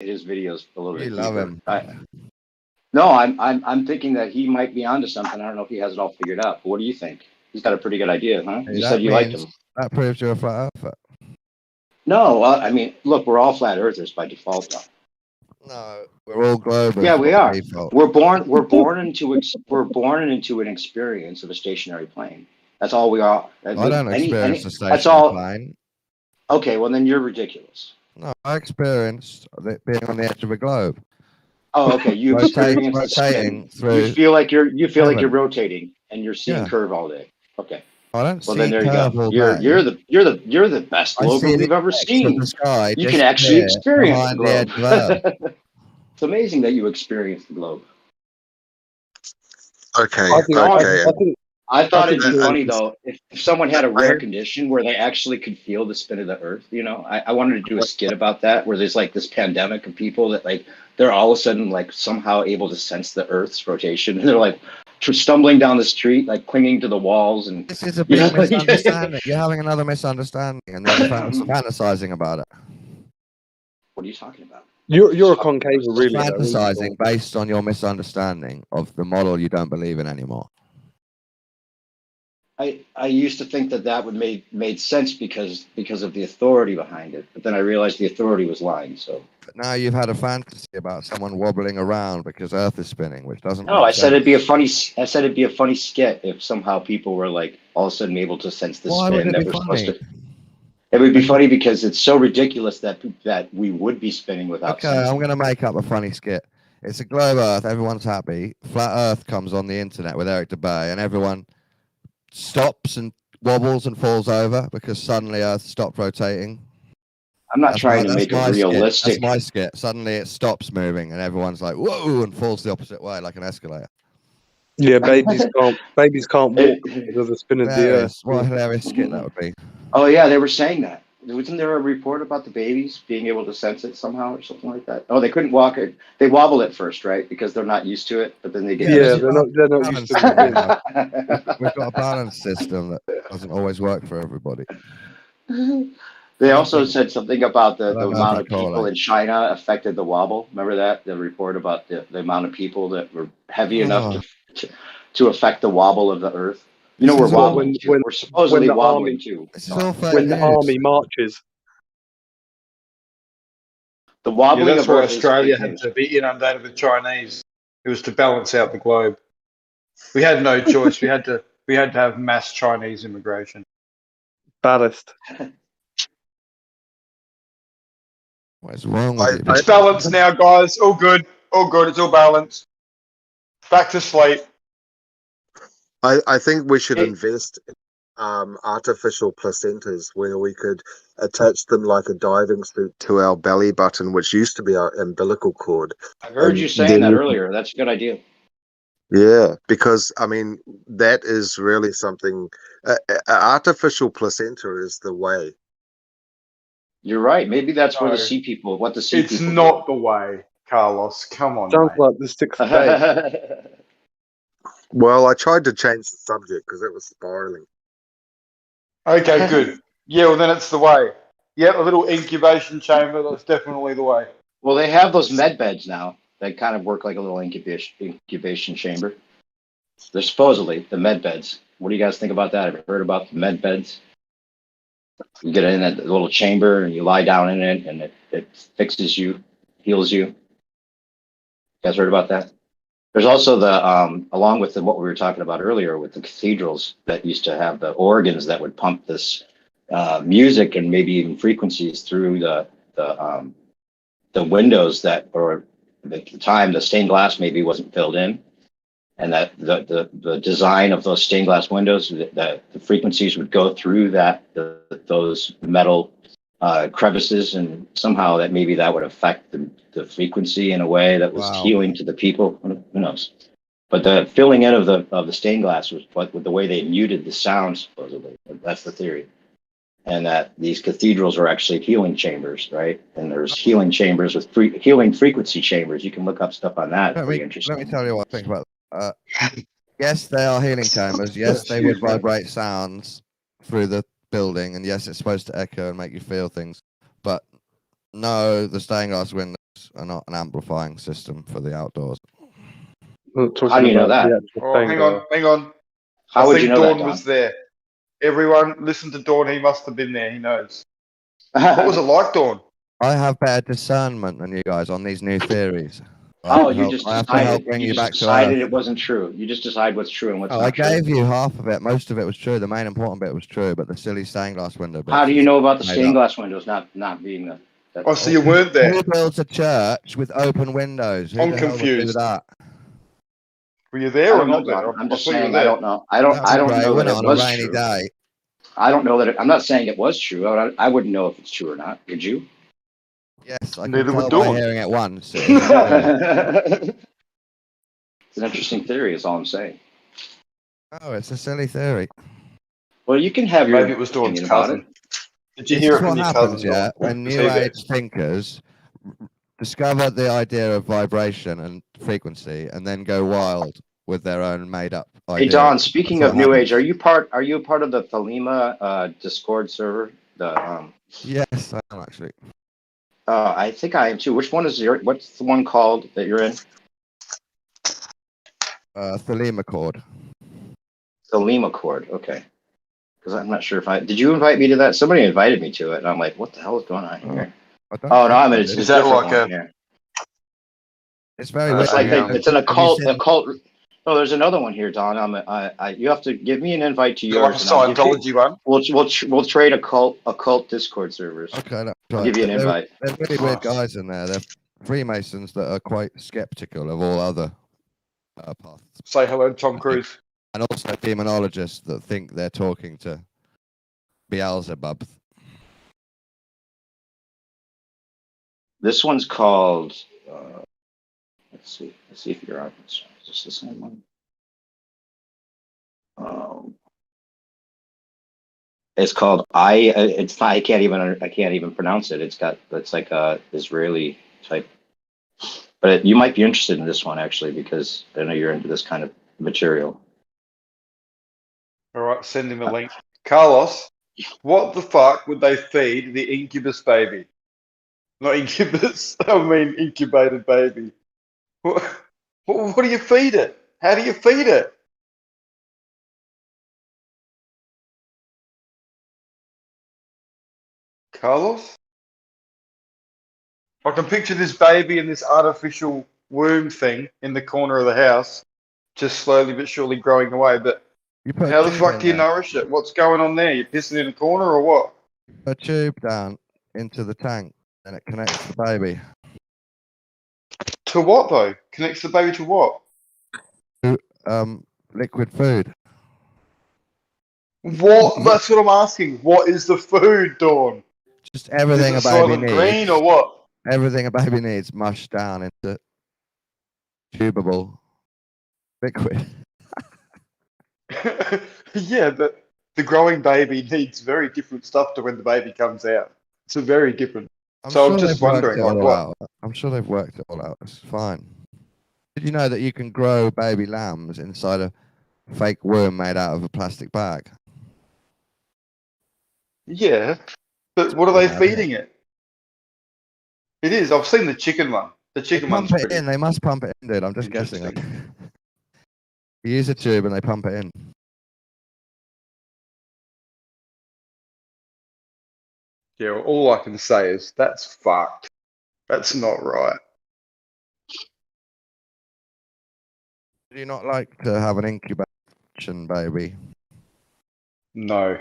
his videos a little bit. You love him. No, I'm thinking that he might be onto something. I don't know if he has it all figured out. But what do you think? He's got a pretty good idea, huh? Hey, You said you liked him. That proves you're a flat earther. No, I mean, look, we're all flat earthers by default. No, we're all global. Yeah, we are. Default. We're born into an experience of a stationary plane. That's all we are. I don't experience a stationary that's all. plane. Okay, well then you're ridiculous. No, I experienced it being on the edge of a globe. Oh, okay. You rotating through. You feel like you're rotating and you're seeing curve all day. Okay. I don't well, see then there you go. You're the best globe we've ever seen. You can actually experience the globe. It's amazing that you experience the globe. Okay. I thought it'd be funny though if someone had a rare condition where they actually could feel the spin of the Earth. You know, I wanted to do a skit about that where there's like this pandemic of people that like they're all of a sudden like somehow able to sense the Earth's rotation, and they're like stumbling down the street, like clinging to the walls. And this is a big misunderstanding. You're having another misunderstanding, and then you're fantasizing about it. What are you talking about? You're a concave, really. Fantasizing based on your misunderstanding of the model you don't believe in anymore. I used to think that would made sense because of the authority behind it, but then I realized the authority was lying. So but now you've had a fantasy about someone wobbling around because Earth is spinning, which doesn't. No, I said it'd be a funny skit if somehow people were like all of a sudden able to sense the spin that we're supposed to. It would be funny because it's so ridiculous that we would be spinning without. Okay, I'm going to make up a funny skit. It's a globe Earth. Everyone's happy. Flat Earth comes on the internet with Eric DeBay, and everyone stops and wobbles and falls over because suddenly Earth stopped rotating. I'm not trying to make it realistic. That's my skit. Suddenly it stops moving, and everyone's like, "Whoa!" and falls the opposite way like an escalator. Yeah, babies can't walk because of the spin of the Earth. What a hilarious skit that would be. Oh yeah, they were saying that. Wasn't there a report about the babies being able to sense it somehow or something like that? Oh, they couldn't walk it. They wobble at first, right? Because they're not used to it, but then they get they're not used to it. We've got a balance system that doesn't always work for everybody. They also said something about the amount of people in China affected the wobble. Remember that? The report about the amount of people that were heavy enough to affect the wobble of the Earth. You know, we're wobbling too. We're supposedly wobbling too. When the army marches. The wobbling that's of why Earth Australia had to be inundated with Chinese. It was to balance out the globe. We had no choice. We had to have mass Chinese immigration. Ballast. What's wrong with It's balanced now, guys. All good. All good. It's all balanced. Back to sleep. I think we should invest in artificial placentas where we could attach them like a diving suit to our belly button, which used to be our umbilical cord. I've heard you saying that earlier. That's a good idea. Yeah, because I mean that is really something. Artificial placenta is the way. You're right. Maybe that's where the sea people. What the sea people. It's not the way, Carlos. Come on. Sounds like the sixth day. Well, I tried to change the subject because it was spiraling. Okay, good. Yeah, well then it's the way. Yeah, a little incubation chamber. That's definitely the way. Well, they have those med beds now. They kind of work like a little incubation chamber. They're supposedly the med beds. What do you guys think about that? Have you heard about the med beds? You get in that little chamber and you lie down in it, and it fixes you, heals you. You guys heard about that? There's also the along with what we were talking about earlier with the cathedrals that used to have the organs that would pump this music and maybe even frequencies through the windows that, or at the time the stained glass maybe wasn't filled in, and that the design of those stained glass windows, that the frequencies would go through those metal crevices, and somehow that maybe that would affect the frequency in a way that was healing to the people. Who knows? But the filling in of the stained glass was with the way they muted the sound, supposedly. That's the theory. And that these cathedrals are actually healing chambers, right? And there's healing chambers with healing frequency chambers. You can look up stuff on that. Very interesting. Let me tell you what I think about that. Yes, they are healing chambers. Yes, they would vibrate sounds through the building. And yes, it's supposed to echo and make you feel things. But no, the stained glass windows are not an amplifying system for the outdoors. Not talking How do you know about that? the actual Oh, thing, hang on, hang on. How I would think you know that, Dawn Don? was there. Everyone, listen to Dawn. He must have been there. He knows. What was it like, Dawn? I have better discernment than you guys on these new theories. Oh, you just I have to help decided. bring You you just back to decided earth. it wasn't true. You just decide what's true and what's Oh, not I true. gave you half of it. Most of it was true. The main important bit was true, but the silly stained glass window bit. How do you know about the made stained up. glass windows not being the? Oh, so you weren't there. Who builds a church with open windows? Who I'm the hell would do confused. that? Were you I there or don't know, not there? Don. I'm I just thought you were saying I there. don't know. I don't That'd be great, know that wouldn't it on a was rainy true. day. I don't know that I'm not saying it was true. I wouldn't know if it's true or not. Would you? Yes, I can Neither would tell by Dawn. hearing it once. It It's is true. an interesting theory. Is all I'm saying. Oh, it's a silly theory. Well, you can have your Maybe it was Dawn's opinion about cousin. it. Did you This hear is it from what your happens, cousin, yeah, Dawn? when Was New he there? Age thinkers discover the idea of vibration and frequency and then go wild with their own made-up Hey idea. Don, speaking That's of what New Age, happens. are you a part of the Thelema Discord server? Yes, I am actually. I think I am too. Which one is what's the one called that you're in? Thelema chord. Thelema Cord. Okay. Because I'm not sure if did you invite me to that? Somebody invited me to it, and I'm like, what the hell is going on here? I don't Oh no, think I'm in. I It's did. a Is that different like one a- here. It's very It's weird. like it's an Have you occult. seen- No, there's another one here, Don. You have to give me an invite to Is it like a yours, and I'll give you. Scientology one? We'll trade occult Discord servers. Okay, that's I'll right. give you an They're invite. really weird Nice. guys in there. They're Freemasons that are quite skeptical of all other paths. Say hello to Tom Cruise. And also demonologists that think they're talking to Beelzebub. This one's called. Let's see if you're on this. Is this the same one? It's called I can't even pronounce it. It's like a Israeli type. But you might be interested in this one actually because I know you're into this kind of material. All right, send him a link. Carlos, what the fuck would they feed the incubus baby? Not incubus. I mean incubated baby. What do you feed it? How do you feed it? Carlos? I can picture this baby in this artificial womb thing in the corner of the house, just slowly but surely growing away. But You put how a the tube fuck in do you there. nourish it? What's going on there? You pissing in a corner or what? A tube down into the tank and it connects the baby. To what though? Connects the baby to what? Liquid food. What? That's what I'm asking. What is the food, Dawn? Just Is everything it a baby Silent Green needs. or what? Everything a baby needs mushed down into tubable liquid. Yeah, but the growing baby needs very different stuff to when the baby comes out. It's a very different. So I'm just they've worked wondering, it like, all what? out. I'm sure they've worked it all out. It's fine. Did you know that you can grow baby lambs inside a fake womb made out of a plastic bag? Yeah, but what are they feeding it? It is. I've seen the chicken one. The They chicken one's pump it pretty in. They must pump it in, dude. I'm just guessing. interesting. You use a tube and they pump it in. Yeah, well, all I can say is that's fucked. That's not right. Do you not like to have an incubation baby? No.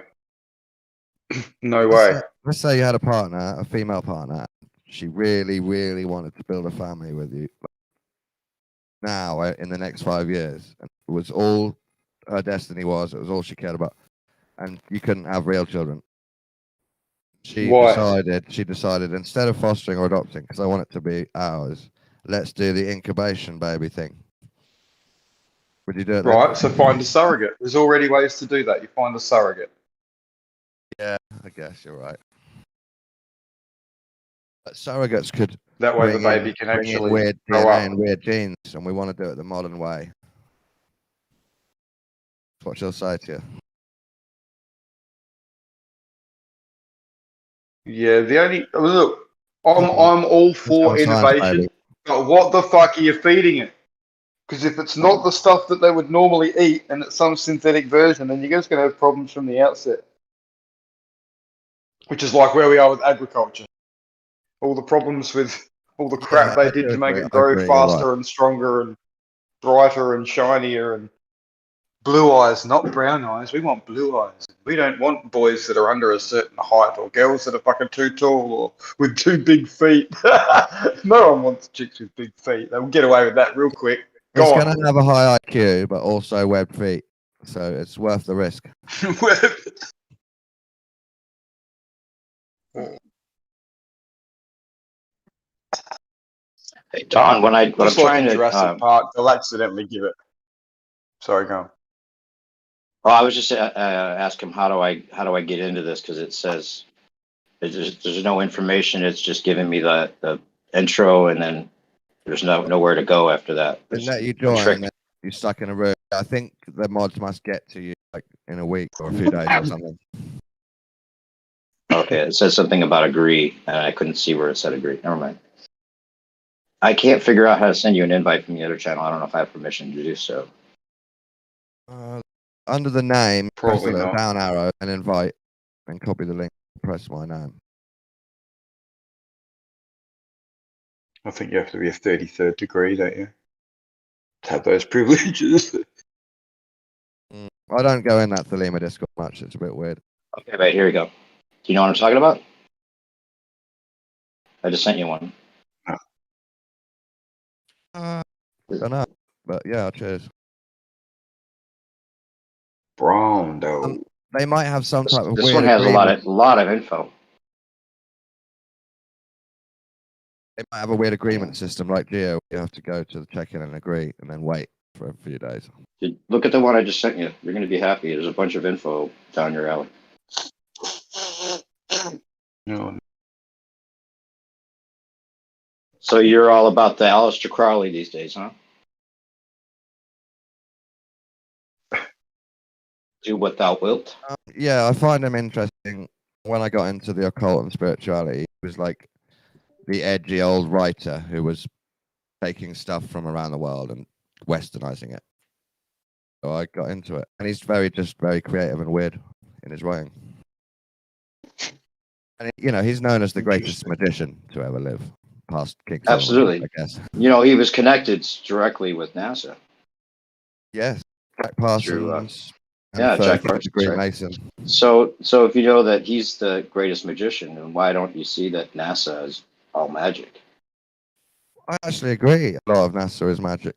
No way. Let's say you had a partner, a female partner. She really, really wanted to build a family with you. Now, in the next 5 years, and it was all her destiny was. It was all she cared about, and you couldn't have real children. Why? She decided instead of fostering or adopting, because I want it to be ours, let's do the incubation baby thing. Would you do it? Right, so find a surrogate. There's already ways to do that. You find a surrogate. Yeah, I guess you're right. But surrogates could That way the bring baby in- can bring in actually weird grow DNA up. and weird genes, and we want to do it the modern way. That's what she'll say to you. Yeah, the only look, I'm all Let's for go science, innovation, baby. but what the fuck are you feeding it? Because if it's not the stuff that they would normally eat and it's some synthetic version, then you're just going to have problems from the outset. Which is like where we are with agriculture. All the problems with all the crap Yeah, they I did do to make agree. it I grow agree, you're right. faster and stronger and brighter and shinier and blue eyes, not brown eyes. We want blue eyes. We don't want boys that are under a certain height or girls that are fucking too tall or with too big feet. No one wants chicks with big feet. They'll get away with that real quick. It's Go going on. to have a high IQ, but also webbed feet. So it's worth the risk. Hey, Don, when I'm Just like trying in to, Jurassic Park, they'll accidentally give it. Sorry, go on. well, I was just ask him how do I get into this, because it says there's no information. It's just giving me the intro, and then there's nowhere to go after that. And There's let you a join, trick. and then you're stuck in a room. I think the mods must get to you like in a week or a few days or something. Okay, it says something about agree, and I couldn't see where it said agree. Never mind. I can't figure out how to send you an invite from the other channel. I don't know if I have permission to do so. Under the name, press the Probably little not. down arrow and invite, and copy the link. Press my name. I think you have to be a 33rd degree, don't you? To have those privileges. I don't go in that Thelema Discord much. It's a bit weird. Okay, right, here we go. Do you know what I'm talking about? I just sent you one. Don't know, but yeah, cheers. Brondo. They might have some type of This weird one has agreement. a lot of info. They might have a weird agreement system like Geo. You have to go to the check-in and agree, and then wait for a few days. Look at the one I just sent you. You're going to be happy. There's a bunch of info down your alley. No. So you're all about the Aleister Crowley these days, huh? Do what thou wilt. Yeah, I find him interesting. When I got into the occult and spirituality, he was like the edgy old writer who was taking stuff from around the world and westernizing it. So I got into it, and he's very creative and weird in his writing. And you know, he's known as the greatest magician to ever live, past King Solomon, Absolutely. I guess. You know, he was connected directly with NASA. Yes, Jack Through, Parsons. And yeah, Jack 35th Parsons, degree right. Mason. So if you know that he's the greatest magician, then why don't you see that NASA is all magic? I actually agree. A lot of NASA is magic.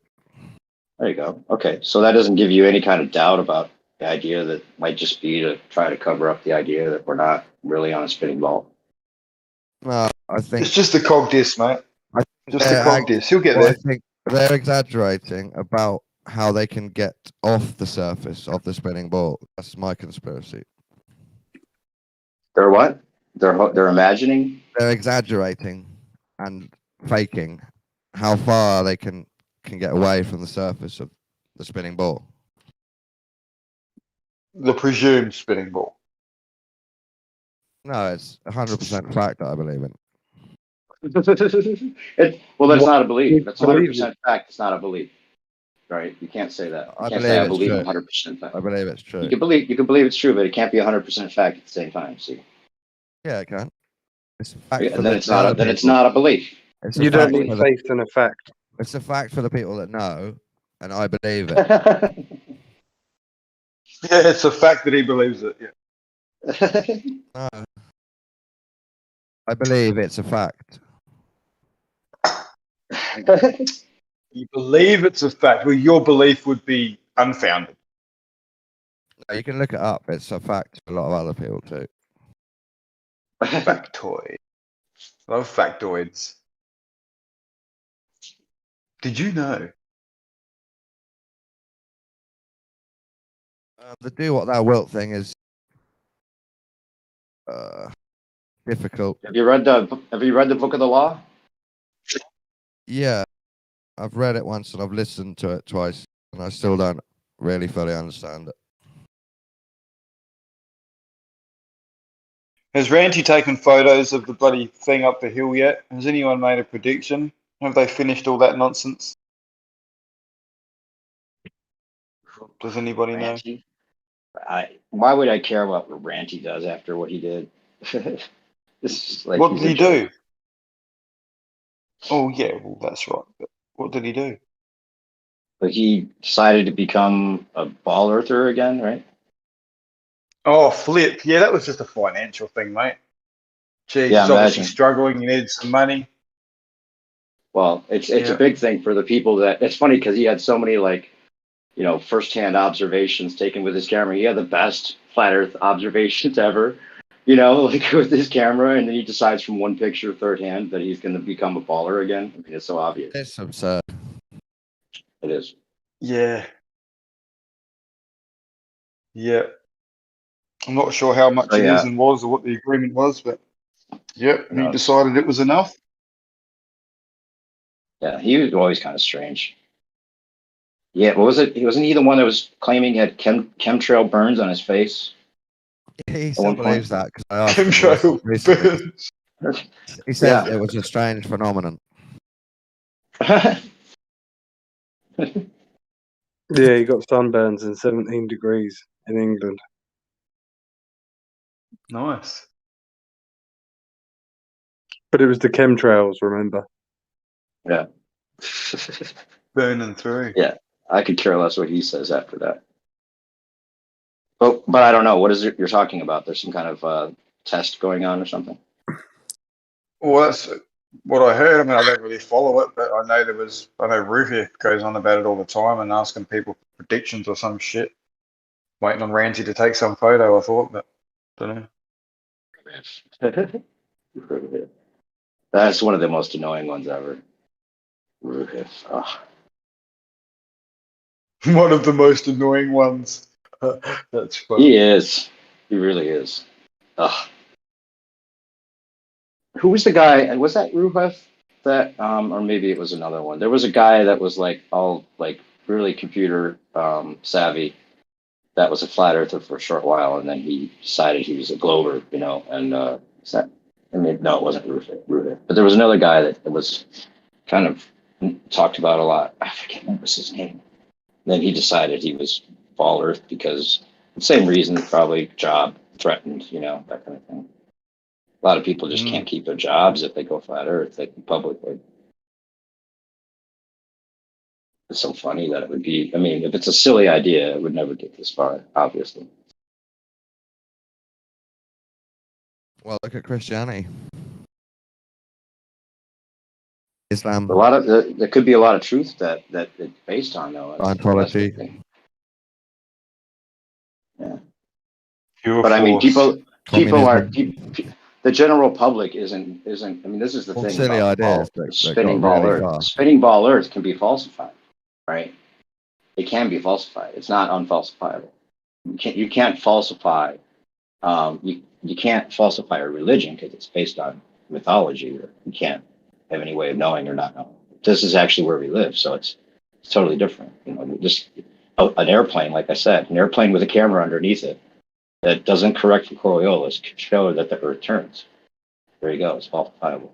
There you go. Okay, so that doesn't give you any kind of doubt about the idea that might just be to try to cover up the idea that we're not really on a spinning ball. No, I think It's just a cog disc, mate. Just a cog disc. He'll get well, there. I think they're exaggerating about how they can get off the surface of the spinning ball. That's my conspiracy. They're what? They're imagining? They're exaggerating and faking how far they can get away from the surface of the spinning ball. The presumed spinning ball. No, it's 100% fact that I believe in. Well, that's What- not a belief. That's believe 100% fact. It's not a belief, right? You can't say that. You I can't say I believe it's believe true. 100% fact. I believe it's true. You can believe it's true, but it can't be 100% fact at the same time. See, Yeah, it can. It's a fact for and then the it's not. other Then it's people. not a belief. It's a You don't fact need for the- faith in a fact. It's a fact for the people that know, and I believe it. Yeah, it's a fact that he believes it. Yeah. No. I believe it's a fact. You believe it's a fact. Well, your belief would be unfounded. No, you can look it up. It's a fact for a lot of other people too. Factoid. Love factoids. Did you know? The do what thou wilt thing is difficult. Have you read the Book of the Law? Yeah, I've read it once and I've listened to it twice, and I still don't really fully understand it. Has Ranty taken photos of the bloody thing up the hill yet? Has anyone made a prediction? Have they finished all that nonsense? Does anybody know? Ranty? Why would I care about what Ranty does after what he did? This is like What he's did a he joke. do? Oh yeah, well that's right. But what did he do? But he decided to become a ball earther again, right? Oh, flip. Yeah, that was just a financial thing, mate. Jeez, Yeah, he's obviously imagine. struggling. He needs some money. Well, it's Yeah. a big thing for the people that. It's funny because he had so many like, you know, firsthand observations taken with his camera. He had the best flat Earth observations ever, you know, like with his camera, and then he decides from one picture, third hand, that he's going to become a baller again. I mean, it's so obvious. It's absurd. It is. Yeah. Yeah. I'm not sure how much So it is yeah, and was or what the agreement was, but yep, he no, decided it was enough. yeah, he was always kind of strange. Yeah, what was it? He wasn't he the one that was claiming he had chemtrail burns on his face He at still one point? believes that because I asked him Chemtrail recently. burns. He said Yeah. it was a strange phenomenon. Yeah, he got sunburns in 17 degrees in England. Nice. But it was the chemtrails, remember? Yeah. Burning through. Yeah, I could care less what he says after that. But I don't know. What is it you're talking about? There's some kind of test going on or something? Well, that's what I heard. I mean, I don't really follow it, but I know I know Rufy goes on about it all the time and asking people predictions or some shit. Waiting on Ranty to take some photo, I thought, but don't know. That's one of the most annoying ones ever. Ruhif. Oh, One of the most annoying ones. That's funny. he is. He really is. Ugh. Who was the guy? Was that Ruhif? That or maybe it was another one. There was a guy that was like all like really computer savvy. That was a flat earther for a short while, and then he decided he was a glober, you know. And is that? I mean, no, it wasn't Ruhif. But there was another guy that was kind of talked about a lot. I forget what was his name. And then he decided he was ball earth because the same reason, probably job threatened, you know, that kind of thing. A lot of people just can't keep their jobs if they go flat earth, like publicly. It's so funny that it would be. I mean, if it's a silly idea, it would never get this far, obviously. Well, look at Christianity. Islam, A lot of there could be a lot of truth that it's based on, though. That's the Scientology. thing. Yeah. Pure But I mean, force. people are Communism. the general public isn't. I mean, this is the All thing silly about ideas ball, that spinning got ball really Earth. far. Spinning ball Earth can be falsified, right? It can be falsified. It's not unfalsifiable. You can't falsify. You can't falsify a religion because it's based on mythology. Or you can't have any way of knowing or not knowing. This is actually where we live, so it's totally different. You know, just an airplane, like I said, an airplane with a camera underneath it that doesn't correct for Coriolis could show that the Earth turns. There you go. It's falsifiable.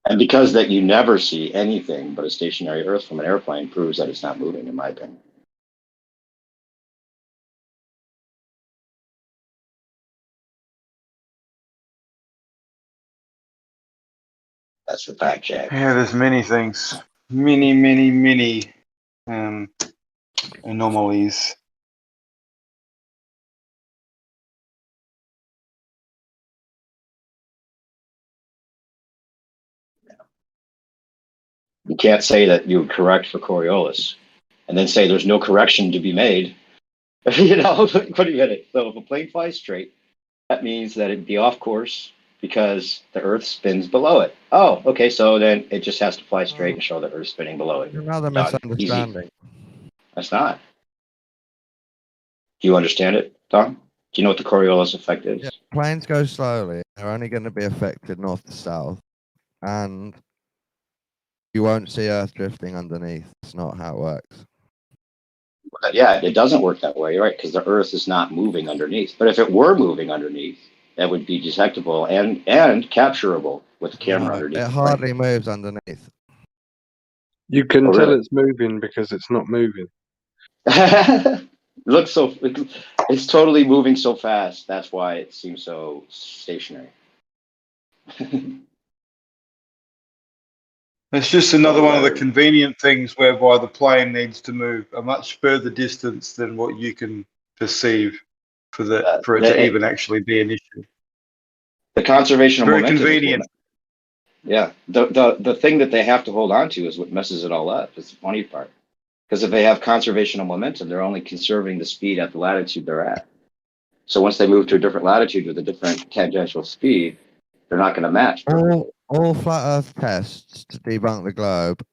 And because that you never see anything but a stationary Earth from an airplane proves that it's not moving, in my opinion. That's the fact check. Yeah, there's many things. Many anomalies. You can't say that you would correct for Coriolis and then say there's no correction to be made. You know, what do you get it? So if a plane flies straight, that means that it'd be off course because the Earth spins below it. Oh, okay. So then it just has to fly straight and show the Earth spinning below it. Another Done. misunderstanding. Easy. That's not. Do you understand it, Tom? Do you know what the Coriolis effect is? Yeah, planes go slowly. They're only going to be affected north to south. And You won't see Earth drifting underneath. It's not how it works. Yeah, it doesn't work that way, right? Because the Earth is not moving underneath. But if it were moving underneath, that would be detectable and capturable with the camera No, underneath. it hardly moves underneath. You can Oh, tell really? it's moving because it's not moving. It looks so. It's totally moving so fast. That's why it seems so stationary. It's just another one of the convenient things whereby the plane needs to move a much further distance than what you can perceive for it to even actually be an issue. The conservation of Very momentum. convenient. Yeah. The thing that they have to hold on to is what messes it all up. It's the funny part. Because if they have conservation of momentum, they're only conserving the speed at the latitude they're at. So once they move to a different latitude with a different tangential speed, they're not going to match. All flat Earth tests to debunk the globe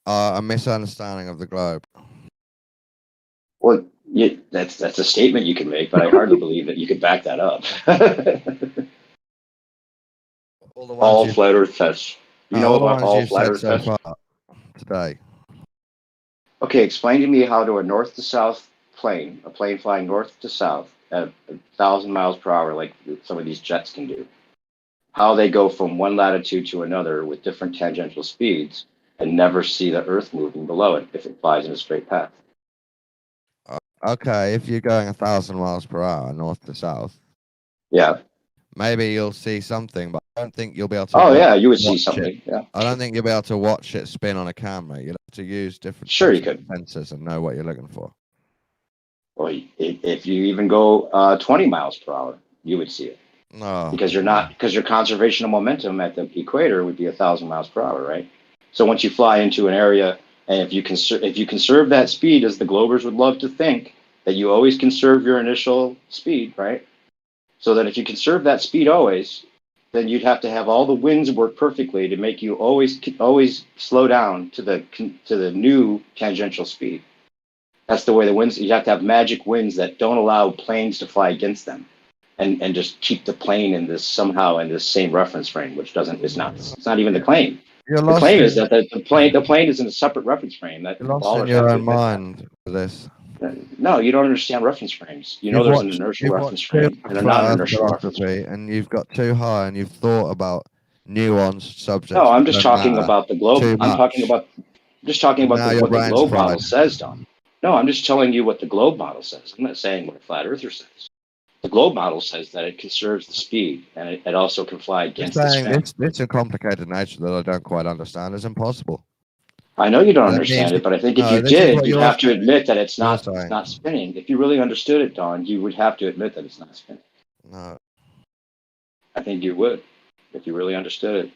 are a misunderstanding of the globe. Well, that's a statement you can make, but I hardly believe that you could back that up. All flat Earth tests. You know about all flat Earth tests? Far today. Okay, explain to me how to a north to south plane, a plane flying north to south at 1,000 miles per hour, like some of these jets can do, how they go from one latitude to another with different tangential speeds and never see the Earth moving below it if it flies in a straight path. Okay, if you're going 1,000 miles per hour north to south, yeah, maybe you'll see something, but I don't think you'll be able to. Oh yeah, you would see something. It. Yeah, I don't think you'll be able to watch it spin on a camera. You'll have to use different sensors and know what you're looking for. Well, if you even go 20 miles per hour, you would see it. No, because your conservation of momentum at the equator would be 1,000 miles per hour, right? So once you fly into an area, and if you conserve that speed, as the Globers would love to think, that you always conserve your initial speed, right? So that if you conserve that speed always, then you'd have to have all the winds work perfectly to make you always slow down to the new tangential speed. That's the way the winds. You have to have magic winds that don't allow planes to fly against them. And just keep the plane in this same reference frame, which it's not even the claim. The claim is that the plane is in a separate reference frame. That you're lost in your own mind for this. No, you don't understand reference frames. You know there's an inertial reference frame and a non-inertial reference frame. And you've got too high, and you've thought about nuanced subjects. No, I'm just talking about the globe. I'm talking about what the globe model says, Don. No, I'm just telling you what the globe model says. I'm not saying what a flat earther says. The globe model says that it conserves the speed, and it also can fly against the spin. This a complicated nature that I don't quite understand is impossible. I know you don't understand it, but I think if you did, you'd have to admit that it's not spinning. If you really understood it, Don, you would have to admit that it's not spinning. No. I think you would, if you really understood it.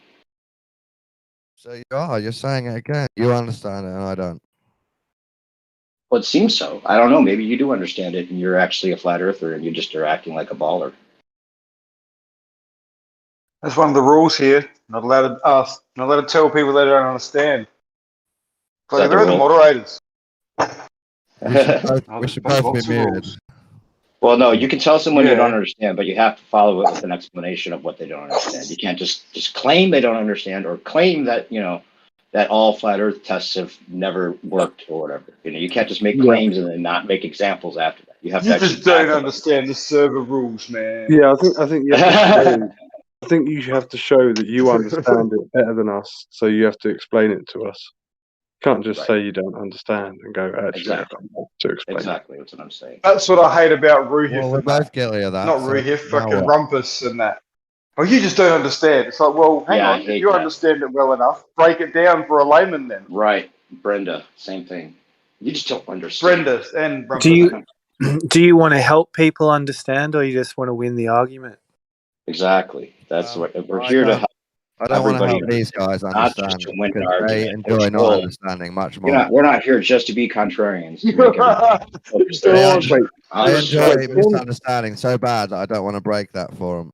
So you're saying it again. You understand it, and I don't. Well, it seems so. I don't know. Maybe you do understand it, and you're actually a flat earther, and you just are acting like a baller. That's one of the rules here. Not allowed to ask. Not allowed to tell people they don't understand. But they're the moderators. We should both be muted. Well, no, you can tell someone you don't understand, but you have to follow it with an explanation of what they don't understand. You can't just claim they don't understand or claim that that all flat Earth tests have never worked or whatever. You can't just make claims and then not make examples after that. You have to. You just don't understand the server rules, man. Yeah, I think you have to show, I think you have to show that you understand it better than us, so you have to explain it to us. You can't just say you don't understand and go, actually, I don't want to explain. Exactly, that's what I'm saying. That's what I hate about Ruhif. Well, we're both guilty of that. Not Ruhif, fucking Rumpus and that. Oh, you just don't understand. It's like, well, hang on, if you understand it well enough, break it down for a layman then. Right, Brenda, same thing. You just don't understand. Brenda and Rumpus. Do you want to help people understand, or you just want to win the argument? Exactly. That's what we're here to help. I don't want to help these guys understand because they enjoy not understanding much more. We're not here just to be contrarians. I enjoy misunderstanding so bad that I don't want to break that for them.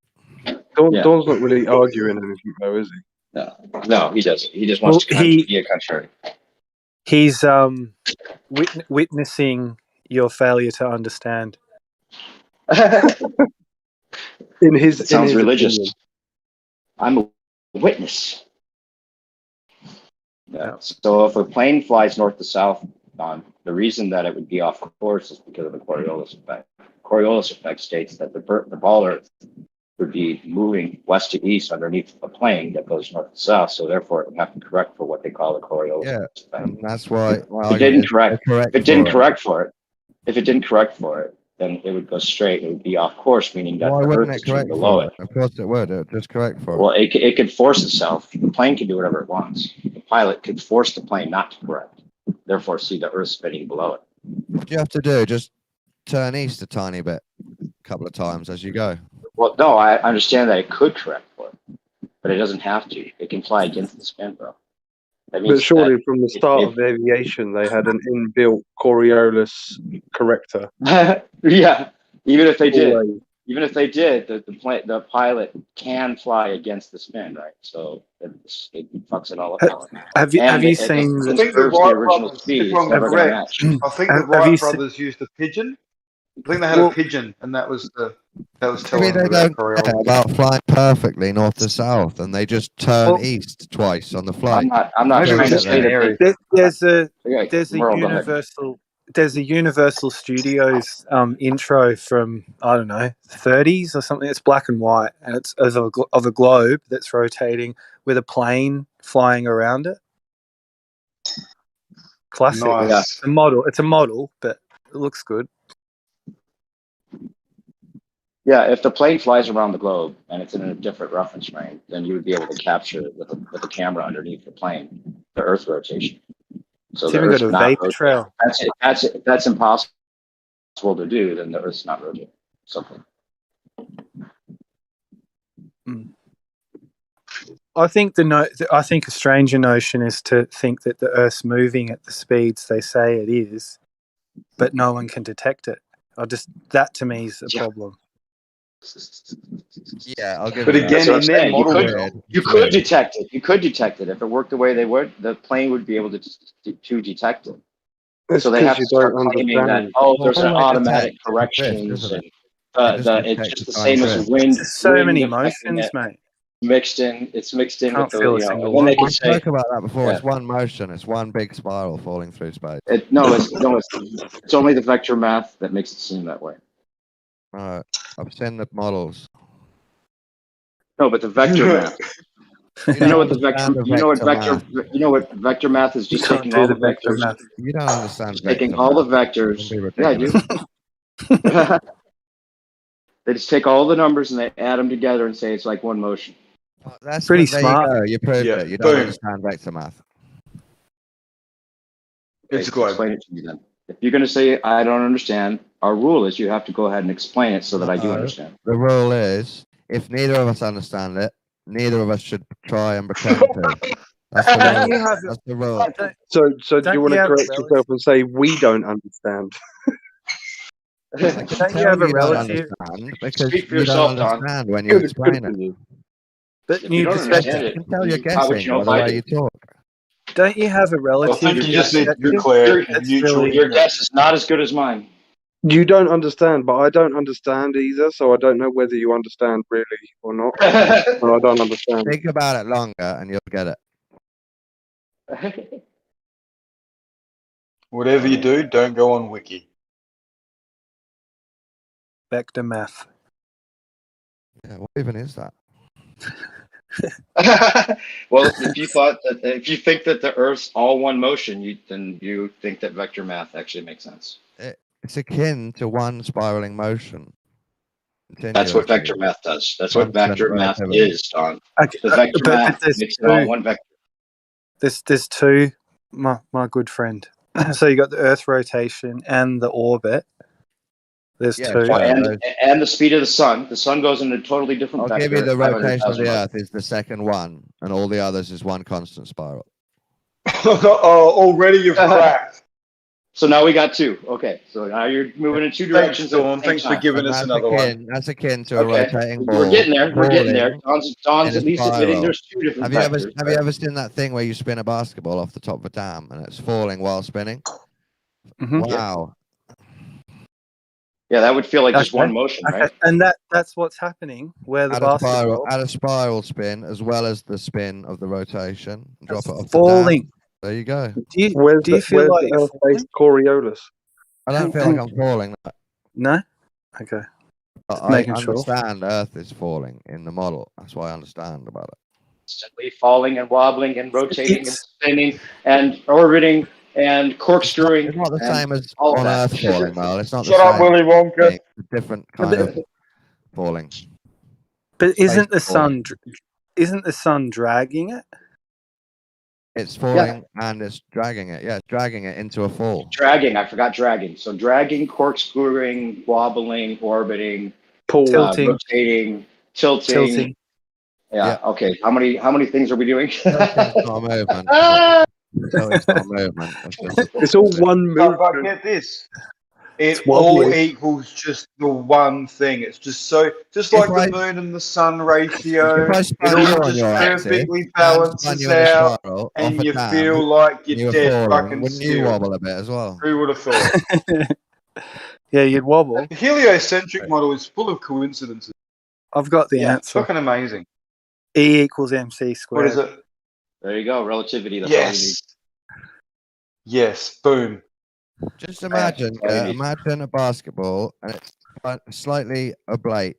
Don's not really arguing anything, though, is he? No, he doesn't. He just wants to be a contrarian. He's witnessing your failure to understand. Sounds religious. Opinion. I'm a witness. Yeah. So if a plane flies north to south, the reason that it would be off course is because of the Coriolis effect. Coriolis effect states that the ball Earth would be moving west to east underneath a plane that goes north to south. So therefore, it would have to correct for what they call the Coriolis effect. And that's why If it didn't correct for it, if it didn't correct for it, then it would go straight. It would be off course, meaning that Why the wouldn't Earth it is turning correct below for it. it? Of course it would. It would just correct for Well, it. it could force itself. The plane can do whatever it wants. The pilot could force the plane not to correct. Therefore, see the Earth spinning below it. What do you have to do? Just turn east a tiny bit, a couple of times as you go. Well, no, I understand that it could correct for it, but it doesn't have to. It can fly against the spin, bro. That means But surely that from the start of aviation, they had an inbuilt Coriolis corrector. yeah, even if they did, Always. the pilot can fly against the spin, right? So it fucks it all up. Have you And seen? I think the curves Wright original brothers, speed. if It's I'm never going to correct, match. I think the Have you Wright seen- brothers used a pigeon. I think they had Well- a pigeon, and that was Maybe telling they them about don't care Coriolis. about flying perfectly north to south, and they just turn Well- east twice on the flight. I'm not Maybe trying it's to just say an that area. There's a they, Merle, go ahead. There's a Universal Studios intro from, I don't know, 30s or something. It's black and white, and it's of a globe that's rotating with a plane flying around it. Classic. Nice. It's a model, but it looks good. Yeah, if the plane flies around the globe and it's in a different reference frame, then you would be able to capture with the camera underneath the plane the Earth rotation. So It's the even Earth's got a not vapor rotating. trail. That's impossible to do. Then the Earth's not rotating. Something. I think I think a stranger notion is to think that the Earth's moving at the speeds they say it is, but no one can detect it. That to me is a problem. Yeah, I'll give But you that. again, in their model, You could detect it. You could detect it if it worked the way they would. The plane would be able to detect it. It's So they have to you start don't claiming that understand. there's an All they automatic detect is corrections drift, isn't and it? They just it's detect just the the same tiny as drift. wind. There's so wind many affecting motions, it, mate. It's mixed in Can't with feel a the single and then they one. can We say spoke about that before. Yeah. It's one motion. It's one big spiral falling through space. it's only the vector math that makes it seem that way. I've seen the models. No, but the vector math. You know what the vector? You know what vector math is? You Just can't taking do all the the vector vectors. math. You don't understand. Just taking vector all the math. vectors. Don't be Yeah, I do. ridiculous. They just take all the numbers and they add them together and say it's like one motion. That's Pretty there smart. you go. You proved Yeah, it. You don't boom. understand vector math. It's Okay, good. explain it to me then. If you're going to say I don't understand, our rule is you have to go ahead and explain it so that I do No. understand. The rule is, if neither of us understand it, neither of us should try and pretend to. That's the Don't rule. you have That's the rule. So do Don't you want you to have a correct relative? yourself and say we don't understand? I can Don't you tell have a don't relative? understand because Speak for you yourself, don't Don. understand when you Good explain for it. you. But If new you don't perspective. understand I it, can tell you're how would guessing you know by if the I way do? you talk. Don't you have a I relative? think you just need to perspective? declare That's mutual really- Your ignorance. guess is not as good as mine. You don't understand, but I don't understand either, so I don't know whether you understand really or not. But I don't understand. Think about it longer and you'll get it. Whatever you do, don't go on Wiki. Vector math. Yeah, what even is that? Well, if you think that the Earth's all one motion, then you think that vector math actually makes sense. It's akin to one spiraling motion. That's what Continuously. vector math does. That's what Constant vector math relativity. is, Don. Okay, The vector but math there's makes it all two. one vector. There's two, my good friend. So you got the Earth rotation and the orbit. There's Yeah, two. sure. And the speed of the sun. The sun goes in a totally different I'll vector. give you the at rotation of 500,000 the miles. Earth is the second one, and all the others is one constant spiral. Oh, already you've cracked. So now we got two. Okay, so now you're moving in two Thanks, directions. Dawn. Thanks for giving us another one. That's akin to a Okay, rotating ball. we're getting there. We're getting there. falling Don's in a at least admitting spiral. there's two different Have vectors. you ever seen that thing where you spin a basketball off the top of a dam and it's falling while spinning? Mhm. Wow. Yeah, that would feel like just Okay. one motion, right? Okay, and that's what's happening where the basketball Add a spiral spin as well as the spin of the rotation. Drop it off falling. the dam. There you go. Where's Do you feel where's like the you're Earth-based Coriolis? I don't feel like I'm falling. No? Okay. But Just I making sure. understand Earth is falling in the model. That's what I understand about it. Constantly falling and wobbling and rotating and It's- spinning and orbiting and corkscrewing. It's not the and same as all of on that. Earth falling, Mel. It's not the Shut up, same Willy Wonka. thing. It's a different kind of falling. But isn't the falling. sun dragging it? It's falling and it's dragging it. Yeah, it's dragging it into a fall. Dragging, I forgot dragging. So dragging, corkscrewing, wobbling, orbiting, Paul. Tilting. rotating, tilting. Yeah. Yeah. Okay. How many things are we doing? Tilting's not a movement. Tilting's not a movement. It's all one But movement. get this. It It's wobbly. all equals just the one thing. It's just like the moon and the sun ratio. If I It spun you all on just your axis, perfectly and spun balances you in a out, spiral and off a you dam, feel like you you're were dead falling, fucking wouldn't you still. wobble a bit as well? Who would have thought? Yeah, you'd wobble. The heliocentric model is full of coincidences. I've got the It's answer. fucking amazing. E equals MC What squared. is it? There you go. Relativity. That's all you need. Yes. Yes. Boom. Just imagine, all you need. imagine a basketball and it's slightly oblate,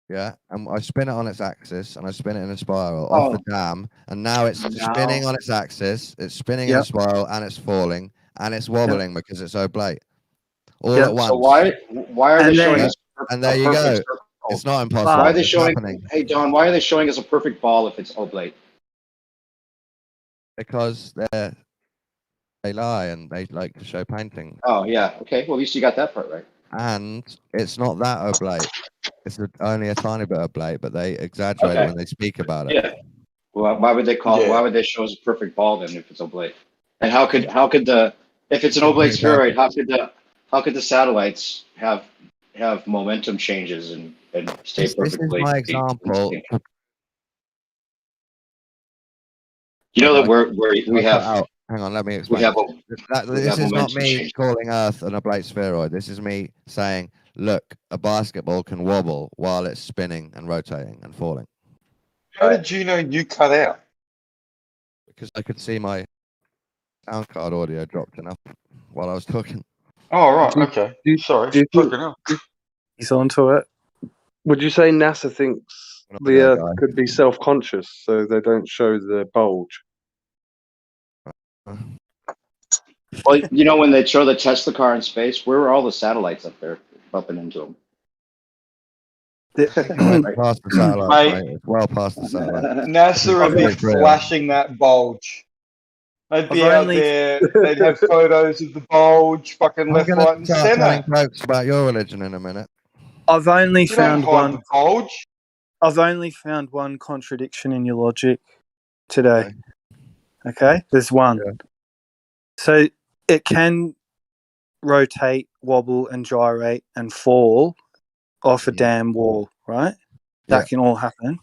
yeah, and I spin it on its axis and I spin it in a spiral off the dam, and now it's spinning on its axis, it's spinning in a spiral, and it's falling and it's wobbling because it's oblate all at once. So why are they And showing then- us? And there a you perfect go. circle? It's not impossible. Why are they It's showing? happening Hey Don, why are they showing us a perfect ball if it's oblate? because they lie and they like to show painting. Oh yeah. Okay. Well, at least you got that part right. And it's not that oblate. It's only a tiny bit oblate, but they exaggerate it when they speak about it. Yeah. Well, why would they call? Yeah. Why would they show us a perfect ball then if it's oblate? And how could the if it's an oblate spheroid, how could the satellites have momentum changes and stay This is perfectly? my example. You know that we have Hang on, let me we explain. have This is not momentum me change. calling Earth an oblate spheroid. This is me saying, look, a basketball can wobble while it's spinning and rotating and falling. How did you know you cut out? Because I could see my sound card audio dropped enough while I was talking. Oh, right. Okay. Sorry. do you think- Fucking hell. He's onto it. Would you say NASA thinks Not the that Earth guy. could be self-conscious, so they don't show the bulge? Well, you know when they show the Tesla car in space, where were all the satellites up there bumping into them? Went past the satellite, Mate. mate. It's well past the satellite. NASA would be It's real. flashing that bulge. They'd be I've out only- there. They'd have photos of the bulge, fucking I'm left, going right, to and start telling center. jokes about your religion in a minute. I've only You don't found hide one. the bulge. I've only found one contradiction in your logic today. Okay, there's one. Yeah. So it can rotate, wobble, and gyrate and fall off a dam wall, right? That Yeah. can all happen.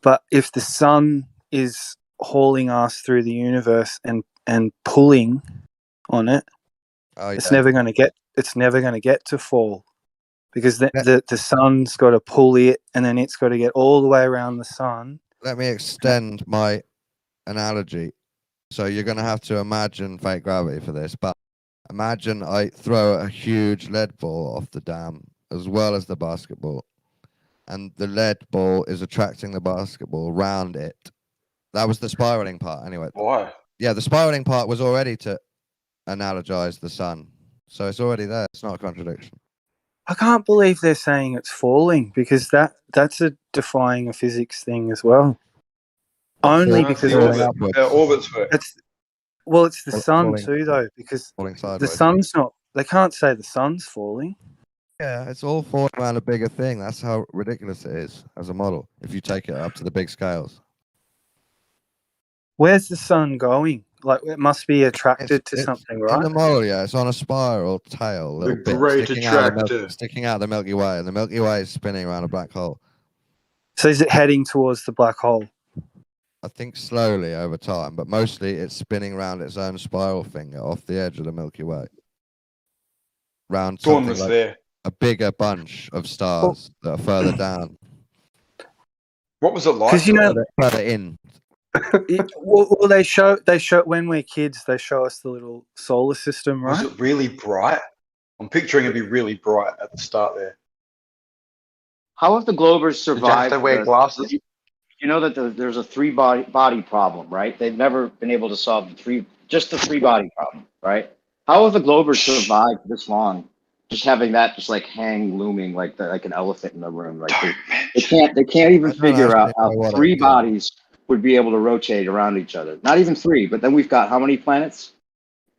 But if the sun is hauling us through the universe and pulling on it, Oh, yeah. it's never going to get to fall, because the sun's got to pull it, and then it's got to get all the way around the sun. Let me extend my analogy. So you're going to have to imagine fake gravity for this, but imagine I throw a huge lead ball off the dam as well as the basketball, and the lead ball is attracting the basketball round it. That was the spiraling part anyway. Why? Yeah, the spiraling part was already to analogize the sun. So it's already there. It's not a contradiction. I can't believe they're saying it's falling, because that's a defying a physics thing as well. Only No, because the falling orbit. upwards. Orbits work. it's the Fall- sun falling- too, though, because Falling the sideways. sun's not. They can't say the sun's falling. Yeah, it's all falling around a bigger thing. That's how ridiculous it is as a model if you take it up to the big scales. Where's the sun going? Like, it must be attracted to It's- something, In right? the model, yeah, it's on a spiral tail, little The bit great sticking out, attractor. sticking out the Milky Way, and the Milky Way is spinning around a black hole. So is it heading towards the black hole? I think slowly over time, but mostly it's spinning around its own spiral finger off the edge of the Milky Way. Round Dawn something was like there. a bigger bunch of stars that are further down, What was it like? Because you know, further in. Well, they show when we're kids. They show us the little solar system, Was right? it really bright? I'm picturing it'd be really bright at the start there. How have the Globers Did you have survived? to wear glasses? You know that there's a three body problem, right? They've never been able to solve the three body problem, right? How have the Globers survived this long? Just having that just like hang looming like an elephant in the room. Like they can't even I don't figure out actually how know what three it is. bodies would be able to rotate around each other. Not even three, but then we've got how many planets?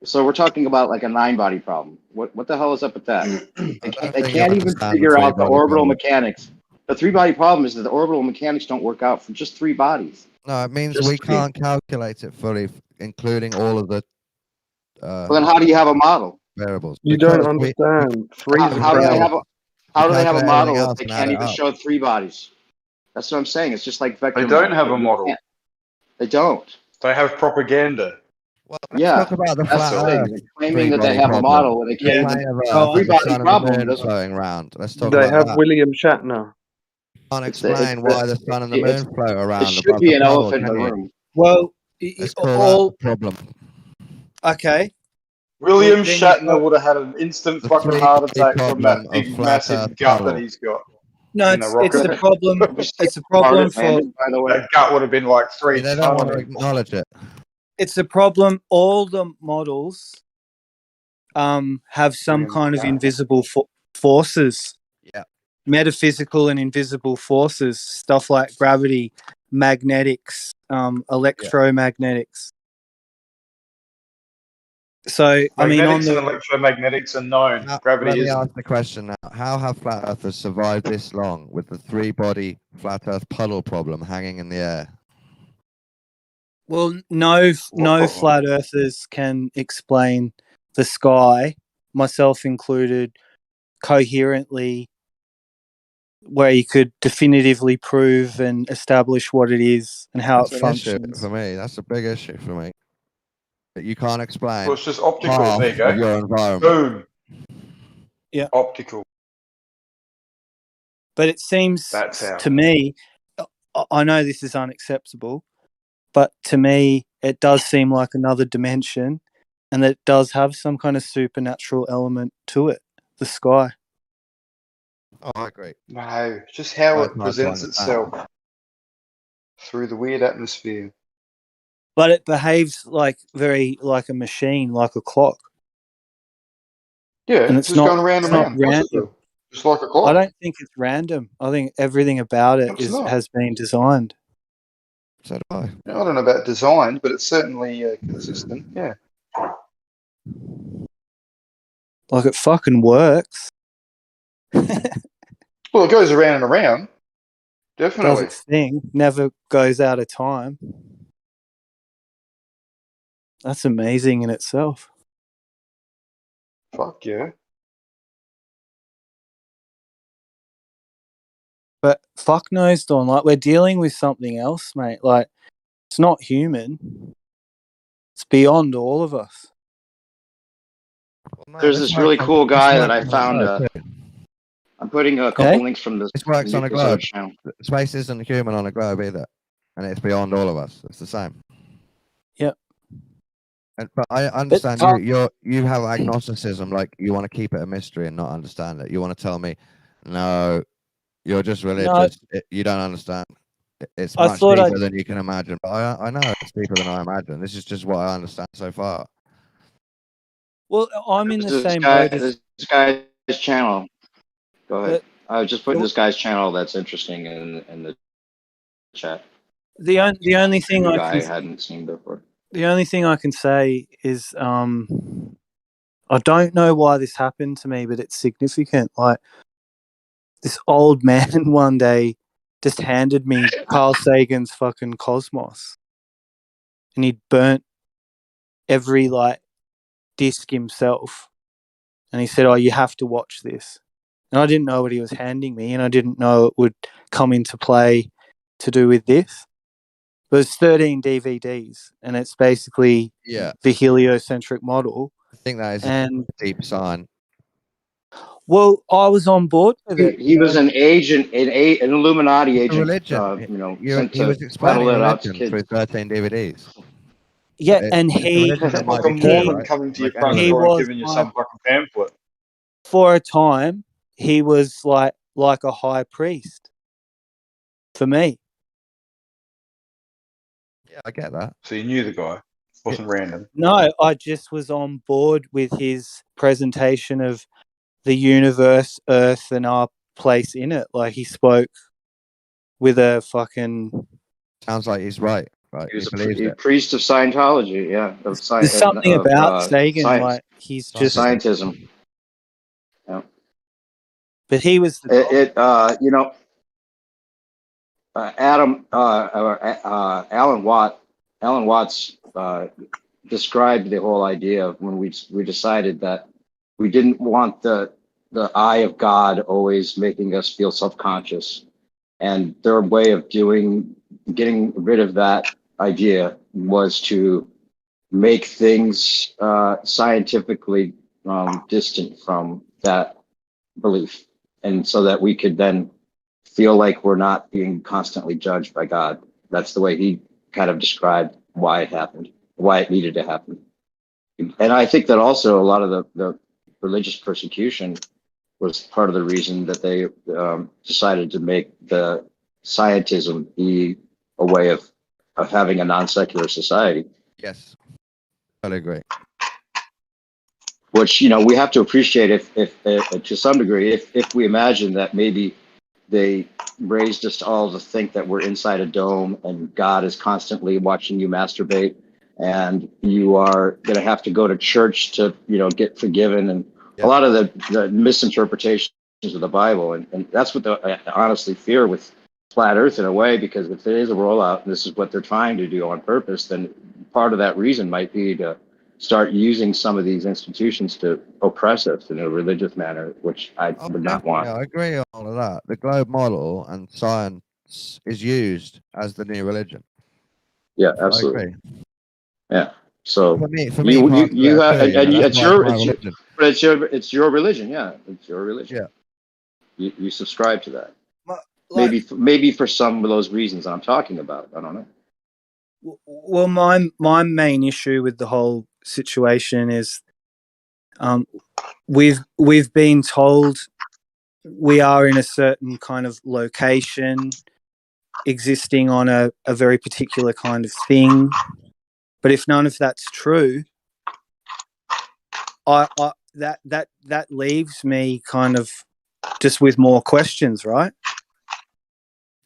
So we're talking about like a 9-body problem. What the hell is up with that? They can't even figure out the orbital mechanics. The 3-body problem is that the orbital mechanics don't work out for just 3 bodies. No, it means Just we three. can't calculate it fully, including all of the Well, then how do you have a model? variables. You don't Because we- understand. Three's a How do they crowd. have how do they have a calculate model everything if else they and can't add it even up. show 3 bodies? That's what I'm saying. It's just like vector. They don't models. have a Like, you model. can't- They don't. They have propaganda. Well, let's Yeah, talk about the that's flat the thing. Earth They're claiming that they three-body have a problem. model when they The can't plane even. of Earth Oh, and the three-body sun and the problem moon doesn't- flowing around. Let's talk They about have that. William Shatner. Can't It's the- explain it's why the- the sun and the it's- moon float It around should above be the an puddle, elephant in can the you? room. Well, Let's call all that the problem. okay. William Then you've Shatner got- would have had an instant The fucking three-body heart attack from problem that of big, flat massive Earth gut puddle. that he's got. No, in the it's the rocket. problem. It's a problem for Landed, by the way. That gut would have been like 3 They don't want to ton. acknowledge it. it's a problem. All the models have some William kind of Shatner. invisible forces. Yeah. Metaphysical and invisible forces, stuff like gravity, magnetics, electromagnetics. So I mean, on Magnetics the and electromagnetics are known. Let Gravity me isn't. ask the question now. How have flat earthers survived this long with the 3-body flat earth puddle problem hanging in the air? well, no problem? flat earthers can explain the sky, myself included, coherently, where you could definitively prove and establish what it is and how That's it an issue functions. for me. That's a big issue for me. That you can't explain Well, it's just optical. half There you go. of your environment. Boom. Yeah. Optical. But it seems That's how. to me, I know this is unacceptable, but to me, it does seem like another dimension, and that it does have some kind of supernatural element to it. The sky. Oh, I agree. No, just how That's it hard to presents understand. itself through the weird atmosphere. But it behaves very like a machine, like a clock. Yeah, And it's just not- going around it's and not around. Of course it random. will. Just like a clock. I don't think it's random. I think everything about it It's not. has been designed. So do I. I don't know about design, but it's certainly consistent. Yeah. Like it fucking works. Well, it goes around and around. Does Definitely. its thing. Never goes out of time. That's amazing in itself. Fuck yeah. But fuck knows, Dawn. Like we're dealing with something else, mate. Like it's not human. It's beyond all of us. Well, no, There's this really cool guy that I works on a found. globe, too. I'm putting a couple Okay. links from this. This works on a this other globe. channel. Space isn't human on a globe either, and it's beyond all of us. It's the same. Yep. But I understand But- you have agnosticism, like you want to keep it a mystery and not understand it. You want to tell me, no, you're just religious. You don't understand. It's I much thought deeper than you can imagine. But I know it's deeper than I imagine. This is just what I understand so far. Well, I'm in the This same guy, boat as this guy's channel. Go ahead. But- I was just putting this guy's channel that's interesting in the chat. the only thing The I guy I can hadn't seen before. the only thing I can say is I don't know why this happened to me, but it's significant. Like this old man one day just handed me Carl Sagan's fucking Cosmos, and he'd burnt every disc himself, and he said, "Oh, you have to watch this." And I didn't know what he was handing me, and I didn't know it would come into play to do with this. But it's 13 DVDs, and it's basically Yeah, the heliocentric model. I think that is And a deep sign. Well, I was on board with it. He was an agent, an Illuminati The agent, religion. sent He was to explaining peddle it out to religion through kids. 13 DVDs. Yeah, and It's a he religion that might Like a be true, Mormon right? coming to your Like front any he door religion. and was giving you like, some fucking pamphlet. for a time, he was like a high priest for me. Yeah, I get that. So you knew the guy. Wasn't random. No, I just was on board with his presentation of the universe, Earth, and our place in it. Like, he spoke with a fucking. Sounds like he's right. Right, He was he believes a it. priest of Scientology, yeah, There's something about Sagan, science, like he's just. scientism. Yeah. But he was the Alan Watts described the whole idea of when we decided that we didn't want the eye of God always making us feel self-conscious, and their way of getting rid of that idea was to make things scientifically distant from that belief, and so that we could then feel like we're not being constantly judged by God. That's the way he kind of described why it happened, why it needed to happen. And I think that also a lot of the religious persecution was part of the reason that they decided to make the scientism be a way of having a non-secular society. Yes, I agree. Which, we have to appreciate if to some degree, if we imagine that maybe they raised us all to think that we're inside a dome and God is constantly watching you masturbate, and you are going to have to go to church to, get forgiven, and a lot of the misinterpretations of the Bible. And that's what I honestly fear with flat Earth in a way, because if it is a rollout and this is what they're trying to do on purpose, then part of that reason might be to start using some of these institutions to oppress us in a religious manner, which I would not want. Yeah, I agree on all of that. The globe model and science is used as the new religion. Yeah, I absolutely. agree. Yeah. So for me, you have, and that's it's why my religion. it's your religion. Yeah, it's your religion. Yeah. You subscribe to that. like, Maybe for some of those reasons I'm talking about. I don't know. well, my main issue with the whole situation is we've been told we are in a certain kind of location, existing on a very particular kind of thing. But if none of that's true, that leaves me kind of just with more questions, right?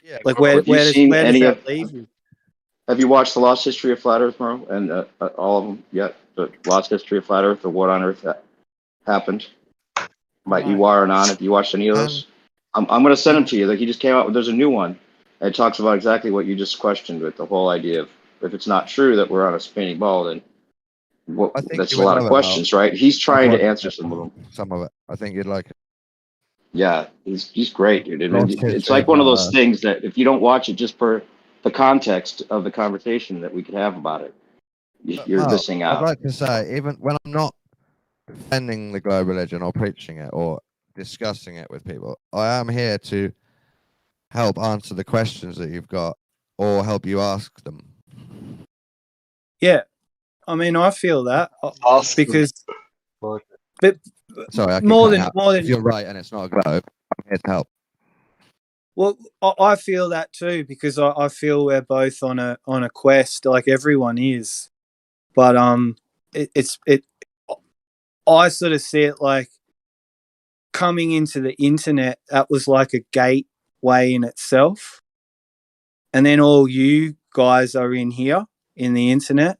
Yeah. Like where does that leave you? Have you watched The Lost History of Flat Earth, Merle? And all of them yet? The Lost History of Flat Earth, or What on Earth Happened? By Iwar Anand. Have you watched any of those? I'm going to send them to you. Like, he just came out. There's a new one. And it talks about exactly what you just questioned, with the whole idea of, if it's not true that we're on a spinning ball, then that's a lot of questions, right? He's trying to answer some of them. Some of it. I think you'd like it. Yeah, he's great, dude. It's like one of those things that if you don't watch it just for the context of the conversation that we could have about it, you're missing out. I'd like to say, even when I'm not defending the globe religion or preaching it or discussing it with people, I am here to help answer the questions that you've got or help you ask them. Yeah, I mean, I feel that because, but sorry, I more than if you're right and it's not a globe, I'm here to help. Well, I feel that too, because I feel we're both on a quest, like everyone is. But I sort of see it like coming into the internet. That was like a gateway in itself, and then all you guys are in here in the internet,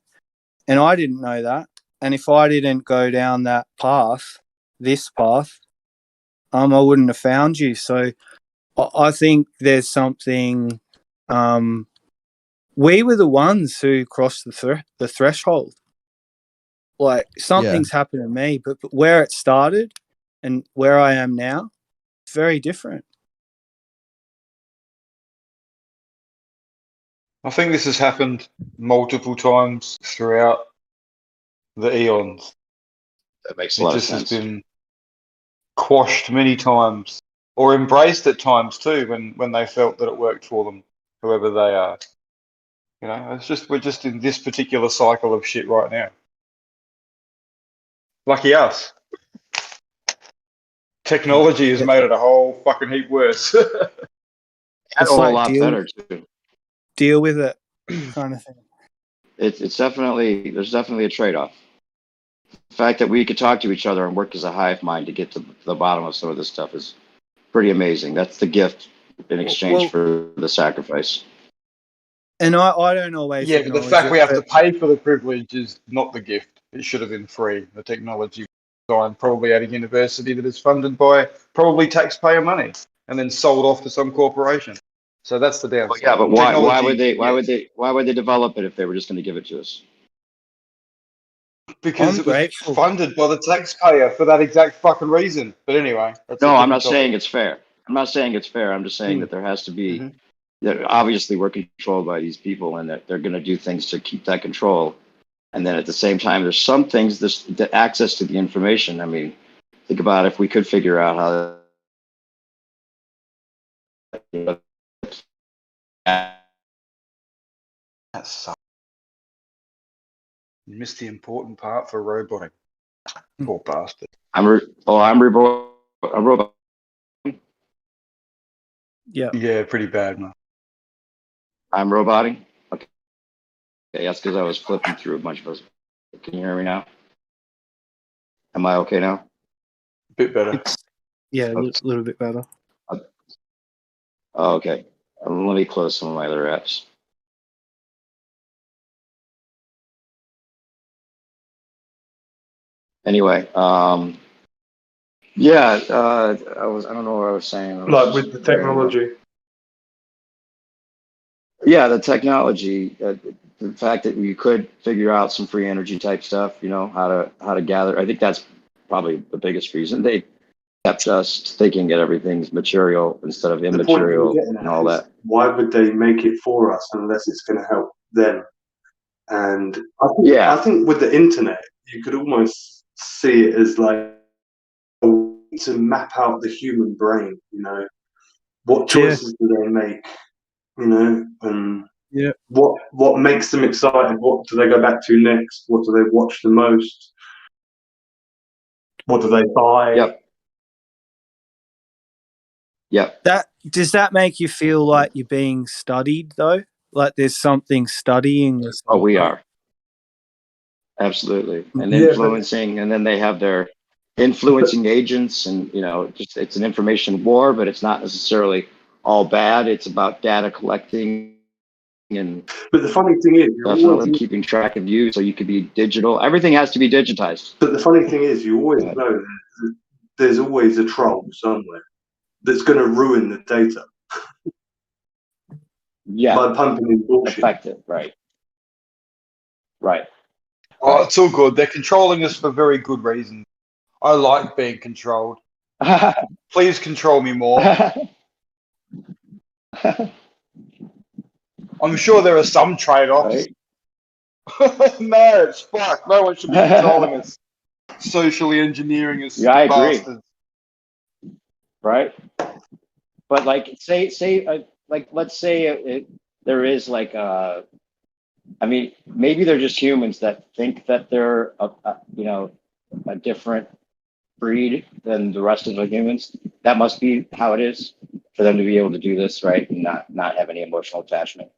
and I didn't know that. And if I didn't go down that path, this path, I wouldn't have found you. So I think there's something. We were the ones who crossed the threshold. Like, something's happened to me, but where it started and where I am now, it's very different. I think this has happened multiple times throughout the eons. That makes a lot of sense. quashed many times, or embraced at times too, when they felt that it worked for them, whoever they are. You know, it's just we're just in this particular cycle of shit right now. Lucky us. Technology has made it a whole fucking heap worse. That's a whole lot better too. Deal with it, kind of thing. It's definitely, there's definitely a trade-off. The fact that we could talk to each other and work as a hive mind to get to the bottom of some of this stuff is pretty amazing. That's the gift in exchange for the sacrifice. And I don't always. Yeah, but the fact we have to pay for the privilege is not the gift. It should have been free. The technology designed probably at a university that is funded by probably taxpayer money and then sold off to some corporation. So that's the downside. Well, yeah, but why would they develop it if they were just going to give it to us? Because it was funded by the taxpayer for that exact fucking reason. But anyway. No, I'm not saying it's fair. I'm not saying it's fair. I'm just saying that there has to be, that obviously we're controlled by these people and that they're going to do things to keep that control. And then at the same time, there's some things, the access to the information. I mean, think about if we could figure out how That's you missed the important part for roboting. Poor bastard. I'm robot. Yeah. Yeah, pretty bad, man. I'm roboting. Okay, that's because I was flipping through a bunch of us. Can you hear me now? Am I okay now? Bit better. Yeah, a little bit better. Oh, okay. Let me close some of my other apps. Anyway, I don't know what I was saying. Like with the technology. Yeah, the technology, the fact that you could figure out some free energy type stuff, you know, how to gather. I think that's probably the biggest reason they kept us thinking that everything's material instead of immaterial and all that. Why would they make it for us unless it's going to help them? And I think with the internet, you could almost see it as like to map out the human brain. You know, what choices do they make? You know, and what makes them excited? What do they go back to next? What do they watch the most? What do they buy? Yep. Does that make you feel like you're being studied though? Like there's something studying this? Oh, we are. Absolutely. And influencing, and then they have their influencing agents, and you know, just it's an information war, but it's not necessarily all bad. It's about data collecting, and but the funny thing is, you're definitely keeping track of you, so you could be digital. Everything has to be digitized. But the funny thing is, you always know that there's always a troll somewhere that's going to ruin the data. By pumping in bullshit. Effective, right. Oh, it's all good. They're controlling us for very good reasons. I like being controlled. Please control me more. I'm sure there are some trade-offs. Right? No, it's fuck. No one should be controlling us. Socially engineering us. Yeah, I agree. Bastards. Right? But like, let's say there is like I mean, maybe they're just humans that think that they're a different breed than the rest of the humans. That must be how it is for them to be able to do this, right? And not have any emotional attachment.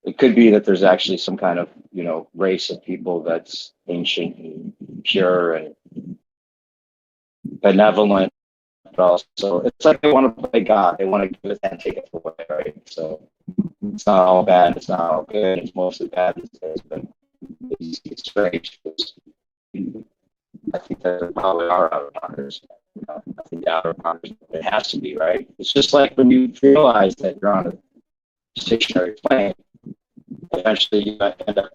It could be that there's actually some kind of, you know, race of people that's ancient and pure and benevolent, but also it's like they want to play God. They want to give it and take it away, right? So it's not all bad. It's not all good. It's mostly bad these days, but it's strange. I think that probably are out-of-pounders. You know, I think out-of-pounders, it has to be, right? It's just like when you realize that you're on a stationary plane, eventually you end up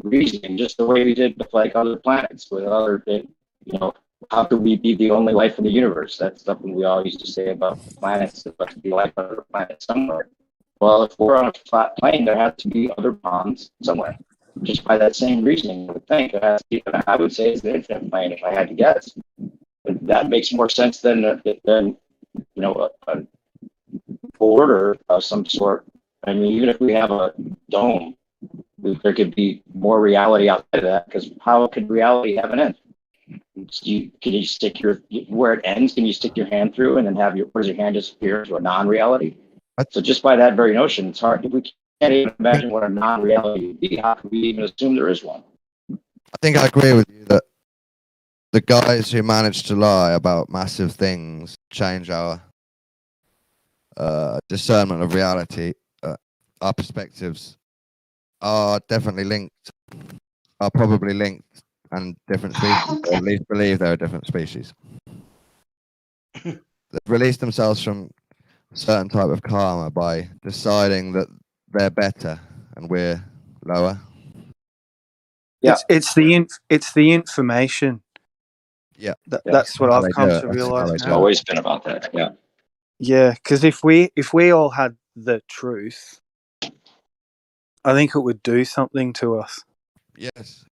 reasoning just the way we did with like other planets, with other, you know, how could we be the only life in the universe? That's something we all used to say about planets. There must be life on other planets somewhere. Well, if we're on a flat plane, there has to be other ponds somewhere. Just by that same reasoning, I would think it has to be, I would say it's an infinite plane if I had to guess. that makes more sense than a border of some sort. I mean, even if we have a dome, there could be more reality outside of that, because how could reality have an end? Can you stick where it ends? Can you stick your hand through and then where's your hand disappear to a non-reality? So just by that very notion, it's hard. If we can't even imagine what a non-reality would be, how can we even assume there is one? I think I agree with you that the guys who manage to lie about massive things change our discernment of reality. Our perspectives are definitely linked, are probably linked, and different species, or at least believe they're a different species. They've released themselves from a certain type of karma by deciding that they're better and we're lower. Yeah. It's the information. Yeah. That's what I've come to realize It's now. always been about that. Yeah. Yeah, because if we all had the truth, I think it would do something to us. Yes.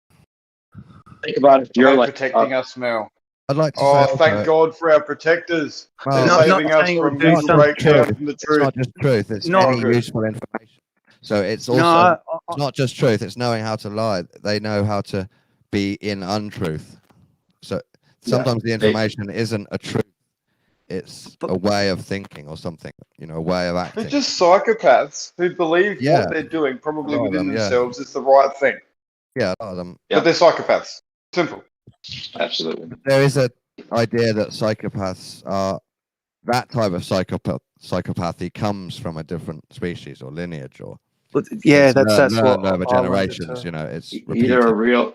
Think about it. You're like protecting us, Mel. I'd like to Oh, say thank God for our protectors. Well, They're not saving us saying it from would do legal something. breakdown from the It's truth. not just truth, it's Not any good. useful information. So it's also No, it's not just truth, it's knowing how to lie. They know how to be in untruth. So sometimes the information isn't a truth. It's a way of thinking or something, a way of acting. They're just psychopaths who believe Yeah. what they're doing, probably A lot of within them, yeah. themselves, is the right thing. Yeah, a lot of them. Yeah. But they're psychopaths. Simple. Absolutely. There is an idea that psychopaths are that type of psychopathy comes from a different species or lineage, or yeah, it's that's learned what over I wanted generations. to- It's Either a repeated. real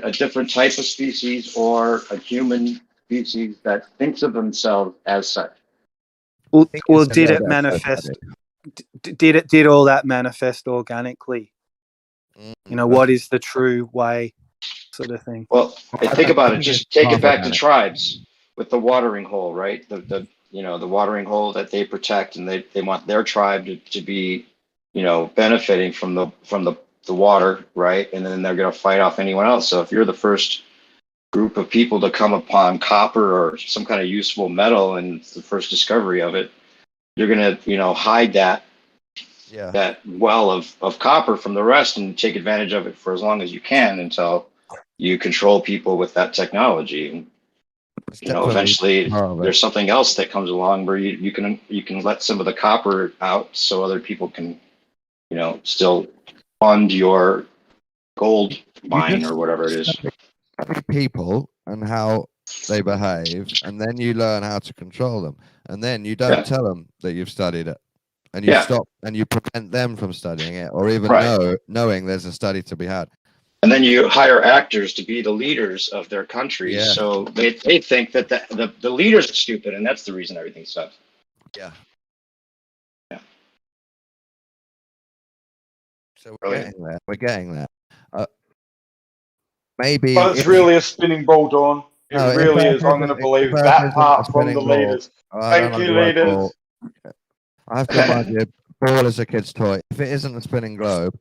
a different type of species, or a human species that thinks of themselves as such. Well, It's did a it bit manifest? society. Did all that manifest organically? What is the true way, sort of thing? Well, think about it. Just take it back to organic. tribes with the watering hole, right? The watering hole that they protect, and they want their tribe to be, benefiting from the water, right? And then they're going to fight off anyone else. So if you're the first group of people to come upon copper or some kind of useful metal, and it's the first discovery of it, you're going to, hide that well of copper from the rest and take advantage of it for as long as you can until you control people with that technology. And eventually there's something else that comes along where you can let some of the copper out so other people can, still fund your gold mine or whatever it is. People and how they behave, and then you learn how to control them, and then you don't tell them that you've studied it, and you stop and you prevent them from studying it, or even knowing there's a study to be had. And then you hire actors to be the leaders of their countries. Yeah. So they think that the leaders are stupid, and that's the reason everything sucks. Yeah. So we're getting there. Maybe. But it's really a spinning ball, Dawn. It really is. I'm going to believe that part from the leaders. Thank you, leaders. I have to remind you, ball is a kid's toy. If it isn't a spinning globe,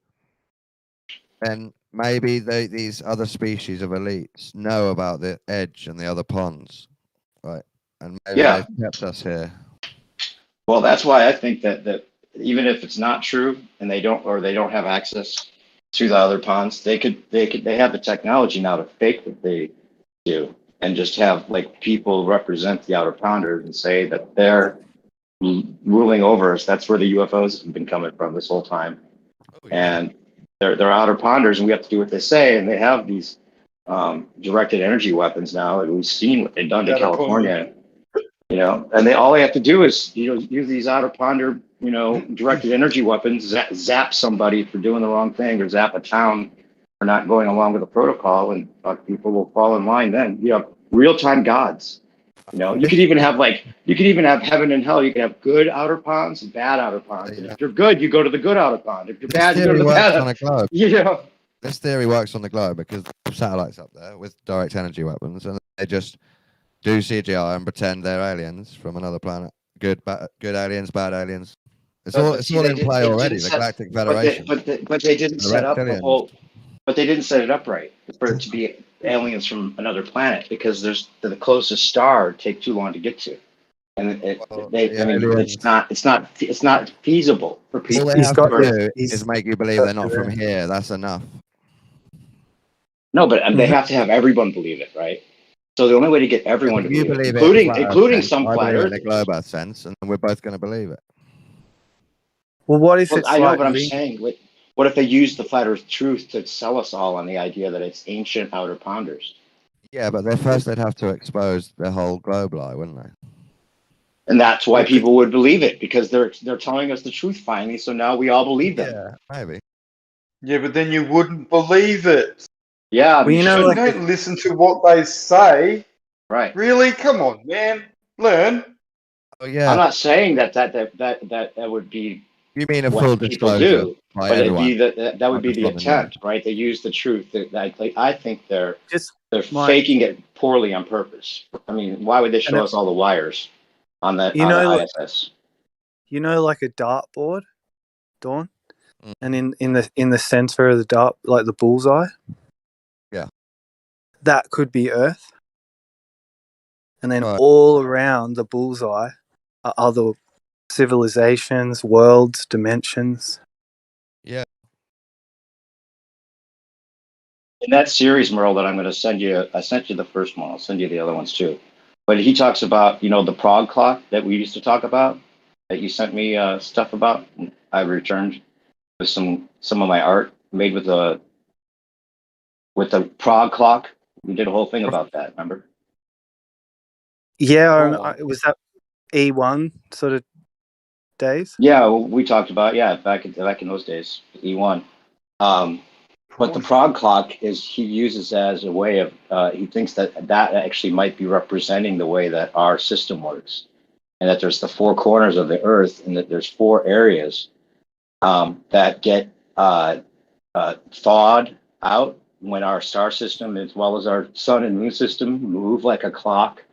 then maybe these other species of elites know about the edge and the other ponds, right? And maybe they've kept us here. Well, that's why I think that even if it's not true and they don't have access to the other ponds, they have the technology now to fake that they do, and just have people represent the outer ponders and say that they're ruling over us. That's where the UFOs have been coming from this whole time. And they're outer ponders, and we have to do what they say. And they have these directed energy weapons now, and we've seen what they've done to California. And all they have to do is use these outer ponder directed energy weapons, zap somebody for doing the wrong thing, or zap a town for not going along with the protocol, and people will fall in line. Then you have real-time gods. You could even have heaven and hell. You could have good outer ponds and bad outer ponds. And if you're good, you go to the good outer pond. If you're bad, you go to the bad. On a globe. This theory works on the globe because the satellites up there with direct energy weapons, and they just do CGI and pretend they're aliens from another planet. Good aliens, bad aliens. It's all in play already. The Galactic Federation. But they didn't set up the whole. But they didn't set it up right for it to be aliens from another planet because there's the closest star take too long to get to, and Well, I the mean, aliens, it's not feasible for all people. they He's have got to the. do He's is make you believe they're not from here. That's enough. No, but they Mhm. have to have everyone believe it, right? So the only way to get everyone to If you believe it, believe it in a flat including Earth sense, some I flat believe it in a earthers. globe Earth sense, and we're both going to believe it. Well, what if Well, it's I know, like but I'm linked? saying, what if they use the flat Earth truth to sell us all on the idea that it's ancient outer ponders? Yeah, but they'd have to expose the whole globe lie, wouldn't they? And that's why Well, people would believe it because they're telling us the truth finally. So now we all believe them. Yeah, maybe. Yeah, but then you wouldn't believe it. Yeah, Well, you know, You like don't listen to what they say. right. Really? Come on, man. Learn. Oh I'm yeah, not saying that would be you mean a what full people disclosure do, by but it'd everyone? be that would Not be just the on the news. attempt, right? They use the truth. I think they're just they're my, faking it poorly on purpose. I mean, why would they and show us all the wires on the you know, ISS? like a dartboard, Dawn, Mm. and in the center of the dart, like the bullseye. Yeah. That could be Earth, and then Right. all around the bullseye are other civilizations, worlds, dimensions. Yeah. In that series, Merle, that I'm going to send you, I sent you the first one. I'll send you the other ones too. But he talks about, the Prague clock that we used to talk about, that you sent me stuff about. I returned with some of my art made with the Prague clock. We did a whole thing about that. Remember? Yeah, Go on. was that E1 sort of days? Yeah, we talked about back in those days, E1. But the Prague clock he uses as a way of he thinks that actually might be representing the way that our system works, and that there's the four corners of the Earth, and that there's four areas that get thawed out when our star system, as well as our sun and moon system, move like a clock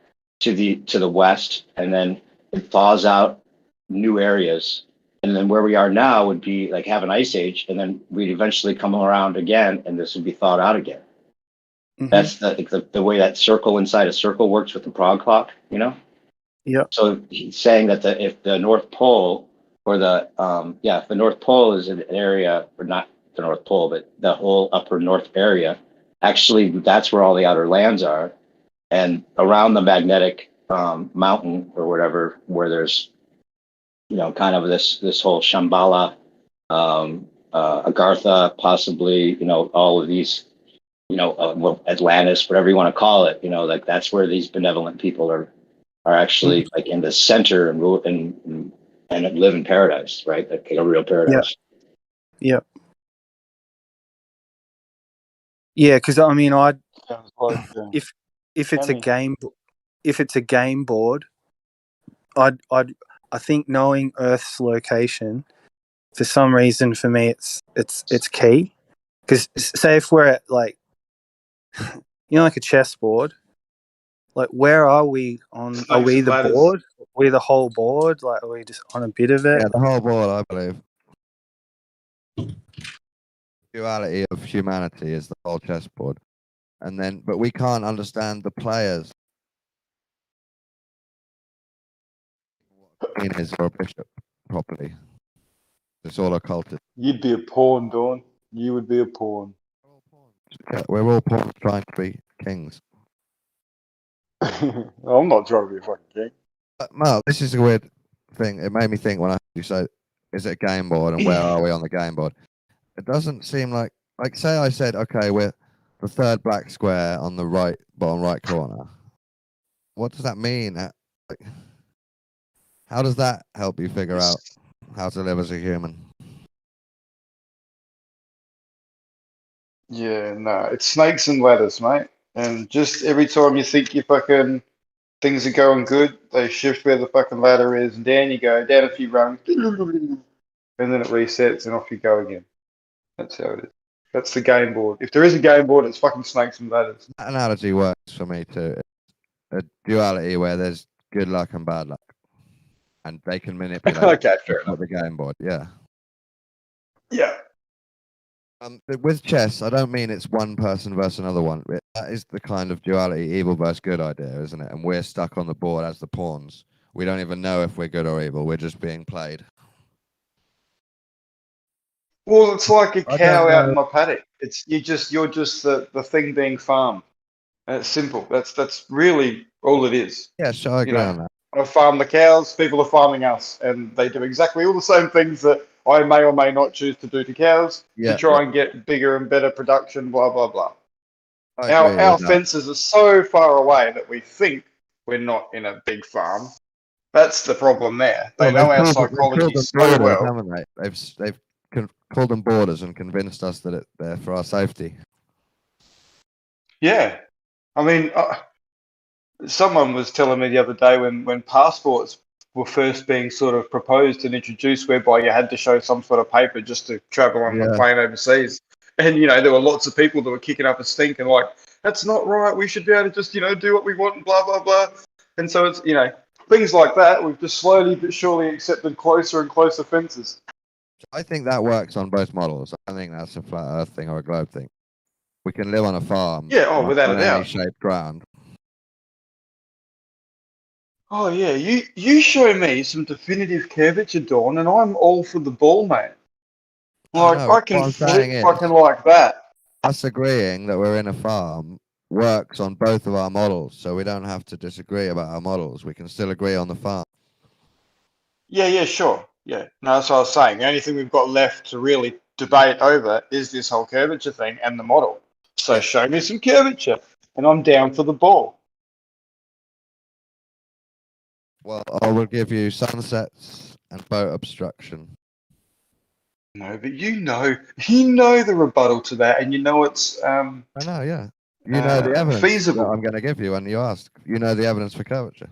to the west, and then it thaws out new areas. And then where we are now would be like have an ice age, and then we'd eventually come around again, and this would be thawed out again. Mhm. That's the way that circle inside a circle works with the Prague clock, Yep. So he's saying that if the North Pole or if the North Pole is an area, or not the North Pole, but the whole upper north area, actually that's where all the outer lands are, and around the magnetic mountain or whatever, where there's kind of this whole Shambhala, Agartha, possibly, all of these, Atlantis, whatever you want to call it, like that's where these benevolent people are actually like in the center and rule and live in paradise, right? Like a real paradise. Yep. Yeah, because I mean, Sounds like, if it's Sammy. if it's a game board, I think knowing Earth's location, for some reason, for me, it's key. Because say if we're at like, like a chessboard, like where are we on? Are Snakes we and the ladders. board? Are we the whole board? Like, are we just on a bit of it? Yeah, the whole board, I believe. Duality of humanity is the whole chessboard. But we can't understand the players. What queen is for a bishop properly. It's all occulted. You'd be a pawn, Dawn. You would be a pawn. Yeah, we're all pawns trying to be kings. I'm not trying to be a fucking king. Mark, this is a weird thing. It made me think when I heard you say, is it a game board and where are we on the game board? It doesn't seem like say I said, okay, we're the third black square on the bottom right corner. What does that mean? How does that help you figure out how to live as a human? Yeah, no, it's snakes and ladders, mate. And just every time you think you fucking things are going good, they shift where the fucking ladder is, and down you go, down a few rungs, and then it resets, and off you go again. That's how it is. That's the game board. If there is a game board, it's fucking snakes and ladders. That analogy works for me too. A duality where there's good luck and bad luck, and they can manipulate Okay, fair enough. the game board. Yeah. Yeah. With chess, I don't mean it's one person versus another one. That is the kind of duality, evil versus good idea, isn't it? And we're stuck on the board as the pawns. We don't even know if we're good or evil. We're just being played. Well, it's like a I cow don't out know. in my paddock. It's you're just the thing being farmed. And it's simple. That's really all it is. Yeah, sure, I agree on that. I farm the cows, people are farming us, and they do exactly all the same things that I may or may not choose to do to cows to try and get bigger and better production, blah, blah, blah. I agree Our with that. fences are so far away that we think we're not in a big farm. That's the problem there. They know our psychology so well. Haven't they? They've called them borders and convinced us that they're for our safety. Yeah. I mean, someone was telling me the other day when passports were first being sort of proposed and introduced, whereby you had to show some sort of paper just to travel on the plane overseas. And, there were lots of people that were kicking up a stink and like, that's not right. We should be able to just, do what we want and blah, blah, blah. And so it's, things like that. We've just slowly but surely accepted closer and closer fences. I think that works on both models. I think that's a flat Earth thing or a globe thing. We can live on a farm. Yeah, without a doubt. Any shaped ground. Oh yeah, you show me some definitive curvature, Dawn, and I'm all for the ball, mate. Like I can flip fucking like that. Us agreeing that we're in a farm works on both of our models, so we don't have to disagree about our models. We can still agree on the farm. Yeah, sure. Yeah, no, that's what I was saying. The only thing we've got left to really debate over is this whole curvature thing and the model. So show me some curvature, and I'm down for the ball. Well, I will give you sunsets and boat obstruction. No, but you know the rebuttal to that, and it's. I know, yeah. You know the evidence feasible. that I'm going to give you when you ask. You know the evidence for curvature.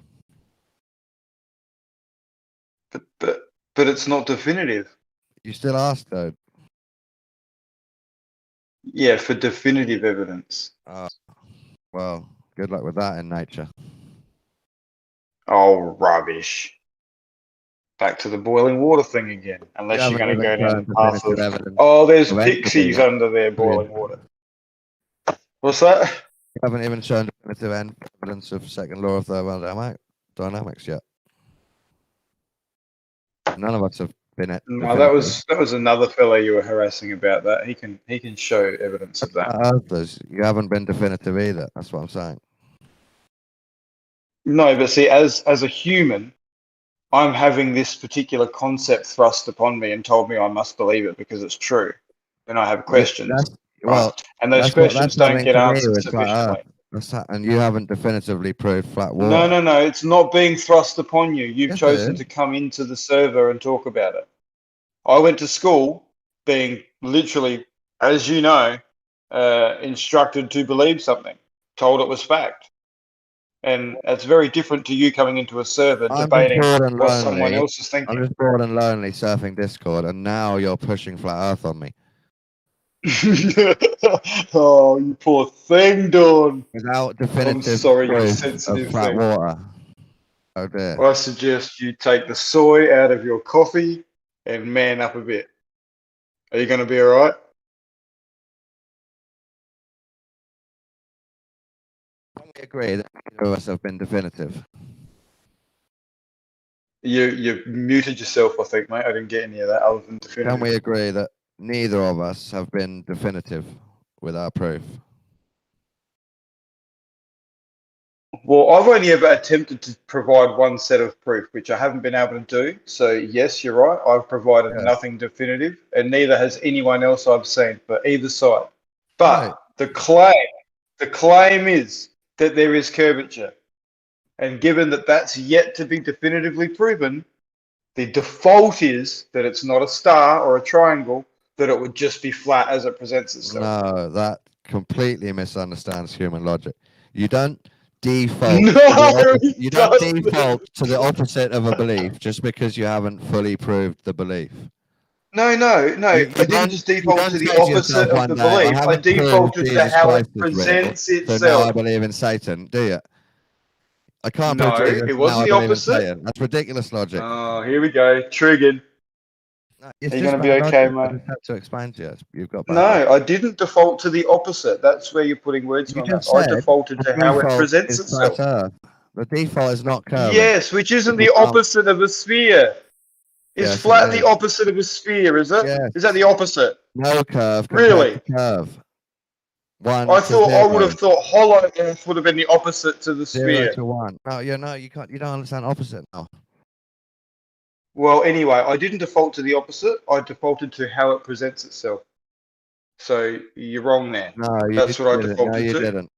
But it's not definitive. You still ask though. Yeah, for definitive evidence. Well, good luck with that in nature. Oh, rubbish. Back to the boiling water thing again. Unless you're going to go down the path of... Oh, there's pixies under there boiling water. What's that? You haven't even shown definitive evidence of second law of thermodynamics yet. None of us have been at... No, that was another fella you were harassing about that. He can show evidence of that. You haven't been definitive either. That's what I'm saying. No, but see, as a human, I'm having this particular concept thrust upon me and told me I must believe it because it's true. And I have questions. And those questions don't get answered sufficiently. And you haven't definitively proved flat water. No. It's not being thrust upon you. You've chosen to come into the server and talk about it. I went to school being literally, as you know, instructed to believe something, told it was fact. And it's very different to you coming into a server debating what someone else is thinking. I'm just bored and lonely surfing Discord, and now you're pushing flat Earth on me. Oh, you poor thing, Dawn. Without definitive I'm sorry, you proof sensitive of flat thing. water. Oh dear. I suggest you take the soy out of your coffee and man up a bit. Are you going to be all right? We agree that neither of us have been definitive. You muted yourself, I think, mate. I didn't get any of that other than definitive. Can we agree that neither of us have been definitive with our proof? Well, I've only ever attempted to provide one set of proof, which I haven't been able to do. So, yes, you're right. I've provided nothing definitive, and neither has anyone else I've seen for either side. But the claim is that there is curvature. And given that that's yet to be definitively proven, the default is that it's not a star or a triangle, that it would just be flat as it presents itself. No, that completely misunderstands human logic. You don't default. You don't default to the opposite of a belief just because you haven't fully proved the belief. No. I didn't just default to the opposite of the belief. I defaulted to how it presents itself. So now I believe in Satan, do you? I can't prove it wasn't the opposite. That's ridiculous logic. Oh, here we go. Triggered. It's Are you just going to be bad okay, logic. I mate? just had to explain to you. You've got bad No, logic. I didn't default to the opposite. That's where you're putting words in You my mouth. just I said defaulted the to how it default presents is flat itself. Earth. The default is not curving. Yes, which isn't the People can't- opposite of a sphere. Is Yes, flat it the is. opposite of a sphere, is it? Yes. Is that the opposite? No curve Really? compared to curve. 1 I to thought 0. I would have thought hollow Earth would have been the opposite to the 0 sphere. to 1. No, you can't. You don't understand opposite now. Well, anyway, I didn't default to the opposite. I defaulted to how it presents itself. So you're wrong there. No, you That's what I didn't. No, defaulted you to. didn't.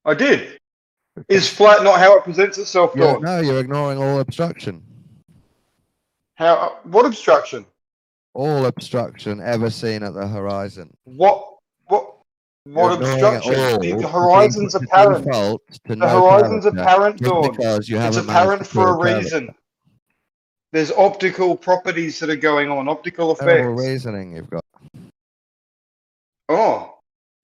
I did. Is flat not how it presents itself, Dawn? No, you're ignoring all obstruction. How? What obstruction? All obstruction ever seen at the horizon. What You're ignoring it obstruction? all. The horizon's The apparent. default to The no horizon's curvature, apparent, just Dawn. because you It's haven't managed to apparent for a prove curvature. reason. There's optical properties that are going on, optical Terrible effects. reasoning you've got. Oh,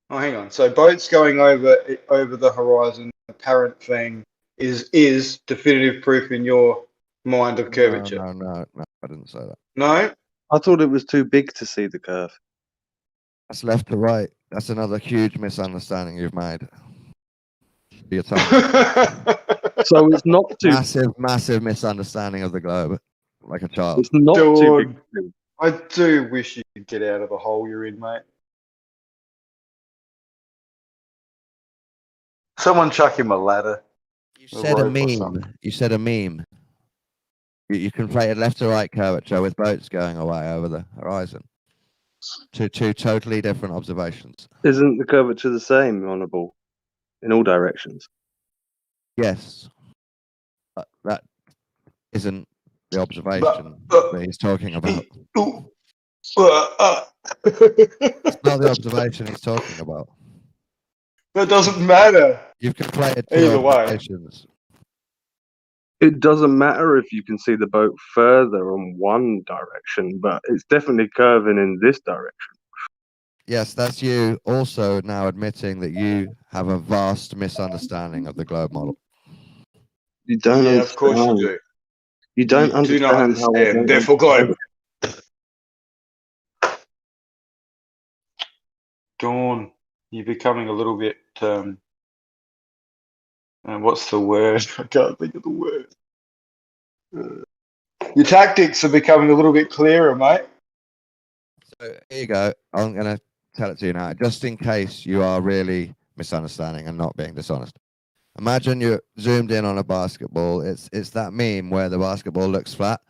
hang on. So boats going over the horizon, apparent thing is definitive proof in your mind of curvature. No, I didn't say that. No? I thought it was too big to see the curve. That's left to right. That's another huge misunderstanding you've made. Your tongue. So it's not too. Massive misunderstanding of the globe, like a child. It's not too Dawn, big. I do wish you could get out of the hole you're in, mate. Someone chuck him a ladder. You said a rope or something. meme. You said a meme. You conflated left to right curvature with boats going away over the horizon. Two totally different observations. Isn't the curvature the same on a ball in all directions? Yes. But that isn't the observation that he's talking about. It's not the observation he's talking about. That doesn't matter. You've conflated Either two way. observations. It doesn't matter if you can see the boat further on one direction, but it's definitely curving in this direction. Yes, that's you also now admitting that you have a vast misunderstanding of the globe model. You don't Yeah, understand. of course you do. You don't You understand. do not how understand. Therefore, globe. Dawn, you're becoming a little bit. What's the word? I can't think of the word. Your tactics are becoming a little bit clearer, mate. So here you go. I'm going to tell it to you now, just in case you are really misunderstanding and not being dishonest. Imagine you're zoomed in on a basketball. It's that meme where the basketball looks flat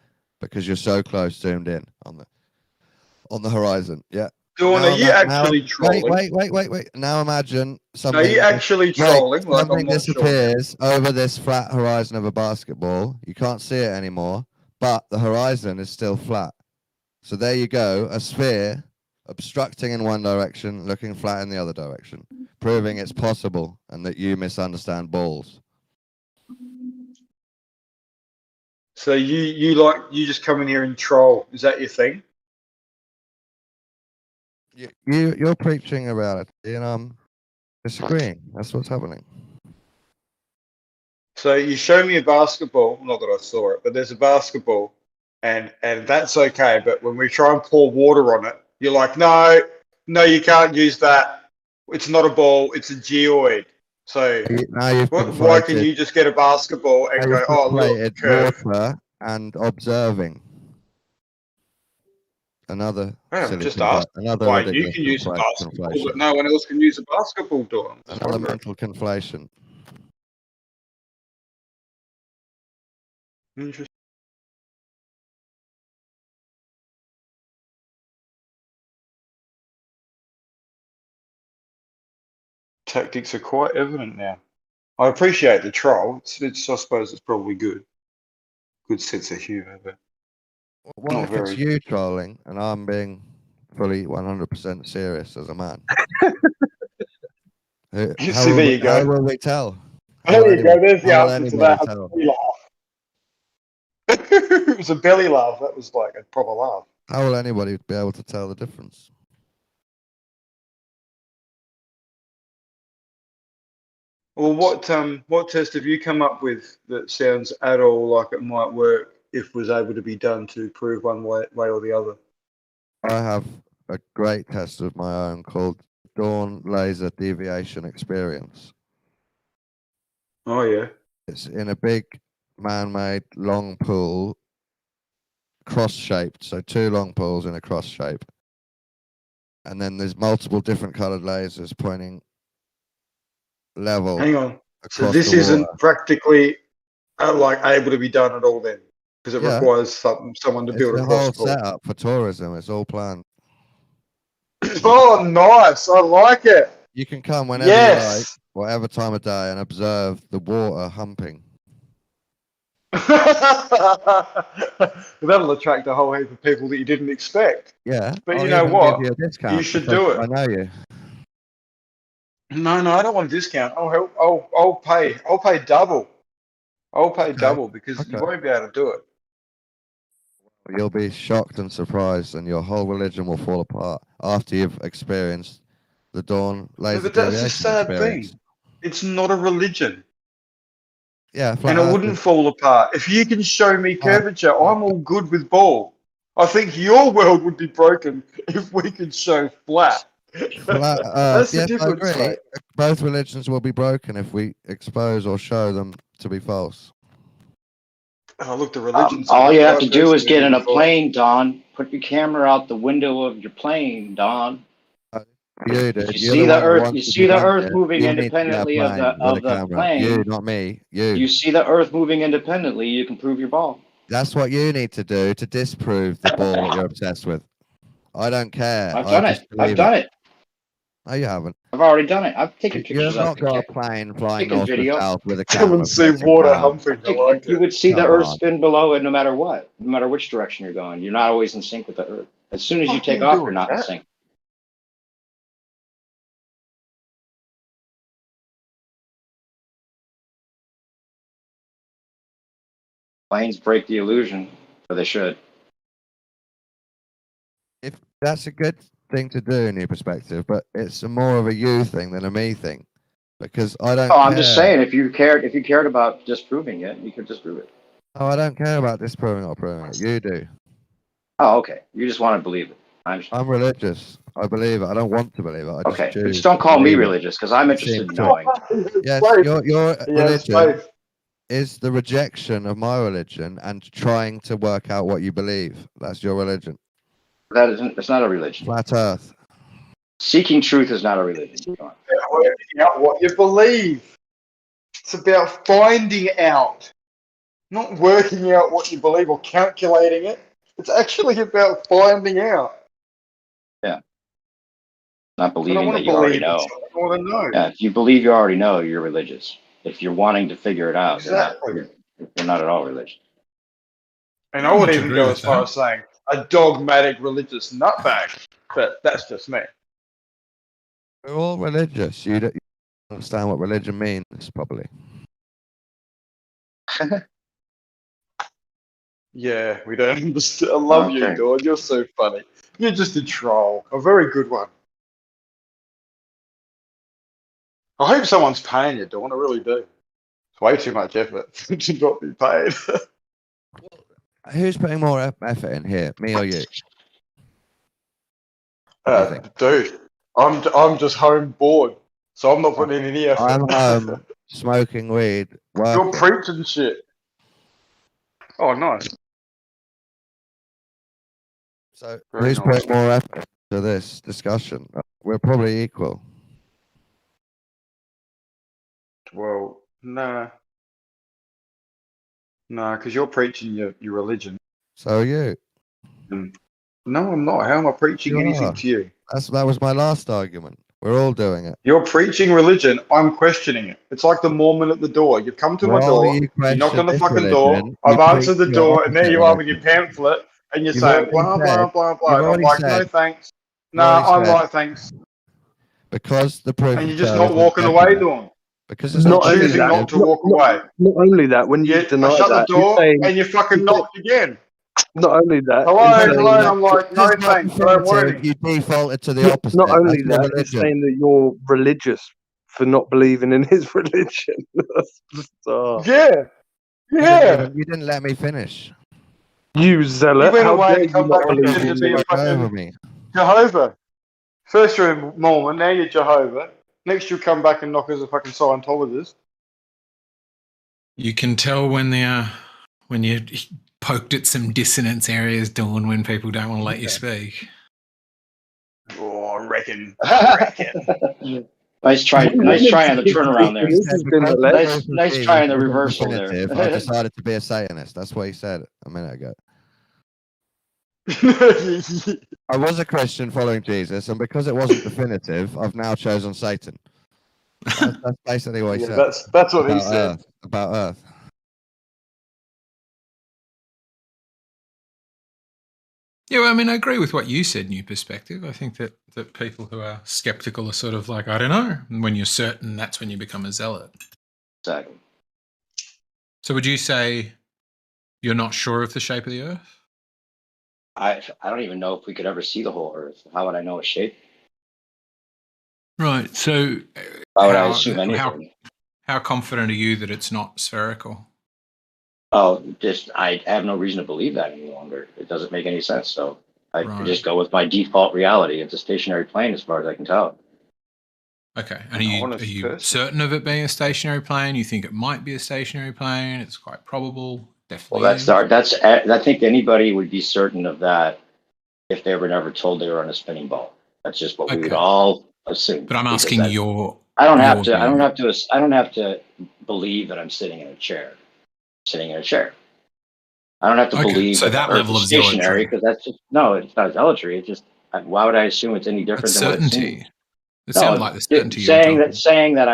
because you're so close zoomed in on the horizon. Yeah. Dawn, are you actually trolling? Wait. Now imagine something. Are you actually trolling? Like, something I'm not sure. disappears over this flat horizon of a basketball. You can't see it anymore, but the horizon is still flat. So there you go, a sphere obstructing in one direction, looking flat in the other direction, proving it's possible and that you misunderstand balls. So you just come in here and troll. Is that your thing? You're preaching about it, and I'm disagreeing. That's what's happening. So you show me a basketball, not that I saw it, but there's a basketball, and that's okay. But when we try and pour water on it, you're like, no, you can't use that. It's not a ball, it's a geoid. So why can you just get a basketball and go, oh, look, curve. Water and observing. Another just ask why you can use a basketball, but no one else can use a basketball, Dawn. Another mental conflation. Interesting. Tactics are quite evident now. I appreciate the troll. I suppose it's probably good. Good sense of humour, but what if it's you trolling and I'm being fully 100% serious as a man? There you go. How will we tell? There you go. There's the answer to that. It was a belly laugh. That was like a proper laugh. How will anybody be able to tell the difference? Well, what test have you come up with that sounds at all like it might work if was able to be done to prove one way or the other. I have a great test of my own called Dawn Laser Deviation Experience. Oh yeah. It's in a big man-made long pool, cross-shaped, so 2 long pools in a cross shape. And then there's multiple different colored lasers pointing level. Hang on. So across this the isn't water. practically like able to be done at all then, because it Yeah. requires someone to It's build the a whole cross pool. setup for tourism. It's all planned. Oh, nice! I like it. You can come whenever you like, Yes. whatever time of day, and observe the water humping. That'll attract a whole heap of people that you didn't expect. Yeah, But I'll you know even what? give you a discount You should because do it. I know you. No, I don't want a discount. I'll help. I'll pay. I'll pay double. I'll pay Okay, double because you okay. won't be able to do it. You'll be shocked and surprised, and your whole religion will fall apart after you've experienced the Dawn No, Laser but that's the Deviation sad experience. thing. It's not a religion, Yeah, flat and it Earth wouldn't is- fall apart if you can show me curvature. I'm all good with ball. I think your world would be broken if we could show flat. flat Earth. That's the Yes, I difference, agree. mate. Both religions will be broken if we expose or show them to be false. Oh, look, the religions. All you have to do is get in a before. plane, Don. Put your camera out the window of your plane, Don. You, dude. You You're see the the one that Earth. wants You to see the prevent Earth it. moving You need to get a independently of plane with a camera. plane. You, not me. You. You see the Earth moving independently. You can prove your ball. That's what you need to do to disprove the ball that you're obsessed with. I don't care. I've I done just it. I've believe done it. No, you haven't. I've already done it. I've taken You've pictures of not it. got a plane flying Taken north to video. south with a Come camera. and see pressing water down. humping. I like You it. would see the Come Earth on. spin below it no matter what, no matter which direction you're going. You're not always in sync with the Earth. As soon as you Fuck take you off, doing you're not in that? sync. Planes break the illusion, or they should. If that's a good thing to do in your perspective, but it's more of a you thing than a me thing, because I don't. Oh, I'm care. just saying, if you cared about disproving it, you could disprove it. Oh, I don't care about disproving or proving it. You do. Oh, okay. You just want to believe it. I'm religious. I believe it. I don't want to believe it. I just Okay, choose. but just don't to call me believe it. religious because I'm interested in Seems knowing. Yes, Faith. your Yes, religion faith. is the rejection of my religion and trying to work out what you believe. That's your religion. That isn't. It's not a religion. Flat Earth. Seeking truth is not a religion. Come on. Working out what you believe. It's about finding out, not working out what you believe or calculating it. It's actually about finding out. Not I don't believing want that to you already believe. know. I want to know. Yeah, if you believe you already know, you're religious. If you're wanting to figure it out, Exactly. you're not at all religious. And I would Would even agree go with as far that. as saying a dogmatic religious nutbag. But that's just me. We're all religious. You don't understand what religion means properly. Yeah, we don't understand. I love you, Okay. Dawn. You're so funny. You're just a troll. A very good one. I hope someone's paying you, Dawn. I really do. It's way too much effort to not be paid. Who's putting more effort in here, me or you? What do you think? Dude, I'm just home bored, so I'm not putting in any effort. I'm home smoking weed, You're working. preaching shit. Oh, nice. So Very who's nice. putting more effort to this discussion? We're probably equal. Well, nah. Nah, because you're preaching your religion. So are you. No, I'm not. How am I preaching You anything are. to you? That was my last argument. We're all doing it. You're preaching religion. I'm questioning it. It's like the Mormon at the door. You come to my Well, door. you You knock question on the this fucking door. religion, I've you answered the preach your door, and there opposite you are with your religion. pamphlet, and you're You've saying already blah blah said- blah blah. you've And I'm already like, no said- thanks. you've Nah, already I'm said- like, thanks. Because the proof And of you're just show not isn't walking away, evident. Dawn. Because it's Not not only choosing that, not to walk away. Not only that, when you I deny shut that, the door, you're saying, and you fucking knocked again. not only that, Hello, you're saying hello. that- I'm like, no This is not thanks. I don't want definitive, any. you defaulted to the not, opposite. not only That's your that, you're religion. saying that you're religious for not believing in his religion. That's just, Yeah. Yeah. You didn't let me finish. You He zealot! went How away dare and you come not back and believe pretend to in be a me? Over fucking me. Jehovah. First you're a Mormon, now you're Jehovah. Next you'll come back and knock as a fucking Scientologist. You can tell when you poked at some dissonance areas, Dawn, when people don't want to let you speak. Oh, I reckon. Nice try on the turnaround there. This has been Because hilarious. Nice try on the wasn't reversal there. definitive, I decided to be a Satanist. That's what he said a minute ago. I was a Christian following Jesus, and because it wasn't definitive, I've now chosen Satan. That's basically what he Yeah, said. that's what he About said. Earth. About Earth. Yeah, well, I mean, I agree with what you said, New Perspective. I think that people who are skeptical are sort of like, I don't know. And when you're certain, that's when you become a zealot. Exactly. So would you say you're not sure of the shape of the Earth? I don't even know if we could ever see the whole Earth. How would I know its shape? Right. So Why would I assume anything? how confident are you that it's not spherical? Oh, I have no reason to believe that any longer. It doesn't make any sense. So I just go with my default reality. It's a stationary plane as far as I can tell. Okay. And are you certain of it being a stationary plane? You think it might be a stationary plane? It's quite probable. Definitely. Well, I think anybody would be certain of that if they were never told they were on a spinning ball. That's just what we would all assume. But I'm asking I don't have to believe that I'm sitting in a chair. Sitting in a chair. I don't have to believe that that the Earth level is of stationary, zealotry. because it's not zealotry. It's just, why would I assume it's any different than what it seems? It sounded like the certainty you were talking. saying that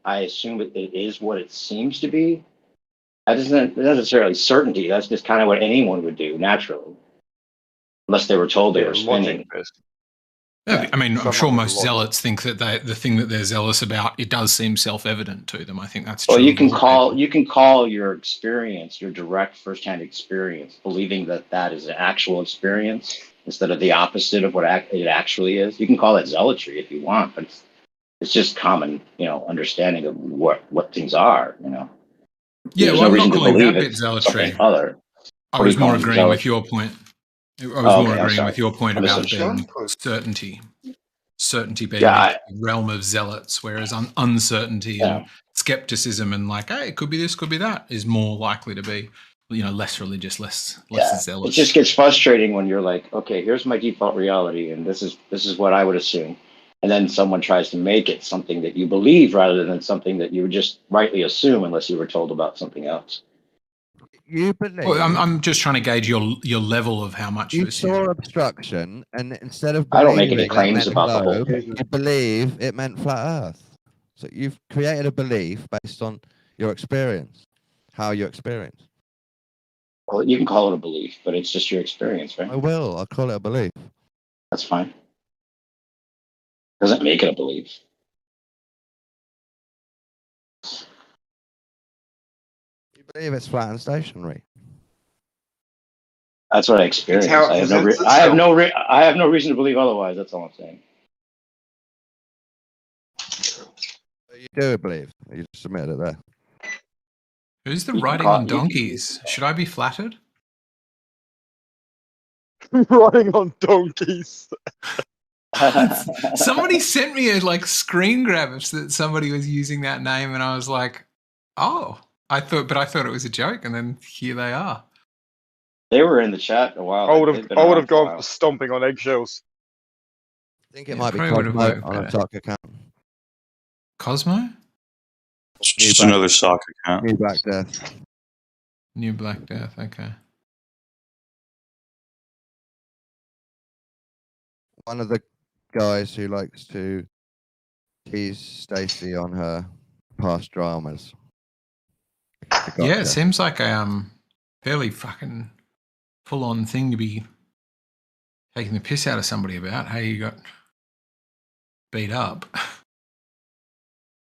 I assume it is what it seems to be. That isn't necessarily certainty. That's just kind of what anyone would do naturally, unless they were told they were spinning. Yeah, I mean, I'm sure most zealots think that the thing that they're zealous about, it does seem self-evident to them. I think that's true. Well, you can call your experience, your direct firsthand experience, believing that is an actual experience instead of the opposite of what it actually is. You can call it zealotry if you want, but it's just common, understanding of what things are. Yeah, there's no reason to believe it's something other. I was more agreeing with your point. I was more agreeing with your point about being certainty being the realm of zealots, whereas uncertainty and skepticism and like, hey, it could be this, could be that, is more likely to be, less religious, less zealous. It just gets frustrating when you're like, okay, here's my default reality, and this is what I would assume, and then someone tries to make it something that you believe rather than something that you would just rightly assume unless you were told about something else. You believe. Well, I'm just trying to gauge your level of how much you assume. saw obstruction, and instead of I don't make any claims about the whole thing. You believe it meant flat Earth. So you've created a belief based on your experience, how you experience. Well, you can call it a belief, but it's just your experience, right? I'll call it a belief. That's fine. Doesn't make it a belief. You believe it's flat and stationary. That's what I experienced. I have no reason to believe otherwise. That's all I'm saying. You do believe. You just submitted it there. Who's the riding on donkeys? Should I be flattered? Riding on donkeys. Somebody sent me a screen grab that somebody was using that name, and I was like, oh, I thought it was a joke, and then here they are. They were in the chat a while. I would have gone for stomping on eggshells. I think it might be Cosmo on a sock account. Cosmo? It's just another sock account. New Black Death. New Black Death, okay. One of the guys who likes to tease Stacey on her past dramas. Yeah, it seems like a fairly fucking full-on thing to be taking the piss out of somebody about. Hey, you got beat up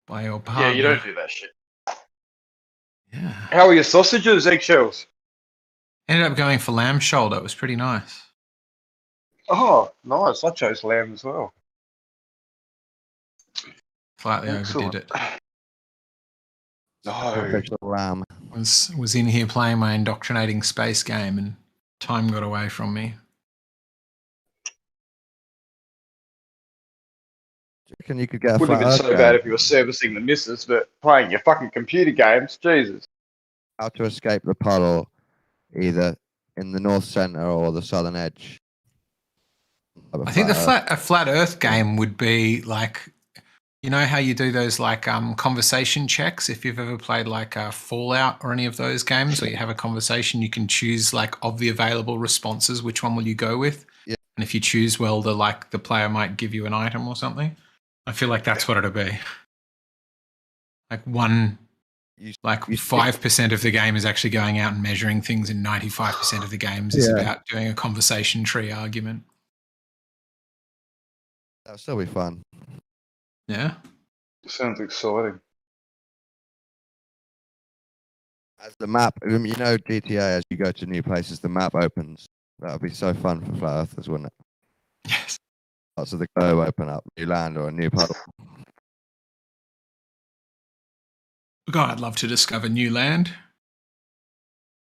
by your partner. Yeah, you don't do that shit. Yeah. How are your sausages, eggshells? Ended up going for lamb shoulder. It was pretty nice. Oh, nice. I chose lamb as well. Slightly overdid it. Sacrificial lamb. Was in here playing my indoctrinating space game and time got away from me. Do you reckon you could get a Wouldn't have flat been earth so bad game? if you were servicing the missus, but playing your fucking computer games, Jesus. How to escape the puddle, either in the north center or the southern edge. I think a flat Earth game would be like, you know how you do those like conversation checks. If you've ever played like Fallout or any of those games where you have a conversation, you can choose like of the available responses, which one will you go with? Yeah. And if you choose well, the player might give you an item or something. I feel like that's what it'll be. Like 5% of the game is actually going out and measuring things, and 95% of the games is about doing a conversation tree argument. That'll still be fun. Yeah. Sounds exciting. As the map, you know, GTA, as you go to new places, the map opens. That would be so fun for flat earthers, wouldn't it? Yes. Lots of the globe open up, new land or a new puddle. God, I'd love to discover new land.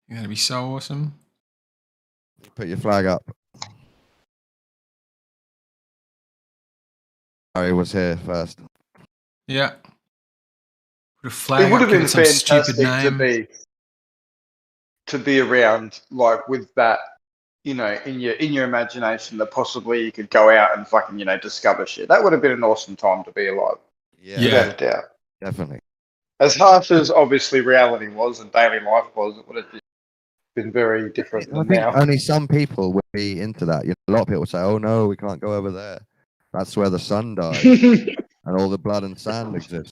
That'd be so awesome. Put your flag up. Harry was here first. Yeah. Put a flag It would have up, give been it some stupid fantastic name. to be around, like with that, you know, in your imagination, that possibly you could go out and fucking, you know, discover shit. That would have been an awesome time to be alive. Yeah, without a doubt. Definitely. As harsh as obviously reality was and daily life was, it would have been very different I than think now. only some people would be into that. A lot of people say, "Oh no, we can't go over there. That's where the sun dies and all the blood and sand exists."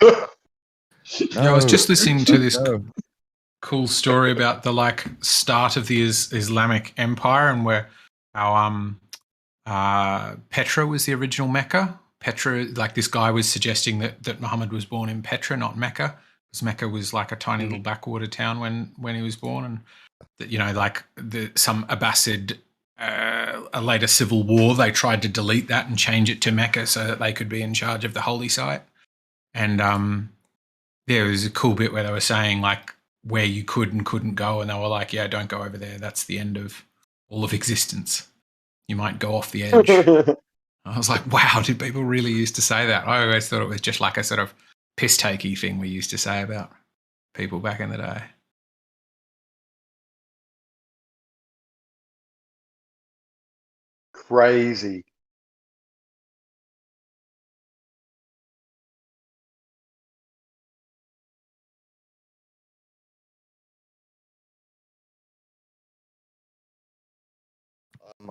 Yeah, I was just listening to this cool story about the like start of the Islamic Empire, and where our Petra was the original Mecca. Petra, like this guy was suggesting that Muhammad was born in Petra, not Mecca, because Mecca was like a tiny little backwater town when he was born, and that, you know, like some Abbasid, a later civil war, they tried to delete that and change it to Mecca so that they could be in charge of the holy site. And there was a cool bit where they were saying like where you could and couldn't go, and they were like, yeah, don't go over there. That's the end of all of existence. You might go off the edge. I was like, wow, did people really used to say that? I always thought it was just like a sort of piss-takey thing we used to say about people back in the day. Crazy.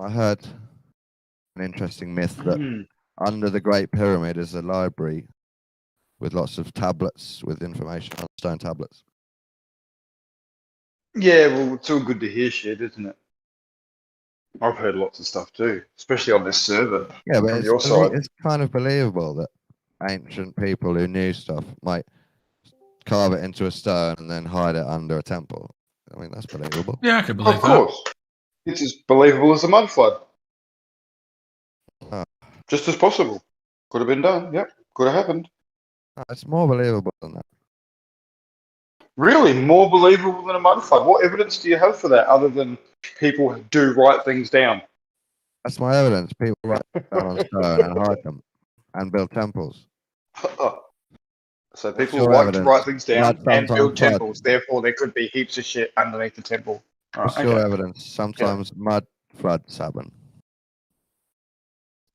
I heard an interesting myth that under the Great Pyramid is a library with lots of tablets with information on stone tablets. Yeah, well, it's all good to hear shit, isn't it? I've heard lots of stuff too, especially on this server. Yeah, but from your side. it's kind of believable that ancient people who knew stuff might carve it into a stone and then hide it under a temple. I mean, that's believable. Yeah, I could believe Of that. course. It's as believable as a mud flood. Oh. Just as possible. Could have been done. Yep. Could have happened. No, it's more believable than that. Really? More believable than a mud flood? What evidence do you have for that other than people do write things down? That's my evidence. People write down on stone and hide them and build temples. So What's people your like evidence? to write things down Blood and build sometimes temples. Therefore, there could be heaps of shit underneath the temple. What's your evidence? Sometimes mud floods happen.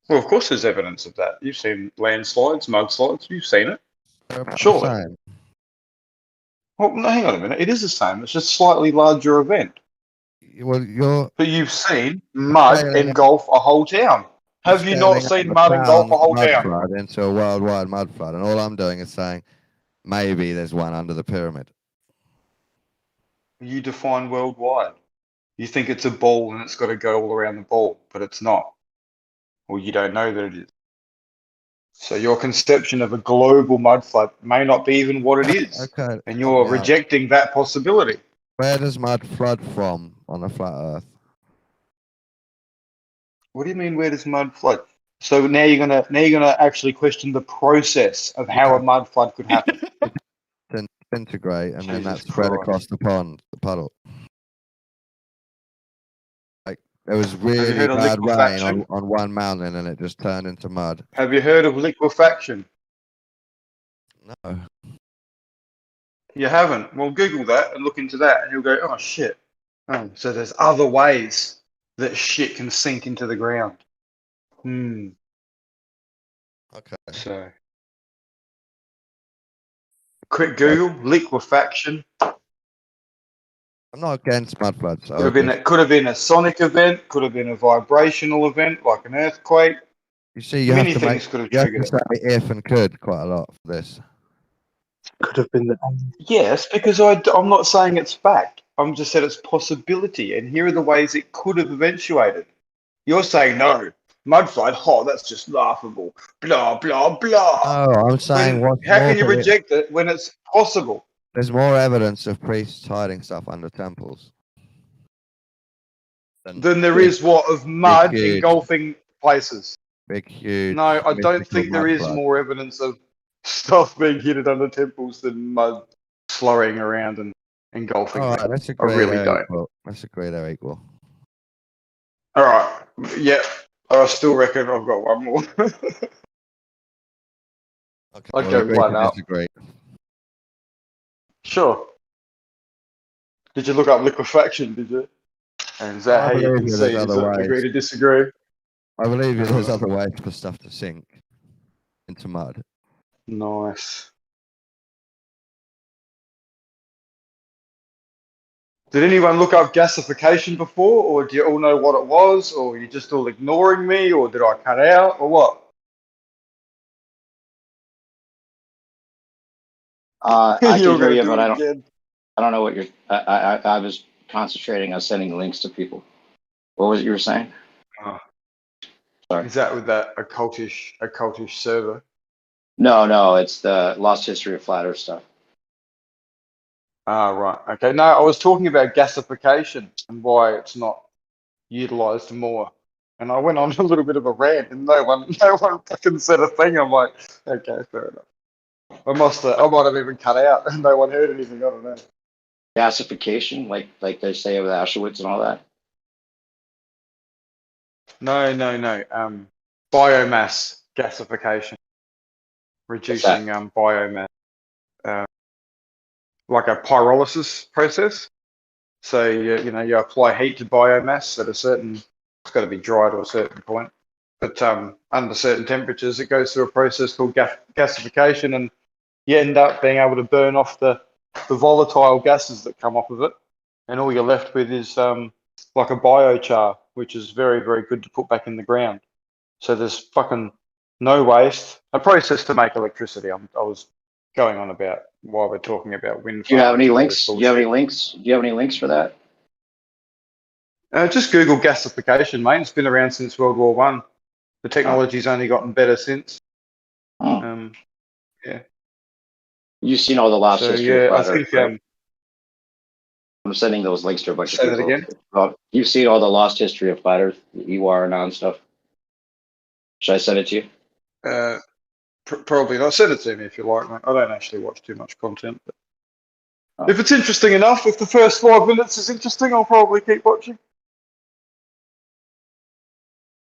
Well, of course there's evidence of that. You've seen landslides, mudslides. You've seen it. Surely. Well, no, hang on a minute. It is the same. It's just a slightly larger event. Well, But you've seen mud engulf a whole town. Have you not seen mud engulf a whole town? Flood into a worldwide mud flood, and all I'm doing is saying maybe there's one under the pyramid. You define worldwide. You think it's a ball and it's got to go all around the ball, but it's not. Or you don't know that it is. So your conception of a global mud flood may not be even what it is. Okay. And you're rejecting that possibility. Where does mud flood from on a flat Earth? What do you mean? Where does mud flood? So now you're gonna actually question the process of how a mud flood could happen. disintegrate, and then that Jesus spread Christ. across the pond, the puddle. Like there was you really heard of bad rain liquefaction? on one mountain, and it just turned into mud. Have you heard of liquefaction? No. You haven't? Well, Google that and look into that, and you'll go, oh shit. Oh, so there's other ways that shit can sink into the ground. Hmm. Okay. So, quick Google liquefaction. I'm not against mud floods. Could have been a sonic event. Could have been a vibrational event like an earthquake. You see, you Many have to things make. could have You have to triggered it. say if and could quite a lot for this. Could have been the Yes, because I'm not saying it's fact. I'm just saying it's possibility, and here are the ways it could have eventuated. You're saying no, mud flood. Oh, that's just laughable. Blah blah blah. Oh, I'm saying When, what's how more can you to it? reject it when it's possible? There's more evidence of priests hiding stuff under temples. Then there is what of mud huge, engulfing places. Big, huge. No, I don't mystical think there mud is flood. more evidence of stuff being hidden under temples than mud slurrying around and engulfing All things. right, let's I agree really they're don't. equal. Let's agree they're equal. All right, yeah, I still reckon I've got one more. Okay, I'd we'll go agree one to up. disagree. Sure. Did you look up liquefaction? Did you? And is that I how you believe can you see? there's Is other it agree ways. to disagree? I believe you there's other ways for stuff to sink into mud. Nice. Did anyone look up gasification before, or do you all know what it was, or are you just all ignoring me, or did I cut out, or what? I can You're hear going to you, do but it again. I don't know what you're. I was concentrating on sending links to people. What was it you were saying? Oh. Sorry. Is that with that occultish server? No, it's the lost history of flat Earth stuff. Ah, right. Okay. No, I was talking about gasification and why it's not utilized more. And I went on a little bit of a rant, and no one fucking said a thing. I'm like, okay, fair enough. I might have even cut out, and no one heard anything. I don't know. Gasification, like they say with Auschwitz and all that. No. Biomass gasification, reducing biomass, like a pyrolysis process. So you apply heat to biomass at a certain. It's got to be dry to a certain point, but under certain temperatures, it goes through a process called gasification, and you end up being able to burn off the volatile gases that come off of it, and all you're left with is like a biochar, which is very, very good to put back in the ground. So there's fucking no waste. A process to make electricity. I was going on about while we're talking about wind farms. Do you have any links? Do you have any links for that? Just Google gasification, mate. It's been around since World War One. The technology's only gotten better since. Oh. Yeah. You've seen all the lost history of I flat think. Earth, right? I'm sending those links to a bunch of Say people. that again. You've seen all the lost history of flat Earth, the EWAR and stuff. Should I send it to you? Probably not. Send it to me if you like, mate. I don't actually watch too much content, but if it's interesting enough, if the first 5 minutes is interesting, I'll probably keep watching.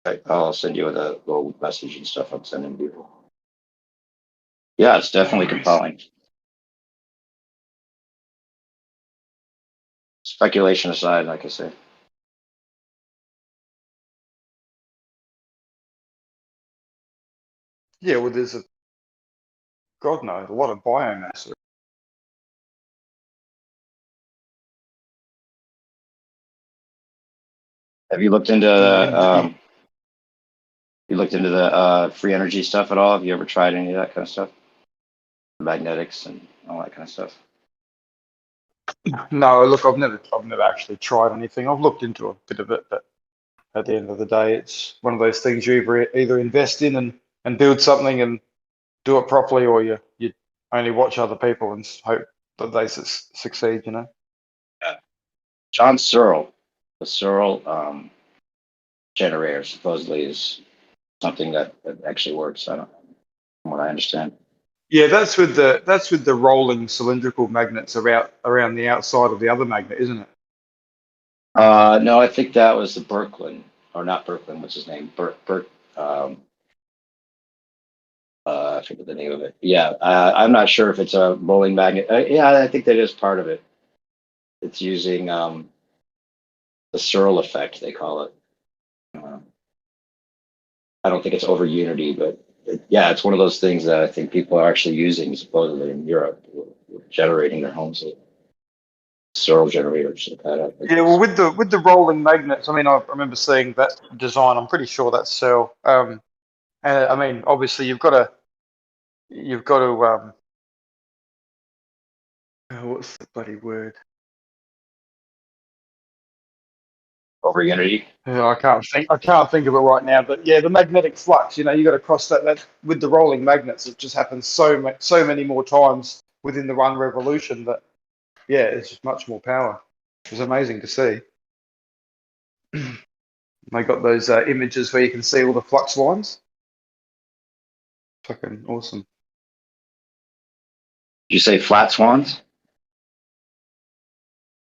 Okay, I'll send you the little message and stuff I'm sending people. Yeah, it's definitely compelling. Speculation aside, like I said. Yeah, well, there's God knows, a lot of biomass. Have you looked into the free energy stuff at all? Have you ever tried any of that kind of stuff? Magnetics and all that kind of stuff. No, look, I've never actually tried anything. I've looked into a bit of it, but at the end of the day, it's one of those things you either invest in and build something and do it properly, or you only watch other people and hope that they succeed. You know. John Searle, the Searle generator supposedly is something that actually works. From what I understand. Yeah, that's with the rolling cylindrical magnets around the outside of the other magnet, isn't it? No, I think that was the Birkeland, or not Birkeland. What's his name? I forget the name of it. Yeah, I'm not sure if it's a rolling magnet. Yeah, I think that is part of it. It's using the Searle effect, they call it. I don't think it's over Unity, but yeah, it's one of those things that I think people are actually using supposedly in Europe, generating their homes with Searle generators like that. Yeah, well, with the rolling magnets, I mean, I remember seeing that design. I'm pretty sure that's Searle. And I mean, obviously, you've got to what's the bloody word? Over Unity. I can't think of it right now, but yeah, the magnetic flux. You got to cross that with the rolling magnets. It just happens so many more times within the one revolution that yeah, it's just much more power. It was amazing to see. They got those images where you can see all the flux lines. Fucking awesome. Did you say flat swans?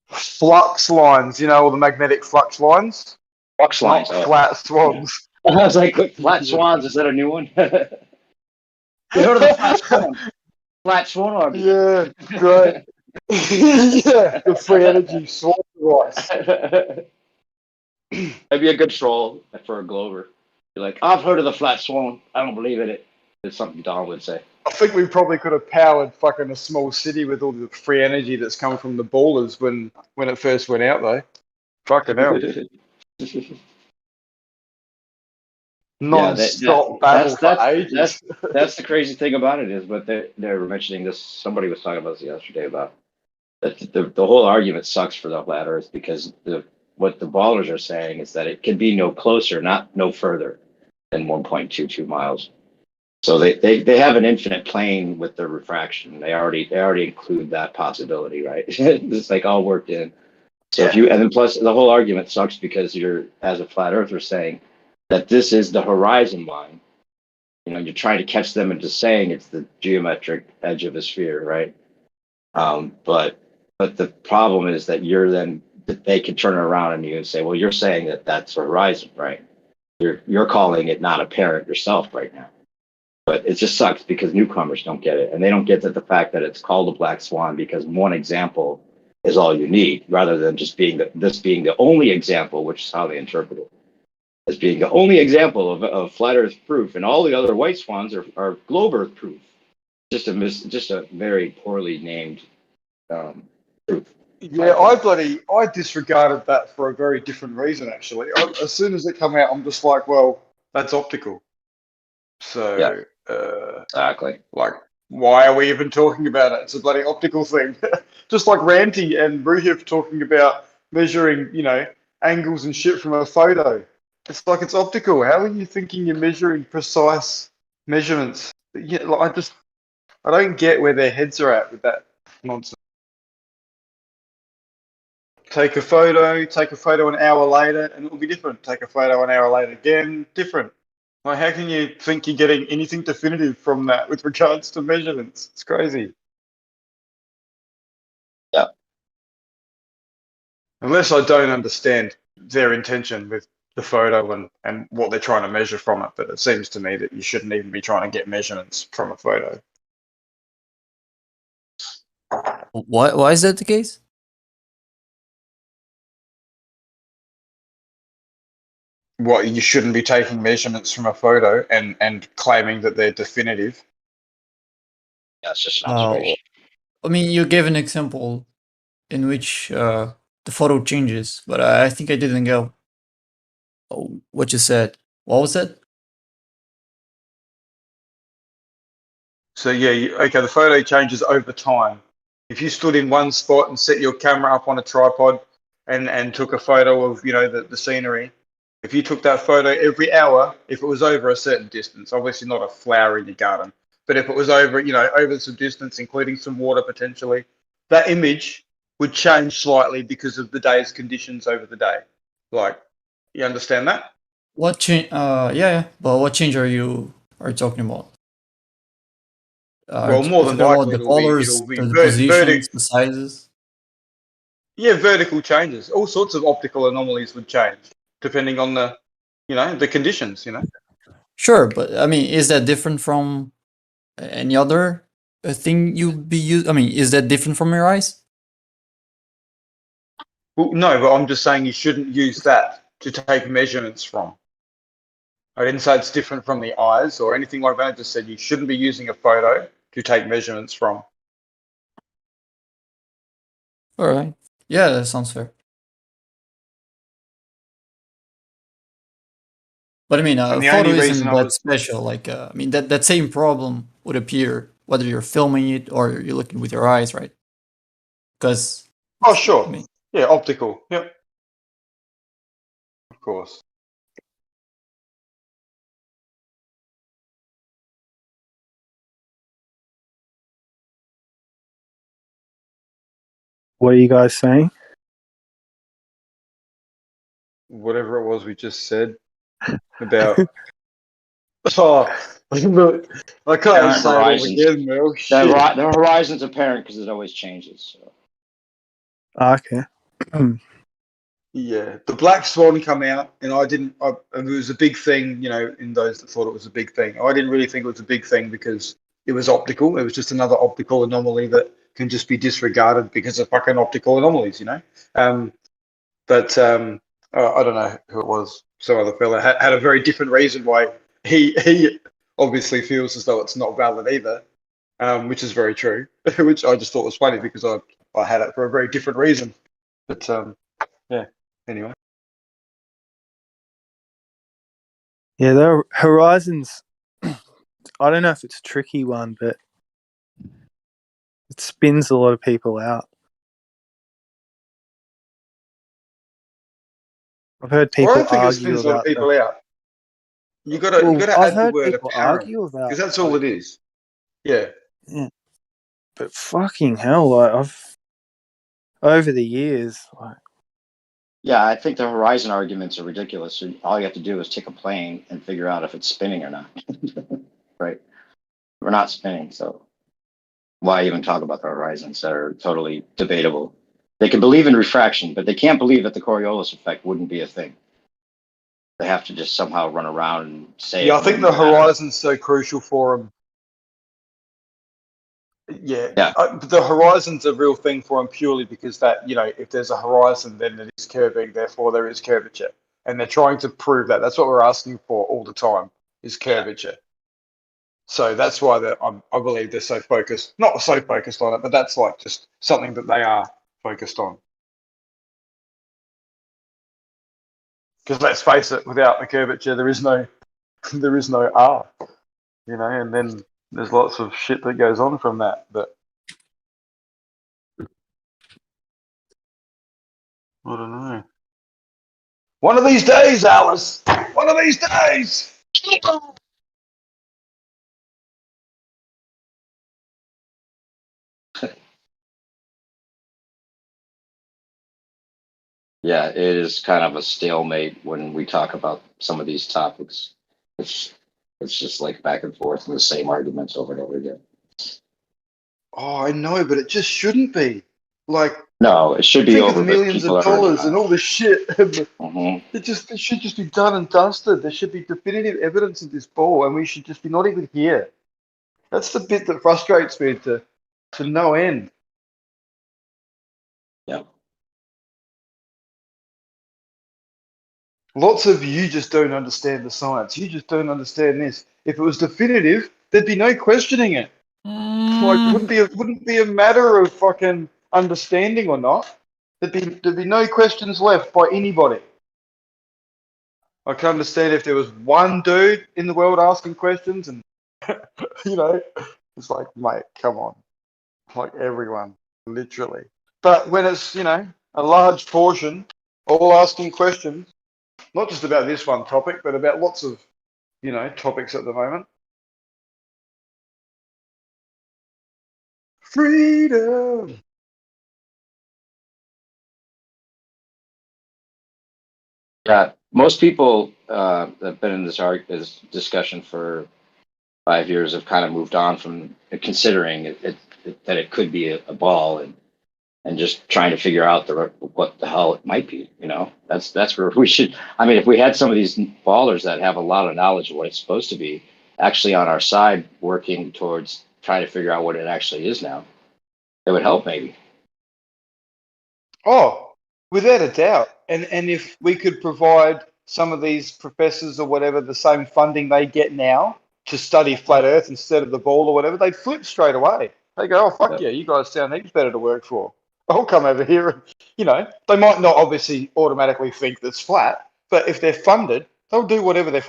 Flux lines, all the magnetic flux lines. Flux lines. Not flat swans. I was like, flat swans, is that a new one? You heard of the flat swan? Flat swan army. Yeah, great. Yeah, the free energy swan rice. That'd be a good troll for a Glover. You're like, I've heard of the flat swan. I don't believe in it. It's something Don would say. I think we probably could have powered fucking a small city with all the free energy that's come from the ballers when it first went out, though. Fucking hell. Non-stop battle for ages. That's the crazy thing about it is what they're mentioning this. Somebody was talking about this yesterday about that the whole argument sucks for the flat Earth because what the ballers are saying is that it can be no closer, not no further than 1.22 miles. So they have an infinite plane with the refraction. They already include that possibility, right? It's like all worked in. So and then plus the whole argument sucks because you're, as a flat earther, saying that this is the horizon line. You're trying to catch them into saying it's the geometric edge of a sphere, right? But the problem is that they can turn around on you and say, well, you're saying that that's the horizon, right? You're calling it not apparent yourself right now. But it just sucks because newcomers don't get it. And they don't get the fact that it's called a black swan because one example is all you need, rather than just this being the only example, which is how they interpret it, as being the only example of flat Earth proof. And all the other white swans are globe Earth proof. Just a very poorly named proof. Yeah, I disregarded that for a very different reason, actually. As soon as it came out, I'm just like, well, that's optical. So, yeah. Exactly. Like, why are we even talking about it? It's a bloody optical thing. Just like Ranty and Ruhiv talking about measuring, angles and shit from a photo. It's like it's optical. How are you thinking you're measuring precise measurements? Yeah, I don't get where their heads are at with that nonsense. Take a photo an hour later, and it'll be different. Take a photo an hour later again, different. Like, how can you think you're getting anything definitive from that with regards to measurements? It's crazy. Yeah. Unless I don't understand their intention with the photo and what they're trying to measure from it. But it seems to me that you shouldn't even be trying to get measurements from a photo. Why is that the case? What, you shouldn't be taking measurements from a photo and claiming that they're definitive? That's just an observation. I mean, you gave an example in which the photo changes, but I think I didn't get what you said. What was that? So yeah, okay, the photo changes over time. If you stood in one spot and set your camera up on a tripod and took a photo of, the scenery, if you took that photo every hour, if it was over a certain distance, obviously not a flower in your garden, but if it was over, over some distance, including some water potentially, that image would change slightly because of the day's conditions over the day. Like, you understand that? What change? Yeah. But what change are you talking about? Well, more than about likely the colors, it'll be the positions, the sizes. Yeah, vertical changes. All sorts of optical anomalies would change depending on the, the conditions. Sure, but I mean, is that different from any other thing you'd be using? I mean, is that different from your eyes? Well, no, but I'm just saying you shouldn't use that to take measurements from. I didn't say it's different from the eyes or anything like that. I just said you shouldn't be using a photo to take measurements from. All right. Yeah, that sounds fair. But I mean, And the photo only isn't reason I that was special. Like, I mean, that same problem would appear whether you're filming it or you're looking with your eyes, right? Because, Oh, sure. I mean, Yeah, optical. Yep. Of course. What are you guys saying? Whatever it was we just said about. Oh, look, I can't say it all again, Mel. Shit. The horizon's apparent because it always changes. So. Okay. Yeah, the Black Swan come out, and and it was a big thing, in those that thought it was a big thing. I didn't really think it was a big thing because it was optical. It was just another optical anomaly that can just be disregarded because of fucking optical anomalies, But I don't know who it was. Some other fella had a very different reason why he obviously feels as though it's not valid either, which is very true. Which I just thought was funny because I had it for a very different reason. But yeah. Anyway. Yeah, the horizons. I don't know if it's a tricky one, but it spins a lot of people out. I've heard people I don't think it argue spins a lot of about people out. You gotta I've add the heard word people apparent argue about because that's all it is. Yeah. Yeah. But fucking hell, like I've over the years, like, Yeah, I think the horizon arguments are ridiculous. All you have to do is take a plane and figure out if it's spinning or not. Right? We're not spinning, so why even talk about the horizons that are totally debatable? They can believe in refraction, but they can't believe that the Coriolis effect wouldn't be a thing. They have to just somehow run around and say. Yeah, I think the horizon's so crucial for them. Yeah, the horizon's a real thing for them purely because that, if there's a horizon, then it is curving, therefore there is curvature. And they're trying to prove that. That's what we're asking for all the time, is curvature. So that's why I believe they're so focused, not so focused on it, but that's like just something that they are focused on. Because let's face it, without the curvature, there is no R, and then there's lots of shit that goes on from that, but I don't know. One of these days, Alice. One of these days. Yeah, it is kind of a stalemate when we talk about some of these topics. It's just like back and forth and the same arguments over and over again. Oh, I know, but it just shouldn't be. Like, no, it should be think over. Of the millions of dollars and all this shit. It should just be done and dusted. There should be definitive evidence of this ball, and we should just be not even here. That's the bit that frustrates me to no end. Yeah. Lots of you just don't understand the science. You just don't understand this. If it was definitive, there'd be no questioning it. Like, wouldn't be a matter of fucking understanding or not. There'd be no questions left by anybody. I can understand if there was one dude in the world asking questions, and it's like, mate, come on, like everyone, literally. But when it's a large portion, all asking questions, not just about this one topic, but about lots of topics at the moment. Freedom. Yeah, most people have been in this discussion for 5 years have kind of moved on from considering that it could be a ball and just trying to figure out what the hell it might be. That's where we should. I mean, if we had some of these ballers that have a lot of knowledge of what it's supposed to be, actually on our side, working towards trying to figure out what it actually is now, it would help maybe. Oh, without a doubt. And if we could provide some of these professors or whatever the same funding they get now to study flat Earth instead of the ball or whatever, they'd flip straight away. They go, oh, fuck yeah, you guys sound heaps better to work for. I'll come over here. And, they might not obviously automatically think that's flat, but if they're funded, they'll do whatever they're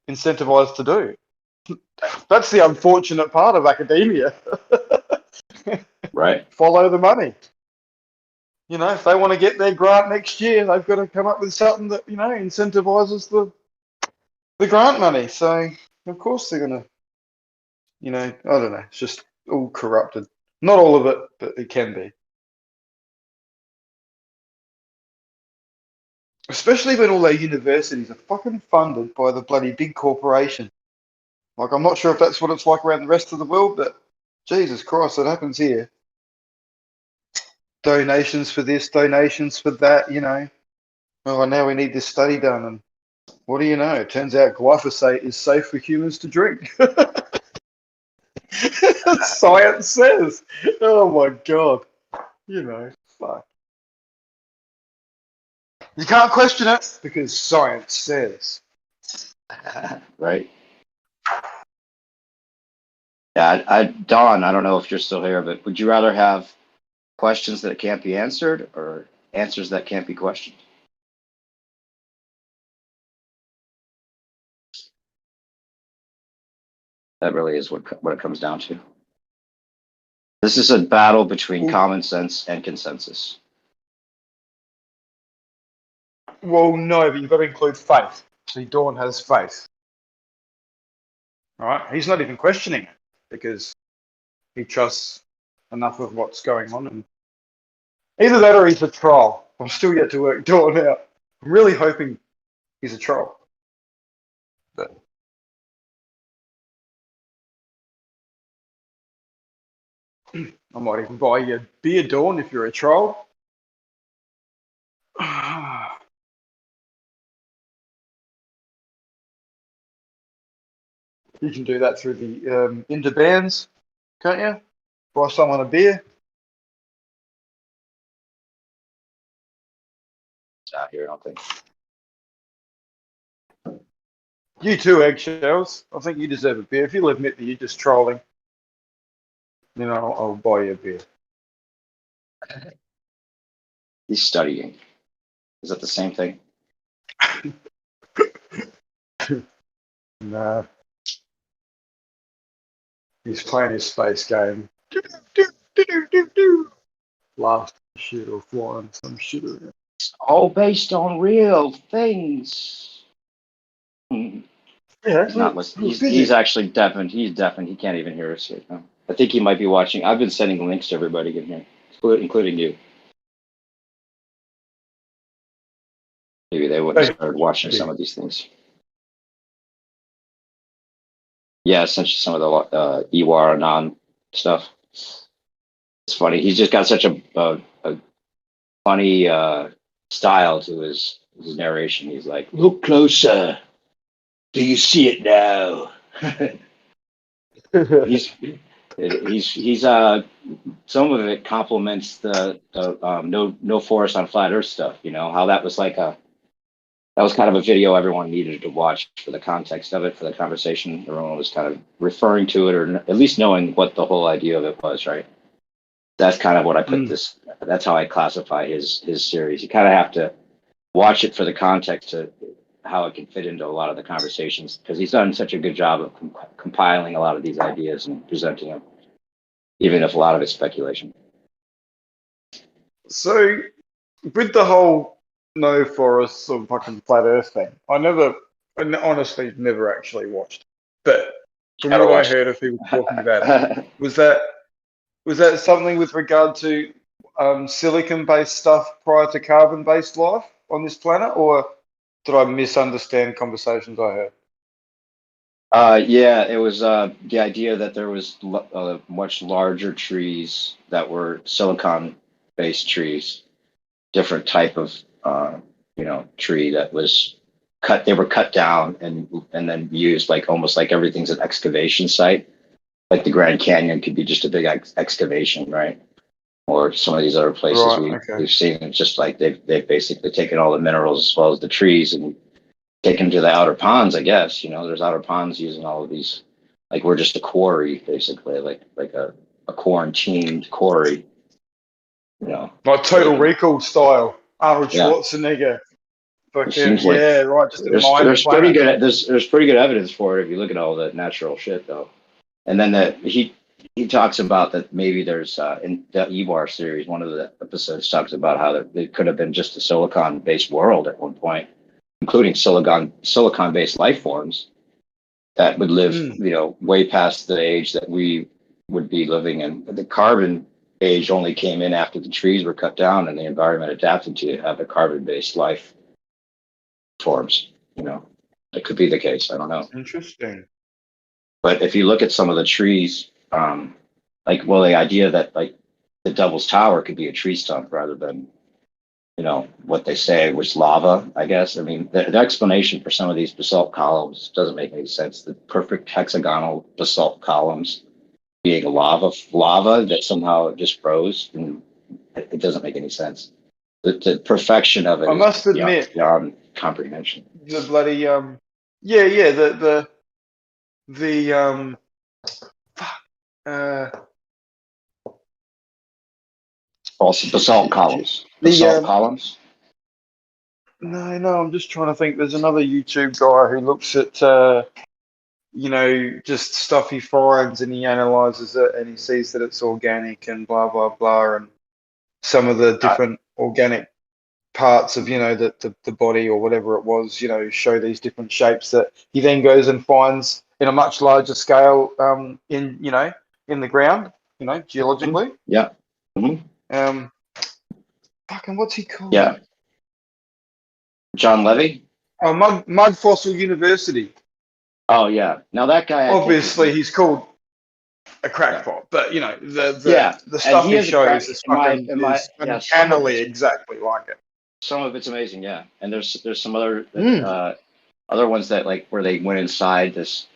incentivized to do. That's the unfortunate part of academia. Right. Follow the money. If they want to get their grant next year, they've got to come up with something that, incentivizes the grant money. So, of course, they're going to, I don't know. It's just all corrupted. Not all of it, but it can be. Especially when all their universities are fucking funded by the bloody big corporation. Like, I'm not sure if that's what it's like around the rest of the world, but Jesus Christ, it happens here. Donations for this, donations for that, Oh, now we need this study done. And what do you know? It turns out glyphosate is safe for humans to drink. Science says. Oh, my God. Fuck. You can't question it because science says. Right. Yeah, Don, I don't know if you're still here, but would you rather have questions that can't be answered or answers that can't be questioned? That really is what it comes down to. This is a battle between common sense and consensus. Well, no, but you've got to include faith. See, Dawn has faith. All right? He's not even questioning it because he trusts enough of what's going on. And either that or he's a troll. I'm still yet to work Dawn out. I'm really hoping he's a troll. But I might even buy you a beer, Dawn, if you're a troll. You can do that through the interbands, can't you? Buy someone a beer. It's out here, I don't think. You too, Eggshells. I think you deserve a beer. If you'll admit that you're just trolling, then I'll buy you a beer. He's studying. Is that the same thing? Nah. He's playing his space game. Last shit or flying some shit around. It's all based on real things. Yeah, he's not listening. He's actually deafened. He's deafened. He can't even hear us right now. I think he might be watching. I've been sending links to everybody in here, including you. Maybe they wouldn't start watching some of these things. Yeah, essentially some of the Iwar Anand stuff. It's funny. He's just got such a funny style to his narration. He's like, "Look closer. Do you see it now?" he's some of it complements the no forest on flat Earth stuff. How that was that was kind of a video everyone needed to watch for the context of it, for the conversation. Everyone was kind of referring to it, or at least knowing what the whole idea of it was, right? That's kind of what I put this. That's how I classify his series. You kind of have to watch it for the context of how it can fit into a lot of the conversations, because he's done such a good job of compiling a lot of these ideas and presenting them, even if a lot of it's speculation. So, with the whole no forests or fucking flat Earth thing, I honestly never actually watched. But from what I heard of people talking about it, was that something with regard to silicon-based stuff prior to carbon-based life on this planet, or did I misunderstand conversations I heard? Yeah, it was the idea that there was much larger trees that were silicon-based trees, different type of tree that was cut. They were cut down and then used like almost like everything's an excavation site. Like the Grand Canyon could be just a big excavation, right? Or some of these other places we've seen. It's just like they've basically taken all the minerals as well as the trees and taken to the outer ponds, I guess. There's outer ponds using all of these. Like we're just a quarry, basically, like a quarantined quarry. Like Total Recall style, Arnold Schwarzenegger. Fucking, right. Just there's pretty good. There's pretty good evidence for it if you look at all the natural shit, though. And then he talks about that maybe there's in the EWAR series, one of the episodes talks about how it could have been just a silicon-based world at one point, including silicon-based life forms that would live, way past the age that we would be living in. The carbon age only came in after the trees were cut down and the environment adapted to have the carbon-based life forms. It could be the case. I don't know. Interesting. But if you look at some of the trees, the idea that like the Devil's Tower could be a tree stump rather than, what they say was lava, I guess. I mean, the explanation for some of these basalt columns doesn't make any sense. The perfect hexagonal basalt columns being lava that somehow just froze, and it doesn't make any sense. The perfection of it I must admit, beyond comprehension. The bloody basalt columns. Basalt columns. No, I'm just trying to think. There's another YouTube guy who looks at just stuff he finds and he analyzes it and he sees that it's organic and blah blah blah, and some of the different organic parts of the body or whatever it was, show these different shapes that he then goes and finds in a much larger scale in the ground, geologically. Yeah. Mm-hmm. Fucking what's he called? Yeah. John Levy? Oh, Mud Fossil University. Oh yeah. Now that guy, obviously he's called a crackpot, but the stuff he shows is uncannily exactly like it. Some of it's amazing, yeah. And there's some other other ones that like where they went inside this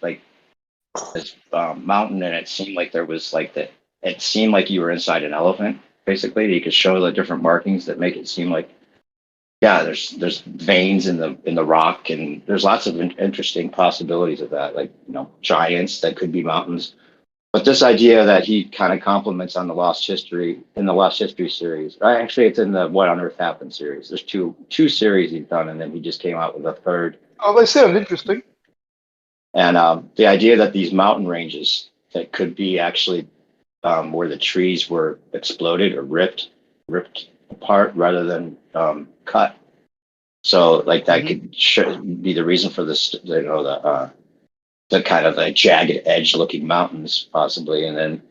mountain and it seemed like there was it seemed like you were inside an elephant. Basically, you could show the different markings that make it seem like there's veins in the rock, and there's lots of interesting possibilities of that, like giants that could be mountains. But this idea that he kind of complements on the Lost History series, actually it's in the What on Earth Happened series. There's two series he's done, and then he just came out with a third. Oh, they sound interesting. And the idea that these mountain ranges that could be actually where the trees were exploded or ripped apart rather than cut. So like that could be the reason for this, the kind of jagged edge looking mountains possibly. And then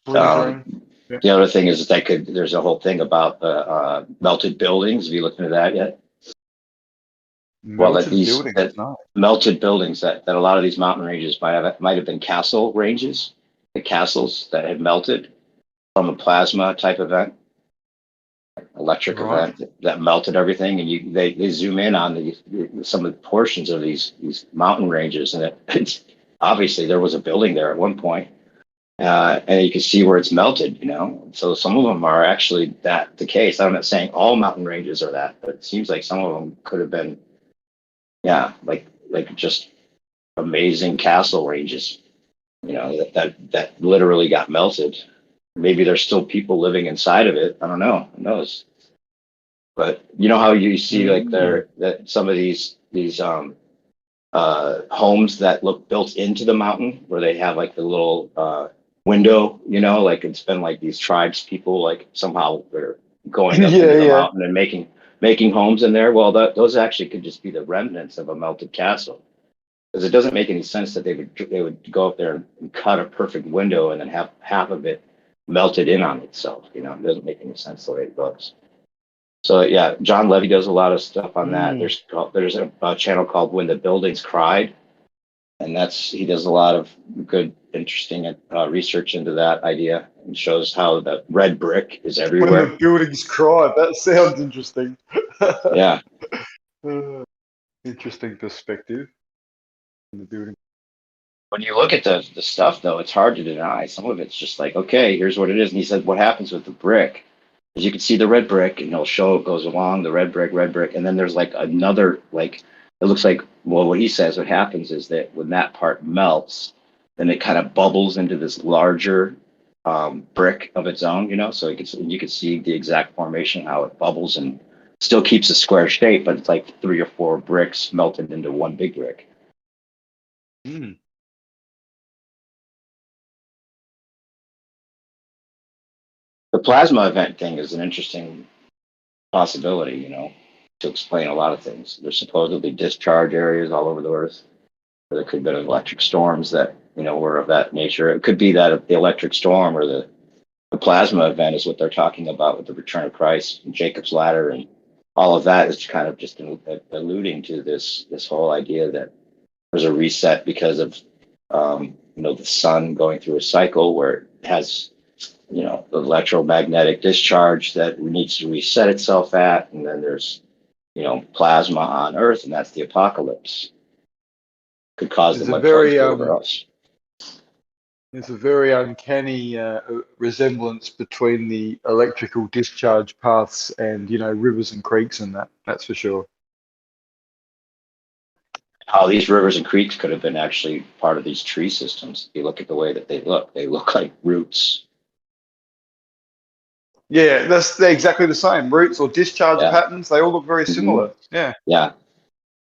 the other thing is that there's a whole thing about melted buildings. Have you looked into that yet? Melted buildings that a lot of these mountain ranges might have been castle ranges, the castles that had melted from a plasma type event, electric event that melted everything, and they zoom in on some of the portions of these mountain ranges, and it's obviously there was a building there at one point, and you can see where it's melted. So some of them are actually the case. I'm not saying all mountain ranges are that, but it seems like some of them could have been, like just amazing castle ranges, that literally got melted. Maybe there's still people living inside of it. I don't know. Who knows? But how you see that some of these homes that look built into the mountain, where they have like the little window, like it's been like these tribes people like somehow they're going up into the mountain and making homes in there. Well, those actually could just be the remnants of a melted castle, because it doesn't make any sense that they would go up there and cut a perfect window and then have half of it melted in on itself. It doesn't make any sense the way it looks. So yeah, John Levy does a lot of stuff on that. There's a channel called When the Buildings Cried, And he does a lot of good, interesting research into that idea and shows how the red brick is When everywhere. the buildings cry, that sounds interesting. Yeah. Interesting perspective in the building. When you look at the stuff, though, it's hard to deny. Some of it's just like, okay, here's what it is. And he said, what happens with the brick? As you can see the red brick, and he'll show it goes along the red brick, and then there's like another, like, it looks like, well, what he says, what happens is that when that part melts, then it kind of bubbles into this larger brick of its own, you know? So you can see the exact formation, how it bubbles and still keeps a square shape, but it's like 3 or 4 bricks melted into one big brick. Mm. The plasma event thing is an interesting possibility, you know, to explain a lot of things. There's supposedly discharge areas all over the Earth where there could have been electric storms that, you know, were of that nature. It could be that the electric storm or the plasma event is what they're talking about with the return of Christ and Jacob's ladder, and all of that is kind of just alluding to this whole idea that there's a reset because of you know, the sun going through a cycle where it has, you know, the electromagnetic discharge that needs to reset itself at, and then there's, you know, plasma on Earth, and that's the apocalypse. Could cause the electrons to over us. There's a very uncanny resemblance between the electrical discharge paths and, you know, rivers and creeks and that's for sure. How these rivers and creeks could have been actually part of these tree systems. If you look at the way that they look like roots. Yeah, they're exactly the same. Roots or discharge patterns, they all look very similar. Yeah. Yeah.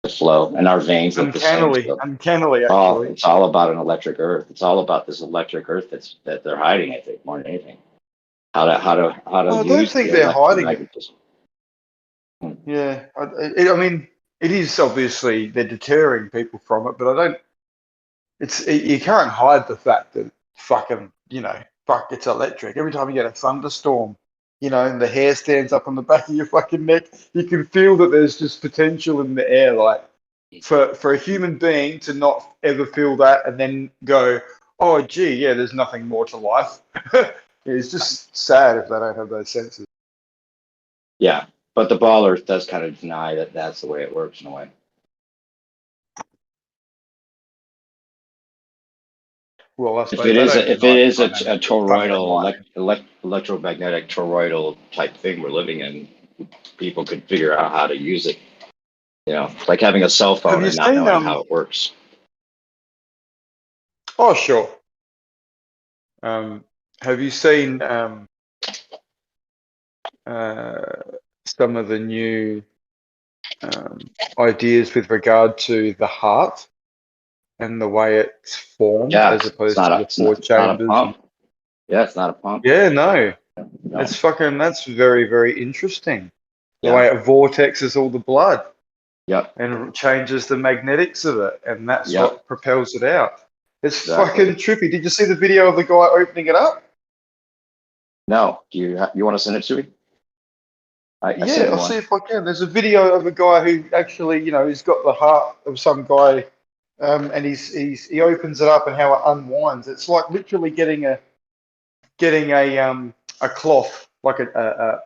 The flow, and our veins look the same. Uncannily, actually. It's all about an electric Earth. It's all about this electric Earth that they're hiding, I think, more than anything. How to well, I don't think they're hiding it. Yeah, I mean, it is obviously they're deterring people from it, but I don't. You can't hide the fact that fucking, you know, it's electric. Every time you get a thunderstorm, you know, and the hair stands up on the back of your fucking neck, you can feel that there's just potential in the air. Like for a human being to not ever feel that and then go, oh, gee, yeah, there's nothing more to life. It's just sad if they don't have those senses. Yeah, but the Ball Earth does kind of deny that that's the way it works in a way. Well, if it is a toroidal electromagnetic toroidal type thing we're living in, people could figure out how to use it. You know, like having a cell phone and not knowing how it works. Oh, sure. Have you seen some of the new ideas with regard to the heart and the way it's formed as opposed to the 4 chambers? Yeah, it's not a pump. Yeah, no. That's very, very interesting. The way it vortexes all the blood. Yep. And changes the magnetics of it, and that's what propels it out. It's fucking trippy. Did you see the video of the guy opening it up? No. Do you want to send it to me? I'll see if I can. There's a video of a guy who actually, you know, he's got the heart of some guy, and he opens it up and how it unwinds. It's like literally getting a cloth, like a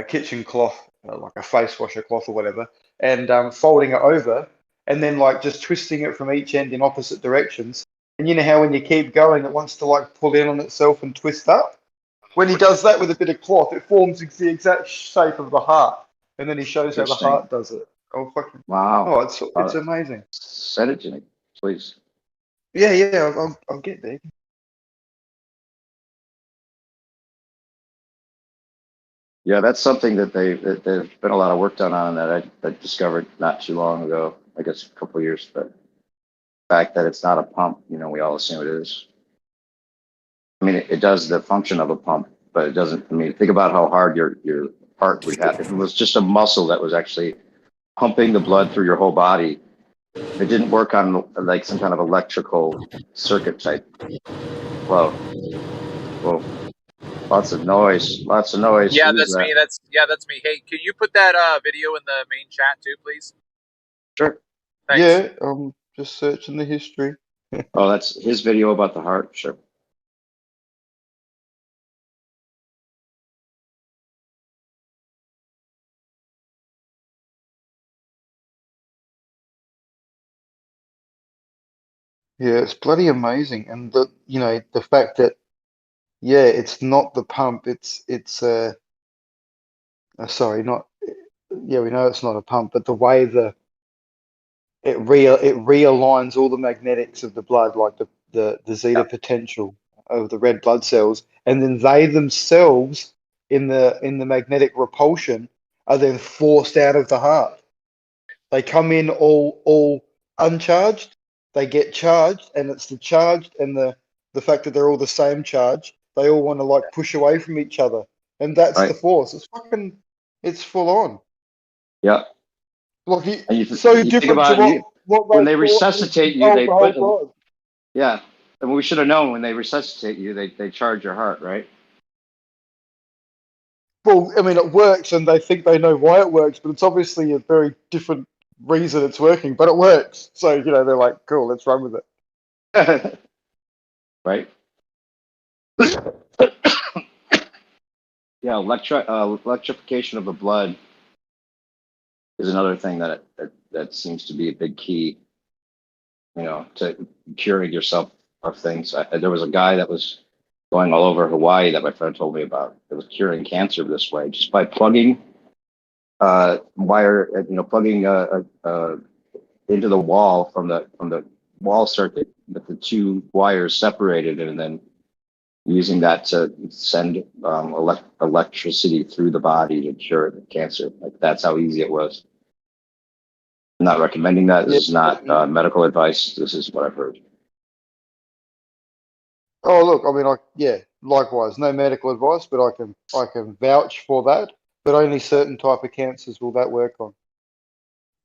kitchen cloth, like a face washer cloth or whatever, and folding it over, and then like just twisting it from each end in opposite directions. And you know how when you keep going, it wants to like pull in on itself and twist up. When he does that with a bit of cloth, it forms the exact shape of the heart, and then he shows how the heart does it. Oh fucking wow! Oh, it's amazing. Send it to me, please. Yeah, I'll get there. Yeah, that's something that there's been a lot of work done on that I discovered not too long ago. I guess a couple of years, but the fact that it's not a pump, you know, we all assume it is. I mean, it does the function of a pump, but it doesn't. I mean, think about how hard your heart would have. If it was just a muscle that was actually pumping the blood through your whole body, it didn't work on like some kind of electrical circuit type. Whoa. Lots of noise. Yeah, that's me. That's me. Hey, can you put that video in the main chat too, please? Sure. Thanks. Yeah, Just searching the history. Oh, that's his video about the heart. Sure. Yeah, it's bloody amazing, and the fact that it's not the pump. It's sorry, not we know it's not a pump, but the way it realigns all the magnetics of the blood, like the zeta potential of the red blood cells, and then they themselves in the magnetic repulsion are then forced out of the heart. They come in all uncharged, they get charged, and it's the charged and the fact that they're all the same charge, they all want to like push away from each other. And that's the force. It's full on. Yeah. Like you different think about to what when they resuscitate you, they put time. Yeah. And we should have known when they resuscitate you, they charge your heart, right? Well, I mean, it works, and they think they know why it works, but it's obviously a very different reason it's working, but it works. So, they're like, cool, let's run with it. Right? Yeah, electrification of the blood is another thing that seems to be a big key, to curing yourself of things. There was a guy that was going all over Hawaii that my friend told me about. It was curing cancer this way, just by plugging wire, plugging into the wall from the wall circuit with the two wires separated, and then using that to send electricity through the body to cure the cancer. Like, that's how easy it was. I'm not recommending that. This is not medical advice. This is what I've heard. Oh, look, I mean, likewise, no medical advice, but I can vouch for that. But only certain type of cancers will that work on.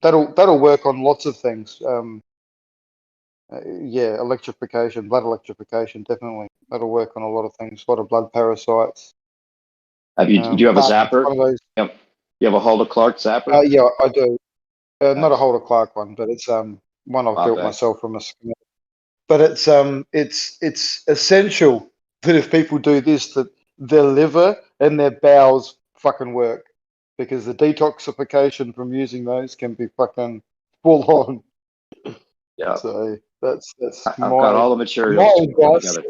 That'll work on lots of things. Electrification, blood electrification, definitely. That'll work on a lot of things. A lot of blood parasites. Do you have a zapper? Yep. You have a Hulda Clark zapper? Yeah, I do. Not a Hulda Clark one, but it's one I've built myself from a schematic. But it's essential that if people do this, that their liver and their bowels fucking work, because the detoxification from using those can be fucking full on. Yeah. So that's I've got all the materials to put together.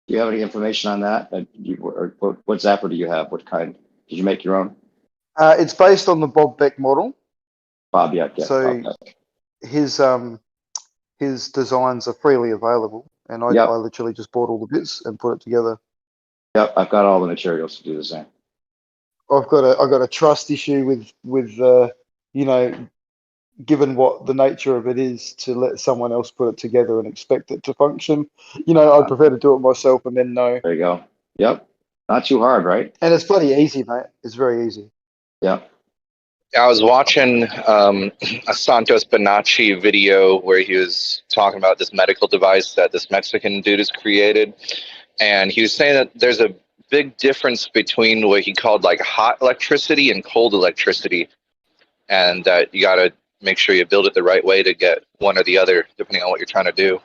Do you have any information on that? What zapper do you have? What kind? Did you make your own? It's based on the Bob Beck model. Bob Beck. Yeah. So his designs are freely available, and I literally just bought all the bits and put it together. Yep, I've got all the materials to do the same. I've got a trust issue with given what the nature of it is, to let someone else put it together and expect it to function. I'd prefer to do it myself and then know. There you go. Yep. Not too hard, right? And it's bloody easy, mate. It's very easy. Yeah. I was watching a Santos Bonacci video where he was talking about this medical device that this Mexican dude has created. And he was saying that there's a big difference between what he called like hot electricity and cold electricity. And that you got to make sure you build it the right way to get one or the other, depending on what you're trying to do.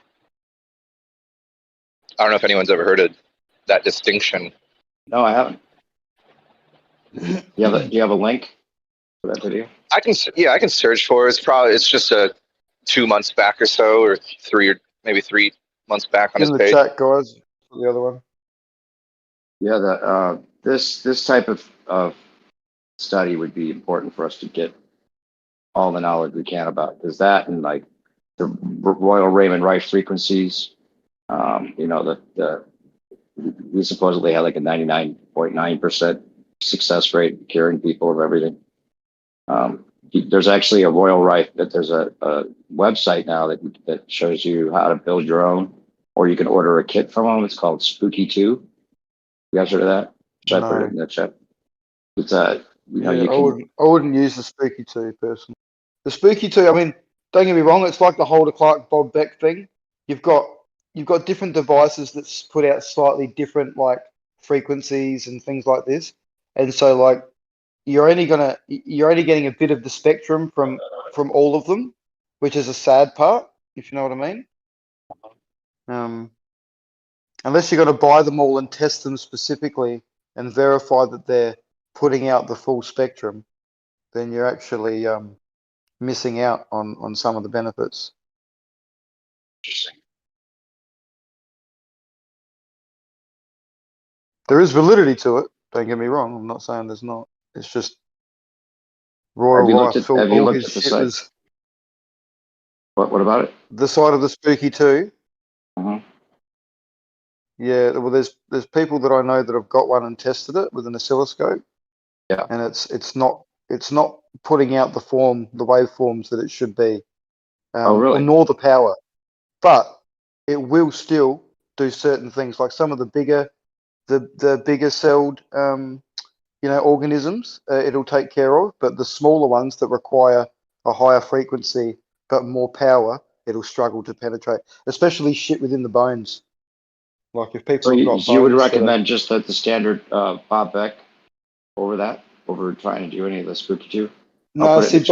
I don't know if anyone's ever heard of that distinction. No, I haven't. Do you have a link for that video? I can search for it. It's just 2 months back or so, or 3 months back on his page. In the chat, guys, for the other one. Yeah, this type of study would be important for us to get all the knowledge we can about, because that and like the Royal Raymond Rife frequencies, we supposedly had like a 99.9% success rate curing people of everything. There's actually a Royal Rife, that there's a website now that shows you how to build your own, or you can order a kit from them. It's called Spooky 2. You guys heard of that? Should I put it in the chat? It's I wouldn't use the Spooky 2 personally. The Spooky 2, I mean, don't get me wrong, it's like the Hulda Clark Bob Beck thing. You've got different devices that put out slightly different like frequencies and things like this. And so like, you're only getting a bit of the spectrum from all of them, which is a sad part, if you know what I mean. Unless you're going to buy them all and test them specifically and verify that they're putting out the full spectrum, then you're actually missing out on some of the benefits. There is validity to it. Don't get me wrong. I'm not saying there's not. It's just Royal Rife felt all his shit was. What about it? The side of the Spooky 2. Mm-hmm. Yeah, well, there's people that I know that have got one and tested it with an oscilloscope. Yeah, and it's not putting out the waveforms that it should be. Oh, really? Nor the power, but it will still do certain things, like some of the bigger celled organisms. It'll take care of, but the smaller ones that require a higher frequency but more power, it'll struggle to penetrate, especially shit within the bones. Like if people have got bones, you would recommend just the standard Bob Beck over trying to do any of the Spooky 2? No, see,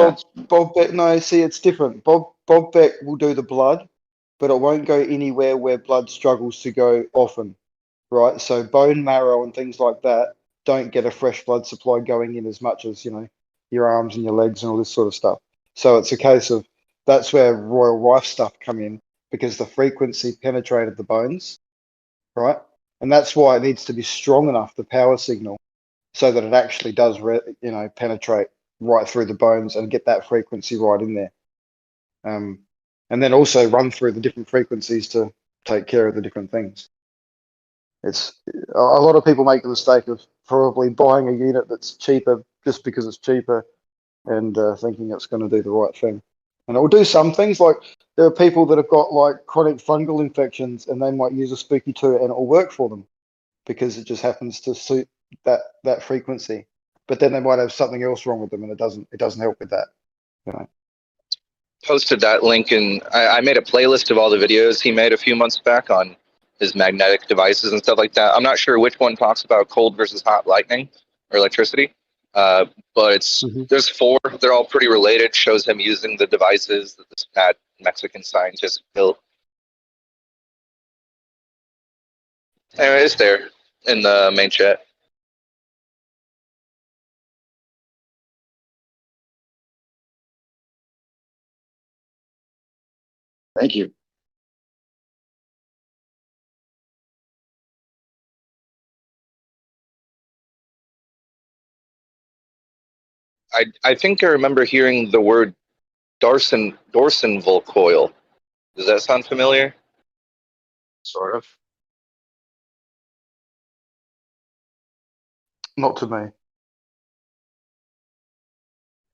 Bob Beck. No, see, it's different. Bob Beck will do the blood, but it won't go anywhere where blood struggles to go often, right? So bone marrow and things like that don't get a fresh blood supply going in as much as your arms and your legs and all this sort of stuff. So it's a case of that's where Royal Rife stuff come in, because the frequency penetrated the bones, right? And that's why it needs to be strong enough, the power signal, so that it actually does penetrate right through the bones and get that frequency right in there. And then also run through the different frequencies to take care of the different things. It's a lot of people make the mistake of probably buying a unit that's cheaper just because it's cheaper and thinking it's going to do the right thing. And it will do some things, like there are people that have got like chronic fungal infections and they might use a Spooky 2 and it will work for them because it just happens to suit that frequency. But then they might have something else wrong with them and it doesn't help with that. Posted that link, and I made a playlist of all the videos he made a few months back on his magnetic devices and stuff like that. I'm not sure which one talks about cold versus hot lightning or electricity, but there's 4. They're all pretty related. Shows him using the devices that this mad Mexican scientist built. Anyway, it's there in the main chat. Thank you. I think I remember hearing the word Dorsenville coil. Does that sound familiar? Sort of. Not to me.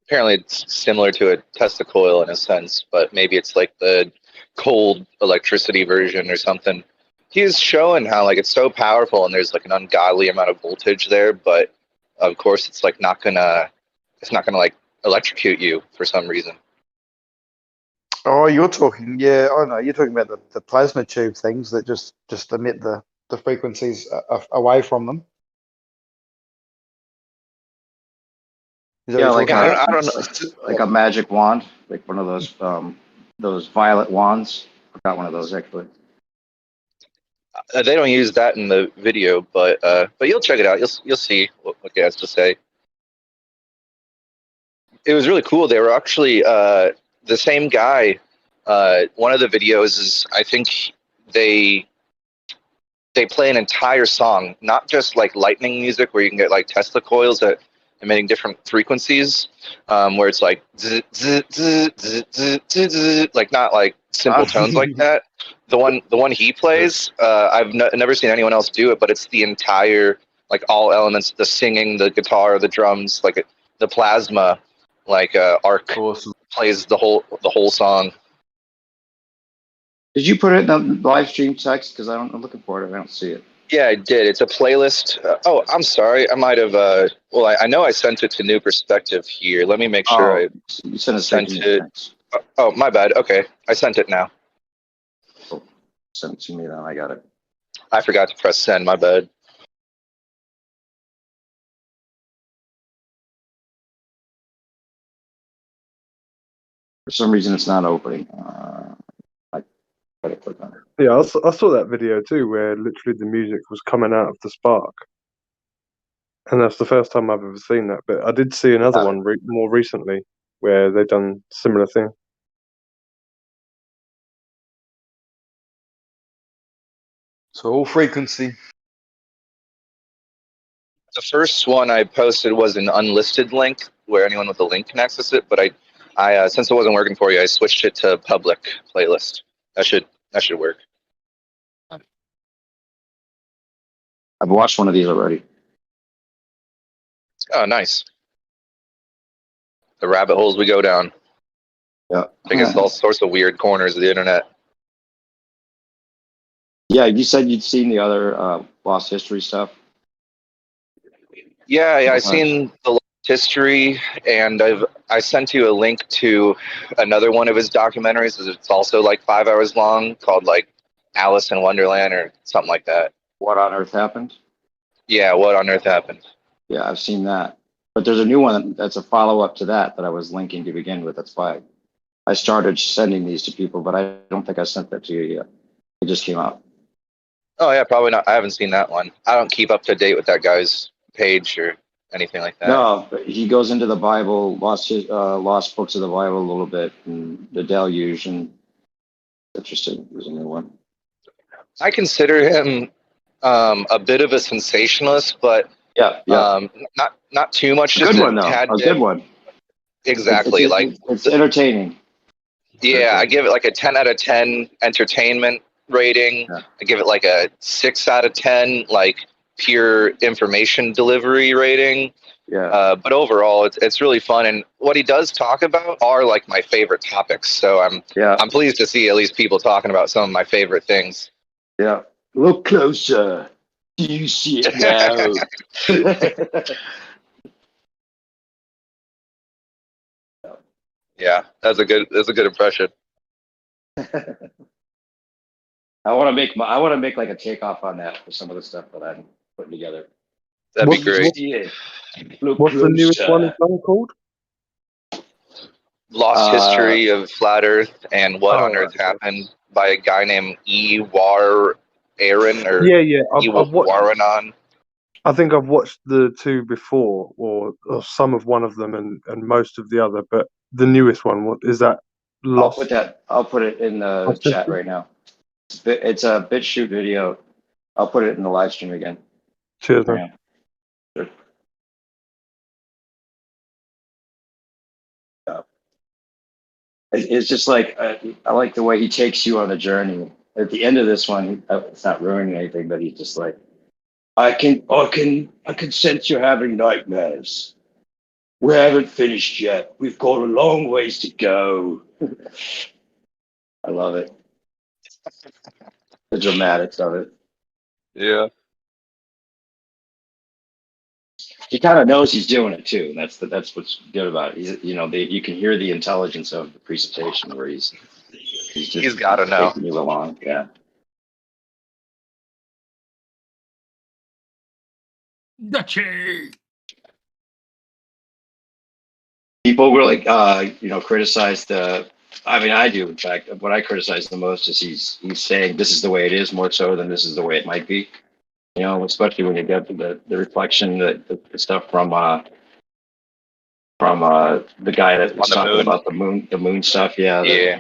Apparently it's similar to a Tesla coil in a sense, but maybe it's like the cold electricity version or something. He's showing how like it's so powerful and there's like an ungodly amount of voltage there, but of course it's like not gonna like electrocute you for some reason. Oh, you're talking, yeah, I know. You're talking about the plasma tube things that just emit the frequencies away from them. Yeah, like I don't know, like a magic wand, like one of those violet wands. I got one of those actually. They don't use that in the video, but you'll check it out. You'll see what he has to say. It was really cool. They were actually the same guy. One of the videos is, I think they play an entire song, not just like lightning music where you can get like Tesla coils that emitting different frequencies, where it's like like not like simple tones like that. The one he plays, I've never seen anyone else do it, but it's the entire, like all elements, the singing, the guitar, the drums, like the plasma, like arc plays the whole song. Did you put it in the live stream text? Because I'm looking for it. I don't see it. Yeah, I did. It's a playlist. Oh, I'm sorry. I might have. Well, I know I sent it to New Perspective here. Let me make sure you sent it. Oh, my bad. Okay, I sent it now. Oh, send it to me then. I got it. I forgot to press send. My bad. For some reason, it's not opening. I gotta click on it. Yeah, I saw that video too, where literally the music was coming out of the spark, and that's the first time I've ever seen that. But I did see another one more recently where they done similar thing. So all frequency. The first one I posted was an unlisted link where anyone with a link can access it, but I since it wasn't working for you, I switched it to public playlist. That should work. I've watched one of these already. Oh, nice. The rabbit holes we go down. Yeah. I guess all sorts of weird corners of the internet. Yeah, you said you'd seen the other Lost History stuff. Yeah, I seen the Lost History, and I sent you a link to another one of his documentaries. It's also like 5 hours long, called like Alice in Wonderland or something like that. What on Earth Happened? Yeah, What on Earth Happened? Yeah, I've seen that. But there's a new one that's a follow-up to that I was linking to begin with. That's why I started sending these to people, but I don't think I sent that to you yet. It just came out. Oh yeah, probably not. I haven't seen that one. I don't keep up to date with that guy's page or anything like that. No, but he goes into the Bible, lost books of the Bible a little bit, and the deluge, and interesting. There's a new one. I consider him a bit of a sensationalist, but yeah. Not too much. Just a good one though. A good one. Exactly. It's entertaining. Yeah, I give it like a 10 out of 10 entertainment rating. Yeah. I give it like a 6 out of 10 like pure information delivery rating. Yeah. But overall, it's really fun, and what he does talk about are like my favorite topics. So I'm pleased to see at least people talking about some of my favorite things. Yeah. Look closer. Do you see it now? Yeah, that's a good impression. I want to make like a takeoff on that for some of the stuff that I'm putting together. That'd be great. What's the newest one it's done called? Lost History of Flat Earth and What on Earth Happened by a guy named Aaron or Waranon. I think I've watched the two before, or some of one of them, and most of the other. But the newest one, what is that? Lost. I'll put it in the chat right now. It's a BitChute video. I'll put it in the live stream again. Cheers, man. Sure. It's just like I like the way he takes you on a journey. At the end of this one, it's not ruining anything, but he's just like, I can sense you're having nightmares. We haven't finished yet. We've got a long ways to go. I love it. The dramatics of it. Yeah. He kind of knows he's doing it too. That's what's good about it. You can hear the intelligence of the presentation where he's got to know. Taking you along. Yeah. Gotcha. People really, criticize I do. In fact, what I criticize the most is he's saying this is the way it is more so than this is the way it might be. Especially when you get to the reflection, the stuff from the guy that was talking about the moon stuff. Yeah.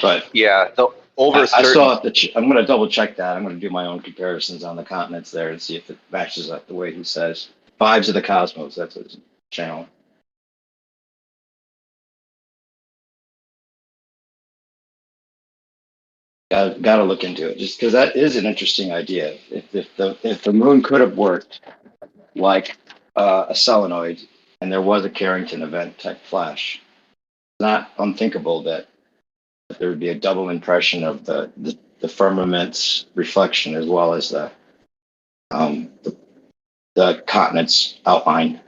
But yeah, I saw it. I'm going to double check that. I'm going to do my own comparisons on the continents there and see if it matches up the way he says. Vibes of the Cosmos. That's his channel. Got to look into it, just because that is an interesting idea. If the moon could have worked like a solenoid, and there was a Carrington event type flash, it's not unthinkable that there would be a double impression of the firmament's reflection as well as the continent's outline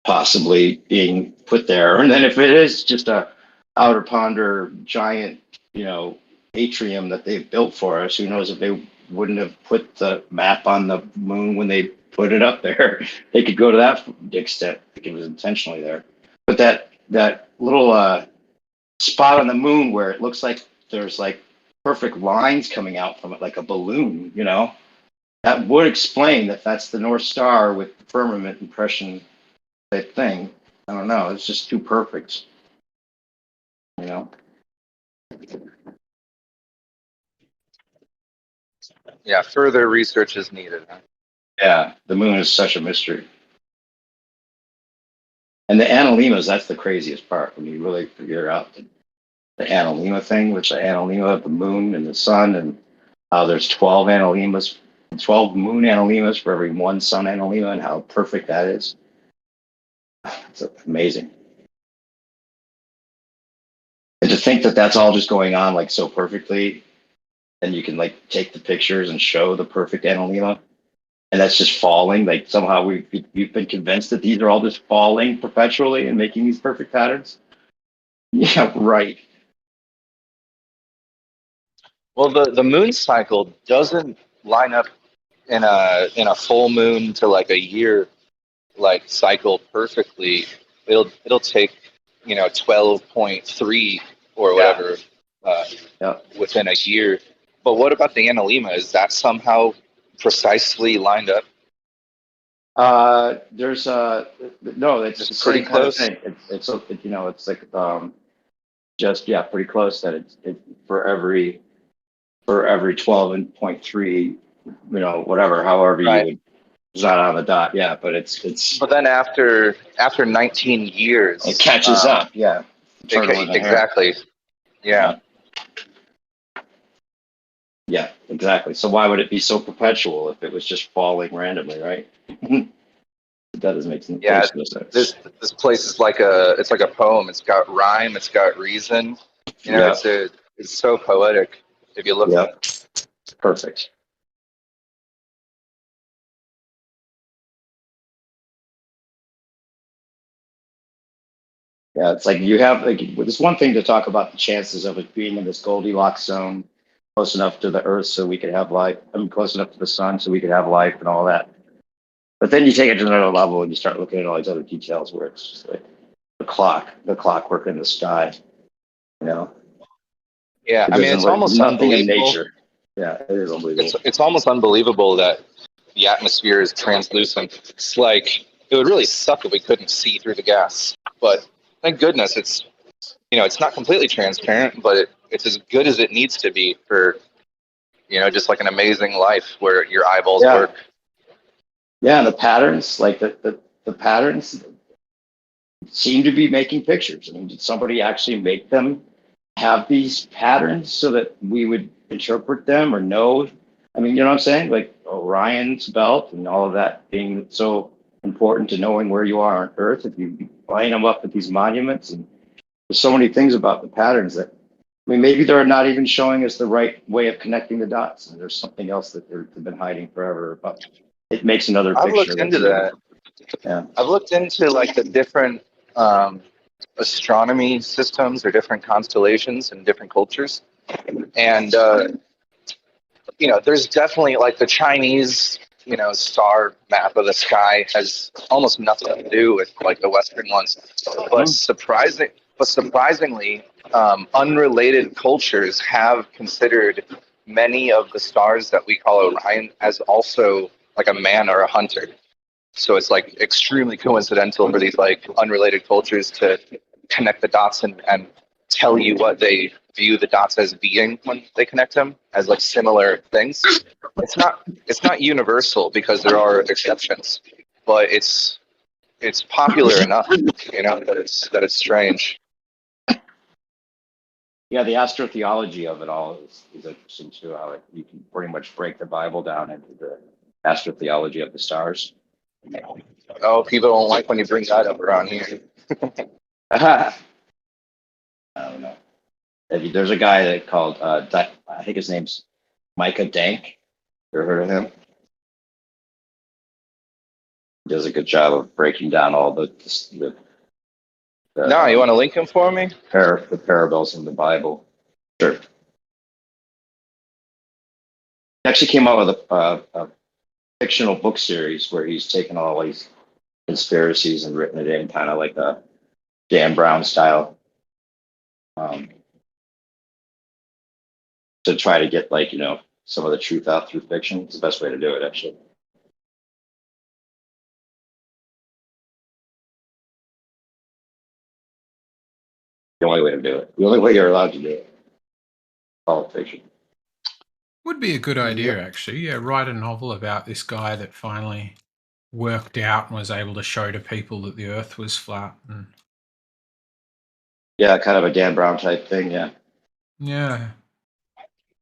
possibly being put there. And then if it is just a outer ponder giant, atrium that they've built for us, who knows if they wouldn't have put the map on the moon when they put it up there. They could go to that extent. I think it was intentionally there. But that little spot on the moon where it looks like there's like perfect lines coming out from it, like a balloon, you know, that would explain that that's the North Star with the firmament impression type thing. I don't know. It's just too perfect, you know? Yeah, further research is needed. Yeah, the moon is such a mystery. And the analemmas, that's the craziest part when you really figure out the analemma thing, which the analemma of the moon and the sun, and how there's 12 analemmas, 12 moon analemmas for every one sun analemma, and how perfect that is. It's amazing. And to think that that's all just going on like so perfectly, and you can like take the pictures and show the perfect analemma, and that's just falling. Like somehow we've been convinced that these are all just falling perpetually and making these perfect patterns. Yeah, right. Well, the moon cycle doesn't line up in a full moon to like a year like cycle perfectly. It'll take 12.3 or whatever within a year. But what about the analemma? Is that somehow precisely lined up? There's no, it's the pretty same kind of close. thing. It's it's like just pretty close that it's for every 12.3, whatever, however you would design on the dot. Yeah, but it's. But then after 19 years, it catches up. Yeah. Exactly. Yeah. Yeah, exactly. So why would it be so perpetual if it was just falling randomly, right? That doesn't make sense. Yeah, No sense. this place is like a poem. It's got rhyme. It's got reason. It's so poetic if you look at it. Perfect. Yeah, it's like you have it's one thing to talk about the chances of it being in this Goldilocks zone, close enough to the Earth so we could have life. I mean, close enough to the sun so we could have life and all that. But then you take it to another level and you start looking at all these other details where it's just like the clockwork in the sky, you know. Yeah, I mean, it's almost nothing in unbelievable. nature. Yeah, it is unbelievable. It's almost unbelievable that the atmosphere is translucent. It's like it would really suck if we couldn't see through the gas. But thank goodness it's not completely transparent, but it's as good as it needs to be for just like an amazing life where your eyeballs work. Yeah, the patterns, like the patterns seem to be making pictures. I mean, did somebody actually make them have these patterns so that we would interpret them or know? I mean, you know what I'm saying? Like Orion's belt and all of that being so important to knowing where you are on Earth. If you line them up with these monuments, and there's so many things about the patterns that, I mean, maybe they're not even showing us the right way of connecting the dots, and there's something else that they've been hiding forever. But it makes another picture. I've looked into that. Yeah. I've looked into like the different astronomy systems or different constellations in different cultures, and there's definitely like the Chinese star map of the sky has almost nothing to do with like the Western ones, but surprisingly, unrelated cultures have considered many of the stars that we call Orion as also like a man or a hunter. So it's like extremely coincidental for these like unrelated cultures to connect the dots and tell you what they view the dots as being when they connect them as like similar things. It's not universal because there are exceptions, but it's popular enough, that it's strange. Yeah, the astrotheology of it all is interesting too. How you can pretty much break the Bible down into the astrotheology of the stars. Oh, people don't like when you bring that up around here. I don't know. There's a guy that called I think his name's Micah Dank. Ever heard of him? He does a good job of breaking down all the No, you want to link him for me? The parables in the Bible. Sure. He actually came out with a fictional book series where he's taken all these conspiracies and written it in kind of like a Dan Brown style. to try to get like, you know, some of the truth out through fiction. It's the best way to do it, actually. The only way to do it. The only way you're allowed to do it. All fiction. Would be a good idea, actually. Yeah, write a novel about this guy that finally worked out and was able to show to people that the Earth was flat. And yeah, kind of a Dan Brown type thing. Yeah. Yeah.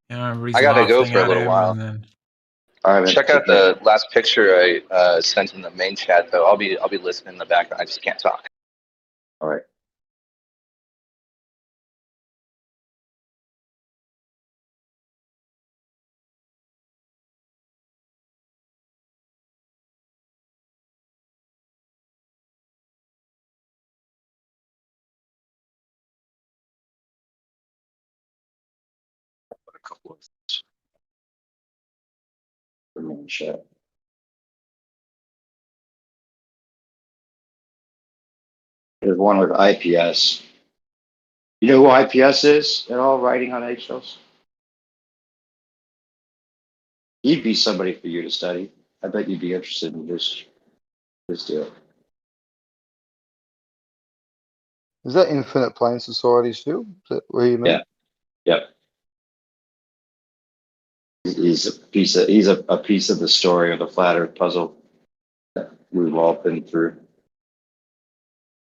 I gotta go for a little while. Then... All right, check out the last picture I sent in the main chat, though. I'll be listening in the background. I just can't talk. All right. A couple of the main chat. There's one with IPS. You know who IPS is at all, writing on eggshells? He'd be somebody for you to study. I bet you'd be interested in this deal. Is that Infinite Plane Society still? Is that where you met? Yeah. Yep. He's a piece of the story of the flat Earth puzzle that we've all been through.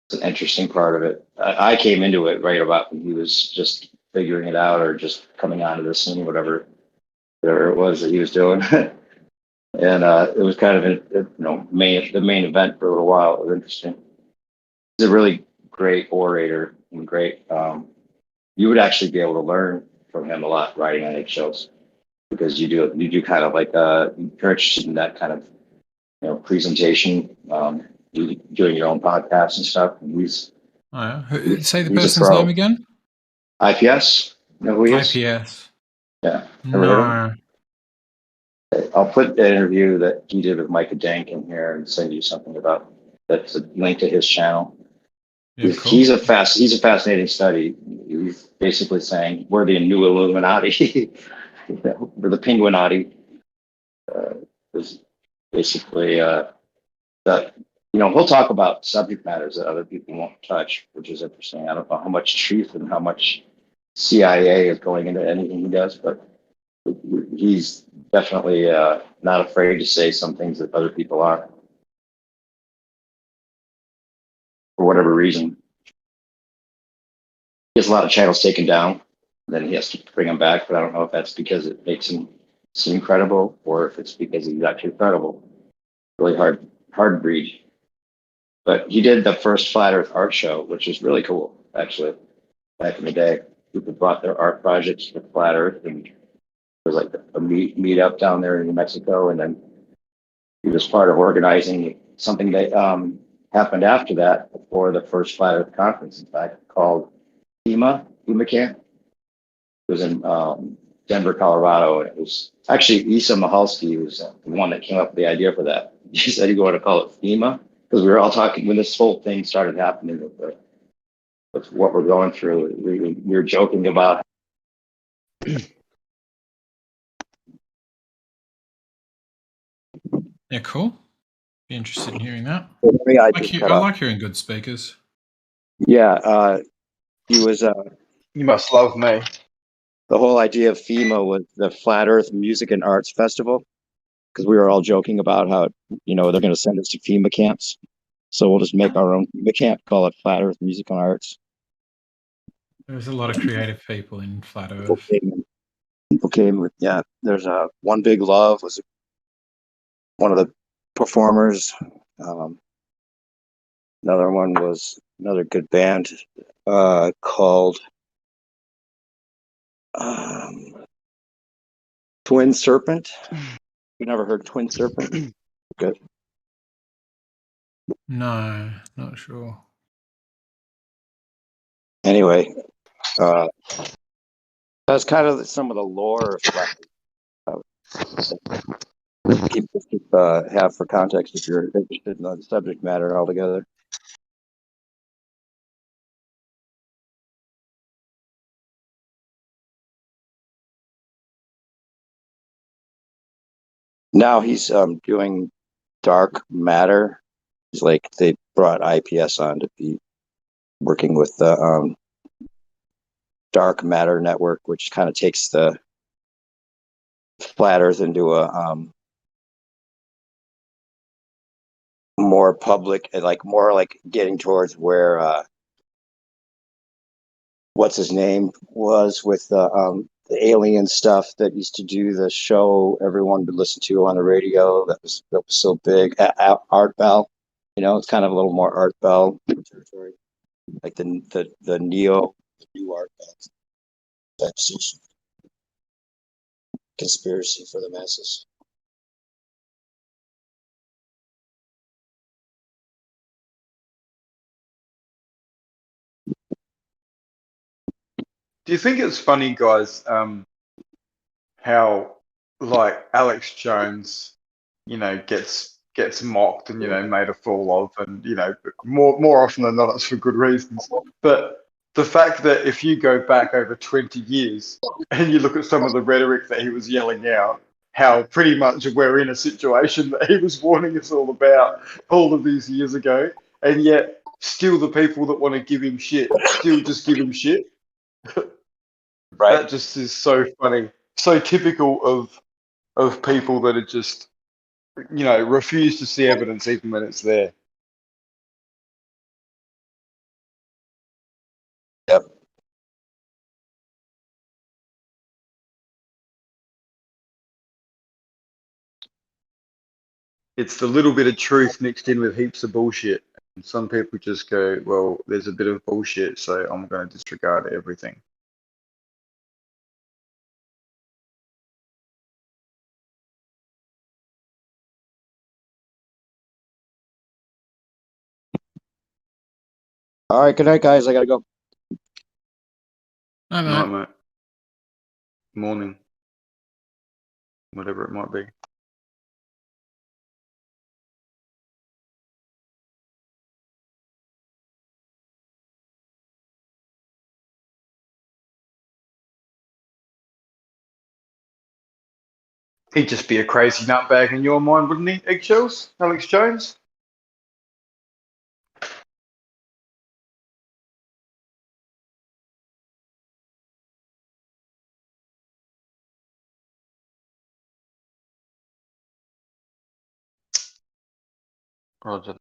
It's an interesting part of it. I came into it right about when he was just figuring it out or just coming onto the scene, whatever it was that he was doing. And it was kind of the main event for a little while. It was interesting. He's a really great orator and great. You would actually be able to learn from him a lot writing on eggshells, because you do kind of like you're interested in that kind of presentation, doing your own podcast and stuff. And he's say the person's name again. IPS. You know who he is? IPS. Yeah. No. I'll put the interview that he did with Micah Dank in here and send you something about that's a link to his channel. Yeah, cool. He's a fascinating study. He's basically saying we're the new Illuminati. We're the Penguinati. Is basically that he'll talk about subject matters that other people won't touch, which is interesting. I don't know how much truth and how much CIA is going into anything he does, but he's definitely not afraid to say some things that other people are, for whatever reason. He has a lot of channels taken down, then he has to bring them back, but I don't know if that's because it makes him seem credible or if it's because he's actually credible. Really hard to read. But he did the first Flat Earth art show, which is really cool, actually, back in the day. People brought their art projects to Flat Earth, and it was like a meet up down there in New Mexico, and then he was part of organizing something that happened after that, before the first Flat Earth conference, in fact, called FEMA Camp. It was in Denver, Colorado, and it was actually Isa Mahalski who was the one that came up with the idea for that. He said he wanted to call it FEMA, because we were all talking when this whole thing started happening with what we're going through. We were joking about. Yeah, cool. Be interested in hearing that. I like hearing good speakers. Yeah, he was. You must love me. The whole idea of FEMA was the Flat Earth Music and Arts Festival, because we were all joking about how they're going to send us to FEMA camps, so we'll just make our own FEMA camp, call it Flat Earth Music and Arts. There's a lot of creative people in Flat Earth. People came with There's One Big Love was one of the performers. Another one was another good band called Twin Serpent. You never heard Twin Serpent? Good. No, not sure. Anyway, that's kind of some of the lore have for context if you're interested in the subject matter altogether. Now he's doing dark matter. He's like they brought IPS on to be working with the dark matter network, which kind of takes the flat Earth into a more public, like more like getting towards where what's his name was with the alien stuff that used to do the show everyone would listen to on the radio. That was so big. Art Bell, you know, it's kind of a little more Art Bell territory, like the new Art Bell type station. Conspiracy for the masses. Do you think it's funny, guys, how like Alex Jones, you know, gets mocked and, you know, made a fool of, and, you know, more often than not it's for good reasons. But the fact that if you go back over 20 years and you look at some of the rhetoric that he was yelling out, how pretty much we're in a situation that he was warning us all about all of these years ago, and yet still the people that want to give him shit still just give him shit. Right. That just is so funny, so typical of people that are just, you know, refuse to see evidence even when it's there. Yep. It's the little bit of truth mixed in with heaps of bullshit. And some people just go, well, there's a bit of bullshit, so I'm going to disregard everything. All right, good night, guys. I gotta go. No, Night, no. mate. Morning. Whatever it might be. He'd just be a crazy nutbag in your mind, wouldn't he, Eggshells? Alex Jones? Roger.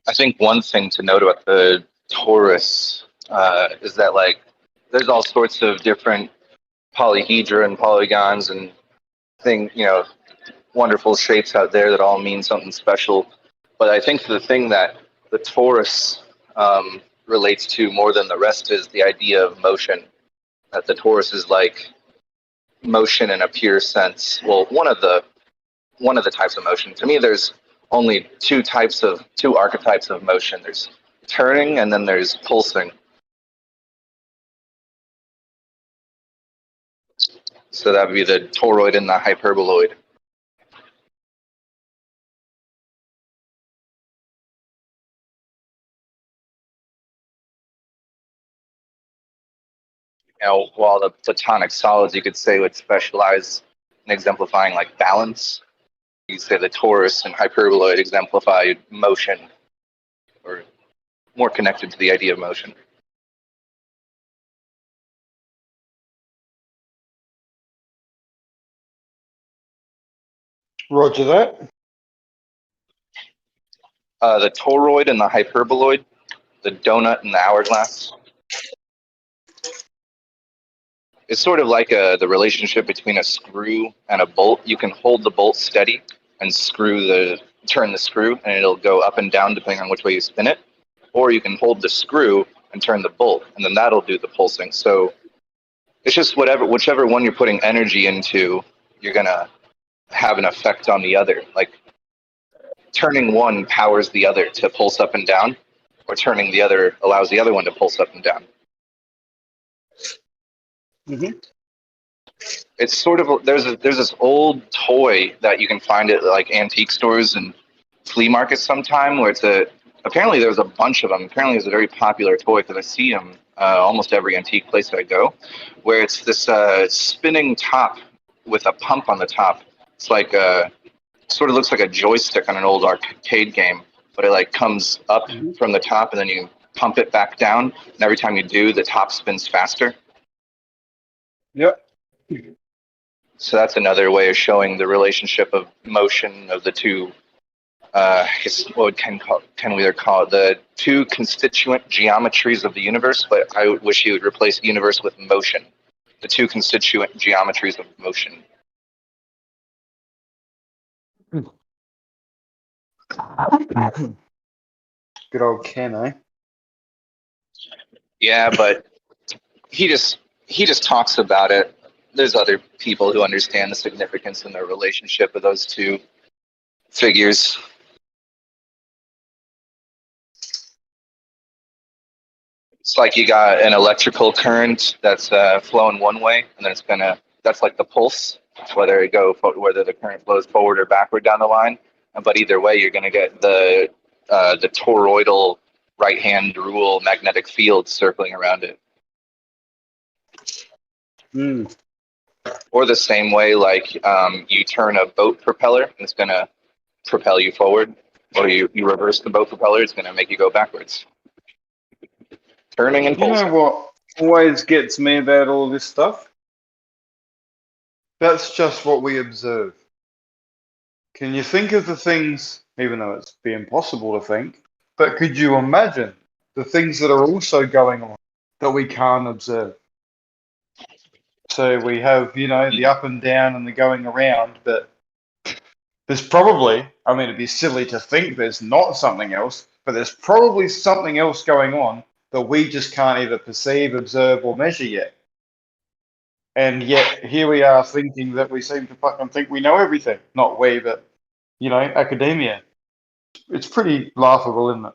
I think one thing to note about the torus is that like there's all sorts of different polyhedra and polygons and wonderful shapes out there that all mean something special. But I think the thing that the torus relates to more than the rest is the idea of motion. That the torus is like motion in a pure sense. Well, one of the types of motion. To me, there's only two archetypes of motion. There's turning and then there's pulsing. So that would be the toroid and the hyperboloid. While the platonic solids, you could say, would specialize in exemplifying like balance. You could say the torus and hyperboloid exemplify motion, or more connected to the idea of motion. Roger that. The toroid and the hyperboloid, the donut and the hourglass. It's sort of like the relationship between a screw and a bolt. You can hold the bolt steady and turn the screw, and it'll go up and down depending on which way you spin it. Or you can hold the screw and turn the bolt, and then that'll do the pulsing. So it's just whichever one you're putting energy into, you're gonna have an effect on the other. Like turning one powers the other to pulse up and down, or turning the other allows the other one to pulse up and down. Mm-hmm. It's sort of there's this old toy that you can find at like antique stores and flea markets sometime, where apparently there's a bunch of them. Apparently it's a very popular toy because I see them almost every antique place that I go, where it's this spinning top with a pump on the top. It's like sort of looks like a joystick on an old arcade game, but it like comes up from the top and then you pump it back down, and every time you do, the top spins faster. Yep. So that's another way of showing the relationship of motion of the two. What can we either call it? The two constituent geometries of the universe, but I wish you would replace universe with motion. The two constituent geometries of motion. Good old Ken, eh? Yeah, but he just talks about it. There's other people who understand the significance and the relationship of those two figures. It's like you got an electrical current that's flowing one way, and then that's like the pulse, whether the current flows forward or backward down the line. But either way, you're gonna get the toroidal right-hand rule magnetic field circling around it. Or the same way, like you turn a boat propeller, and it's gonna propel you forward, or you reverse the boat propeller, it's gonna make you go backwards. Turning and pulsing. You know what always gets me about all this stuff? That's just what we observe. Can you think of the things, even though it's be impossible to think, but could you imagine the things that are also going on that we can't observe? So we have, the up and down and the going around, but there's probably, it'd be silly to think there's not something else, but there's probably something else going on that we just can't either perceive, observe, or measure yet. And yet here we are thinking that we seem to fucking think we know everything. Not we, but, academia. It's pretty laughable, isn't it?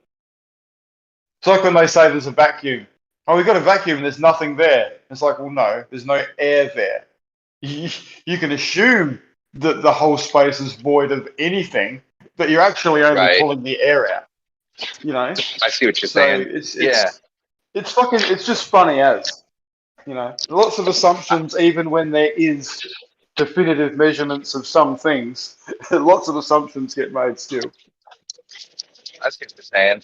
It's like when they say there's a vacuum. Oh, we've got a vacuum and there's nothing there. It's like, well, no, there's no air there. You can assume that the whole space is void of anything, but you're actually only pulling the air out. I see what you're saying. It's just funny as, lots of assumptions, even when there is definitive measurements of some things, lots of assumptions get made still. I see what you're saying.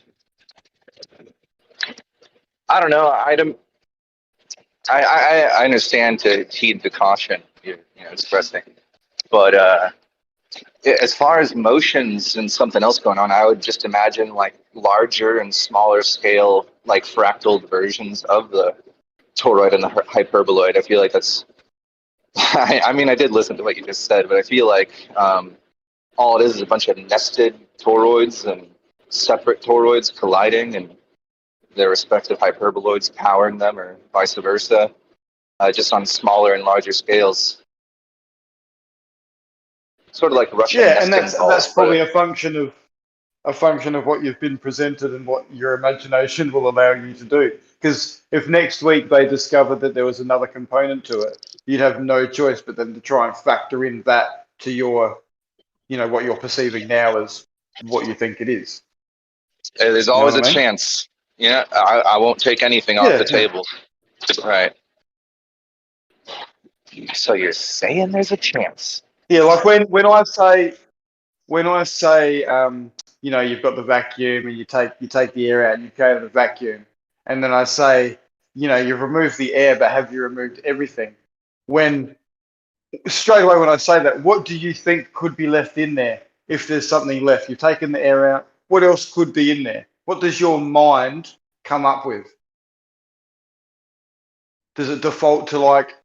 I don't know. I understand to heed the caution you're expressing, but as far as motions and something else going on, I would just imagine like larger and smaller scale, like fractal versions of the toroid and the hyperboloid. I feel like that's, I mean, I did listen to what you just said, but I feel like all it is a bunch of nested toroids and separate toroids colliding and their respective hyperboloids powering them, or vice versa, just on smaller and larger scales. Sort of like Russian and nesting that's balls, probably a function of what you've been presented and what your imagination will allow you to do. Because if next week they discovered that there was another component to it, you'd have no choice but then to try and factor in that to your, what you're perceiving now as what you think it is. There's always a chance. Yeah, I won't take anything off the table. Right. So you're saying there's a chance? Yeah, like when I say, you've got the vacuum and you take the air out and you go to the vacuum, and then I say, you've removed the air, but have you removed everything? Straight away when I say that, what do you think could be left in there? If there's something left, you've taken the air out, what else could be in there? What does your mind come up with? Does it default to like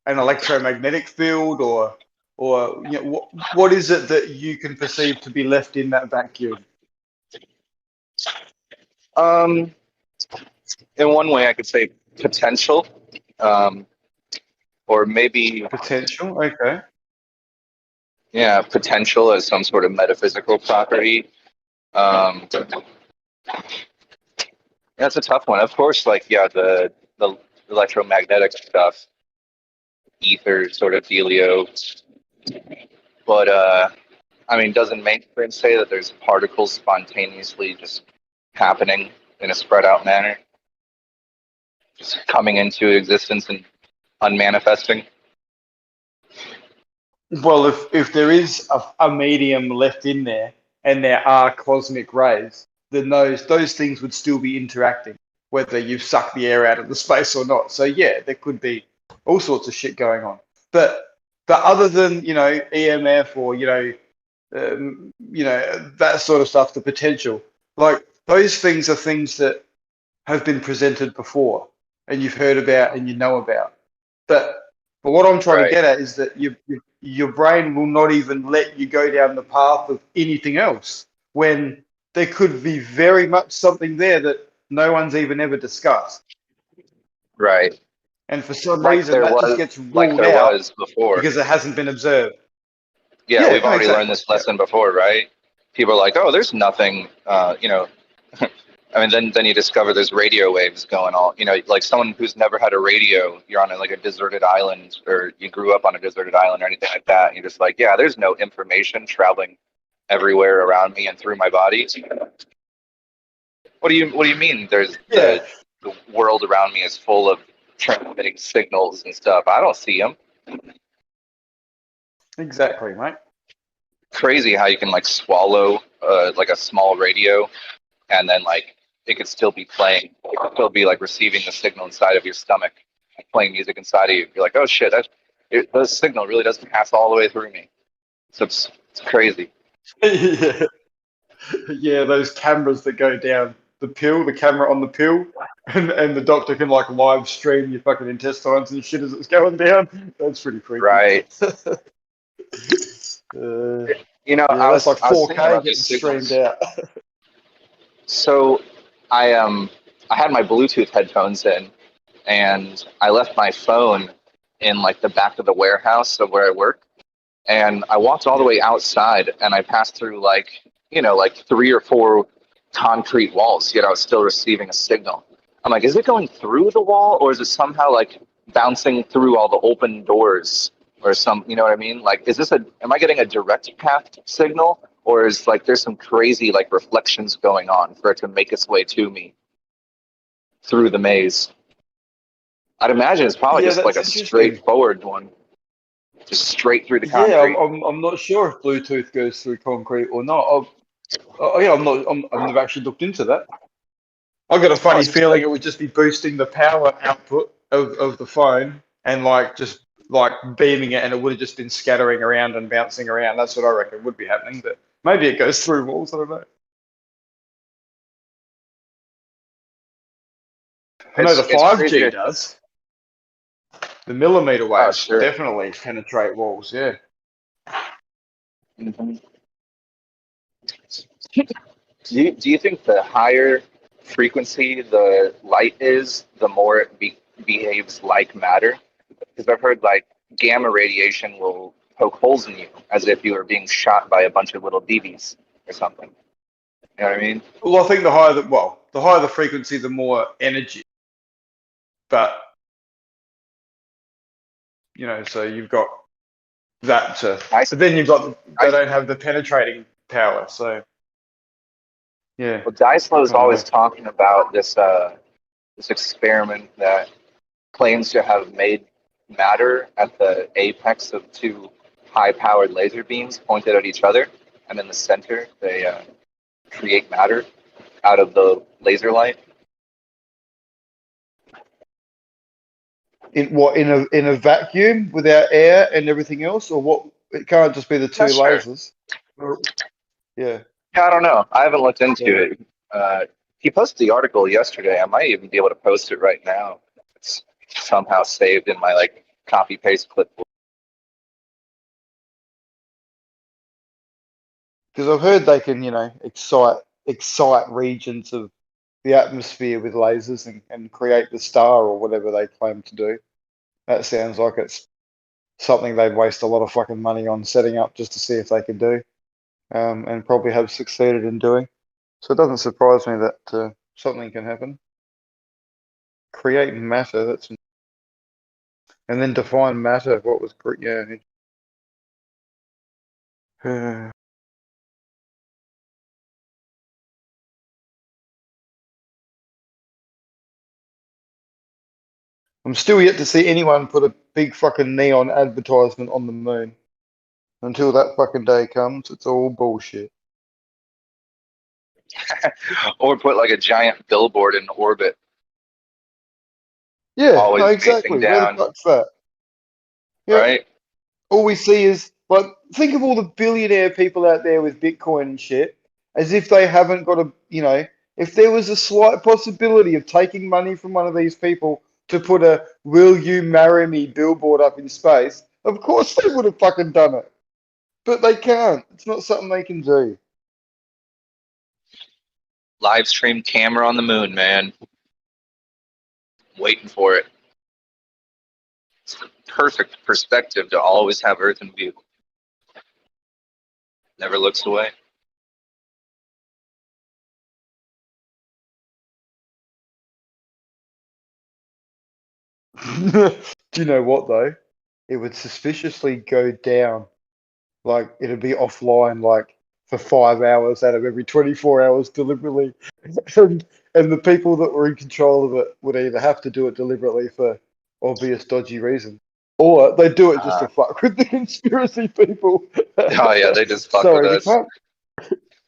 an electromagnetic field, or what is it that you can perceive to be left in that vacuum? In one way, I could say potential, or maybe potential. Okay. Yeah, potential as some sort of metaphysical property. That's a tough one. Of course, the electromagnetic stuff, ether sort of dealio. But doesn't mainstream say that there's particles spontaneously just happening in a spread out manner, just coming into existence and unmanifesting? Well, if there is a medium left in there and there are cosmic rays, then those things would still be interacting, whether you've sucked the air out of the space or not. So yeah, there could be all sorts of shit going on. But other than EMF or that sort of stuff, the potential, like those things are things that have been presented before and you've heard about and you know about. But what I'm trying to get at is that your brain will not even let you go down the path of anything else, when there could be very much something there that no one's even ever discussed. Right. And for some reason that just gets ruled out because it hasn't been observed. Yeah, we've already learned this lesson before, right? People are like, oh, there's nothing, then you discover there's radio waves going on. Like someone who's never had a radio, you're on a deserted island, or you grew up on a deserted island or anything like that. And you're just like, yeah, there's no information traveling everywhere around me and through my body. What do you mean? There's the world around me is full of transmitting signals and stuff. I don't see them. Exactly, mate. Crazy how you can swallow a small radio, and then it could still be playing. It could still be receiving the signal inside of your stomach, playing music inside of you. You're like, oh shit, the signal really does pass all the way through me. So it's crazy. Yeah, those cameras that go down the camera on the pill, and the doctor can live stream your fucking intestines and shit as it's going down. That's pretty creepy. Right. That's like 4K getting streamed out. So I had my Bluetooth headphones in, and I left my phone in the back of the warehouse of where I work. And I walked all the way outside, and I passed through 3 or 4 concrete walls, yet I was still receiving a signal. I'm like, is it going through the wall, or is it somehow bouncing through all the open doors or some, you know what I mean? Am I getting a direct path signal, or is there's some crazy reflections going on for it to make its way to me through the maze? I'd imagine it's probably just a straightforward one. Just straight through the concrete. Yeah, I'm not sure if Bluetooth goes through concrete or not. I've never actually looked into that. I've got a funny feeling it would just be boosting the power output of the phone and just like beaming it, and it would have just been scattering around and bouncing around. That's what I reckon would be happening. But maybe it goes through walls. I don't know. I know the 5G does. The millimeter waves definitely penetrate walls. Yeah. Mm-hmm. Do you think the higher frequency the light is, the more it behaves like matter? Because I've heard like gamma radiation will poke holes in you as if you were being shot by a bunch of little BBs or something. You know what I mean? Well, I think the higher the frequency, the more energy. But you know, so you've got that to, but then you've got they don't have the penetrating power. So yeah. Well, Dyslow is always talking about this this experiment that claims to have made matter at the apex of two high-powered laser beams pointed at each other, and in the center they create matter out of the laser light. In what, in a vacuum without air and everything else, or what? It can't just be the two lasers. Yeah. Yeah, I don't know. I haven't looked into it. He posted the article yesterday. I might even be able to post it right now. It's somehow saved in my like copy paste clipboard. Because I've heard they can, you know, excite regions of the atmosphere with lasers and create the star or whatever they claim to do. That sounds like it's something they'd waste a lot of fucking money on setting up just to see if they could do, and probably have succeeded in doing. So it doesn't surprise me that something can happen. Create matter, that's, and then define matter. What was I'm still yet to see anyone put a big fucking neon advertisement on the moon. Until that fucking day comes, it's all bullshit. Or put like a giant billboard in orbit. Yeah, always no, exactly. facing down. Where the fuck's that? Yep. Right? All we see is, like, think of all the billionaire people out there with Bitcoin and shit, as if they haven't got a, you know, if there was a slight possibility of taking money from one of these people to put a "Will you marry me" billboard up in space, of course they would have fucking done it. But they can't. It's not something they can do. Live stream camera on the moon, man. Waiting for it. It's the perfect perspective to always have Earth in view. Never looks away. Do you know what though? It would suspiciously go down. Like it'd be offline like for 5 hours out of every 24 hours deliberately. and the people that were in control of it would either have to do it deliberately for obvious dodgy reasons, or they do it just to fuck with the conspiracy people. Oh yeah, they just fuck Sorry, with us.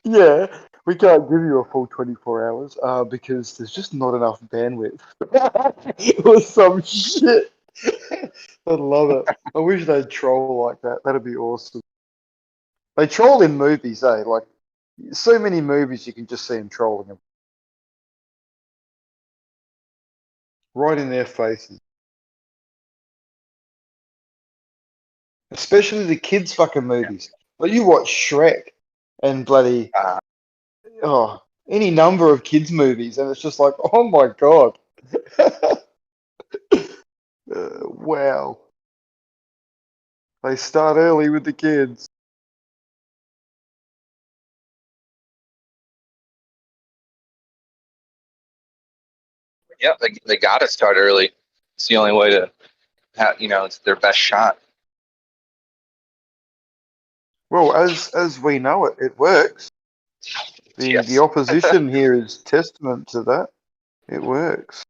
Yeah, we can't give you a full 24 hours because there's just not enough bandwidth. Or some shit. I love it. I wish they'd troll like that. That'd be awesome. They troll in movies, eh? Like, so many movies you can just see them trolling them. Right in their faces. Especially the kids' fucking movies. Like, you watch Shrek and bloody... any number of kids' movies, and it's just like, oh my god. Wow. They start early with the kids. Yeah, they got to start early. It's the only way to have, you know, it's their best shot. Well, as we know it, it works. The opposition here is testament to that. It works.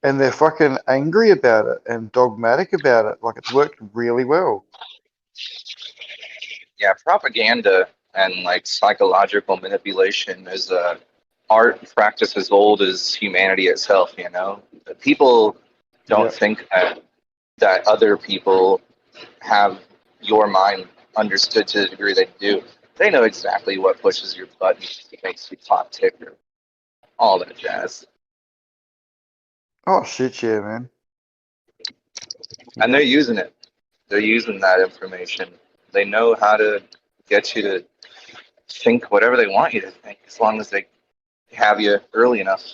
And they're fucking angry about it and dogmatic about it. Like, it's worked really well. Yeah, propaganda and like psychological manipulation is a art practice as old as humanity itself, you know? People don't think that that other people have your mind understood to the degree they do. They know exactly what pushes your buttons, makes you clock ticker, all that jazz. Oh shit, yeah, man. And they're using it. They're using that information. They know how to get you to think whatever they want you to think, as long as they have you early enough.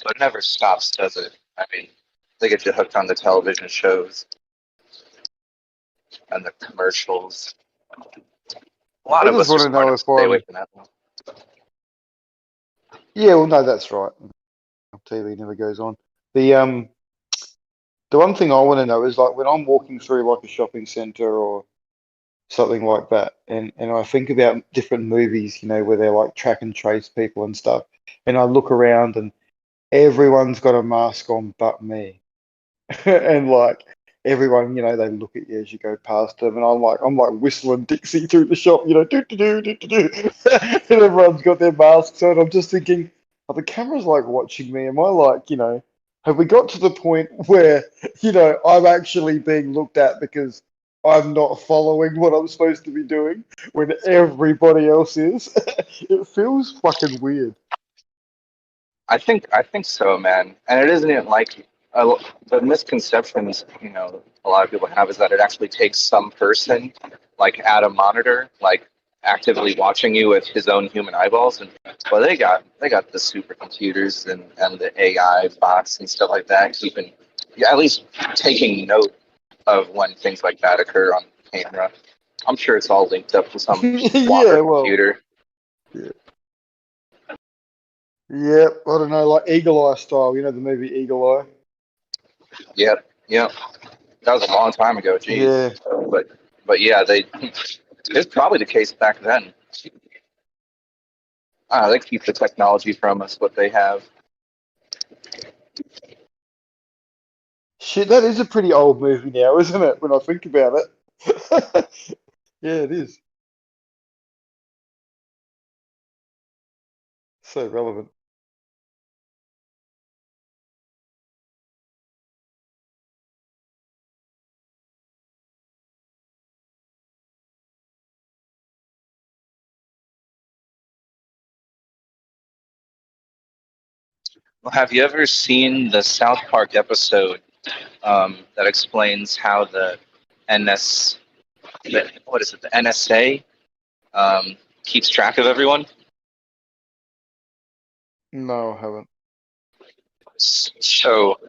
But it never stops, does it? I mean, they get you hooked on the television shows and the commercials. A lot I of just us are want to smart know enough if to stay away from that one. Yeah, well, no, that's right. TV never goes on. The one thing I want to know is like when I'm walking through like a shopping center or something like that, and I think about different movies, you know, where they're like track and trace people and stuff, and I look around and everyone's got a mask on but me, and like everyone, you know, they look at you as you go past them, and I'm like whistling Dixie through the shop, you know, do do do do do, and everyone's got their masks on. I'm just thinking, are the cameras like watching me? Am I like, you know, have we got to the point where, you know, I'm actually being looked at because I'm not following what I'm supposed to be doing when everybody else is? It feels fucking weird. I think so, man. And it isn't even like the misconceptions, you know, a lot of people have is that it actually takes some person, like at a monitor, like actively watching you with his own human eyeballs. And well, they got the supercomputers and the AI bots and stuff like that, keeping, yeah, at least taking note of when things like that occur on camera. I'm sure it's all linked up to some Walker Yeah, well, computer. yeah, I don't know, like Eagle Eye style, you know, the movie Eagle Eye. Yep. That was a long time ago, geez. Yeah. But yeah, it's probably the case back then. They keep the technology from us, what they have. Shit, that is a pretty old movie now, isn't it? When I think about it. Yeah, it is. So relevant. Well, have you ever seen the South Park episode that explains how the the NSA keeps track of everyone? No, I haven't. So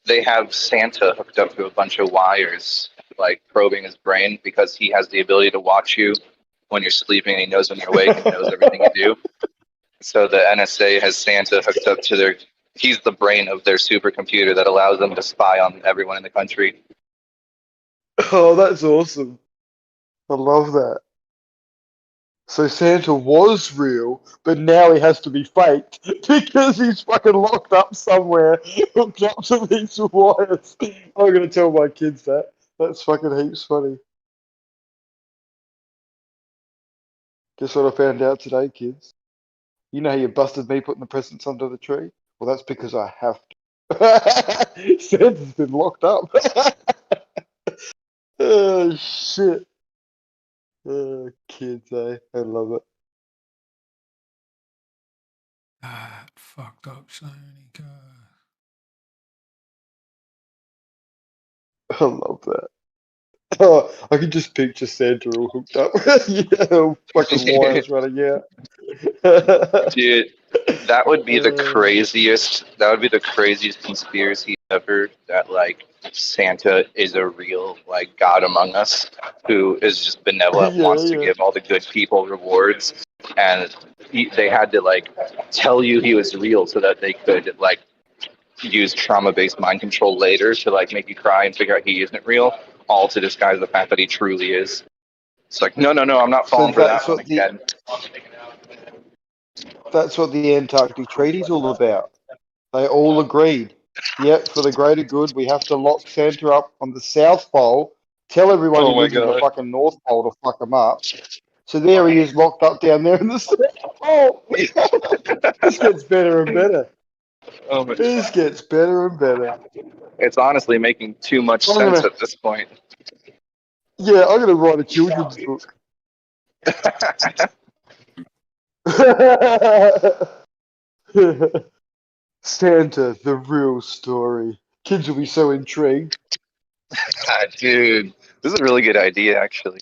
they have Santa hooked up to a bunch of wires, like probing his brain because he has the ability to watch you when you're sleeping. And he knows when you're awake and knows everything you do. So the NSA has Santa hooked up to he's the brain of their supercomputer that allows them to spy on everyone in the country. Oh, that's awesome. I love that. So Santa was real, but now he has to be faked because he's fucking locked up somewhere, hooked up to these wires. I'm gonna tell my kids that. That's fucking heaps funny. Guess what I found out today, kids? You know how you busted me putting the presents under the tree? Well, that's because I have to. Santa's been locked up. Oh, shit. Oh, kids, eh? I love it. Fucked up Sony car. I love that. Oh, I can just picture Santa all hooked up. Yeah, fucking wires running out. Dude, that would be the craziest. That would be the craziest conspiracy ever. That like Santa is a real like God among us, who is just benevolent, wants to give all the good people rewards, and they had to like tell you he was real so that they could like use trauma-based mind control later to like make you cry and figure out he isn't real, all to disguise the fact that he truly is. It's like, no, I'm not falling for that one again. That's what the Antarctic Treaty's all about. They all agreed. Yep, for the greater good, we have to lock Santa up on the South Pole, tell everyone he lives in the fucking North Pole to fuck him up, So there he is, locked up down there in the street. Oh, this gets better and better. Oh my This gets better and better. It's honestly making too much sense at this point. Yeah, I'm gonna write a children's book. Santa, the real story. Kids will be so intrigued. Dude, this is a really good idea, actually.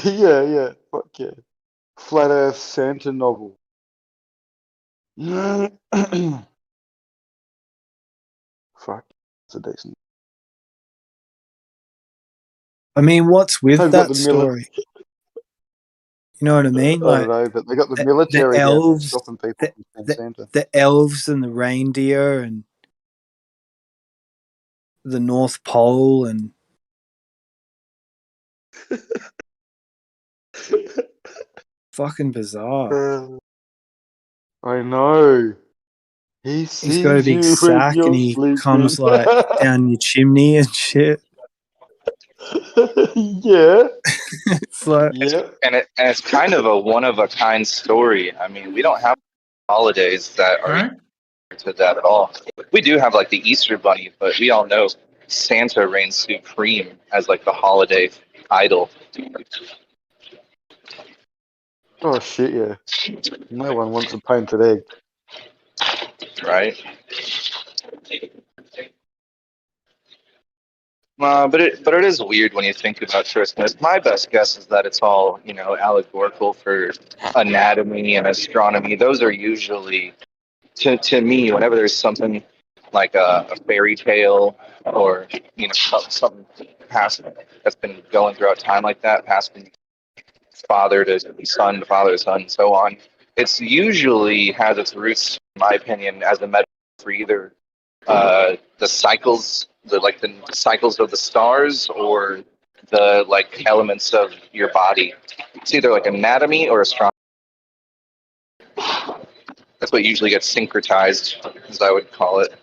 Yeah, fuck yeah. Flat Earth Santa novel. Fuck, it's a decent. I mean, what's with They've got that the story? You know what I mean? I don't know, but they got the military down there stopping people from seeing Santa. The elves and the reindeer and the North Pole and fucking bizarre. I know. He's got a big sack and he comes like down your chimney and shit. Yeah. It's like, And it's kind of a one of a kind story. I mean, we don't have holidays that are to that at all. We do have like the Easter Bunny, but we all know Santa reigns supreme as like the holiday idol. Oh shit, yeah. No one wants a painted egg. Right? But it is weird when you think about Christmas. My best guess is that it's all, you know, allegorical for anatomy and astronomy. Those are usually, to me, whenever there's something like a fairy tale or, you know, something past that's been going throughout time like that, passed from father to son to father to son and so on. It's usually has its roots, in my opinion, as a metaphor for either the cycles, the cycles of the stars, or the like elements of your body. It's either like anatomy or astronomy. That's what usually gets syncretized, as I would call it.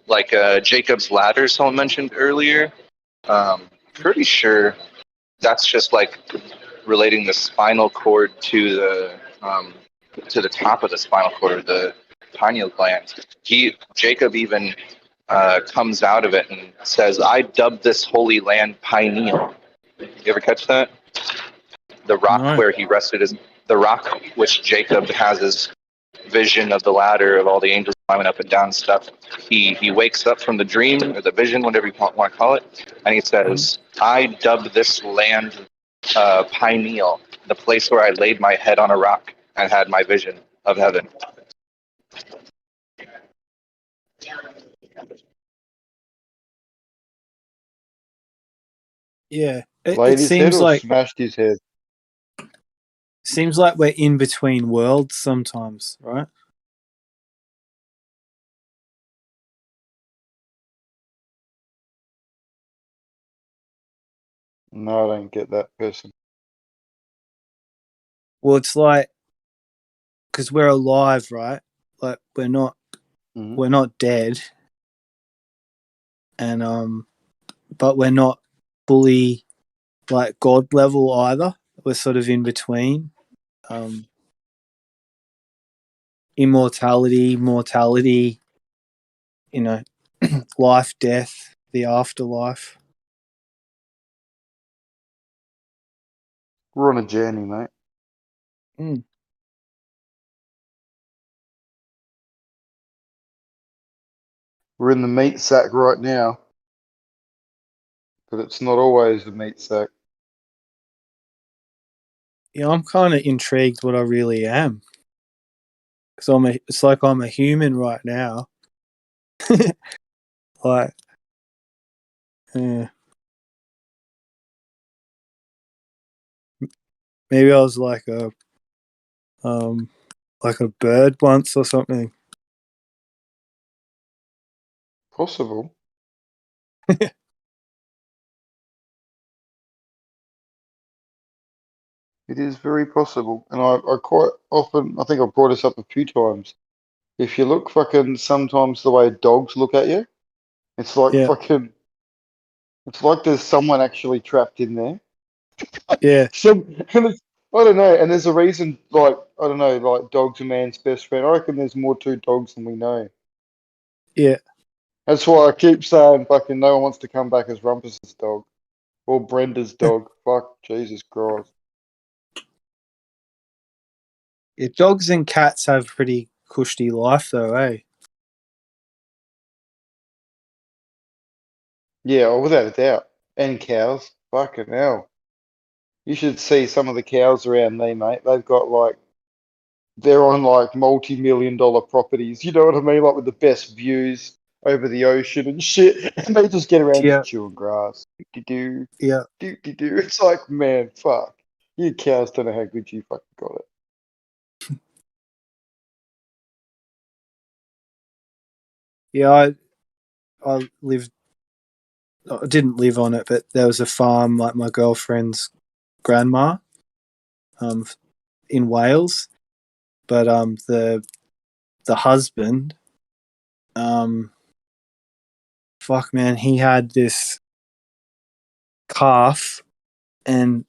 Like Jacob's ladder, someone mentioned earlier. Pretty sure that's just like relating the spinal cord to the top of the spinal cord, the pineal gland. Jacob even comes out of it and says, "I dubbed this holy land Pineal." You ever catch that? The rock where he rested is the rock which Jacob has his vision of the ladder of all the angels climbing up and down and stuff. He wakes up from the dream or the vision, whatever you want to call it, and he says, "I dubbed this land Pineal, the place where I laid my head on a rock and had my vision of heaven." yeah, Laid it his head seems or like smashed his head? seems like we're in between worlds sometimes, right? No, I don't get that person. Well, it's like because we're alive, right? Like we're not dead, and but we're not fully like God level either. We're sort of in between. Immortality, mortality, you know, life, death, the afterlife. We're on a journey, mate. Mm. We're in the meat sack right now, but it's not always the meat sack. Yeah, I'm kind of intrigued what I really am. Because it's like I'm a human right now. Like, maybe I was like a bird once or something. Possible. It is very possible. And I quite often, I think I've brought this up a few times. If you look fucking sometimes the way dogs look at you, it's like fucking It's like there's someone actually trapped in there. Yeah. I don't know, and there's a reason, like, I don't know, like dog's a man's best friend. I reckon there's more to dogs than we know. Yeah. That's why I keep saying fucking no one wants to come back as Rumpus's dog or Brenda's dog. Fuck, Jesus Christ. Yeah, dogs and cats have pretty cushy life though, eh? Yeah, oh, without a doubt. And cows. Fucking hell. You should see some of the cows around me, mate. They've got like, they're on like multi-million-dollar properties. You know what I mean? Like with the best views over the ocean and shit. And they just get around Yeah. just chewing grass. Do-do-do. Yeah. Do-do-do. It's like, man, fuck. You cows don't know how good you fucking got it. Yeah, I didn't live on it, but there was a farm like my girlfriend's grandma, in Wales. But the husband, fuck man, he had this calf, and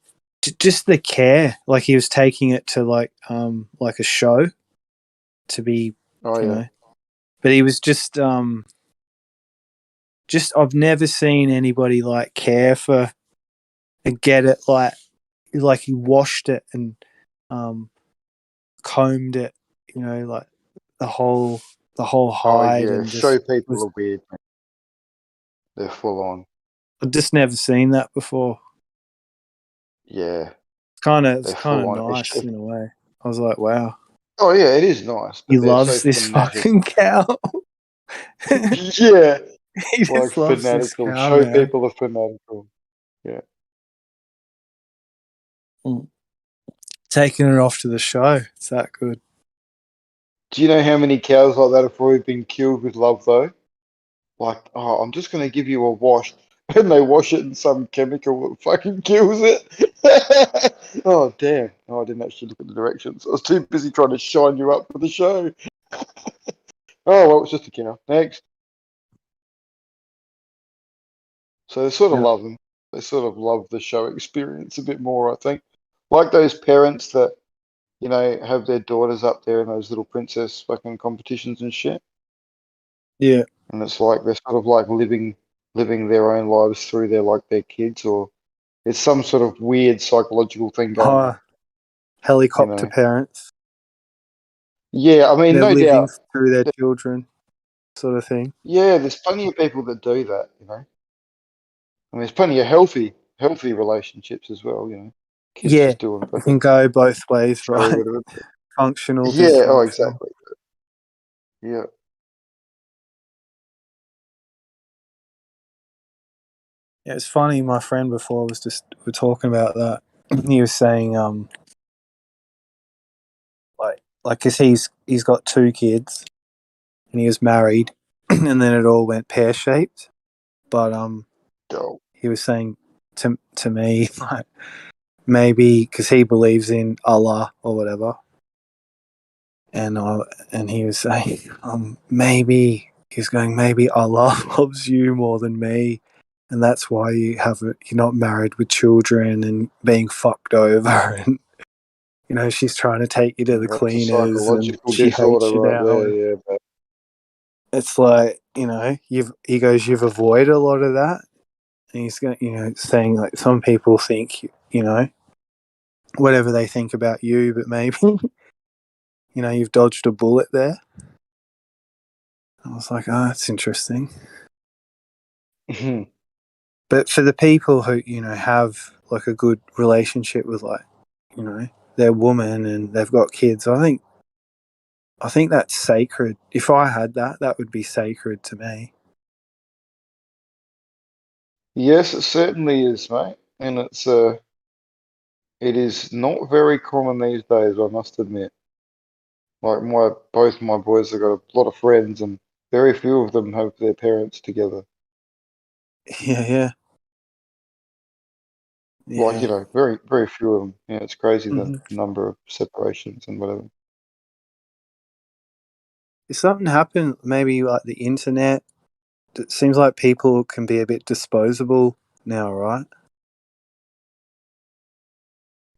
just the care, like he was taking it to like a show to be, Oh, you yeah. know, but he was just I've never seen anybody like care for and get it like he washed it and combed it, you know, like the whole Oh, hide, yeah. and Show just people are weird, man. They're full on. I've just never seen that before. Yeah. It's kind of They're full on. nice in a way. I was like, wow, Oh, yeah, it is nice. he But they're so loves this fanatic. fucking cow. Yeah. He Like just loves this fanatical. cow, Show man. people are fanatical. Yeah. Taking it off to the show. It's that good. Do you know how many cows like that have probably been killed with love, though? Like, oh, I'm just going to give you a wash. And they wash it in some chemical that fucking kills it. Oh, damn. Oh, I didn't actually look at the directions. I was too busy trying to shine you up for the show. Oh, well, it's just a cow. Next. So they sort of Yeah. love them. They sort of love the show experience a bit more, I think. Like those parents that, you know, have their daughters up there in those little princess fucking competitions and shit. Yeah. And it's like they're sort of like living their own lives through their kids, or it's some sort of weird psychological thing going on. Helicopter parents. Yeah, I mean, They're no living doubt. through their children, sort of thing. Yeah, there's plenty of people that do that, you know. I mean, there's plenty of healthy relationships as well, you know. Kids Yeah, just doing it can go both ways, right? whatever. Functional, Yeah, oh, dysfunctional. exactly. Yeah. Yeah, it's funny. My friend before we're talking about that. He was saying, because he's got 2 kids, and he was married, and then it all went pear shaped. But he was saying to me, like, maybe because he believes in Allah or whatever, and he was saying, maybe Allah loves you more than me, and that's why you're not married with children and being fucked over, and you know she's trying to take you to the That's a cleaners and psychological she disorder hates you right now. there, yeah. But It's like, you know, you've avoided a lot of that, and he's going, you know, saying like some people think, you know, whatever they think about you, but maybe you know you've dodged a bullet there. I was like, oh, that's interesting. But for the people who, you know, have like a good relationship with, like, you know, their woman and they've got kids, I think that's sacred. If I had that, that would be sacred to me. yes, it certainly is, mate. And it is not very common these days, I must admit. Like both my boys have got a lot of friends, and very few of them have their parents together. Yeah. Like, you know, very, very few of them. Yeah, it's crazy the Mhm. number of separations and whatever. If something happened, maybe like the internet it seems like people can be a bit disposable now, right?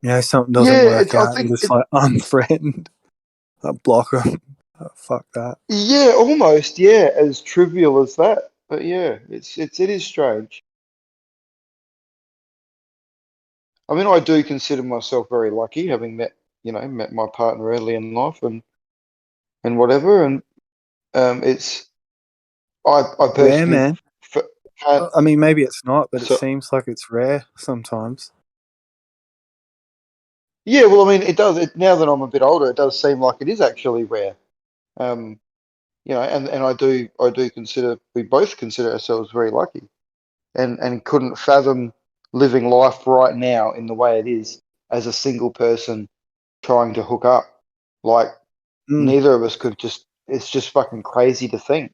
You know, something doesn't work I out, you think just like unfriend, like block them. Fuck that. yeah, almost, yeah, as trivial as that. But yeah, it is strange. I mean, I do consider myself very lucky, having met my partner early in life and whatever, and it's I Rare, personally man. f- can't. I mean, maybe it's not, but it So seems like it's rare sometimes. yeah, well, I mean, it does. Now that I'm a bit older, it does seem like it is actually rare. Um, and I do consider we both consider ourselves very lucky, and couldn't fathom living life right now in the way it is as a single person trying to hook up. Like Mm. neither of us could just. It's just fucking crazy to think.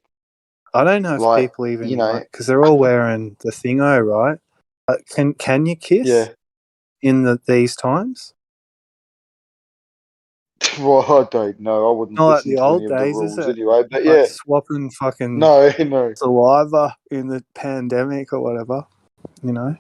I don't know if Like people you even know, like because they're all wearing the thingo, right? Can you kiss yeah. in these times? Well, I don't know. I wouldn't Not like listen the to any old of the days, is rules it? anyway. But Like yeah, swapping fucking no, no. saliva in the pandemic or whatever, you know?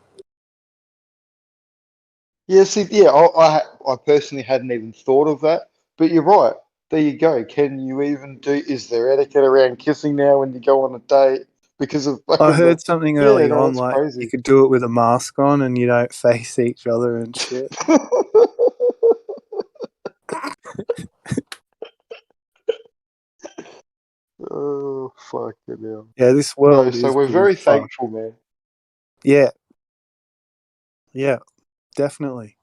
Yeah, see, yeah, I personally hadn't even thought of that. But you're right. There you go. Can you even do? Is there etiquette around kissing now when you go on a date because of I fucking the? heard something Yeah, early no, on, that's like you crazy. could do it with a mask on and you don't face each other and shit. Oh, fucking hell. Yeah, this No, world so is we're pretty very fucked. thankful, man. Yeah, yeah, definitely.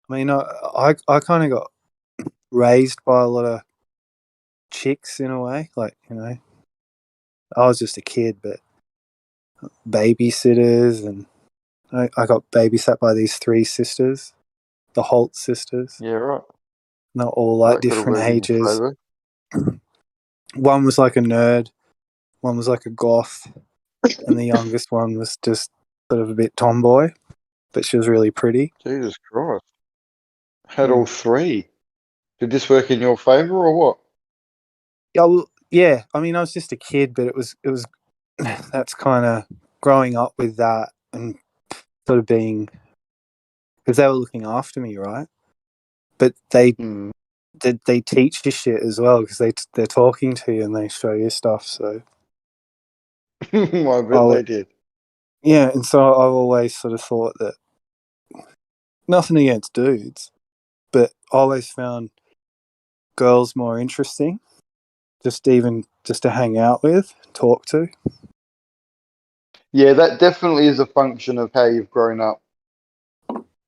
I mean, I kind of got raised by a lot of chicks in a way. Like, you know, I was just a kid, but babysitters, and I got babysat by these three sisters, the Holt sisters. Yeah, right. They're all Well, like that could have different worked in your ages. favour. One was like a nerd, one was like a goth, and the youngest one was just sort of a bit tomboy, but she was really pretty. Jesus Christ. Had all three. Did this work in your favour or what? Yeah, well, yeah. I mean, I was just a kid, but it was that's kind of growing up with that and sort of being because they were looking after me, right? But they teach you shit as well because they're talking to you and they show you stuff. So I bet they did. Yeah, and so I've always sort of thought that nothing against dudes, but I always found girls more interesting, just to hang out with, talk to. Yeah, that definitely is a function of how you've grown up,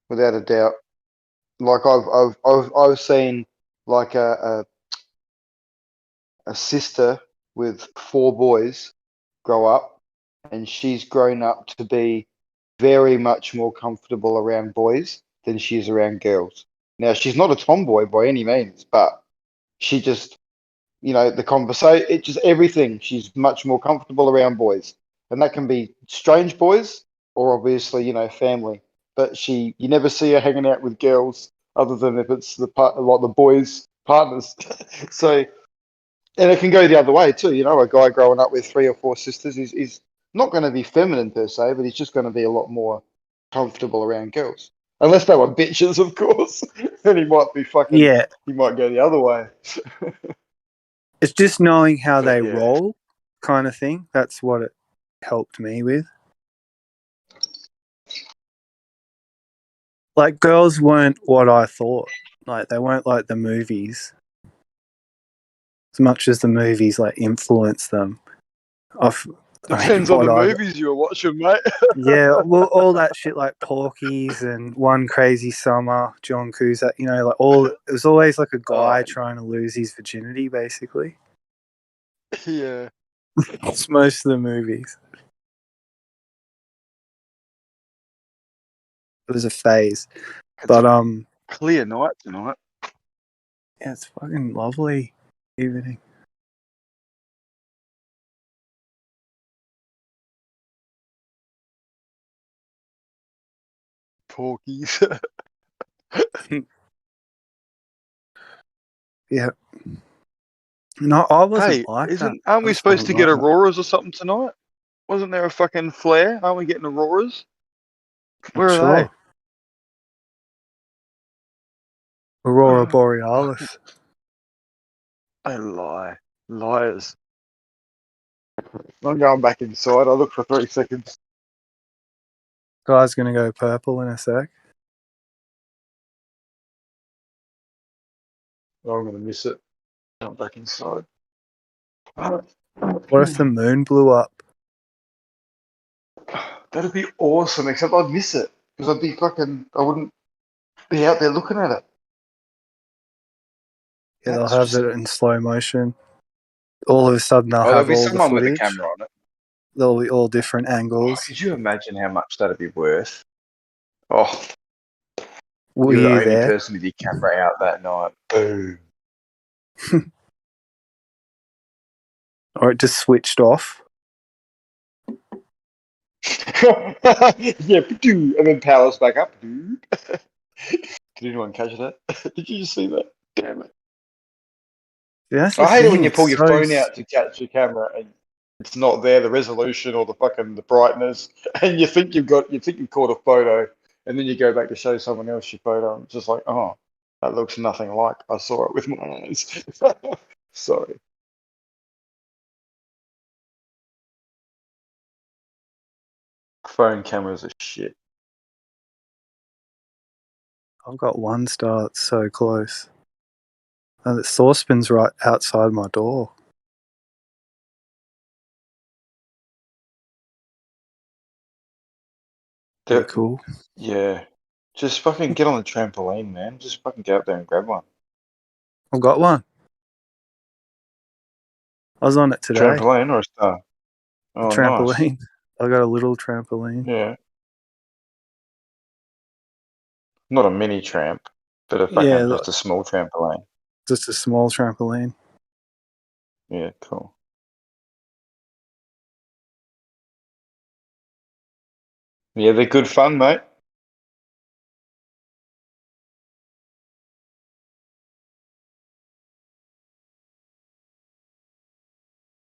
without a doubt. Like I've seen like a sister with four boys grow up, and she's grown up to be very much more comfortable around boys than she is around girls. Now she's not a tomboy by any means, but she just the conversation, it just everything. She's much more comfortable around boys, and that can be strange boys or obviously family. But you never see her hanging out with girls other than if it's like the boys' partners. So, and it can go the other way too. A guy growing up with three or four sisters is not going to be feminine per se, but he's just going to be a lot more comfortable around girls. Unless they were bitches, of course. Then he might be fucking. Yeah, He might go the other way. it's just knowing how But they yeah. roll, kind of thing. That's what it helped me with. Like girls weren't what I thought. Like they weren't like the movies. As much as the movies like influence them. Depends on the movies you were watching, mate. Yeah, well, all that shit like Porky's and One Crazy Summer, John Cusack, like it was always like a guy trying to lose his virginity, basically. Yeah. It's most of the movies. It was a phase. But Clear night tonight. yeah, it's fucking lovely evening. Porkies. Yeah. No, I wasn't Hey, like that. aren't I we just supposed to wasn't get like that. auroras or something tonight? Wasn't there a fucking flare? Aren't we getting auroras? Where Sure. are Aurora they? Borealis. They lie. Liars. I'm going back inside. I'll look for 3 seconds. Guy's gonna go purple in a sec. Oh, I'm going to miss it. I'm back inside. What if the moon blew up? That'd be awesome, except I'd miss it. Because I wouldn't be out there looking at it. Yeah, That's they'll have just... it in slow motion. All of a sudden, they'll there'll have be all the someone with a footage. camera on it. They'll be all different Oh, angles. could you imagine how much that'd be worth? Oh, Were you're the you only there? person with your camera out that night. Boom. Or it just switched off? Yeah, and then powers back up. Did anyone catch that? Did you just see that? Damn it. Yeah, that's the I hate it when thing. you pull It's your so phone out to catch your camera and it's not there, the resolution or the brightness, and you think you've caught a photo, and then you go back to show someone else your photo, and it's just like, oh, that looks nothing like I saw it with my eyes. Sorry. Phone cameras are shit. I've got one star that's so close. And the saucepan's right outside my door. Pretty cool. Yeah. Just fucking get on the trampoline, man. Just fucking get up there and grab one. I've got one. I was on it today. Trampoline or a star? Oh, A trampoline. nice. I got a little trampoline. Yeah. Not a mini tramp, but a fucking just a small trampoline. Just a small trampoline. Yeah, cool. Yeah, they're good fun, mate.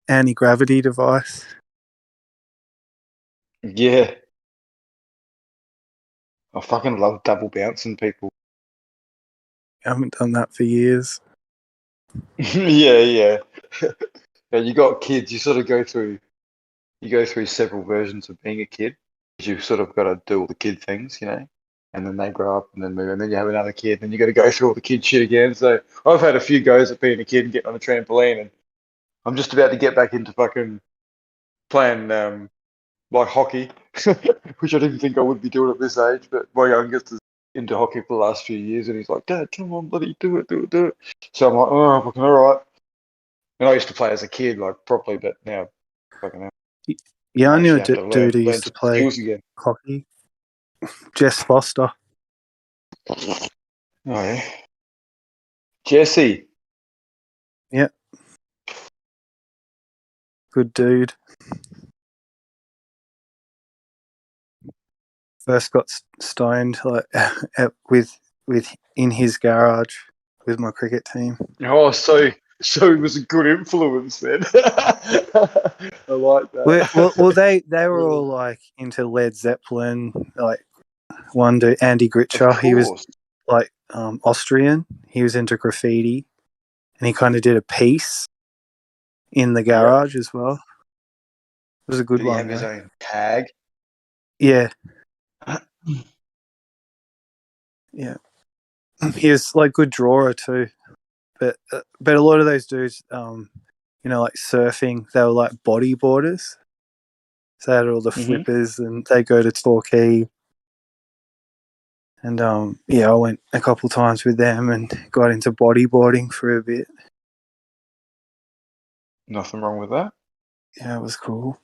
Anti-gravity device. Yeah. I fucking love double bouncing people. I haven't done that for years. Yeah. Yeah, you got kids, you sort of go through several versions of being a kid. You've sort of got to do all the kid things, you know, and then they grow up and then move, and then you have another kid, and you got to go through all the kid shit again. So I've had a few goes at being a kid and getting on a trampoline, and I'm just about to get back into fucking playing like hockey, which I didn't think I would be doing at this age. But my youngest is into hockey for the last few years, and he's like, "Dad, come on, bloody do it." So I'm like, "Oh, fucking all right." And I used to play as a kid, like properly, but now, fucking hell. Yeah, I knew a Actually have to dude who learn used to some play skills again. hockey. Jess Foster. Oh yeah, Jesse. Yeah. Good dude. First got stoned like with in his garage with my cricket team. Oh, so he was a good influence then. I like that. Well, they were all like into Led Zeppelin. Like one dude, Andy Gritcher, he was like Austrian. He was into graffiti, and he kind of did a piece in the garage as well. It was a good Did he one. have his own tag? Yeah. Yeah. He was like good drawer too. But a lot of those dudes, you know, like surfing, they were like bodyboarders. So they had all the flippers, and they go to Torquay. And I went a couple times with them and got into bodyboarding for a bit. Nothing wrong with that. Yeah, it was cool.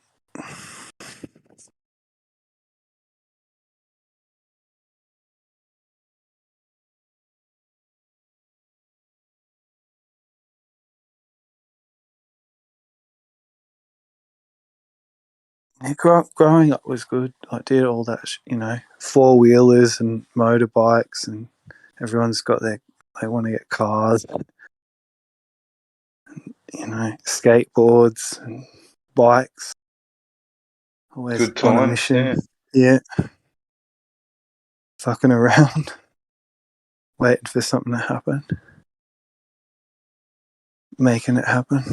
Yeah, growing up was good. I did all that, you know, 4-wheelers and motorbikes and Everyone's got they want to get cars, skateboards and bikes. Always Good on a times, mission. Yeah. Fucking around, waiting for something to happen. Making it happen.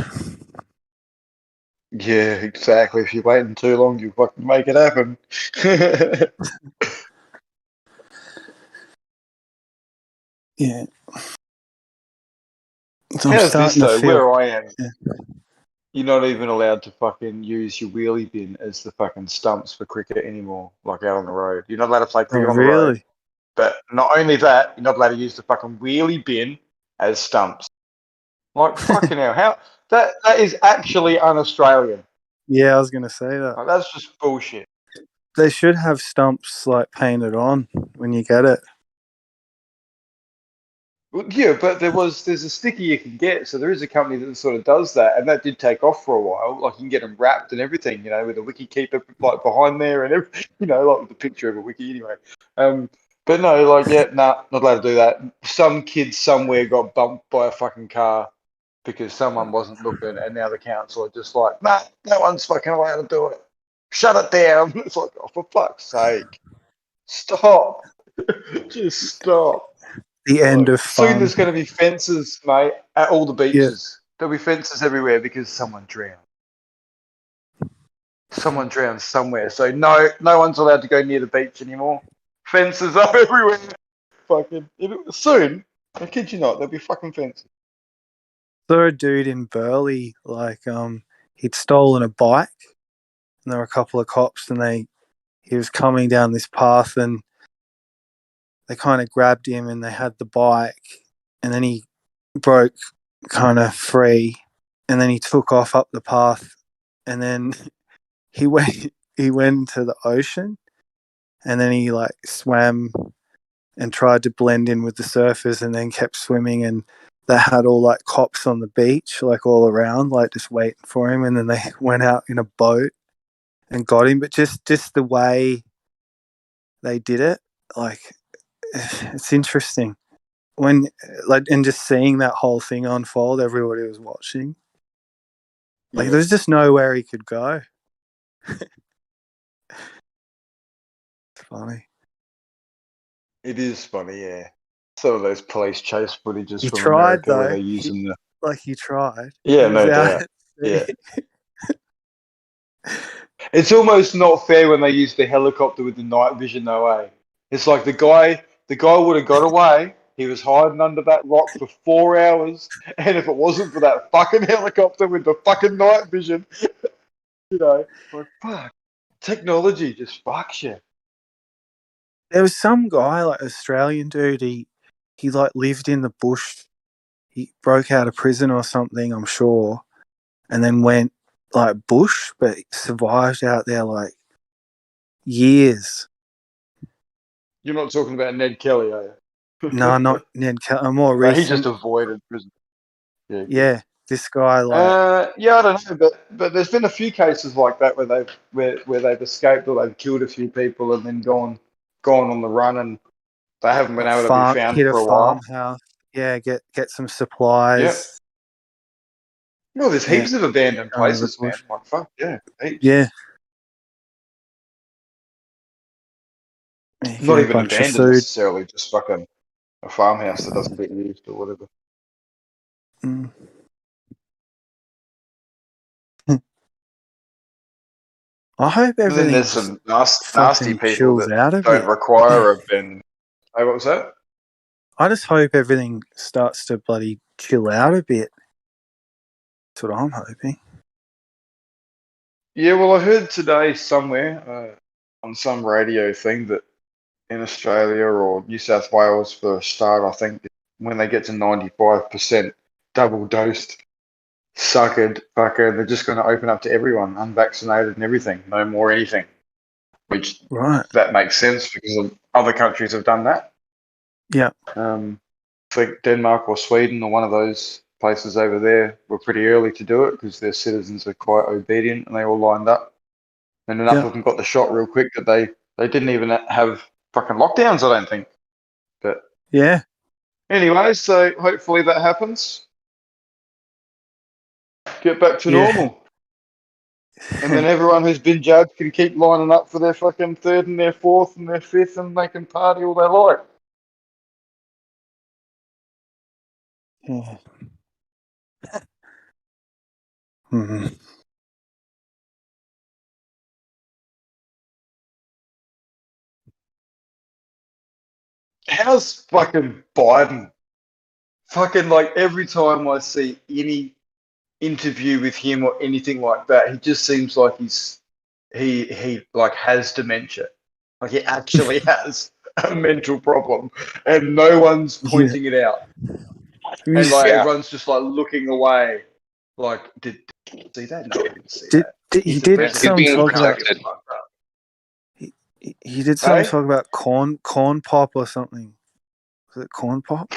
Yeah, exactly. If you're waiting too long, you fucking make it happen. Yeah. So I'm How's this starting to though? feel. Where I am, Yeah. you're not even allowed to fucking use your wheelie bin as the fucking stumps for cricket anymore, like out on the road. You're not allowed to play Oh, cricket on the road. really? But not only that, you're not allowed to use the fucking wheelie bin as stumps. Like fucking hell, how that is actually un-Australian. Yeah, I was gonna say that. Like, that's just bullshit. They should have stumps like painted on when you get it. Well, yeah, but there's a sticker you can get, so there is a company that sort of does that, and that did take off for a while. Like you can get them wrapped and everything, with a wiki keeper like behind there and like with the picture of a wiki anyway. But no, like not allowed to do that. Some kid somewhere got bumped by a fucking car because someone wasn't looking, and now the council are just like, nah, no one's fucking allowed to do it. Shut it down. It's like, oh, for fuck's sake, stop, just stop. The end of Soon fun. there's going to be fences, mate, at all the Yeah. beaches. There'll be fences everywhere because someone drowned. Someone drowned somewhere. So no one's allowed to go near the beach anymore. Fences up everywhere. Fucking soon. I kid you not, there'll be fucking fences. Saw a dude in Burley, he'd stolen a bike, and there were a couple of cops, and he was coming down this path, and they kind of grabbed him, and they had the bike, and then he broke kind of free, and then he took off up the path, and then he went into the ocean, and then he swam and tried to blend in with the surfers, and then kept swimming, and they had all cops on the beach all around just waiting for him, and then they went out in a boat and got him. But just the way they did it, it's interesting when and just seeing that whole thing unfold. Everybody was watching. There's just nowhere he could go. It's funny. It is funny, yeah. Some of those police chase footages He from tried America where though. they're using He tried. Yeah, He was no out doubt. at Yeah. sea. It's almost not fair when they use the helicopter with the night vision, though, eh? It's like the guy would have got away. He was hiding under that rock for 4 hours, and if it wasn't for that fucking helicopter with the fucking night vision, fuck, technology just fucks you. There was some guy, Australian dude. He lived in the bush. He broke out of prison or something, I'm sure, and then went bush, but survived out there years. You're not talking about Ned Kelly, are you? No, not Ned Kelly. More No, he recent. just avoided prison. Yeah. Yeah, this guy yeah, I don't know, but there's been a few cases like that where they've escaped or they've killed a few people and then gone on the run, and they haven't been able to be found hit for a a while. farmhouse. Yeah, get some supplies. Yep. Well, there's heaps of abandoned places, man. Fuck, yeah, heaps. Yeah. Not even abandoned necessarily, just fucking a farmhouse that doesn't get used or whatever. Mm. I hope everything. Then there's some nasty people that don't require abandonment. Hey, what was that? I just hope everything starts to bloody chill out a bit. That's what I'm hoping. Yeah, well, I heard today somewhere on some radio thing that in Australia or New South Wales for a start, I think when they get to 95% double dosed, suckered, fucker, they're just going to open up to everyone, unvaccinated and everything, no more anything. Which that makes sense because other countries have done that. Yeah. I think Denmark or Sweden or one of those places over there were pretty early to do it because their citizens are quite obedient and they all lined up. And enough of them got the shot real quick that they didn't even have fucking lockdowns, I don't think. But yeah, Anyway, so hopefully that happens. Get back to normal. And then everyone who's been judged can keep lining up for their fucking third and their fourth and their fifth, and they can party all they like. Yeah. Mm-hmm. How's fucking Biden? Fucking like every time I see any interview with him or anything like that, he just seems like he like has dementia. Like he actually has a mental problem, and no one's pointing it out. And like everyone's just like looking away. Like, did you see that? No, I didn't see that. He did some being talk about. protected. He did some talk about corn pop or something. Was it corn pop?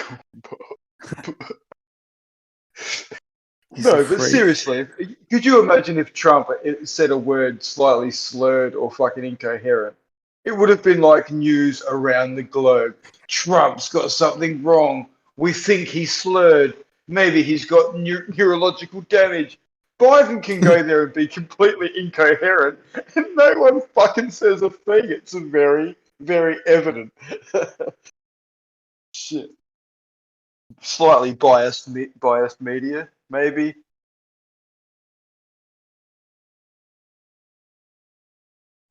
No, but seriously, could you imagine if Trump said a word slightly slurred or fucking incoherent? It would have been like news around the globe. Trump's got something wrong. We think he slurred. Maybe he's got neurological damage. Biden can go there and be completely incoherent, and no one fucking says a thing. It's very, very evident. Shit. Slightly biased media, maybe.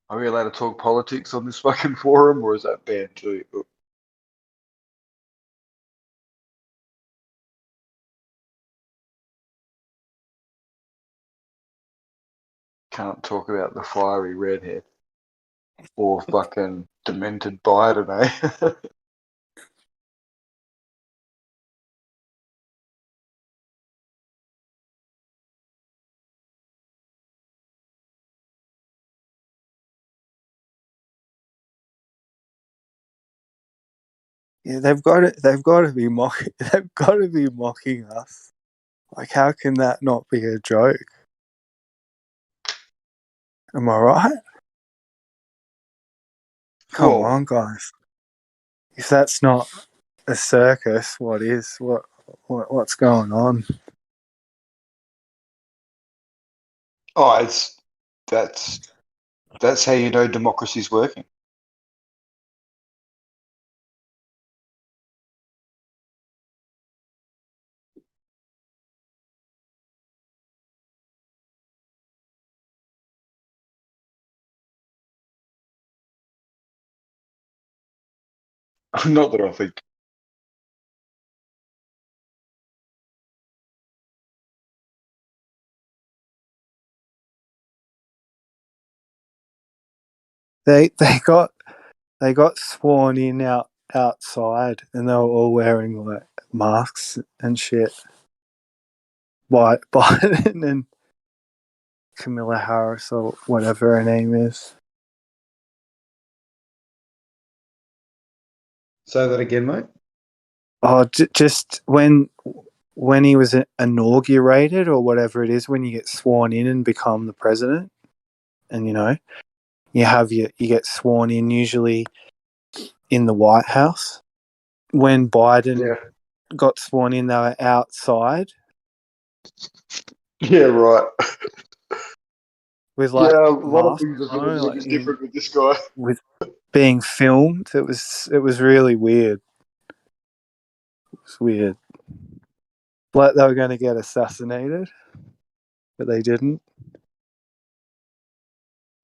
Are we allowed to talk politics on this fucking forum, or is that banned too? Can't talk about the fiery redhead or fucking demented Biden, eh? Yeah, they've got to be mocking us. Like, how can that not be a joke? Am I right? Come on, guys. If that's not a circus, what is? What's going on? Oh, that's how you know democracy's working. Not that I think. They got sworn in outside, and they were all wearing like masks and shit. Biden and Camilla Harris or whatever her name is. Say that again, mate. Oh, just when he was inaugurated or whatever it is, when you get sworn in and become the president, and you get sworn in usually in the White House. When Biden got sworn in, they were outside. Yeah, right. With like a lot of masks things are on, really different with this guy. With being filmed, it was really weird. It was weird. Like they were going to get assassinated, but they didn't.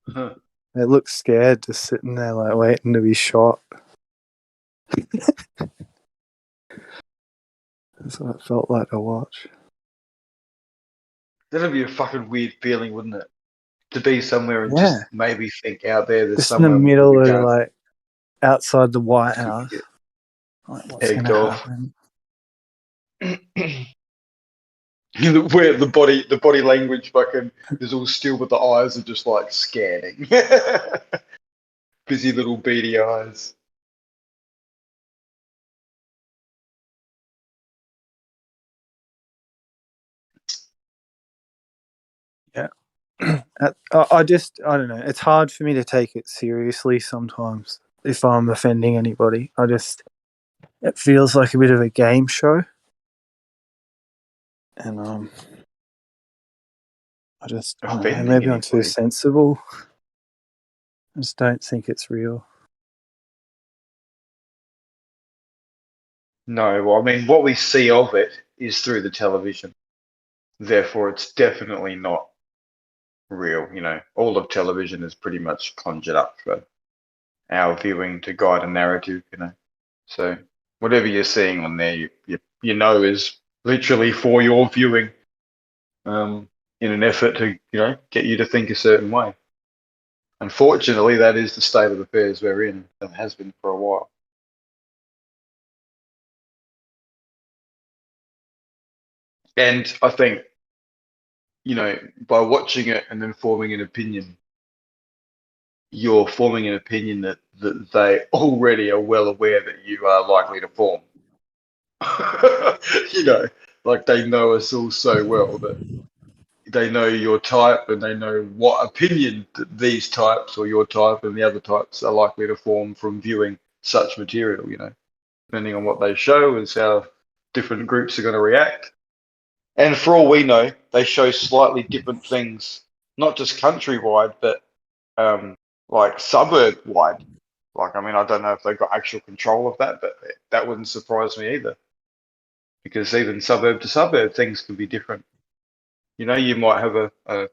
Huh. They looked scared, just sitting there like waiting to be shot. That's what it felt like to watch. That'd be a fucking weird feeling, wouldn't it? To be somewhere and Yeah. just maybe think out there there's Just somewhere in the middle we of can't like outside the White House. get Like what's going egged to off. happen? Where the body language fucking is all still, but the eyes are just like scanning. Busy little beady eyes. Yeah. I don't know. It's hard for me to take it seriously sometimes if I'm offending anybody. I just it feels like a bit of a game show. And I just, I don't know, Offending maybe I'm too anybody? sensible. I just don't think it's real. No, well, I mean, what we see of it is through the television. Therefore, it's definitely not real. You know, all of television is pretty much conjured up for our viewing to guide a narrative. You know, so whatever you're seeing on there, you know is literally for your viewing, in an effort to get you to think a certain way. Unfortunately, that is the state of affairs we're in, and has been for a while. And I think, by watching it and then forming an opinion, you're forming an opinion that they already are well aware that you are likely to form. Like they know us all so well that they know your type and they know what opinion that these types or your type and the other types are likely to form from viewing such material, depending on what they show is how different groups are going to react. And for all we know, they show slightly different things, not just countrywide, but like suburb wide. Like, I mean, I don't know if they've got actual control of that, but that wouldn't surprise me either. Because even suburb to suburb, things can be different. You might have like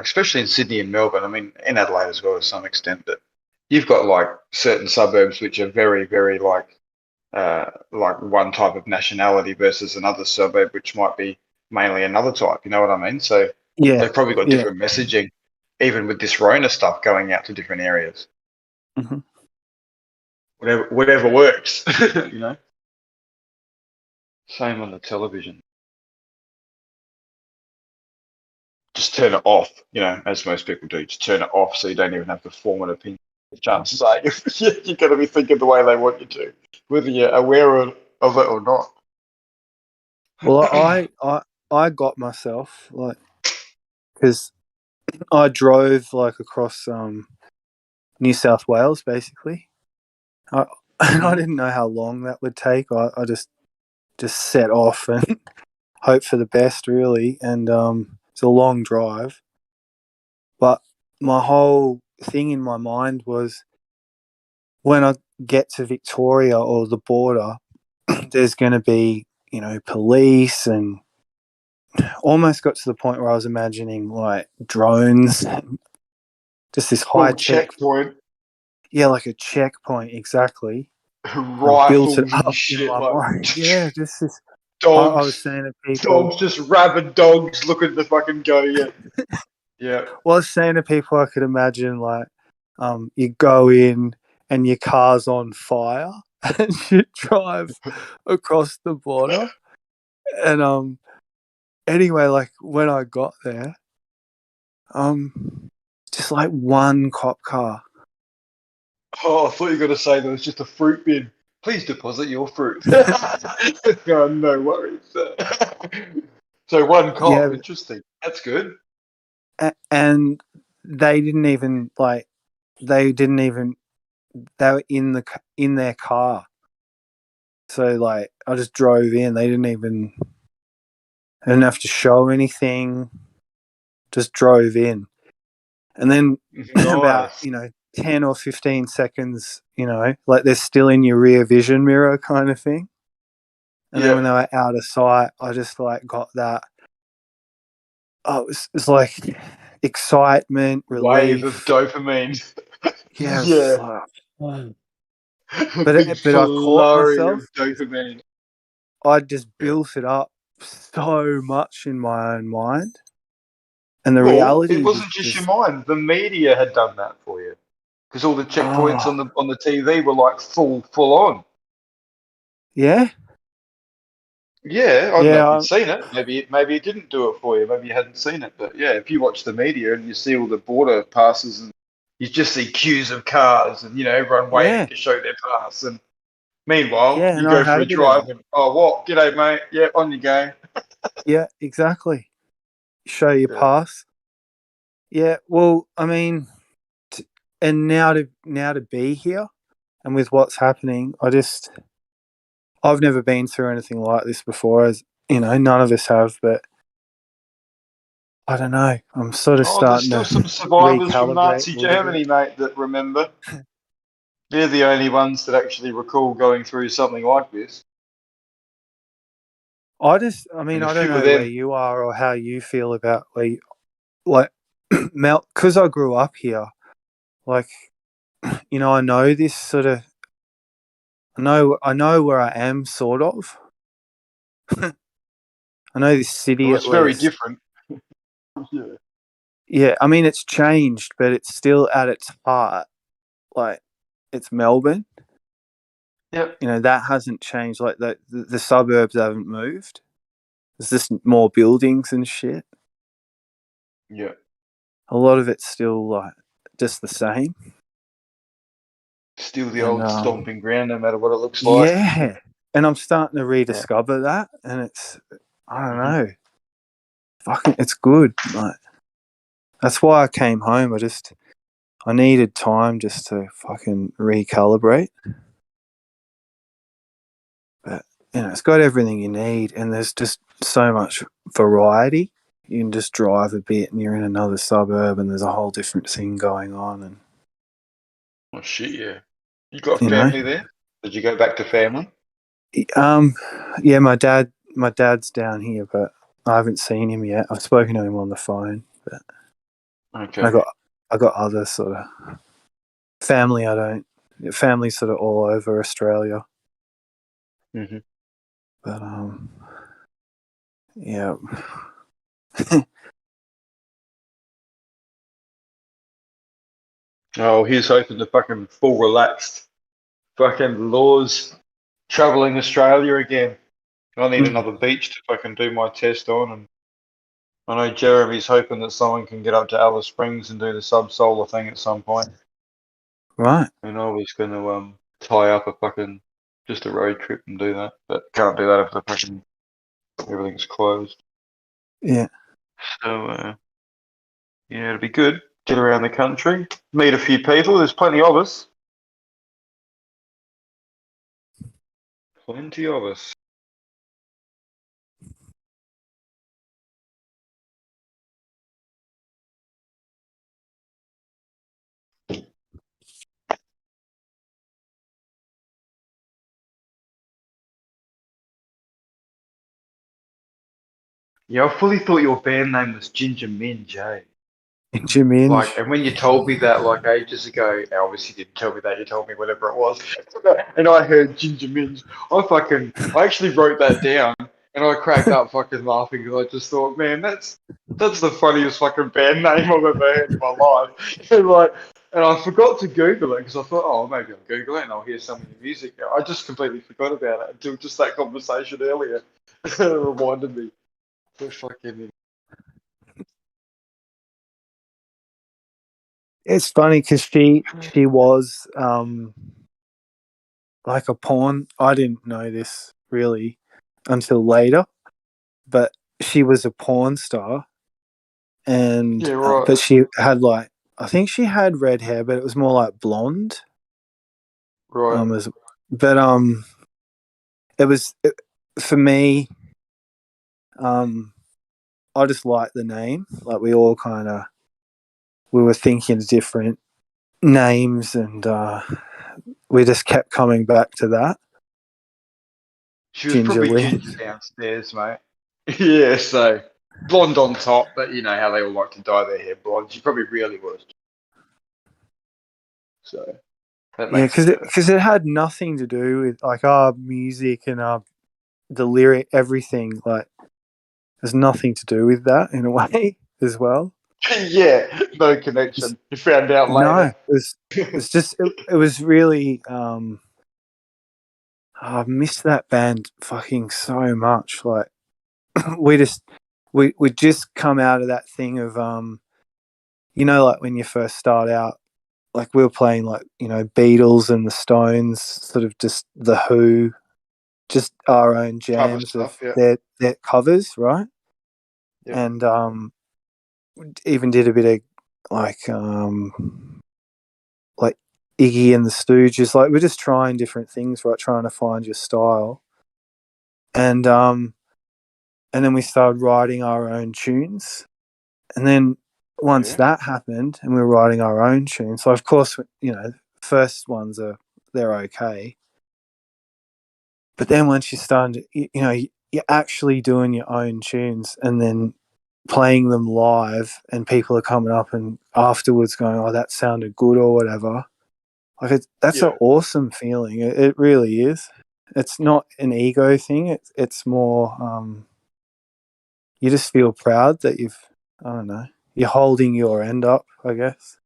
especially in Sydney and Melbourne, I mean, in Adelaide as well to some extent, but you've got like certain suburbs which are very, very like one type of nationality versus another suburb which might be mainly another type. You know what I mean? So they've probably got different messaging, even with this Rona stuff going out to different areas. Mm-hmm. Whatever works, Same on the television. Just turn it off, as most people do. Just turn it off so you don't even have to form an opinion. Chances are you're going to be thinking the way they want you to, whether you're aware of it or not. Well, I got myself like because I drove like across New South Wales basically. I didn't know how long that would take. I just set off and hope for the best really, and it's a long drive. But my whole thing in my mind was when I get to Victoria or the border, there's going to be, police, and almost got to the point where I was imagining like drones, just this high tech checkpoint. Yeah, like a checkpoint, exactly. Rifles built it and up shit. in my mind. Yeah, just this. Dogs. I was saying to people, dogs, just rabid dogs looking to fucking go. Yeah. Yeah. Well, I was saying to people, I could imagine like, you go in and your car's on fire, and you drive across the border, and anyway, like when I got there, just like one cop car. Oh, I thought you were going to say there was just a fruit bin. Please deposit your fruit. Oh, no worries. So one cop, Yeah. interesting. That's good. And they didn't even they were in their car. So like I just drove in. I didn't have to show anything. Just drove in. And then about, 10 or 15 seconds, like they're still in your rear vision mirror kind of thing. And then when they were out of sight, I just like got that. Oh, it's like excitement, relief. Wave of dopamine. Yeah. Yeah. But I caught myself. Of dopamine. I just built it up so much in my own mind. And the reality it wasn't just your mind. The media had done that for you. Because all the checkpoints on the TV were like full on. Yeah. Yeah, I don't know if you'd seen it. Maybe it didn't do it for you. Maybe you hadn't seen it. But yeah, if you watch the media and you see all the border passes and you just see queues of cars and everyone waiting to show their pass, and meanwhile you go for a drive and what? G'day, mate. Yeah, on you go. Yeah, exactly. Show your pass. Yeah, well, I mean, and now to be here and with what's happening, I've never been through anything like this before, as you know, none of us have, but I don't know. I'm sort of there's starting still to some survivors from recalibrate Nazi a little Germany, bit. mate, that remember. They're the only ones that actually recall going through something like this. I And a I don't few of know where them. you are or how you feel about like, Mel, because I grew up here. Like, you know, I know this sort of. I know where I am, sort of. I know this city Well, at it's very least. different. Yeah. Yeah, I mean it's changed, but it's still at its heart. Like, it's Melbourne. Yep. You know, that hasn't changed. Like the suburbs haven't moved. There's just more buildings and shit. Yeah. A lot of it's still like just the same. Still the And, old stomping ground, no matter what it looks like. Yeah, and I'm starting to rediscover that, and it's, I don't know, fucking, it's good. Like, that's why I came home. I needed time just to fucking recalibrate. But you know, it's got everything you need, and there's just so much variety. You can just drive a bit, and you're in another suburb, and there's a whole different thing going on. And Oh shit, yeah. You got you know, family there? Did you go back to family? yeah, my dad's down here, but I haven't seen him yet. I've spoken to him on the phone, but Okay. I got other sort of family. Family's sort of all over Australia. Mm-hmm. But yeah. Oh, he's hoping to fucking full relaxed. Fucking laws travelling Australia again. I need another beach to fucking do my test on, and I know Jeremy's hoping that someone can get up to Alice Springs and do the sub-solar thing at some point. Right. And I was gonna tie up a fucking just a road trip and do that, but can't do that if the fucking everything's closed. Yeah. So yeah, it'll be good. Get around the country, meet a few people. There's plenty of us. Plenty of us. Yeah, I fully thought your band name was Ginger Minge, eh? Ginger Minge. Like, and when you told me that like ages ago, I obviously didn't tell me that. You told me whatever it was, and I heard Ginger Minge. I actually wrote that down, and I cracked up fucking laughing because I just thought, man, that's the funniest fucking band name I've ever heard in my life. And I forgot to Google it because I thought, oh, maybe I'll Google it and I'll hear some of your music. I just completely forgot about it until just that conversation earlier. It reminded me. So fucking. It's funny because she was like a porn. I didn't know this really until later, but she was a porn star, and Yeah, right. but she had like, I think she had red hair, but it was more like blonde. Right. It was for me. I just like the name. Like, we all we were thinking different names, and we just kept coming back to that. She was probably ginger downstairs, mate. Yeah, so blonde on top, but you know how they all like to dye their hair blonde. She probably really was. So that makes because it had nothing to do with like our music and the lyric, everything. Like, there's nothing to do with that in a way as well. Yeah, no connection. You found out later. No, it's just it was really. I missed that band fucking so much. Like, we just come out of that thing of you know, like when you first start out, like we were playing like, you know, Beatles and the Stones, sort of just the Who, just our own jams stuff, of yeah. their covers, right? Yep. And even did a bit of like Iggy and the Stooges. Like we're just trying different things, right? Trying to find your style. And then we started writing our own tunes. And then once that happened, and we were writing our own tunes, so of course, first ones they're okay. But then once you start, you're actually doing your own tunes, and then playing them live, and people are coming up and afterwards going, "Oh, that sounded good," or whatever. Like that's an awesome feeling. It really is. It's not an ego thing. It's more. You just feel proud that you're holding your end up, I guess.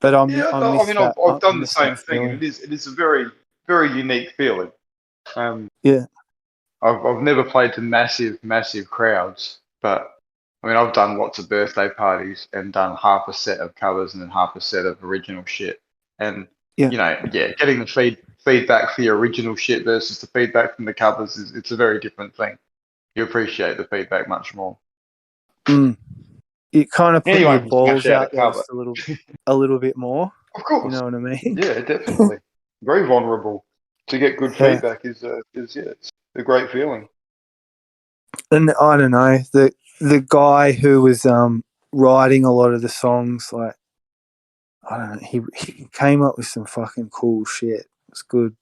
But I've done the same thing, and it is a very, very unique feeling. I've never played to massive crowds, but I mean, I've done lots of birthday parties and done half a set of covers and then half a set of original shit. And getting the feedback for your original shit versus the feedback from the covers it's a very different thing. You appreciate the feedback much more. You kind of put your balls out there just a little bit more. Of course, you know what I mean. Yeah, definitely. Very vulnerable. To get good feedback is it's a great feeling. And I don't know, the guy who was writing a lot of the songs, like I don't know, he came up with some fucking cool shit. It's good.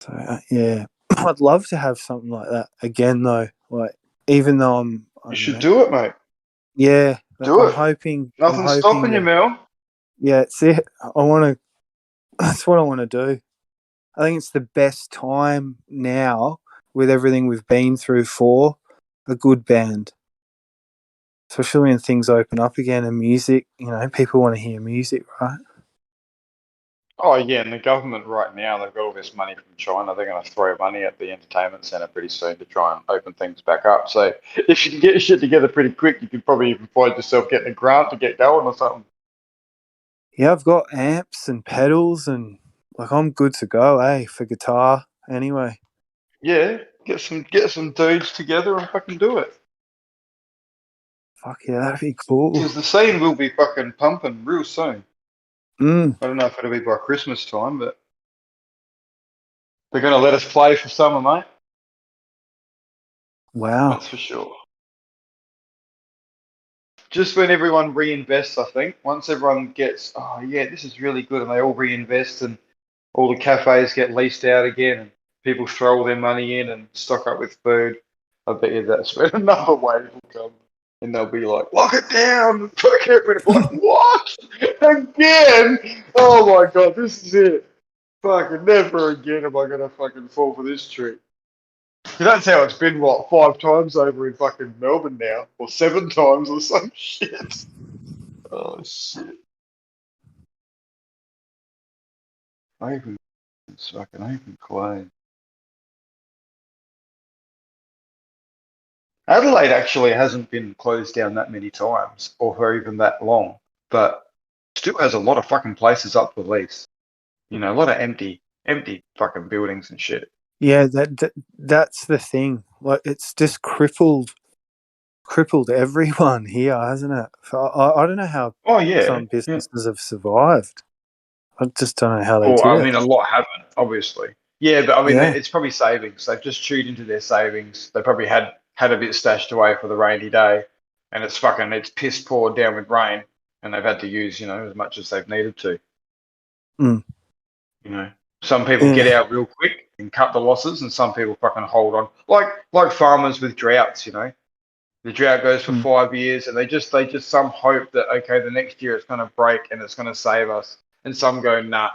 So I'd love to have something like that again, though. Like even though you should do it, mate. Yeah, do it. Hoping nothing's stopping you, Mel. Yeah, it's it. That's what I want to do. I think it's the best time now with everything we've been through for a good band. Especially when things open up again and music, people want to hear music, right? Oh, yeah, and the government right now, they've got all this money from China. They're going to throw money at the entertainment centre pretty soon to try and open things back up. So if you can get your shit together pretty quick, you could probably even find yourself getting a grant to get going or something. Yeah, I've got amps and pedals and I'm good to go, for guitar anyway. Yeah, get some dudes together and fucking do it. Fuck yeah, that'd be cool. Because the scene will be fucking pumping real soon. I don't know if it'll be by Christmas time, but they're going to let us play for summer, mate. Wow. That's for sure. Just when everyone reinvests, I think. Once everyone gets, oh yeah, this is really good, and they all reinvest, and all the cafes get leased out again, and people throw all their money in and stock up with food, I bet you that's when another wave will come. And they'll be like, lock it down! Fuck everybody, like, what? Again? Oh my god, this is it. Fucking never again am I gonna fucking fall for this trick. That's how it's been, 5 times over in fucking Melbourne now? Or 7 times or some shit. Oh shit. It's fucking open clay. Adelaide actually hasn't been closed down that many times, or for even that long, but still has a lot of fucking places up for lease. A lot of empty fucking buildings and shit. Yeah, that's the thing. Like, it's just crippled everyone here, hasn't it? I don't know how some businesses have survived. I just don't know how they did it. I mean, a lot haven't, obviously. Yeah, but I mean, it's probably savings. They've just chewed into their savings. They probably had a bit stashed away for the rainy day, and it's piss poured down with rain, and they've had to use, as much as they've needed to. Some people get out real quick and cut the losses, and some people fucking hold on. Like farmers with droughts, The drought goes for 5 years, and they just some hope that, okay, the next year it's going to break and it's going to save us. And some go, nah,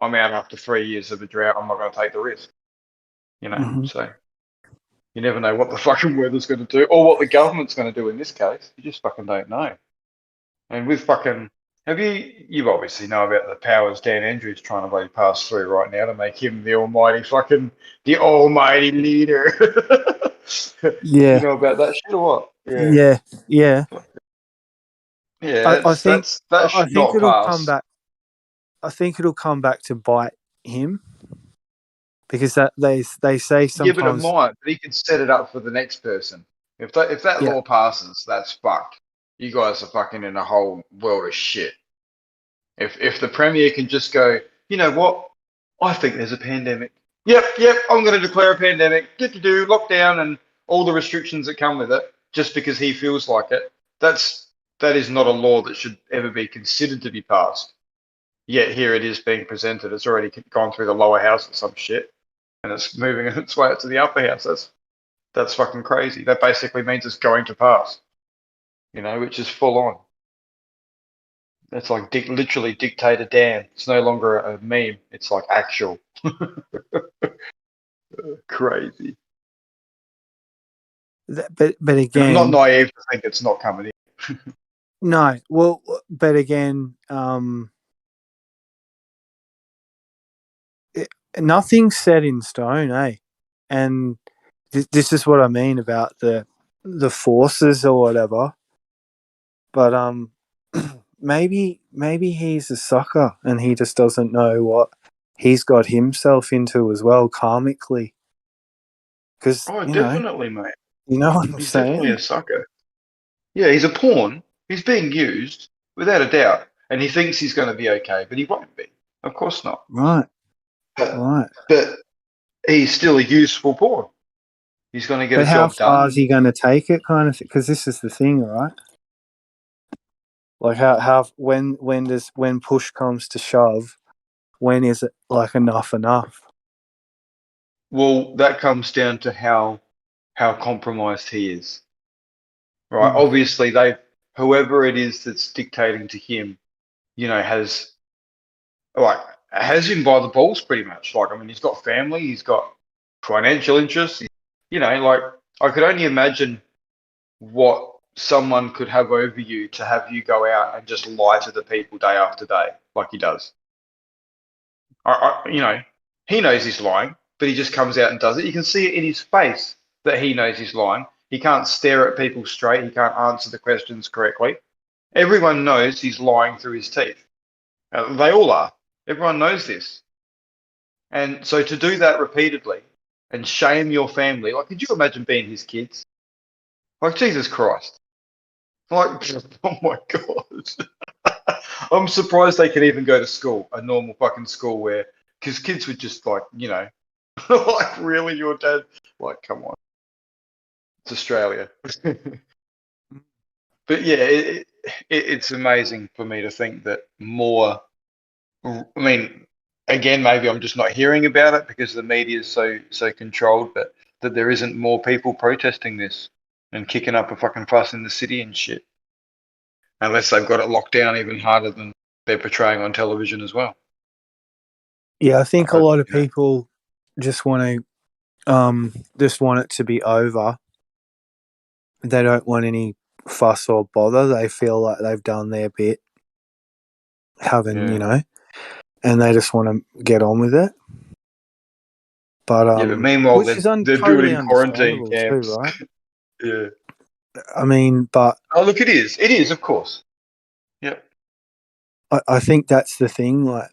I'm out after 3 years of a drought. I'm not going to take the risk. So you never know what the fucking weather's going to do or what the government's going to do in this case. You just fucking don't know. And with fucking, you've obviously know about the powers Dan Andrews trying to bloody pass through right now to make him the almighty leader. Yeah. You know about that shit or what? Yeah. Yeah, I think it'll pass. come back. I think it'll come back to bite him, because that they say sometimes. Yeah, but it might. But he can set it up for the next person. If that law passes, that's fucked. you guys are fucking in a whole world of shit. If the Premier can just go, you know what? I think there's a pandemic. Yep, I'm going to declare a pandemic. Do lockdown and all the restrictions that come with it, just because he feels like it. That is not a law that should ever be considered to be passed. Yet here it is being presented. It's already gone through the lower house or some shit, and it's moving its way up to the upper house. That's fucking crazy. That basically means it's going to pass. You know, which is full on. It's like literally dictator Dan. It's no longer a meme. It's like actual. Crazy. But again, I'm not naive to think it's not coming in. No, well, but again, nothing's set in stone, eh? And this is what I mean about the forces or whatever. But maybe he's a sucker and he just doesn't know what he's got himself into as well karmically. Because definitely, mate. You know what I'm he's saying? Definitely a sucker. Yeah, he's a pawn. He's being used without a doubt, and he thinks he's going to be okay, but he won't be. Of course not. Right. But he's still a useful pawn. He's going to get a job done. How far is he going to take it, kind of thing? Because this is the thing, right? Like when push comes to shove, when is it like enough? Well, that comes down to how compromised he is. Right. Obviously, whoever it is that's dictating to him, has him by the balls pretty much. Like, I mean, he's got family, he's got financial interests. I could only imagine what someone could have over you to have you go out and just lie to the people day after day, like he does. He knows he's lying, but he just comes out and does it. You can see it in his face that he knows he's lying. He can't stare at people straight. He can't answer the questions correctly. Everyone knows he's lying through his teeth. They all are. Everyone knows this. And so to do that repeatedly and shame your family, like, could you imagine being his kids? Like, Jesus Christ. Like, oh my God. I'm surprised they can even go to school, a normal fucking school because kids would just like, like, really, your dad? Like, come on. It's Australia. But yeah, it's amazing for me to think that more, I mean, again, maybe I'm just not hearing about it because the media is so controlled, but that there isn't more people protesting this and kicking up a fucking fuss in the city and shit. Unless they've got it locked down even harder than they're portraying on television as well. Yeah, I think a lot of people just want it to be over. They don't want any fuss or bother. They feel like they've done their bit, and they just want to get on with it. But meanwhile, which is they're totally building quarantine understandable camps. too, right? Yeah. I mean, but look, it is, of course. Yep. I think that's the thing. Like,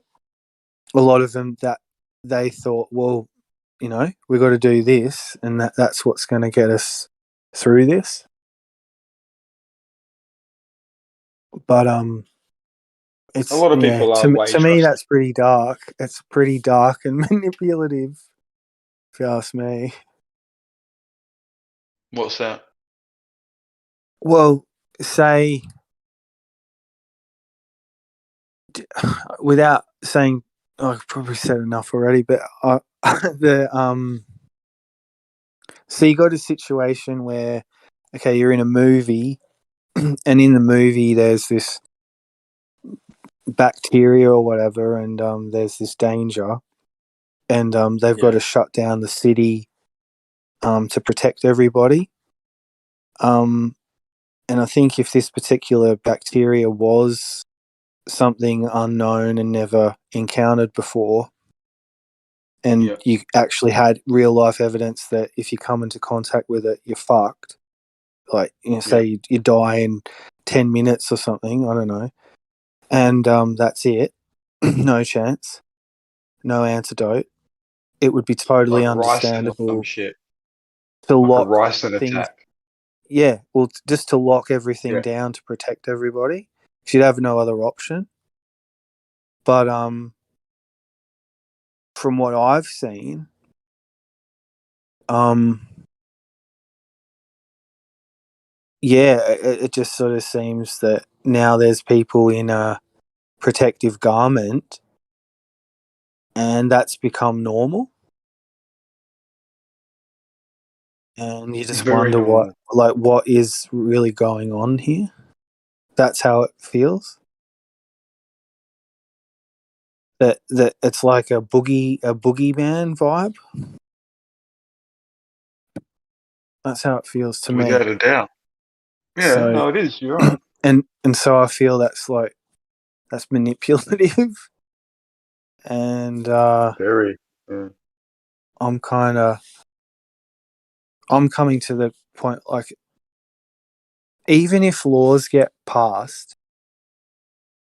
a lot of them that they thought, well, we got to do this, and that's what's going to get us through this. But it's a lot of people are to me that's pretty dark. It's pretty dark and manipulative, if you ask me. What's that? Well, say, without saying, I've probably said enough already, but so you got a situation where, okay, you're in a movie, and in the movie there's this bacteria or whatever, and there's this danger, and they've got to shut down the city to protect everybody. And I think if this particular bacteria was something unknown and never encountered before, and you actually had real life evidence that if you come into contact with it, you're fucked. Like, say you die in 10 minutes or something, I don't know. And that's it. No chance. No antidote. It would be totally like understandable shit. to like lock a Ryson things. attack. Yeah, well, just to lock everything Yeah. down to protect everybody. You'd have no other option. But from what I've seen, it just sort of seems that now there's people in a protective garment, and that's become normal. And you just Very wonder normal. what is really going on here. That's how it feels. That it's like a boogeyman vibe. That's how it feels to me. Without a doubt. Yeah, So, no, it is. You're right. and so I feel that's manipulative, and Very. Yeah. I'm coming to the point, like, even if laws get passed,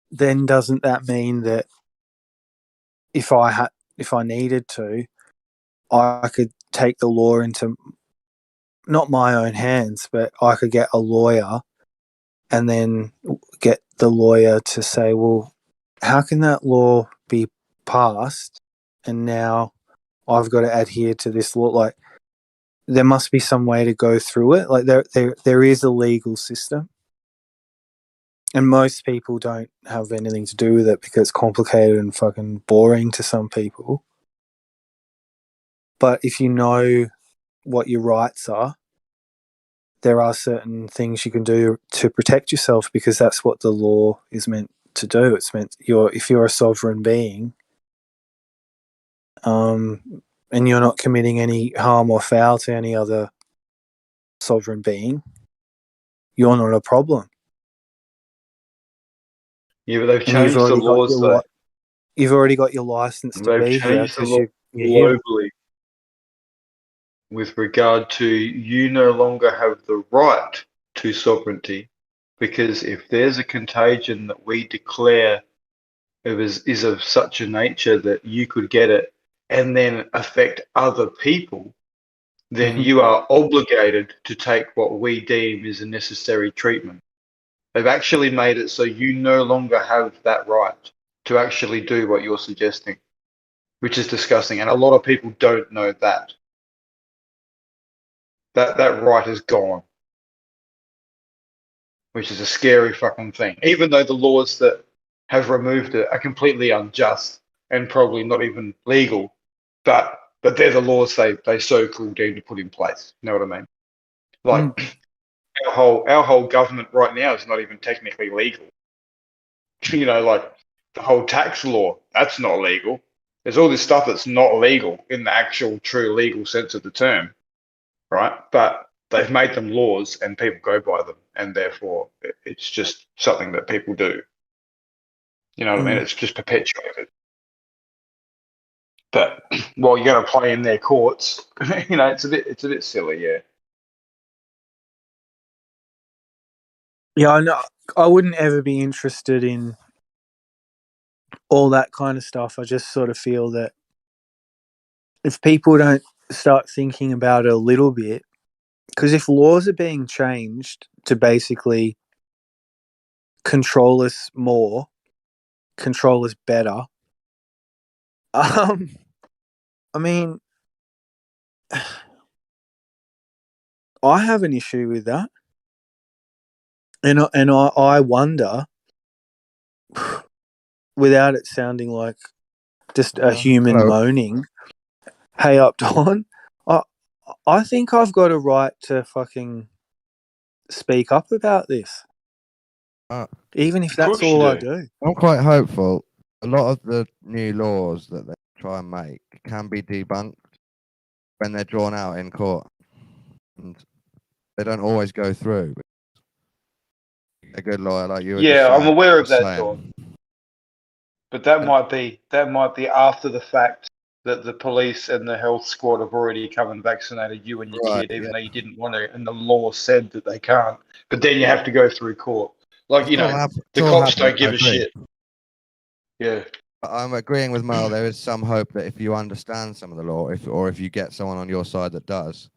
then doesn't that mean that if I needed to, I could take the law into not my own hands, but I could get a lawyer and then get the lawyer to say, well, how can that law be passed and now I've got to adhere to this law? Like, there must be some way to go through it. Like, there is a legal system, and most people don't have anything to do with it because it's complicated and fucking boring to some people. But if you know what your rights are, there are certain things you can do to protect yourself, because that's what the law is meant to do. It's meant if you're a sovereign being, and you're not committing any harm or foul to any other sovereign being, you're not a problem. Yeah, but they've And you've changed the already got laws, though. you've already got your license to They've be here changed the because law you're human. globally with regard to you no longer have the right to sovereignty, because if there's a contagion that we declare is of such a nature that you could get it and then affect other people, then Mhm. you are obligated to take what we deem is a necessary treatment. They've actually made it so you no longer have that right to actually do what you're suggesting, which is disgusting. And a lot of people don't know that. That right is gone, which is a scary fucking thing. Even though the laws that have removed it are completely unjust and probably not even legal, but they're the laws they so-called deem to put in place. You know what I mean? Like our whole government right now is not even technically legal. You know, like the whole tax law, that's not legal. There's all this stuff that's not legal in the actual true legal sense of the term, right? But they've made them laws and people go by them, and therefore it's just something that people do. You know what I mean? It's just perpetuated. But while you're going to play in their courts, you know, it's a bit silly, yeah. Yeah, I know. I wouldn't ever be interested in all that kind of stuff. I just sort of feel that if people don't start thinking about it a little bit, because if laws are being changed to basically control us more, control us better, I mean, I have an issue with that, and I wonder, without it sounding like just a human moaning, hey up Don, I think I've got a right to fucking speak up about this, even if that's all I do. I'm quite hopeful. A lot of the new laws that they try and make can be debunked when they're drawn out in court, and they don't always go through. A good lawyer like you. Yeah, I'm aware of that, saying. Dawn. But that might be after the fact that the police and the health squad have already come and vaccinated you and your kid, even though you didn't want to, and the law said that they can't. But then you have to go through court. Like, you know, the cops don't give a shit. Yeah. I'm agreeing with Mel. There is some hope that if you understand some of the law, or if you get someone on your side that does,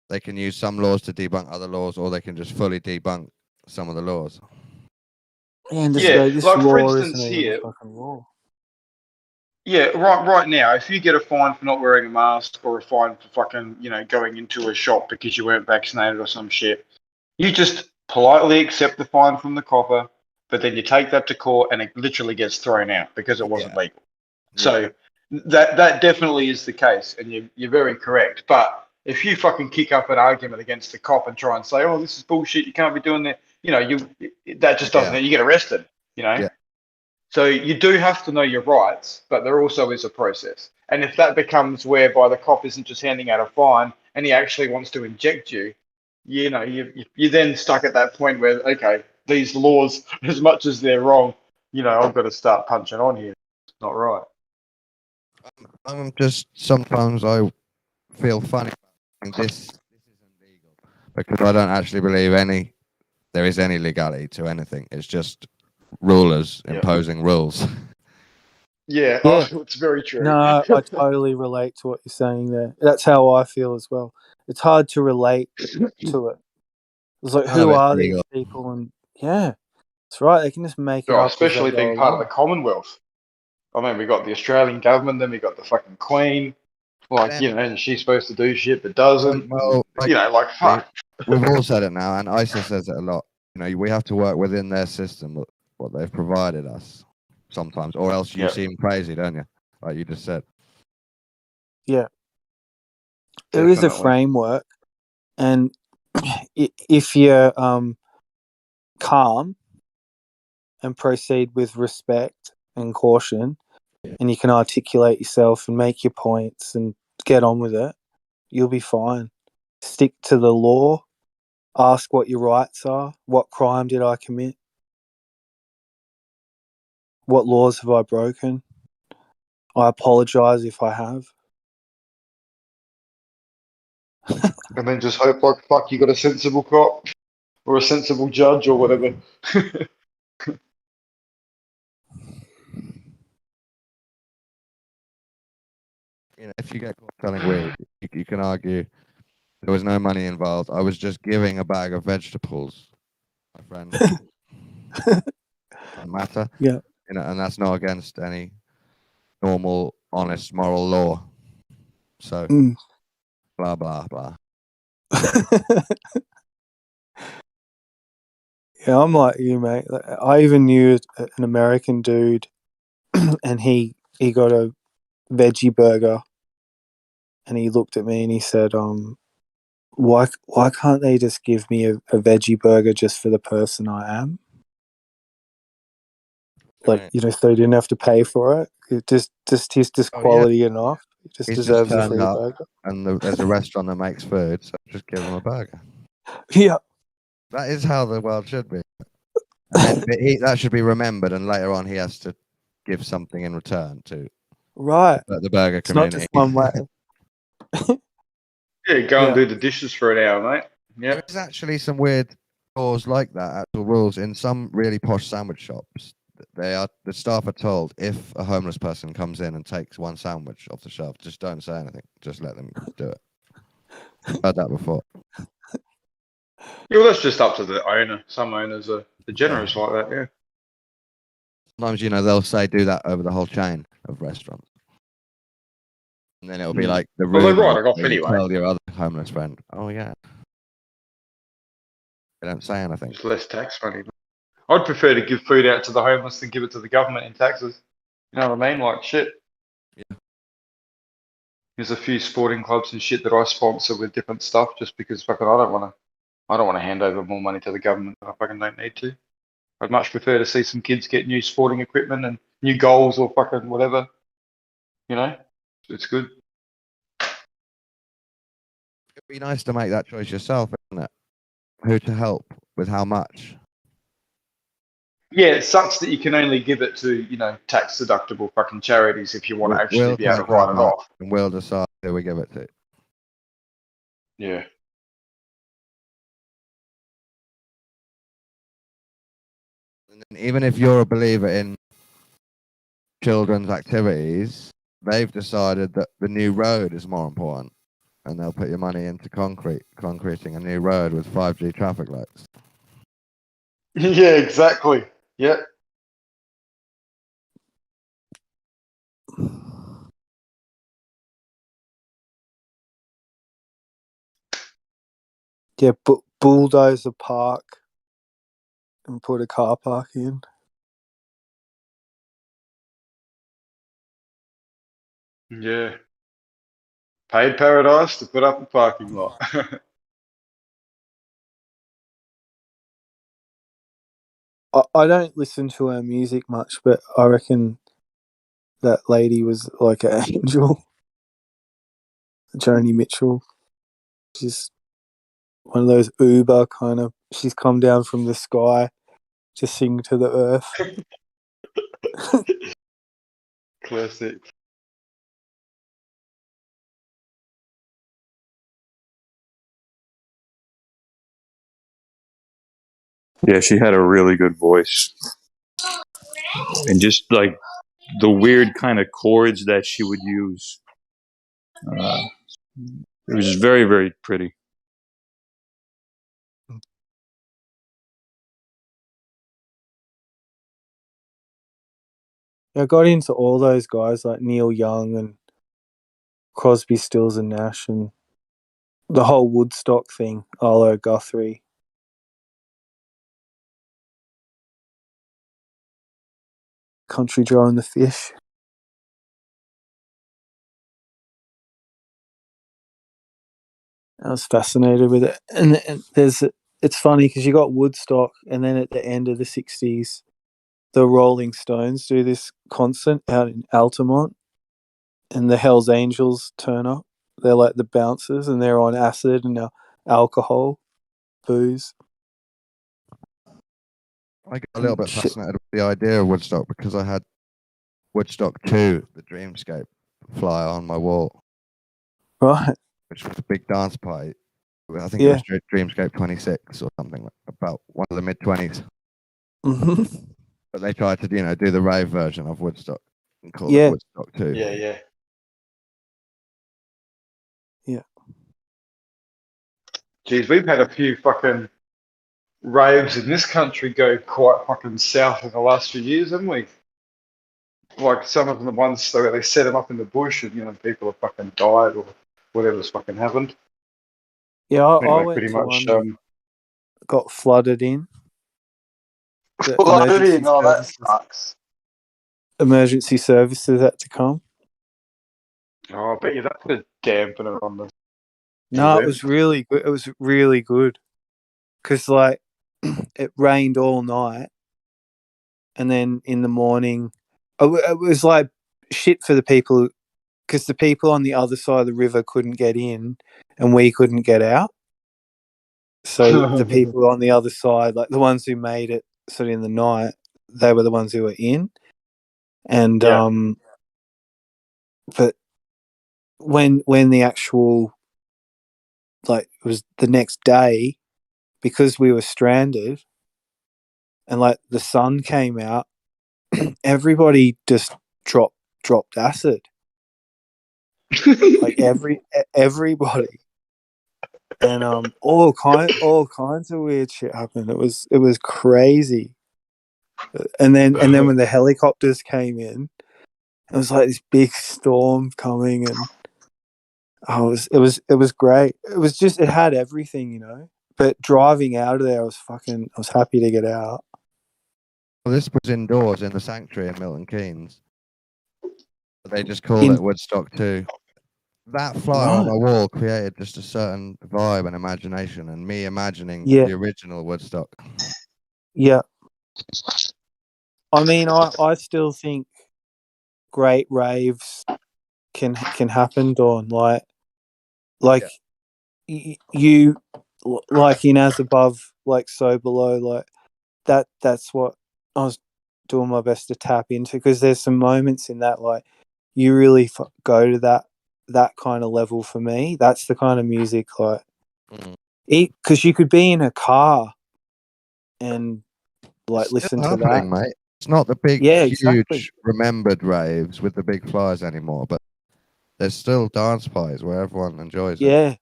they can use some laws to debunk other laws, or they can just fully debunk some of the laws. And just Yeah, go, this like for law instance isn't even here, a fucking law. yeah, right now, if you get a fine for not wearing a mask or a fine for fucking, going into a shop because you weren't vaccinated or some shit, you just politely accept the fine from the copper, but then you take that to court and it literally gets thrown out because it wasn't legal. So that definitely is the case, and you're very correct. But if you fucking kick up an argument against the cop and try and say, "Oh, this is bullshit, you can't be doing that," that just doesn't. You get arrested. Yeah. So you do have to know your rights, but there also is a process. And if that becomes whereby the cop isn't just handing out a fine and he actually wants to inject you, you're then stuck at that point where, okay, these laws, as much as they're wrong, I've got to start punching on here. It's not right. I'm just, sometimes I feel funny about this isn't legal, because I don't actually believe there is any legality to anything. It's just rulers imposing rules. Yeah, Yeah. it's very true. No, I totally relate to what you're saying there. That's how I feel as well. It's hard to relate to it. It's like, who are these people? And yeah, that's right. They can just make it up, especially as they being go part of along. the Commonwealth. I mean, we got the Australian government, then we got the fucking Queen. And she's supposed to do shit but doesn't. Well, fuck. We've all said it now, and ISIS says it a lot. We have to work within their system, what they've provided us sometimes, or else you seem crazy, don't you? Like you just said. Yeah. There is a framework, and if you're calm and proceed with respect and caution, and you can articulate yourself and make your points and get on with it, you'll be fine. Stick to the law. Ask what your rights are. What crime did I commit? What laws have I broken? I apologise if I have. And then just hope like fuck you got a sensible cop or a sensible judge or whatever. If you get caught selling weed, you can argue there was no money involved. I was just giving a bag of vegetables, my friend. Doesn't matter. Yeah. And that's not against any normal, honest, moral law. So, blah, blah, blah. Yeah, I'm like you, mate. I even knew an American dude, and he got a veggie burger, and he looked at me and he said, why can't they just give me a veggie burger just for the person I am? Like, so he didn't have to pay for it. It just he's just quality enough. He just deserves a free burger. And there's a restaurant that makes food, so just give him a burger. Yeah. That is how the world should be. And that should be remembered, and later on he has to give something in return to the burger community. It's not just one way. Yeah, go and do the dishes for an hour, mate. Yeah. There's actually some weird laws like that, actual rules in some really posh sandwich shops. The staff are told, if a homeless person comes in and takes one sandwich off the shelf, just don't say anything. Just let them do it. I've heard that before. Yeah, well, that's just up to the owner. Some owners are generous like that, yeah. Sometimes, they'll say do that over the whole chain of restaurants. And then it'll be like the room. Well, they write it off anyway. Tell your other homeless friend, oh yeah. They don't say anything. It's less tax money. I'd prefer to give food out to the homeless than give it to the government in taxes. You know what I mean? Like shit. Yeah. There's a few sporting clubs and shit that I sponsor with different stuff just because fucking I don't want to hand over more money to the government than I fucking don't need to. I'd much prefer to see some kids get new sporting equipment and new goals or fucking whatever. It's good. It'd be nice to make that choice yourself, isn't it? Who to help with how much. Yeah, it sucks that you can only give it to, tax deductible fucking charities if you want to actually be able to write it off. And we'll decide who we give it to. Yeah. And then even if you're a believer in children's activities, they've decided that the new road is more important. and they'll put your money into concreting a new road with 5G traffic lights. Yeah, exactly. Yeah. Yeah, bulldoze a park and put a car park in. Yeah. Paid paradise to put up a parking lot. I don't listen to her music much, but I reckon that lady was like an angel. Joni Mitchell. She's one of those Uber kind of. She's come down from the sky to sing to the earth. Classic. Yeah, she had a really good voice. And just like the weird kind of chords that she would use. It was very, very pretty. I got into all those guys like Neil Young and Crosby, Stills and Nash and the whole Woodstock thing, Arlo Guthrie. Country Joe and the Fish. I was fascinated with it. And it's funny because you got Woodstock and then at the end of the 60s, the Rolling Stones do this concert out in Altamont and the Hells Angels turn up. They're like the bouncers and they're on acid and alcohol, booze. I get a little bit fascinated with the idea of Woodstock because I had Woodstock 2, the Dreamscape flyer on my wall. Right. Which was a big dance party. I think it was Dreamscape 26 or something, about one of the mid-20s. Mm-hmm. But they tried to, do the rave version of Woodstock and call it Woodstock 2. Yeah, yeah. Yeah. Geez, we've had a few fucking raves in this country go quite fucking south in the last few years, haven't we? Like some of the ones where they set them up in the bush and, people have fucking died or whatever's fucking happened. Yeah, I they went pretty to much, one got flooded in. The flooded in, oh, that sucks. Emergency services had to come. Oh, I bet you that could have dampened it on the... No, it was really good. It was really good. Because, like, it rained all night. And then in the morning, it was like shit for the people. Because the people on the other side of the river couldn't get in and we couldn't get out. So the people on the other side, like the ones who made it sort of in the night, they were the ones who were in. And, but when the actual, like, it was the next day, because we were stranded and like the sun came out, everybody just dropped acid. Like everybody. And all kinds of weird shit happened. It was crazy. And then when the helicopters came in, it was like this big storm coming, and it was great. It had everything. But driving out of there, I was happy to get out. Well, this was indoors in the sanctuary in Milton Keynes. They just called it Woodstock 2. That flyer on my wall created just a certain vibe and imagination, and me imagining the original Woodstock. Yeah. I mean, I still think great raves can happen, Dawn. Like you, like in As Above, like So Below, like that's what I was doing my best to tap into, because there's some moments in that, like, you really go to that kind of level for me. That's the kind of music, like, because you could be in a car and like listen to that, mate. It's not the big, Yeah, huge, exactly. remembered raves with the big flyers anymore, but there's still dance parties where everyone enjoys it. Yeah,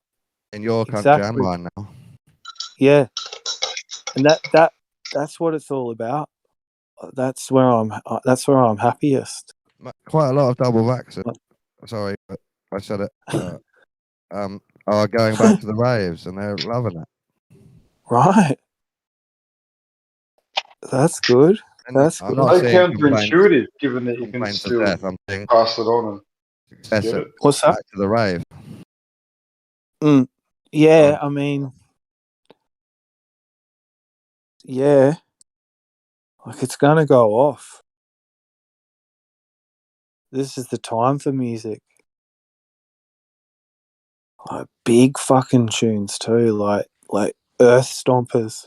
In your country and exactly. mine now. Yeah, and that's what it's all about. That's where I'm happiest. Quite a lot of double vaxxers. Sorry, but I said it. Are going back to the raves and they're loving it. Right. That's good. That's I'm good. not So seeing complaints, counterintuitive, given that you can complaints of still death. I'm seeing pass it on and success get at it. What's that? back to the rave. Yeah, I mean, yeah, like it's gonna go off. This is the time for music. Like big fucking tunes too, like Earth Stompers.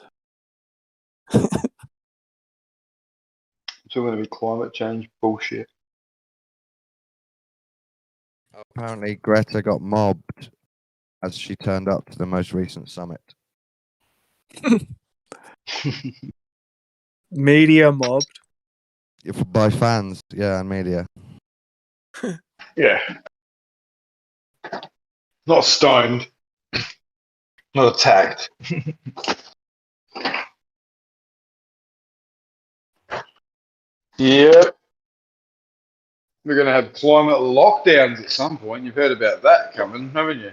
It's all going to be climate change bullshit. Apparently, Greta got mobbed as she turned up to the most recent summit. Media mobbed. By fans, yeah, and media. Yeah. Not stoned. Not attacked. Yep. We're going to have climate lockdowns at some point. You've heard about that coming, haven't you?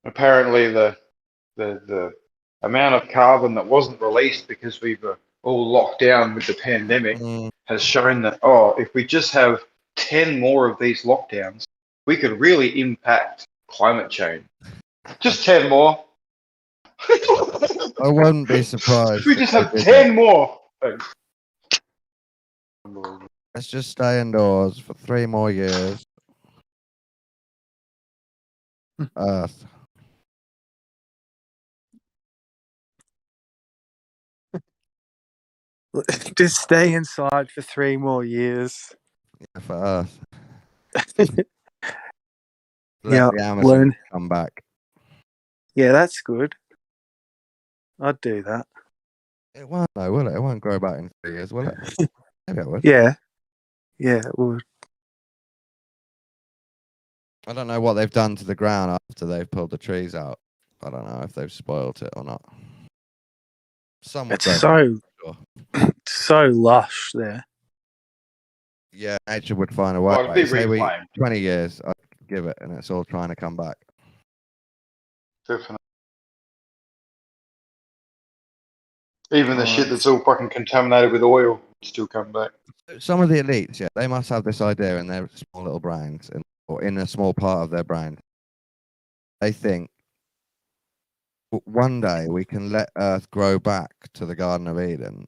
Apparently, the amount of carbon that wasn't released because we were all locked down with the pandemic has shown that, if we just have 10 more of these lockdowns, we could really impact climate change. Just 10 more. I wouldn't be surprised. We just have 10 more. Let's just stay indoors for 3 more years. Earth. Just stay inside for 3 more years. Yeah, for Earth. Yeah, Let the Amazon come back. Yeah, that's good. I'd do that. It won't, though, will it? It won't grow back in 3 years, will it? Maybe it would. Yeah, it would. I don't know what they've done to the ground after they've pulled the trees out. I don't know if they've spoiled it or not. It's so lush there. Yeah, nature would find a way. Well, it'd be Say reclaimed. 20 years, I'd give it, and it's all trying to come back. Definitely. Even the shit that's all fucking contaminated with oil would still come back. Some of the elites, yeah, they must have this idea in their small little brains, or in a small part of their brain. They think one day we can let Earth grow back to the Garden of Eden,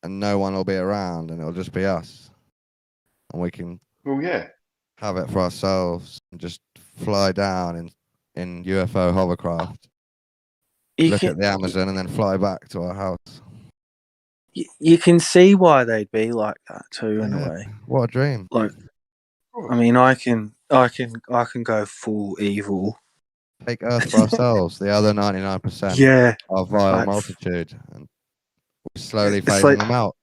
and no one will be around, and it'll just be us, and we can have it for ourselves and just fly down in UFO hovercraft, look at the Amazon, and then fly back to our house. You can see why they'd be like that too, in a way. What a dream! Like, I mean, I can go full evil. Take Earth for ourselves. The other 99% are vile multitude, and we're slowly phasing them out.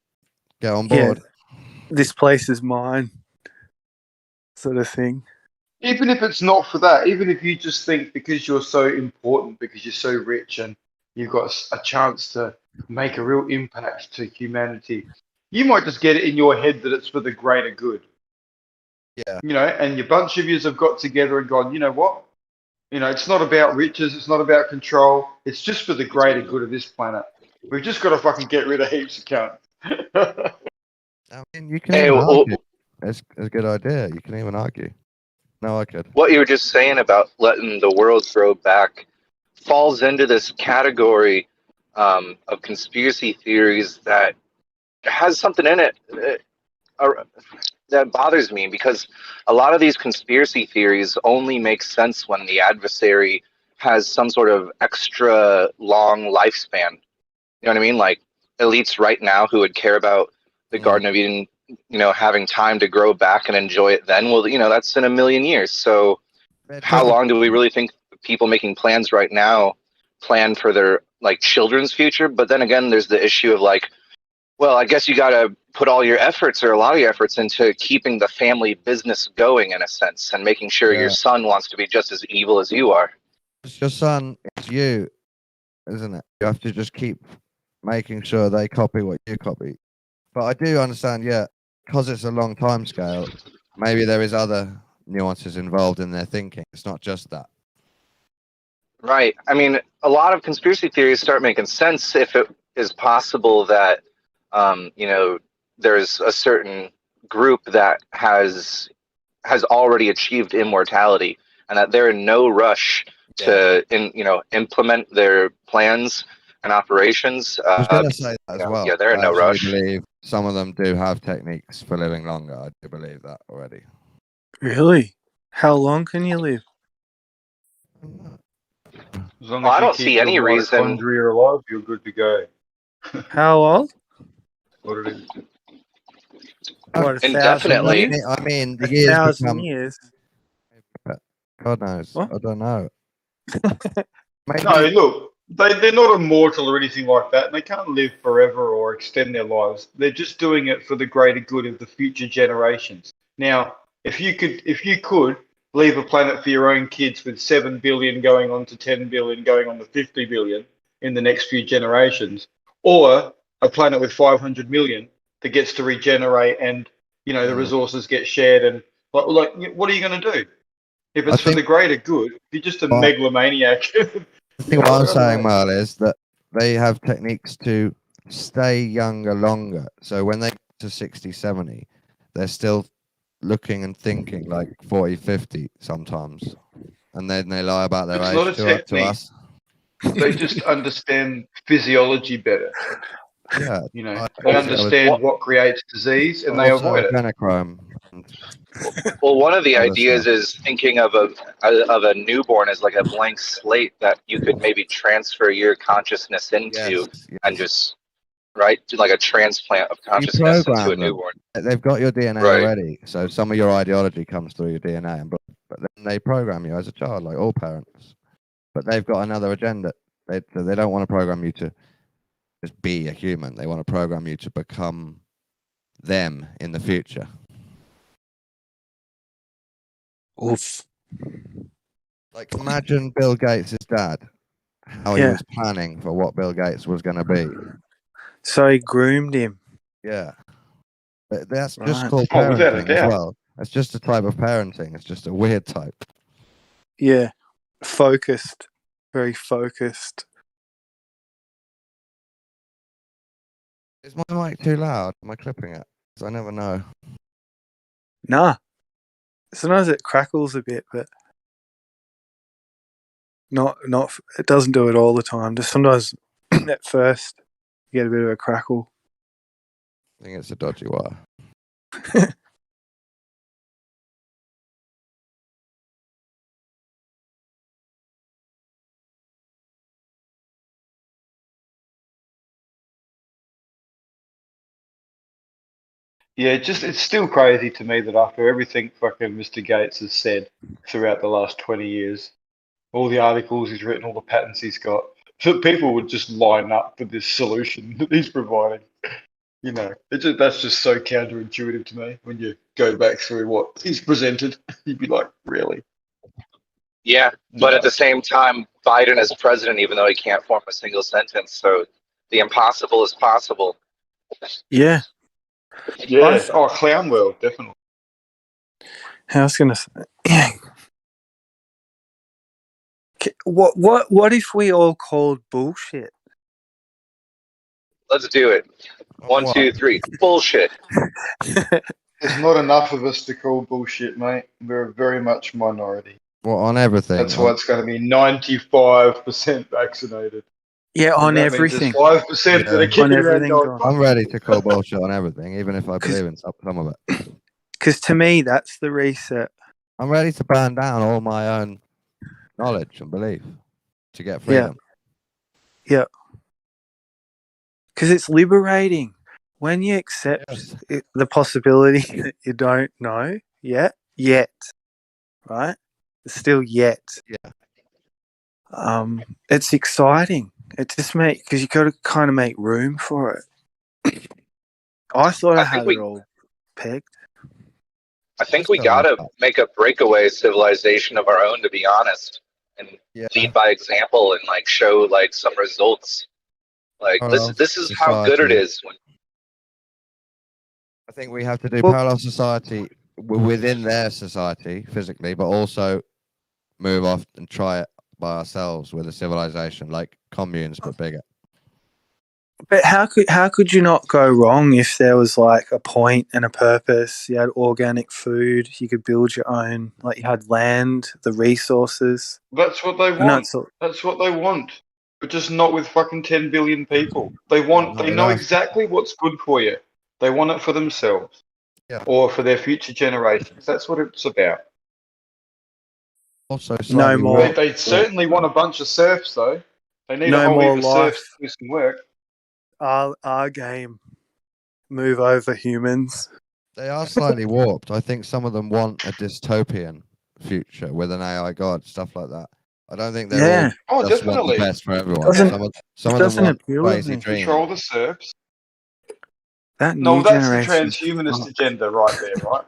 Get on board. Yeah, this place is mine, sort of thing. Even if it's not for that, even if you just think because you're so important, because you're so rich and you've got a chance to make a real impact to humanity, you might just get it in your head that it's for the greater good. Yeah. You know, and your bunch of yous have got together and gone, you know what? You know, it's not about riches, it's not about control, it's just for the greater good of this planet. We've just got to fucking get rid of heaps of cunts. I mean, you can even argue. It's a good idea. You can even argue. No, I could. What you were just saying about letting the world grow back falls into this category of conspiracy theories that has something in it that bothers me, because a lot of these conspiracy theories only make sense when the adversary has some sort of extra long lifespan. You know what I mean? Like elites right now who would care about the Garden of Eden, you know, having time to grow back and enjoy it then. Well, you know, that's in a million years. So how long do we really think people making plans right now plan for their like children's future? But then again, there's the issue of like, Well, I guess you got to put all your efforts or a lot of your efforts into keeping the family business going in a sense and making sure your son wants to be just as evil as you are. It's your son, it's you, isn't it? You have to just keep making sure they copy what you copy. But I do understand, because it's a long time scale, maybe there is other nuances involved in their thinking. It's not just that. Right. I mean, a lot of conspiracy theories start making sense if it is possible that, there's a certain group that has already achieved immortality, and that they're in no rush to implement their plans and operations. I was going to say that as well. Yeah, they're in no rush. I believe some of them do have techniques for living longer. I do believe that already. Really? How long can you live? As long Well, as I you don't keep see your any reason. mitochondria alive, you're good to go. How old? What it is. What, Indefinitely. 1,000 years? I mean, the years 1,000 become... years. God knows. What? I don't know. No, look, they're not immortal or anything like that. And they can't live forever or extend their lives. They're just doing it for the greater good of the future generations. Now, if you could leave a planet for your own kids with 7 billion going on to 10 billion, going on to 50 billion in the next few generations, or a planet with 500 million that gets to regenerate and, the resources get shared, and like what are you going to do? If it's for the greater good, if you're just a megalomaniac. I think what I'm saying, Merle, is that they have techniques to stay younger longer. So when they get to 60, 70, they're still looking and thinking like 40, 50 sometimes. And then they lie about their It's age not a to technique. us. They just understand physiology better. Yeah. They understand what creates disease and they avoid it. Adrenochrome. Well, one of the Other ideas stuff. is thinking of a newborn as like a blank slate that you could maybe transfer your consciousness into, and just do like a transplant of consciousness into a program them. newborn. They've got your DNA Right. already, so some of your ideology comes through your DNA, but then they program you as a child, like all parents. But they've got another agenda. They don't want to program you to just be a human. They want to program you to become them in the future. Oof. Like, imagine Bill Gates' dad, how he was planning for what Bill Gates was going to be. So he groomed him. Yeah. But that's just Right. called Oh, without a parenting as doubt. well. It's just a type of parenting. It's just a weird type. Yeah. Focused. Very focused. Is my mic too loud? Am I clipping it? 'Cause I never know. Nah. Sometimes it crackles a bit, but not. It doesn't do it all the time. Just sometimes at first you get a bit of a crackle. I think it's a dodgy wire. Yeah, it's still crazy to me that after everything fucking Mr. Gates has said throughout the last 20 years, all the articles he's written, all the patents he's got, that people would just line up for this solution that he's providing. That's just so counterintuitive to me when you go back through what he's presented. You'd be like, really? Yeah, but at the same time, Biden is president, even though he can't form a single sentence. So the impossible is possible. Yeah. Yeah. Clown world, definitely. I was gonna say, yeah. What if we all called bullshit? Let's do it. 1, 2, 3. Bullshit. There's not enough of us to call bullshit, mate. We're very much minority. Well, on everything. That's why it's going to be 95% vaccinated. Yeah, on everything. 5% that are kicking around going, I'm ready to call bullshit on everything, even if I believe in some of it. Because to me, that's the reset. I'm ready to burn down all my own knowledge and belief to get freedom. Yeah. Because it's liberating. When you accept the possibility that you don't know yet, right? It's still yet. Yeah. It's exciting. It just because you got to kind of make room for it. I thought I I think had it all pegged. I think we gotta make a breakaway civilization of our own, to be honest, and lead by example and like show like some results. Like this is how good it is. I think we have to do parallel society within their society physically, but also move off and try it by ourselves with a civilization like communes but bigger. But how could you not go wrong if there was like a point and a purpose? You had organic food, you could build your own, like you had land, the resources. That's what they want. That's what they want. But just not with fucking 10 billion people. They know exactly what's good for you. They want it for themselves. Yeah. Or for their future generations. That's what it's about. Also, no more. They certainly want a bunch of serfs, though. They need a whole heap of serfs to do some work. Our game, move over humans. They are slightly warped. I think some of them want a dystopian future with an AI god, stuff like that. I don't think they're all just want the best for everyone. Some of them want crazy dreams. Control the serfs. That's the transhumanist agenda right there, right?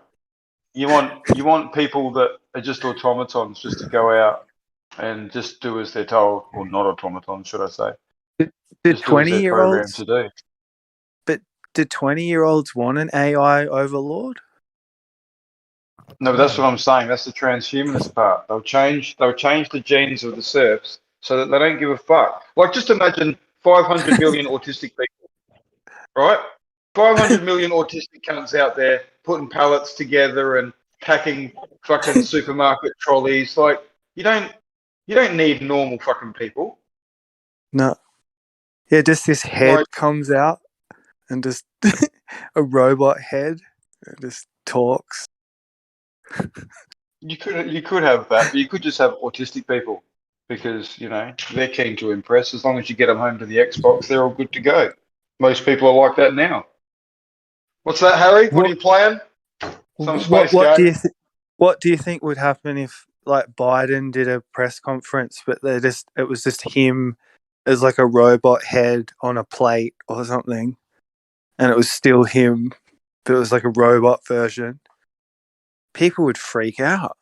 You want people that are just automatons just to go out and just do as they're told, or not automatons, should I say? Did 20-year-olds to do? But did 20-year-olds want an AI overlord? No, but that's what I'm saying. That's the transhumanist part. They'll change the genes of the serfs so that they don't give a fuck. Like, just imagine 500 million autistic people, right? 500 million autistic cunts out there putting pallets together and packing fucking supermarket trolleys. Like, you don't need normal fucking people. No. Yeah, just this head comes out and just a robot head and just talks. You could have that, but you could just have autistic people because, they're keen to impress. As long as you get them home to the Xbox, they're all good to go. Most people are like that now. What's that, Harry? What are you playing? Some space game? What do you think would happen if like Biden did a press conference, but it was just him as like a robot head on a plate or something, and it was still him, but it was like a robot version? People would freak out.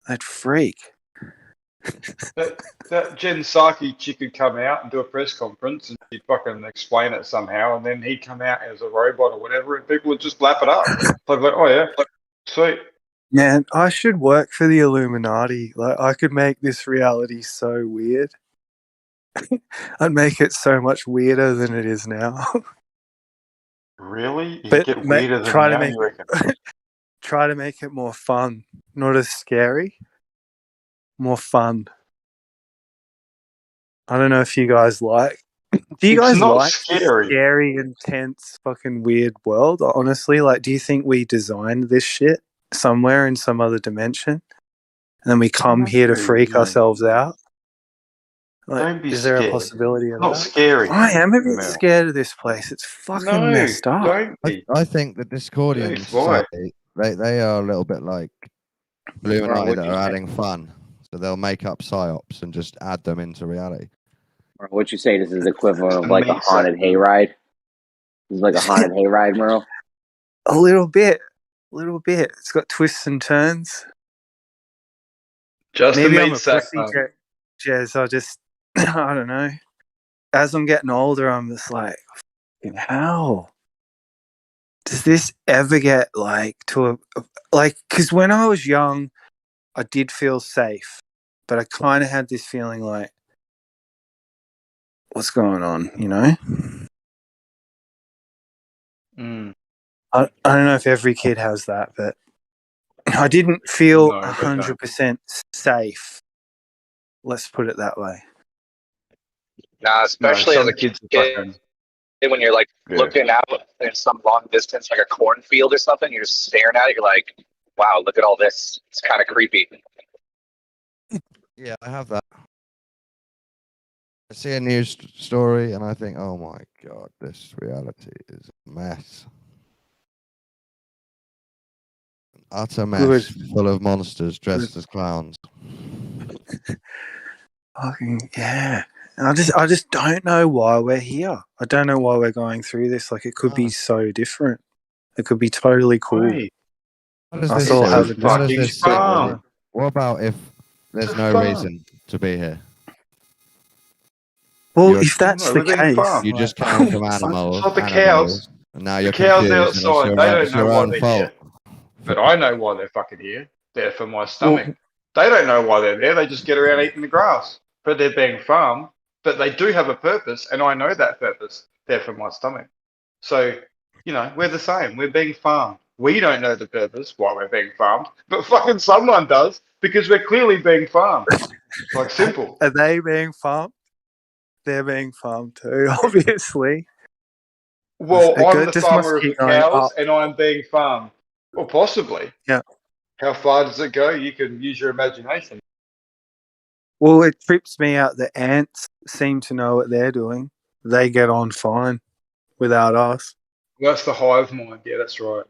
They'd freak. That Jen Psaki chick could come out and do a press conference and she'd fucking explain it somehow, and then he'd come out as a robot or whatever, and people would just lap it up. Like, oh yeah, sweet. Man, I should work for the Illuminati. Like, I could make this reality so weird. I'd make it so much weirder than it is now. Really? You get weirder than now, you reckon? Try to make it more fun, not as scary. More fun. I don't know if you guys like. Do you guys like scary, intense, fucking weird world? Honestly, like, do you think we designed this shit somewhere in some other dimension, and then we come here to freak ourselves out? Like, don't be is there scared. a possibility of not that? Scary. I am a bit scared of this place. It's fucking messed up. Don't be. I think the Discordian society, they are a little bit like Illuminati that are adding fun. So they'll make up psyops and just add them into reality. What you say? This is the equivalent of like a haunted hayride. This is like a haunted hayride, Merle. A little bit. It's got twists and turns. Just maybe a I'm meat a sack, pussy, Jez. I don't know. As I'm getting older, I'm just like, how does this ever get like to because when I was young, I did feel safe, but I kind of had this feeling like, what's going on, I don't know if every kid has that, but I didn't feel 100% safe. Let's put it that way. Nah, especially as a kid, when you're like looking out in some long distance, like a cornfield or something, you're just staring at it. You're like, wow, look at all this. It's kind of creepy. Yeah, I have that. I see a news story and I think, oh my God, this reality is a mess. An utter mess full of monsters dressed as clowns. Fucking yeah. I just don't know why we're here. I don't know why we're going through this. Like, it could be so different. It could be totally cool. Hey, What does Us this all say? having What does fucking this say? farm. What about if there's It's a no farm. reason to be here? Well, You're- if that's No, the we're being case, farmed. You just came from animals, It's not the cows. and now The you're cows confused, and outside, they don't it's know your why own they're fault. here. But I know why they're fucking here. They're for my stomach. They don't know why they're there. They just get around eating the grass. But they're being farmed. But they do have a purpose, and I know that purpose. They're for my stomach. So, you know, we're the same. We're being farmed. We don't know the purpose why we're being farmed, but fucking someone does because we're clearly being farmed. Like, simple. Are they being farmed? They're being farmed too, obviously. Well, It I'm the just farmer must of the keep going cows, up. and I'm being farmed. Well, possibly. Yeah. How far does it go? You can use your imagination. Well, it trips me out that ants seem to know what they're doing. They get on fine without us. That's the hive mind. Yeah, that's right.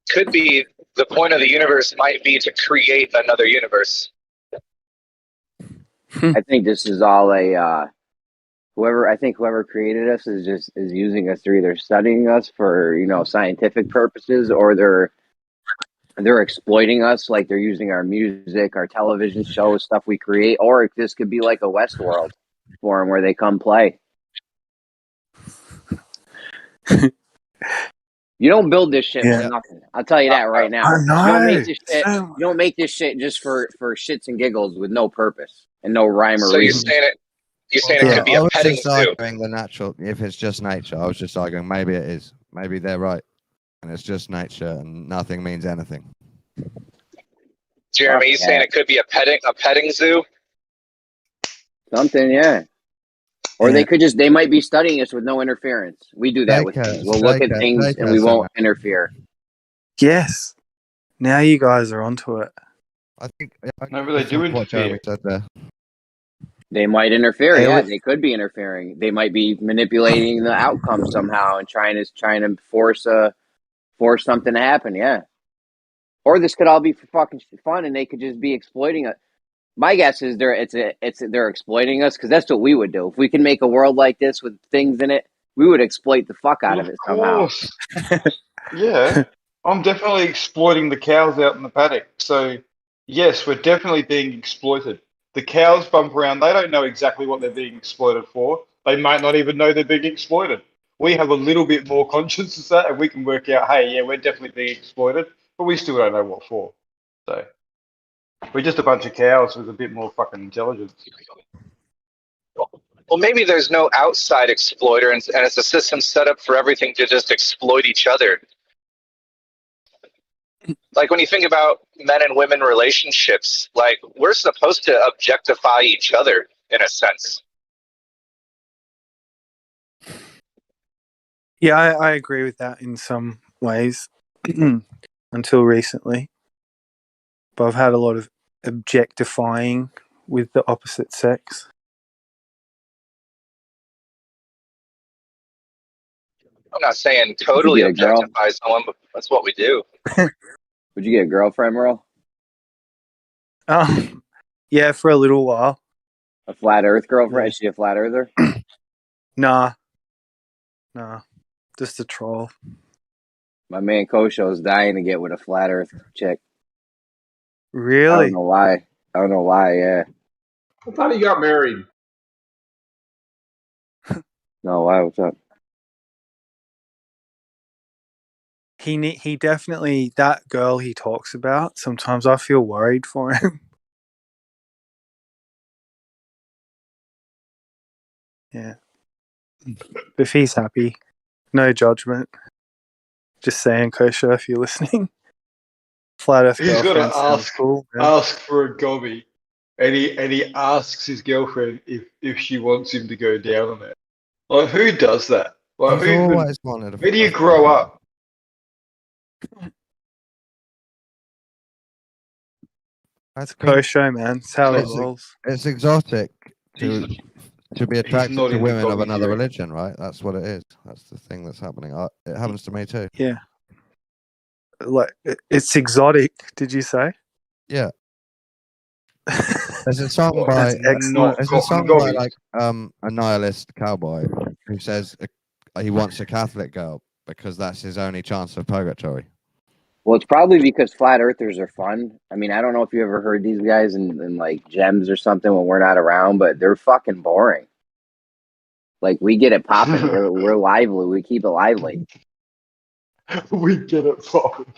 Could be the point of the universe might be to create another universe. I think this is all a whoever created us is using us. They're either studying us for scientific purposes, or they're exploiting us, like they're using our music, our television shows, stuff we create, or this could be like a Westworld for them where they come play. You don't build this shit for nothing. I'll tell you that right now. I know. You don't make this shit just for shits and giggles with no purpose and no rhyme or So you're reason. saying it could be I a was petting just zoo. arguing the natural. If it's just nature, I was just arguing maybe it is. Maybe they're right, and it's just nature, and nothing means anything. Jeremy, you saying it could be a petting zoo? Something, yeah. Or they might be studying us with no interference. We do that with things. We'll look at things and we won't interfere. Yes. Now you guys are onto it. I think. No, but they do what Jeremy interfere. said there. They might interfere. Yeah, they could be interfering. They might be manipulating the outcome somehow and trying to force something to happen. Yeah. Or this could all be for fucking fun, and they could just be exploiting it. My guess is they're exploiting us, because that's what we would do if we can make a world like this with things in it. We would exploit the fuck out of it somehow. Of course. Yeah, I'm definitely exploiting the cows out in the paddock. So yes, we're definitely being exploited. The cows bump around. They don't know exactly what they're being exploited for. They might not even know they're being exploited. We have a little bit more conscience of that, and we can work out, hey, yeah, we're definitely being exploited, but we still don't know what for. So we're just a bunch of cows with a bit more fucking intelligence. Well, maybe there's no outside exploiter, and it's a system set up for everything to just exploit each other. Like when you think about men and women relationships, like we're supposed to objectify each other in a sense. Yeah, I agree with that in some ways until recently. But I've had a lot of objectifying with the opposite sex. I'm not saying totally objectify someone, but that's what we do. Would you get a girlfriend, Merle? Yeah, for a little while. A flat Earth girlfriend? Is she a flat earther? Nah, just a troll. My man Kosho is dying to get with a flat Earth chick. Really? I don't know why. Yeah. I thought he got married. No, why? What's up? He definitely, that girl he talks about, sometimes I feel worried for him. Yeah. If he's happy, no judgment. Just saying, Kosher, if you're listening. Flat Earth He's got girlfriend to sounds cool. ask for a gobby, and he asks his girlfriend if she wants him to go down on it. Like, who does that? Like, I've always wanted where do you grow up? That's Kosher, man. It's how it rolls. It's exotic to be attracted not to in the women of gobby another theory. religion, right? That's what it is. That's the thing that's happening. It happens to me too. Yeah. Like, it's exotic, did you say? Yeah. There's a song Well, by That's excellent. there's a song by like a nihilist cowboy who says he wants a Catholic girl because that's his only chance of purgatory. Well, it's probably because flat earthers are fun. I mean, I don't know if you ever heard these guys in like gems or something when we're not around, but they're fucking boring. Like we get it popping. We're lively. We keep it lively. We get it popping.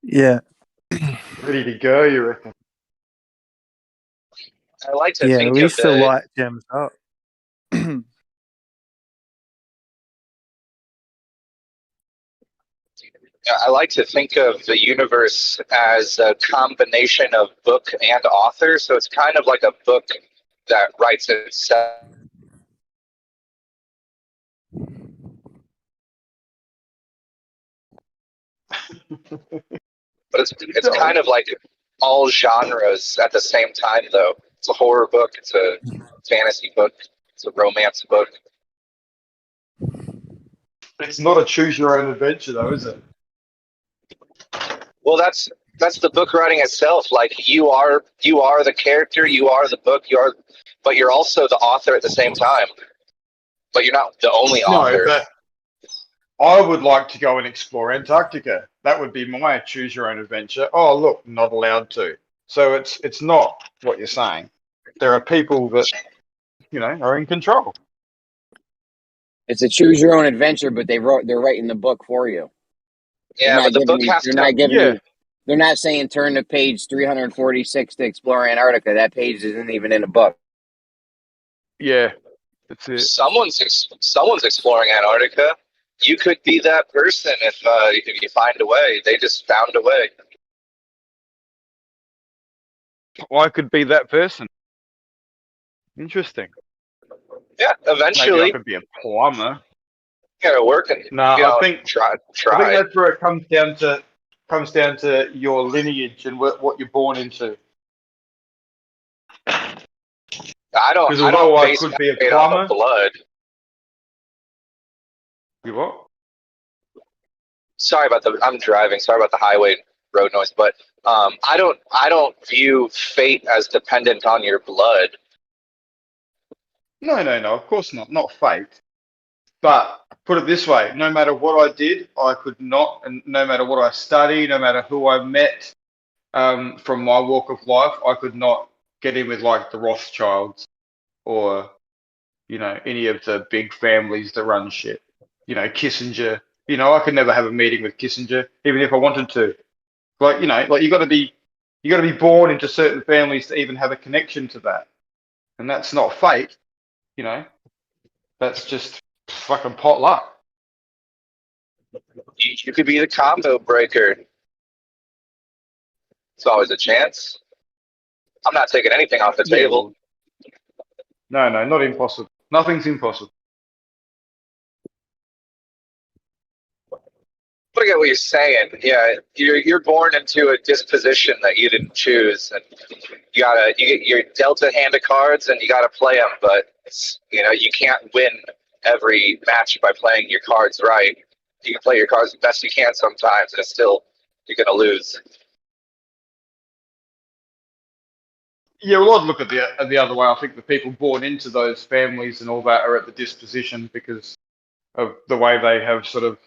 Yeah. Ready to go, you reckon? I like to Yeah, think we of used to the light gems up. I like to think of the universe as a combination of book and author. So it's kind of like a book that writes itself. But it's kind of like all genres at the same time, though. It's a horror book. It's a fantasy book. It's a romance book. It's not a choose your own adventure, though, is it? Well, that's the book writing itself. Like you are the character, you are the book, but you're also the author at the same time. But you're not the only author. No, but I would like to go and explore Antarctica. That would be my choose your own adventure. Oh, look, not allowed to. So it's not what you're saying. There are people that are in control. It's a choose your own adventure, but they're writing the book for you. Yeah, but the book has to. They're not saying turn to page 346 to explore Antarctica. That page isn't even in a book. Yeah, that's it. Someone's exploring Antarctica. You could be that person if you find a way. They just found a way. I could be that person. Interesting. Yeah, eventually. Maybe I could be a plumber. You gotta work and I think try. I think that's where it comes down to your lineage and what you're born into. I don't base could be a it on plumber. the blood. You what? Sorry about I'm driving. Sorry about the highway road noise, but I don't view fate as dependent on your blood. No, of course not. Not fate. But put it this way, no matter what I did, I could not, and no matter what I studied, no matter who I met from my walk of life, I could not get in with like the Rothschilds or, any of the big families that run shit. Kissinger. I could never have a meeting with Kissinger, even if I wanted to. Like, you got to be born into certain families to even have a connection to that, and that's not fate. That's just fucking pot luck. You could be the combo breaker. It's always a chance. I'm not taking anything off the table. No, not impossible. Nothing's impossible. I get what you're saying. Yeah, you're born into a disposition that you didn't choose, and you're dealt a hand of cards, and you gotta play them. But you can't win every match by playing your cards right. You can play your cards the best you can sometimes, and you're gonna lose. Yeah, well, I'd look at the other way. I think the people born into those families and all that are at the disposition because of the way they have sort of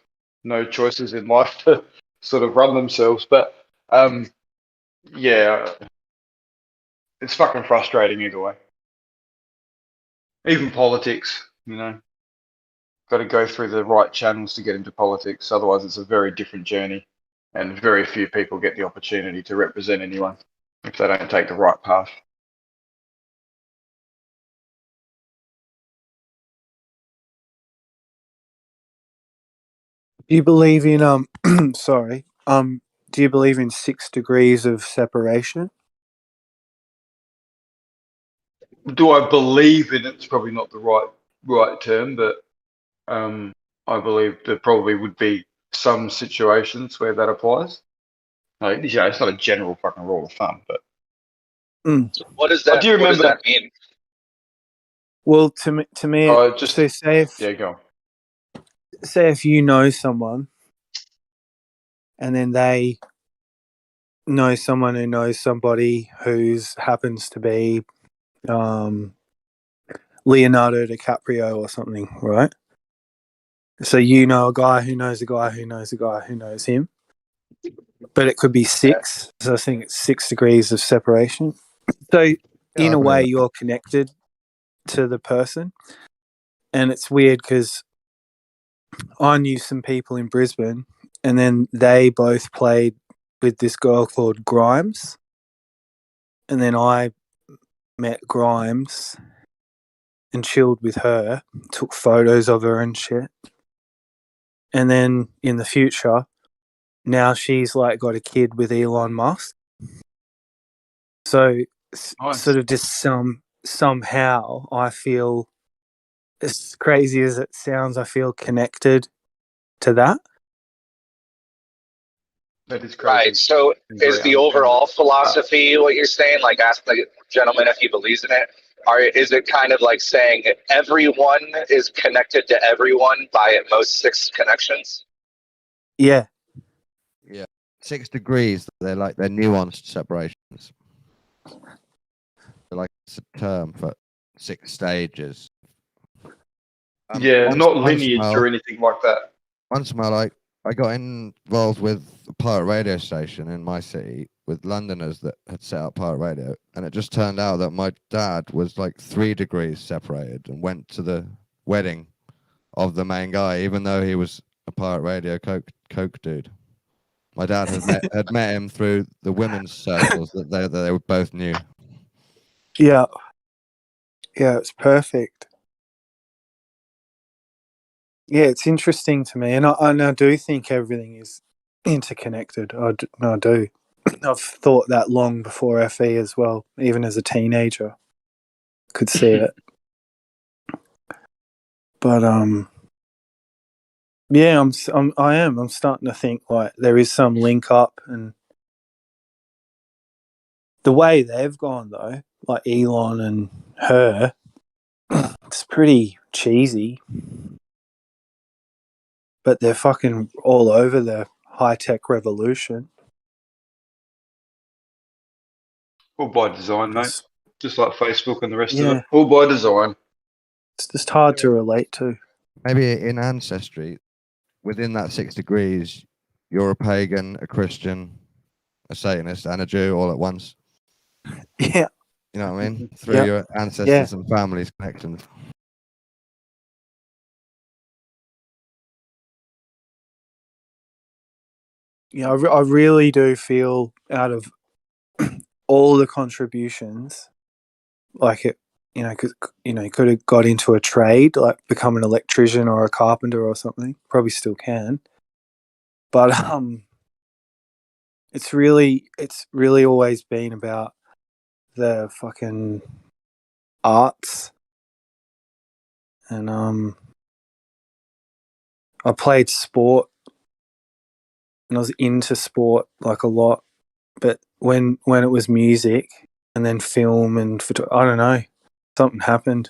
no choices in life to sort of run themselves. But yeah, it's fucking frustrating either way. Even politics, got to go through the right channels to get into politics. Otherwise, it's a very different journey, and very few people get the opportunity to represent anyone if they don't take the right path. Do you believe in sorry, do you believe in 6 degrees of separation? Do I believe in it? It's probably not the right term, but I believe there probably would be some situations where that applies. Like, it's not a general fucking rule of thumb, but What does that? What does that mean? Well, to me, so say if go. Say if you know someone and then they know someone who knows somebody who's happens to be Leonardo DiCaprio or something, right? So you know a guy who knows a guy who knows a guy who knows him, but it could be 6. So I think it's 6 degrees of separation. So in a way, you're connected to the person, and it's weird because I knew some people in Brisbane, and then they both played with this girl called Grimes, and then I met Grimes and chilled with her, took photos of her and shit. And then in the future, now she's like got a kid with Elon Musk. So sort of just somehow I feel, as crazy as it sounds, I feel connected to that. That is crazy. Right. So is the overall philosophy what you're saying? Like ask the gentleman if he believes in it? Or is it kind of like saying everyone is connected to everyone by at most 6 connections? Yeah. Yeah. 6 degrees, they're nuanced separations. They're like it's a term for 6 stages. Yeah, not lineage or anything like that. Once in my life, I got involved with a pirate radio station in my city with Londoners that had set up pirate radio, and it just turned out that my dad was like 3 degrees separated and went to the wedding of the main guy, even though he was a pirate radio coke dude. My dad had met him through the women's circles that they both knew. Yeah. Yeah, it's perfect. Yeah, it's interesting to me, and I do think everything is interconnected. I do. I've thought that long before FE as well, even as a teenager. Could see it. But yeah, I'm starting to think like there is some link up, and the way they've gone though, like Elon and her, it's pretty cheesy. But they're fucking all over the high-tech revolution. All by design, mate. Just like Facebook and the rest of Yeah. it. All by design. It's just hard to relate to. Maybe in ancestry, within that 6 degrees, you're a pagan, a Christian, a Satanist, and a Jew all at once. Yeah. You know what I mean? Through your ancestors and families connections. Yeah, I really do feel out of all the contributions, like it, could have got into a trade, like become an electrician or a carpenter or something. Probably still can, but it's really always been about the fucking arts, and I played sport, and I was into sport like a lot, but when it was music and then film and I don't know, something happened.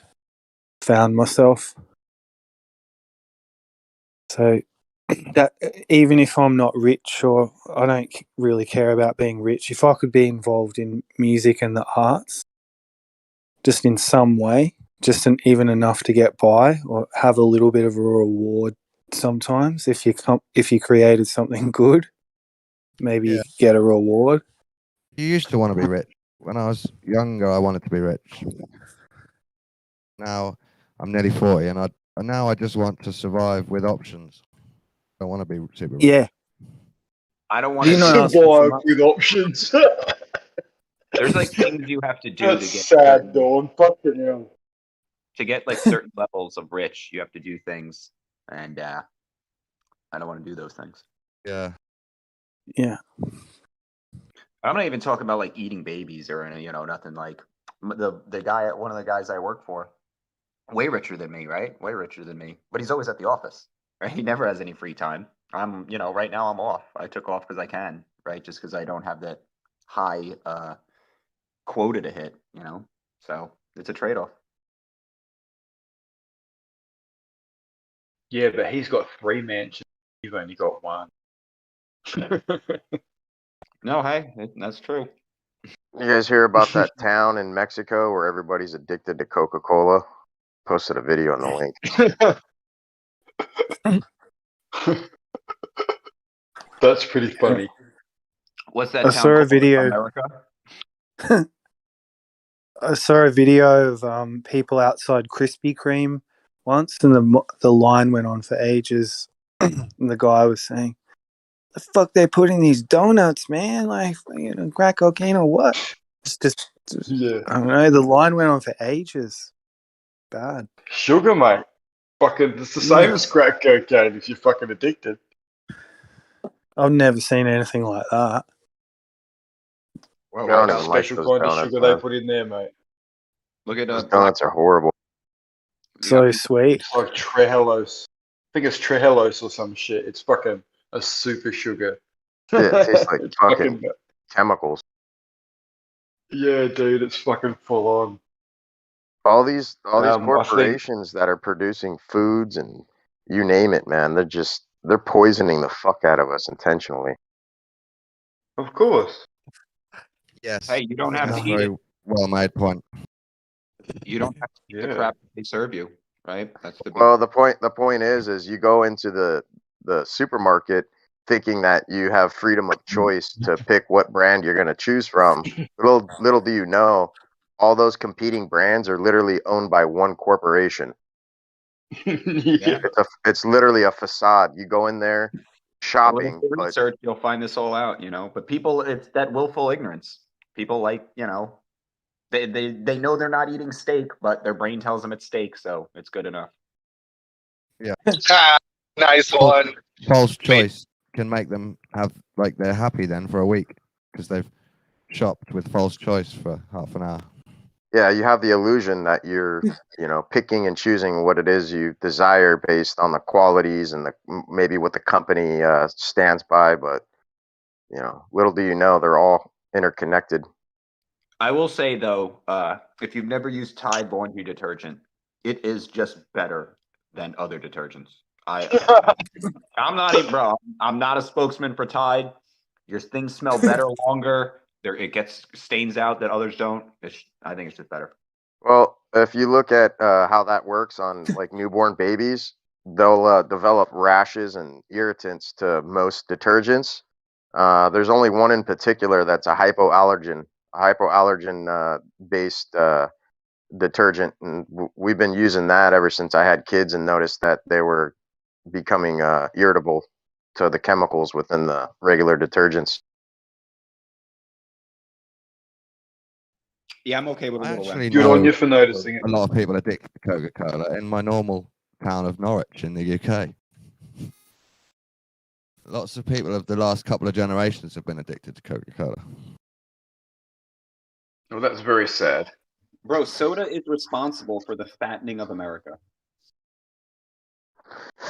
Found myself. So that even if I'm not rich, or I don't really care about being rich, if I could be involved in music and the arts, just in some way, even enough to get by or have a little bit of a reward. Sometimes, if you created something good, maybe you get a reward. You used to want to be rich. When I was younger, I wanted to be rich. Now I'm nearly 40, and now I just want to survive with options. I don't want to be super rich. Yeah. I don't want to survive with options. There's like things you have to do That's to get sad, Dawn. Fucking hell. To get like certain levels of rich. You have to do things, and I don't want to do those things. Yeah. Yeah. I'm not even talking about like eating babies or nothing like the guy. One of the guys I work for, way richer than me, right? Way richer than me, but he's always at the office, right? He never has any free time. I'm, right now I'm off. I took off because I can, right? Just because I don't have that high quota to hit, So it's a trade-off. Yeah, but he's got 3 mansions. You've only got 1. No, hey, that's true. You guys hear about that town in Mexico where everybody's addicted to Coca-Cola? Posted a video on the link. That's pretty funny. What's that I town saw a called? video. America? I saw a video of people outside Krispy Kreme once, and the line went on for ages. And the guy was saying, "The fuck they put in these donuts, man? Like, crack cocaine or what?" It's just Yeah. I don't know. The line went on for ages. Bad. Sugar, mate. Fucking, it's the same as crack cocaine if you're fucking addicted. I've never seen anything like that. Well, I don't That's a even like special those kind of donuts, sugar man. they put in there, mate. Look at Those donuts are horrible. So sweet. It's like trehalose. I think it's trehalose or some shit. It's fucking a super sugar. Yeah, it tastes like It's fucking chemicals. Yeah, dude, it's fucking full on. All these I think- corporations that are producing foods and you name it, man, they're poisoning the fuck out of us intentionally. Of course. Yes. Hey, you don't have That's to a eat very it. well made point. You don't have to eat the crap they serve you, right? That's the big Well, the point is you go into the supermarket thinking that you have freedom of choice to pick what brand you're going to choose from. Little do you know, all those competing brands are literally owned by one corporation. Yeah. It's literally a facade. You go in there shopping, for but research, you'll find this all out, But people, it's that willful ignorance. People they know they're not eating steak, but their brain tells them it's steak, so it's good enough. Yeah. Nice one. False choice can make them have they're happy then for a week because they've shopped with false choice for half an hour. yeah, you have the illusion that you're, picking and choosing what it is you desire based on the qualities and maybe what the company stands by. But, little do you know, they're all interconnected. I will say though, if you've never used Tide laundry detergent, it is just better than other detergents. I'm not even, bro. I'm not a spokesman for Tide. Your things smell better longer. It gets stains out that others don't. I think it's just better. Well, if you look at how that works on like newborn babies, they'll develop rashes and irritants to most detergents. There's only one in particular that's a hypoallergen based detergent, and we've been using that ever since I had kids and noticed that they were becoming irritable to the chemicals within the regular detergents. Yeah, I'm okay with a I little actually Good know on you for noticing it. a lot of people addicted to Coca-Cola in my normal town of Norwich in the UK. Lots of people of the last couple of generations have been addicted to Coca-Cola. Well, that's very sad. Bro, soda is responsible for the fattening of America.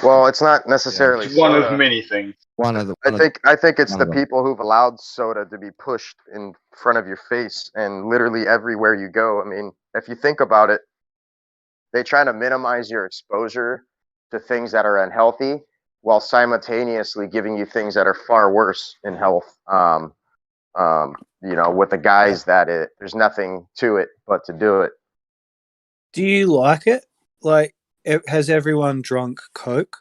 Well, it's not necessarily It's one soda. of many things. I think it's the people who've allowed soda to be pushed in front of your face and literally everywhere you go. I mean, if you think about it, they try to minimize your exposure to things that are unhealthy while simultaneously giving you things that are far worse in health. With the guys that there's nothing to it but to do it. Do you like it? Like, has everyone drunk Coke?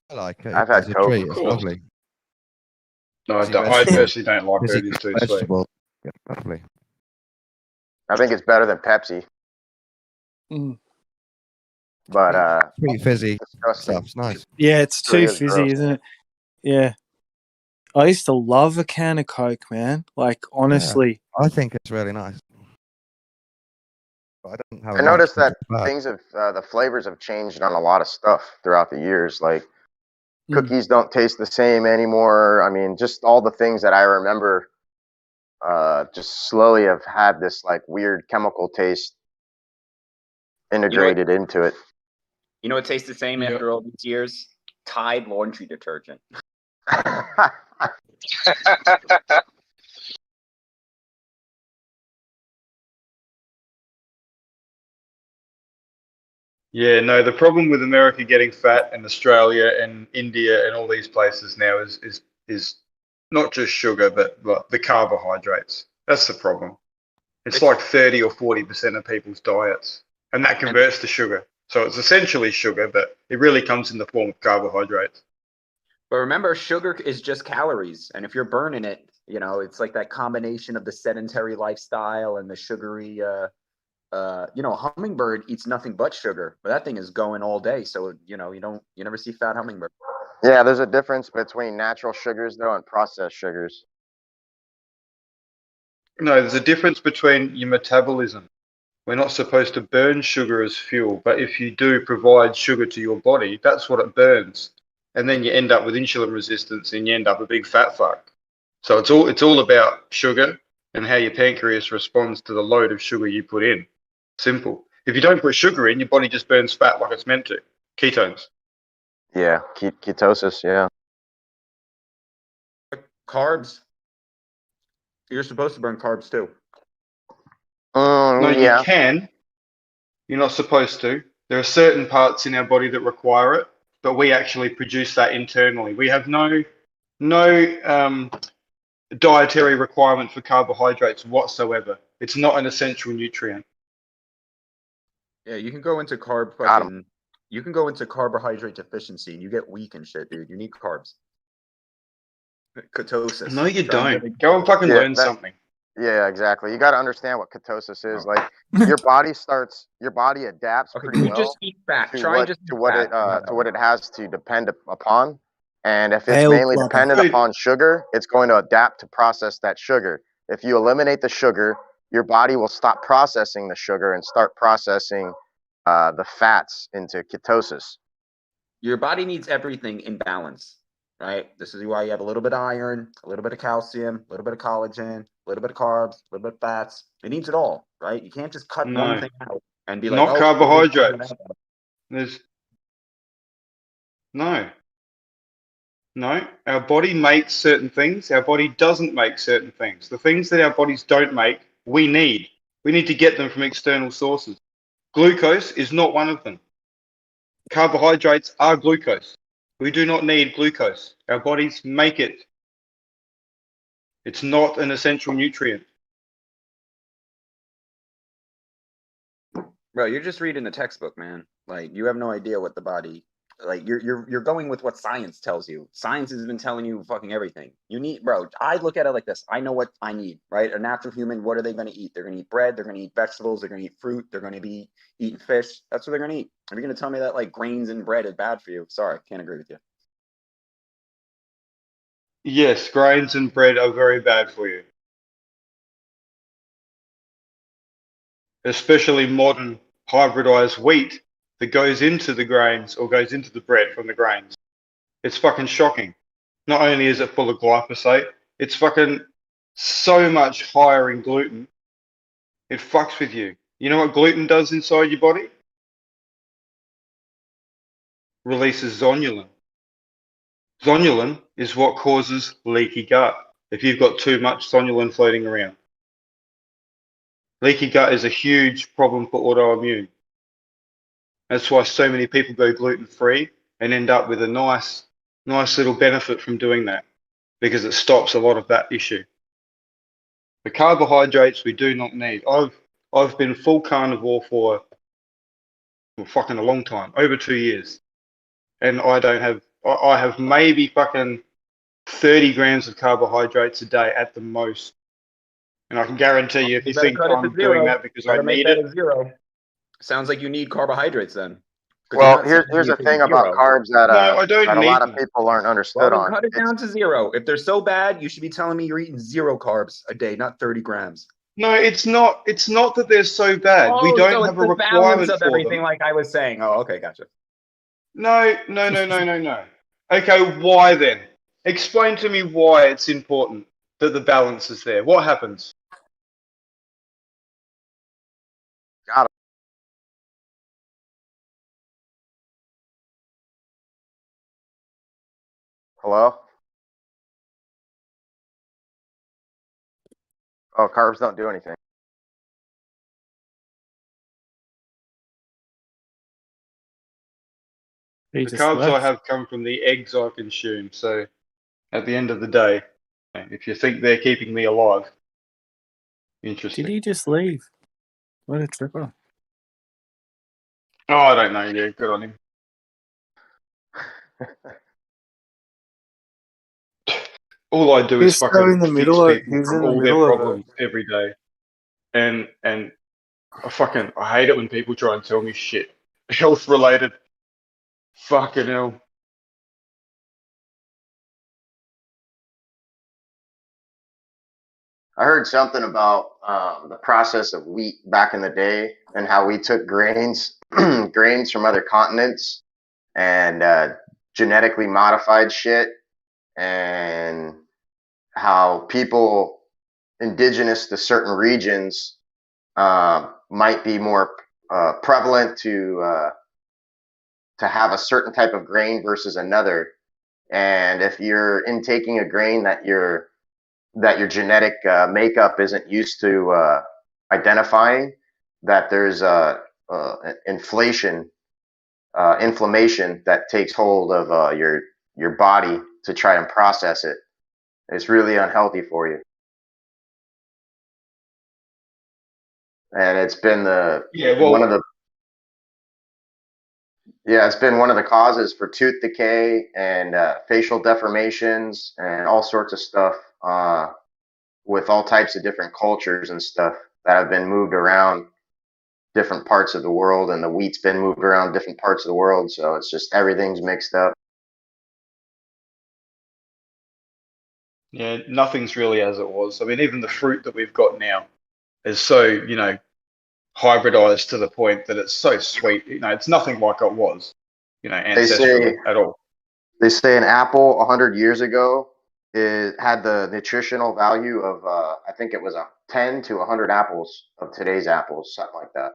I like it. I've had It's a Coke. treat. It's lovely. No, I personally don't like it. It's too sweet. Vegetable. Yeah, lovely. I think it's better than Pepsi. Mm. But pretty fizzy disgusting. stuff's nice. Yeah, it's It really too is fizzy, gross. isn't it? Yeah. I used to love a can of Coke, man. Like, honestly. I think it's really nice. But I don't have I noticed that the flavors have changed on a lot of stuff throughout the years. Like cookies don't taste the same anymore. I mean, just all the things that I remember just slowly have had this like weird chemical taste integrated into it. You know what tastes the same after all these years? Tide laundry detergent. Yeah, no, the problem with America getting fat and Australia and India and all these places now is is not just sugar, but the carbohydrates. That's the problem. It's like 30 or 40% of people's diets, and that converts to sugar. So it's essentially sugar, but it really comes in the form of carbohydrates. But remember, sugar is just calories, and if you're burning it, you know, it's like that combination of the sedentary lifestyle and the sugary. You know, hummingbird eats nothing but sugar, but that thing is going all day. So you know, you never see fat hummingbird. Yeah, there's a difference between natural sugars though and processed sugars. No, there's a difference between your metabolism. We're not supposed to burn sugar as fuel, but if you do provide sugar to your body, that's what it burns. And then you end up with insulin resistance and you end up a big fat fuck. So it's all about sugar and how your pancreas responds to the load of sugar you put in. Simple. If you don't put sugar in, your body just burns fat like it's meant to. Ketones. Yeah, ketosis, yeah. Carbs. You're supposed to burn carbs too. No, yeah. you can. You're not supposed to. There are certain parts in our body that require it, but we actually produce that internally. We have no dietary requirement for carbohydrates whatsoever. It's not an essential nutrient. Yeah, you can go into you can go into carbohydrate deficiency and you get weak and shit, dude. You need carbs. Ketosis. No, you don't. Go and fucking learn something. Yeah, exactly. You got to understand what ketosis is. Like your body adapts pretty well just eat fat. to what it has to depend upon. And if it's Hail mainly blubber. dependent upon sugar, it's going to adapt to process that sugar. If you eliminate the sugar, your body will stop processing the sugar and start processing the fats into ketosis. Your body needs everything in balance, right? This is why you have a little bit of iron, a little bit of calcium, a little bit of collagen, a little bit of carbs, a little bit of fats. It needs it all, right? You can't just cut one thing out and be like, not carbohydrates. There's no. Our body makes certain things. Our body doesn't make certain things. The things that our bodies don't make, we need. We need to get them from external sources. Glucose is not one of them. Carbohydrates are glucose. We do not need glucose. Our bodies make it. It's not an essential nutrient. Bro, you're just reading the textbook, man. Like you have no idea what the body. Like you're going with what science tells you. Science has been telling you fucking everything. You need, bro. I look at it like this. I know what I need, right? A natural human. What are they going to eat? They're going to eat bread. They're going to eat vegetables. They're going to eat fruit. They're going to be eating fish. That's what they're going to eat. If you're going to tell me that like grains and bread is bad for you, sorry, can't agree with you. Yes, grains and bread are very bad for you. Especially modern hybridized wheat that goes into the grains or goes into the bread from the grains. It's fucking shocking. Not only is it full of glyphosate, it's fucking so much higher in gluten. It fucks with you. You know what gluten does inside your body? Releases zonulin. Zonulin is what causes leaky gut if you've got too much zonulin floating around. Leaky gut is a huge problem for autoimmune. That's why so many people go gluten-free and end up with a nice little benefit from doing that, because it stops a lot of that issue. The carbohydrates we do not need. I've been full carnivore for fucking a long time, over 2 years, and I have maybe fucking 30 grams of carbohydrates a day at the most. And I can guarantee you, if you think I'm doing that because I need it, Sounds like you need carbohydrates then. Well, here's the thing about carbs that a lot of people aren't understood on. Cut it down to 0. If they're so bad, you should be telling me you're eating 0 carbs a day, not 30 grams. No, it's not. It's not that they're so bad. We don't have a requirement of for everything, them. like I was saying. Oh, okay, gotcha. No. Okay, why then? Explain to me why it's important that the balance is there. What happens? Got it. Hello? Oh, carbs don't do anything. The carbs I have come from the eggs I consume, so At the end of the day, if you think they're keeping me alive, interesting. Did he just leave? What a tripper. Oh, I don't know. Yeah, good on him. All I do is He's so fucking in the fix middle of. people He's from in the all their middle of it. problems every day, and I hate it when people try and tell me shit health related. Fucking hell. I heard something about the process of wheat back in the day and how we took grains grains from other continents and genetically modified shit, and how people indigenous to certain regions might be more prevalent to have a certain type of grain versus another. And if you're intaking a grain that your genetic makeup isn't used to identifying, that there's inflation, inflammation that takes hold of your body to try and process it. It's really unhealthy for you, and it's been one of the it's been one of the causes for tooth decay and facial deformations and all sorts of stuff with all types of different cultures and stuff that have been moved around different parts of the world, and the wheat's been moved around different parts of the world, so it's just everything's mixed up. Yeah, nothing's really as it was. I mean, even the fruit that we've got now is so, hybridized to the point that it's so sweet. It's nothing like it was, ancestrally at all. They say an apple 100 years ago had the nutritional value of I think it was 10 to 100 apples of today's apples, something like that.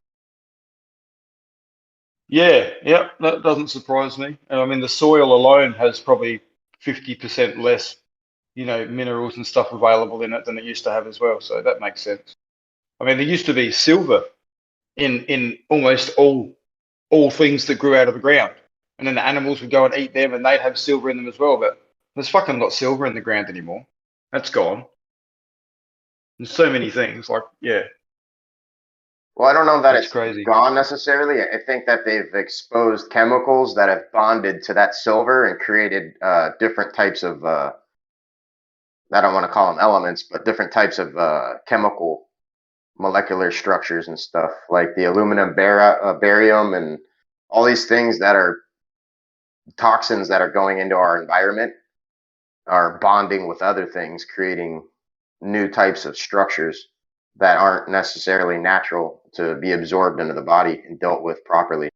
Yeah, that doesn't surprise me. I mean, the soil alone has probably 50% less, minerals and stuff available in it than it used to have as well. So that makes sense. I mean, there used to be silver in almost all things that grew out of the ground, and then the animals would go and eat them, and they'd have silver in them as well. But there's fucking not silver in the ground anymore. That's gone. There's so many things. Well, I don't know that it's crazy. Gone necessarily. I think that they've exposed chemicals that have bonded to that silver and created different types of I don't want to call them elements, but different types of chemical molecular structures and stuff, like the aluminum barium and all these things that are toxins that are going into our environment are bonding with other things, creating new types of structures that aren't necessarily natural to be absorbed into the body and dealt with properly.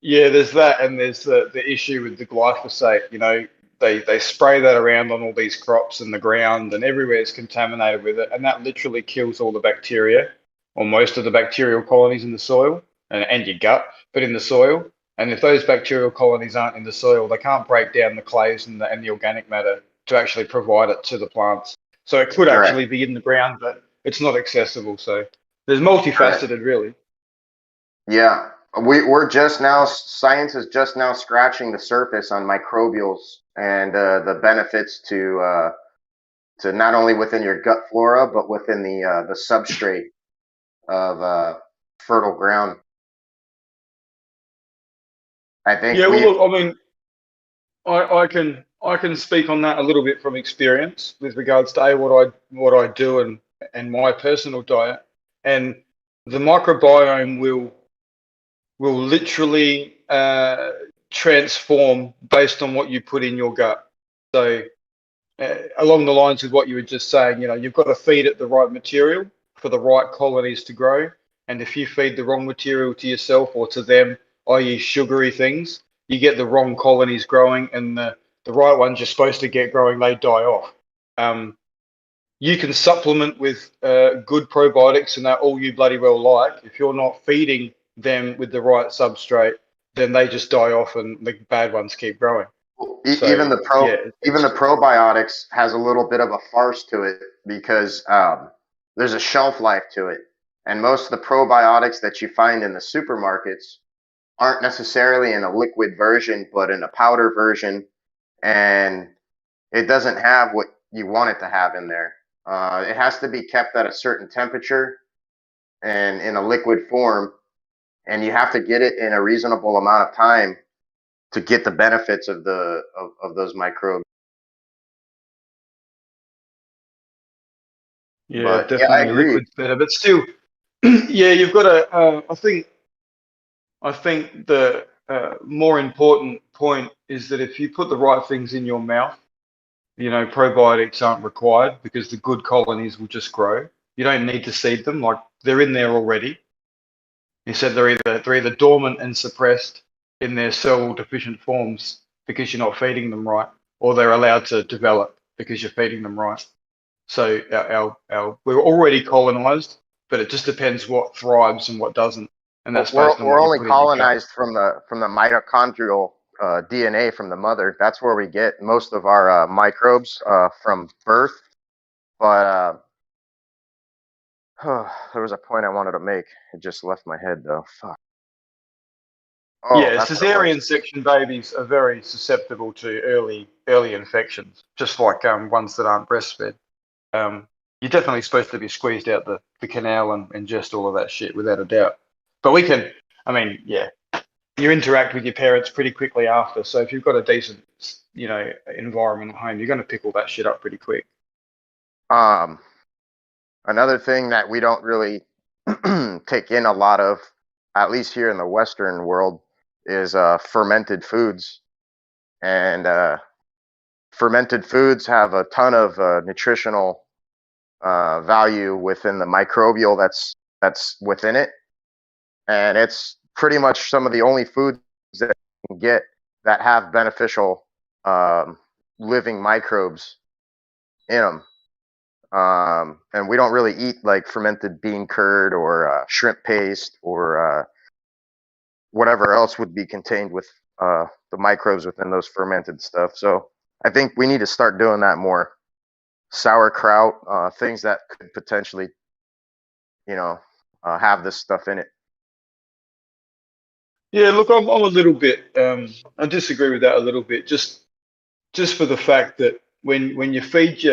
Yeah, there's that, and there's the issue with the glyphosate. They spray that around on all these crops and the ground, and everywhere is contaminated with it, and that literally kills all the bacteria, or most of the bacterial colonies in the soil and your gut, but in the soil. And if those bacterial colonies aren't in the soil, they can't break down the clays and the organic matter to actually provide it to the plants. So it could actually be in the ground, but it's not accessible. So there's multifaceted, really. Yeah, we're just now, science is just now scratching the surface on microbials and the benefits to not only within your gut flora, but within the substrate of fertile ground. I think. Yeah, well, look, I mean, I can speak on that a little bit from experience with regards to what I do and my personal diet, and the microbiome will literally transform based on what you put in your gut. So along the lines of what you were just saying, you've got to feed it the right material for the right colonies to grow, and if you feed the wrong material to yourself or to them, i.e. sugary things, you get the wrong colonies growing, and the right ones you're supposed to get growing, they die off. You can supplement with good probiotics and that all you bloody well like. If you're not feeding them with the right substrate, then they just die off and the bad ones keep growing. Even the probiotics has a little bit of a farce to it because there's a shelf life to it. And most of the probiotics that you find in the supermarkets aren't necessarily in a liquid version, but in a powder version. and it doesn't have what you want it to have in there. It has to be kept at a certain temperature and in a liquid form, and you have to get it in a reasonable amount of time to get the benefits of those microbes. Yeah, But yeah, I definitely agree. liquid's better, but still, yeah, you've got to. I think the more important point is that if you put the right things in your mouth, you know, probiotics aren't required because the good colonies will just grow. You don't need to seed them; like they're in there already. You said they're either dormant and suppressed in their cell deficient forms because you're not feeding them right, or they're allowed to develop because you're feeding them right. So we're already colonized, but it just depends what thrives and what doesn't, and that's based on We're what you only put in your gut. colonized from the mitochondrial DNA from the mother. That's where we get most of our microbes from birth. But there was a point I wanted to make. It just left my head though. Fuck. Oh, Yeah, that's what it was. cesarean section babies are very susceptible to early infections, just like ones that aren't breastfed. You're definitely supposed to be squeezed out the canal and ingest all of that shit without a doubt. But we can, I mean, yeah, you interact with your parents pretty quickly after. So if you've got a decent, you know, environment at home, you're going to pick all that shit up pretty quick. Another thing that we don't really take in a lot of, at least here in the Western world, is fermented foods. And fermented foods have a ton of nutritional value within the microbial that's within it, and it's pretty much some of the only foods that you can get that have beneficial living microbes in them. And we don't really eat like fermented bean curd or shrimp paste or whatever else would be contained with the microbes within those fermented stuff. So I think we need to start doing that more. Sauerkraut, things that could potentially, you know, have this stuff in it. Yeah, look, I'm a little bit. I disagree with that a little bit. Just for the fact that when you feed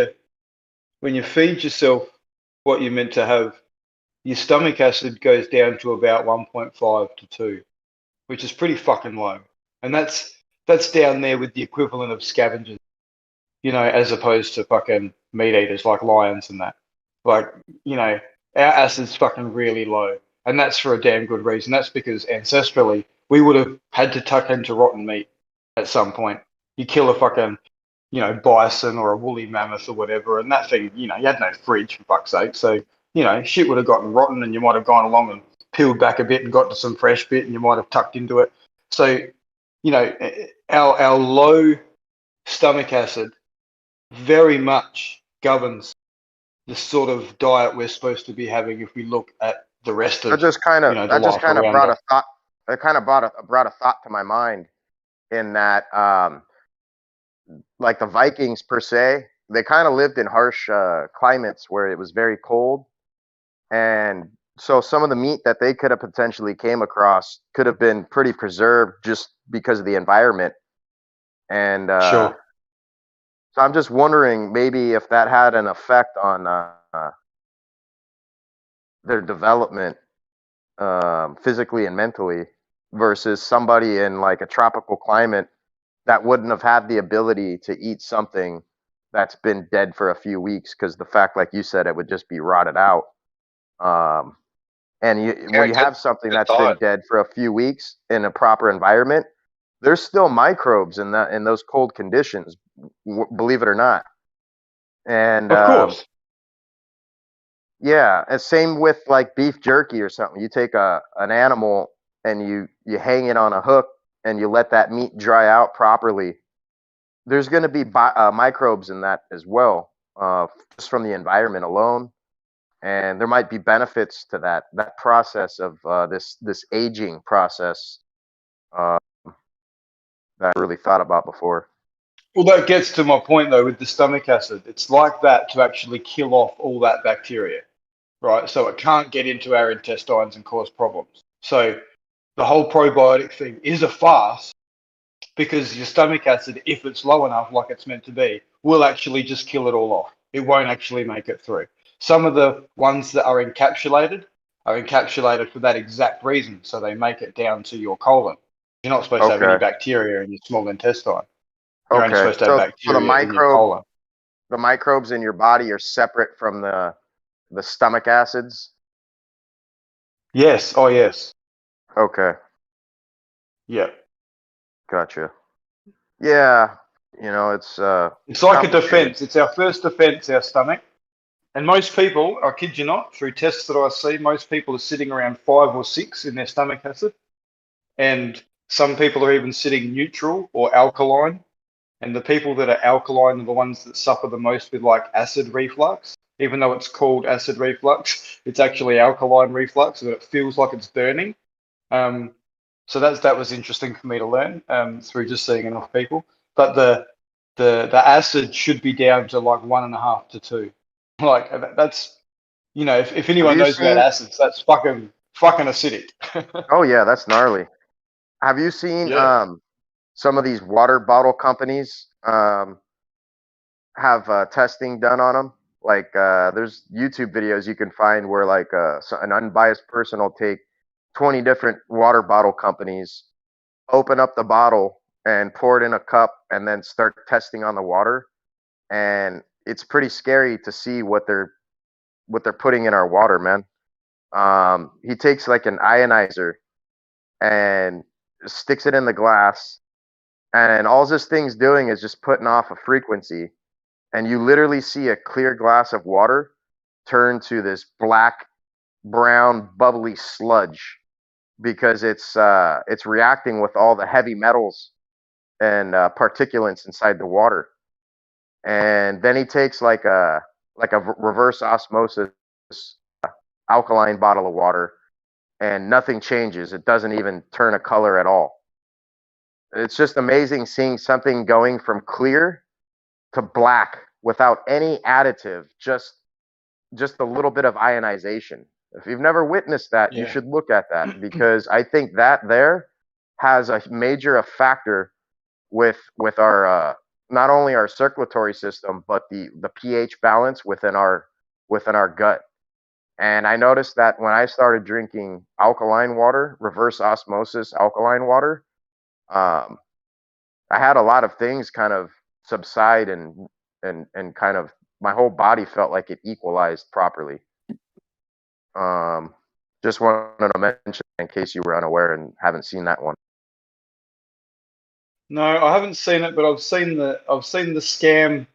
yourself what you're meant to have, your stomach acid goes down to about 1.5 to 2, which is pretty fucking low, and that's down there with the equivalent of scavengers, you know, as opposed to fucking meat eaters like lions and that. Like, you know, our acid's fucking really low, and that's for a damn good reason. That's because ancestrally we would have had to tuck into rotten meat at some point. You kill a fucking, you know, bison or a woolly mammoth or whatever, and that thing, you know, you had no fridge for fuck's sake, so, you know, shit would have gotten rotten, and you might have gone along and peeled back a bit and got to some fresh bit, and you might have tucked into it. So, you know, our low stomach acid very much governs the sort of diet we're supposed to be having if we look at the rest of, That just kind of you know, the life around brought us. a thought. It kind of brought a thought to my mind, in that like the Vikings per se, they kind of lived in harsh climates where it was very cold, and so some of the meat that they could have potentially came across could have been pretty preserved just because of the environment. And Sure. so I'm just wondering maybe if that had an effect on their development physically and mentally, versus somebody in like a tropical climate that wouldn't have had the ability to eat something that's been dead for a few weeks, because the fact, like you said, it would just be rotted out. And when you have something that's been dead for a few weeks in a proper environment, there's still microbes in those cold conditions, believe it or not. And of course, yeah, and same with like beef jerky or something. You take an animal and you hang it on a hook and you let that meat dry out properly. There's going to be microbes in that as well, just from the environment alone. And there might be benefits to that process of this aging process that I really thought about before. Well, that gets to my point though with the stomach acid. It's like that to actually kill off all that bacteria, right? So it can't get into our intestines and cause problems. So the whole probiotic thing is a farce because your stomach acid, if it's low enough, like it's meant to be, will actually just kill it all off. It won't actually make it through. Some of the ones that are encapsulated for that exact reason, so they make it down to your colon. You're not supposed to have any Okay. bacteria in your small intestine. You're only Okay. supposed to have So the bacteria in your colon. microbes in your body are separate from the stomach acids. Yes. Oh, yes. Okay. Yeah. Gotcha. Yeah. You know, it's like a defense. It's our first defense, our stomach. And most people, I kid you not, through tests that I see, most people are sitting around 5 or 6 in their stomach acid. And some people are even sitting neutral or alkaline. And the people that are alkaline are the ones that suffer the most with like acid reflux. Even though it's called acid reflux, it's actually alkaline reflux, and it feels like it's burning. So that was interesting for me to learn through just seeing enough people. But the acid should be down to like 1.5 to 2. Like that's, you know, if anyone knows about acids, that's fucking acidic. Oh yeah, that's gnarly. Have you seen some of these water bottle companies have testing done on them? Like there's YouTube videos you can find where like an unbiased person will take 20 different water bottle companies, open up the bottle and pour it in a cup and then start testing on the water. And it's pretty scary to see what they're putting in our water, man. He takes like an ionizer and sticks it in the glass, and all this thing's doing is just putting off a frequency, and you literally see a clear glass of water turn to this black, brown, bubbly sludge because it's reacting with all the heavy metals and particulates inside the water. And then he takes like a reverse osmosis alkaline bottle of water, and nothing changes. It doesn't even turn a color at all. It's just amazing seeing something going from clear to black without any additive, just a little bit of ionization. If you've never witnessed that, you should look at that, because I think that there has a major factor with our not only our circulatory system, but the pH balance within our gut. And I noticed that when I started drinking alkaline water, reverse osmosis alkaline water, I had a lot of things kind of subside, and kind of my whole body felt like it equalized properly. Just wanted to mention in case you were unaware and haven't seen that one. No, I haven't seen it, but I've seen the scam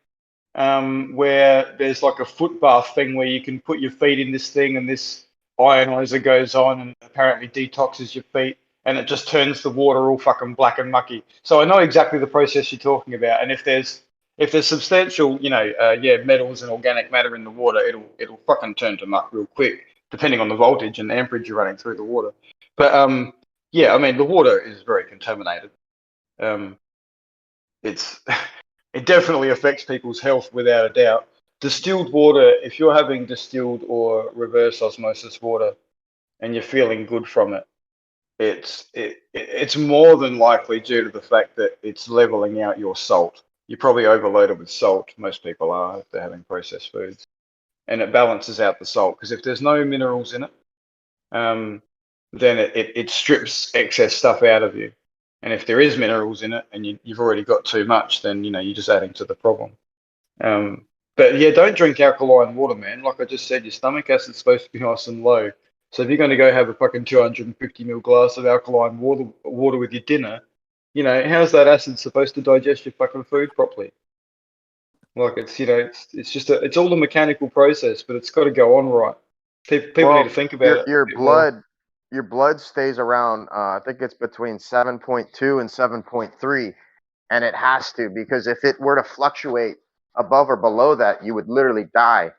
where there's like a foot bath thing where you can put your feet in this thing and this ionizer goes on and apparently detoxes your feet, and it just turns the water all fucking black and mucky. So I know exactly the process you're talking about, and if there's substantial, metals and organic matter in the water, it'll fucking turn to muck real quick, depending on the voltage and the amperage you're running through the water. But I mean, the water is very contaminated. It definitely affects people's health without a doubt. Distilled water, if you're having distilled or reverse osmosis water and you're feeling good from it, it's more than likely due to the fact that it's leveling out your salt. You're probably overloaded with salt. Most people are if they're having processed foods, and it balances out the salt, because if there's no minerals in it, then it strips excess stuff out of you. And if there is minerals in it and you've already got too much, then you're just adding to the problem. But yeah, don't drink alkaline water, man. Like I just said, your stomach acid's supposed to be nice and low. So if you're going to go have a fucking 250 ml glass of alkaline water with your dinner, how's that acid supposed to digest your fucking food properly? Like it's all a mechanical process, but it's got to go on right. People need to think about it. Your blood stays around, I think it's between 7.2 and 7.3, and it has to, because if it were to fluctuate above or below that, you would literally die.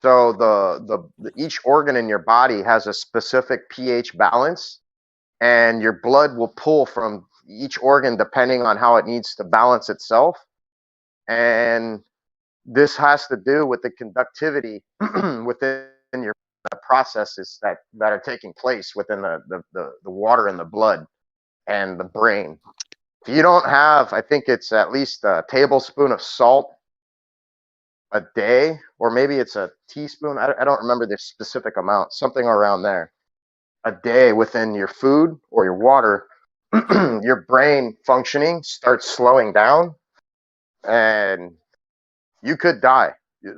So each organ in your body has a specific pH balance, and your blood will pull from each organ depending on how it needs to balance itself. And this has to do with the conductivity within your processes that are taking place within the water in the blood and the brain. If you don't have, I think it's at least a tablespoon of salt a day, or maybe it's a teaspoon. I don't remember the specific amount, something around there. A day within your food or your water, your brain functioning starts slowing down and you could die.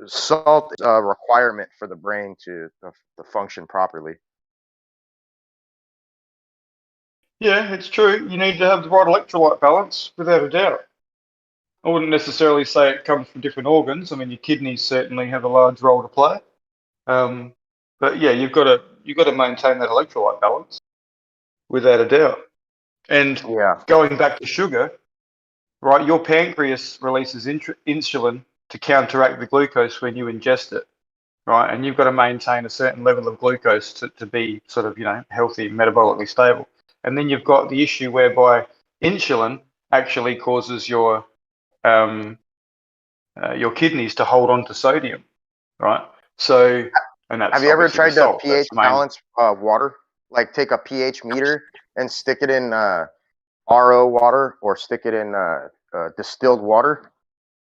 Salt is a requirement for the brain to function properly. Yeah, it's true. You need to have the right electrolyte balance, without a doubt. I wouldn't necessarily say it comes from different organs. I mean, your kidneys certainly have a large role to play. But yeah, you've got to maintain that electrolyte balance, without a doubt. And going back to sugar, right? Your pancreas releases insulin to counteract the glucose when you ingest it, right? And you've got to maintain a certain level of glucose to be sort of, healthy, metabolically stable. And then you've got the issue whereby insulin actually causes your kidneys to hold on to sodium, right? So, and that's have you ever tried to salt, pH balance water? Like take a pH meter and stick it in RO water or stick it in distilled water.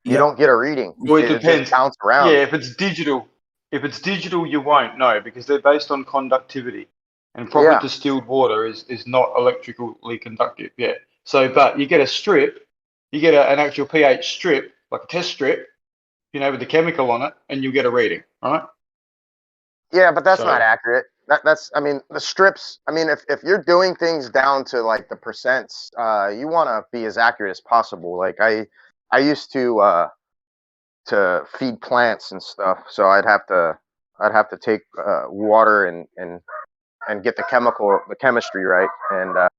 You don't get a reading. Well, it It depends. just bounce around. Yeah, if it's digital, you won't know because they're based on conductivity, and proper distilled water is not electrically conductive. Yeah. So, but you get a strip, you get an actual pH strip, like a test strip, with the chemical on it, and you get a reading. All right. Yeah, but that's not accurate. That's I mean the strips. I mean if you're doing things down to like the percents, you want to be as accurate as possible. Like I used to feed plants and stuff, so I'd have to take water and get the chemistry right. And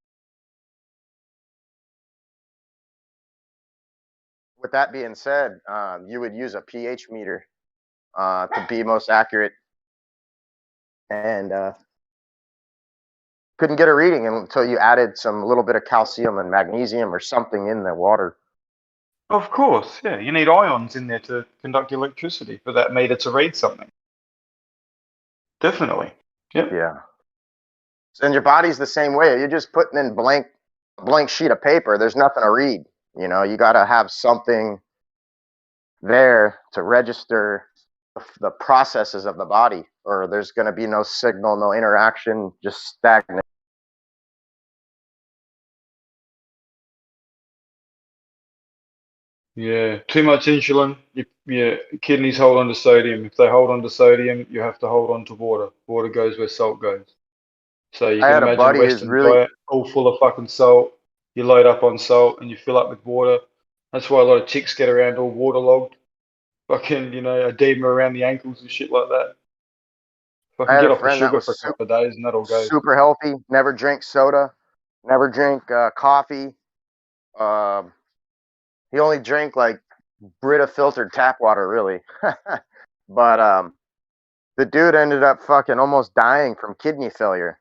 with that being said, you would use a pH meter to be most accurate. And couldn't get a reading until you added some little bit of calcium and magnesium or something in the water. Of course, yeah. You need ions in there to conduct electricity for that meter to read something. Definitely. Yep. Yeah. And your body's the same way. You're just putting in blank sheet of paper. There's nothing to read. You got to have something there to register the processes of the body, or there's going to be no signal, no interaction, just stagnant. Yeah, too much insulin, your kidneys hold on to sodium. If they hold on to sodium, you have to hold on to water. Water goes where salt goes. So you I can had a imagine buddy who's Western really diet all full of fucking salt. You load up on salt and you fill up with water. That's why a lot of chicks get around all waterlogged. Fucking, edema around the ankles and shit like that. I Fucking had get a off the friend that sugar was for a couple of days and that all goes. super healthy, never drink soda, never drink coffee. He only drank like Brita filtered tap water, really. But the dude ended up fucking almost dying from kidney failure.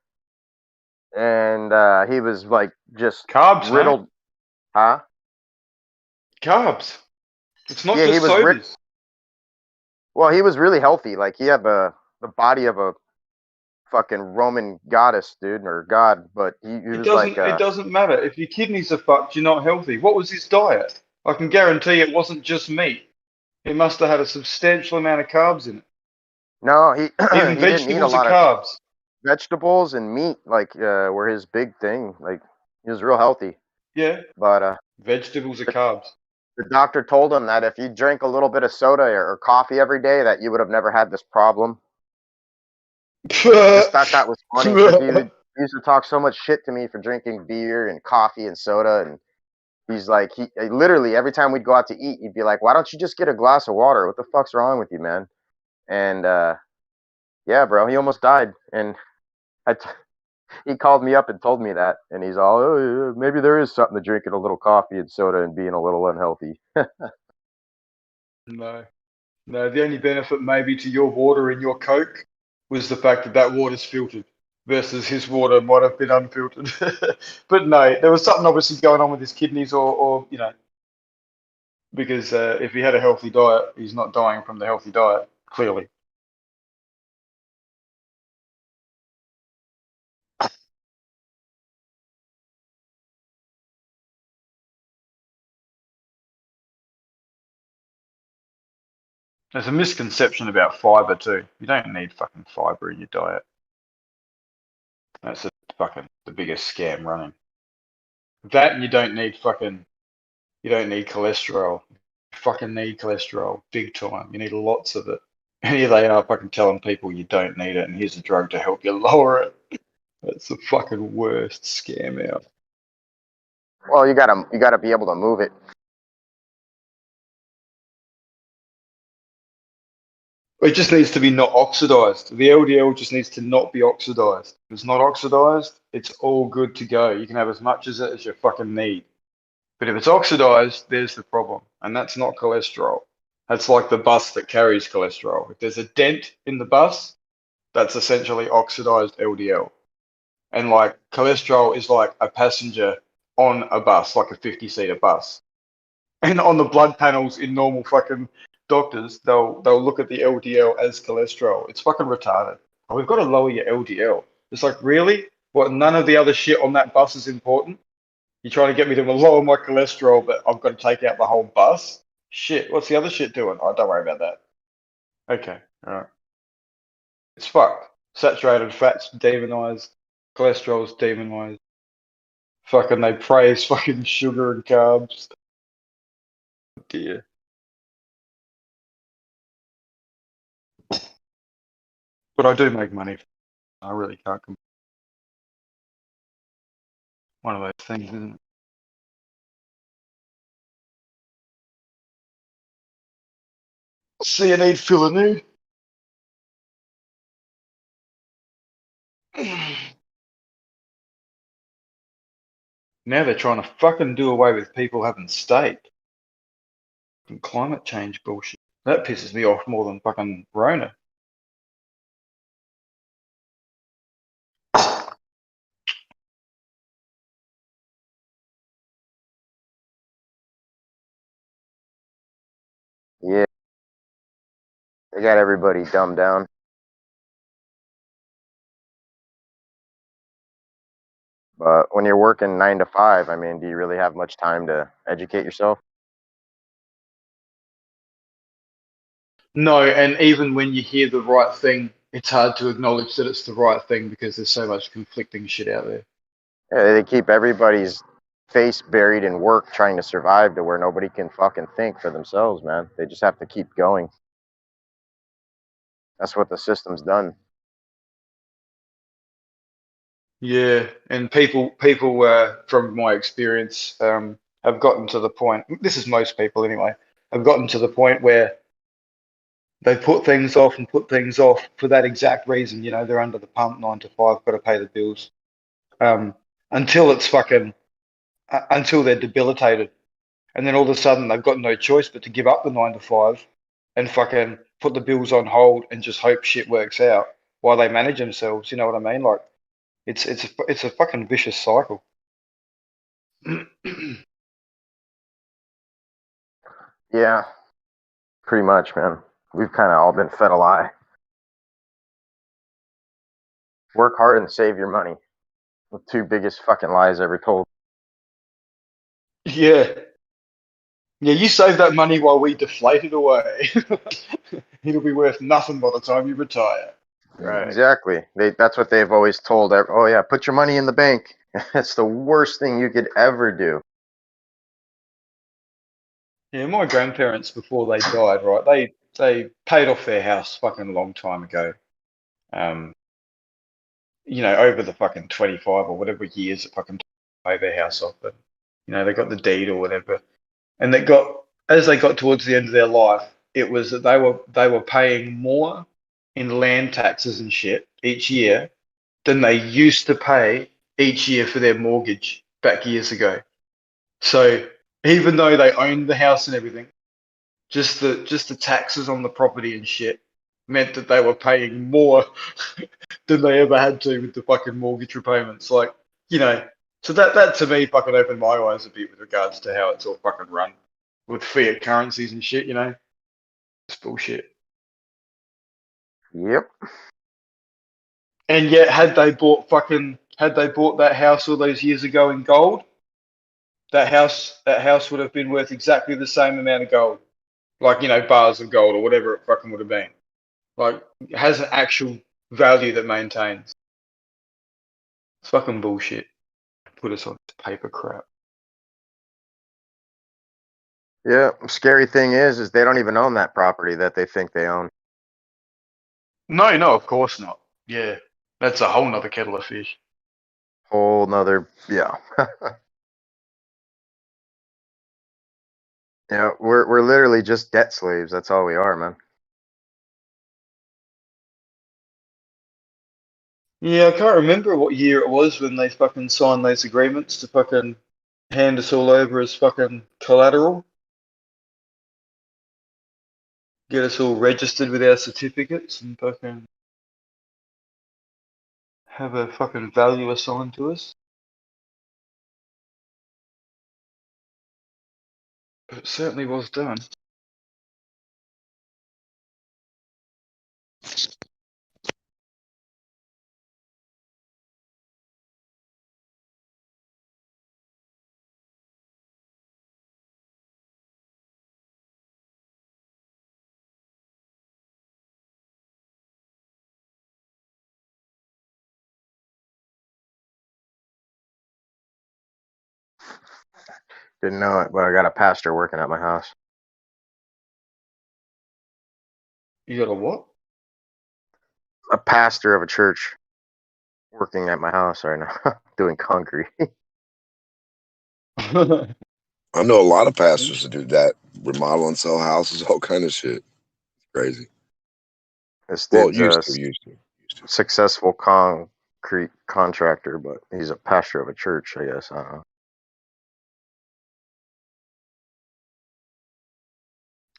And he was like just carbs, riddled. mate. Huh? Carbs. It's not Yeah, just he was sodas. Well, he was really healthy. Like he had the body of a fucking Roman goddess, dude, or god. But he was like, It doesn't matter. If your kidneys are fucked, you're not healthy. What was his diet? I can guarantee it wasn't just meat. It must have had a substantial amount of carbs in it. No, he Even he didn't eat a vegetables lot are of carbs. vegetables and meat. Like were his big thing. Like he was real healthy. Yeah. But vegetables are carbs. The doctor told him that if you drank a little bit of soda or coffee every day, that you would have never had this problem. Just thought that was funny because he used to talk so much shit to me for drinking beer and coffee and soda, and he's like, he literally every time we'd go out to eat, he'd be like, "Why don't you just get a glass of water? What the fuck's wrong with you, man?" And yeah, bro, he almost died, and he called me up and told me that, and he's all, "Oh, maybe there is something to drinking a little coffee and soda and being a little unhealthy." No, the only benefit maybe to your water in your Coke was the fact that water's filtered versus his water might have been unfiltered. But no, there was something obviously going on with his kidneys or because if he had a healthy diet, he's not dying from the healthy diet, clearly. There's a misconception about fiber too. You don't need fucking fiber in your diet. That's the biggest scam running. That, and you don't need cholesterol. You fucking need cholesterol big time. You need lots of it. And here they are fucking telling people you don't need it, and here's a drug to help you lower it. That's the fucking worst scam out. Well, you gotta be able to move it. It just needs to be not oxidized. The LDL just needs to not be oxidized. If it's not oxidized, it's all good to go. You can have as much as it as you fucking need. But if it's oxidized, there's the problem. And that's not cholesterol. That's like the bus that carries cholesterol. If there's a dent in the bus, that's essentially oxidized LDL. And like cholesterol is like a passenger on a bus, like a 50-seater bus. And on the blood panels in normal fucking doctors, they'll look at the LDL as cholesterol. It's fucking retarded. Oh, we've got to lower your LDL. It's like, really? What, none of the other shit on that bus is important? You're trying to get me to lower my cholesterol, but I've got to take out the whole bus? Shit, what's the other shit doing? Oh, don't worry about that. Okay, alright. It's fucked. Saturated fat's demonized. Cholesterol's demonized. Fucking they praise fucking sugar and carbs. Oh dear. But I do make money. I really can't complain. One of those things, isn't it? See a need, fill a need. Now they're trying to fucking do away with people having steak. Fucking climate change bullshit. That pisses me off more than fucking Rona. Yeah, they got everybody dumbed down. But when you're working 9 to 5, I mean, do you really have much time to educate yourself? No, and even when you hear the right thing, it's hard to acknowledge that it's the right thing because there's so much conflicting shit out there. Yeah, they keep everybody's face buried in work trying to survive to where nobody can fucking think for themselves, man. They just have to keep going. That's what the system's done. Yeah, and people from my experience, have gotten to the point. This is most people anyway. Have gotten to the point where they put things off and put things off for that exact reason. You know, they're under the pump 9 to 5, got to pay the bills. Until it's fucking, until they're debilitated, and then all of a sudden they've got no choice but to give up the 9 to 5 and fucking put the bills on hold and just hope shit works out while they manage themselves. You know what I mean? Like, it's a fucking vicious cycle. Yeah, pretty much, man. We've kind of all been fed a lie. Work hard and save your money. The two biggest fucking lies ever told. Yeah. Yeah, you save that money while we deflate it away. It'll be worth nothing by the time you retire. Right. Exactly. That's what they've always told. Oh yeah, put your money in the bank. That's the worst thing you could ever do. Yeah, my grandparents, before they died, right, they paid off their house fucking a long time ago. You know, over the fucking 25 or whatever years it fucking paid their house off. But, you know, they got the deed or whatever. And as they got towards the end of their life, it was that they were paying more in land taxes and shit each year than they used to pay each year for their mortgage back years ago. So even though they owned the house and everything, just the taxes on the property and shit meant that they were paying more than they ever had to with the fucking mortgage repayments. Like, you know, so that to me fucking opened my eyes a bit with regards to how it's all fucking run with fiat currencies and shit, you know? It's bullshit. Yep. And yet, had they bought that house all those years ago in gold, that house would have been worth exactly the same amount of gold. like, bars of gold or whatever it fucking would have been. Like, it has an actual value that maintains. It's fucking bullshit. Put us on paper crap. Yeah, scary thing is they don't even own that property that they think they own. No, of course not. Yeah, that's a whole nother kettle of fish. Whole nother, yeah. Yeah, we're literally just debt slaves. That's all we are, man. Yeah, I can't remember what year it was when they fucking signed those agreements to fucking hand us all over as fucking collateral. Get us all registered with our certificates and fucking have a fucking value assigned to us. But it certainly was done. Didn't know it, but I got a pastor working at my house. You got a what? A pastor of a church working at my house right now, doing concrete. I know a lot of pastors that do that, remodel and sell houses, all kind of shit. Crazy. This Well, dude's used to. Successful concrete contractor, but he's a pastor of a church, I guess. I don't know.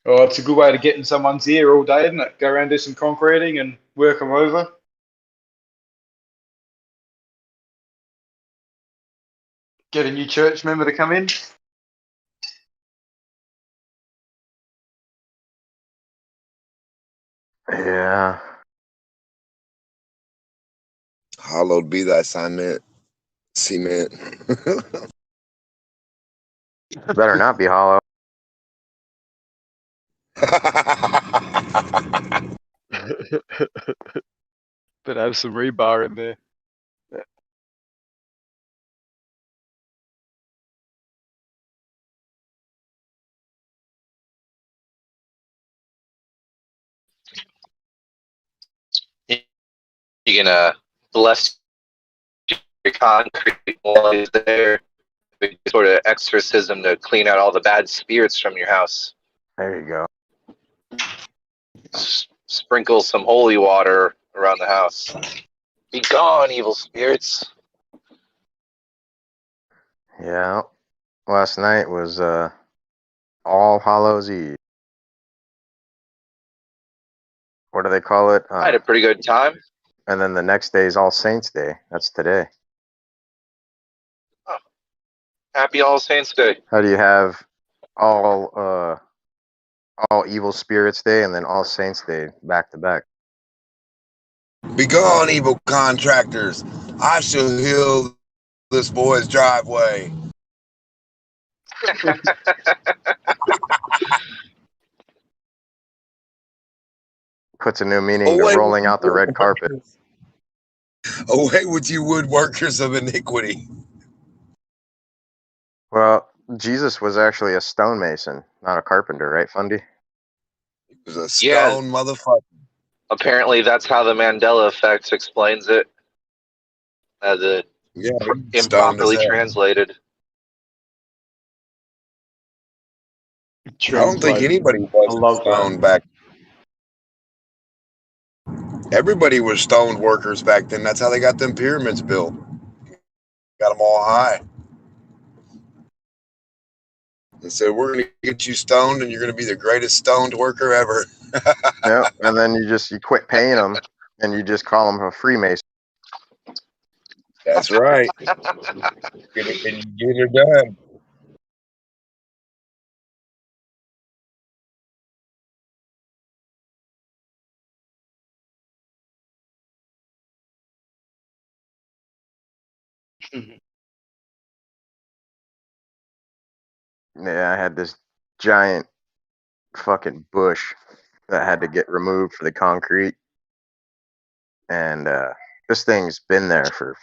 Oh, it's a good way to get in someone's ear all day, isn't it? Go around, do some concreting and work them over. Get a new church member to come in. Yeah. Hallowed be thy cement. Better not be hollow. But have some rebar in there. You can bless your concrete while he's there. Big sort of exorcism to clean out all the bad spirits from your house. There you go. Sprinkle some holy water around the house. Be gone, evil spirits. Yeah. Last night was All Hallows Eve. What do they call it? I had a pretty good time. And then the next day is All Saints Day. That's today. Oh. Happy All Saints Day. How do you have All Evil Spirits Day and then All Saints Day back to back? Be gone, evil contractors. I shall heal this boy's driveway. Puts a new meaning to rolling out the red carpet. Away with you woodworkers of iniquity. Well, Jesus was actually a stonemason, not a carpenter, right, Fundy? He was a stone motherfucker. Apparently, that's how the Mandela effect explains it. As it improperly translated. I don't think anybody was stoned back. Everybody was stoned workers back then. That's how they got them pyramids built. Got them all high. They said, we're going to get you stoned and you're going to be the greatest stoned worker ever. Yeah, and then you quit paying them and you just call them a Freemason. That's right. And you get it done. Yeah, I had this giant fucking bush that had to get removed for the concrete. And this thing's been there for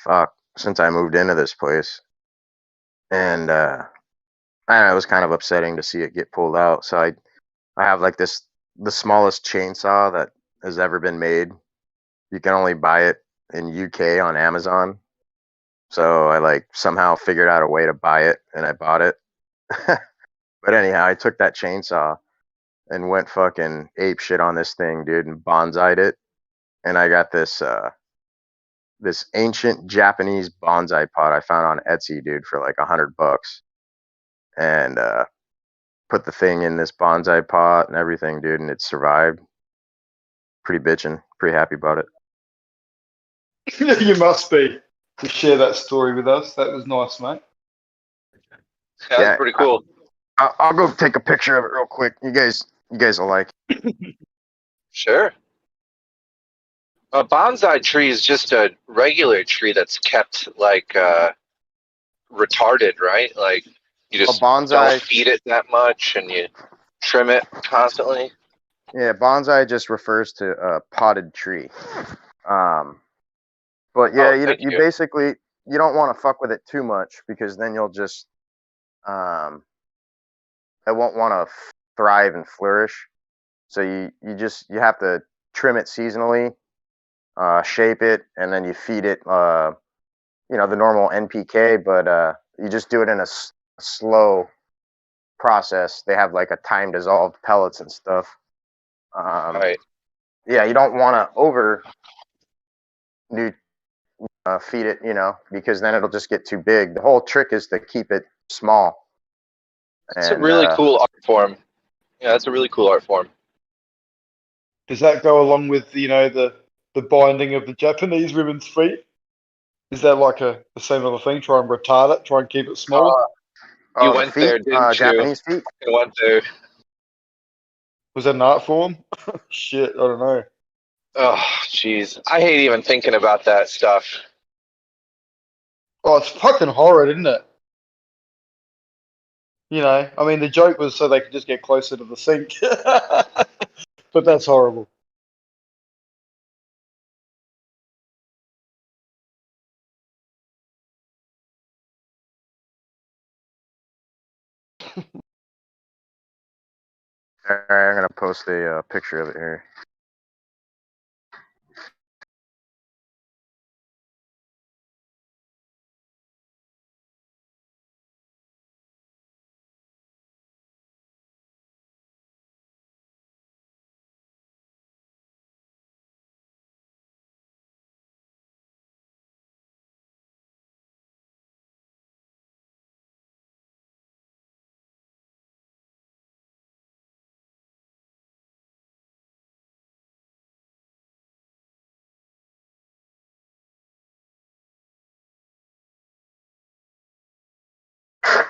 since I moved into this place. And I don't know, it was kind of upsetting to see it get pulled out. So I have like the smallest chainsaw that has ever been made. You can only buy it in UK on Amazon. So I like somehow figured out a way to buy it, and I bought it. But anyhow, I took that chainsaw and went fucking ape shit on this thing, dude, and bonsai'd it. And I got this this ancient Japanese bonsai pot I found on Etsy, dude, for like $100. And put the thing in this bonsai pot and everything, dude, and it survived. Pretty bitchin'. Pretty happy about it. You must be to share that story with us. That was nice, mate. Yeah, that's pretty cool. I'll go take a picture of it real quick. You guys will like it. Sure. A bonsai tree is just a regular tree that's kept like retarded, right? Like you just don't feed it that much and you trim it constantly. Yeah, bonsai just refers to a potted tree. But yeah, you basically you don't want to fuck with it too much because then you'll just it won't want to thrive and flourish. So you have to trim it seasonally, shape it, and then you feed it the normal NPK, but you just do it in a slow process. They have like a time dissolved pellets and stuff. Right. Yeah, you don't want to over feed it, because then it'll just get too big. The whole trick is to keep it small. It's a really cool art form. Yeah, that's a really cool art form. Does that go along with the binding of the Japanese women's feet? Is that like the same other thing? Try and retard it. Try and keep it small. You went there, didn't you? Japanese feet. You went there. Was that an art form? Shit, I don't know. Oh, jeez. I hate even thinking about that stuff. Oh, it's fucking horrid, isn't it? I mean, the joke was so they could just get closer to the sink. But that's horrible. All right, I'm gonna post a picture of it here.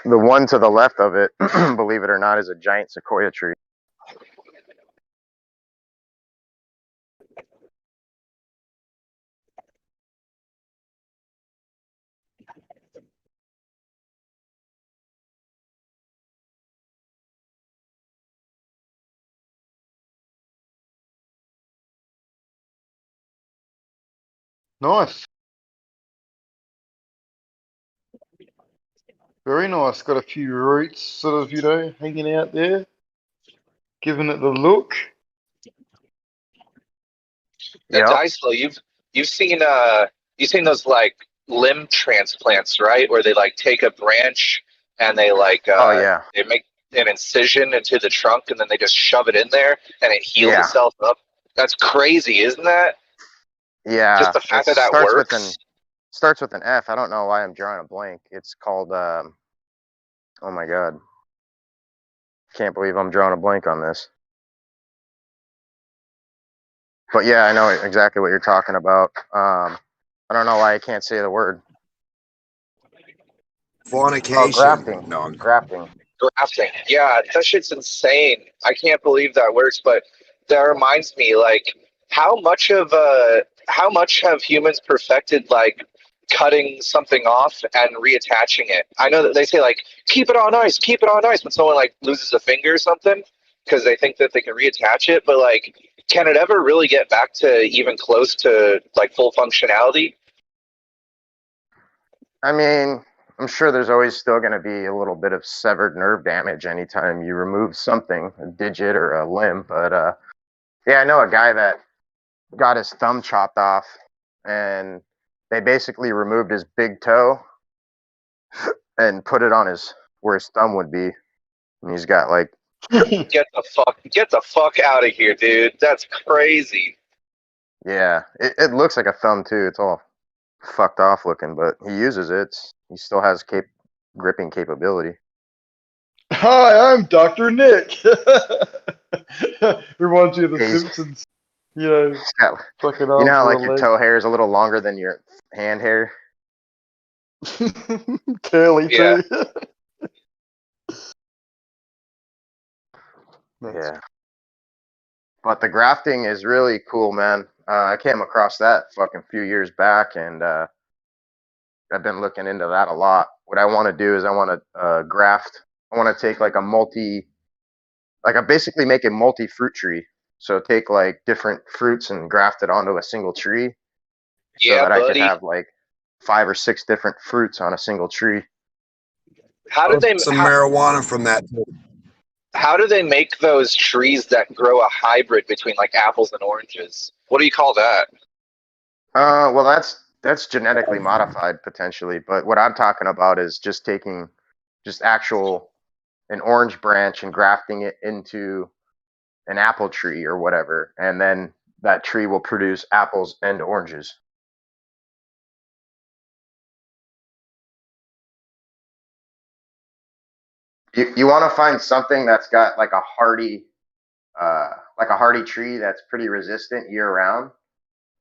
The one to the left of it, believe it or not, is a giant sequoia tree. Nice. Very nice. Got a few roots sort of, hanging out there. Giving it the look. Now, Dicelo, you've seen those like limb transplants, right? Where they like take a branch and they like they make an incision into the trunk and then they just shove it in there and it heals itself up. That's crazy, isn't that? Yeah. Just the fact that works. Starts with an F. I don't know why I'm drawing a blank. It's called oh my god. Can't believe I'm drawing a blank on this. But yeah, I know exactly what you're talking about. I don't know why I can't say the word. Fornication. Grafting. No, grafting. Grafting. Yeah, that shit's insane. I can't believe that works, but that reminds me, like, how much have humans perfected like cutting something off and reattaching it? I know that they say like keep it on ice when someone like loses a finger or something. because they think that they can reattach it, but like, can it ever really get back to even close to like full functionality? I mean, I'm sure there's always still going to be a little bit of severed nerve damage anytime you remove something, a digit or a limb. But yeah, I know a guy that got his thumb chopped off, and they basically removed his big toe and put it on where his thumb would be, and he's got like Get the fuck out of here, dude. That's crazy. yeah, it looks like a thumb too. It's all fucked off looking, but he uses it. He still has gripping capability. Hi, I'm Dr. Nick. Reminds you of The Simpsons. You know, fucking you know how like arms your toe hair is a little longer than your hand hair? Curly Yeah. too. Yeah. But the grafting is really cool, man. I came across that fucking few years back, and I've been looking into that a lot. What I want to do is I want to graft. I want to take like I basically make a multi-fruit tree. So take like different fruits and graft it onto a single tree. So Yeah, that I could buddy. have like 5 or 6 different fruits on a single tree. How did they some marijuana from that? How do they make those trees that grow a hybrid between like apples and oranges? What do you call that? Well, that's genetically modified potentially, but what I'm talking about is just taking an orange branch and grafting it into an apple tree or whatever, and then that tree will produce apples and oranges. You want to find something that's got like a hardy tree that's pretty resistant year round,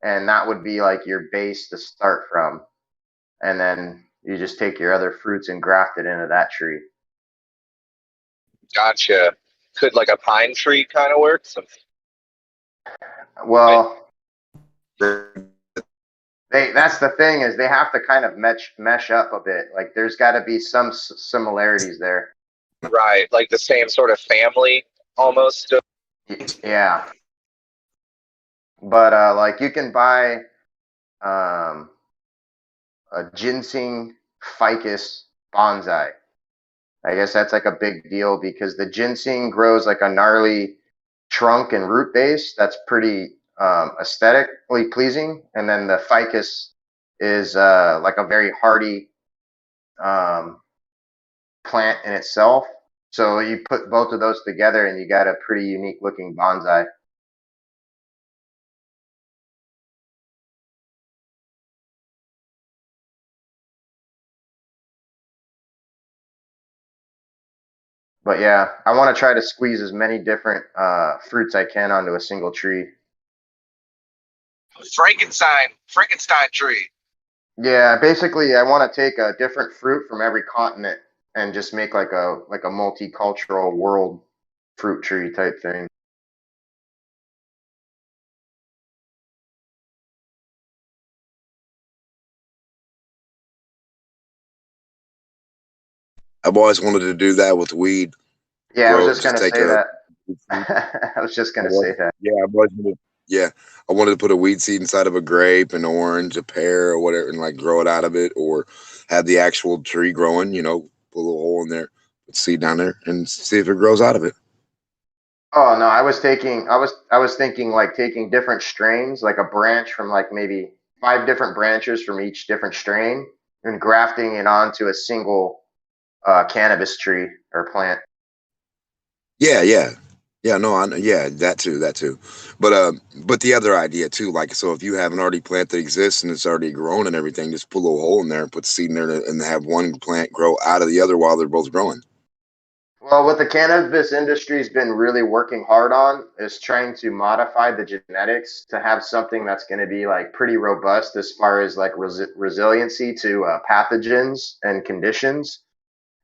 and that would be like your base to start from, and then you just take your other fruits and graft it into that tree. Gotcha. Could like a pine tree kind of work? Well, that's the thing, is they have to kind of mesh up a bit. Like there's got to be some similarities there. Right, like the same sort of family almost. Yeah. But like you can buy a ginseng ficus bonsai. I guess that's like a big deal because the ginseng grows like a gnarly trunk and root base that's pretty aesthetically pleasing, and then the ficus is like a very hardy plant in itself. So you put both of those together and you got a pretty unique looking bonsai. But yeah, I want to try to squeeze as many different fruits I can onto a single tree. Frankenstein tree. Yeah, basically I want to take a different fruit from every continent and just make like a multicultural world fruit tree type thing. I've always wanted to do that with weed. Yeah, I was just gonna say that. I was just gonna say that. Yeah, I wanted to put a weed seed inside of a grape, an orange, a pear, or whatever, and like grow it out of it, or have the actual tree growing. You know, put a little hole in there, put seed down there, and see if it grows out of it. Oh no, I was thinking like taking different strains, like a branch from like maybe 5 different branches from each different strain, and grafting it onto a single cannabis tree or plant. Yeah, that too. But the other idea too, like, so if you have an already plant that exists and it's already grown and everything, just put a little hole in there and put seed in there and have one plant grow out of the other while they're both growing. Well, what the cannabis industry's been really working hard on is trying to modify the genetics to have something that's going to be like pretty robust as far as like resiliency to pathogens and conditions,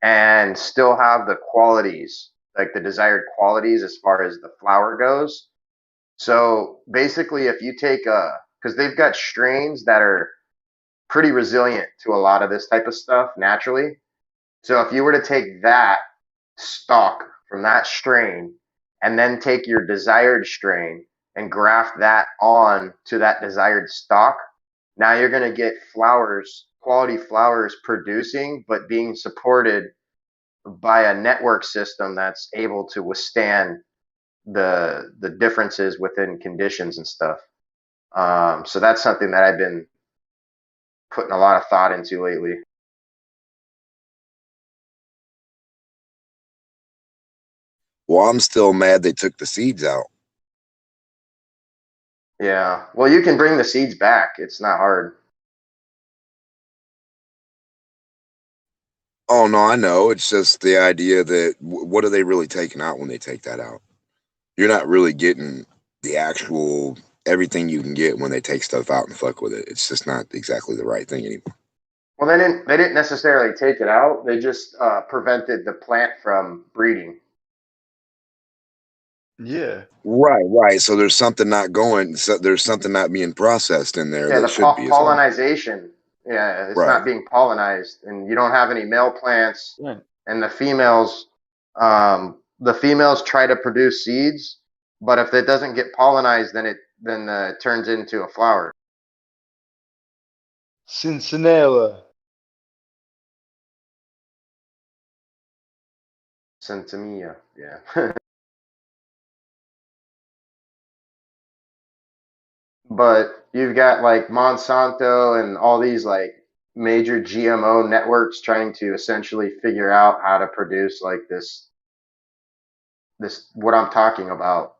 and still have the qualities, like the desired qualities as far as the flower goes. So basically, if you take because they've got strains that are pretty resilient to a lot of this type of stuff naturally. So if you were to take that stock from that strain and then take your desired strain and graft that on to that desired stock, now you're going to get flowers, quality flowers producing, but being supported by a network system that's able to withstand the differences within conditions and stuff. So that's something that I've been putting a lot of thought into lately. Well, I'm still mad they took the seeds out. Yeah. Well, you can bring the seeds back. It's not hard. Oh no, I know. It's just the idea that what are they really taking out when they take that out? You're not really getting the actual everything you can get when they take stuff out and fuck with it. It's just not exactly the right thing anymore. Well, they didn't necessarily take it out. They just prevented the plant from breeding. Yeah. Right. So there's something not going. So there's something not being processed in there Yeah, that the should be. pollinization. Yeah, it's Right. not being pollinized, and you don't have any male plants. Yeah. And the females try to produce seeds, but if it doesn't get pollinized, then it turns into a flower. Cincinnati. Centimia, yeah. But you've got like Monsanto and all these like major GMO networks trying to essentially figure out how to produce like this what I'm talking about,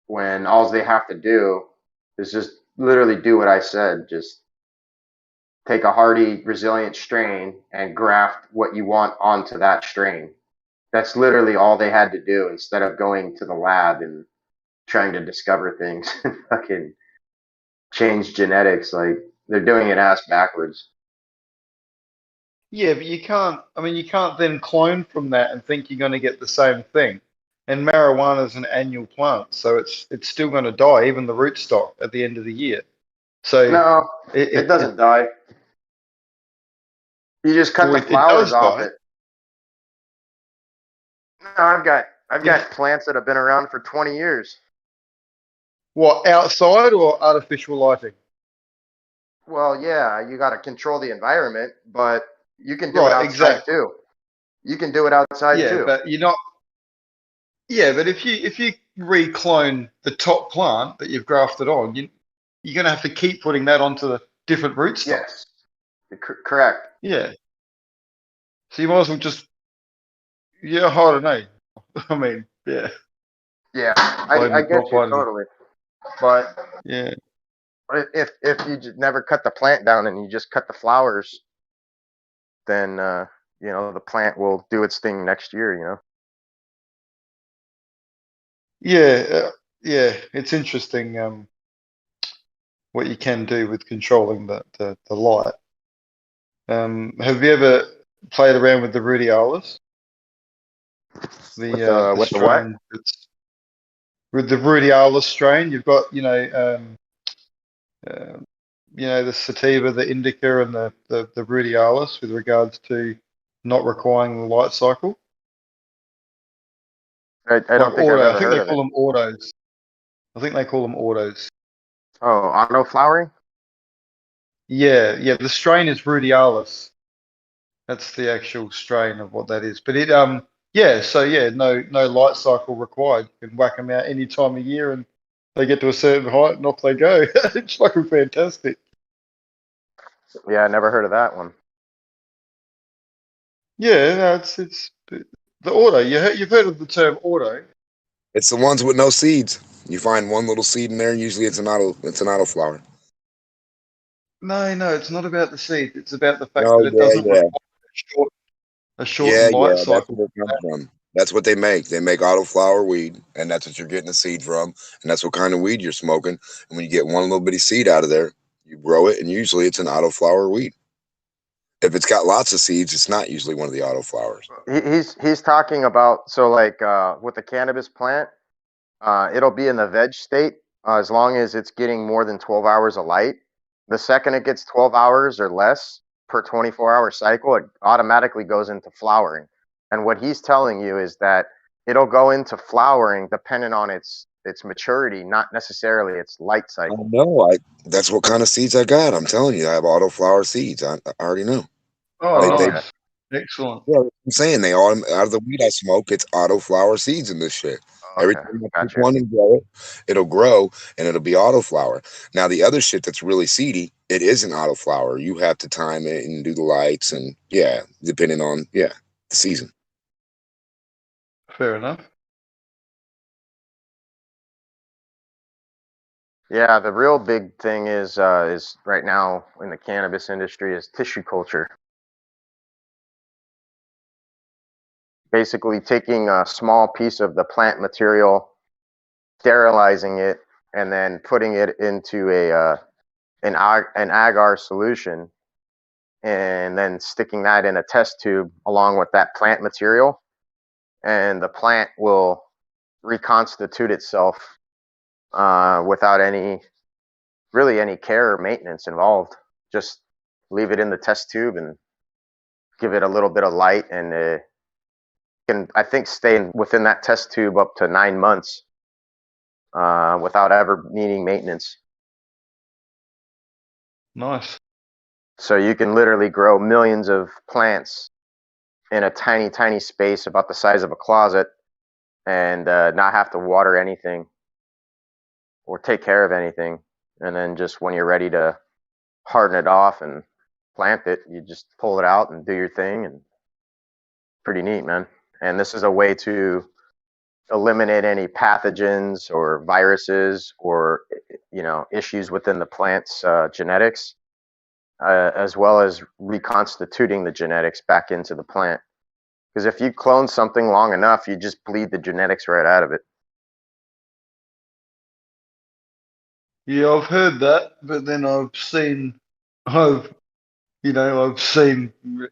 when all they have to do is just literally do what I said. Just take a hardy, resilient strain and graft what you want onto that strain. That's literally all they had to do, instead of going to the lab and trying to discover things and fucking change genetics. Like, they're doing it ass backwards. Yeah, but you can't. I mean, you can't then clone from that and think you're going to get the same thing. And marijuana is an annual plant, so it's still going to die, even the rootstock at the end of the year. So No, it doesn't die. You just cut Well, the it flowers does off die. it. No, I've got plants that have been around for 20 years. What, outside or artificial lighting? Well, yeah, you got to control the environment, but you can do it Right, outside exactly. too. You can do it outside Yeah, too. but you're not. Yeah, but if you reclone the top plant that you've grafted on, you're going to have to keep putting that onto the different rootstocks. Yes, correct. Yeah. So you might as well just. Yeah, I don't know. I mean, yeah. Yeah, I get you totally. But yeah, if you just never cut the plant down and you just cut the flowers, then the plant will do its thing next year. Yeah, it's interesting what you can do with controlling the light. Have you ever played around with the rudiolis? With the what? With the rudiolis strain, you've got the sativa, the indica, and the rudiolis with regards to not requiring the light cycle. I don't think I've ever heard of it. Call them autos. I think they call them autos. Oh, auto flowering? Yeah. The strain is rudiolis. That's the actual strain of what that is. But no light cycle required. You can whack them out any time of year and they get to a certain height and off they go. It's fucking fantastic. Yeah, I never heard of that one. Yeah, no, it's the auto. You've heard of the term auto. It's the ones with no seeds. You find one little seed in there, usually it's an auto flower. No, it's not about the seed. It's about the fact that it doesn't require a short light cycle. That's where it comes from. That's what they make. They make autoflower weed, and that's what you're getting the seed from, and that's what kind of weed you're smoking. And when you get one little bitty seed out of there, you grow it, and usually it's an autoflower weed. If it's got lots of seeds, it's not usually one of the autoflowers. He's talking about, so like with the cannabis plant, it'll be in the veg state as long as it's getting more than 12 hours of light. The second it gets 12 hours or less per 24-hour cycle, it automatically goes into flowering. And what he's telling you is that it'll go into flowering depending on its maturity, not necessarily its light I cycle. know. That's what kind of seeds I got. I'm telling you, I have autoflower seeds. I already know. Oh, They nice. Excellent. yeah, I'm saying they all out of the weed I smoke, it's autoflower seeds in this shit. Every Okay, time I pick gotcha. one and grow it, it'll grow and it'll be autoflower. Now the other shit that's really seedy, it isn't autoflower. You have to time it and do the lights and yeah, depending on the season. Fair enough. Yeah, the real big thing is right now in the cannabis industry is tissue culture. Basically taking a small piece of the plant material, sterilizing it, and then putting it into an agar solution, and then sticking that in a test tube along with that plant material, and the plant will reconstitute itself without any care or maintenance involved. Just leave it in the test tube and give it a little bit of light, and it can, I think, stay within that test tube up to 9 months without ever needing maintenance. Nice. So you can literally grow millions of plants in a tiny, tiny space about the size of a closet and not have to water anything or take care of anything. And then just when you're ready to harden it off and plant it, you just pull it out and do your thing. And pretty neat, man. And this is a way to eliminate any pathogens or viruses or issues within the plant's genetics, as well as reconstituting the genetics back into the plant. Because if you clone something long enough, you just bleed the genetics right out of it. Yeah, I've heard that, but then I've seen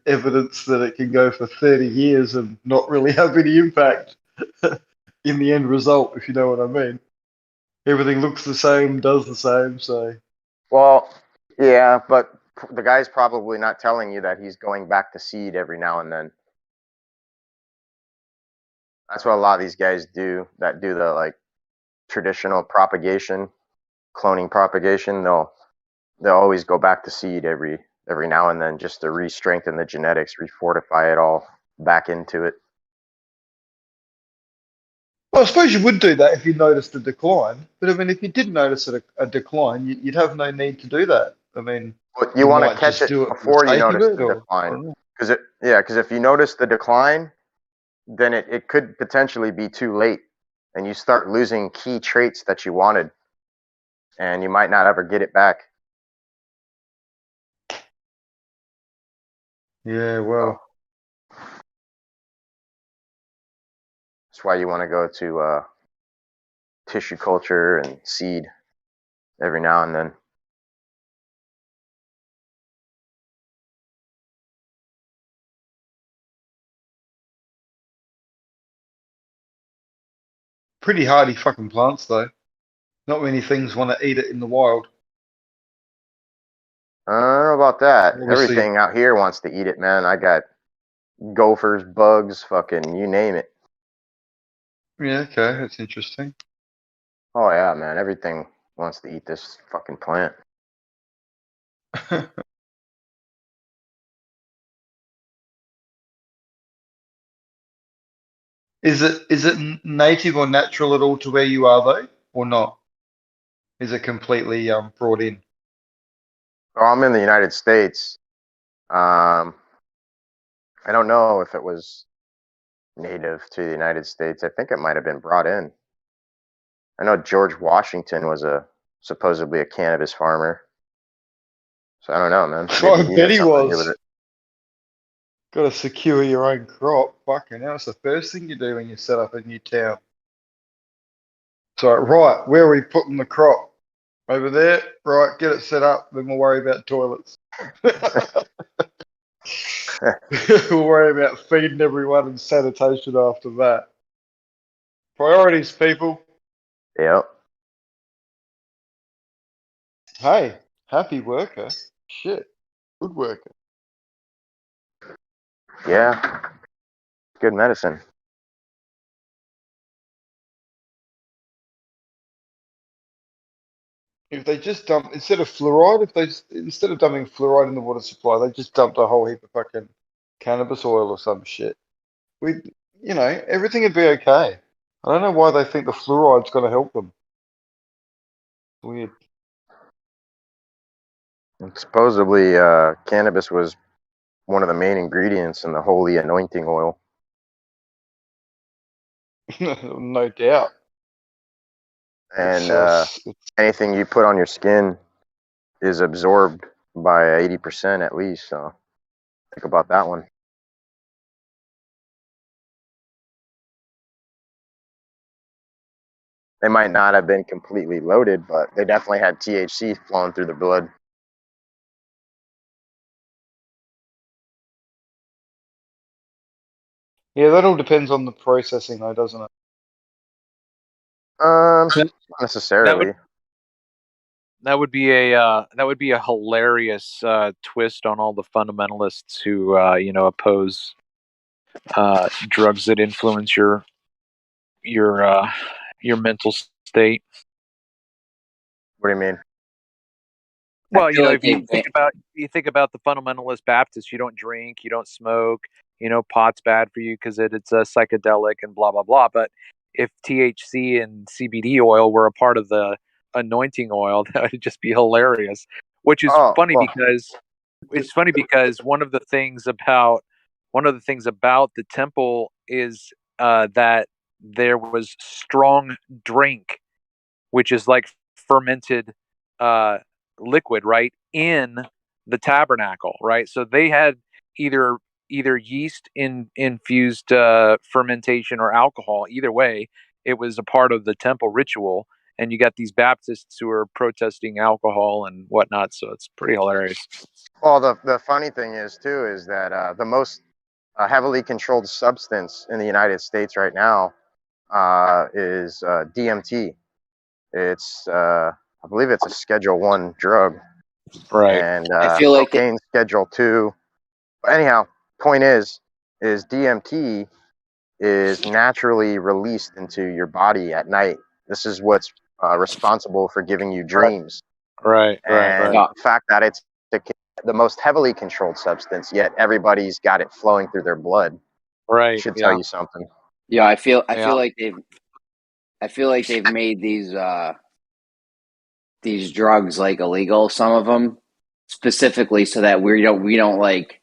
evidence that it can go for 30 years and not really have any impact in the end result, if you know what I mean. Everything looks the same, does the same, so. Well, yeah, but the guy's probably not telling you that he's going back to seed every now and then. That's what a lot of these guys do that do the traditional propagation, cloning propagation. They'll always go back to seed every now and then just to re-strengthen the genetics, refortify it all back into it. Well, I suppose you would do that if you noticed a decline. But I mean, if you did notice a decline, you'd have no need to do that. I mean, But you want to catch just it do it for before the you sake of notice it, the or I decline. don't know. Because if you notice the decline, then it could potentially be too late, and you start losing key traits that you wanted, and you might not ever get it back. Yeah, well, that's why you want to go to tissue culture and seed every now and then. pretty hardy fucking plants though. Not many things want to eat it in the wild. I don't know about that. Obviously. Everything out here wants to eat it, man. I got gophers, bugs, fucking you name it. Yeah, okay, that's interesting. Oh yeah, man. Everything wants to eat this fucking plant. Is it native or natural at all to where you are though, or not? Is it completely brought in? Oh, I'm in the United States. I don't know if it was native to the United States. I think it might have been brought in. I know George Washington was supposedly a cannabis farmer. So I don't know, man. So I bet he with was. it. Got to secure your own crop. Fucking hell, it's the first thing you do when you set up a new town. So, right, where are we putting the crop? Over there? Right, get it set up, then we'll worry about toilets. We'll worry about feeding everyone and sanitation after that. Priorities, people. Yep. Hey, happy worker. Shit, good worker. Yeah. Good medicine. If they just dump instead of fluoride, instead of dumping fluoride in the water supply, they just dumped a whole heap of fucking cannabis oil or some shit. Everything would be okay. I don't know why they think the fluoride's going to help them. Weird. And supposedly, cannabis was one of the main ingredients in the holy anointing oil. No doubt. And It's anything you put on your skin is absorbed by 80% at least. So think about that one. They might not have been completely loaded, but they definitely had THC flowing through the blood. Yeah, that all depends on the processing, though, doesn't it? Not necessarily. That would be a hilarious twist on all the fundamentalists who oppose drugs that influence your mental state. What do you mean? Well, like if you think about the fundamentalist Baptists, you don't drink, you don't smoke, pot's bad for you because it's a psychedelic and blah blah blah. But if THC and CBD oil were a part of the anointing oil, that would just be hilarious. Which is funny because it's funny because one of the things about the temple is that there was strong drink, which is like fermented liquid, right, in the tabernacle, right? So they had either yeast infused fermentation or alcohol. Either way, it was a part of the temple ritual. And you got these Baptists who are protesting alcohol and whatnot. So it's pretty hilarious. Well, the funny thing is too is that the most heavily controlled substance in the United States right now is DMT. It's I believe it's a Schedule 1 drug. Right. And I feel like cocaine Schedule 2. Anyhow, point is DMT is naturally released into your body at night. This is what's responsible for giving you dreams. Right. And the fact that it's the most heavily controlled substance, yet everybody's got it flowing through their blood. Right. Should tell you something. Yeah, I feel like they've made these drugs like illegal, some of them, specifically so that we don't like.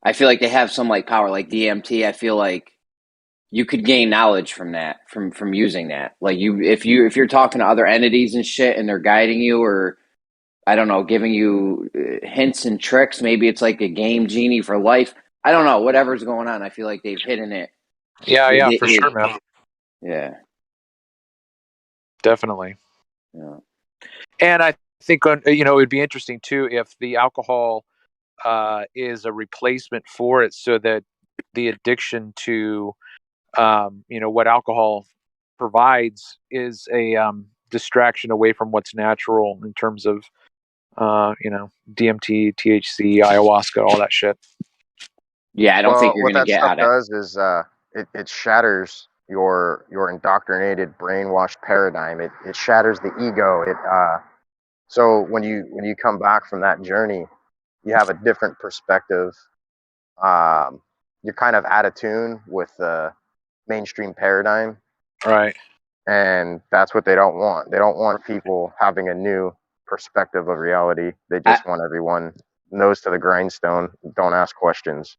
I feel like they have some like power, like DMT. I feel like you could gain knowledge from that, from using that. Like if you're talking to other entities and shit, and they're guiding you, or I don't know, giving you hints and tricks. Maybe it's like a game genie for life. I don't know. Whatever's going on, I feel like they've hidden it. Yeah, for sure, man. Yeah, definitely. Yeah. And I think it would be interesting too if the alcohol is a replacement for it, so that the addiction to what alcohol provides is a distraction away from what's natural in terms of DMT, THC, ayahuasca, all that shit. Yeah, I don't think you're what gonna that get stuff out of does is it shatters your indoctrinated brainwashed paradigm. It shatters the ego. So when you come back from that journey, you have a different perspective. You're kind of out of tune with the mainstream paradigm. Right. And that's what they don't want. They don't want people having a new perspective of reality. They just want everyone nose to the grindstone, don't ask questions.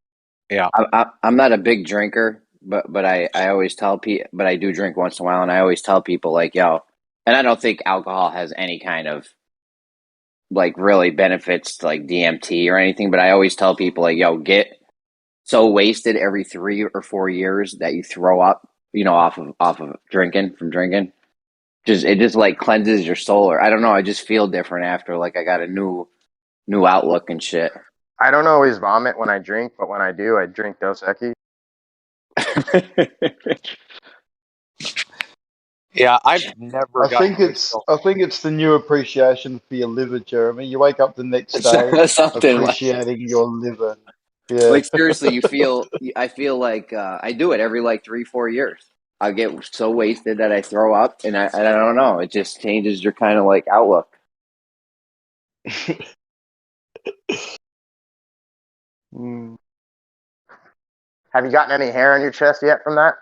Yeah. I'm not a big drinker, but I always tell people, but I do drink once in a while, and I always tell people like, yo, and I don't think alcohol has any kind of like really benefits like DMT or anything, but I always tell people like, yo, get so wasted every 3 or 4 years that you throw up, off of drinking, from drinking. It just like cleanses your soul, or I don't know, I just feel different after, like I got a new outlook and shit. I don't always vomit when I drink, but when I do, I drink Dos Equis. Yeah, I've never. I think it's the new appreciation for your liver, Jeremy. You wake up the next day appreciating your liver. Yeah. Like seriously, I feel like I do it every like 3-4 years. I get so wasted that I throw up, and I don't know. It just changes your kind of like outlook. Have you gotten any hair on your chest yet from that?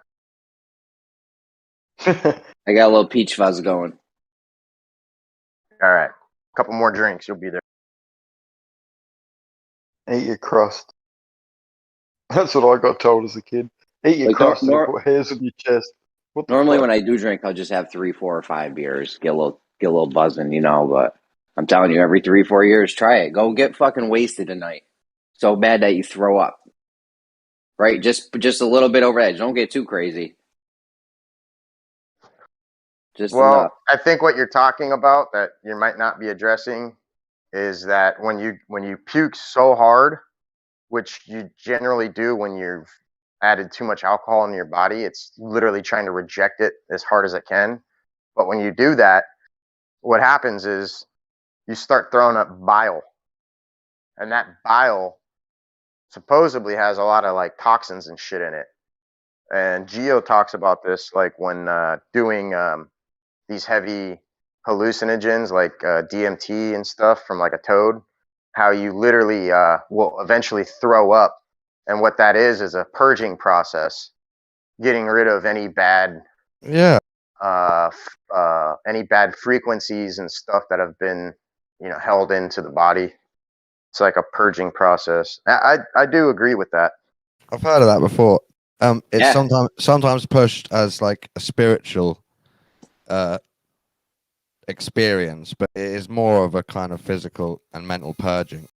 I got a little peach fuzz going. All right. A couple more drinks, you'll be there. Eat your crust. That's what I got told as a kid. Eat your Like, crust and put hairs on your chest. What the Normally, fuck? when I do drink, I'll just have 3, 4, or 5 beers, get a little buzzing, you know. But I'm telling you, every 3, 4 years, try it. Go get fucking wasted tonight, so bad that you throw up. Right, just a little bit over edge. Don't get too crazy. Just Well, enough. I think what you're talking about that you might not be addressing is that when you puke so hard, which you generally do when you've added too much alcohol in your body, it's literally trying to reject it as hard as it can. But when you do that, what happens is you start throwing up bile. And that bile supposedly has a lot of like toxins and shit in it. And Geo talks about this like when doing these heavy hallucinogens like DMT and stuff from like a toad, how you literally will eventually throw up. And what that is a purging process, getting rid of any bad any bad frequencies and stuff that have been, you know, held into the body. It's like a purging process. I do agree with that. I've heard of that before. It's Yeah. sometimes pushed as like a spiritual experience, but it is more of a kind of physical and mental purging.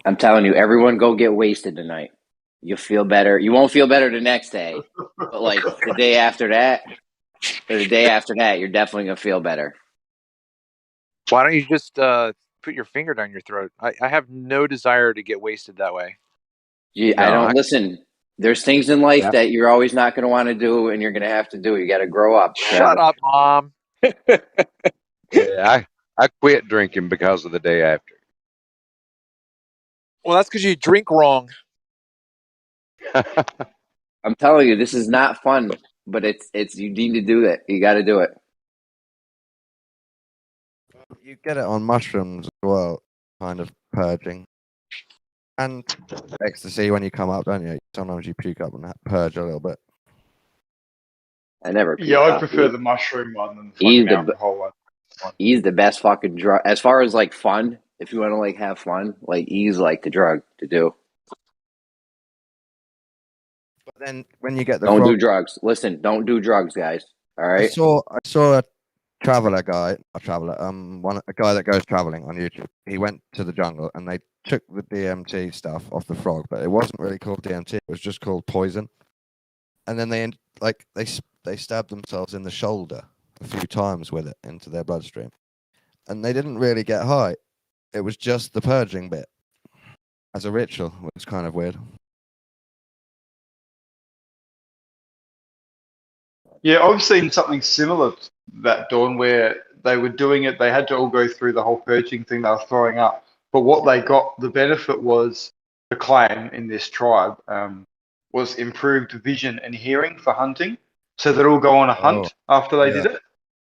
I'm telling you, everyone go get wasted tonight. You'll feel better. You won't feel better the next day, but like the day after that, or the day after that, you're definitely gonna feel better. Why don't you just put your finger down your throat? I have no desire to get wasted that way. I don't listen. There's things in life that you're always not going to want to do, and you're going to have to do. You got to grow up. Shut up, Mom. Yeah, I quit drinking because of the day after. Well, that's because you drink wrong. I'm telling you, this is not fun, but it's you need to do it. You got to do it. You get it on mushrooms as well, kind of purging. And ecstasy when you come up, don't you? Sometimes you puke up and purge a little bit. I never. Yeah, I prefer the mushroom one than the fucking alcohol one. He's the best fucking drug. As far as like fun, if you want to like have fun, like he's like the drug to do. But then when you get the don't do drugs. Listen, don't do drugs, guys. All right. I saw a traveler guy, a guy that goes traveling on YouTube. He went to the jungle and they took the DMT stuff off the frog, but it wasn't really called DMT. It was just called poison. And then they stabbed themselves in the shoulder a few times with it into their bloodstream, and they didn't really get high. It was just the purging bit as a ritual, which is kind of weird. Yeah, I've seen something similar to that, Dawn, where they were doing it. They had to all go through the whole purging thing. They were throwing up, but what they got, the benefit was the claim in this tribe was improved vision and hearing for hunting. So they'd all go on a hunt after they did it,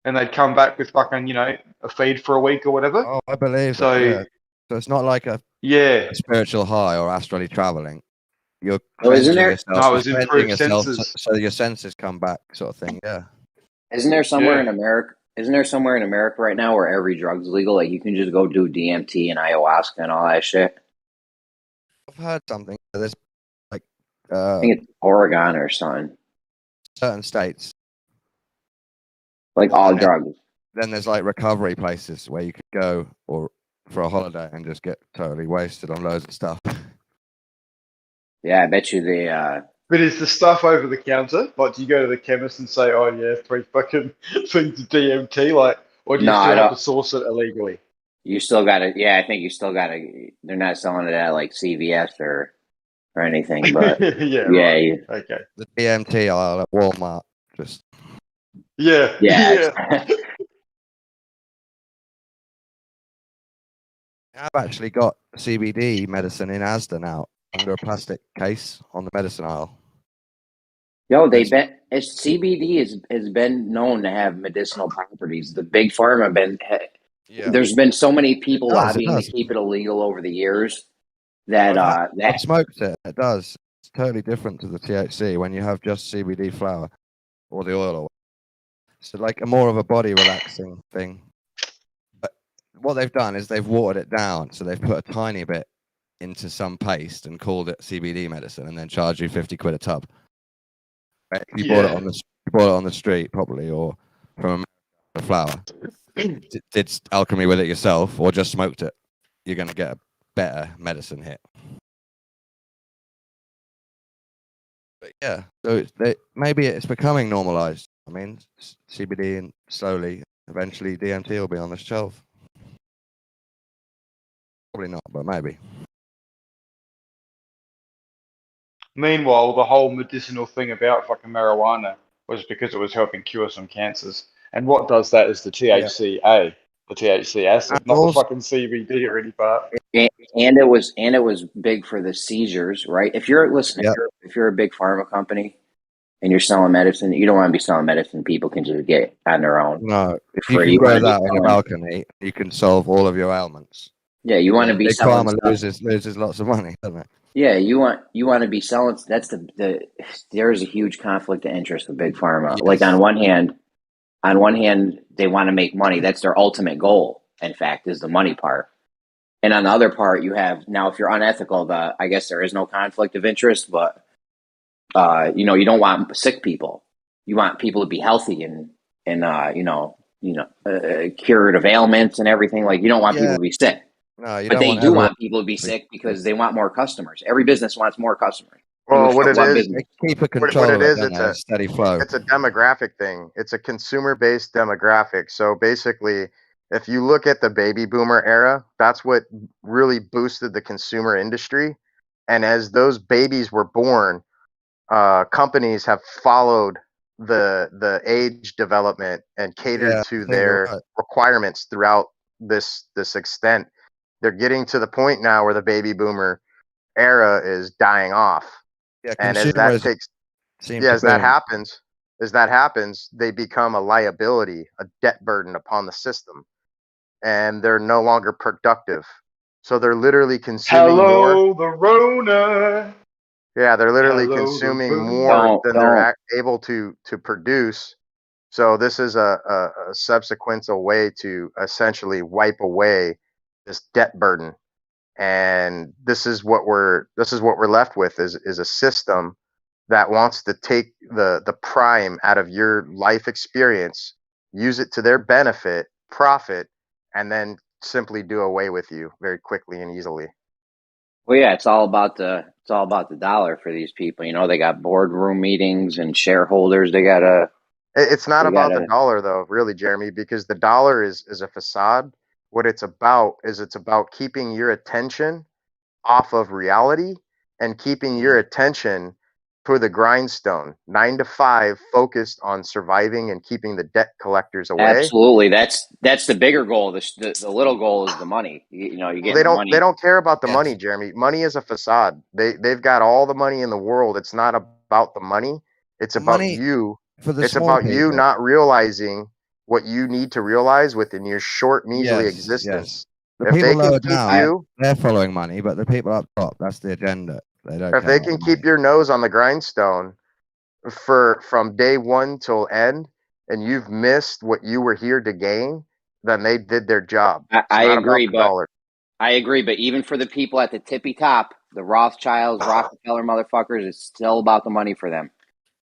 and they'd come back with fucking, you know, a feed for a week or whatever. Oh, I believe so. Yeah. So it's not like a spiritual high or astrally traveling. You're isn't there? yourself, No, it was improved yourself senses. so your senses come back, sort of thing. Yeah. Isn't there somewhere in America? Isn't there somewhere in America right now where every drug's legal? Like you can just go do DMT and ayahuasca and all that shit. I've heard something. There's like I think it's Oregon or something. Certain states, like all drugs. Then there's like recovery places where you could go or for a holiday and just get totally wasted on loads of stuff. Yeah, I bet you they. But is the stuff over the counter? Like, do you go to the chemist and say, "Oh yeah, 3 fucking things of DMT," like, or do you still have to source it illegally? You still got to. Yeah, I think you still got to. They're not selling it at like CVS or anything, but yeah. Right. Okay. The DMT aisle at Walmart, just yeah. I've actually got CBD medicine in Asda now under a plastic case on the medicine aisle. Yo, CBD has been known to have medicinal properties. The big pharma Yeah. there's been so many people It lobbying does. to keep it illegal over the years that I've smoked it. It does. It's totally different to the THC when you have just CBD flower or the oil. So like a more of a body relaxing thing. But what they've done is they've watered it down. So they've put a tiny bit into some paste and called it CBD medicine, and then charge you 50 quid a tub. If you bought it on the street probably, or from a flower, did alchemy with it yourself, or just smoked it, you're going to get a better medicine hit. But yeah, so maybe it's becoming normalized. I mean, CBD and slowly, eventually DMT will be on the shelf. Probably not, but maybe. Meanwhile, the whole medicinal thing about fucking marijuana was because it was helping cure some cancers. And what does that is the THCA, the THC acid, not the fucking CBD or any part. And it was big for the seizures, right? If you're if you're a big pharma company and you're selling medicine, you don't want to be selling medicine people can just get on their own. No, you you can grow wanna be that on a selling- balcony. You can solve all of your ailments. Yeah, you want to be Big selling pharma stuff. loses lots of money, doesn't it? Yeah, you want to be selling. That's there is a huge conflict of interest with big pharma. Like on one hand, they want to make money. That's their ultimate goal. In fact, is the money part. And on the other part, you have now if you're unethical, I guess there is no conflict of interest, but you don't want sick people. You want people to be healthy and cured of ailments and everything. Like you don't want people to be sick. No, you But don't they want do everyone want people to be sick because they want more customers. Every business wants more customers. Well, what it is, keep a control what it of is, don't they? Steady flow. it's a demographic thing. It's a consumer-based demographic. So basically, if you look at the baby boomer era, that's what really boosted the consumer industry. And as those babies were born, companies have followed the age development and catered to their requirements throughout this extent. They're getting to the point now where the baby boomer era is dying off. Yeah, and as that happens, they become a liability, a debt burden upon the system, and they're no longer productive. So they're literally consuming more. the Rona. Yeah, they're literally Hello, consuming the more than they're don't. able to produce. So this is a subsequential way to essentially wipe away this debt burden. And this is what we're left with is a system that wants to take the prime out of your life experience, use it to their benefit, profit, and then simply do away with you very quickly and easily. Well, yeah, it's all about the dollar for these people. They got boardroom meetings and shareholders. They gotta. It's not about the dollar though, really, Jeremy, because the dollar is a facade. What it's about is keeping your attention off of reality and keeping your attention for the grindstone, 9 to 5, focused on surviving and keeping the debt collectors away. Absolutely, that's the bigger goal. The little goal is the money. You get the money. They don't care about the money, Jeremy. Money is a facade. They've got all the money in the world. It's not about the money. It's about you. It's about you not realizing what you need to realize within your short, measly existence. The people lower down, they're following money, but the people up top, that's the agenda. They don't. If they can keep your nose on the grindstone from day one till end, and you've missed what you were here to gain, then they did their job. I agree, but even for the people at the tippy top, the Rothschilds, Rockefeller motherfuckers, it's still about the money for them.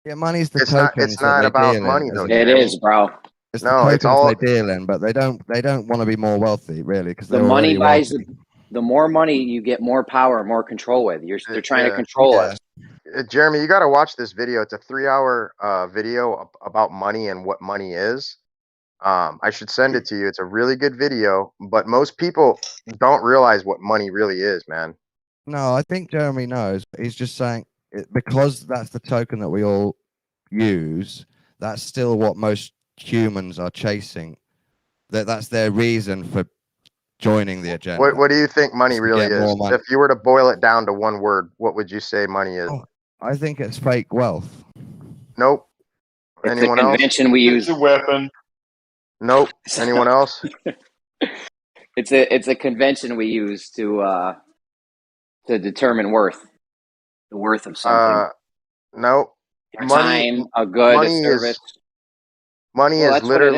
Yeah, money's the tokens. It's not about money, though. It is, bro. It's the tokens they deal in, but they don't want to be more wealthy, really, because the money buys. The more money you get, more power, more control with. They're trying to control us. Jeremy, you got to watch this video. It's a 3-hour video about money and what money is. I should send it to you. It's a really good video, but most people don't realize what money really is, man. No, I think Jeremy knows. He's just saying because that's the token that we all use. That's still what most humans are chasing. That's their reason for joining the agenda. What do you think money really is? If you were to boil it down to one word, what would you say money is? I think it's fake wealth. Nope. It's Anyone a convention else? we use. It's a weapon. Nope. Anyone else? It's a convention we use to determine worth, the worth of something. No, Your money, time, a good, a money service. is money Well, is that's what it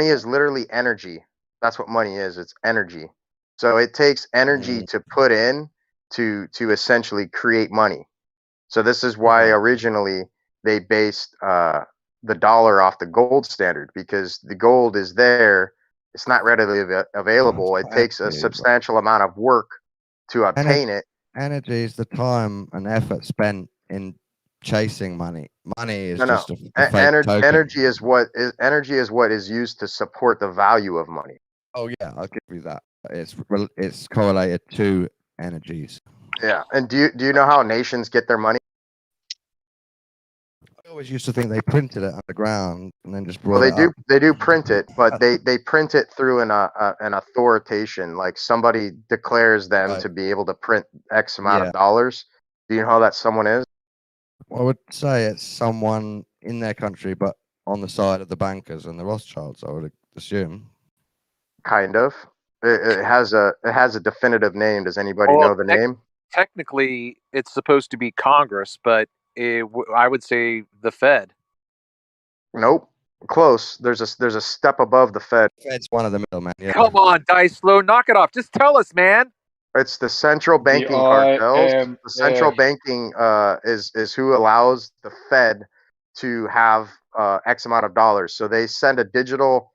is. literally energy. That's what money is. It's energy. So it takes energy to put in to essentially create money. So this is why originally they based the dollar off the gold standard, because the gold is there. It's not readily available. It takes a Energy, but substantial amount of work to obtain it. energy is the time and effort spent in chasing money. Money is No, no. just a fake token. Energy is what is used to support the value of money. Oh yeah, I'll give you that. It's correlated to energies. Yeah. And do you know how nations get their money? I always used to think they printed it underground and then just Well, brought it up. they do print it, but they print it through an authoritation. Like somebody declares them Right. to be able to print X amount Yeah. of dollars. Do you know how that someone is? I would say it's someone in their country, but on the side of the bankers and the Rothschilds, I would assume. Kind of. It has a definitive name. Does anybody Well, know the name? Technically, it's supposed to be Congress, but I would say the Fed. Nope. Close. There's a step above the Fed. Fed's one of the middlemen. Yeah. Come on, Dice Slow, knock it off. Just tell us, man. It's the central banking The cartels. IMF. The central banking is who allows the Fed to have X amount of dollars. So they send a digital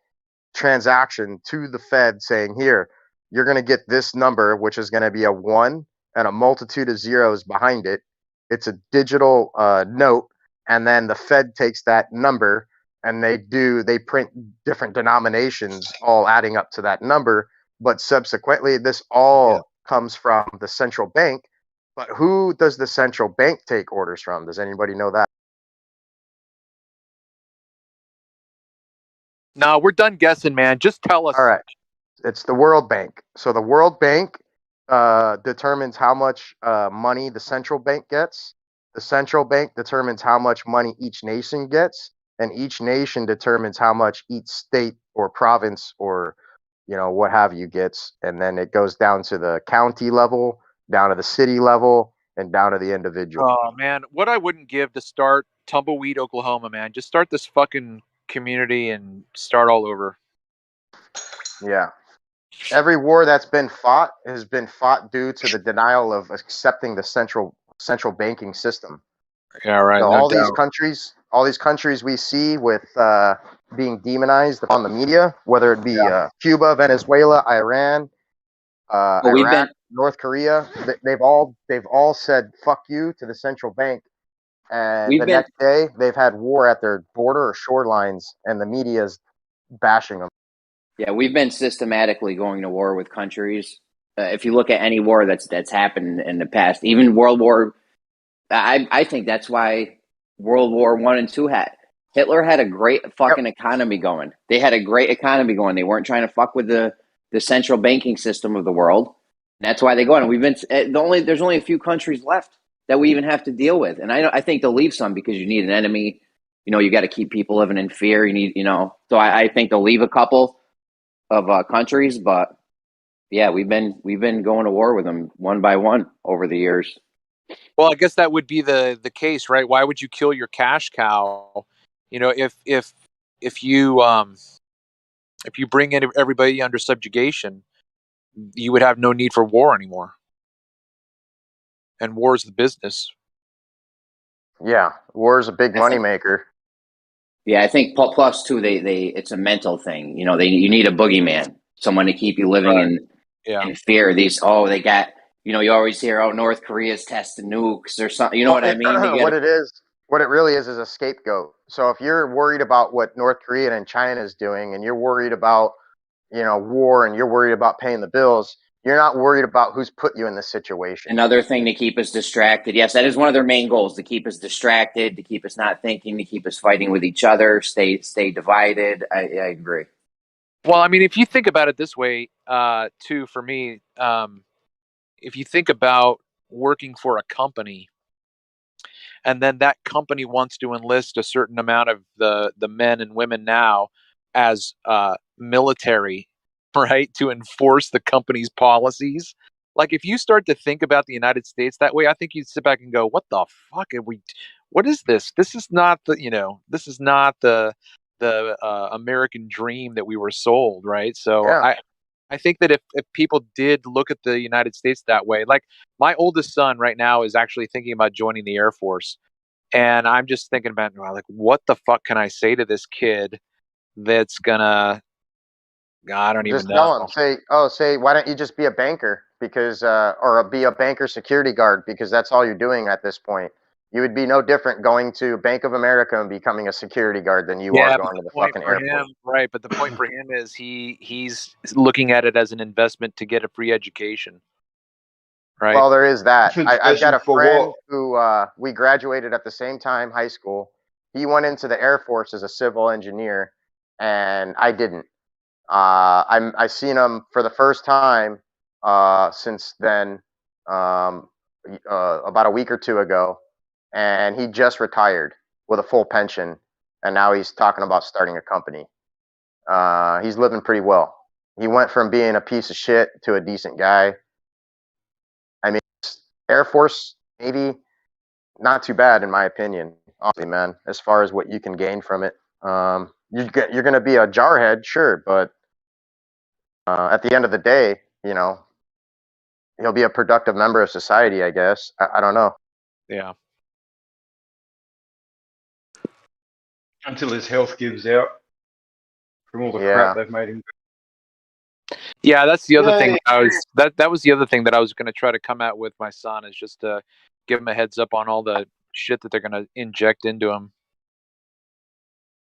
transaction to the Fed saying, here, you're going to get this number, which is going to be a 1 and a multitude of zeros behind it. It's a digital note. And then the Fed takes that number and they print different denominations all adding up to that number. But subsequently, this all comes from the central bank. But who does the central bank take orders from? Does anybody know that? No, we're done guessing, man. Just tell us. All right. It's the World Bank. So the World Bank determines how much money the central bank gets. The central bank determines how much money each nation gets, and each nation determines how much each state or province or what have you gets, and then it goes down to the county level, down to the city level, and down to the individual. Oh man, what I wouldn't give to start Tumbleweed, Oklahoma, man. Just start this fucking community and start all over. Yeah. Every war that's been fought has been fought due to the denial of accepting the central banking system. Yeah, right. So No all doubt. these countries we see with being demonized on the media, whether it be Cuba, Venezuela, Iran, Iraq, North Korea, they've all said fuck you to the central bank, and the next day they've had war at their border or shorelines, and the media's bashing them. Yeah, we've been systematically going to war with countries. If you look at any war that's happened in the past, even World War, I think that's why World War I and II Hitler had a great fucking economy going. They had a great economy going. They weren't trying to fuck with the central banking system of the world. And that's why they go on. There's only a few countries left that we even have to deal with. And I think they'll leave some because you need an enemy. You got to keep people living in fear. You need, so I think they'll leave a couple of countries, but yeah, we've been going to war with them one by one over the years. Well, I guess that would be the case, right? Why would you kill your cash cow? If you bring in everybody under subjugation, you would have no need for war anymore. And war is the business. Yeah, war is a big moneymaker. Yeah, I think plus too, it's a mental thing. You need a boogeyman, someone to keep you living in fear. They got, you always hear, North Korea's testing nukes or something. You know what I mean? What it really is a scapegoat. So if you're worried about what North Korea and China is doing, and you're worried about, war, and you're worried about paying the bills, you're not worried about who's put you in this situation. Another thing to keep us distracted. Yes, that is one of their main goals, to keep us distracted, to keep us not thinking, to keep us fighting with each other, stay divided. I agree. Well, I mean, if you think about it this way, too, for me, if you think about working for a company, and then that company wants to enlist a certain amount of the men and women now as military, right, to enforce the company's policies. Like, if you start to think about the United States that way, I think you'd sit back and go, "What the fuck are we? What is this? This is not this is not the American dream that we were sold, right?" So Yeah. I think that if people did look at the United States that way, like my oldest son right now is actually thinking about joining the Air Force, and I'm just thinking about, well, like, what the fuck can I say to this kid that's gonna, I don't even Just know. tell them, say, why don't you just be a banker? Because, or be a banker security guard, because that's all you're doing at this point. You would be no different going to Bank of America and becoming a security guard than you are Yeah, but going the to the point fucking for airport. him, right? But the point for him is he's looking at it as an investment to get a free education, right? Well, there is that. I've got Investment a for friend what? who we graduated at the same time, high school. He went into the Air Force as a civil engineer, and I didn't. I seen him for the first time since then, about a week or two ago, and he just retired with a full pension, and now he's talking about starting a company. He's living pretty well. He went from being a piece of shit to a decent guy. I mean, Air Force, Navy, not too bad in my opinion, honestly, man. As far as what you can gain from it, you're going to be a jarhead, sure, but at the end of the day, he'll be a productive member of society, I guess. I don't know. Yeah. Until his health gives out from all the Yeah. crap they've made him. Yeah, that's the other Yeah, thing. yeah. That was the other thing that I was going to try to come out with my son, is just to give him a heads up on all the shit that they're going to inject into him.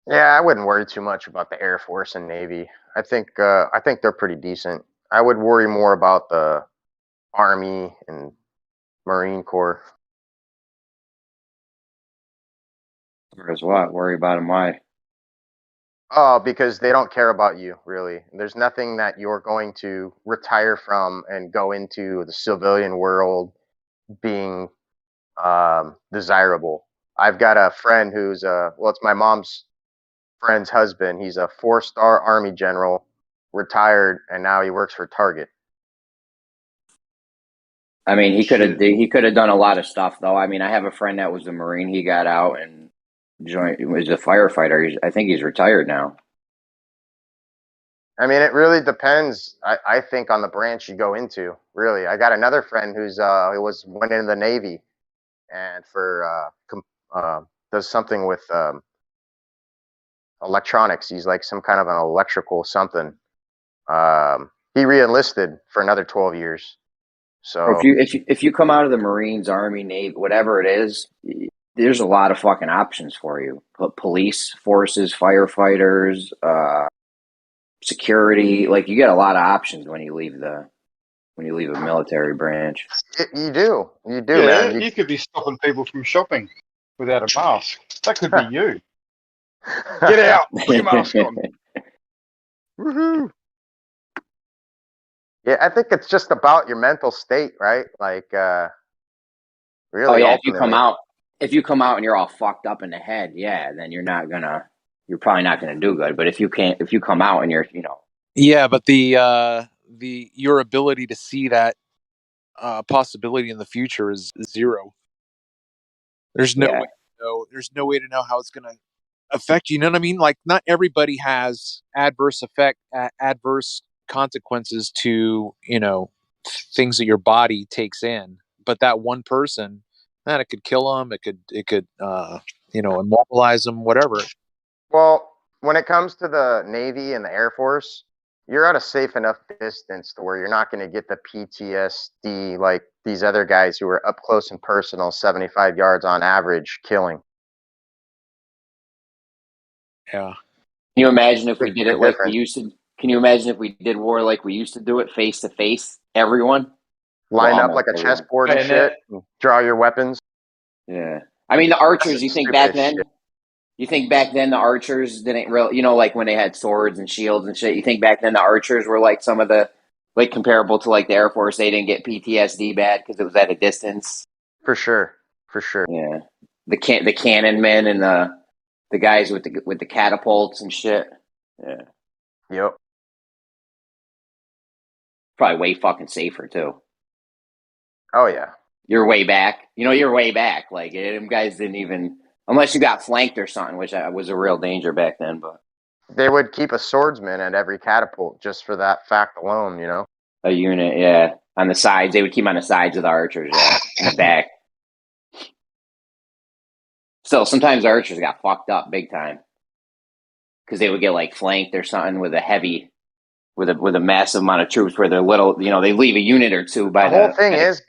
Yeah, I wouldn't worry too much about the Air Force and Navy. I think they're pretty decent. I would worry more about the Army and Marine Corps. As what? Worry about him? Why? Oh, because they don't care about you, really. There's nothing that you're going to retire from and go into the civilian world being desirable. I've got a friend who's it's my mom's friend's husband. He's a 4-star Army general, retired, and now he works for Target. I mean, he could have done a lot of stuff, though. I mean, I have a friend that was a Marine. He got out and was a firefighter. I think he's retired now. I mean, it really depends. I think on the branch you go into. Really, I got another friend who's went into the Navy, and does something with electronics. He's like some kind of an electrical something. He re-enlisted for another 12 years. So if you come out of the Marines, Army, Navy, whatever it is, there's a lot of fucking options for you. Police forces, firefighters, security. Like, you get a lot of options when you leave a military branch. You do, Yeah, man. you could be stopping people from shopping without a mask. That could be you. Get out! Put your mask on. Woohoo! Yeah, I think it's just about your mental state, right? Like, really. Oh yeah, ultimately. if you come out and you're all fucked up in the head, yeah, then you're probably not gonna do good. But if you come out and you're, Yeah, but your ability to see that possibility in the future is zero. There's no Yeah. way to know. There's no way to know how it's going to affect you. You know what I mean? Like, not everybody has adverse consequences to things that your body takes in. But that one person, man, it could kill them. It could immobilize them. Whatever. Well, when it comes to the Navy and the Air Force, you're at a safe enough distance to where you're not going to get the PTSD like these other guys who are up close and personal, 75 yards on average, killing. Yeah. Can you imagine if we Big did it like we difference. used to? Can you imagine if we did war like we used to do it, face to face, everyone? Line Well, up like a everyone. chessboard and shit. And draw your weapons. Yeah. I mean, the archers, That's you think stupid back as then? shit. You think back then the archers didn't really, like when they had swords and shields and shit, you think back then the archers were like some of the, like, comparable to like the Air Force, they didn't get PTSD bad because it was at a distance? For sure. Yeah. The cannon men and the guys with the catapults and shit. Yeah. Yep. Probably way fucking safer too. Oh yeah. You're way back. You're way back. Like them guys didn't even, unless you got flanked or something, which was a real danger back then. But They would keep a swordsman at every catapult just for that fact alone, you know? a unit, yeah, on the sides. They would keep on the sides of the archers, yeah, in the back. Still, sometimes the archers got fucked up big time because they would get like flanked or something with a massive amount of troops where they're little. They leave a unit or two by The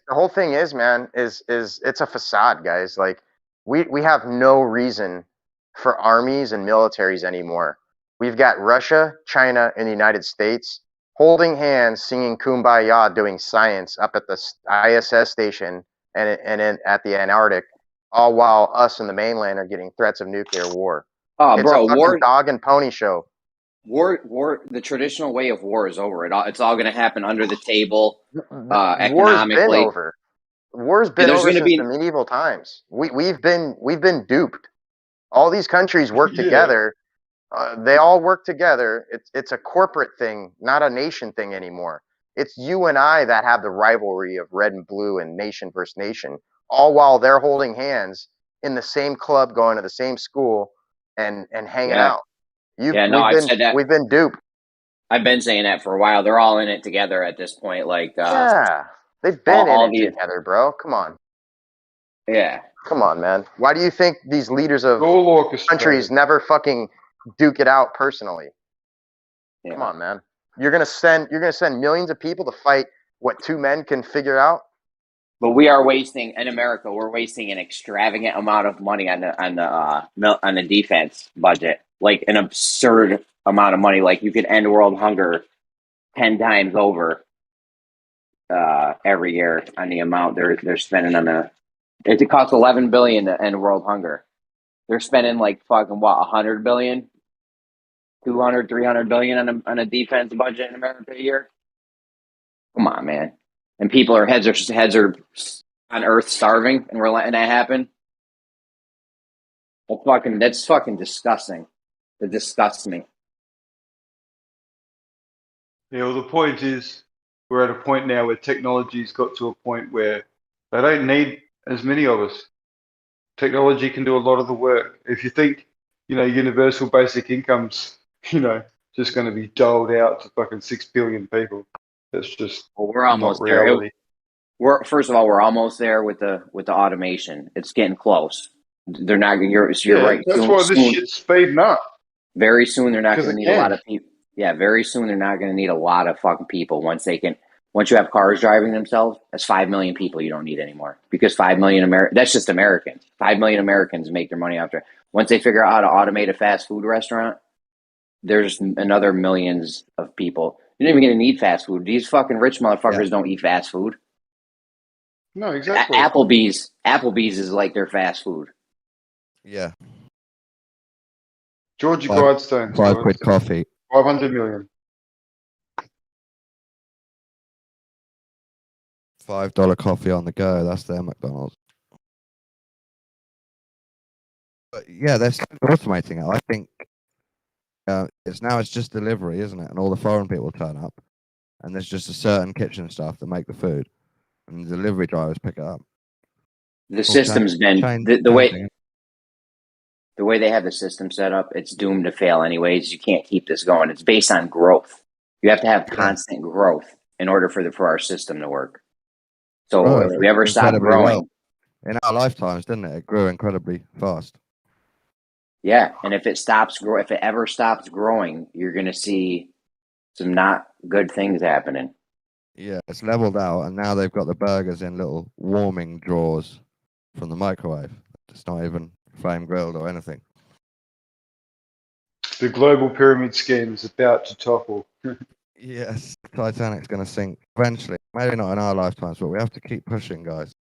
whole thing is, man, is it's a facade, guys. Like we have no reason for armies and militaries anymore. We've got Russia, China, and the United States holding hands, singing "Kumbaya," doing science up at the ISS station and at the Antarctic, all while us in the mainland are getting threats of nuclear war. Oh, It's bro, a fucking dog and pony show. War. The traditional way of war is over. It's all going to happen under the table, War's economically. been over. War's been over since the medieval times. We've been duped. All these countries work together. They all work together. It's a corporate thing, not a nation thing anymore. It's you and I that have the rivalry of red and blue and nation versus nation, all while they're holding hands in the same club, going to the same school, and hanging out. I've said that. We've been duped. I've been saying that for a while. They're all in it together at this point. Like, they've been in it together, bro. Come on. Yeah. Come on, man. Why do you think these leaders of countries never fucking duke it out personally? Yeah. Come on, man. You're gonna send millions of people to fight what two men can figure out? But we are wasting in America. We're wasting an extravagant amount of money on the defense budget, like an absurd amount of money. Like you could end world hunger 10 times over every year on the amount they're spending on the. It costs $11 billion to end world hunger. They're spending like fucking what, $100 billion, 200, 300 billion on a defense budget in America a year. Come on, man. And people heads are on Earth starving, and we're letting that happen. That's fucking disgusting. It disgusts me. Yeah, well, the point is, we're at a point now where technology's got to a point where they don't need as many of us. Technology can do a lot of the work. If you think, universal basic income's, just going to be doled out to fucking 6 billion people, that's just we're almost not reality. There. First of all, we're almost there with the automation. It's getting close. They're not. You're right. That's why this shit's speeding up. Very soon, they're not going to need a lot of people. Yeah, very soon they're not going to need a lot of fucking people. Once you have cars driving themselves, that's 5 million people you don't need anymore, because 5 million that's just Americans. 5 million Americans make their money after. Once they figure out how to automate a fast food restaurant, there's another millions of people. You're not even going to need fast food. These fucking rich motherfuckers don't eat fast food. No, exactly. Applebee's is like their fast food. Yeah. Georgie Gladstone. £5 coffee. 500 million. $5 coffee on the go. That's their McDonald's. But yeah, they're still automating it. I think it's just delivery, isn't it? And all the foreign people turn up, and there's just a certain kitchen staff that make the food, and the delivery drivers pick it up. The system's been the way they have the system set up. It's doomed to fail anyways. You can't keep this going. It's based on growth. You have to have constant growth in order for our system to work. So if we ever stop growing, in our lifetimes, didn't it? It grew incredibly fast. Yeah, and if it ever stops growing, you're going to see some not good things happening. Yeah, it's leveled out, and now they've got the burgers in little warming drawers from the microwave. It's not even flame grilled or anything. The global pyramid scheme is about to topple. Yes, Titanic's going to sink eventually. Maybe not in our lifetimes, but we have to keep pushing, guys.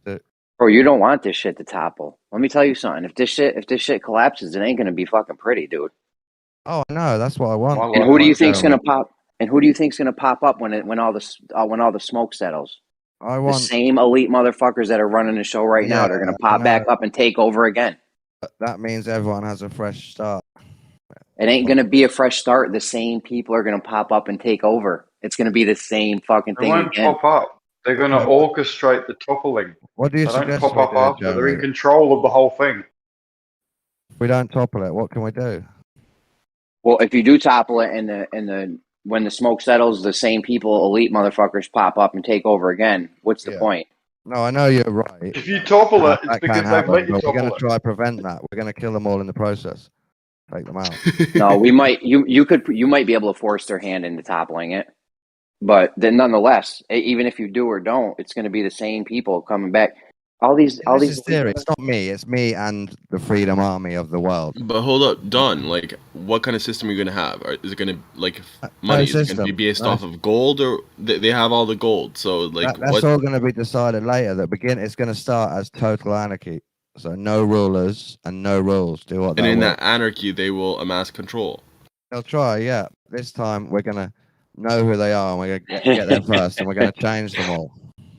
Bro, you don't want this shit to topple. Let me tell you something. If this shit collapses, it ain't going to be fucking pretty, dude. Oh, I know. That's what I want. And who do you think's going to pop? And who do you think's going to pop up when all the smoke settles? The same elite motherfuckers that are running the show right now. They're going to pop back up and take over again. That means everyone has a fresh start. It ain't going to be a fresh start. The same people are going to pop up and take over. It's going to be the same fucking They thing won't again. pop up. They're going to orchestrate the toppling. What do you They don't suggest pop we up do, after. They're in Jeremy? control of the whole thing. If we don't topple it, what can we do? Well, if you do topple it and when the smoke settles, the same people, elite motherfuckers, pop up and take over again. What's the point? No, I know you're right. If you topple it, it's that because can't they've let happen, you but we're topple going to it. try to prevent that. We're going to kill them all in the process. Take them out. No, we might. You might be able to force their hand into toppling it, but then nonetheless, even if you do or don't, it's going to be the same people coming back. This is theory. It's not me. It's me and the Freedom Army of the world. But hold up, Don. Like, what kind of system are you gonna have? Is it gonna like money? Is it gonna be based off of gold, or they have all the gold? So like, that's all going to be decided later. It's going to start as total anarchy. So no rulers and no rules. Do what And they in will. that anarchy, they will amass control. They'll try, yeah. This time we're going to know who they are and we're going to get there first and we're going to change them all.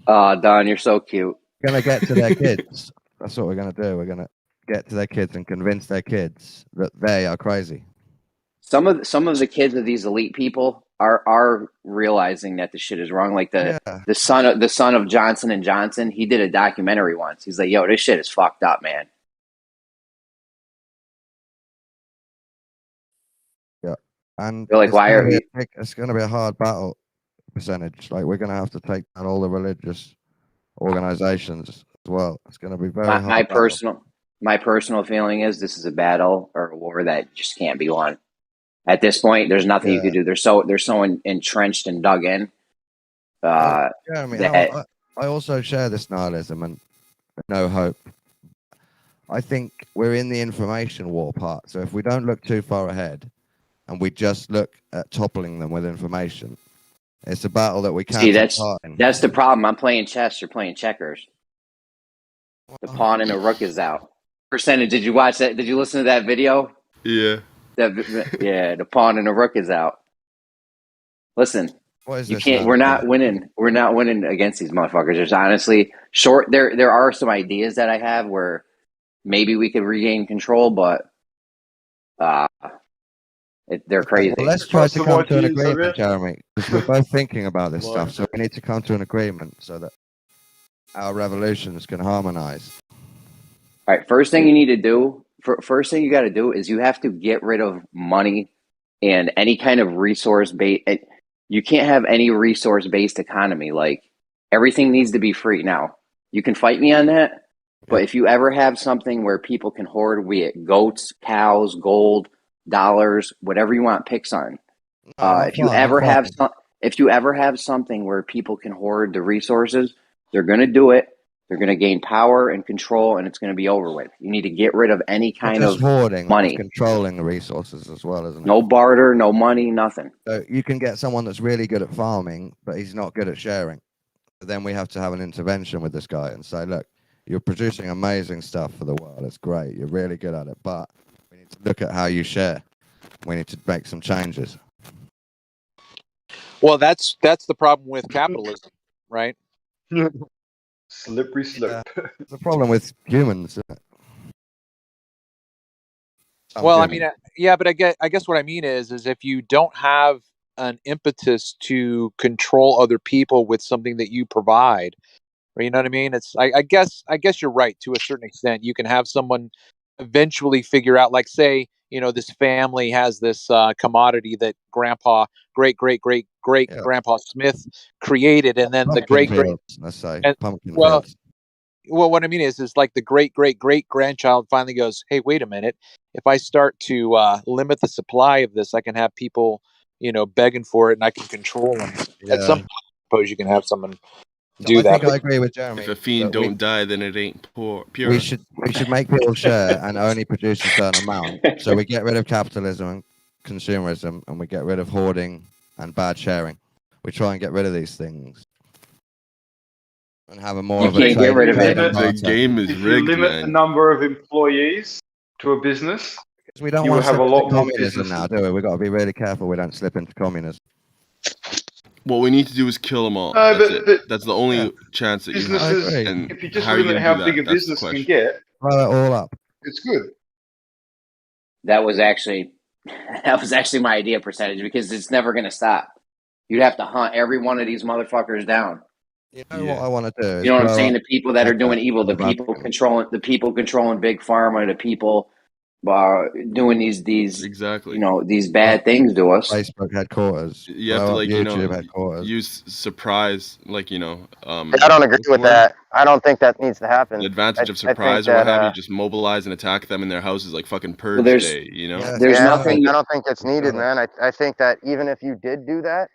Oh, Don, you're so cute. We're going to get to their kids. That's what we're going to do. We're going to get to their kids and convince their kids that they are crazy. Some of the kids of these elite people are realizing that the shit is wrong. Like the son of Johnson and Johnson, he did a documentary once. He's like, "Yo, this shit is fucked up, man." Yeah, and they're like, "Why are we?" It's going to be a hard battle percentage. Like we're going to have to take down all the religious organizations as well. It's going to be very hard. My personal feeling is this is a battle or a war that just can't be won. At this point, there's nothing you could do. They're so entrenched and dug in. Jeremy, I also share this nihilism and no hope. I think we're in the information war part. So if we don't look too far ahead and we just look at toppling them with information, it's a battle that we can't see. take part in. That's the problem. I'm playing chess. You're playing checkers. The pawn and the rook is out. Percentage. Did you watch that? Did you listen to that video? Yeah. The pawn and the rook is out. Listen, you can't. We're not winning. We're not winning against these motherfuckers. There's honestly There are some ideas that I have where maybe we could regain control, but they're crazy. Well, let's try to come to an agreement, Jeremy, because we're both thinking about this stuff. So we need to come to an agreement so that our revolutions can harmonize. All right. First thing you need to do. First thing you got to do is you have to get rid of money and any kind of resource based. You can't have any resource based economy. Like everything needs to be free now. You can fight me on that, but if you ever have something where people can hoard, be it goats, cows, gold, dollars, whatever you want, pick on. If you ever have something where people can hoard the resources, they're going to do it. They're going to gain power and control, and it's going to be over with. You need to get rid of any kind of hoarding, money. Controlling the resources as well, isn't it? No barter, no money, nothing. So you can get someone that's really good at farming, but he's not good at sharing. Then we have to have an intervention with this guy and say, look, you're producing amazing stuff for the world. It's great. You're really good at it. But we need to look at how you share. We need to make some changes. Well, that's the problem with capitalism, right? Slippery slope. It's the problem with humans, isn't it? Well, I mean, yeah, but I guess what I mean is if you don't have an impetus to control other people with something that you provide, or you know what I mean? It's I guess you're right to a certain extent. You can have someone eventually figure out, like, say, this family has this commodity that great grandpa Smith created, and then the great let's say pumpkin fields. Well, what I mean is like the great grandchild finally goes, hey, wait a minute. If I start to limit the supply of this, I can have people, begging for it, and I can control them. Yeah. At some point, I suppose you can have someone do that. I agree with Jeremy. If a fiend don't die, then it ain't pure. We should make people share and only produce a certain amount. So we get rid of capitalism and consumerism, and we get rid of hoarding and bad sharing. We try and get rid of these things. And have a more of a get rid of it. The game is if rigged, you limit man. the number of employees to a business, because we don't you want will to have a slip lot into more communism businesses. now, do we? We've got to be really careful we don't slip into communism. What we need to do is kill them all. No, That's but it. That's the only chance that you have. businesses, And if you just how are you limit gonna how do big a that? That's the business can question. get, Blow it all up. it's good. That was actually That was actually my idea percentage because it's never going to stop. You'd have to hunt every one of these motherfuckers down. You know what I want to do? Is You know what I'm blow saying? up The people that are doing evil, the the people controlling big pharma, the people doing these exactly, these bad things to us. Facebook headquarters. You have to, blow up like, YouTube headquarters. use surprise, like, I don't agree with that. I don't think that needs to happen. The advantage of I think surprise or what have you, that, just mobilize and attack them in their houses like fucking Purge there's- Day, you know? There's nothing. I don't think it's needed, man. I think that even if you did do that,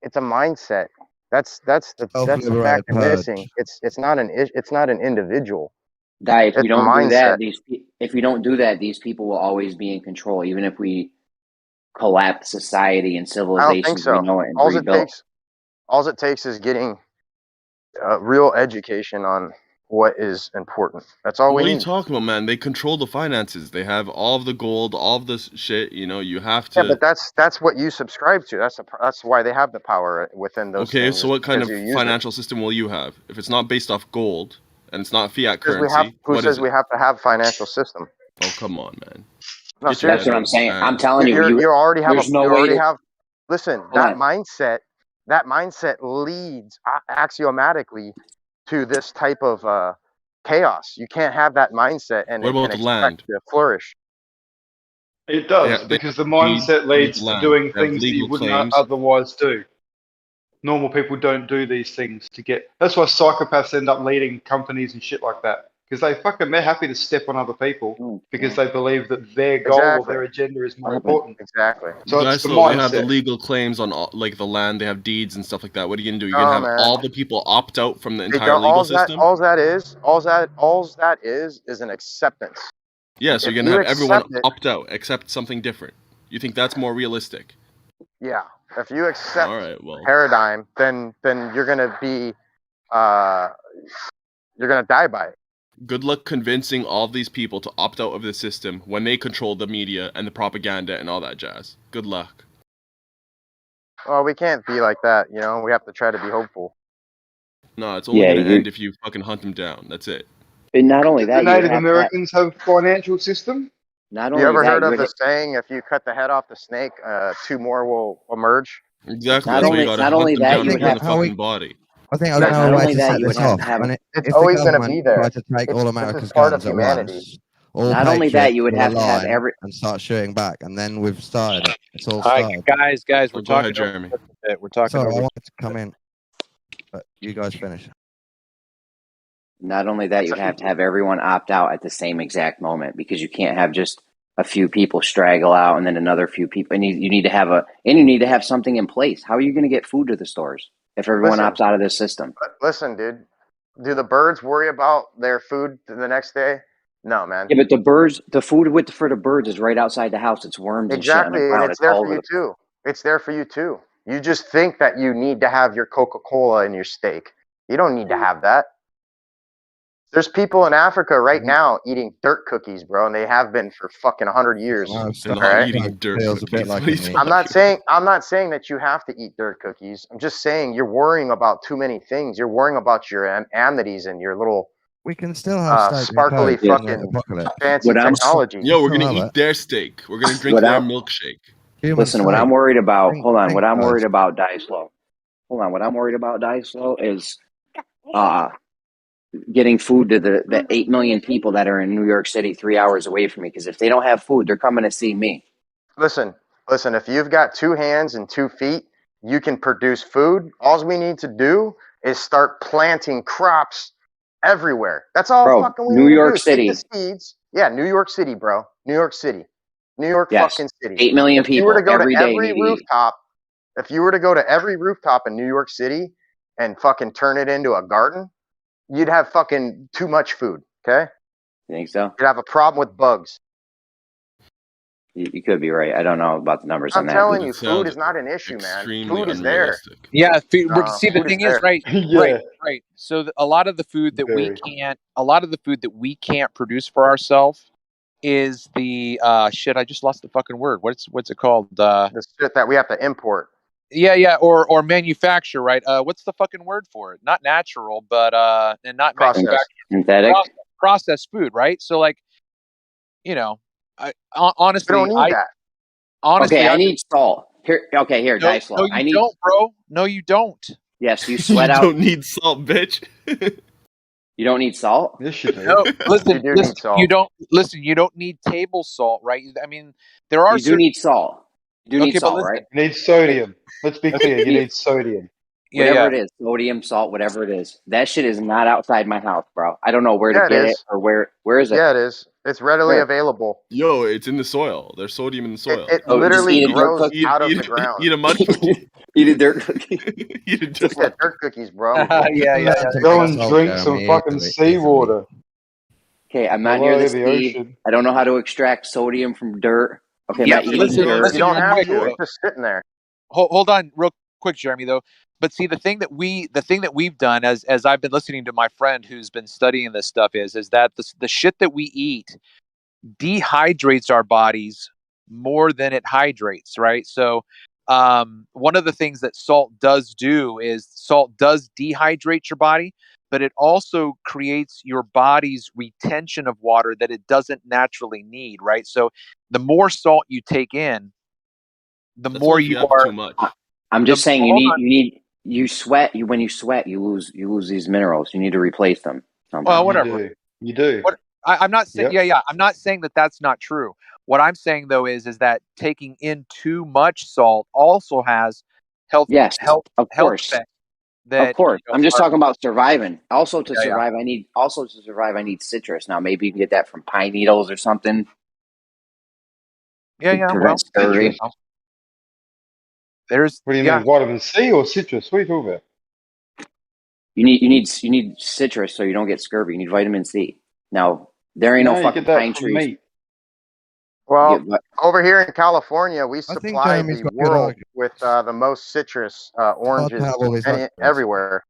it's a mindset. That's the factor missing. It's not an individual. If we It's a don't do that, mindset. these people will always be in control, even if we collapse society and I civilization don't think as so. we know it and All it takes is getting real education on what is important. That's all we What are need. you talking about, man? They control the finances. They have all of the gold, all of this shit. You have to. Yeah, but that's what you subscribe to. That's why they have the power within those Okay, things. so what kind of because you use it. financial system will you have? If it's not based off gold and it's not fiat Because currency, who what says is it? we have to have financial system? Oh, come on, man. No, Get your That's head what out I'm of saying. the I'm sand. telling you, you already have. there's no way to. Listen, Hold that mindset leads axiomatically to this type of chaos. You can't have that mindset and What about and the expect land? to flourish. It does, They because the have deeds mindset with leads to land. doing They have things that you legal wouldn't claims. otherwise do. Normal people don't do these things to get. That's why psychopaths end up leading companies and shit like that. Because they're happy to step on other people because they believe that their goal or their agenda is more important. Exactly. So Guys, it's the so they have the mindset. legal claims on like the land. They have deeds and stuff like that. What are you gonna do? You're No, gonna have man. all the people opt out from the They entire don't, legal system? all that is an acceptance. Yeah, so If you're gonna have everyone accept it, opt out, accept something different. You think that's more realistic? yeah. If you accept All right, well. paradigm, then you're gonna be you're gonna die by it. Good luck convincing all of these people to opt out of the system when they control the media and the propaganda and all that jazz. Good luck. Well, we can't be like that, you know. We have to try to be hopeful. No, it's only gonna end if you fucking hunt them down. That's it. And not only Did that, the you would Native have Americans have a financial system? Not You only ever that, heard you of would the saying, if you cut the head off the snake, two more will emerge? Exactly. Not That's why only- you gotta not hunt only them that, down you and would kill have- the fucking body. I think I know Not a way only to that, set you would this have off. to have- When It's if always the gonna government be there. tried to take all America's part guns of at humanity. once, all Not only that, patriots you would will have to have align every- and start shooting back, and then we've started it. It's all All right, started. guys, we're Oh, go ahead, talking over Jeremy. a bit. We're talking Sorry, I over. wanted to come in, but you guys finish. Not only that, you'd have to have everyone opt out at the same exact moment, because you can't have just a few people straggle out and then another few people. And you need to have something in place. How are you going to get food to the stores if everyone Listen. opts out of this system? Listen, dude. Do the birds worry about their food the next day? No, man. Yeah, but the food for the birds is right outside the house. It's worms and shit on the Exactly, and ground. it's there all for over you the place. too. It's there for you too. You just think that you need to have your Coca-Cola in your steak. You don't need to have that. There's people in Africa right now eating dirt cookies, bro, and they have been for fucking 100 years. They're not eating dirt cookies. What are you talking I'm not saying that you have to eat dirt cookies. I'm just saying you're worrying about too many things. You're worrying about your amenities and your little We can still have steak sparkly and Coke in the fucking apocalypse. fancy technology. Yo, we're gonna eat their steak. We're gonna drink their milkshake. Listen, what I'm worried about. Hold on. What I'm guys. worried about, Die Slow. Hold on. What I'm worried about, Die Slow, is getting food to the 8 million people that are in New York City 3 hours away from me. Because if they don't have food, they're coming to see me. Listen. If you've got 2 hands and 2 feet, you can produce food. All we need to do is start planting crops everywhere. That's all fucking we New need York to do. City. Take the seeds. Yeah, New York City, bro. New York City. New York Yes. fucking City. 8 million If you were to people go to every day every need to eat. rooftop, in New York City and fucking turn it into a garden, you'd have fucking too much food, okay? You think so? You'd have a problem with bugs. You could be right. I don't know about the numbers I'm on that. telling you, food is not an issue, man. Food is there. Yeah, see, No, the food is thing is, there. right. So a lot of the food that Very. we can't produce for ourselves is the shit. I just lost the fucking word. What's it called? The shit that we have to import. Yeah, or manufacture, right? What's the fucking word for it? Not natural, but and not Processed. Synthetic. Processed food, right? So, like, you know, honestly, We don't need that. honestly, Okay, I need salt. Here, okay, here, no, Dice no, Low. I you need. don't, bro. No, you don't. Yes, you You sweat out. don't need salt, bitch. You don't need salt. Yes, you do. No, listen, You do listen. need salt. You don't listen. You don't need table salt, right? I mean, there are You do certain. need salt. You do need Okay, but salt, listen. right? You need sodium. Let's be clear. You You- need sodium. Yeah, Whatever yeah. it is, sodium, salt, whatever it is. That shit is not outside my house, bro. I don't know where to Yeah, it get it is. or where is it? Yeah, it is. It's readily Where? available. Yo, it's in the soil. There's sodium in the soil. It Oh, just literally eat a dirt grows cookie. out of the ground. Eat a mud cookie. Eat a dirt cookie. Eat a dirt Yeah, dirt cookies, bro. Yeah. Go and drink some fucking seawater. Okay, I'm not Below near the the sea. ocean. I don't know how to extract sodium from dirt. Okay, Yeah, am I but eating listen, dirt? You don't real have quick, to. It's just sitting there. hold on real quick, Jeremy, though. But see, the thing that we've done as I've been listening to my friend who's been studying this stuff is that the shit that we eat dehydrates our bodies more than it hydrates, right? So one of the things that salt does do is salt does dehydrate your body, but it also creates your body's retention of water that it doesn't naturally need, right? So the more salt you take in, the That's more only if you you have are. too much. I'm just saying hold on. you sweat. When you sweat, you lose these minerals. You need to replace them somehow. Well, whatever. You do. What I'm not saying. Yep. Yeah. I'm not saying that that's not true. What I'm saying though is that taking in too much salt also has health Yes, of course. effects. Of That course. I'm just are, talking about surviving. Also to yeah. survive, I need citrus. Now maybe you can get that from pine needles or something. Yeah. To Well, prevent scurvy. there's. What do you mean, vitamin C or citrus? What are you talking about? You need citrus so you don't get scurvy. You need vitamin C. Now there ain't no you fucking get that pine from trees. meat. Well, over here in California, we supply Jeremy's the got good world argument. with the most citrus oranges have all these everywhere.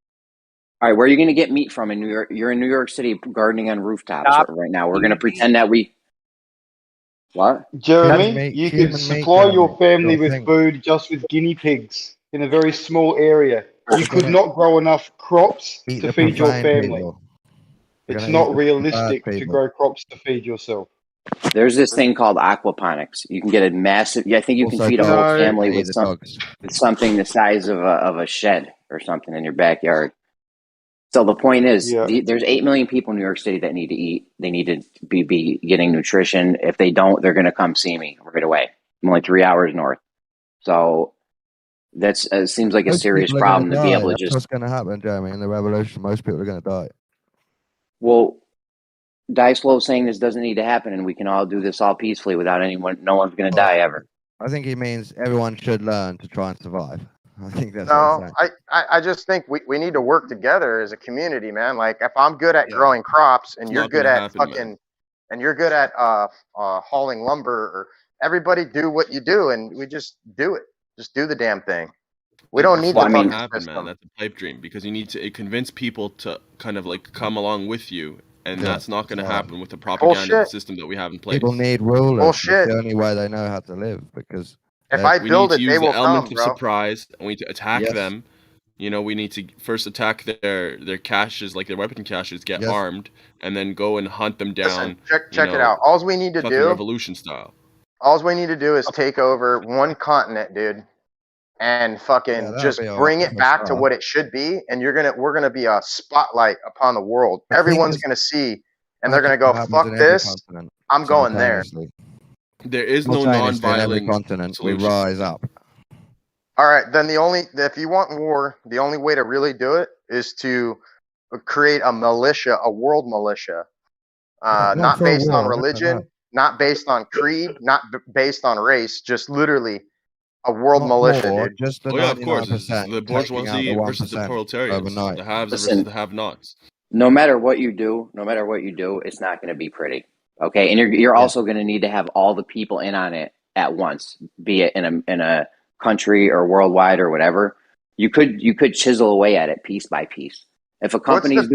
All right, where are you going to get meat from in New York? You're in New York City gardening on rooftops right now. We're going to pretend that we. What? Jeremy, you could supply your family with food just with guinea pigs in a very small area. You could not grow enough crops to feed your family. It's not realistic to grow crops to feed yourself. There's this thing called aquaponics. You can get a massive. Yeah, I think you can feed a whole family with something the size of a shed or something in your backyard. So the point is, there's 8 million people in New York City that need to eat. They need to be getting nutrition. If they don't, they're going to come see me right away. I'm only 3 hours north. So that's seems like a serious problem to be able to just. What's going to happen, Jeremy, in the revolution? Most people are going to die. Well, Dice Low saying this doesn't need to happen, and we can all do this all peacefully without anyone. No one's going to die ever. I think he means everyone should learn to try and survive. I think that's No, I just think we need to work together as a community, man. Like if I'm good at growing crops and you're good at hauling lumber, or everybody do what you do and we just do it. Just do the damn thing. We don't need to fucking happen, system. man. That's a pipe dream because you need to convince people to kind of like come along with you, and that's not going to happen with the propaganda system that we have in place. People need rulers. Bullshit. It's the only way they know how to live because if I build it, they will come, bro. Surprise, and we need to attack them. You know, we need to first attack their caches, like their weapon caches, get armed, and then go and hunt them down. Listen, check it out. All we need to do, revolution style. All we need to do is take over one continent, dude, and fucking just bring it back to what it should be. And we're gonna be a spotlight upon the world. Everyone's gonna see, and they're gonna go, "Fuck this! I'm going there." There is no non-violent continent. solution. We rise up. All right, then if you want war, the only way to really do it is to create a militia, a world militia, not based on religion, not based on creed, not based on race, just literally a world militia, dude. Just the of course, the bourgeoisie versus the proletariat, the haves versus the have-nots. No matter what you do, it's not going to be pretty. Okay, and you're also going to need to have all the people in on it at once, be it in a country or worldwide or whatever. You could chisel away at it piece by piece. If a company's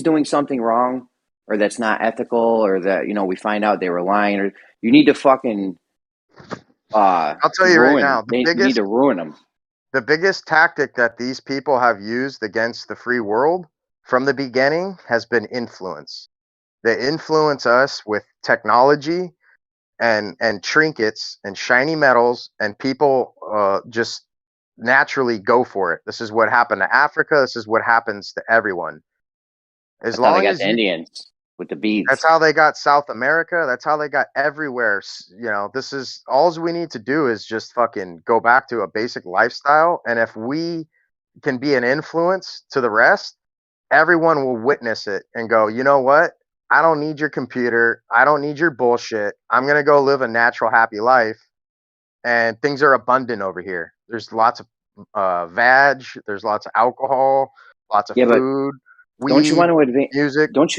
doing something wrong or that's not ethical, or that we find out they were lying, or you need to fucking I'll tell you right now, you need to ruin them. The biggest tactic that these people have used against the free world from the beginning has been influence. They influence us with technology and trinkets and shiny metals, and people just naturally go for it. This is what happened to Africa. This is what happens to everyone. As That's how they long got as the Indians with the beads. that's how they got South America. That's how they got everywhere. You know, this is all we need to do is just fucking go back to a basic lifestyle. And if we can be an influence to the rest, everyone will witness it and go, you know what? I don't need your computer. I don't need your bullshit. I'm going to go live a natural, happy life. And things are abundant over here. There's lots of veg. There's lots of alcohol, lots of food. Don't you want to advance music? Don't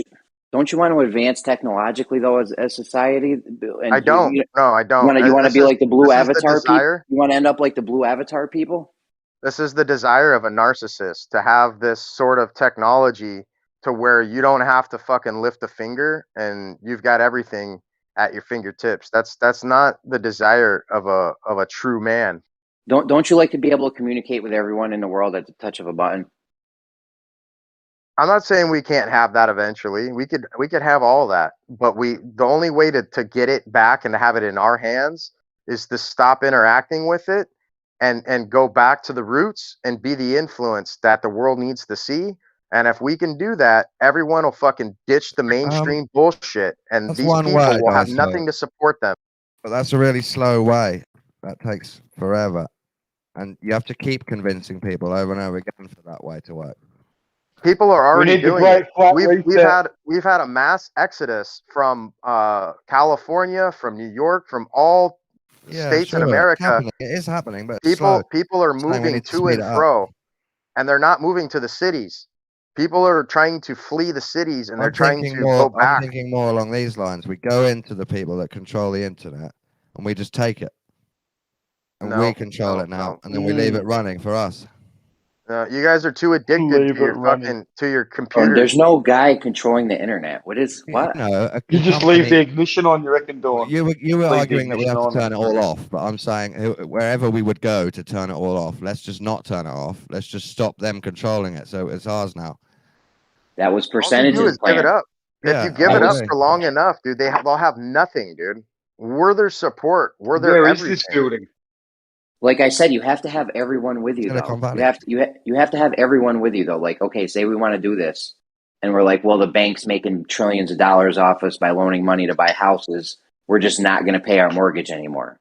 you want to advance technologically though as society? And I don't. No, I don't. You want to be like the blue avatar people? Desire. You want to end up like the blue avatar people? This is the desire of a narcissist, to have this sort of technology to where you don't have to fucking lift a finger and you've got everything at your fingertips. That's not the desire of a true man. Don't you like to be able to communicate with everyone in the world at the touch of a button? I'm not saying we can't have that eventually. We could have all that, but the only way to get it back and to have it in our hands is to stop interacting with it and go back to the roots and be the influence that the world needs to see. And if we can do that, everyone will fucking ditch the mainstream bullshit, and these people will have nothing to support them. But that's a really slow way. That takes forever, and you have to keep convincing people over and over again for that way to work. People are already doing it. We've had a mass exodus from California, from New York, from all states in America. It is happening, but people are moving to and fro, and they're not moving to the cities. People are trying to flee the cities, and they're trying to go back. I'm thinking more along these lines. We go into the people that control the internet, and we just take it, and we control it now, and then we leave it running for us. You guys are too addicted to your computer. There's no guy controlling the internet. What? No, you just leave the ignition on, you reckon, Dawn? You were arguing that we have to turn it all off, but I'm saying wherever we would go to turn it all off, let's just not turn it off. Let's just stop them controlling it, so it's ours now. That was percentages. Give it up. If you give it up for long enough, dude, they'll have nothing, dude. We're their support. We're their everything. Is this building? Like I said, you have to have everyone with you, though. You have to have everyone with you, though. Like, okay, say we want to do this, and we're like, well, the bank's making trillions of dollars off us by loaning money to buy houses. We're just not going to pay our mortgage anymore.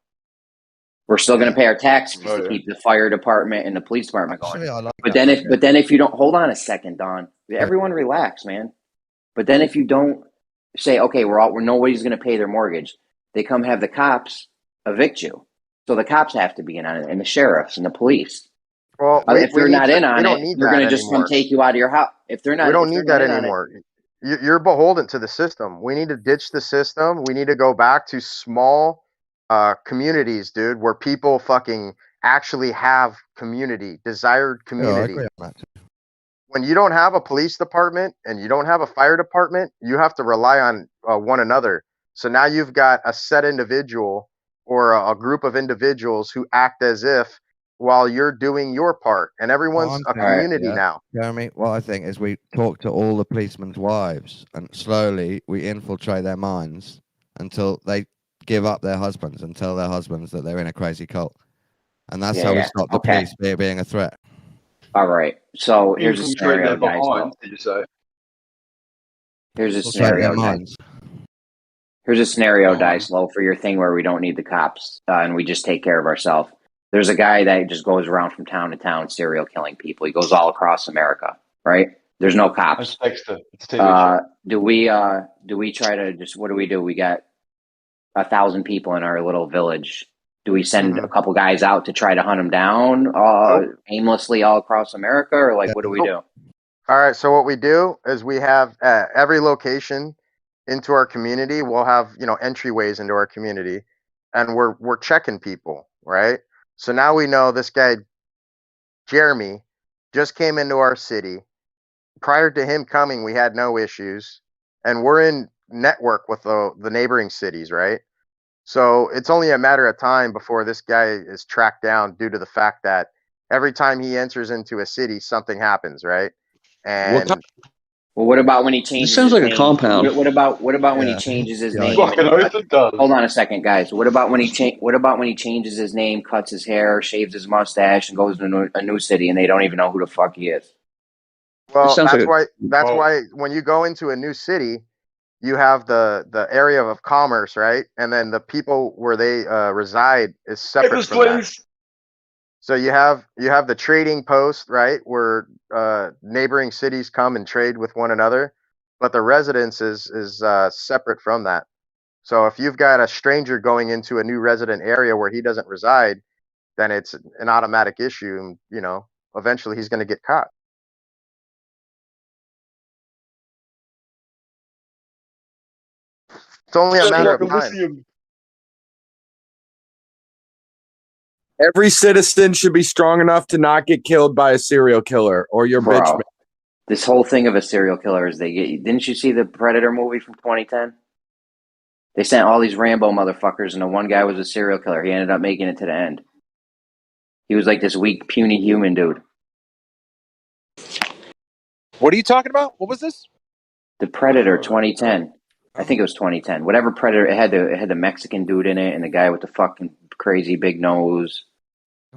We're still going to pay our taxes to keep the fire department and the police department going. But then if you don't, hold on a second, Don. Everyone relax, man. But then if you don't say, okay, nobody's going to pay their mortgage, they come have the cops evict you. So the cops have to be in on it, and the sheriffs and the police. Well, if they're not in on it, they're going to just come take you out of your house. If they're not, we don't need that anymore. You're beholden to the system. We need to ditch the system. We need to go back to small communities, dude, where people fucking actually have community, desired community. I agree on that too. When you don't have a police department and you don't have a fire department, you have to rely on one another. So now you've got a set individual or a group of individuals who act as if while you're doing your part, and everyone's a community now. Jeremy, what I think is we talk to all the policemen's wives, and slowly we infiltrate their minds until they give up their husbands and tell their husbands that they're in a crazy cult. And that's how we stop the police being a threat. All right. So here's a scenario, guys. Here's a scenario, guys. Here's a scenario, Dice Low, for your thing where we don't need the cops and we just take care of ourselves. There's a guy that just goes around from town to town serial killing people. He goes all across America, right? There's no cops. Do we try to just, what do? We got 1,000 people in our little village. Do we send a couple guys out to try to hunt them down aimlessly all across America, or like what do we do? All right, so what we do is we have every location into our community. We'll have entryways into our community, and we're checking people, right? So now we know this guy Jeremy just came into our city. Prior to him coming, we had no issues, and we're in network with the neighboring cities, right? So it's only a matter of time before this guy is tracked down due to the fact that every time he enters into a city, something happens, right? And Well, what about when he changes? This sounds his like a name? compound. What about when he Yeah. changes his Yeah. name? Fucking oath it does. Hold on a second, guys. What about when he changes his name, cuts his hair, shaves his mustache, and goes to a new city, and they don't even know who the fuck he is? Well, sounds that's like why when you go into a new city, you have the area of commerce, right? And then the people where they reside is separate from that. So you have the trading post, right, where neighboring cities come and trade with one another, but the residence is separate from that. So if you've got a stranger going into a new resident area where he doesn't reside, then it's an automatic issue. And, you know, eventually he's going to get caught. It's only a matter of time. Every citizen should be strong enough to not get killed by a serial killer or your bitch. Bro, this whole thing of a serial killer is didn't you see the Predator movie from 2010? They sent all these Rambo motherfuckers, and the one guy was a serial killer. He ended up making it to the end. He was like this weak, puny human dude. What are you talking about? What was this? The Predator 2010. I think it was 2010. Whatever Predator, it had the Mexican dude in it and the guy with the fucking crazy big nose.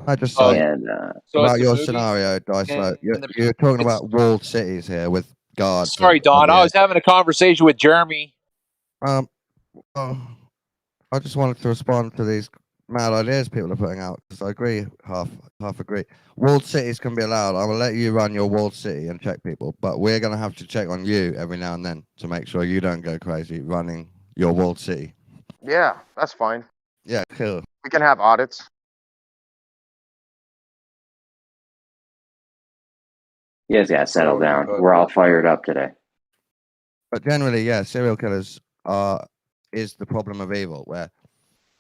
I just say So about it's a your movie? scenario, Dice. And- You're talking about walled cities here with guards. Sorry, Don. I was having a conversation with Jeremy. Well, I just wanted to respond to these mad ideas people are putting out because I agree, half agree. Walled cities can be allowed. I will let you run your walled city and check people, but we're going to have to check on you every now and then to make sure you don't go crazy running your walled city. Yeah, that's fine. Yeah, cool. We can have audits. You guys got settled down. We're all fired up today. But generally, yeah, serial killers is the problem of evil, where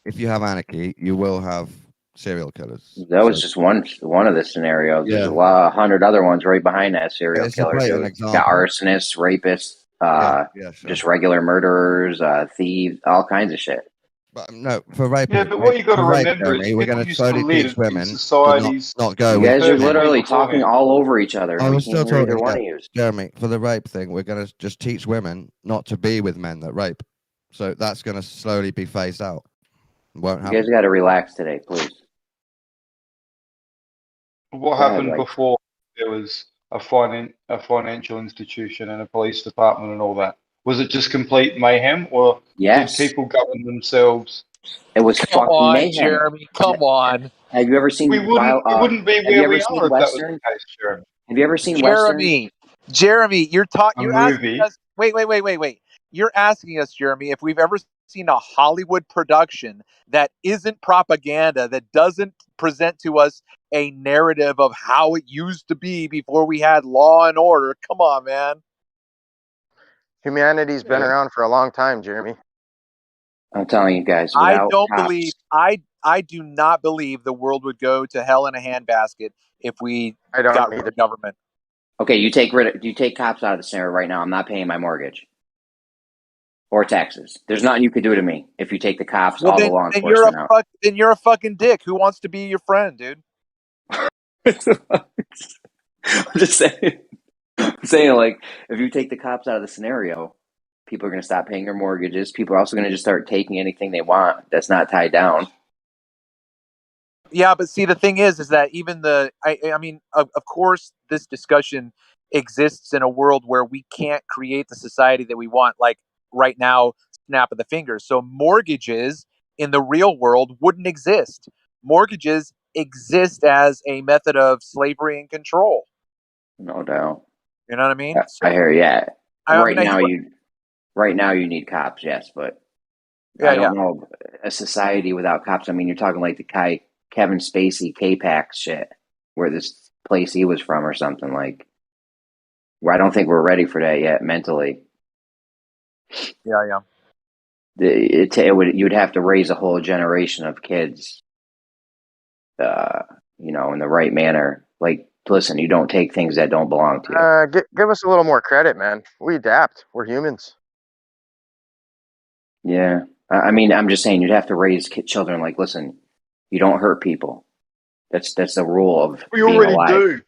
if you have anarchy, you will have serial killers. That was just one of the scenarios. There's Yeah. a lot, 100 other ones right behind that serial It's a killer. blatant Dude. example. Got arsonists, rapists, Sure. just regular murderers, thieves, all kinds of shit. But no, for rape. Yeah, but what you got to for rape, remember Jeremy, is we're people going to used to slowly lead teach in women societies. to not go You with guys are men. literally talking all over each other. I We was can't still hear either talking, one of you. Jeremy, for the rape thing, we're going to just teach women not to be with men that rape. So that's going to slowly be phased out. It won't You happen. guys got to relax today, please. What Go ahead, happened Mike. before there was a financial institution and a police department and all that? Was it just complete mayhem, or Yes. did people govern themselves? It was Come fucking on, mayhem. Jeremy. Come on. Have you ever seen We wouldn't be have you where ever we seen are if that was the Western? case, Jeremy. Have you ever seen Western? Jeremy, you're asking movie. us. Wait. You're asking us, Jeremy, if we've ever seen a Hollywood production that isn't propaganda, that doesn't present to us a narrative of how it used to be before we had law and order. Come on, man. Humanity's been around for a long time, Jeremy. I'm telling you guys, I without don't cops, believe. I do not believe the world would go to hell in a handbasket if we got rid of government. Okay, you take cops out of the scenario right now. I'm not paying my mortgage or taxes. There's nothing you could do to me if you take the cops, all the law enforcement out. Then you're a fucking dick. Who wants to be your friend, dude? I'm just saying. I'm saying, like, if you take the cops out of the scenario, people are going to stop paying their mortgages. People are also going to just start taking anything they want that's not tied down. Yeah, but see, the thing is that even I mean, of course, this discussion exists in a world where we can't create the society that we want, like right now, snap of the fingers. So mortgages in the real world wouldn't exist. Mortgages exist as a method of slavery and control. No doubt. You know what I mean? I hear you. Yeah. I Right mean, now you need cops, yes, but Yeah, I don't know a society without cops. I mean, you're talking like the guy Kevin Spacey K-Pax shit, where this place he was from or something, like, where I don't think we're ready for that yet mentally. Yeah. You'd have to raise a whole generation of kids, in the right manner. Like, listen, you don't take things that don't belong to you. Give us a little more credit, man. We adapt. We're humans. Yeah. I mean, I'm just saying you'd have to raise children like, listen, you don't hurt people. That's the rule of We being already alive. do.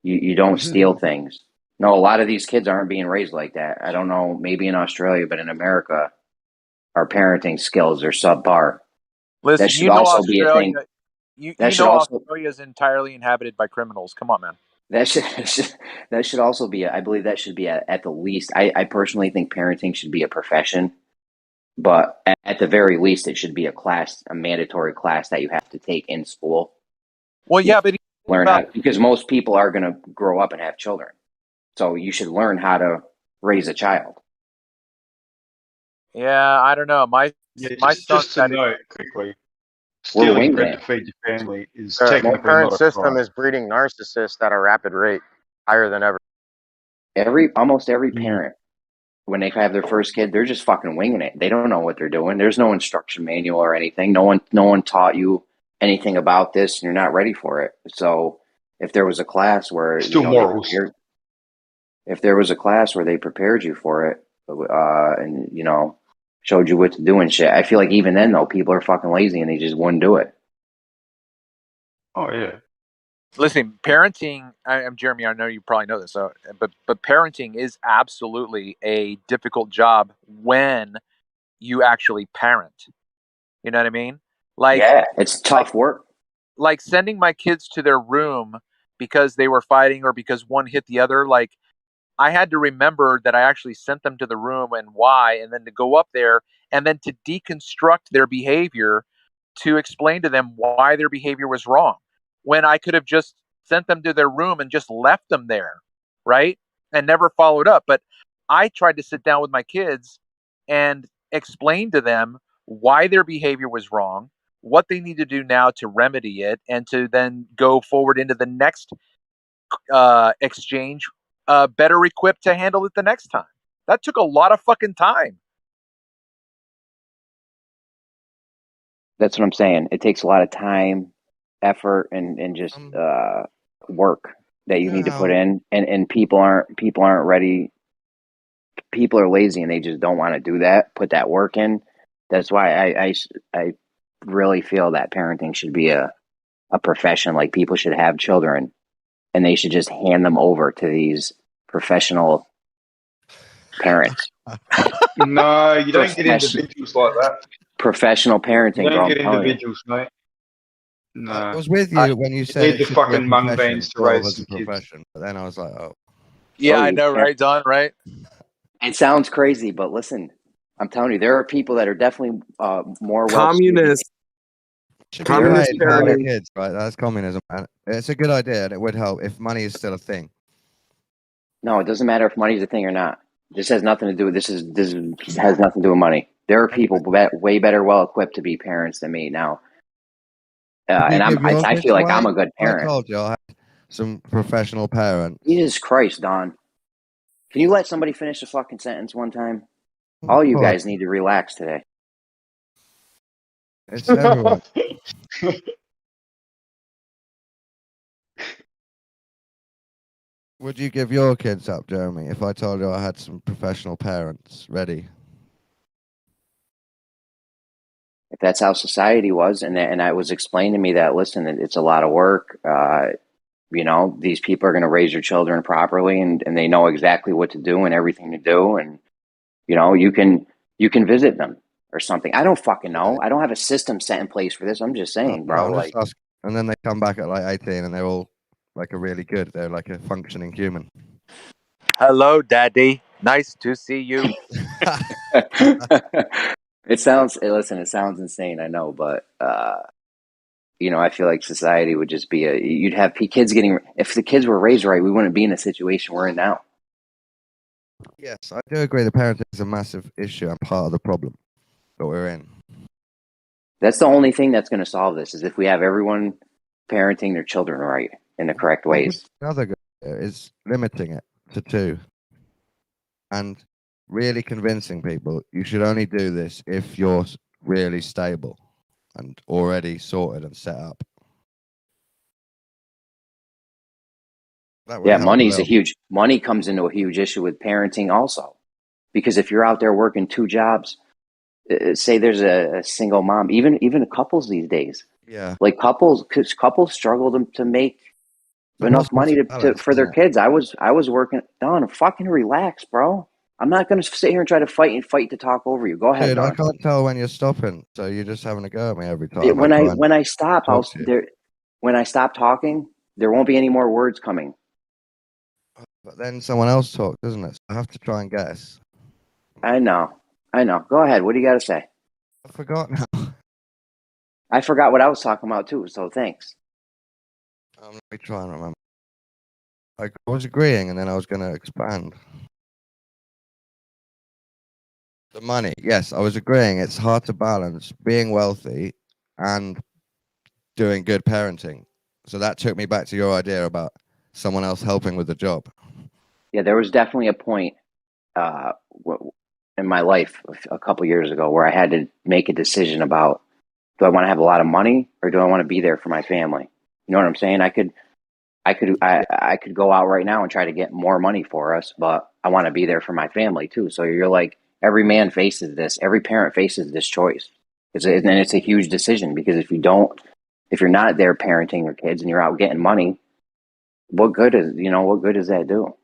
You don't steal things. No, a lot of these kids aren't being raised like that. I don't know, maybe in Australia, but in America, our parenting skills are subpar. Listen, That should also be a thing. You That should know also Australia is entirely inhabited by criminals. Come on, man. that should also be. I believe that should be at the least. I personally think parenting should be a profession, but at the very least, it should be a mandatory class that you have to take in school. Well, yeah, but Learn how, because most people are going to grow up and have children, so you should learn how to raise a child. Yeah, I don't know. My just to note quickly, stealing bread to feed your family is technically The current not a system crime. is breeding narcissists at a rapid rate, higher than ever. Almost every parent, when they have their first kid, they're just fucking winging it. They don't know what they're doing. There's no instruction manual or anything. No one taught you anything about this, and you're not ready for it. So if there was a class where morals. If there was a class where they prepared you for it, and showed you what to do and shit, I feel like even then though, people are fucking lazy and they just wouldn't do it. Oh yeah. Listen, parenting. I'm Jeremy. I know you probably know this, but parenting is absolutely a difficult job when you actually parent. You know what I mean? Like, yeah, it's tough work. Like sending my kids to their room because they were fighting or because one hit the other. Like, I had to remember that I actually sent them to the room and why, and then to go up there and then to deconstruct their behavior, to explain to them why their behavior was wrong, when I could have just sent them to their room and just left them there, right? And never followed up. But I tried to sit down with my kids and explain to them why their behavior was wrong, what they need to do now to remedy it, and to then go forward into the next exchange better equipped to handle it the next time. That took a lot of fucking time. That's what I'm saying. It takes a lot of time, effort, and just work that you need to put in, and people aren't ready. People are lazy and they just don't want to do that, put that work in. That's why I really feel that parenting should be a profession. Like, people should have children and they should just hand them over to these professional parents. No, you don't get individuals like that. Professional parenting. You don't get individuals, mate. No. I was with you when you said need the fucking mung beans to raise the profession, but then I was like, oh. Yeah, I know, right, Don? Right? It sounds crazy, but listen, I'm telling you, there are people that are definitely more communist. Communist parenting kids, right? That's communism, man. It's a good idea, and it would help if money is still a thing. No, it doesn't matter if money is a thing or not. This has nothing to do with this has nothing to do with money. There are people way better, well equipped to be parents than me now, and I feel like I'm a good parent. I told you I had some professional parents. Jesus Christ, Don! Can you let somebody finish a fucking sentence one time? All you guys need to relax today. It's everyone. Would you give your kids up, Jeremy, if I told you I had some professional parents ready? If that's how society was, and I was explaining to me that, listen, it's a lot of work. These people are going to raise your children properly, and they know exactly what to do and everything to do, and you can visit them or something. I don't fucking know. I don't have a system set in place for this. I'm just saying, bro. And then they come back at like 18 and they're all like really good. They're like a functioning human. Hello, Daddy. Nice to see you. It sounds insane, I know, but I feel like society would just be you'd have kids if the kids were raised right, we wouldn't be in a situation we're in now. Yes, I do agree. The parenting is a massive issue and part of the problem that we're in. That's the only thing that's going to solve this, is if we have everyone parenting their children right in the correct ways. Another good is limiting it to 2 and really convincing people you should only do this if you're really stable and already sorted and set up. Yeah, money comes into a huge issue with parenting also, because if you're out there working 2 jobs, say there's a single mom, even couples these days. Yeah, like couples struggle to make enough money to for their kids. I was working. Don, fucking relax, bro. I'm not going to sit here and try to fight to talk over you. Go ahead, Dude, Don. I can't tell when you're stopping, so you're just having a go at me every time. When I stop, when I stop talking, there won't be any more words coming. But then someone else talks, doesn't it? So I have to try and guess. I know. Go ahead. What do you got to say? I forgot now. I forgot what I was talking about too. So thanks. Let me try and remember. I was agreeing, and then I was going to expand. The money, yes, I was agreeing. It's hard to balance being wealthy and doing good parenting. So that took me back to your idea about someone else helping with the job. Yeah, there was definitely a point in my life a couple years ago where I had to make a decision about, do I want to have a lot of money or do I want to be there for my family? You know what I'm saying? I could go out right now and try to get more money for us, but I want to be there for my family too. So you're like, every man faces this, every parent faces this choice. And it's a huge decision, because if you're not there parenting your kids and you're out getting money, what good does that do?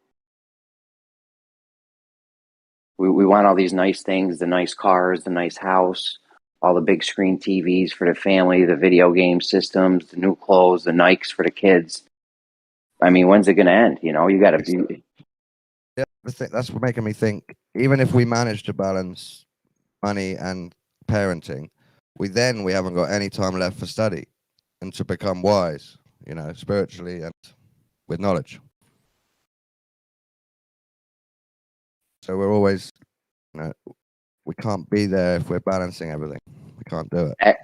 We want all these nice things, the nice cars, the nice house, all the big screen TVs for the family, the video game systems, the new clothes, the Nikes for the kids. I mean, when's it going to end? You got to be. Yeah, that's what making me think. Even if we manage to balance money and parenting, we haven't got any time left for study and to become wise, spiritually and with knowledge. So we're always, we can't be there if we're balancing everything. We can't do it.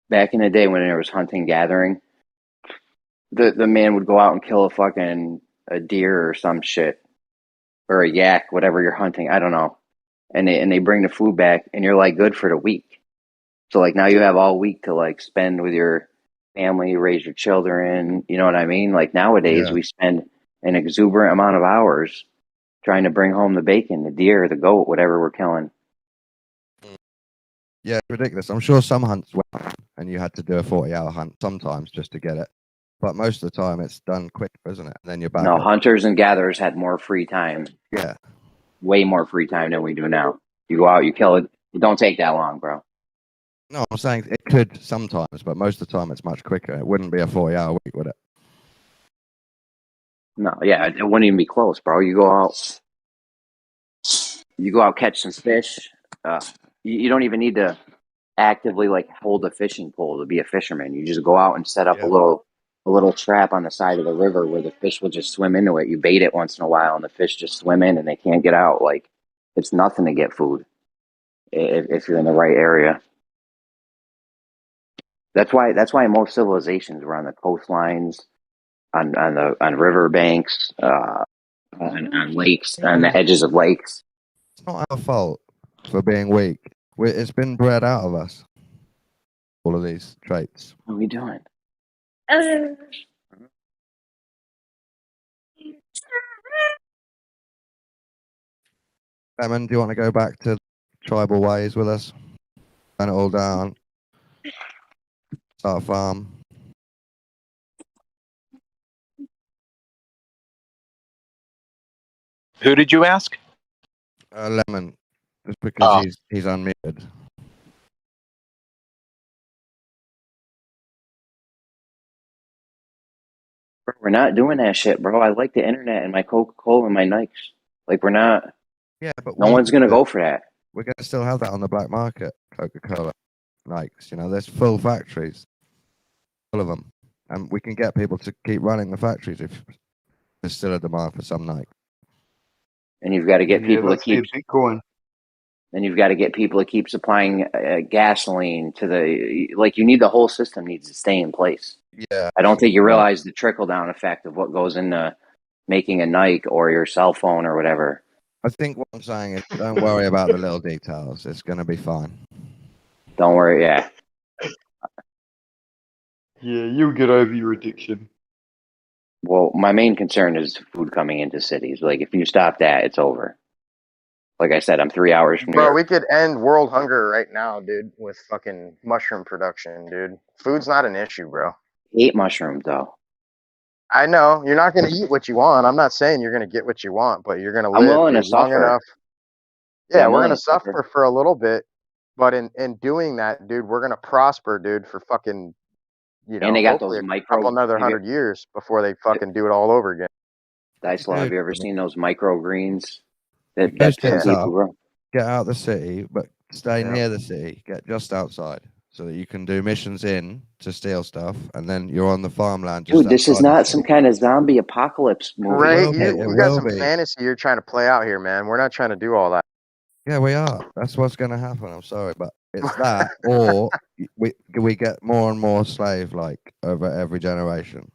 Back in the day when there was hunting gathering, the man would go out and kill a deer or some shit, or a yak, whatever you're hunting. I don't know. And they bring the food back, and you're like good for the week. So like now you have all week to like spend with your family, raise your children. You know what I mean? Like nowadays we spend an exuberant amount of hours trying to bring home the bacon, the deer, the goat, whatever we're killing. Yeah, it's ridiculous. I'm sure some hunts went and you had to do a 40-hour hunt sometimes just to get it. But most of the time it's done quick, isn't it? And then you're back. No, hunters and gatherers had more free time. Yeah. Way more free time than we do now. You go out, you kill it. It don't take that long, bro. No, I'm saying it could sometimes, but most of the time it's much quicker. It wouldn't be a 40-hour week, would it? No, yeah, it wouldn't even be close, bro. You go out, catch some fish. You don't even need to actively like hold a fishing pole to be a fisherman. You just go out and set up a little trap on the side of the river where the fish will just swim into it. You bait it once in a while, and the fish just swim in, and they can't get out. Like, it's nothing to get food if you're in the right area. That's why most civilizations were on the coastlines, on river banks, on lakes, on the edges of lakes. It's not our fault for being weak. It's been bred out of us. All of these traits. What are we doing? Lemon, do you want to go back to tribal ways with us? Turn it all down. Start a farm. Who did you ask? Lemon, just because he's unmuted. Bro, we're not doing that shit, bro. I like the internet and my Coca-Cola and my Nikes. Like, we're not. Yeah, but no one's gonna go for that. We're gonna still have that on the black market. Coca-Cola, Nikes. There's full factories, all of them, and we can get people to keep running the factories if there's still a demand for some Nike. And you've got to get people to keep Bitcoin. Then you've got to get people to keep supplying gasoline to you need the whole system needs to stay in place. Yeah. I don't think you realize the trickle down effect of what goes into making a Nike or your cell phone or whatever. I think what I'm saying is don't worry about the little details. It's going to be fine. Don't worry. Yeah. Yeah, you'll get over your addiction. Well, my main concern is food coming into cities. Like, if you stop that, it's over. Like I said, I'm 3 hours from Bro, here. we could end world hunger right now, dude, with fucking mushroom production, dude. Food's not an issue, bro. I hate mushrooms, though. I know you're not going to eat what you want. I'm not saying you're going to get what you want, but you're going to I'm live willing to long suffer. enough. Yeah, Yeah, I'm we're willing going to to suffer suffer. for a little bit, but in doing that, dude, we're going to prosper, dude, for fucking, And they got hopefully those a couple another have you, 100 years before they fucking do it all over again. Dicel, have you ever seen those microgreens that Those some tips people up, grow? get out of the city, but stay Yeah. near the city. Get just outside so that you can do missions in to steal stuff, and then you're on the farmland. Just Dude, this is outside the not city. some kind of zombie apocalypse movie. Right? It You got will some be. fantasy you're trying to play out here, man. We're not trying to do all that. Yeah, we are. That's what's going to happen. I'm sorry, but it's that, or we get more and more slave-like over every generation.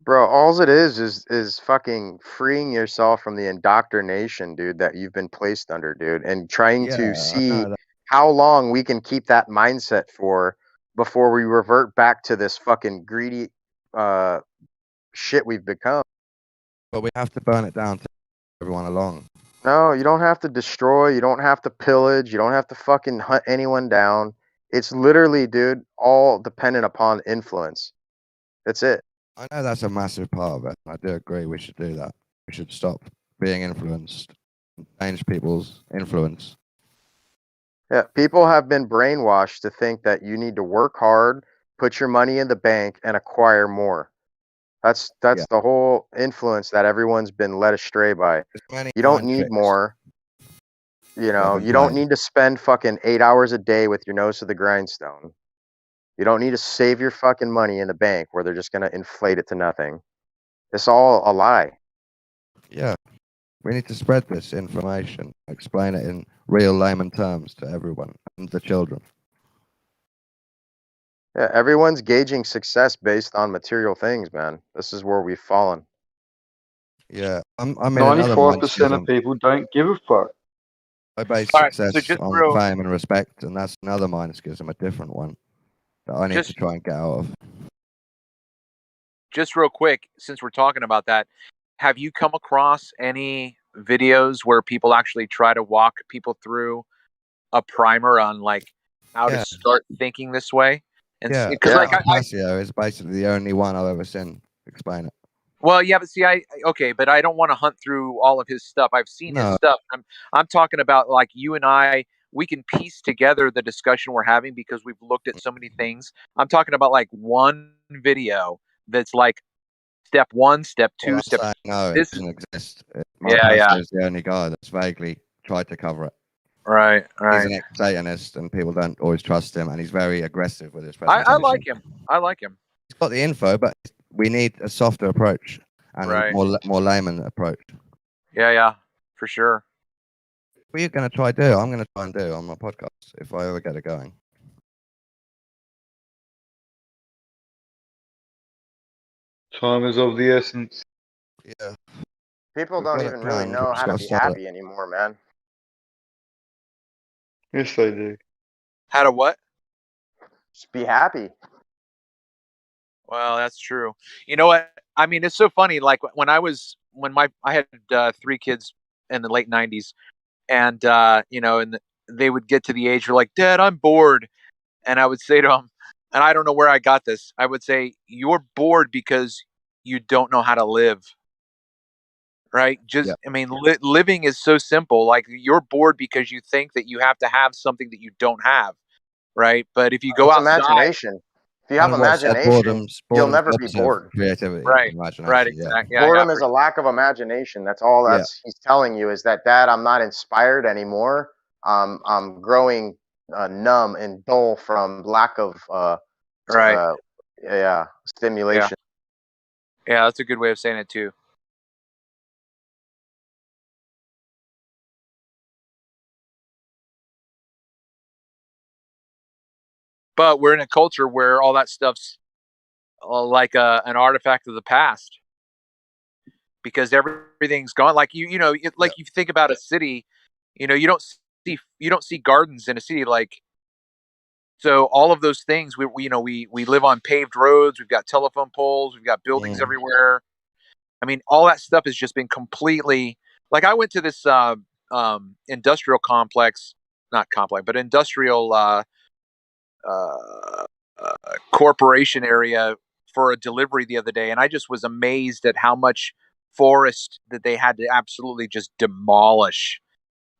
Bro, all it is fucking freeing yourself from the indoctrination, dude, that you've been placed under, dude, and trying Yeah, to I see know that. how long we can keep that mindset for before we revert back to this fucking greedy shit we've become. But we have to burn it down to everyone along. No, you don't have to destroy, you don't have to pillage, you don't have to fucking hunt anyone down. It's literally, dude, all dependent upon influence. That's it. I know that's a massive part of it. I do agree we should do that. We should stop being influenced and change people's influence. Yeah, people have been brainwashed to think that you need to work hard, put your money in the bank, and acquire more. That's Yeah. the whole influence that everyone's been led astray by. Many You don't mind need tricks more. You that have know, been you don't played. need to spend fucking 8 hours a day with your nose to the grindstone. You don't need to save your fucking money in the bank where they're just gonna inflate it to nothing. It's all a lie. Yeah. We need to spread this information, explain it in real layman terms to everyone and the children. Yeah, everyone's gauging success based on material things, man. This is where we've fallen. Yeah, I'm in another 95% of mindset. people don't give a fuck. I base All right, success so just on fame and respect, and that's another mindset, a different one that I need to try and get out of. Just real quick, since we're talking about that, have you come across any videos where people actually try to walk people through a primer on like how to start thinking this way? And Yeah, because like Pasio is basically the only one I've ever seen explain it. well, yeah, but see, okay, but I don't want to hunt through all of his stuff. I've seen his No. stuff. I'm talking about like you and I. We can piece together the discussion we're having because we've looked at so many things. I'm talking about like one video that's like step 1, step 2, Well, step. no, it This doesn't exist. yeah. Is the only guy that's vaguely tried to cover it. Right. He's an ex-Satanist, and people don't always trust him, and he's very aggressive with his I presentation. like him. I like him. He's got the info, but we need a softer approach and Right. a more layman approach. Yeah, for sure. What are you going to try to do? I'm going to try and do on my podcast if I ever get it going. Time is of the essence. Yeah. People don't even really know how to be happy anymore, man. Yes, they do. How to what? Just be happy. Well, that's true. You know what? I mean, it's so funny. Like when I had 3 kids in the late 90s, and and they would get to the age where like, Dad, I'm bored, and I would say to them, and I don't know where I got this. I would say, you're bored because you don't know how to live. Right? Just, I mean, living is so simple. Like you're bored because you think that you have to have something that you don't have. Right? But if you go It's outside, imagination. If you have imagination, you'll never be bored. Creativity, right, imagination. exactly. Boredom is a lack of imagination. That's all he's telling you is that, Dad, I'm not inspired anymore. I'm growing numb and dull from lack of stimulation. Yeah, that's a good way of saying it too. But we're in a culture where all that stuff's like an artifact of the past, because everything's gone. Like you think about a city, you don't see gardens in a city. Like, so all of those things, we live on paved roads. We've got telephone poles. We've got buildings everywhere. I mean, all that stuff has just been completely. Like, I went to this industrial complex, not complex, but industrial corporation area for a delivery the other day, and I just was amazed at how much forest that they had to absolutely just demolish,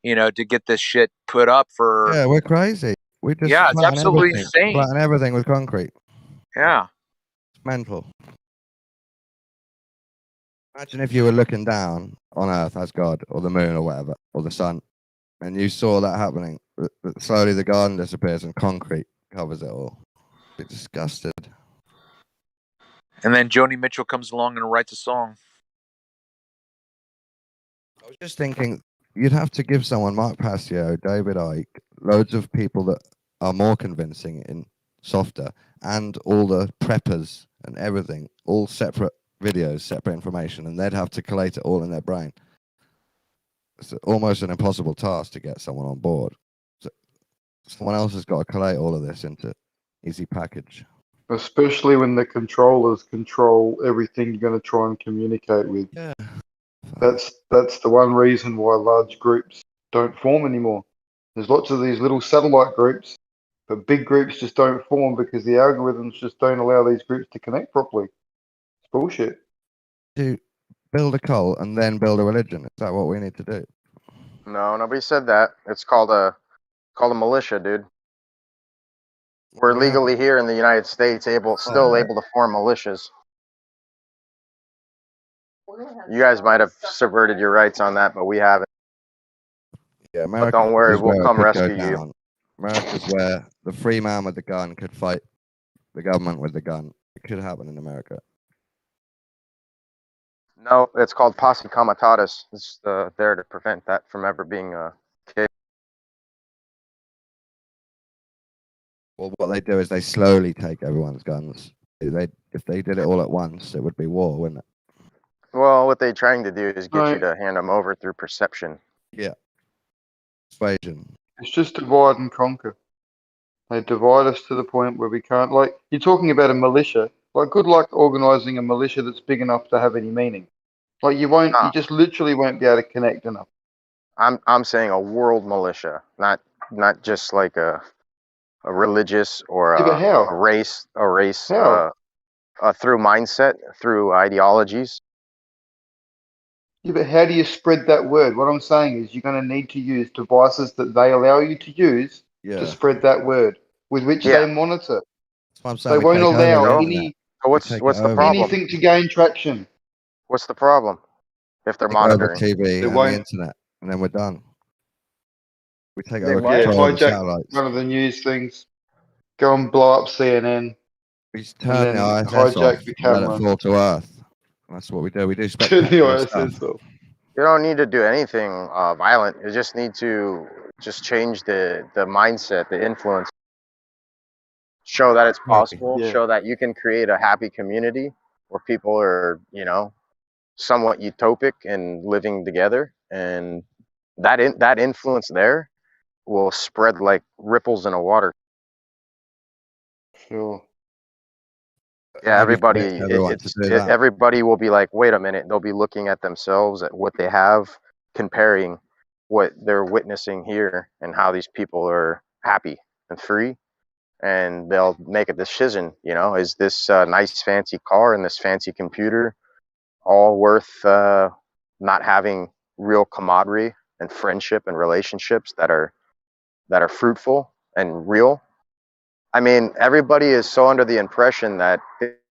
to get this shit put up for. Yeah, we're crazy. We just It's absolutely insane. Flatten everything with concrete. Yeah. It's mental. Imagine if you were looking down on Earth as God, or the moon, or whatever, or the sun, and you saw that happening. But slowly the garden disappears and concrete covers it all. Be disgusted. And then Joni Mitchell comes along and writes a song. I was just thinking, you'd have to give someone, Mark Passio, David Icke, loads of people that are more convincing in softer, and all the preppers and everything, all separate videos, separate information, and they'd have to collate it all in their brain. It's almost an impossible task to get someone on board. So someone else has got to collate all of this into easy package. Especially when the controllers control everything you're going to try and communicate with. Yeah. That's the one reason why large groups don't form anymore. There's lots of these little satellite groups, but big groups just don't form because the algorithms just don't allow these groups to connect properly. It's bullshit. To build a cult and then build a religion. Is that what we need to do? No, nobody said that. It's called a militia, dude. We're legally here in the United States still able to form militias. You guys might have subverted your rights on that, but we haven't. Yeah, but don't worry, we'll come rescue you. America's where the free man with the gun could fight the government with the gun. It could happen in America. No, it's called posse comitatus. It's there to prevent that from ever being a case. Well, what they do is they slowly take everyone's guns. If they did it all at once, it would be war, wouldn't it? Well, what they're trying to do is get you to hand them over through perception. Yeah. Persuasion. It's just divide and conquer. They divide us to the point where we can't. Like, you're talking about a militia. Like, good luck organising a militia that's big enough to have any meaning. Like, you just literally won't be able to connect enough. I'm saying a world militia, not just like a religious or a race through mindset, through ideologies. Yeah, but how do you spread that word? What I'm saying is you're going to need to use devices that they allow you to use to spread that word, with which they monitor. That's what I'm saying. They won't allow anything to gain traction. What's the problem? If they're monitoring TV and the internet, and then we're done. We take over control of the satellites. One of the news things. Go and blow up CNN. We just turn the ISS off, the camera. let it fall to Earth. That's what we do. We do Turn the ISS stuff. off. You don't need to do anything violent. You just need to change the mindset, the influence. Show that it's possible. Yeah. Show that you can create a happy community where people are, somewhat utopic and living together, and that influence there will spread like ripples in a water. Sure. Yeah, everybody will be like, wait a minute. They'll be looking at themselves, at what they have, comparing what they're witnessing here and how these people are happy and free. And they'll make a decision, is this nice fancy car and this fancy computer all worth not having real camaraderie and friendship and relationships that are fruitful and real? I mean, everybody is so under the impression that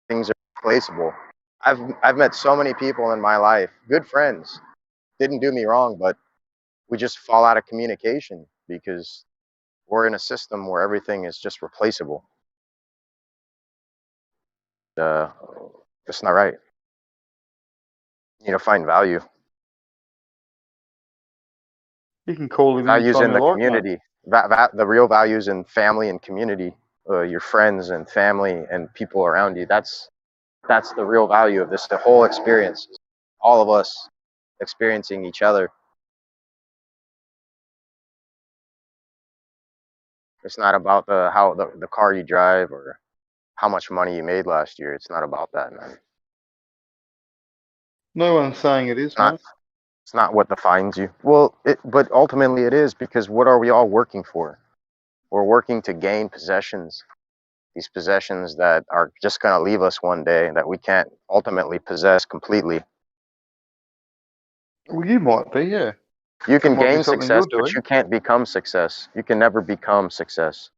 things are replaceable. I've met so many people in my life, good friends, didn't do me wrong, but we just fall out of communication because we're in a system where everything is just replaceable. It's not right. You need to find value. You can call it values in the community. The real values in family and community, your friends and family and people around you. That's the real value of this. The whole experience, all of us experiencing each other. It's not about the car you drive or how much money you made last year. It's not about that, man. No one's saying it is. It's not what defines you. Well, but ultimately it is, because what are we all working for? We're working to gain possessions these possessions that are just going to leave us one day, that we can't ultimately possess completely. Well, you might be, yeah. You can That might be gain something success, you're but doing. you can't become success. You can never become success.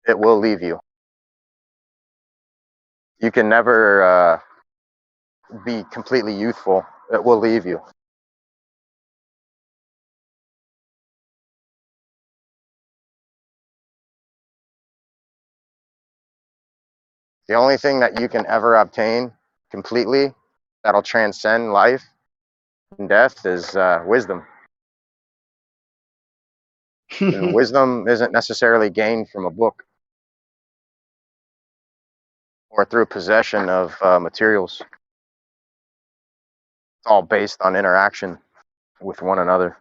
It will leave you. You can never be completely youthful. It will leave you. The only thing that you can ever obtain completely that'll transcend life and death is wisdom. And wisdom isn't necessarily gained from a book or through possession of materials. It's all based on interaction with one another.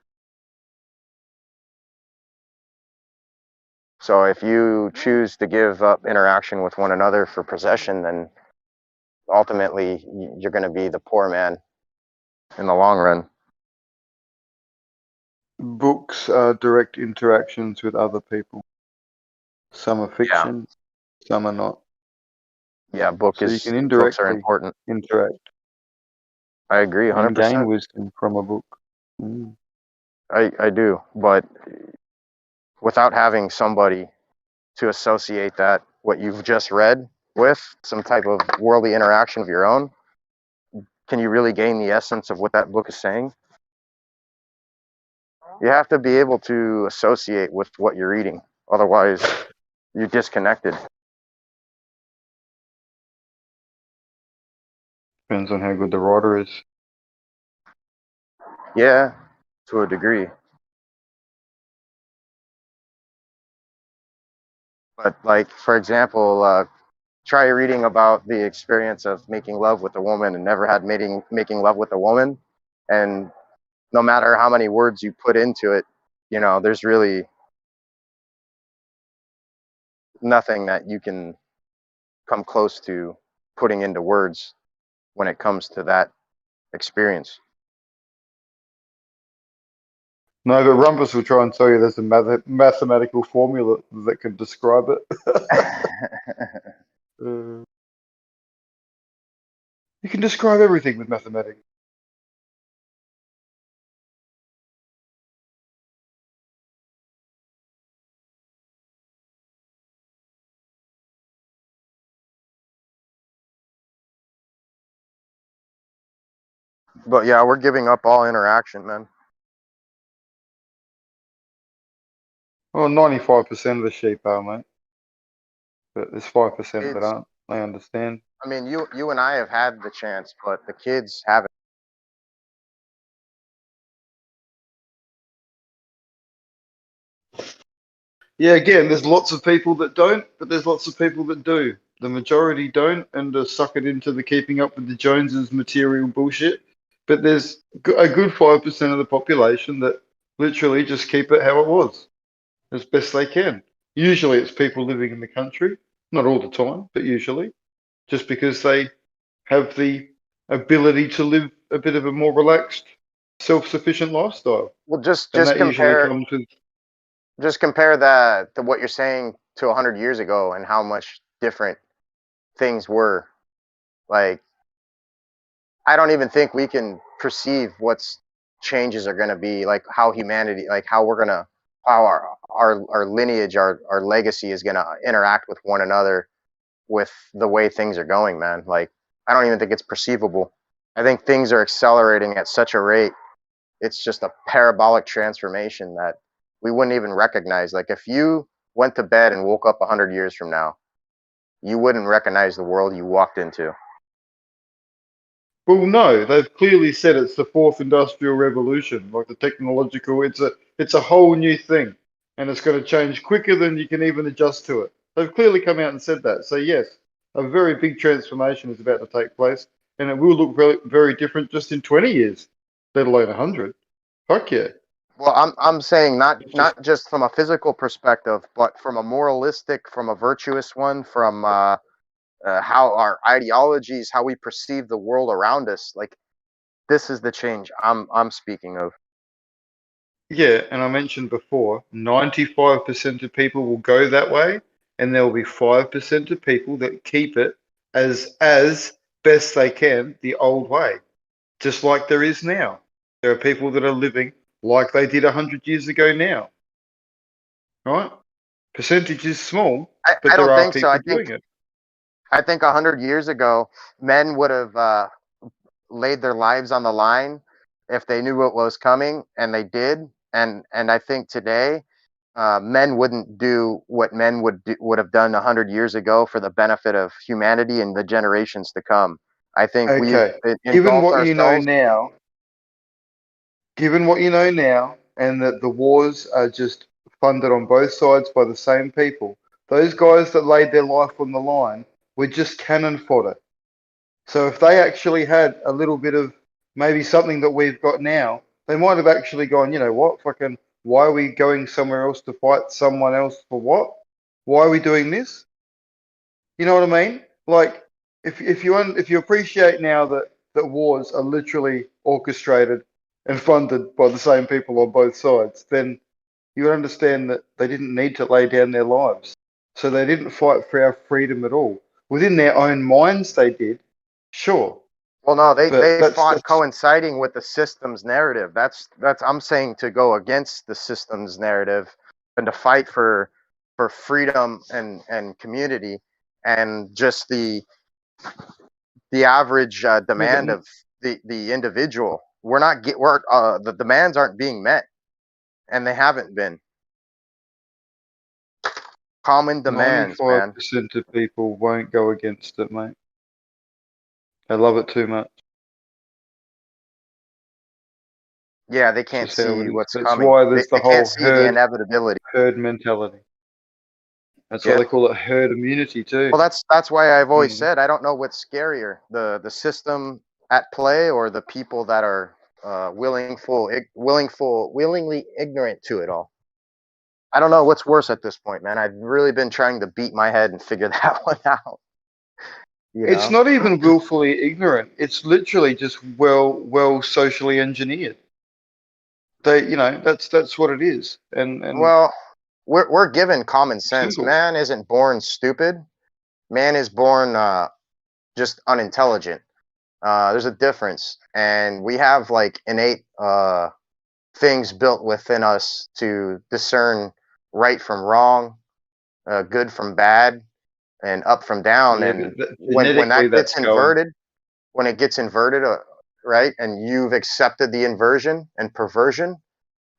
So if you choose to give up interaction with one another for possession, then ultimately you're going to be the poor man in the long run. Books are direct interactions with other people. Some are fiction, some are not. Yeah, So you can books are indirectly important. interact I agree, and gain 100%. wisdom from a book. Mm. I do, but without having somebody to associate that, what you've just read, with some type of worldly interaction of your own, can you really gain the essence of what that book is saying? You have to be able to associate with what you're reading. Otherwise, you're disconnected. Depends on how good the writer is. Yeah, to a degree. But like, for example, try reading about the experience of making love with a woman and never had making love with a woman. And no matter how many words you put into it, you know, there's really nothing that you can come close to putting into words when it comes to that experience. No, but Rumpus will try and tell you there's a mathematical formula that can describe it. You can describe everything with mathematics. But yeah, we're giving up all interaction, man. Well, 95% of the sheep are, mate. But there's 5% that It's, aren't. I understand. I mean, you and I have had the chance, but the kids haven't. Yeah, again, there's lots of people that don't, but there's lots of people that do. The majority don't and are suckered into the keeping up with the Joneses material bullshit. But there's a good 5% of the population that literally just keep it how it was as best they can. Usually it's people living in the country, not all the time, but usually, just because they have the ability to live a bit of a more relaxed, self-sufficient lifestyle. Well, just That usually compare. comes with Just compare that to what you're saying to 100 years ago and how much different things were. Like, I don't even think we can perceive what's changes are going to be, like how humanity, like how we're going to, how our lineage, our legacy is going to interact with one another with the way things are going, man. Like, I don't even think it's perceivable. I think things are accelerating at such a rate. It's just a parabolic transformation that we wouldn't even recognize. Like, if you went to bed and woke up 100 years from now, you wouldn't recognize the world you walked into. Well, no, they've clearly said it's the fourth industrial revolution, like the technological. It's a whole new thing, and it's going to change quicker than you can even adjust to it. They've clearly come out and said that. So yes, a very big transformation is about to take place, and it will look very, very different just in 20 years, let alone 100. Fuck yeah. Well, I'm saying not just from a physical perspective, but from a moralistic, from a virtuous one, from how our ideologies, how we perceive the world around us. Like, this is the change I'm speaking of. Yeah, and I mentioned before, 95% of people will go that way, and there will be 5% of people that keep it as best they can the old way, just like there is now. There are people that are living like they did 100 years ago now, right? Percentage is small, but I there don't are think so. people doing it. I think 100 years ago, men would have laid their lives on the line if they knew what was coming, and they did. And I think today, men wouldn't do what men would have done 100 years ago for the benefit of humanity and the generations to come. I think we've Okay, given engulfed what you know ourselves. now, and that the wars are just funded on both sides by the same people, those guys that laid their life on the line were just cannon fodder. So if they actually had a little bit of maybe something that we've got now, they might have actually gone, you know what, fucking, why are we going somewhere else to fight someone else for what? Why are we doing this? You know what I mean? Like, if you appreciate now that wars are literally orchestrated and funded by the same people on both sides, then you would understand that they didn't need to lay down their lives. So they didn't fight for our freedom at all. Within their own minds, they did, sure. Well, no, But they that's fought coinciding with the system's narrative. That's I'm saying to go against the system's narrative and to fight for freedom and community and just the average demand of the individual. The demands aren't being met, and they haven't been. Common demands, man. 95% of people won't go against it, mate. They love it too much. Yeah, they can't That's how it see is. what's That's coming. why there's the They can't whole see the inevitability. herd mentality. That's why Yeah. they call it herd immunity too. Well, that's why I've always said I don't know what's scarier, the system at play or the people that are willingly ignorant to it all. I don't know what's worse at this point, man. I've really been trying to beat my head and figure that one out. It's not even willfully ignorant. It's literally just well socially engineered. That's what it is. And well, we're given common sense. Simple. Man isn't born stupid. Man is born just unintelligent. There's a difference, and we have like innate things built within us to discern right from wrong, good from bad, and up from down. Yeah, And but when that that's gets inverted, right, and you've accepted the inversion and perversion,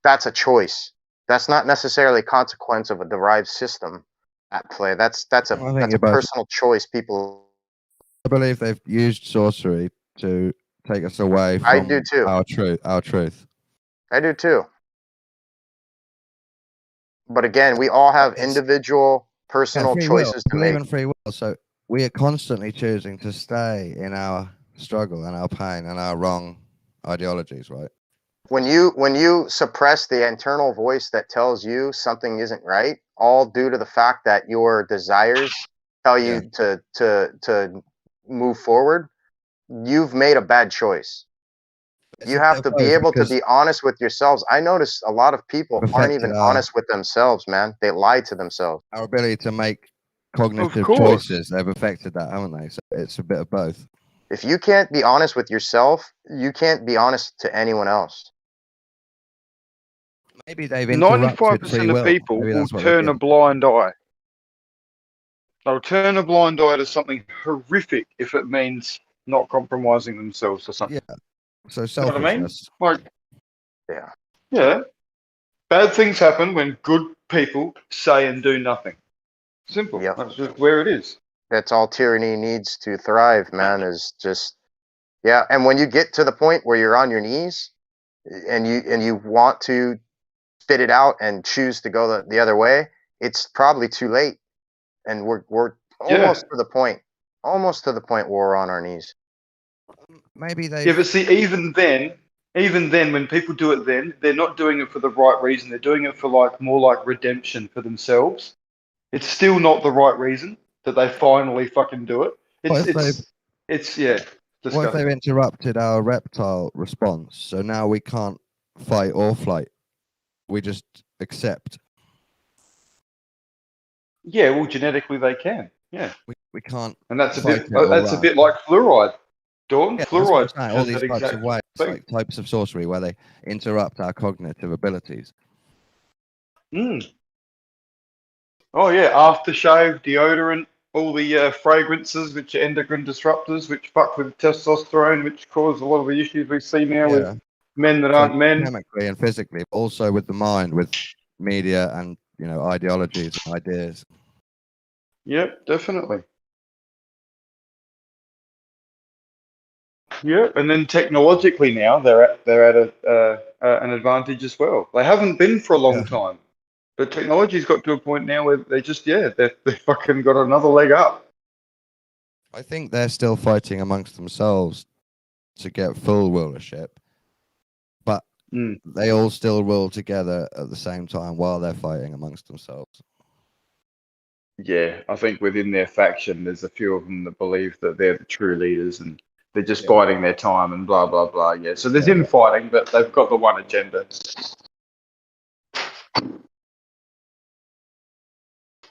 that's a choice. That's not necessarily a consequence of a derived system at play. That's a personal choice. People. I believe they've used sorcery to take us away from I do too. our truth. I do too. But again, we all have individual, personal choices to make. Believe in free will. So we are constantly choosing to stay in our struggle and our pain and our wrong ideologies, right? When you suppress the internal voice that tells you something isn't right, all due to the fact that your desires tell you to move forward, you've made a bad choice. You have to be able to be honest with yourselves. I notice a lot of people aren't even honest with themselves, man. They lie to themselves. Our ability to make cognitive choices, they've affected that, haven't they? So it's a bit of both. If you can't be honest with yourself, you can't be honest to anyone else. Maybe they've 95% of people will turn a blind eye. They'll turn a blind eye to something horrific if it means not compromising themselves or something. Yeah. So selfishness. You know what I mean? Yeah. Yeah. Bad things happen when good people say and do nothing. Simple. Yep. That's just where it is. That's all tyranny needs to thrive, man, is just and when you get to the point where you're on your knees and you want to spit it out and choose to go the other way, it's probably too late. And we're almost to the point where we're on our knees. Maybe they. Yeah, but see, even then, when people do it, then they're not doing it for the right reason. They're doing it for more like redemption for themselves. It's still not the right reason that they finally fucking do it. What if they've interrupted our reptile response? So now we can't fight or flight. we just accept. Yeah, well, genetically they can. Yeah, we can't. And that's a fight bit. it all That's a out. bit like fluoride. Dawn, Yeah, that's what I'm fluoride saying. All has these that types exact of ways, thing. like types of sorcery, where they interrupt our cognitive abilities. Mm. Oh yeah, aftershave, deodorant, all the fragrances which are endocrine disruptors, which fuck with testosterone, which cause a lot of the issues we see now with men that aren't men. Chemically and physically, but also with the mind, with media and ideologies and ideas. Yep, definitely. Yeah, and then technologically now they're at an advantage as well. They haven't been for a long time, but technology's got to a point now where they just they fucking got another leg up. I think they're still fighting amongst themselves to get full rulership, but they all still rule together at the same time while they're fighting amongst themselves. Yeah, I think within their faction, there's a few of them that believe that they're the true leaders and they're just biding their time and blah, blah, blah. Yeah, so there's infighting, but they've got the one agenda.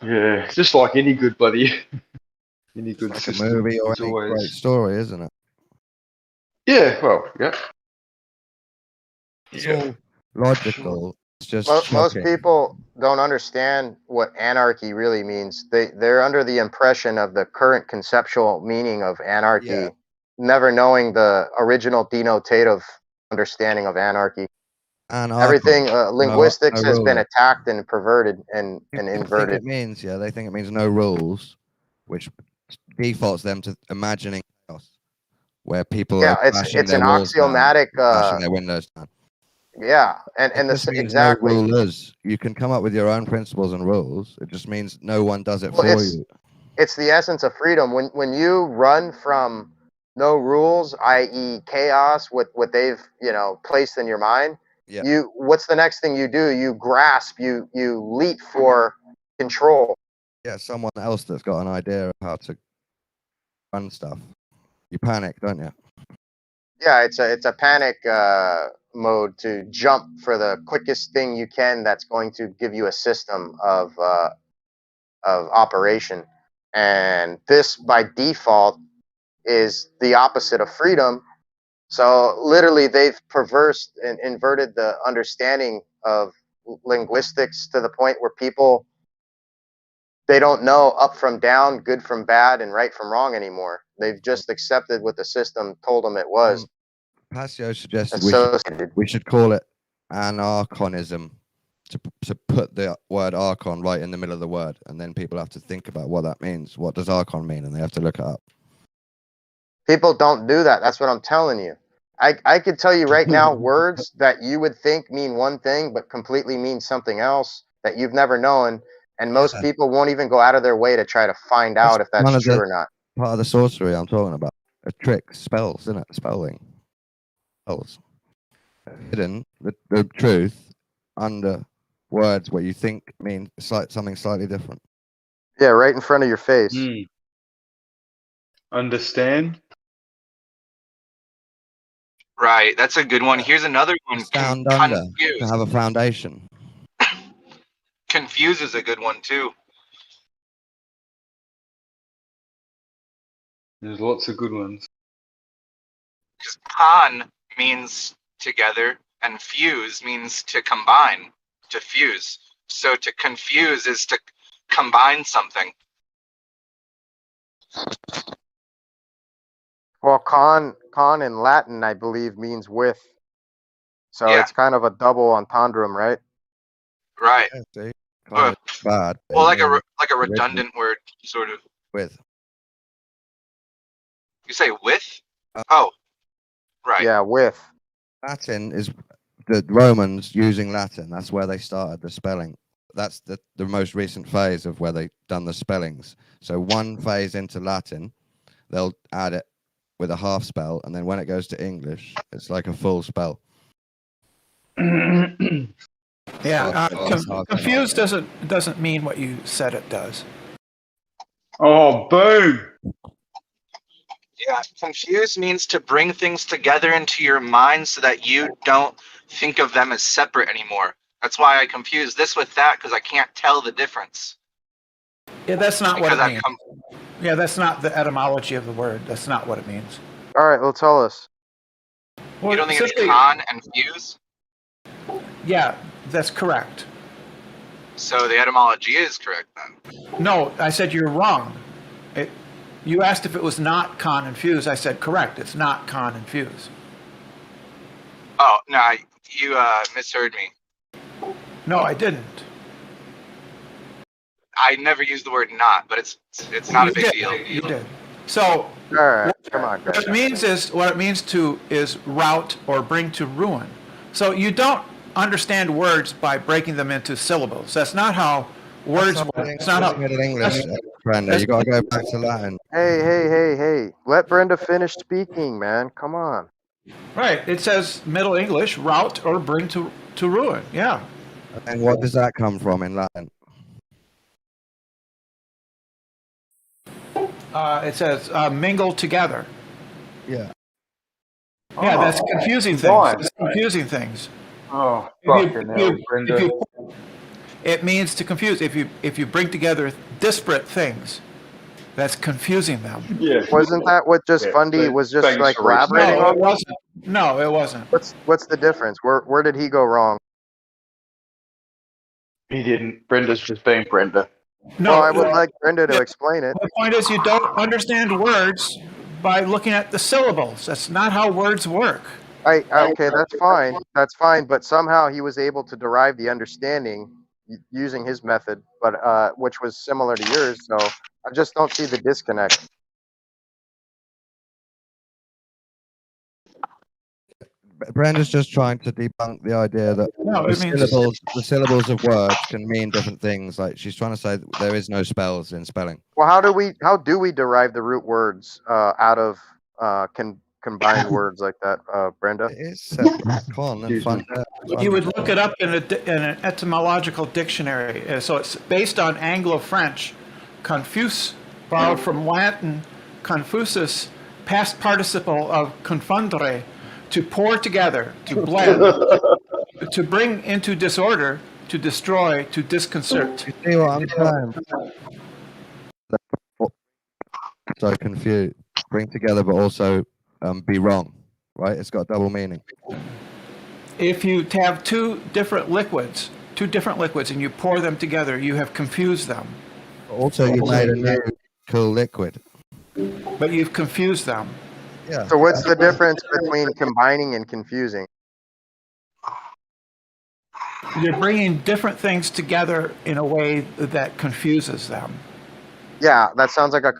Yeah, just like any good any good like system. a movie or It's any always... great story, isn't it? Yeah, well, yeah. It's all logical. It's just Most shocking. people don't understand what anarchy really means. They're under the impression of the current conceptual meaning of anarchy, never knowing the original denotative understanding of anarchy. Everything linguistics has been attacked and perverted and inverted. They think it means no rules, which defaults them to imagining chaos, where people are bashing their walls axiomatic down, bashing their windows down. Yeah, and this means exactly. no rulers. You can come up with your own principles and rules. It just means no one does it for you. It's the essence of freedom. When you run from no rules, i.e., chaos, what they've placed in your mind, what's the next thing you do? You grasp, you leap for control. Yeah, someone else that's got an idea of how to run stuff. You panic, don't you? Yeah, it's a panic mode to jump for the quickest thing you can that's going to give you a system of operation. And this by default is the opposite of freedom. So literally they've perversed and inverted the understanding of linguistics to the point where people, they don't know up from down, good from bad, and right from wrong anymore. They've just accepted what the system told them it was. Passio suggested we should call it anarchonism, to put the word archon right in the middle of the word, and then people have to think about what that means. What does archon mean? And they have to look it up. People don't do that. That's what I'm telling you. I could tell you right now words that you would think mean one thing, but completely mean something else that you've never known. And most people won't even go out of their way to try to find out if that's true or not. Part of the sorcery I'm talking about. A trick, spells, isn't it? Spelling. Spells. Hidden the truth under words what you think mean something slightly different. Yeah, right in front of your face. Understand? Right, that's a good one. Here's another one. Stand under to have a foundation. Confuse is a good one too. There's lots of good ones. Because con means together, and fuse means to combine, to fuse. So to confuse is to combine something. Well, con in Latin, I believe, means with. So it's kind of a double entendre, right? Right. Bad. Well, like a redundant word, sort of. With. You say with? Oh, right. Yeah, with. Latin is the Romans using Latin. That's where they started the spelling. That's the most recent phase of where they done the spellings. So one phase into Latin, they'll add it with a half spell, and then when it goes to English, it's like a full spell. Yeah, confused doesn't mean what you said it does. Oh, boom! Yeah, confuse means to bring things together into your mind so that you don't think of them as separate anymore. That's why I confuse this with that, because I can't tell the difference. Yeah, that's not what Because it means. Yeah, that's not the etymology of the word. That's not what it means. All right, well, tell us. You don't think it's con and fuse? Yeah, that's correct. So the etymology is correct then. No, I said you're wrong. You asked if it was not con and fuse. I said correct. It's not con and fuse. Oh, no, you misheard me. No, I didn't. I never used the word not, but it's not a big deal. You did. So come on, what it means is rout or bring to ruin. So you don't understand words by breaking them into syllables. That's not how words work. It's not how English, Brenda. You got to go back to Latin. Hey! Let Brenda finish speaking, man. Come on. Right. It says Middle English, rout or bring to ruin. Yeah. And what does that come from in Latin? It says mingle together. Yeah. Yeah, that's confusing things. It's confusing things. Oh, fucking hell, Brenda. It means to confuse. If you bring together disparate things, that's confusing them. Yeah. Wasn't that what just Fundy was just thanks like for raising elaborating No, on? it wasn't. No, it wasn't. What's the difference? Where did he go wrong? He didn't. Brenda's just being Brenda. No, well, I would like Brenda to explain it. The point is you don't understand words by looking at the syllables. That's not how words work. Okay, that's fine. That's fine. But somehow he was able to derive the understanding using his method, but which was similar to yours. So I just don't see the disconnect. Brenda's just trying to debunk the idea that the syllables of words can mean different things. Like she's trying to say that there is no spells in spelling. Well, how do we derive the root words out of combined words like that, Brenda? It's con and fun. You would look it up in an etymological dictionary. So it's based on Anglo-French. Confuse, borrowed from Latin, confusus, past participle of confundere, to pour together, to blend, to bring into disorder, to destroy, to disconcert. You see what I'm saying? So confused, bring together, but also be wrong, right? It's got double meaning. If you have two different liquids, and you pour them together, you have confused them. Also, you made a new cool liquid. But you've confused them. Yeah. So what's the difference between combining and confusing? You're bringing different things together in a way that confuses them. Yeah, that sounds like a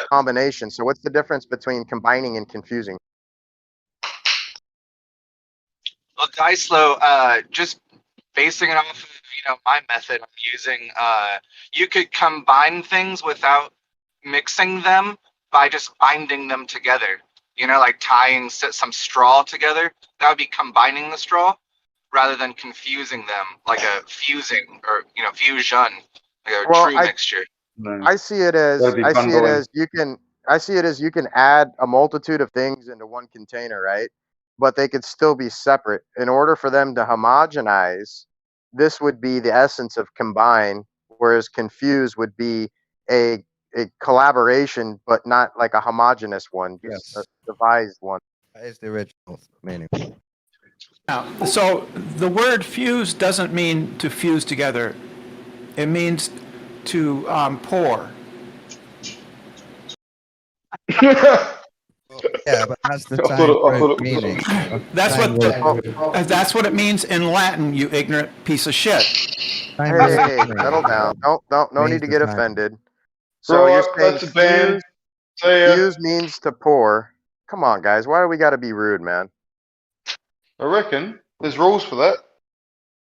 combination. So what's the difference between combining and confusing? Well, Dicelo, just basing it off of my method I'm using, you could combine things without mixing them by just binding them together. Like tying some straw together. That would be combining the straw rather than confusing them, like a fusing or fusion, like a true mixture. I see it as you can add a multitude of things into one container, right? But they could still be separate. In order for them to homogenize, this would be the essence of combine, whereas confuse would be a collaboration, but not like a homogeneous one, just a devised one. That is the original meaning. Now, so the word fuse doesn't mean to fuse together. It means to pour. Yeah, but that's the same meaning. That's what it means in Latin, you ignorant piece of shit. Hey, settle down. No need to get offended. So you're saying fuse means to pour. Come on, guys. Why do we got to be rude, man? I reckon there's rules for that.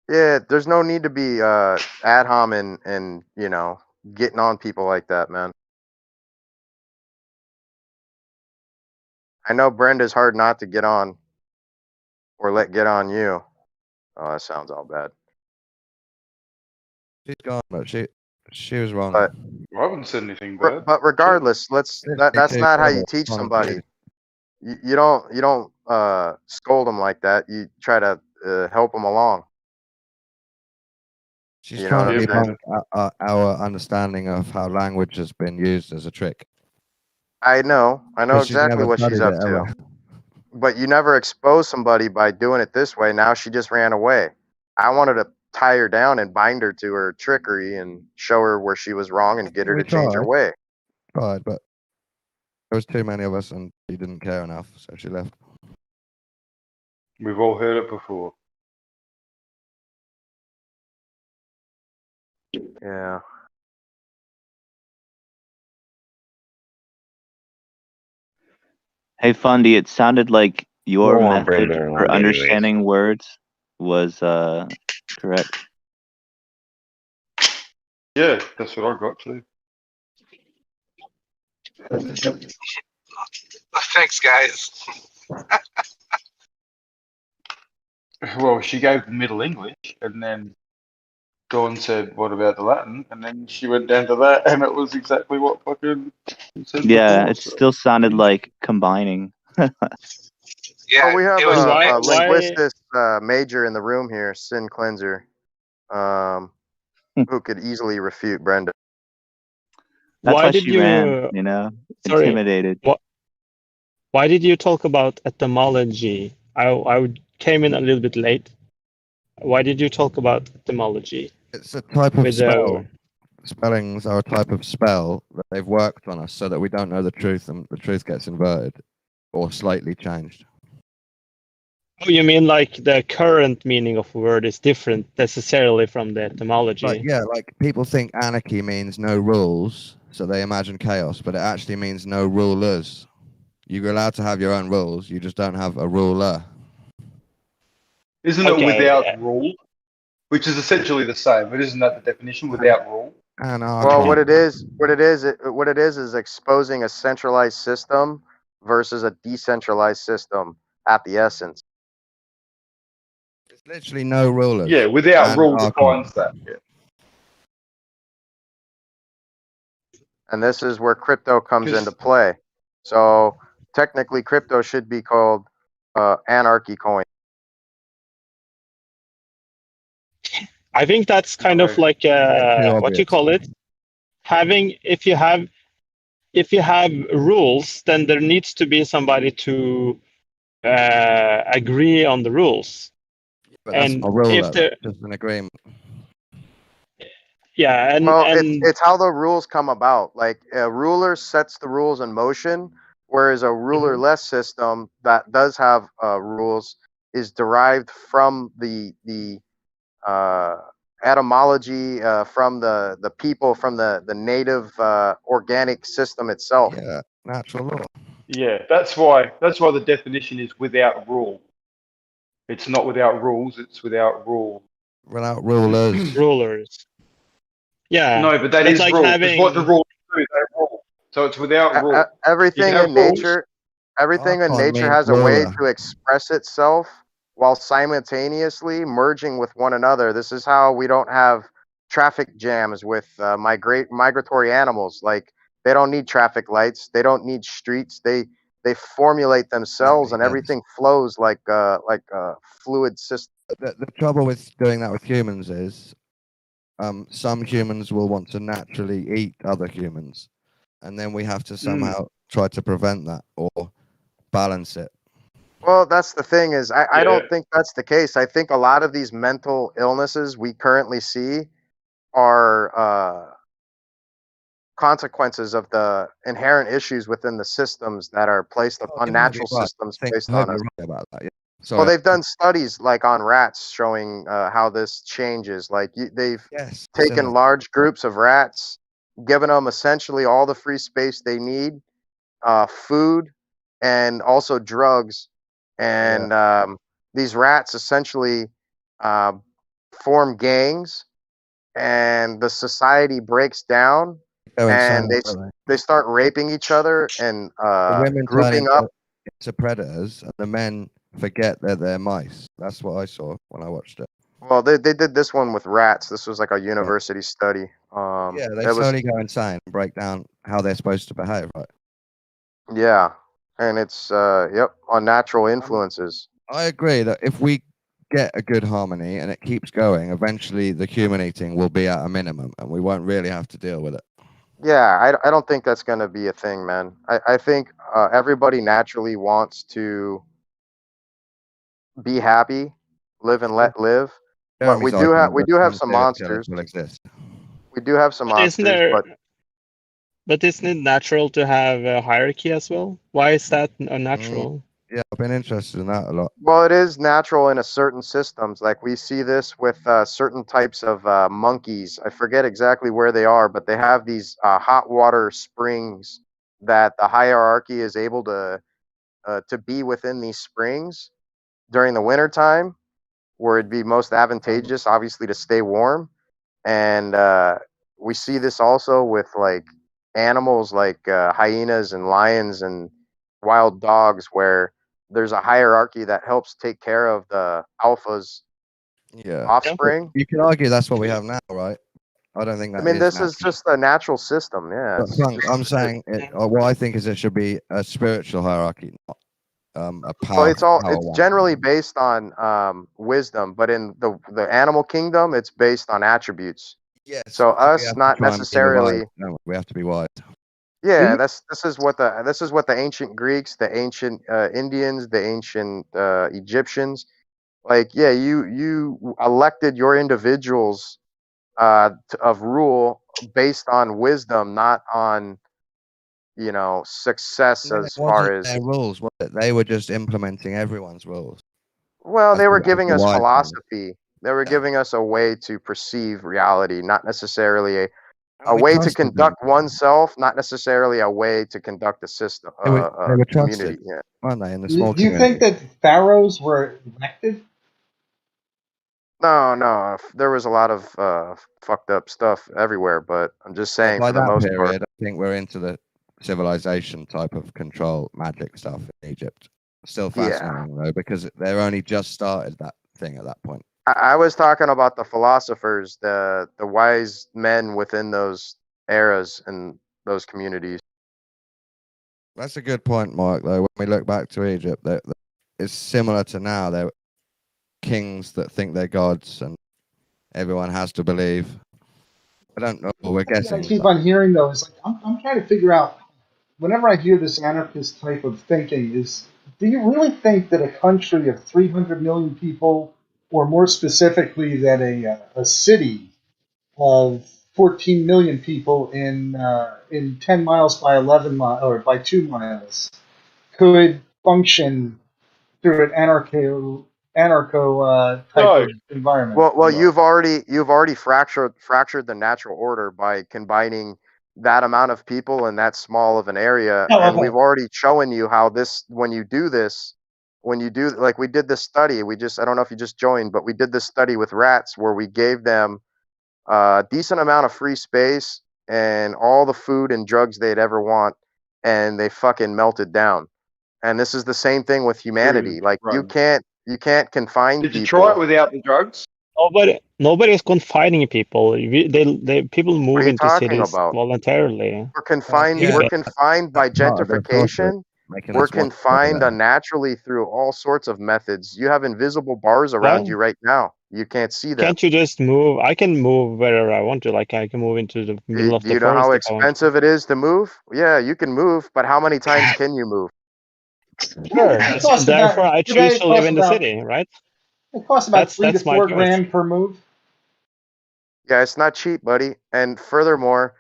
Yeah, there's no need to be ad hom and getting on people like that, man. I know Brenda's hard not to get on or let get on you. Oh, that sounds all bad. She's gone, but she was wrong. But I haven't said anything bad. But regardless, that's not how you teach somebody. You don't scold them like that. You try to help them along. She's You know trying what to I'm saying? debunk our understanding of how language has been used as a trick. I know Because she's exactly never what she's studied up it to. ever. But you never expose somebody by doing it this way. Now she just ran away. I wanted to tie her down and bind her to her trickery and show her where she was wrong and get her We to change her way. tried, but there was too many of us and she didn't care enough, so she left. We've all heard it before. Yeah. Hey, Fundy, it sounded like your Go on, bring method her for along understanding words was correct. Yeah, that's what I got too. Thanks, guys. Well, she gave the Middle English, and then Dawn said, "What about the Latin?" And then she went down to that, and it was exactly what fucking it said Yeah, before. it So. still sounded like combining. Yeah, Well, we have it was a linguistic major in the room here, Sin Cleanser, who could easily refute Brenda. That's Why why did she you? ran, you know, Sorry. intimidated. Why did you talk about etymology? I came in a little bit late. Why did you talk about etymology? It's a type of spell. Spellings are a type of spell that they've worked on us so that we don't know the truth and the truth gets inverted or slightly changed. Oh, you mean like the current meaning of a word is different necessarily from the etymology? Like people think anarchy means no rules, so they imagine chaos, but it actually means no rulers. You're allowed to have your own rules, you just don't have a ruler. Isn't it without rule? Which is essentially the same, but isn't that the definition? Without rule. Well, what it is exposing a centralized system versus a decentralized system at the essence. It's literally no rulers. Yeah, without rule defines that. Yeah. And this is where crypto comes into play. So technically, crypto should be called anarchy coin. I think that's kind of like what you call it. If you have rules, then there needs to be somebody to agree on the rules. But that's And not a rule, if there, just an agreement. yeah, and it's how the rules come about. Like a ruler sets the rules in motion, whereas a ruler-less system that does have rules is derived from the etymology, from the people, from the native organic system itself. Yeah, natural law. Yeah, that's why the definition is without rule. It's not without rules, it's without rule. Without rulers. Rulers. Yeah. No, but that is like rule. having... It's what the rules do, they rule. So it's without rule. Everything in nature, has a way ruler. to express itself while simultaneously merging with one another. This is how we don't have traffic jams with migratory animals. Like they don't need traffic lights, they don't need streets. They formulate themselves, and everything flows like a fluid system. The trouble with doing that with humans is some humans will want to naturally eat other humans, and then we have to somehow try to prevent that or balance it. Well, that's the thing is I don't think that's the case. I think a lot of these mental illnesses we currently see are consequences of the inherent issues within the systems that are placed on natural systems placed on us. Right about that, yeah. Well, they've done studies like on rats showing how this changes. Like they've taken large groups of rats, given them essentially all the free space they need, food, and also drugs. And these rats essentially form gangs, and the society breaks down, and they start raping each other and the women grouping turn up. into predators, and the men forget that they're mice. That's what I saw when I watched it. Well, they did this one with rats. This was like a university study. Yeah, they slowly go insane and break down how they're supposed to behave, right? Yeah, and it's unnatural influences. I agree that if we get a good harmony and it keeps going, eventually the human eating will be at a minimum, and we won't really have to deal with it. Yeah, I don't think that's gonna be a thing, man. I think everybody naturally wants to be happy, live and let live. But Jeremy's argument we that do have some some serial killers monsters. will exist. We do have some But isn't monsters, there? but But isn't it natural to have a hierarchy as well? Why is that unnatural? Yeah, I've been interested in that a lot. well, it is natural in a certain systems. Like we see this with certain types of monkeys. I forget exactly where they are, but they have these hot water springs that the hierarchy is able to be within these springs during the winter time, where it'd be most advantageous, obviously, to stay warm. And we see this also with like animals like hyenas and lions and wild dogs, where there's a hierarchy that helps take care of the alpha's Yeah. offspring. You can argue that's what we have now, right? I don't think I that mean, is this natural. is just a natural system. Yeah. But It's Frank, just- I'm saying what I think is it should be a spiritual hierarchy, not a power. well, it's one. generally based on wisdom, but in the animal kingdom, it's based on attributes. Yes. So we us have to not try and be necessarily. wise. No, we have to be wise. Yeah, this is what the ancient Greeks, the ancient Indians, the ancient Egyptians, like yeah, you elected your individuals of rule based on wisdom, not on success It as wasn't far as. their rules, was it? They were just implementing everyone's rules. Well, they were As giving the us wise ones. philosophy. They were giving us a way to perceive reality, not necessarily a we way to trusted them. conduct oneself, not necessarily a way to conduct a system, They were community. trusted, Yeah. weren't they, in the Do small you think community? that pharaohs were elected? No, there was a lot of fucked up stuff everywhere, but I'm just saying By for the that most period, part. I think we're into the civilization type of control magic stuff in Egypt. Still fascinating though, because they're only just started that thing at that point. I was talking about the philosophers, the wise men within those eras and those communities. That's a good point, Mark. Though when we look back to Egypt, it's similar to now. They're kings that think they're gods, and everyone has to believe. I don't know. We're guessing. I keep on hearing though is like I'm trying to figure out. Whenever I hear this anarchist type of thinking, do you really think that a country of 300 million people, or more specifically, that a city of 14 million people in 10 miles by 11 miles or by 2 miles could function through an anarcho type of environment? Well, you've already fractured the natural order by combining that amount of people in that small of an area, Oh, and okay. we've already shown you how when you do like we did this study, I don't know if you just joined, but we did this study with rats where we gave them a decent amount of free space and all the food and drugs they'd ever want, and they fucking melted down. And this is the same thing with humanity. Like you can't confine Did you people. try it without the drugs? Nobody is confining people. People move What are you into talking cities about? voluntarily. We're confined. Yeah. We're confined by part of the process, gentrification. making We're us want to confined live. unnaturally through all sorts of methods. You have invisible bars around Well, you right now. You can't see them. Can't you just move? I can move wherever I want to. Like I can move into the middle of Do the you know how forest if I want to. expensive it is to move? Yeah, you can move, but how many times can you move? Sure. It costs Therefore, I today choose it to live costs in the about city, right? it costs about That's 3 to my 4 choice. grand per move. Yeah, it's not cheap, buddy. And furthermore,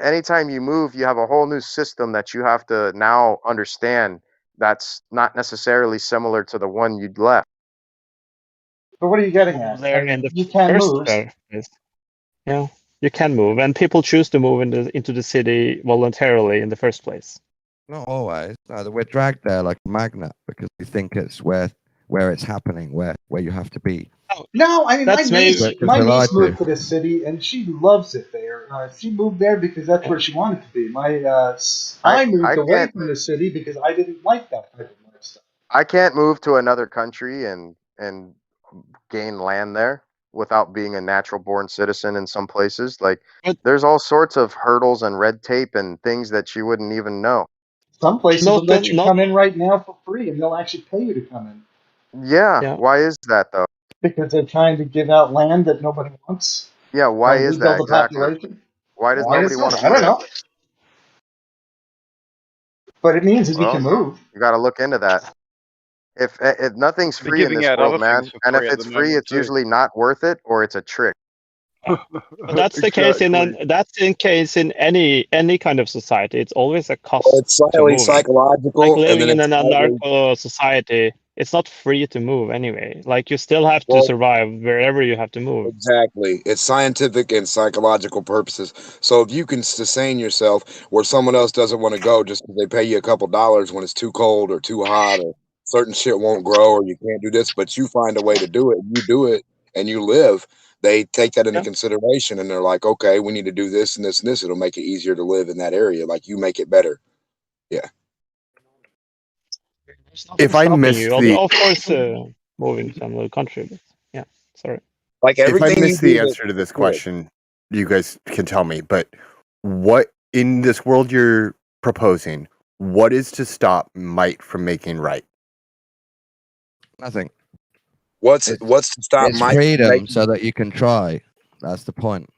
anytime you move, you have a whole new system that you have to now understand that's not necessarily similar to the one you'd left. But what are you getting at? There in the You can first move. place. Yeah, you can move, and people choose to move into the city voluntarily in the first place. Not always. No, we're dragged there like a magnet because we think it's where it's happening, where you have to be. No, I mean That's my niece Because we're lied moved to. to the city and she loves it there. She moved there because that's where she wanted to be. I moved away from the city because I didn't like that type of lifestyle. I can't move to another country and gain land there without being a natural born citizen in some places. Like there's all sorts of hurdles and red tape and things that you wouldn't even know. Some places will let you come in right now for free and they'll actually pay you to come in. Yeah. Why is that though? Because they're trying to give out land that nobody wants. Yeah, why Or is that rebuild the exactly? population. Why does Why nobody is want that? to I be don't there? know. But it means that you can Well, move. you got to look into that. If nothing's They're free in giving this out world, other man, things for and if free at the it's free, moment it's too. usually not worth it or it's a trick. But that's the case in any kind of society. It's always a Well, cost it's to slightly moving. Like psychological, and living then in it's an slightly anarcho society, it's not free to move anyway. Like you still have to well, survive wherever you have to move. exactly. It's scientific and psychological purposes. So if you can sustain yourself where someone else doesn't want to go just because they pay you a couple dollars when it's too cold or too hot or certain shit won't grow or you can't do this, but you find a way to do it, you do it, and you live, they take that into Yeah. consideration and they're like, okay, we need to do this and this and this. It'll make it easier to live in that area. Like you make it better. Yeah. If I missed of course, moving to another country. But yeah, sorry. Like If I everything you missed the do answer to this yeah. question, you guys can tell me. But what in this world you're proposing? What is to stop might from making right? Nothing. What's to stop It's Mike from freedom making so that you can try. That's the point.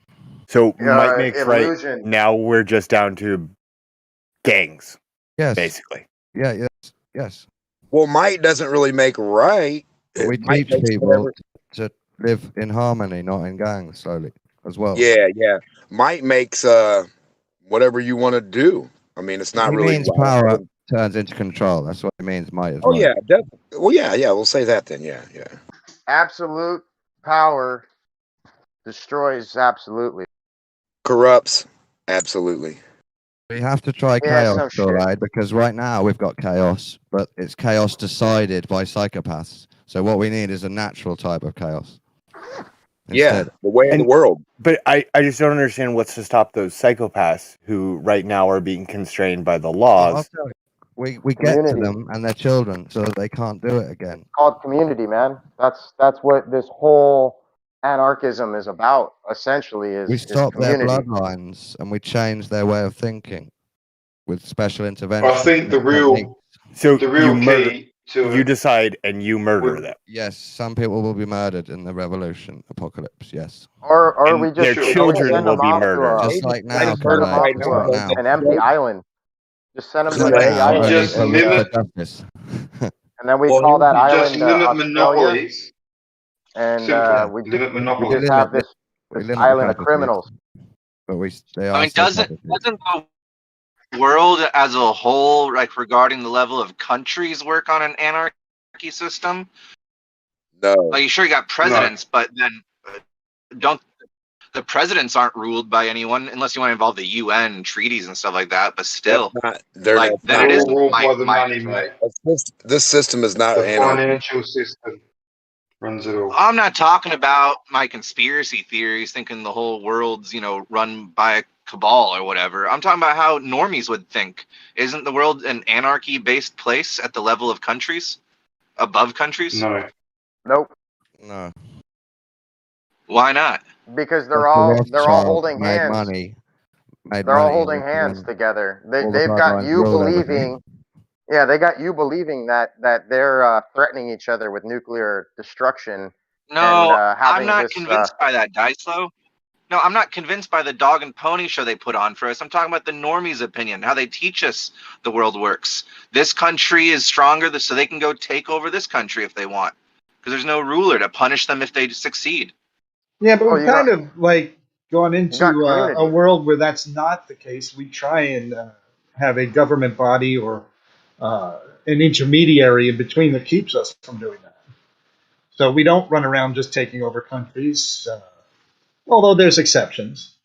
So might makes right. illusion. Now we're just down to gangs. Yes. Basically. Yeah. Yes. Yes. Well, might doesn't really make right. But we Might teach makes people whatever. to live in harmony, not in gangs, slowly as well. Yeah. Might makes whatever you want to do. I mean, it's not He really means right. power turns into control. That's what it means. Might as Oh well. yeah, definitely. Well, yeah. We'll say that then. Yeah. Absolute power destroys absolutely. Corrupts absolutely. We have to try Yeah, chaos, some shit. right? Because right now we've got chaos, but it's chaos decided by psychopaths. So what we need is a natural type of chaos. Yeah, the way of the world. But I just don't understand what's to stop those psychopaths who right now are being constrained by the I'll laws. tell you. We get to Community. them and their children, so that they can't do it again. It's called community, man. That's what this whole anarchism is about. Essentially, We is stop their community. bloodlines and we change their way of thinking with special intervention. I think the real key to you decide and you murder them. Yes, some people will be murdered in the revolution apocalypse. Yes. Or And we just their children send will them be off to murdered. Just like now, just send them off Correct, to just like now. an empty island. Just send them to Like an empty now, island, only just for limit- justice. and then we Well, call that you just island limit Australia. monopolies. And Simple. we Limit just monopolies. have this limit island of capacity. criminals. But they are I mean, so doesn't complicated. the world as a whole, like regarding the level of countries, work on an anarchy system? No. Like, sure, you got presidents, but then don't the presidents aren't ruled by anyone unless you want to involve the UN treaties and stuff like that. But still, They're like not. then it is ruled by the might, money, right? This system is not The anarchy. financial system runs it all. I'm not talking about my conspiracy theories, thinking the whole world's, run by a cabal or whatever. I'm talking about how normies would think. Isn't the world an anarchy-based place at the level of countries? Above countries? No. Nope. No. Why not? Because The they're all Rothschilds holding made hands. money. They're all holding hands together. all the They've got bloodlines you ruled believing. everything. Yeah, they got you believing that they're threatening each other with nuclear destruction. No, and, I'm not this, convinced by that, Dyslo. No, I'm not convinced by the dog and pony show they put on for us. I'm talking about the normies' opinion, how they teach us the world works. This country is stronger, so they can go take over this country if they want. Because there's no ruler to punish them if they succeed. Yeah, but Oh, we've kind of like gone into got community. a world where that's not the case. We try and have a government body or an intermediary in between that keeps us from doing that. So we don't run around just taking over countries, although there's exceptions.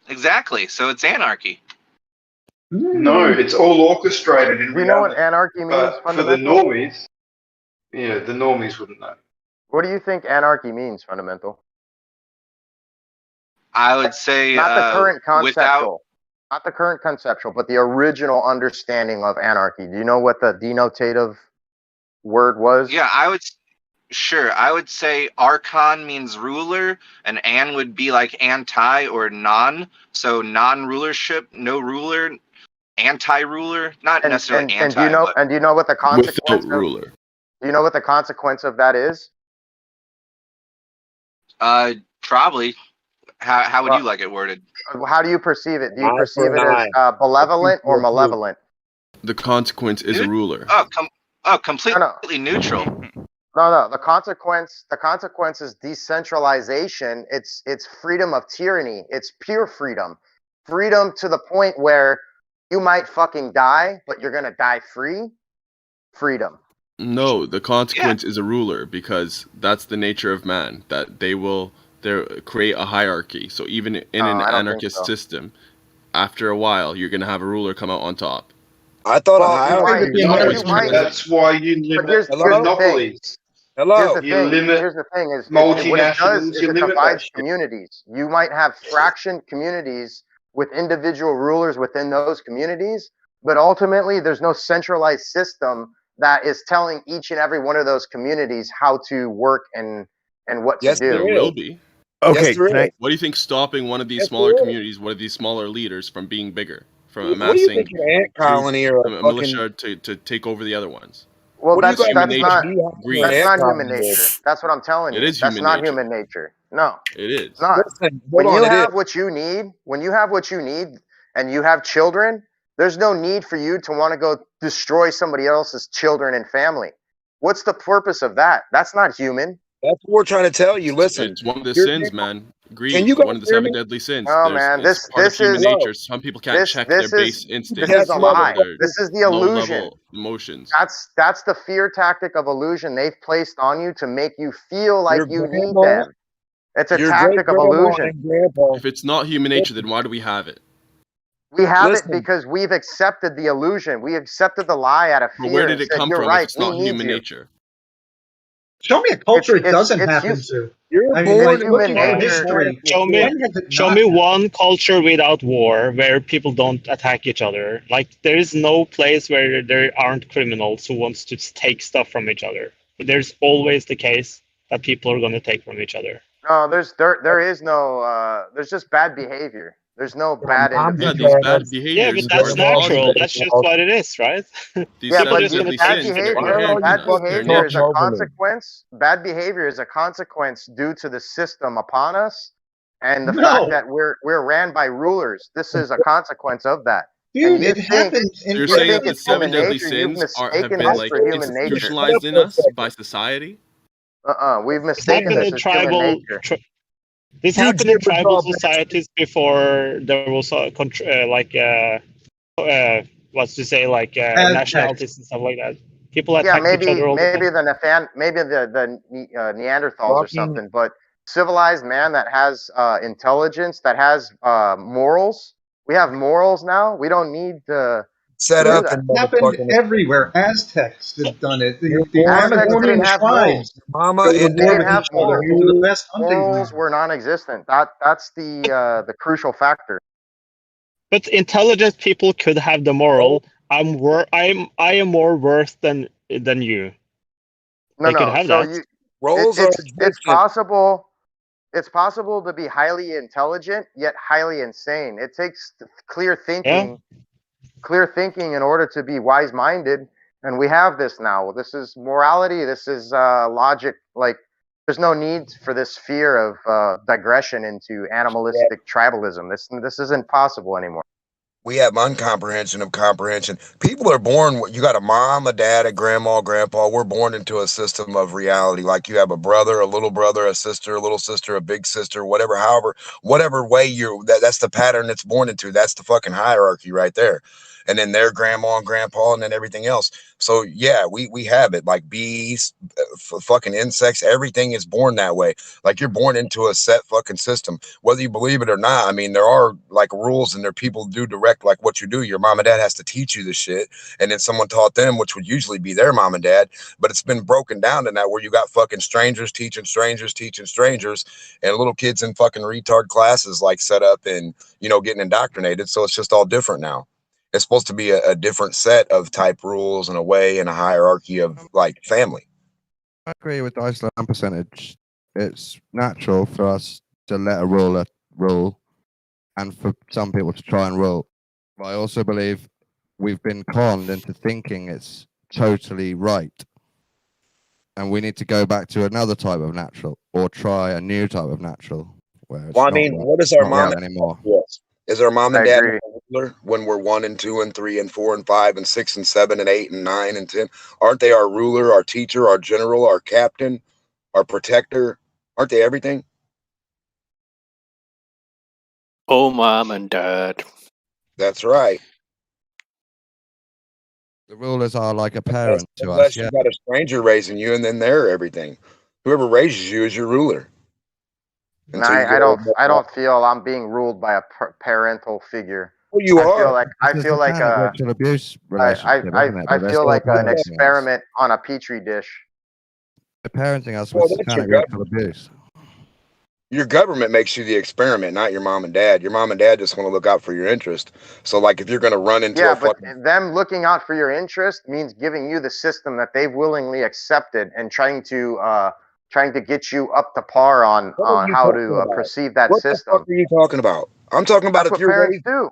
Exactly. So it's anarchy. No, it's all orchestrated in Do you know reality. what anarchy means? But for the Fundamental? normies, yeah, the normies wouldn't know. What do you think anarchy means, Fundamental? I would say Not the current conceptual. without Not the current conceptual, but the original understanding of anarchy. Do you know what the denotative word was? Yeah, I would say archon means ruler, and an would be like anti or non. So non-rulership, no ruler, anti-ruler, not necessarily anti. And do you know what the consequence Without ruler. Do you know what the consequence of that is? Probably. How would you like it worded? How do you perceive it? Do you Eye perceive for it an as eye. benevolent or Approve. malevolent? The consequence is a ruler. Completely neutral. No. The consequence is decentralization. It's freedom of tyranny. It's pure freedom. Freedom to the point where you might fucking die, but you're gonna die free. Freedom. No, the consequence is a ruler, because that's the nature of man, that they create a hierarchy. So even in an I don't think anarchist so. system, after a while, you're going to have a ruler come out on top. I thought Well, a hierarchy. you might. That's why you limit Here's the thing. monopolies. Here's the You thing. limit Here's the thing. Is what it does multinationals. is You it limit that divides shit. communities. You might have fractioned communities with individual rulers within those communities, but ultimately there's no centralized system that is telling each and every one of those communities how to work and what to do. There will be. Okay, What do you think stopping one of these smaller communities, one of these smaller leaders from being bigger, from What do you amassing think an ant colony or a militia to take over the other ones? Well, What do you that's guys not think a Greed. that's not human colony nature. is? That's what I'm telling It you. is That's human not nature. human nature. No, It is. it's not. Listen, When hold you on, it have is. what you need, and you have children, there's no need for you to want to go destroy somebody else's children and family. What's the purpose of that? That's not human. That's what we're trying to tell you. Listen, It's one of the here's- sins, man. Greed. Can you One guys of the hear 7 me? deadly sins. Oh man, It's part of human Hello. nature. Some people can't check this their is base instincts. this is a or lie. their This is the illusion. low-level emotions. That's the fear tactic of illusion they've placed on you to make you feel like Your you need grandma, them. It's a your tactic of great-grandma illusion. and grandpa. If it's not human nature, then why do we have it? We have Listen. it because we've accepted the illusion. We accepted the lie out of But fear where and did it said, come "You're from right. if it's We not need human you." nature? Show me a culture it doesn't it's happen you. to. You're I mean, born looking at in history. Show me, when has it show not me happened? one culture without war where people don't attack each other. Like there is no place where there aren't criminals who wants to take stuff from each other. There's always the case that people are going to take from each other. No, there is no. There's just bad behavior. There's no bad Yeah, individuals. these bad Yeah, behaviors but that's are natural. positive. That's just what it is, right? These Yeah, People but are just going to deadly bad change sins, they're behavior, inherent in bad us. They're behavior is a nature. consequence. Bad behavior is a consequence due to the system upon us, and the No. fact that we're ran by rulers. This is a consequence of that. Dude, And you it think happens So in you're you saying think that the it's human 7 deadly nature? You've sins have mistaken been this like for human nature. institutionalized in us by society? We've This mistaken happened this in as human tribal. nature. This happened in tribal societies before there was what's to say nationalities and stuff like that. People Yeah, attacked each other all the time. maybe the Neanderthals or something, but civilized man that has intelligence, that has morals. We have morals now. We don't need to set do up that. and It happened everywhere. Aztecs have done it. The Aztecs Amazonian didn't have tribes Mama go to and war didn't with have each other. morals. They were the best hunting Morals ground. were non-existent. That's the crucial factor. But intelligent people could have the moral. I am more worth than you. No, They could no. have So that. it's possible. It's possible to be highly intelligent yet highly insane. It takes clear thinking, in order to be wise-minded, and we have this now. This is morality. This is logic. Like, there's no need for this fear of digression into animalistic tribalism. This isn't possible anymore. We have uncomprehension of comprehension. People are born, you got a mom, a dad, a grandma, grandpa. We're born into a system of reality. Like you have a brother, a little brother, a sister, a little sister, a big sister, whatever, whatever way that's the pattern it's born into. That's the fucking hierarchy right there. And then their grandma and grandpa and then everything else. So yeah, we have it, like bees, fucking insects, everything is born that way. Like you're born into a set fucking system, whether you believe it or not. I mean, there are like rules and there are people who do direct like what you do. Your mom and dad has to teach you the shit. And then someone taught them, which would usually be their mom and dad, but it's been broken down to now where you got fucking strangers teaching strangers, and little kids in fucking retard classes like set up and, getting indoctrinated. So it's just all different now. It's supposed to be a different set of type rules and a way and a hierarchy of like family. I agree with the Iceland percentage. It's natural for us to let a rule and for some people to try and rule. But I also believe we've been conned into thinking it's totally right. and we need to go back to another type of natural, or try a new type of natural, where it's Well, I not mean, right, what is our not mom right and anymore. yes. Is our mom and I dad agree. ruler when we're 1 and 2 and 3 and 4 and 5 and 6 and 7 and 8 and 9 and 10? Aren't they our ruler, our teacher, our general, our captain, our protector? Aren't they everything? Oh, mom and dad. That's right. The rulers are like a parent to us. Unless Yeah. you've got a stranger raising you, and then they're everything. Whoever raises you is your ruler. And I don't feel I'm being ruled by a parental figure. Well, you I are. feel like This is a parental abuse relationship, isn't it? I But they're feel still like an parenting us. experiment on a petri dish. They're parenting us Well, with that's your satanic ritual abuse. Your government makes you the experiment, not your mom and dad. Your mom and dad just want to look out for your interest. So, like, if you're going to run into Yeah, a but fucking them looking out for your interest means giving you the system that they've willingly accepted and trying to get you up to par on What are you how talking to about? perceive that What the system. fuck are you talking about? I'm talking about That's if what you're parents raised. do.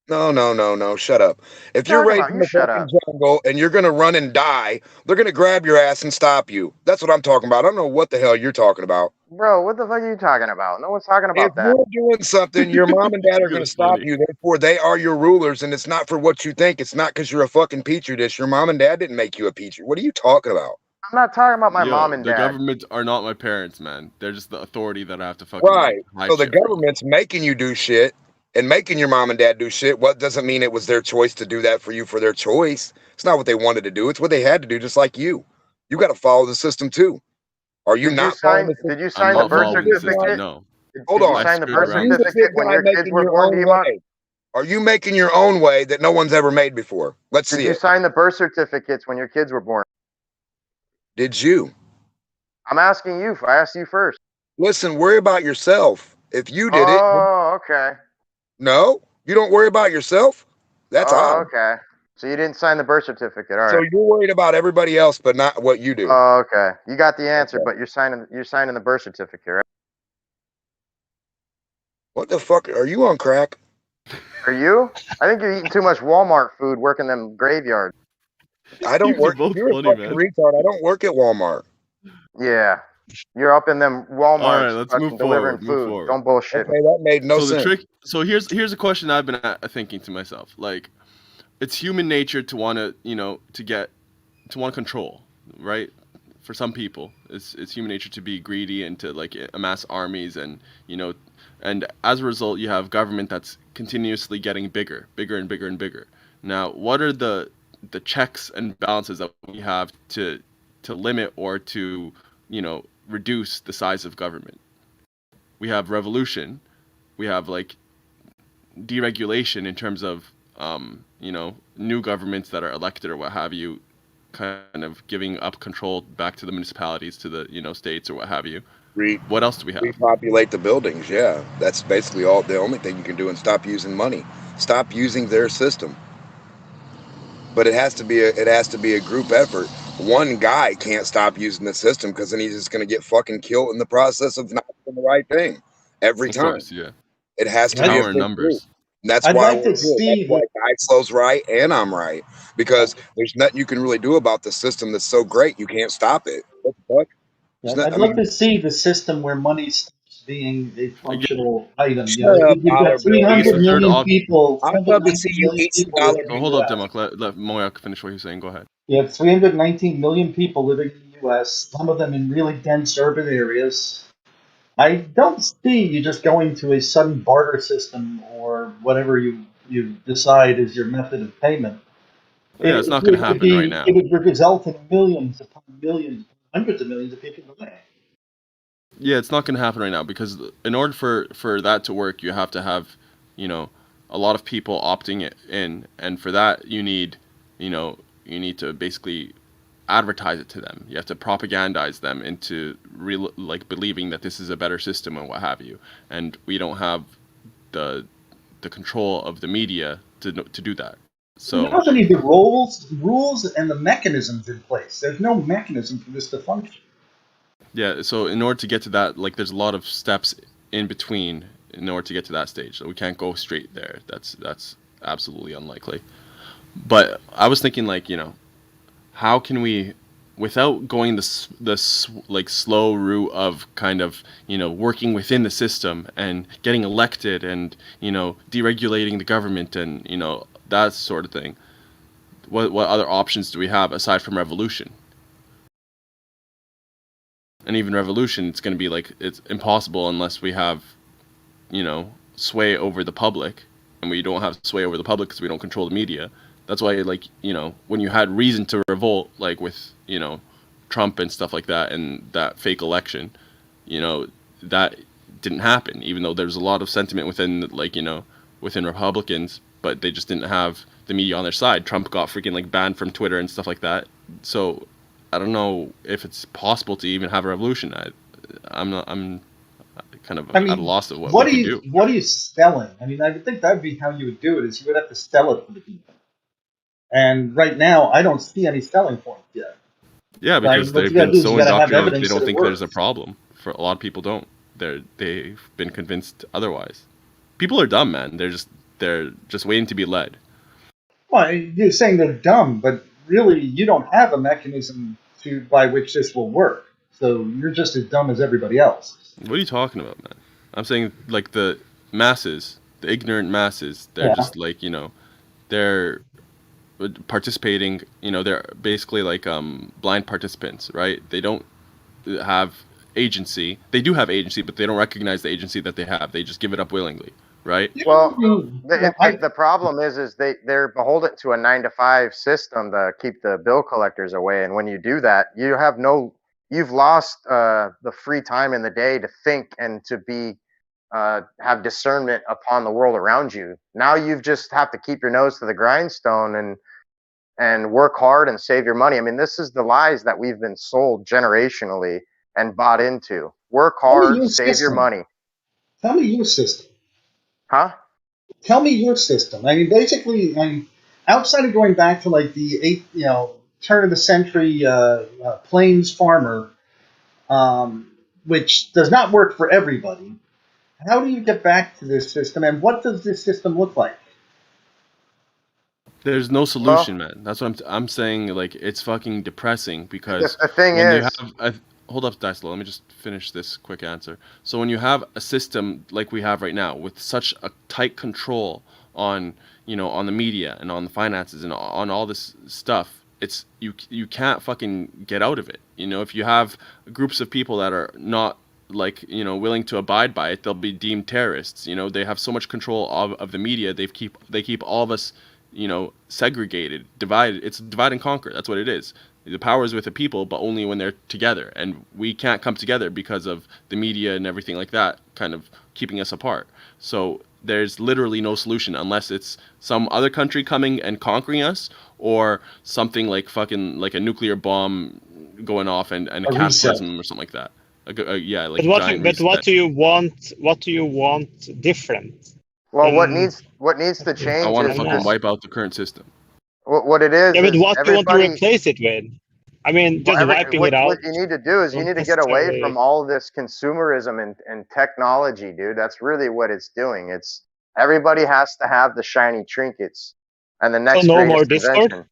No. Shut up. If you're Talking raised about in you, the shut fucking up, jungle and you're going to run and die, they're going to grab your ass and stop you. That's what I'm talking about. I don't know what the hell you're talking about. bro. What the fuck are you talking about? No one's talking If about that. you're doing something, your mom and dad are going to That's stop funny. you. Therefore, they are your rulers, and it's not for what you think. It's not because you're a fucking petri dish. Your mom and dad didn't make you a petri. What are you talking about? I'm not talking about my mom Yo, and the dad. government are not my parents, man. They're just the authority that I have to fucking Right. hide So the shit from. government's making you do shit and making your mom and dad do shit. What doesn't mean it was their choice to do that for you for their choice. It's not what they wanted to do. It's what they had to do, just like you. You got to follow the system too. Are you not following the system? Did you I'm sign the not birth following the system. certificate? No. Hold Did you on. I sign the screwed birth Are around. you the certificate big when guy your kids making were your born to own you, Mom? way? Are you making your own way that no one's ever made before? Let's Did see you it. sign the birth certificates when your kids were born? Did you? I'm asking you. I asked you first. Listen, worry about yourself. If you did it, Oh, okay. no, you don't worry about yourself. That's Oh, odd. okay. So you didn't sign the birth certificate. All So right. you're worried about everybody else, but not what you do. Oh, okay. You got the answer, Okay. but you're signing the birth certificate, right? What the fuck? Are you on crack? Are you? I think you're eating too much Walmart food working them graveyards. I don't You guys are work. both You're a funny, fucking man. retard. I don't work at Walmart. Yeah. You're up in them All right, Walmarts let's fucking move delivering forward. Move food. forward. Don't bullshit me. Okay, that made no So the sense. trick. So here's a question I've been thinking to myself. Like, it's human nature to want to want control, right? For some people, it's human nature to be greedy and to like amass armies, and and as a result, you have government that's continuously getting bigger and bigger and bigger. Now, what are the checks and balances that we have to limit or to reduce the size of government? We have revolution, we have like deregulation in terms of new governments that are elected or what have you, kind of giving up control back to the municipalities, to the states or what have you. What else do we have? Repopulate the buildings. Yeah, that's basically all. The only thing you can do, and stop using money. Stop using their system. But it has to be a group effort. One guy can't stop using the system because then he's just going to get fucking killed in the process of not doing the right thing every Of time. course, yeah. It has to be a Power in big group. numbers. And that's I'd why like we're to here. That's see why the Guy Slow's right and I'm right. Because there's nothing you can really do about the system that's so great you can't stop it. What the fuck? There's I'd I like mean, to see the system where money stops being a Again, functional item. You shut know, up, you've dollar got bill 300 it's the eater. third million op. people, I'd love to see 319 you million eat some people dollar living Oh, in hold the up, U.S. Demok. Let Moyak finish what he's saying. Go ahead. You have 319 million people living in the U.S., some of them in really dense urban areas. I don't see you just going to a sudden barter system or whatever you decide is your method of payment. Yeah, it's not going to happen right now. It would result in millions upon millions, hundreds of millions of people dying. Yeah, it's not going to happen right now because in order for that to work, you have to have, a lot of people opting it in, and for that you need to basically advertise it to them. You have to propagandize them into believing that this is a better system and what have you. And we don't have the control of the media to do that. You So also need the rules and the mechanisms in place. There's no mechanism for this to function. yeah, so in order to get to that, there's a lot of steps in between in order to get to that stage. So we can't go straight there. That's absolutely unlikely. But I was thinking how can we without going the like slow route of kind of, you know, working within the system and getting elected and, you know, deregulating the government and, you know, that sort of thing. What other options do we have aside from revolution? And even revolution, it's going to be like, it's impossible unless we have, you know, sway over the public, and we don't have sway over the public because we don't control the media. That's why, like, you know, when you had reason to revolt, like with, you know, Trump and stuff like that, and that fake election, you know, that didn't happen, even though there's a lot of sentiment within, like, you know, within Republicans, but they just didn't have the media on their side. Trump got freaking like banned from Twitter and stuff like that. So I don't know if it's possible to even have a revolution. I'm kind of at a loss of what we could do. What are you selling? I mean, I would think that would be how you would do it. Is you would have to sell it to the people. And right now, I don't see any selling points yet. Yeah, because they've been so indoctrinated, they don't think there's a problem. For a lot of people, don't. They've been convinced otherwise. People are dumb, man. They're just waiting to be led. Well, you're saying they're dumb, but really, you don't have a mechanism by which this will work. So you're just as dumb as everybody else. What are you talking about, man? I'm saying, like, the masses, the ignorant masses, they're just like, you know, they're participating, you know, they're basically like blind participants, right? They don't have agency. They do have agency, but they don't recognize the agency that they have. They just give it up willingly, right? Well, the problem is they're beholden to a 9-to-5 system to keep the bill collectors away, and when you do that, you've lost the free time in the day to think and to be have discernment upon the world around you. Now you just have to keep your nose to the grindstone and work hard and save your money. I mean, this is the lies that we've been sold generationally and bought into. Work hard, save your money. Tell me your system. Huh? Tell me your system. I mean, basically, outside of going back to like the turn of the century plains farmer, which does not work for everybody. How do you get back to this system, and what does this system look like? There's no solution, man. That's what I'm saying. Like, it's fucking depressing because the thing when is, you have hold up, Dicelo. Let me just finish this quick answer. So when you have a system like we have right now with such a tight control on, you know, on the media and on the finances and on all this stuff, it's you can't fucking get out of it. You know, if you have groups of people that are not, like, you know, willing to abide by it, they'll be deemed terrorists. You know, they have so much control of the media. They keep all of us, you know, segregated, divided. It's divide and conquer. That's what it is. The power is with the people, but only when they're together. And we can't come together because of the media and everything like that kind of keeping us apart. So there's literally no solution unless it's some other country coming and conquering us, or something like fucking like a nuclear bomb going off and a cataclysm or something like that. Yeah, like. But what do you want? What do you want different? Well, what needs to change? I want to is fucking wipe out the current system. What it is. Yeah, but what do you want to everybody- replace it with? I mean, just wiping it out. What you need to do is you need to get away from all this consumerism and technology, dude. That's really what it's doing. It's everybody has to have the shiny trinkets, and the next. So no more Discord. Discord.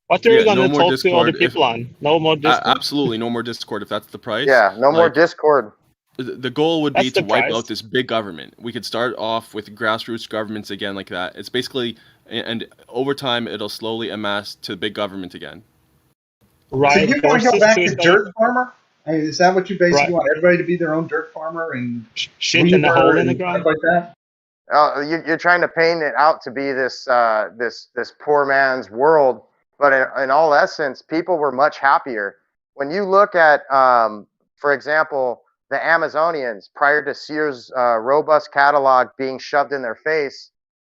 What are you going to talk to other people on? No more Discord. Absolutely, no more Discord if that's the price. Yeah, no more Discord. The goal would be to wipe out this big government. We could start off with grassroots governments again like that. It's basically, and over time, it'll slowly amass to big government again. Right. So you want to go back to dirt farmer? I mean, is that what you basically want? Everybody to be their own dirt farmer and shit in the hole in the ground like that? You're trying to paint it out to be this poor man's world, but in all essence, people were much happier. When you look at, for example, the Amazonians, prior to Sears' robust catalog being shoved in their face,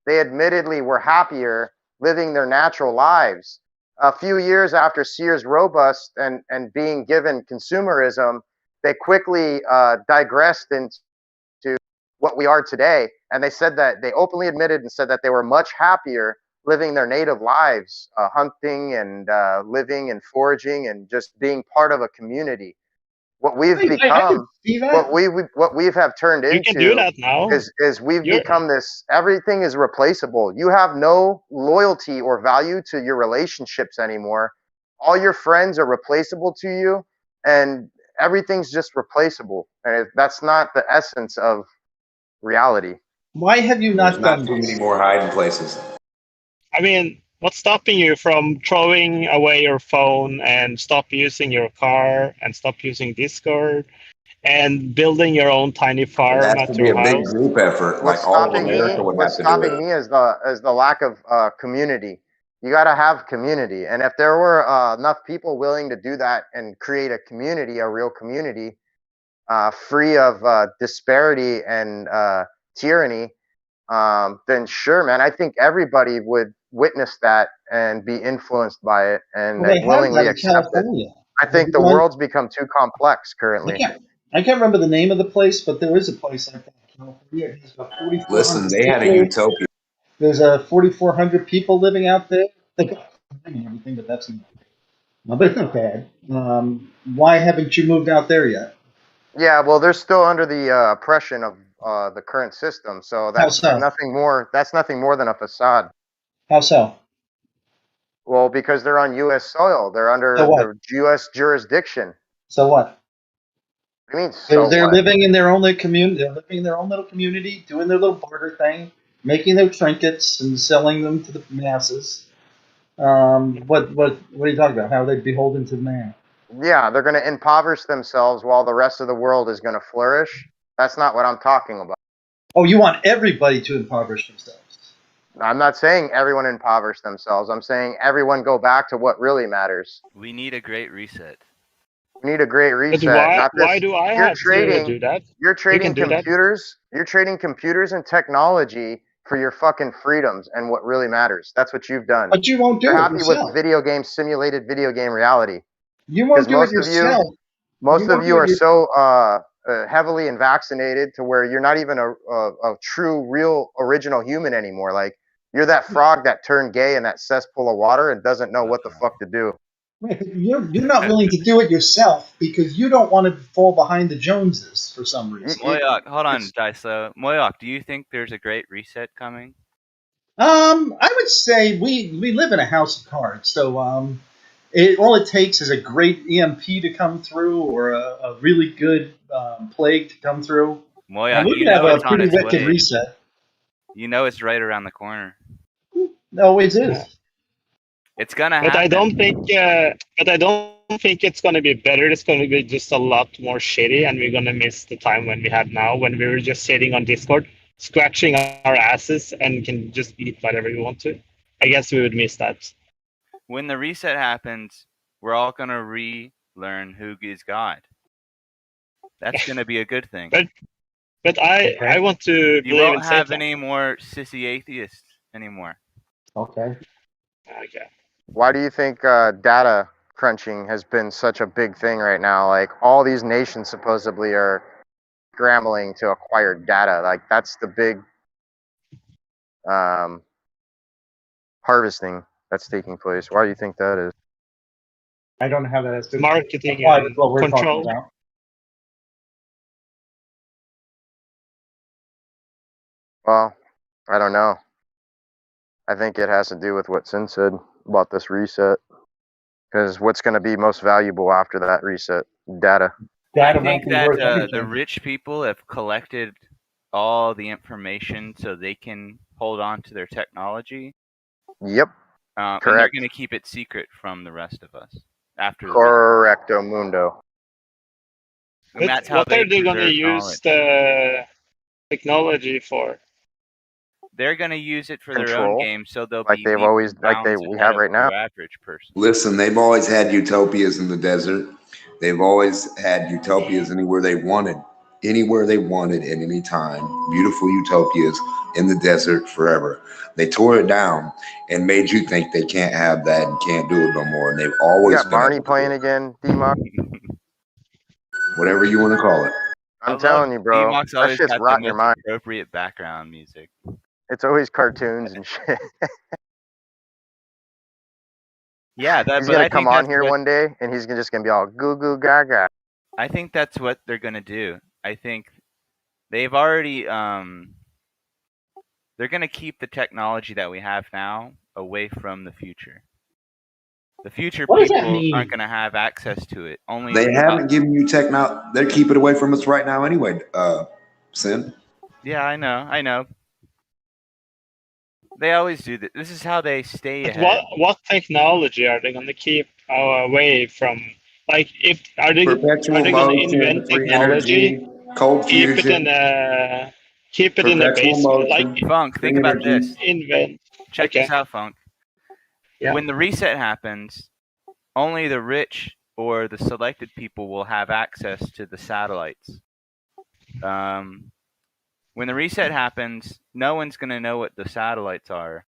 they admittedly were happier living their natural lives. A few years after Sears' robust and being given consumerism, they quickly digressed into what we are today. And they said that they openly admitted and said that they were much happier living their native lives, hunting and living and foraging and just being part of a community. What we've become, what we have turned into, can do that now. is we've become this. Everything is replaceable. You have no loyalty or value to your relationships anymore, all your friends are replaceable to you, and everything's just replaceable. And that's not the essence of reality. Why have you There's not not done too this? many more hiding places. I mean, what's stopping you from throwing away your phone and stop using your car and stop using Discord and building your own tiny farm It has at to be your a big house? group effort, What's like all of stopping me? America would What's have to do stopping it. me is the lack of community. You got to have community, and if there were enough people willing to do that and create a community, a real community, free of disparity and tyranny, then sure, man. I think everybody would witness that and be influenced by it and Well, they have willingly that in accept it. California. I think the world's become too complex currently. I can't remember the name of the place, but there is a place like that in California. It has about 4,400 Listen, they had a people. utopia. There's 4,400 people living out there. They got and everything, but that's not. No, but it's not bad. Why haven't you moved out there yet? Yeah, well, they're still under the oppression of the current system, so that's so? nothing more. That's nothing more than a facade. How so? Well, because they're on U.S. soil, they're under So what? the U.S. jurisdiction. So what? I mean, so They're what? living in their own little community. They're living in their own little community, doing their little barter thing, making their trinkets and selling them to the masses. What are you talking about? How are they beholden to man? Yeah, they're going to impoverish themselves while the rest of the world is going to flourish. That's not what I'm talking about. Oh, you want everybody to impoverish themselves? I'm not saying everyone impoverish themselves. I'm saying everyone go back to what really matters. We need a great reset. We need a great reset. But Not this. why do I You're have trading, to do that? You're trading can do that. computers. You're trading computers and technology for your fucking freedoms and what really matters. That's what you've done. But you won't do You're it happy yourself. with video game simulated video game reality. You won't do it most yourself. Most of won't you do are it so heavily unvaccinated to where you're not even a true, real, original human anymore. Like you're that frog that turned gay in that cesspool of water and doesn't know what the fuck to do. You're not willing to do it yourself because you don't want to fall behind the Joneses for some reason. Moyoc, hold on, Daiso. Moyoc, do you think there's a great reset coming? I would say we live in a house of cards, so all it takes is a great EMP to come through or a really good plague to come through. Moyoc, we you could have know a it's on pretty its wicked way. reset. You know it's right around the corner. No, it is. It's gonna But happen. I don't think. But I don't think it's going to be better. It's going to be just a lot more shitty, and we're going to miss the time when we have now, when we were just sitting on Discord, scratching our asses, and can just eat whatever we want to. I guess we would miss that. When the reset happens, we're all gonna relearn who is God. That's gonna be a good thing. But I want to You believe in won't have Satan. any more sissy atheists anymore. Okay. Okay. Why do you think data crunching has been such a big thing right now? Like all these nations supposedly are scrambling to acquire data. Like that's the big harvesting that's taking place. Why do you think that is? I don't know how that has to Marketing apply with and what we're control. talking about. Well, I don't know. I think it has to do with what Sin said about this reset. Because what's going to be most valuable after that reset? Data. I think that the rich people have collected all the information so they can hold on to their technology. Yep. And they're Correct. going to keep it secret from the rest of us after the Correcto mundo. And that's how What are they going to use the technology for? They're going to use it for their own Control. game, so they'll Like be they've always, like we ahead have of right now. the average person. Listen, they've always had utopias in the desert. They've always had utopias anywhere they wanted at any time. Beautiful utopias in the desert forever. They tore it down and made you think they can't have that and can't do it no more. And they've You always got been Barney able to playing again, D-Mock? whatever you want to call it. I'm telling you, bro. D-Mock's That always shit's got the rotting your most mind. appropriate background music. It's always cartoons and shit. Yeah, He's gonna come on here one day and he's just gonna be all goo goo gaga. I think that's what they're gonna do. I think they've already they're gonna keep the technology that we have now away from the future. The future What does that people mean? aren't going to have access to it. Only They the haven't given you technology. They keep it away from us right now anyway, Sin. Yeah, I know. They always do that. This is how they stay But ahead. what technology are they going to keep away from? Like, are they going Perpetual to motion, invent free technology, energy, cold keep it in fusion, a perpetual basement, like motion, Funk, free think about energy. this. invent? Check Okay. this out, Funk. Yeah. When the reset happens, only the rich or the selected people will have access to the satellites. When the reset happens, no one's going to know what the satellites are.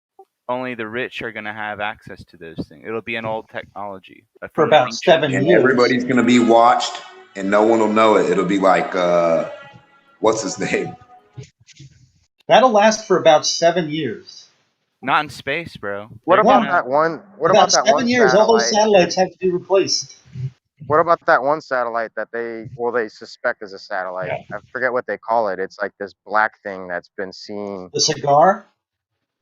Only the rich are going to have access to those things. It'll be an old technology. For about 7 And years. everybody's going to be watched, and no one will know it. It'll be like, what's his name? That'll last for about 7 years. Not in space, bro. What They're about gonna- that one? What About about that 7 one years, all those satellite? satellites have to be replaced. What about that one satellite that they suspect is a satellite? I forget what they call it. It's like this black thing that's been seen. The cigar?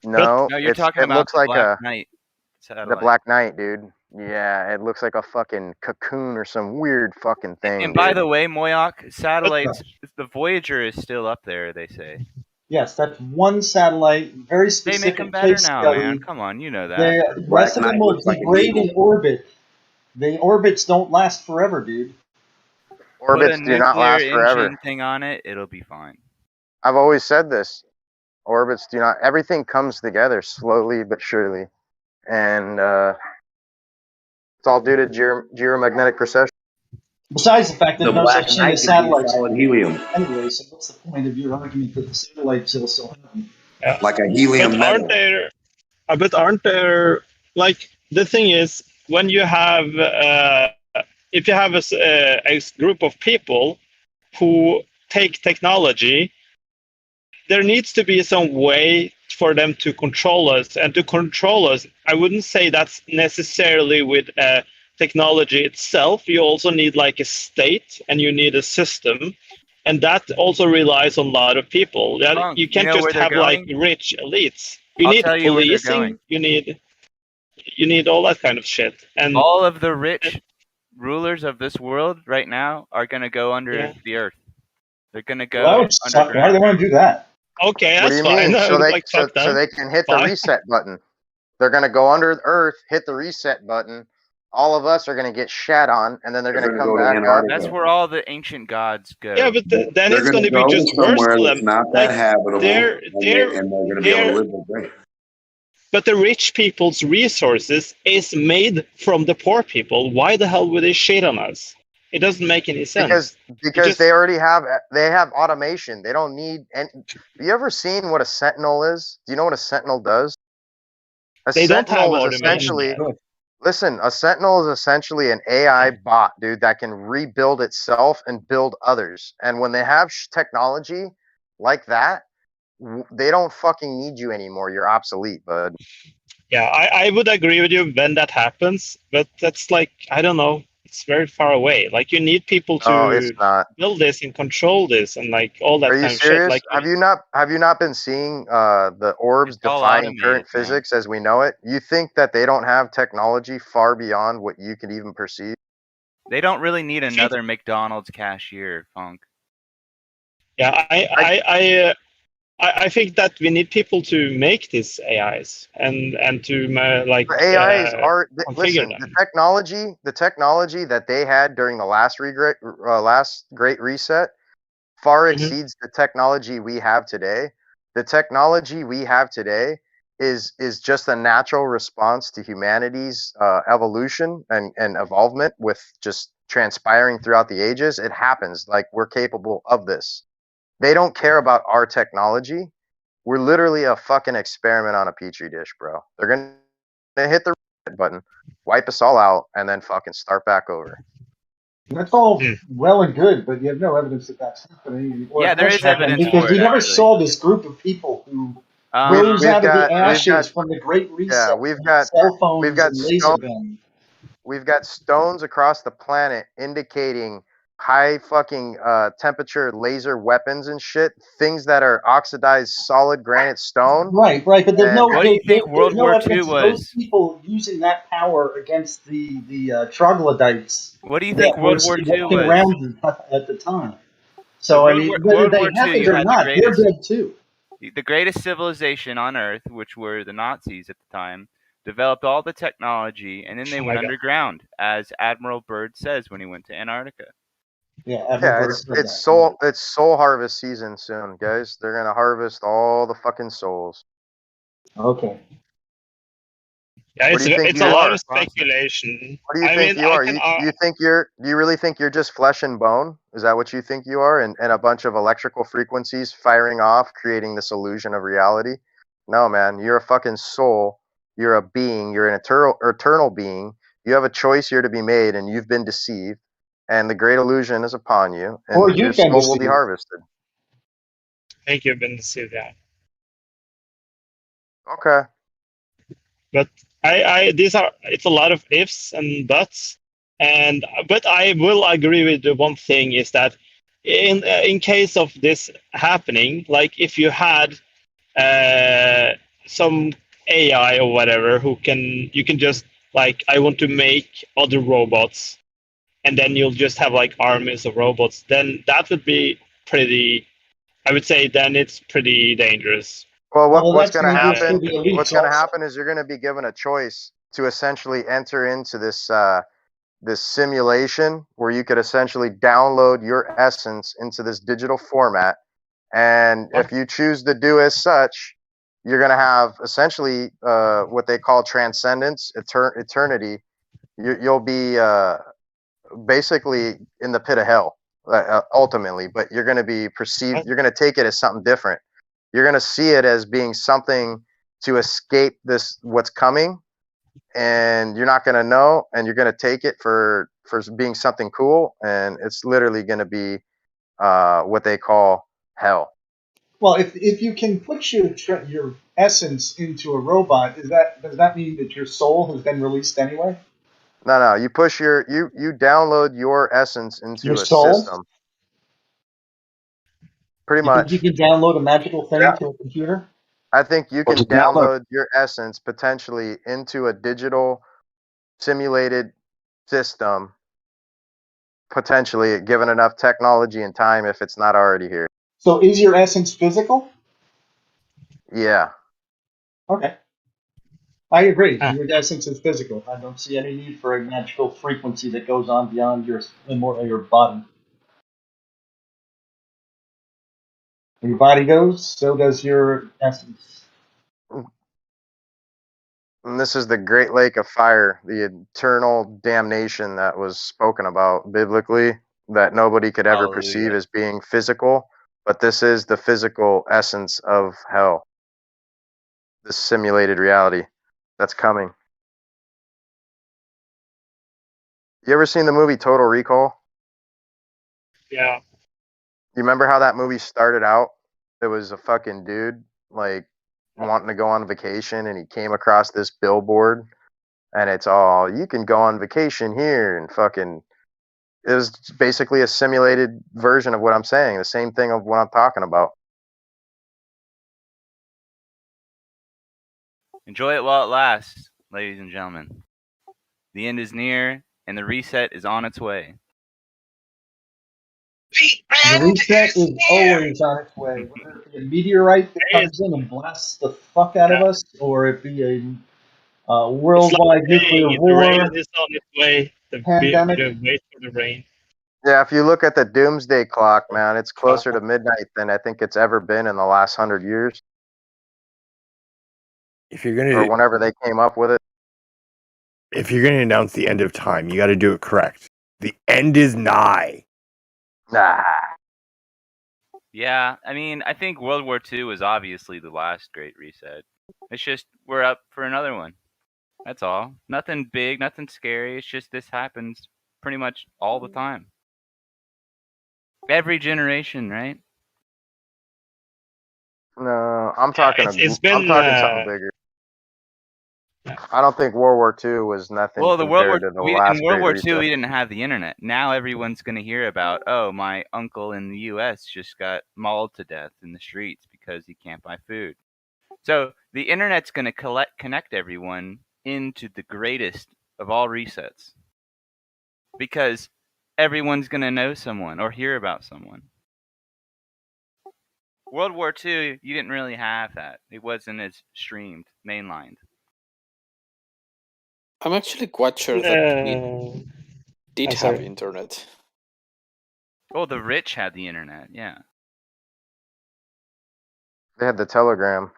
No, No, you're talking it about looks the like Black a Knight the satellite. Black Knight, dude. Yeah, it looks like a fucking cocoon or some weird fucking thing. And by dude. the way, Moyoc, satellites, the Voyager is still up there, they say. Yes, that's one satellite, very They specific make them better place now, discovery. man. Come on, you know that. The rest of them will degrade in orbit. The orbits don't last forever, dude. Orbits Put a do not nuclear last forever. engine thing on it, it'll be fine. I've always said this. Orbits do not. Everything comes together slowly but surely, and it's all due to geomagnetic precession. Besides the fact that The no Black such thing Knight as could be satellites solid helium, anyway, so what's the point of your argument that the satellites will still happen? Yeah. like a helium But metal. aren't there, like, the thing is, when you have, if you have a group of people who take technology, there needs to be some way for them to control us. And to control us, I wouldn't say that's necessarily with technology itself. You also need like a state, and you need a system. And that also relies on a lot of people. Funk, You can't you know just where they're have like going? rich elites. You I'll need tell you where they're policing. going. You need all that kind of shit. And all of the rich rulers of this world right now are going to go under the earth. They're going to go Well, that would suck. Why do they want to do that? Okay, What do that's you fine. mean? So they Like, so, fuck so them. they can hit the Fine. reset button. They're gonna go under the earth, hit the reset button. All of us are gonna get shat on, and then they're gonna come back up. That's where all the ancient gods go. Yeah, but then They're it's going to be go just worse somewhere for that's them. not that Like, habitable, they're and they're going to be able to live with it. But the rich people's resources is made from the poor people. Why the hell would they shit on us? It doesn't make any sense. Because they already have automation. They don't need. And have you ever seen what a sentinel is? Do you know what a sentinel does? They don't have sentinel is automation essentially. yet. Listen, a sentinel is essentially an AI bot, dude, that can rebuild itself and build others. And when they have technology like that, they don't fucking need you anymore. You're obsolete, bud. Yeah, I would agree with you when that happens, but that's like, I don't know, it's very far away. Like, you need people No, it's to not. build this and control this and like all that Are you kind of shit. serious? Like, Have you not been seeing the orbs all defying automated, current man. physics as we know it? You think that they don't have technology far beyond what you could even perceive? They don't really need another McDonald's cashier, Funk. yeah, I think that we need people to make these AIs and to like The AIs are configure listen. them. The technology that they had during the last Great Reset far exceeds the technology we have today. The technology we have today is just a natural response to humanity's evolution and evolvement with just transpiring throughout the ages. It happens. Like, we're capable of this. They don't care about our technology. We're literally a fucking experiment on a petri dish, bro. They're gonna hit the reset button, wipe us all out, and then fucking start back over. That's all well and good, but you have no evidence that that's happening. Or Yeah, there has is happened, evidence because for we it, never actually. saw this group of people who Um, rose We've out of got- the we've ashes got- from the Great Reset. Yeah, we've with got cell phones we've got and laser stone- guns. We've got stones across the planet indicating high fucking temperature laser weapons and shit, things that are oxidized solid granite stone. Right, but there's And no What do you think there's World no War II evidence of those was? people using that power against the troglodytes What do you that think were World War II walking was? around at the time. So I mean, whether World they War II, happened you or had not, they're dead too. the greatest civilization on Earth, which were the Nazis at the time, developed all the technology, and then they Oh went my God. underground, as Admiral Byrd says when he went to Antarctica. Yeah, yeah, it's soul harvest season soon, guys. They're gonna harvest all the fucking souls. Okay. Yeah, What do you think it's you a lot are? of speculation. What do you I think mean, you I are? can. Do you really think you're just flesh and bone? Is that what you think you are? And a bunch of electrical frequencies firing off, creating this illusion of reality? No, man. You're a fucking soul. You're a being. You're an eternal being. You have a choice here to be made, and you've been deceived. And the great illusion is upon you, Or and your you've been soul will be deceived. harvested. I think you've been deceived. Yeah. Okay. But it's a lot of ifs and buts, but I will agree with the one thing is that in case of this happening, like if you had some AI or whatever you can just like I want to make other robots, and then you'll just have like armies of robots. Then that would be pretty. I would say then it's pretty dangerous. Well, what's that's going to dangerous happen? for the elites What's going to also. happen is you're going to be given a choice to essentially enter into this this simulation where you could essentially download your essence into this digital format, and if you choose to do as such, you're going to have essentially what they call transcendence, eternity. You'll be basically in the pit of hell ultimately, but you're going to be perceived. You're going to take it as something different. You're going to see it as being something to escape this what's coming, and you're not going to know, and you're going to take it for being something cool, and it's literally going to be what they call hell. Well, if you can put your essence into a robot, does that mean that your soul has been released anyway? No, you push you download your essence into Your a soul? system. Pretty You think much. you can download a magical thing to a computer? I think you can just download- download your essence potentially into a digital simulated system, potentially given enough technology and time if it's not already here. So is your essence physical? Yeah. Okay. I agree. Your essence is physical. I don't see any need for a magical frequency that goes on beyond your body. When your body goes, so does your essence. And this is the Great Lake of Fire, the eternal damnation that was spoken about biblically, that nobody could ever perceive Hallelujah. as being physical, but this is the physical essence of hell. This simulated reality that's coming. You ever seen the movie Total Recall? Yeah. You remember how that movie started out? It was a fucking dude, like, wanting to go on vacation, and he came across this billboard, and it's all, you can go on vacation here, and fucking, it was basically a simulated version of what I'm saying, the same thing of what I'm talking about. Enjoy it while it lasts, ladies and gentlemen. The end is near, and the reset is on its way. The reset is always on its way. Whether it be a meteorite that comes in and blasts the fuck out of us, or it be a worldwide nuclear The war, rain is on its way. pandemic. The wait for the rain. Yeah, if you look at the doomsday clock, man, it's closer to midnight than I think it's ever been in the last 100 years. If you're gonna Or whenever they came up with it. if you're gonna announce the end of time, you got to do it correct. The end is nigh. Nah. Yeah, I mean, I think World War II was obviously the last great reset. It's just we're up for another one. That's all. Nothing big, nothing scary. It's just this happens pretty much all the time. Every generation, right? No, I'm talking. It's been, I'm talking something bigger. I don't think World War II was nothing Well, the World War compared to the last in World Great War Reset. II, we didn't have the internet. Now everyone's going to hear about, oh, my uncle in the U.S. just got mauled to death in the streets because he can't buy food. So the internet's going to connect everyone into the greatest of all resets because everyone's going to know someone or hear about someone. World War II, you didn't really have that. It wasn't as streamed, mainlined. I'm actually quite sure that we did have internet. Oh, the rich had the internet, yeah. They had the telegram.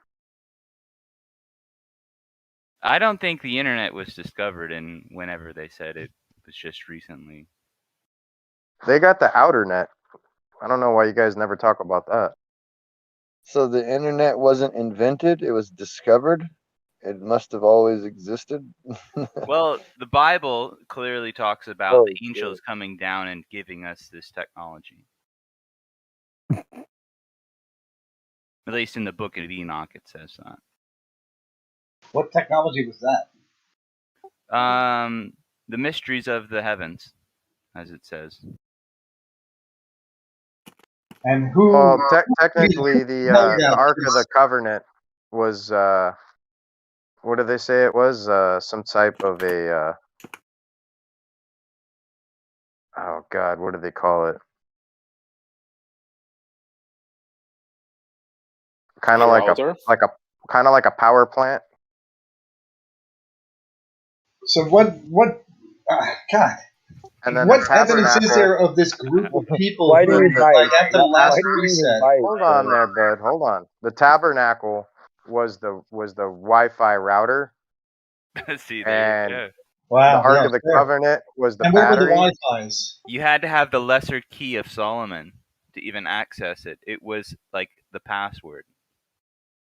I don't think the internet was discovered in whenever they said it was just recently. They got the outer net. I don't know why you guys never talk about that. So the internet wasn't invented; it was discovered. It must have always existed. Well, the Bible clearly talks about Oh, the angels coming down and giving us this technology. At least in the book of Enoch, it says that. What technology was that? The mysteries of the heavens, as it says. And who? Well, technically, the Ark of the Covenant was what did they say it was? Some type of a oh God, what did they call it? Kind of like a power plant. So what? God. And then What the evidence is tabernacle. there of this group of people Why do who, you like, bite? after the last Why do you reset? bite? Hold on there, bud. Hold on. The tabernacle was the Wi-Fi router, See, there and you go. Wow, the Ark yeah, of the sure. Covenant was the And what were the battery. Wi-Fi's? You had to have the lesser key of Solomon to even access it. It was like the password.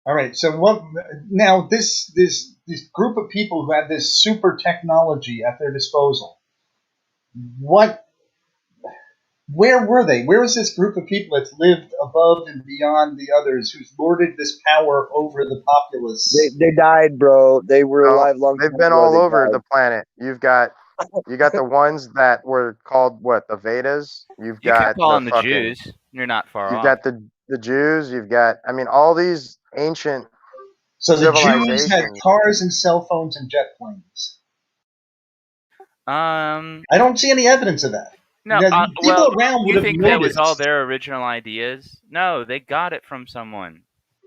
All right. So what? Now this group of people who had this super technology at their disposal. What? Where were they? Where is this group of people that's lived above and beyond the others, who's lorded this power over the populace? They died, bro. They were alive long. They've time been ago, all they over died. the planet. You got the ones that were called what? The Vedas. You've You could got call the them the fucking. Jews. You're not far You've off. got the Jews. You've got. I mean, all these ancient So the Jews had civilizations. cars and cell phones and jet planes. I don't see any evidence of that. No, People well, around would you have think that was all noticed. their original ideas? No, they got it from someone.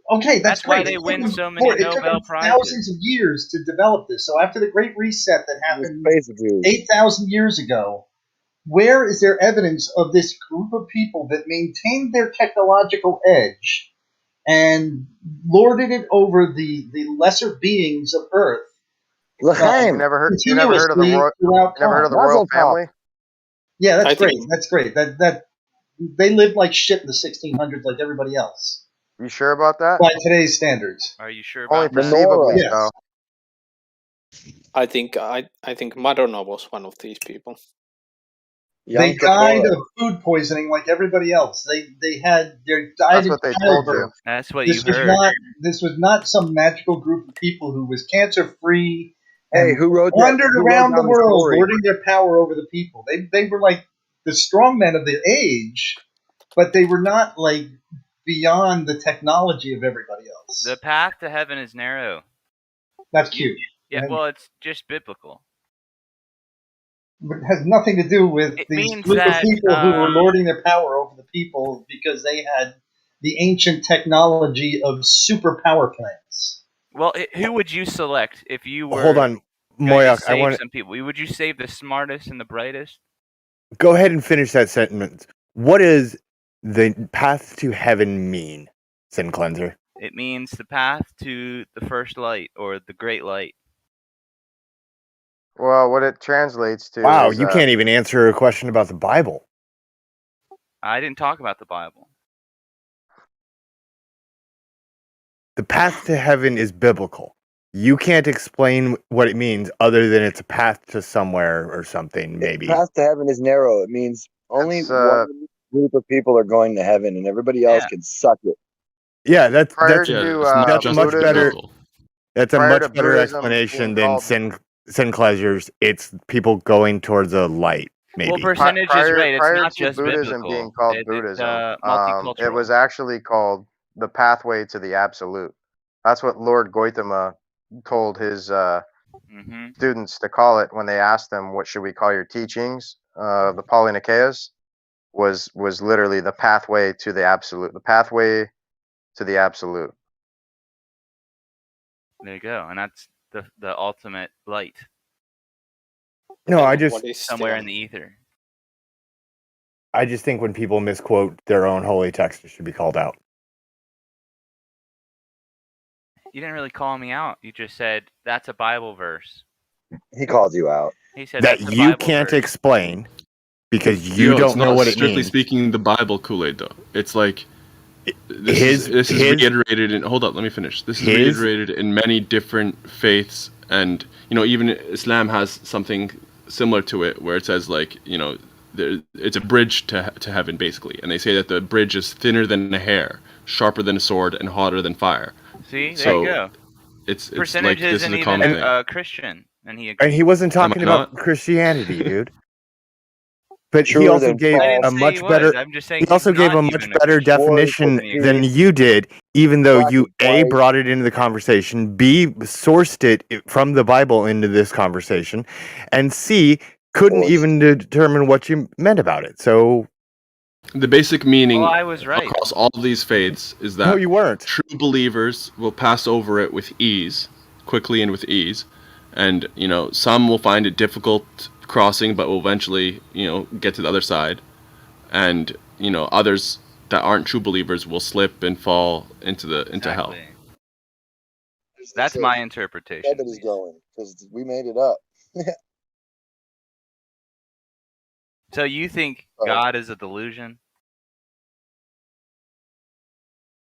Okay, that's why great. they It took win them so many it took Nobel them Prizes. thousands of years to develop this. So after the Great Reset that happened 8,000 years ago, where is there evidence of this group of people that maintained their technological edge and lorded it over the lesser beings of Earth? You never heard of the royal. You never heard of the royal family? Yeah, that's I great. think- That's great. That they lived like shit in the 1600s, like everybody else. You sure about that? By today's standards. Are you sure Only about that? perceivably Yes. so. I think Madonna was one of these people. They died of food poisoning like everybody else. They died That's in what they told you. childbirth. That's what This you was heard. this was not some magical group of people who was cancer free Hey, and who wrote that? wandered Who wrote around the down the world, story? lording their power over the people. They were like the strongmen of the age, but they were not like beyond the technology of everybody else. The path to heaven is narrow. That's cute. Yeah, well, it's just biblical. But it has nothing to do with It these means group that, of people who were lording their power over the people because they had the ancient technology of super power plants. Well, who would you select if you were Hold on, going Moyak. to I save want some people? Would you save the smartest and the brightest? go ahead and finish that sentence. What does the path to heaven mean, Sin Cleanser? It means the path to the first light or the great light. Well, what it translates to Wow, is you can't even answer a question about the Bible. I didn't talk about the Bible. The path to heaven is biblical. You can't explain what it means other than it's a path to somewhere or something, maybe. The path to heaven is narrow. It means only one group of people are going to heaven, and everybody else can suck it. Yeah, that's prior that's to that's much better. Buddhism. That's a prior to much better Buddhism explanation being than called sin pleasures. It's people going towards a light, maybe. Well, percentage is right. It's prior not to just Buddhism being biblical. called It's Buddhism, it multicultural. was actually called the pathway to the absolute. That's what Lord Gautama told his students to call it when they asked him, "What should we call your teachings?" The Paulinikeas was literally the pathway to the absolute. The pathway to the absolute. There you go, and that's the ultimate light. No, I What just is somewhere the- in the ether. I just think when people misquote their own holy text, it should be called out. You didn't really call me out. You just said that's a Bible verse. He called you out. He said That that's a you Bible can't verse. explain because you Yo, it's don't know not what it strictly means. speaking the Bible Kool-Aid though. It's like this His- is his- reiterated in. Hold up, let me finish. This is his- reiterated in many different faiths, and even Islam has something similar to it, where it says like it's a bridge to heaven basically, and they say that the bridge is thinner than a hair, sharper than a sword, and hotter than fire. See, there So you go. it's Percentage like this is isn't a even common thing. Christian, and he And agreed. he wasn't Am I talking about not? Christianity, dude. But he Truer also than gave I didn't a say much he was. better. I'm just saying He he's also gave not a much even a better Christian. definition More than than me. you did, even though Black you and A white. brought it into the conversation, B sourced it from the Bible into this conversation, and C couldn't even determine what you meant about it. So The basic meaning Well, I was right. across all of these faiths is that no, you weren't. true believers will pass over it with ease, quickly and with ease, and some will find it difficult crossing, but will eventually get to the other side, and others that aren't true believers will slip and fall into hell. Exactly. That's my interpretation. Everybody's going because we made it up. So you think God is a delusion?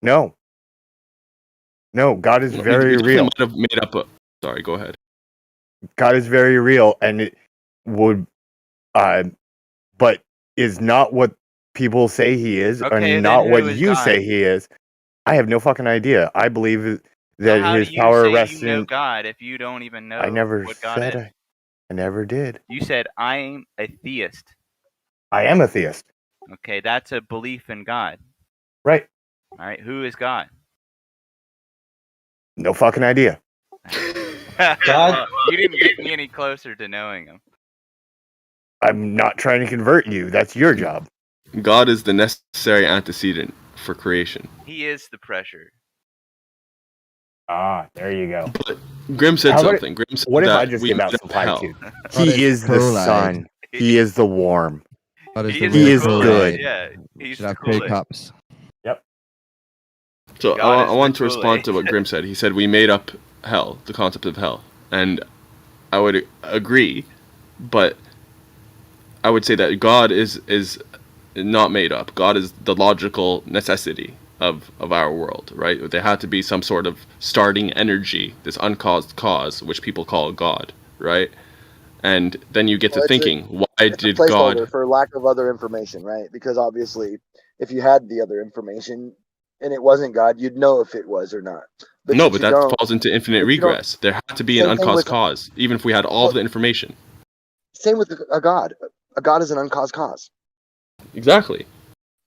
No. No, God is We very definitely real. might have made up a. Sorry, go ahead. God is very real, and it would, but is not what people say he is, Okay, and then not what who is you God? say he is. I have no fucking idea. I believe So that how his do you power say rests you know in. God if you don't even know I never what God said is? I never did. You said I'm a theist. I am a theist. Okay, that's a belief in God. Right. All right, who is God? No fucking idea. Well, you didn't get me any closer to knowing him. I'm not trying to convert you. That's your job. God is the necessary antecedent for creation. He is the pressure. Ah, there you go. But Grim said How about something. Grim said what if that I just we give made out up some hell. platitude? What He is is the Kool-Aid? sun. He is the warm. What is He the is real He is Kool-Aid? good. Yeah, he's Should have the 2 Kool-Aid. cups. Yep. So God I is want the to respond to Kool-Aid. what Grim said. He said we made up hell, the concept of hell, and I would agree, but I would say that God is not made up. God is the logical necessity of our world, right? There had to be some sort of starting energy, this uncaused cause, which people call God, right? And then you get to Well, thinking, why it's a did placeholder God? for lack of other information, right? Because obviously, if you had the other information and it wasn't God, you'd know if it was or not. But No, since but you that don't, falls into infinite but you don't. regress. There had to be an Same thing uncaused with cause, even if we had all of the information. same with a God. A God is an uncaused cause, Exactly.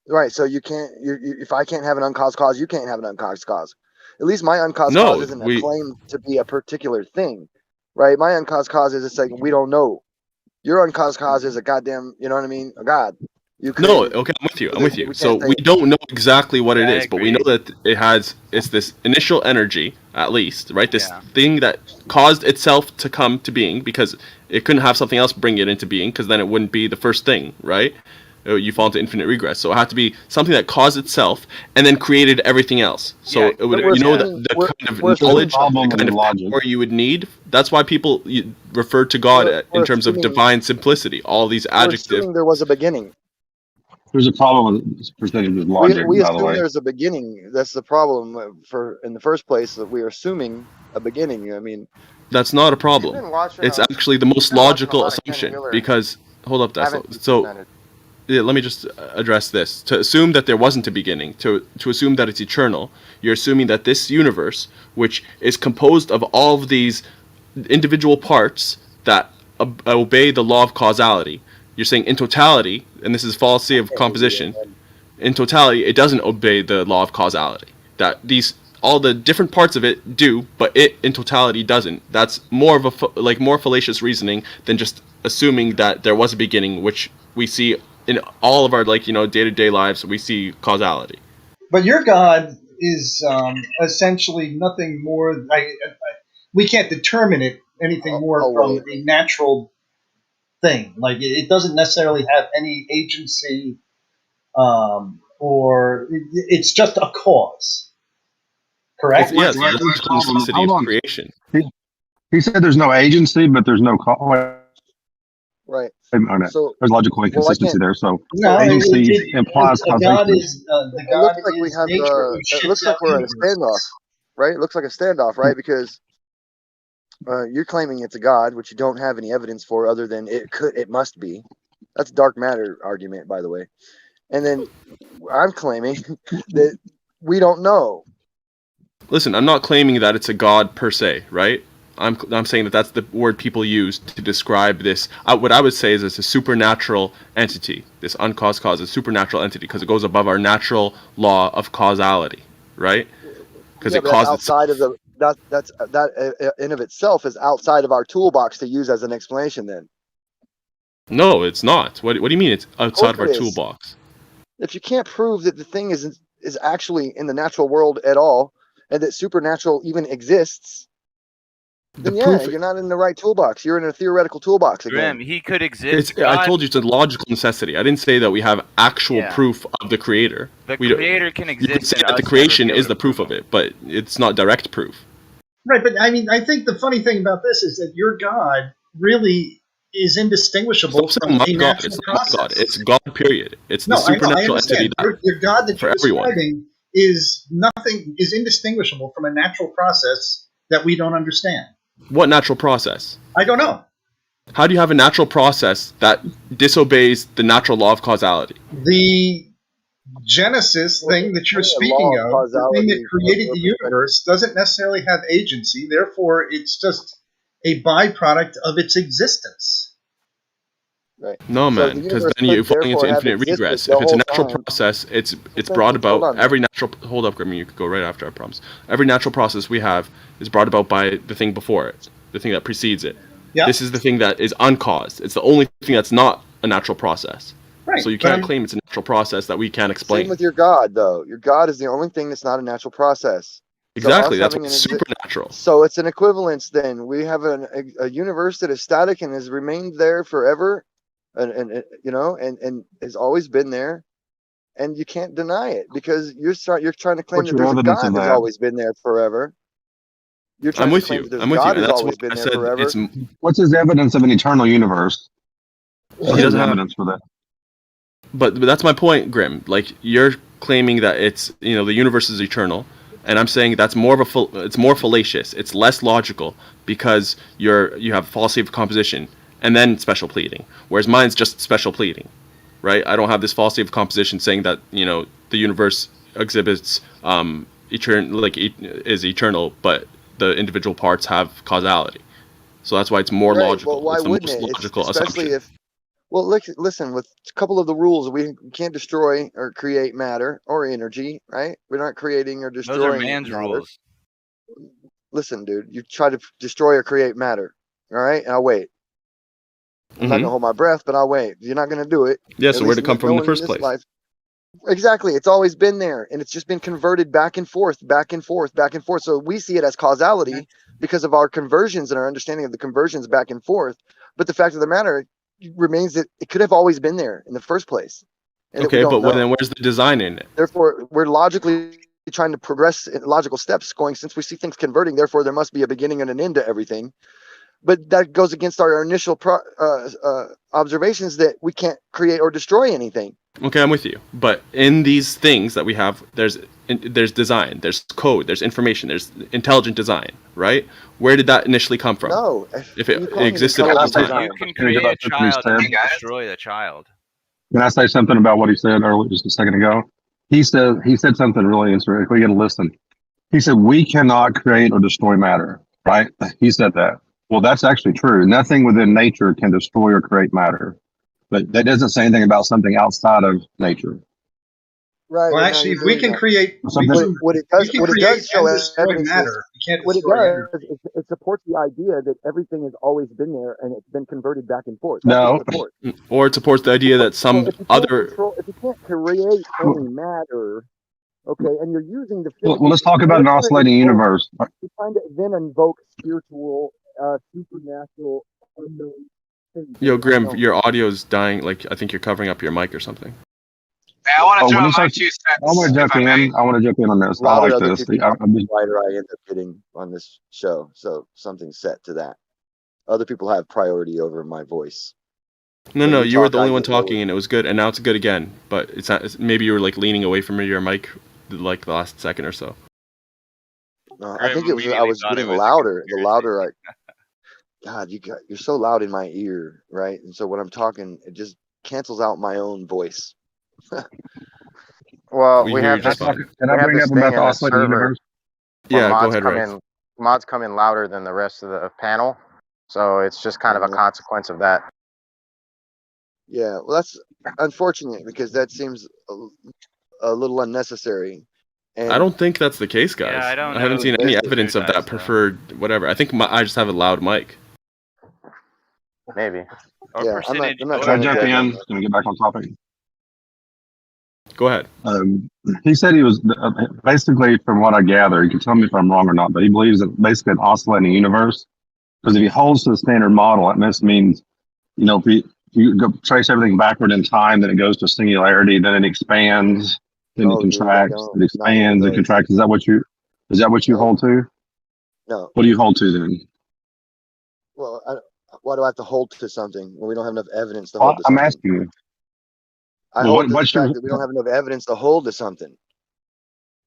right? So you can't. If I can't have an uncaused cause, you can't have an uncaused cause. At least my uncaused cause No, isn't a claim to be a particular thing, right? My uncaused cause is just like we don't know. Your uncaused cause is a goddamn, you know what I mean? A God. You No, created. okay, I'm with you. So I'm with you. we So can't we say don't know exactly what it I is, but we know agree. that it's this initial energy, at least, right? This Yeah. thing that caused itself to come to being, because it couldn't have something else bring it into being, because then it wouldn't be the first thing, right? You fall into infinite regress. So it had to be something that caused itself and then created everything else. So Yeah, it would, but we're you know, that assuming the we're, kind of we're assuming knowledge, the something. kind of power you would need. That's why people refer to God We're in terms of assuming divine simplicity. All these we're adjectives. assuming there was a beginning. There's a problem with this percentage of We logic, we by the assume way. there's a beginning. That's the problem for in the first place that we are assuming a beginning. I mean, That's not a You've problem. been watching It's a actually the most been watching a logical lot of Ken assumption Wheeler, because hold up, haven't Tesla. you, So percentage? let me just address this. To assume that there wasn't a beginning, to assume that it's eternal, you're assuming that this universe, which is composed of all of these individual parts that obey the law of causality, you're saying in totality, and this is fallacy of composition, in totality, it doesn't obey the law of causality. That all the different parts of it do, but it in totality doesn't. That's more of a more fallacious reasoning than just assuming that there was a beginning, which we see in all of our day-to-day lives. We see causality. But your God is essentially nothing more. We can't determine it anything more from a natural thing. Like it doesn't necessarily have any agency, or it's just a cause. Correct? Yes, the logical necessity of creation. He said there's no agency, but there's no Right. So there's logical inconsistency there. So No, agency implies God causation. is the God is nature who It shits looks like out we're at a universes. standoff, right? It looks like a standoff, right? Because you're claiming it's a God, which you don't have any evidence for, other than it must be. That's a dark matter argument, by the way. And then I'm claiming that we don't know. Listen, I'm not claiming that it's a god per se, right? I'm saying that that's the word people use to describe this. What I would say is it's a supernatural entity. This uncaused cause is a supernatural entity because it goes above our natural law of causality, right? Because it causes outside of the that in of itself is outside of our toolbox to use as an explanation. Then no, it's not. What do you mean it's outside of our toolbox? If you can't prove that the thing is actually in the natural world at all, and that supernatural even exists, then you're not in the right toolbox. You're in a theoretical toolbox again. Grim, he could exist. I told you it's a logical necessity. I didn't say that we have actual proof of the creator. The creator can exist. You can say that the creation is the proof of it, but it's not direct proof. Right, but I mean, I think the funny thing about this is that your God really is indistinguishable from a natural process. God. It's God, period. It's the supernatural entity that your God that you're everyone. describing is indistinguishable from a natural process that we don't understand. What natural process? I don't know. How do you have a natural process that disobeys the natural law of causality? The Genesis thing that you're speaking of, the thing that created the universe, doesn't necessarily have agency. Therefore, it's just a byproduct of its existence. Right. No, man, because then you're falling into infinite regress. If it's a natural process, it's brought about every natural. Hold up, Grimmy, you could go right after, I promise. Every natural process we have is brought about by the thing before it, the thing that precedes it. Yeah. This is the thing that is uncaused. It's the only thing that's not a natural process. Right. So you can't claim it's a natural process that we can't explain. Same with your God, though. Your God is the only thing that's not a natural process. Exactly, that's what's supernatural. So it's an equivalence. Then we have a universe that is static and has remained there forever, and has always been there, and you can't deny it because you're trying to claim that there's a God that's always been there forever. I'm with you. I'm with you. And that's what I said. What's his evidence of an eternal universe? He doesn't have evidence for that. But that's my point, Grim. Like you're claiming that it's the universe is eternal, and I'm saying that's more of it's more fallacious. It's less logical because you have fallacy of composition and then special pleading, whereas mine's just special pleading, right? I don't have this fallacy of composition saying that the universe exhibits is eternal, but the individual parts have causality. So that's why it's more logical. Well, why it's the wouldn't most it? logical Especially assumption. listen, with a couple of the rules, we can't destroy or create matter or energy, right? We're not creating or destroying. Those are man's matter. rules. Listen, dude, you try to destroy or create matter, all right? And I'll wait. I'm not gonna hold my breath, but I'll wait. You're not gonna do it. Yeah, so where'd it come from in the first place? Exactly. It's always been there, and it's just been converted back and forth, back and forth, back and forth. So we see it as causality because of our conversions and our understanding of the conversions back and forth. But the fact of the matter remains that it could have always been there in the first place. Okay, but then where's the design in it? Therefore, we're logically trying to progress in logical steps, going since we see things converting. Therefore, there must be a beginning and an end to everything. But that goes against our initial observations that we can't create or destroy anything. Okay, I'm with you. But in these things that we have, there's design, there's code, there's information, there's intelligent design, right? Where did that initially come from? No. If it existed all the time. You can create a child and destroy the child. Can I say something about what he said earlier, just a second ago? He said something really interesting. We got to listen. He said we cannot create or destroy matter. Right? He said that. Well, that's actually true. Nothing within nature can destroy or create matter. But that doesn't say anything about something outside of nature. Right. Well, Well, now actually, you're if we doing can that. create, What it we does, can what it create does show and destroy evidence is matter. We can't what it destroy does energy. is it supports the idea that everything has always been there and it's been converted back and forth. That's No. what it supports. Or it supports the idea that Well, some if you can't other. control, if you can't create any matter, okay, and you're using the Well, physical, let's talk about an oscillating universe. you're trying to then invoke spiritual, supernatural, unknown things. Yo, that are Grim, unknown. your audio's dying. Like I think you're covering up your mic or something. Hey, I want to Oh, throw when he in my starts, 2 I want cents, to if jump I may. in. I want to jump in on this. The I louder like other this. people talk, I'm the just, quieter I end up getting on this show. So something's set to that. Other people have priority over my voice. No, When no, you you were talk, the I only one get lower. talking, and it was good, and now it's good again. But it's not. Maybe you were like leaning away from your mic, like the last second or so. I think it was. I was getting louder. The louder I, God, you're so loud in my ear, right? And so when I'm talking, it just cancels out my own voice. Well, We we hear have you just this. fine. can We I have bring this up thing about the in the oscillating server universe? where Yeah, go mods ahead, come Rex. in. Mods come in louder than the rest of the panel, so it's just kind of a consequence of that. Yeah, well, that's unfortunate because that seems a little unnecessary. And I don't think that's the case, guys. Yeah, I don't haven't know seen any who evidence of does, that though. preferred whatever. I think I just have a loud mic. Maybe. Or yeah, percentage. I'm not Can I trying to jump judge on in? that. Can we get back on topic? Go ahead. He said he was basically, from what I gather, you can tell me if I'm wrong or not, but he believes that basically an oscillating universe. Because if he holds to the standard model, it means, if you go trace everything backward in time, then it goes to singularity, then it expands, then it Oh, dude, I contracts, don't. it Not one of expands, it those. contracts. Is that what you No, hold to? no. What do you hold to then? Well, why do I have to hold to something when we don't have enough evidence to hold to I'm something? asking you. I Well, hold to the what's your fact that we don't have enough evidence to hold to something,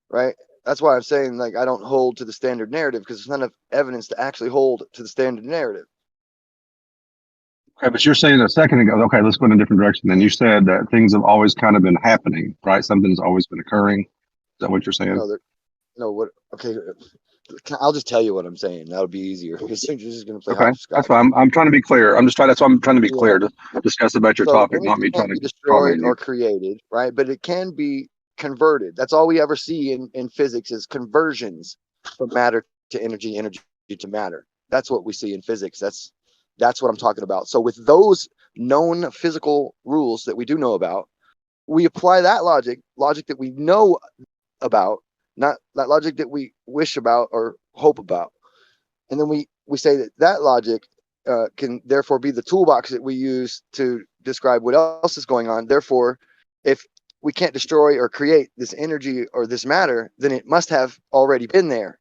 right? That's why I'm saying, like, I don't hold to the standard narrative because there's not enough evidence to actually hold to the standard narrative. okay? But you're saying a second ago. Okay, let's go in a different direction. Then you said that things have always kind of been happening, right? Something's always been occurring. Is that what you're saying? No, what? Okay, I'll just tell you what I'm saying. That'll be easier because you're just gonna play Okay, hopscotch. that's fine. I'm trying to be clear. That's why I'm trying to be clear to discuss about your So topic, not energy me can't trying be to comment destroyed on or you. created, right? But it can be converted. That's all we ever see in physics is conversions from matter to energy, energy to matter. That's what we see in physics. That's what I'm talking about. So with those known physical rules that we do know about, we apply that logic that we know about, not that logic that we wish about or hope about. And then we say that logic can therefore be the toolbox that we use to describe what else is going on. Therefore, if we can't destroy or create this energy or this matter, then it must have already been there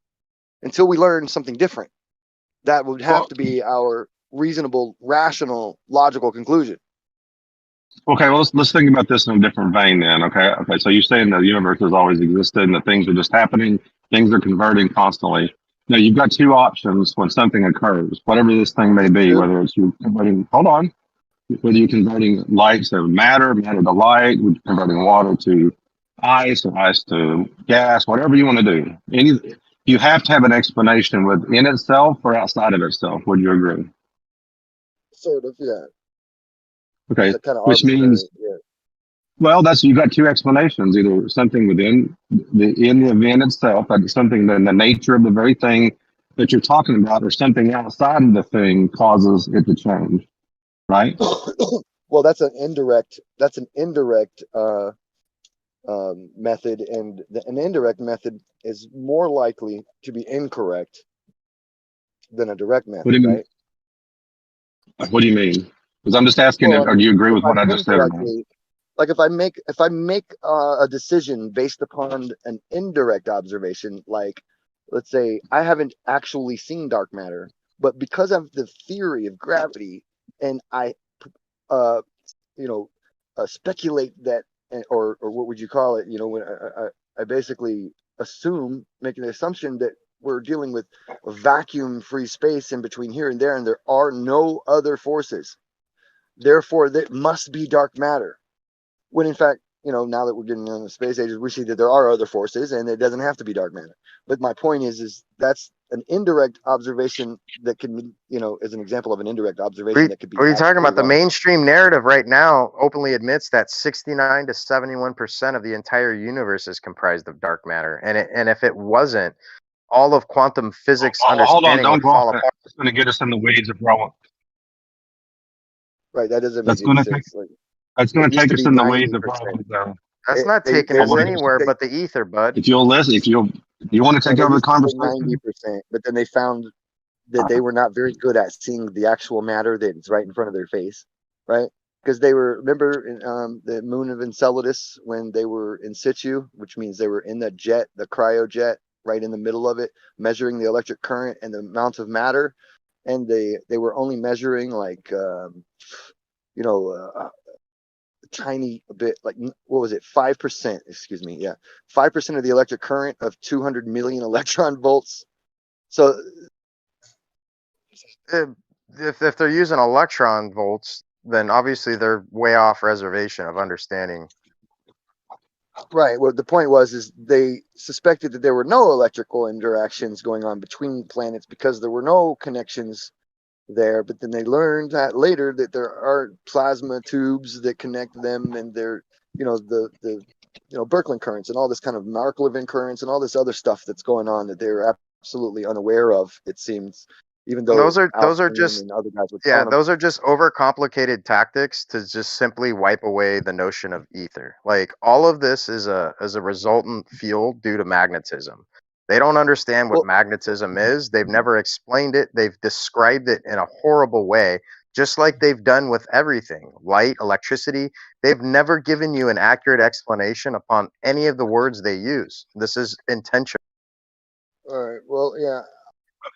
until we learn something different. That would have to be our reasonable, rational, logical conclusion. Okay, well let's think about this in a different vein then. Okay, so you're saying the universe has always existed and that things are just happening, things are converting constantly. Now you've got two options when something occurs, whatever this thing may be, whether it's you converting. Hold on. Whether you're converting light to matter, matter to light, whether you're converting water to ice or ice to gas, whatever you want to do. You have to have an explanation within itself or outside of itself. Would you agree? Sort of, yeah. Okay, It's kind of which arbitrary, means, yeah. well, you've got two explanations: either something within the event itself, that's something in the nature of the very thing that you're talking about, or something outside of the thing causes it to change, right? Well, that's an indirect method, and an indirect method is more likely to be incorrect than a direct method, What do you mean? right? What do you mean? Because I'm just asking, Well, I or do mean, you agree with if what I'm I just said or not? indirectly, like if I make a decision based upon an indirect observation, like let's say I haven't actually seen dark matter, but because of the theory of gravity, and I speculate that, or what would you call it? When I basically make an assumption that we're dealing with a vacuum-free space in between here and there, and there are no other forces. Therefore, that must be dark matter. when in fact, you know, now that we're getting on the space ages, we see that there are other forces, and it doesn't have to be dark matter. But my point is that's an indirect observation that can, you know, as an example of an indirect observation that could be. What are you talking about? The wrong. mainstream narrative right now openly admits that 69 to 71% of the entire universe is comprised of dark matter, and if it wasn't, all of quantum physics Hold on, understanding don't would go fall off. apart. It's going to get us in the weeds if we're all. Right, that doesn't That's make any going to take. sense. Like, That's going it to used take to us be in the weeds if 90%. we're all. That's not They taking us wanted anywhere they, but the ether, bud. If you'll listen, if you want to no, take they over the used to say conversation. 90%, but then they found that they were not very good at seeing the actual matter that's right in front of their face, right? Because they were, remember in, the moon of Enceladus when they were in situ, which means they were in the jet, the cryojet, right in the middle of it, measuring the electric current and the amount of matter, and they were only measuring like you know a tiny bit, like what was it, 5%? Excuse me, yeah, 5% of the electric current of 200 million electron volts. So If they're using electron volts, then obviously they're way off reservation of understanding. right, what the point was is they suspected that there were no electrical interactions going on between planets because there were no connections there, but then they learned that later that there are plasma tubes that connect them, and they're, you know, the you know, Birkeland currents and all this kind of Markov currents and all this other stuff that's going on that they're absolutely unaware of, it seems, even And though those are Alfred just and other guys were yeah, telling them. those are just overcomplicated tactics to just simply wipe away the notion of ether. Like all of this is a resultant field due to magnetism. They don't understand what magnetism is. They've never explained it. They've described it in a horrible way, just like they've done with everything, light, electricity. They've never given you an accurate explanation upon any of the words they use. This is intentional. All right, well, yeah.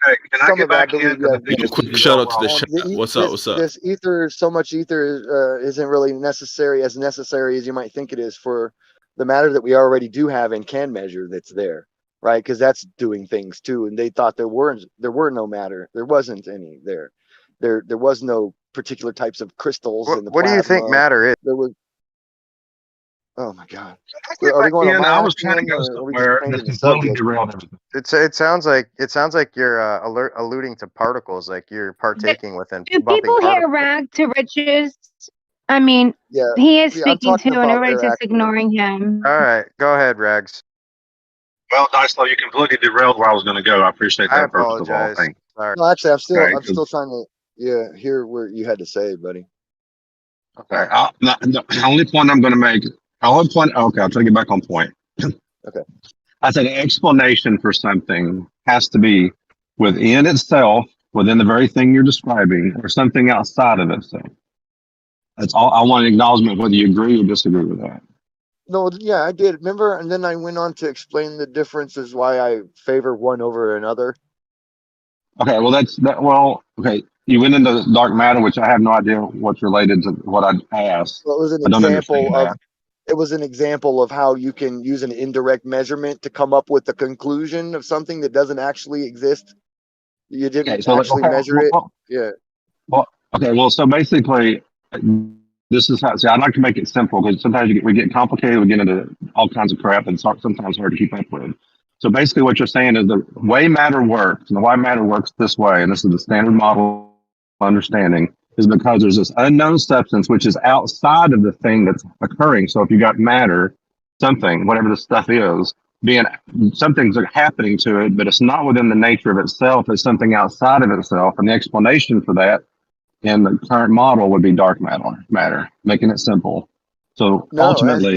Okay, can I Some get of it, I back believe, into the yeah. biggest Quick shout out to the chat. What's up? What's up? This ether, so much ether isn't really necessary as you might think it is for the matter that we already do have and can measure that's there, right? Because that's doing things too. And they thought there were no matter. There wasn't any there. There was no particular types of crystals in the What do you think plasma. matter is? There was. Oh my God. Are we going on my I was trying to go or are we just somewhere changing that's the completely subject? derailed everything. It sounds like you're alluding to particles, like you're partaking within Do bumping people hear particles. rag to riches? I mean, Yeah, he is see, I'm speaking talking too, and about everybody's their just actual. ignoring him. All right, go ahead, Rags. Well, Dicelo, you completely derailed where I was going to go. I appreciate I that, first of all. apologize. Thank Sorry. No, actually, Okay, I'm 'cause- still trying to hear what you had to say, buddy. Okay. The only point I'm going to make, okay, I'll try to get back on point. Okay. I said an explanation for something has to be within itself, within the very thing you're describing, or something outside of itself. That's all. I want an acknowledgement whether you agree or disagree with that. No, yeah, I did. Remember, and then I went on to explain the differences why I favor one over another. Okay, well well, okay. You went into dark matter, which I have no idea what's related to what I asked. Well, it was an I don't example understand of that. it was an example of how you can use an indirect measurement to come up with the conclusion of something that doesn't actually exist. You didn't Okay, so actually measure it. Yeah. Well, okay, well, so basically, this is how. See, I'd like to make it simple because sometimes we get complicated. We get into all kinds of crap, and it's sometimes hard to keep up with. So basically, what you're saying is the way matter works, and the why matter works this way, and this is the standard model understanding, is because there's this unknown substance which is outside of the thing that's occurring. So if you got matter, something, whatever the stuff is, something's happening to it, but it's not within the nature of itself. It's something outside of itself, and the explanation for that in the current model would be dark matter, making it simple. So No, ultimately,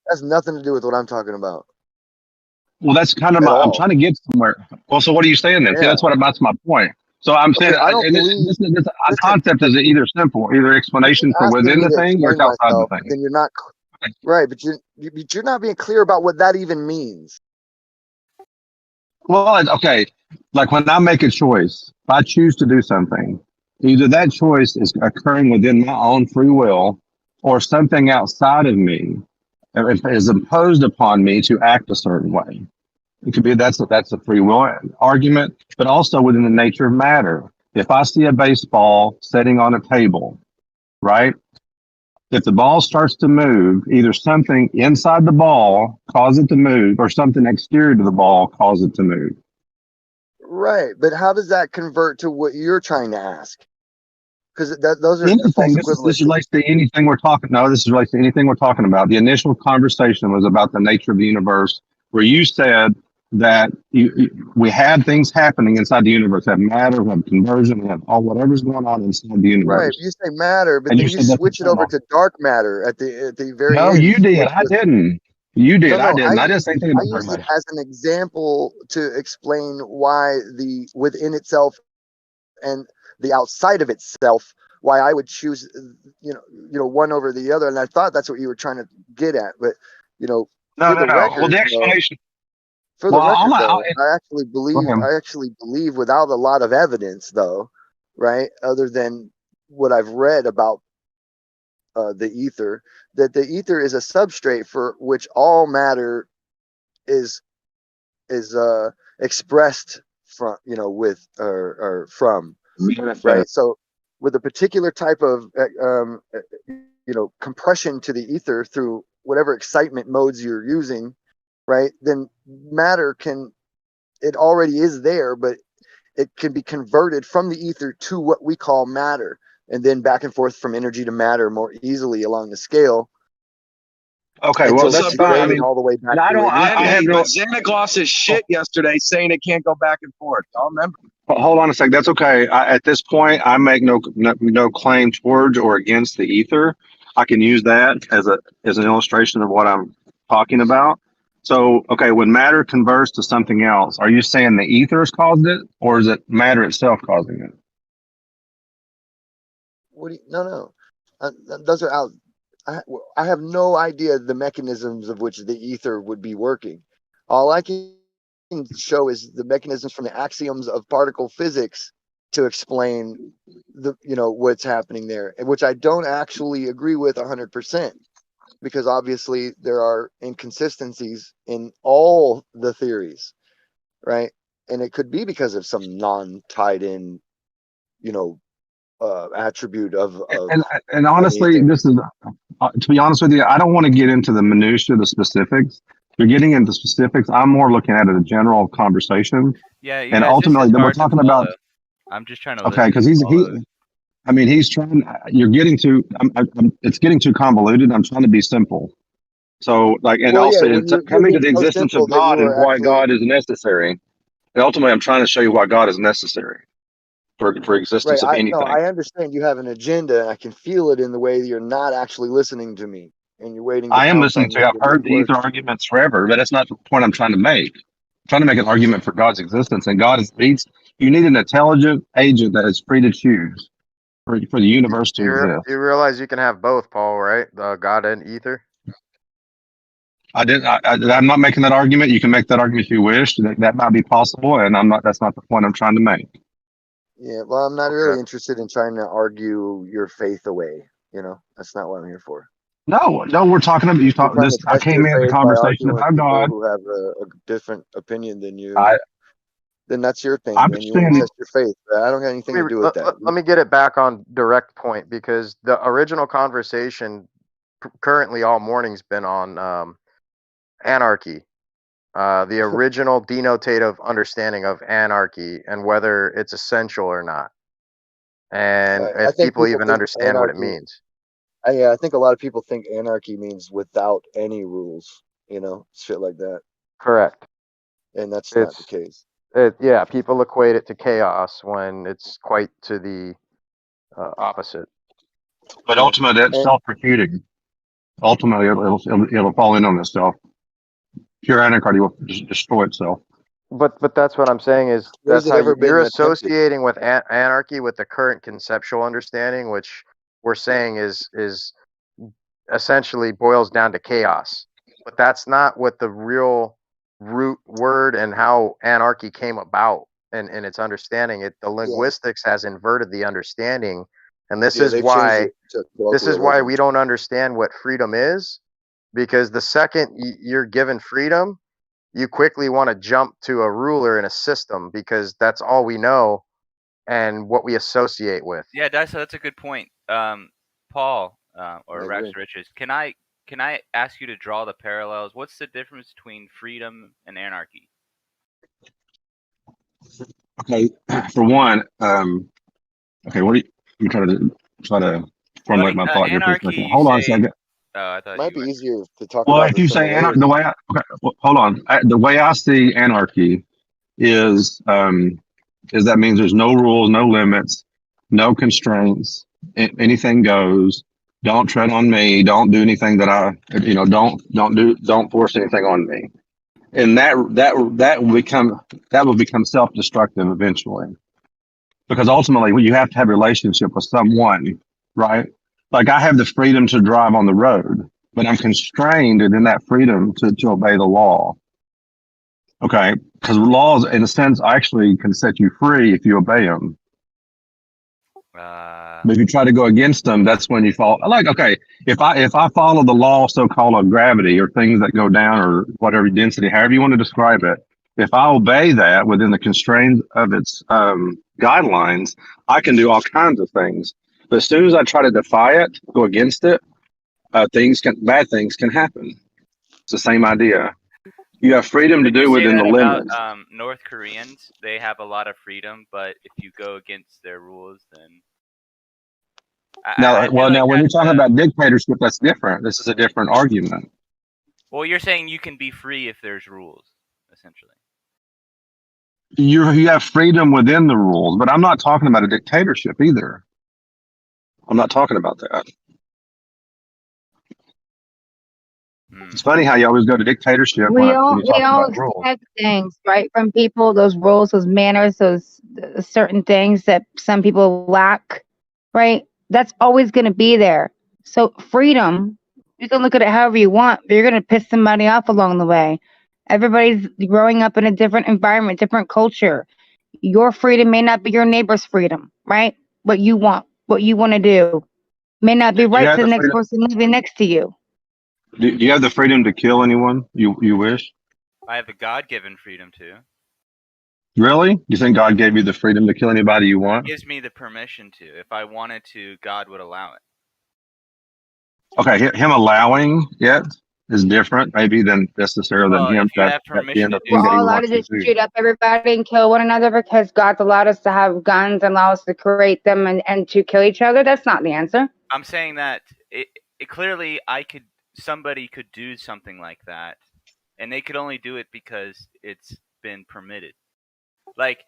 has nothing to do with what I'm talking about. well, that's kind of I'm trying to get somewhere. Well, so what are you saying then? Yeah. See, that's my point. So I'm saying I don't believe this concept is either simple, either explanation for within the thing or it's outside the thing. Then you're not right, but you're not being clear about what that even means. Well, okay, like when I make a choice, if I choose to do something, either that choice is occurring within my own free will, or something outside of me is imposed upon me to act a certain way. It could be that's a free will argument, but also within the nature of matter. If I see a baseball sitting on a table, right? If the ball starts to move, either something inside the ball causes it to move, or something exterior to the ball causes it to move. Right, but how does that convert to what you're trying to ask? Because those are Anything. false This equivalency. relates to anything we're talking. No, this relates to anything we're talking about. The initial conversation was about the nature of the universe, where you said that we had things happening inside the universe. We have matter, we have conversion, we have all whatever's going on inside the universe. Right, you say matter, but And then you you said that's switch it over eternal. to dark matter at the very No, end. you did. which I was- didn't. You did. No, I no, didn't. I didn't say anything I about dark used it matter. as an example to explain why the within itself and the outside of itself, why I would choose, one over the other. And I thought that's what you were trying to get at. But, No. record, Well, the though, explanation. for the Well, record, I'll though, I actually ahead. believe without a lot of evidence, though, right, other than what I've read about the ether, that the ether is a substrate for which all matter is expressed from, with or from, right? So with a particular type of compression to the ether through whatever excitement modes you're using, right, then matter it already is there, but it can be converted from the ether to what we call matter, and then back and forth from energy to matter more easily along the scale. Okay, well, that's fine. I mean, all the way back and I to don't. I have no. But Santa Claus is shit yesterday, saying it can't go back and forth. Y'all remember? Hold on a sec. That's okay. At this point, I make no claim towards or against the ether. I can use that as an illustration of what I'm talking about. So, okay, when matter converts to something else, are you saying the ether has caused it, or is it matter itself causing it? No. Those are out. I have no idea the mechanisms of which the ether would be working. All I can show is the mechanisms from the axioms of particle physics to explain what's happening there, which I don't actually agree with 100%, because obviously there are inconsistencies in all the theories, right? And it could be because of some non-tied in, attribute of And honestly, anything. this is to be honest with you, I don't want to get into the minutia, the specifics. You're getting into specifics. I'm more looking at it as a general conversation. Yeah, you And guys, this ultimately, is we're hard to talking about. follow. I'm just trying to Okay, listen because and follow. I mean, he's trying. You're getting too. It's getting too convoluted. I'm trying to be simple. So, like, and Well, yeah, also when it's you're coming to being the so existence simple of that you God and were why actually God is necessary. And ultimately, I'm trying to show you why God is necessary for right. existence of No, anything. I understand you have an agenda, and I can feel it in the way that you're not actually listening to me, and you're waiting to I am pounce listening on to me you. I've to heard make the ether words. arguments forever, but that's not the point I'm trying to make. I'm trying to make an argument for God's existence, and God is. You need an intelligent agent that is free to choose for the universe to exist. You realize you can have both, Paul, right? God and ether. I'm not making that argument. You can make that argument if you wish. That might be possible, and I'm not. That's not the point I'm trying to make. Yeah, well, I'm not really interested in trying to argue your faith away. That's not what I'm here for. No, we're talking about you. You're trying to I test your came in the faith by conversation arguing with about people God. who have a different opinion than you. I Then that's your thing, I'm man. You want to saying test your faith. But I don't got anything to do with that. Let me get it back on direct point, because the original conversation currently all morning's been on anarchy. The original denotative understanding of anarchy and whether it's essential or not. And I if think people people even think understand what it anarchy. means. I think a lot of people think anarchy means without any rules. Shit like that. Correct. And that's not the case. Yeah, people equate it to chaos when it's quite to the opposite. But ultimately, that's self-refuting. Ultimately, it'll fall in on itself. Pure anarchy will destroy itself. But that's what I'm saying is Where's that's it how ever been you're attempted? associating with anarchy with the current conceptual understanding, which we're saying is essentially boils down to chaos. But that's not what the real root word and how anarchy came about and its understanding. The linguistics has inverted the understanding, and this is they've changed why it to colloquialism. we don't understand what freedom is, because the second you're given freedom, you quickly want to jump to a ruler and a system, because that's all we know and what we associate with. Yeah, that's a good point. Paul, or I Rex agree. Riches. Can I ask you to draw the parallels? What's the difference between freedom and anarchy? Okay, for one, okay, what do you try to formulate my thought here for a Anarchy, second? you Hold on a say. second. Oh, I thought Might you be were. easier to talk Well, about if the you say similarities. the way hold on, the way I see anarchy is that means there's no rules, no limits, no constraints, anything goes. Don't tread on me. Don't do anything that don't force anything on me. And that will become self-destructive eventually, because ultimately you have to have a relationship with someone, right? Like I have the freedom to drive on the road, but I'm constrained in that freedom to obey the law. Okay, because laws, in a sense, actually can set you free if you obey them. But if you try to go against them, that's when you fall. Like, okay, if I follow the law, so-called of gravity, or things that go down, or whatever density, however you want to describe it, if I obey that within the constraints of its guidelines, I can do all kinds of things. But as soon as I try to defy it, go against it, bad things can happen. It's the same idea. You have freedom to Would you do say within the that about limits. North Koreans? They have a lot of freedom, but if you go against their rules, then Now, I feel like when you're that's talking about dictatorship, that's different. This is a different argument. well, you're saying you can be free if there's rules, essentially. You have freedom within the rules, but I'm not talking about a dictatorship either. I'm not talking about that. It's funny how you always go to dictatorship when you We talk all about rules. expect things, right, from people, those rules, those manners, those certain things that some people lack, right? That's always going to be there. So freedom, you can look at it however you want, but you're going to piss somebody off along the way. Everybody's growing up in a different environment, different culture. Your freedom may not be your neighbor's freedom, right? What you want to do may not be Do you right have to the the next freedom? person living next to you. Do you have the freedom to kill anyone you wish? I have a God-given freedom to. Really? You think God gave you the freedom to kill anybody you want? Gives me the permission to. If I wanted to, God would allow it. Okay, him allowing it is different, maybe, than necessarily than Well, him if you that have at the permission end to of do We're thing that he all allowed wants to to just do. shoot up everybody and kill one another because God's allowed us to have guns and allow us to create them and to kill each other. That's not the answer. I'm saying that it clearly somebody could do something like that, and they could only do it because it's been permitted. Like,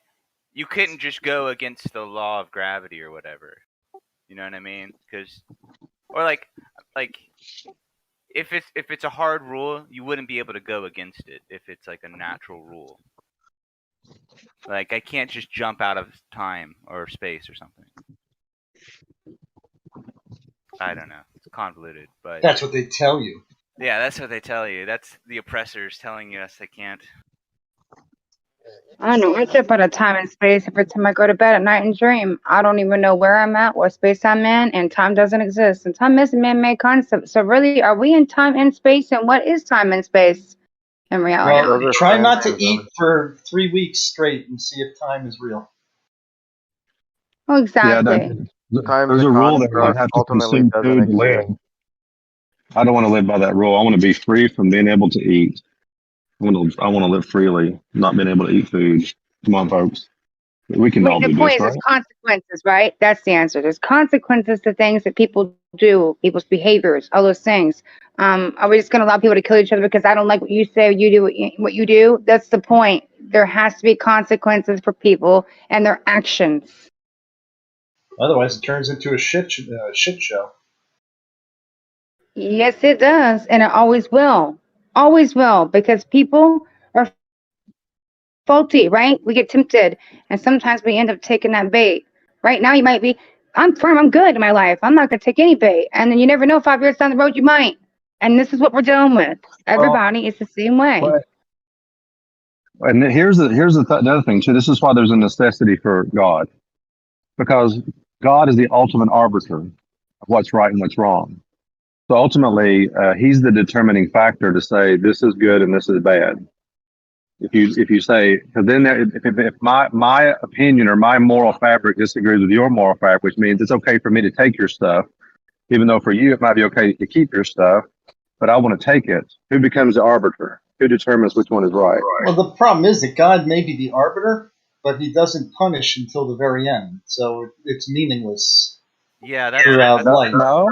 you couldn't just go against the law of gravity or whatever. You know what I mean? Or like if it's a hard rule, you wouldn't be able to go against it if it's like a natural rule. Like, I can't just jump out of time or space or something. I don't know. It's convoluted, but That's what they tell you. yeah, that's what they tell you. That's the oppressors telling us they can't. I don't know. I jump out of time and space every time I go to bed at night and dream. I don't even know where I'm at, what space I'm in, and time doesn't exist. And time is a man-made concept. So really, are we in time and space? And what is time and space in reality? Well, try not to eat for 3 weeks straight and see if time is real. Oh, Yeah, exactly. there's a rule there. You have to ultimately consume doesn't food to live. exist. I don't want to live by that rule. I want to be free from being able to eat. I want to live freely, not being able to eat food. Come on, folks. We can all The do point this, is, right? there's consequences, right? That's the answer. There's consequences to things that people do, people's behaviors, all those things. Are we just going to allow people to kill each other because I don't like what you say, or you do what you do? That's the point. There has to be consequences for people and their actions. Otherwise, it turns into a shit show. Yes, it does, and it always will. Always will, because people are faulty, right? We get tempted, and sometimes we end up taking that bait. Right now, you might be, I'm firm, I'm good in my life. I'm not going to take any bait. And then you never know, 5 years down the road, you might. And this is what we're dealing with. Everybody is the same way. And here's the other thing too. This is why there's a necessity for God, because God is the ultimate arbiter of what's right and what's wrong. So ultimately, He's the determining factor to say this is good and this is bad. If you say, because then if my opinion or my moral fabric disagrees with your moral fabric, which means it's okay for me to take your stuff, even though for you it might be okay to keep your stuff, but I want to take it. Who becomes the arbiter? Who determines which one is right? Well, the problem is that God may be the arbiter, but he doesn't punish until the very end, so it's meaningless Yeah, that's throughout life. No.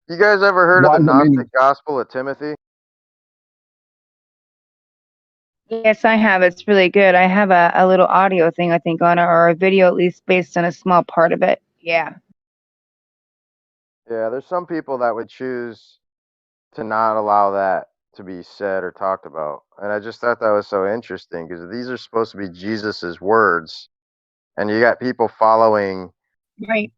You guys ever heard Why of the does it mean- Gnostic Gospel of Timothy? Yes, I have. It's really good. I have a little audio thing, I think, on it, or a video at least based on a small part of it. Yeah. Yeah, there's some people that would choose to not allow that to be said or talked about. And I just thought that was so interesting because these are supposed to be Jesus's words. And you got people following Right.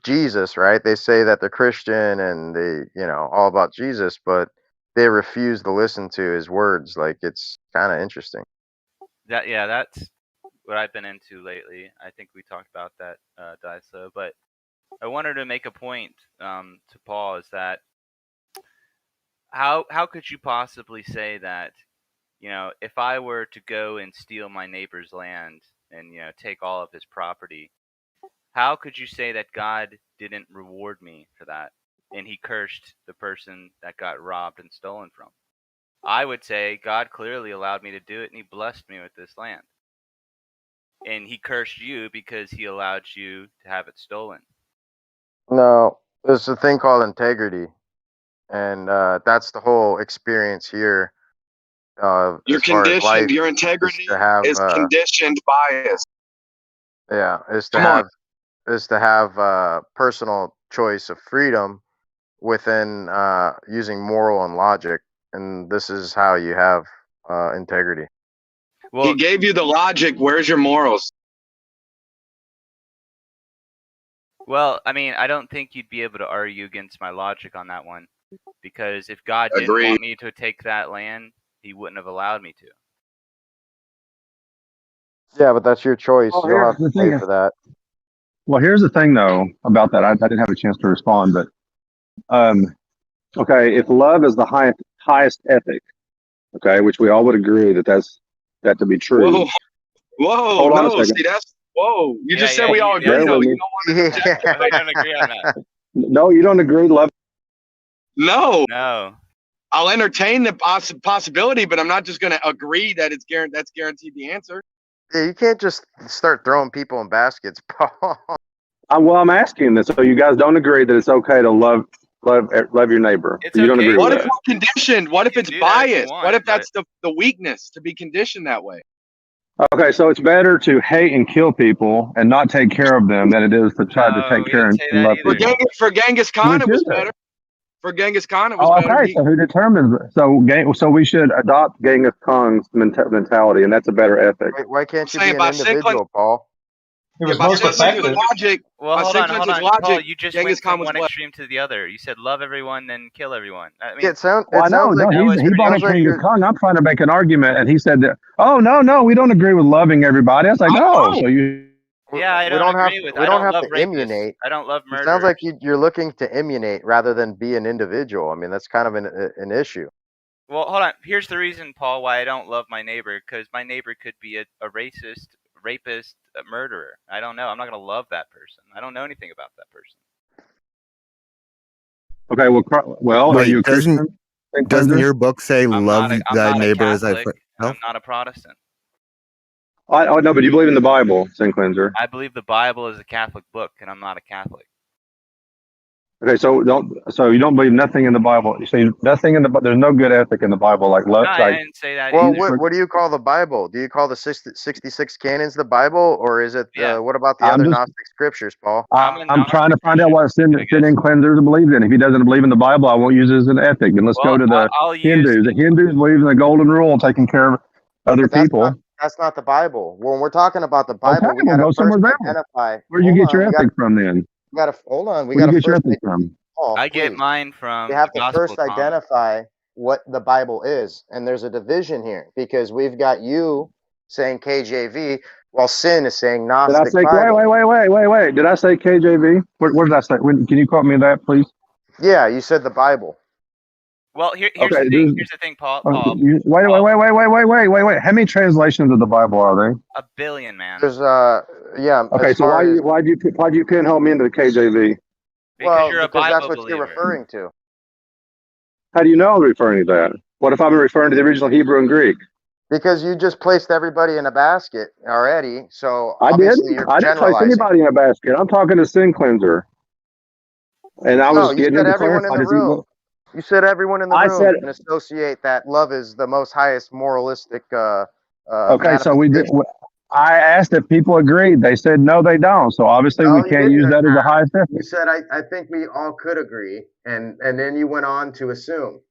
Jesus, right? They say that they're Christian and they, all about Jesus, but they refuse to listen to his words. Like, it's kind of interesting. That's what I've been into lately. I think we talked about that, Daiso. But I wanted to make a point to Paul is that how could you possibly say that, if I were to go and steal my neighbor's land and, take all of his property, how could you say that God didn't reward me for that and he cursed the person that got robbed and stolen from? I would say God clearly allowed me to do it and he blessed me with this land. And he cursed you because he allowed you to have it stolen. No, there's a thing called integrity. And that's the whole experience here. You're As far as life, conditioned. Your integrity is to have, is conditioned bias. Yeah, is to Come have personal choice of freedom within using moral and logic, and this is how you have integrity. He gave you the logic. Where's your morals? Well, I mean, I don't think you'd be able to argue against my logic on that one. Because if God didn't Agreed. want me to take that land, he wouldn't have allowed me to. Yeah, but that's your choice. Well, You'll have here's to the pay thing. for that. Well, here's the thing, though, about that. I didn't have a chance to respond, but okay, if love is the highest ethic, okay, which we all would agree that to be true. Whoa, whoa, Hold on a no, second. see, whoa. You just said we all agree, Bear though. with You me. don't want to object. We don't agree on that. No, you don't agree. Love. No. No. I'll entertain the possibility, but I'm not just going to agree that that's guaranteed the answer. Yeah, you can't just start throwing people in baskets, Paul. Well, I'm asking this, so you guys don't agree that it's okay to love your neighbor. It's You don't okay. agree What with if that. we're conditioned? What if it's do that if you biased? want, What if but- that's the weakness to be conditioned that way? Okay, so it's better to hate and kill people and not take care of them than it is to try to No, take we care didn't and say that love either. people. For Genghis Khan, Which it was is it? better. For Genghis Khan, it was Oh, better. okay. So who determines? So we should adopt Genghis Khan's mentality, and that's a better ethic. Why can't you saying be an by sin individual, Paul? It was by most sin cleanses effective. logic. Well, by hold sin on. cleanses logic. Paul, you just Genghis went Khan from was one blessed. extreme to the other. You said love everyone, then kill everyone. I mean, Yeah, it sounds Well, I know, like no, was he pretty brought up sounds like Genghis you're Khan. I'm trying to make an argument, and he said that. Oh no, we don't agree with loving everybody. I was like, I know. so you. yeah, I we don't don't have agree with. we I don't don't have love to rapists. immunate. I don't love It murderers. sounds like you're looking to immunate rather than be an individual. I mean, that's kind of an issue. Well, hold on. Here's the reason, Paul, why I don't love my neighbor. Because my neighbor could be a racist, rapist, a murderer. I don't know. I'm not going to love that person. I don't know anything about that person. Okay, well, are Wait, you a doesn't Christian? doesn't your book say I'm love not thy a neighbor as thy Catholic. friend? And No. I'm not a Protestant. Oh no, but you believe in the Bible, Sin Cleanser. I believe the Bible is a Catholic book, and I'm not a Catholic. Okay, so you don't believe nothing in the Bible. You say nothing in the. There's no good ethic in the Bible, like love. No, I Like, didn't say that Well, either. what do you call the Bible? Do you call the 66 canons the Bible, or is it? Yeah. What about the I'm other just- Gnostic scriptures, Paul? I'm trying to find out what Sin Cleanser believes in. If he doesn't believe in the Bible, I won't use it as an ethic. And let's go to the I'll use- Hindus. The Hindus believe in the golden rule, taking care of other people. That's not the Bible. When we're talking about the Bible, Okay, we well, got go to somewhere first else. identify. Where do you Hold get your on, ethic from then? We got to hold on. We Where got do you to get your first. ethic from? Paul, I get please. mine from We have the to Gospel first of Thomas. identify what the Bible is, and there's a division here because we've got you saying KJV while Sin is saying Did I Gnostic say Bible. wait? Did I say KJV? Where did I say? Can you quote me that, please? Yeah, you said the Bible. Well, here's Okay, the thing. Here's the thing, Paul. Wait. How many translations of the Bible are there? A billion, man. There's yeah. Okay, as so far as, why'd you pinhole me into the KJV? Because you're a because that's Bible what you're believer. referring to. How do you know I'm referring to that? What if I'm referring to the original Hebrew and Greek? Because you just placed everybody in a basket already, so I obviously didn't. you're I didn't place generalizing. anybody in a basket. I'm talking to Sin Cleanser. And I No, was you getting said him to everyone in clarify, the does he room. You said everyone in the I room said, can associate that love is the most highest moralistic okay, so we did. manifestation. I asked if people agreed. They said no, they don't. So obviously we No, you can't didn't. use that as the highest You ethic. said I think we all could agree, and then you went on to assume.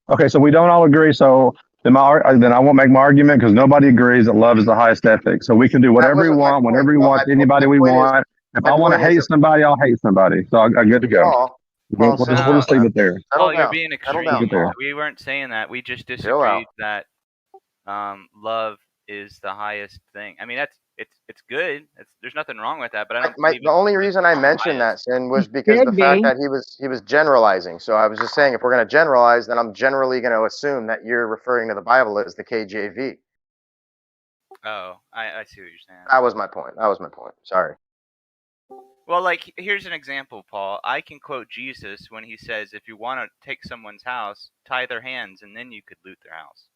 Okay, so we don't all agree. So then I won't make my argument because nobody agrees that love is the highest ethic. So we can do That whatever we wasn't my want, point. whenever we Well, want, anybody we point is, want. If my I want to point is, hate somebody, I'll hate somebody. So I'm good to go. Paul, We'll just leave it there. Paul, you're being Settle extreme. down, Paul. We weren't saying that. We just Chill disagreed out. that love is the highest thing. I mean, it's good. There's nothing wrong with that. But I don't believe The only reason I mentioned that, Sin, was because the Should fact be. that he was generalizing. So I was just saying, if we're going to generalize, then I'm generally going to assume that you're referring to the Bible as the KJV. Oh, I see what you're saying. That was my point. Sorry. Well, like, here's an example, Paul. I can quote Jesus when he says, if you want to take someone's house, tie their hands, and then you could loot their house.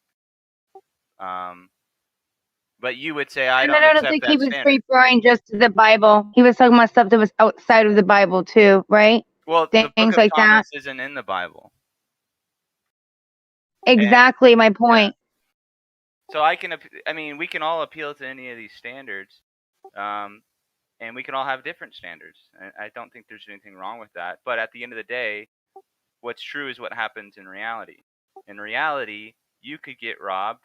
But you would say, I And don't I don't accept think that he was standard. referring just to the Bible. He was talking about stuff that was outside of the Bible too, right? Well, the book Things of like that. Thomas isn't in the Bible. Exactly my point. So I mean, we can all appeal to any of these standards. And we can all have different standards. I don't think there's anything wrong with that. But at the end of the day, what's true is what happens in reality. In reality, you could get robbed,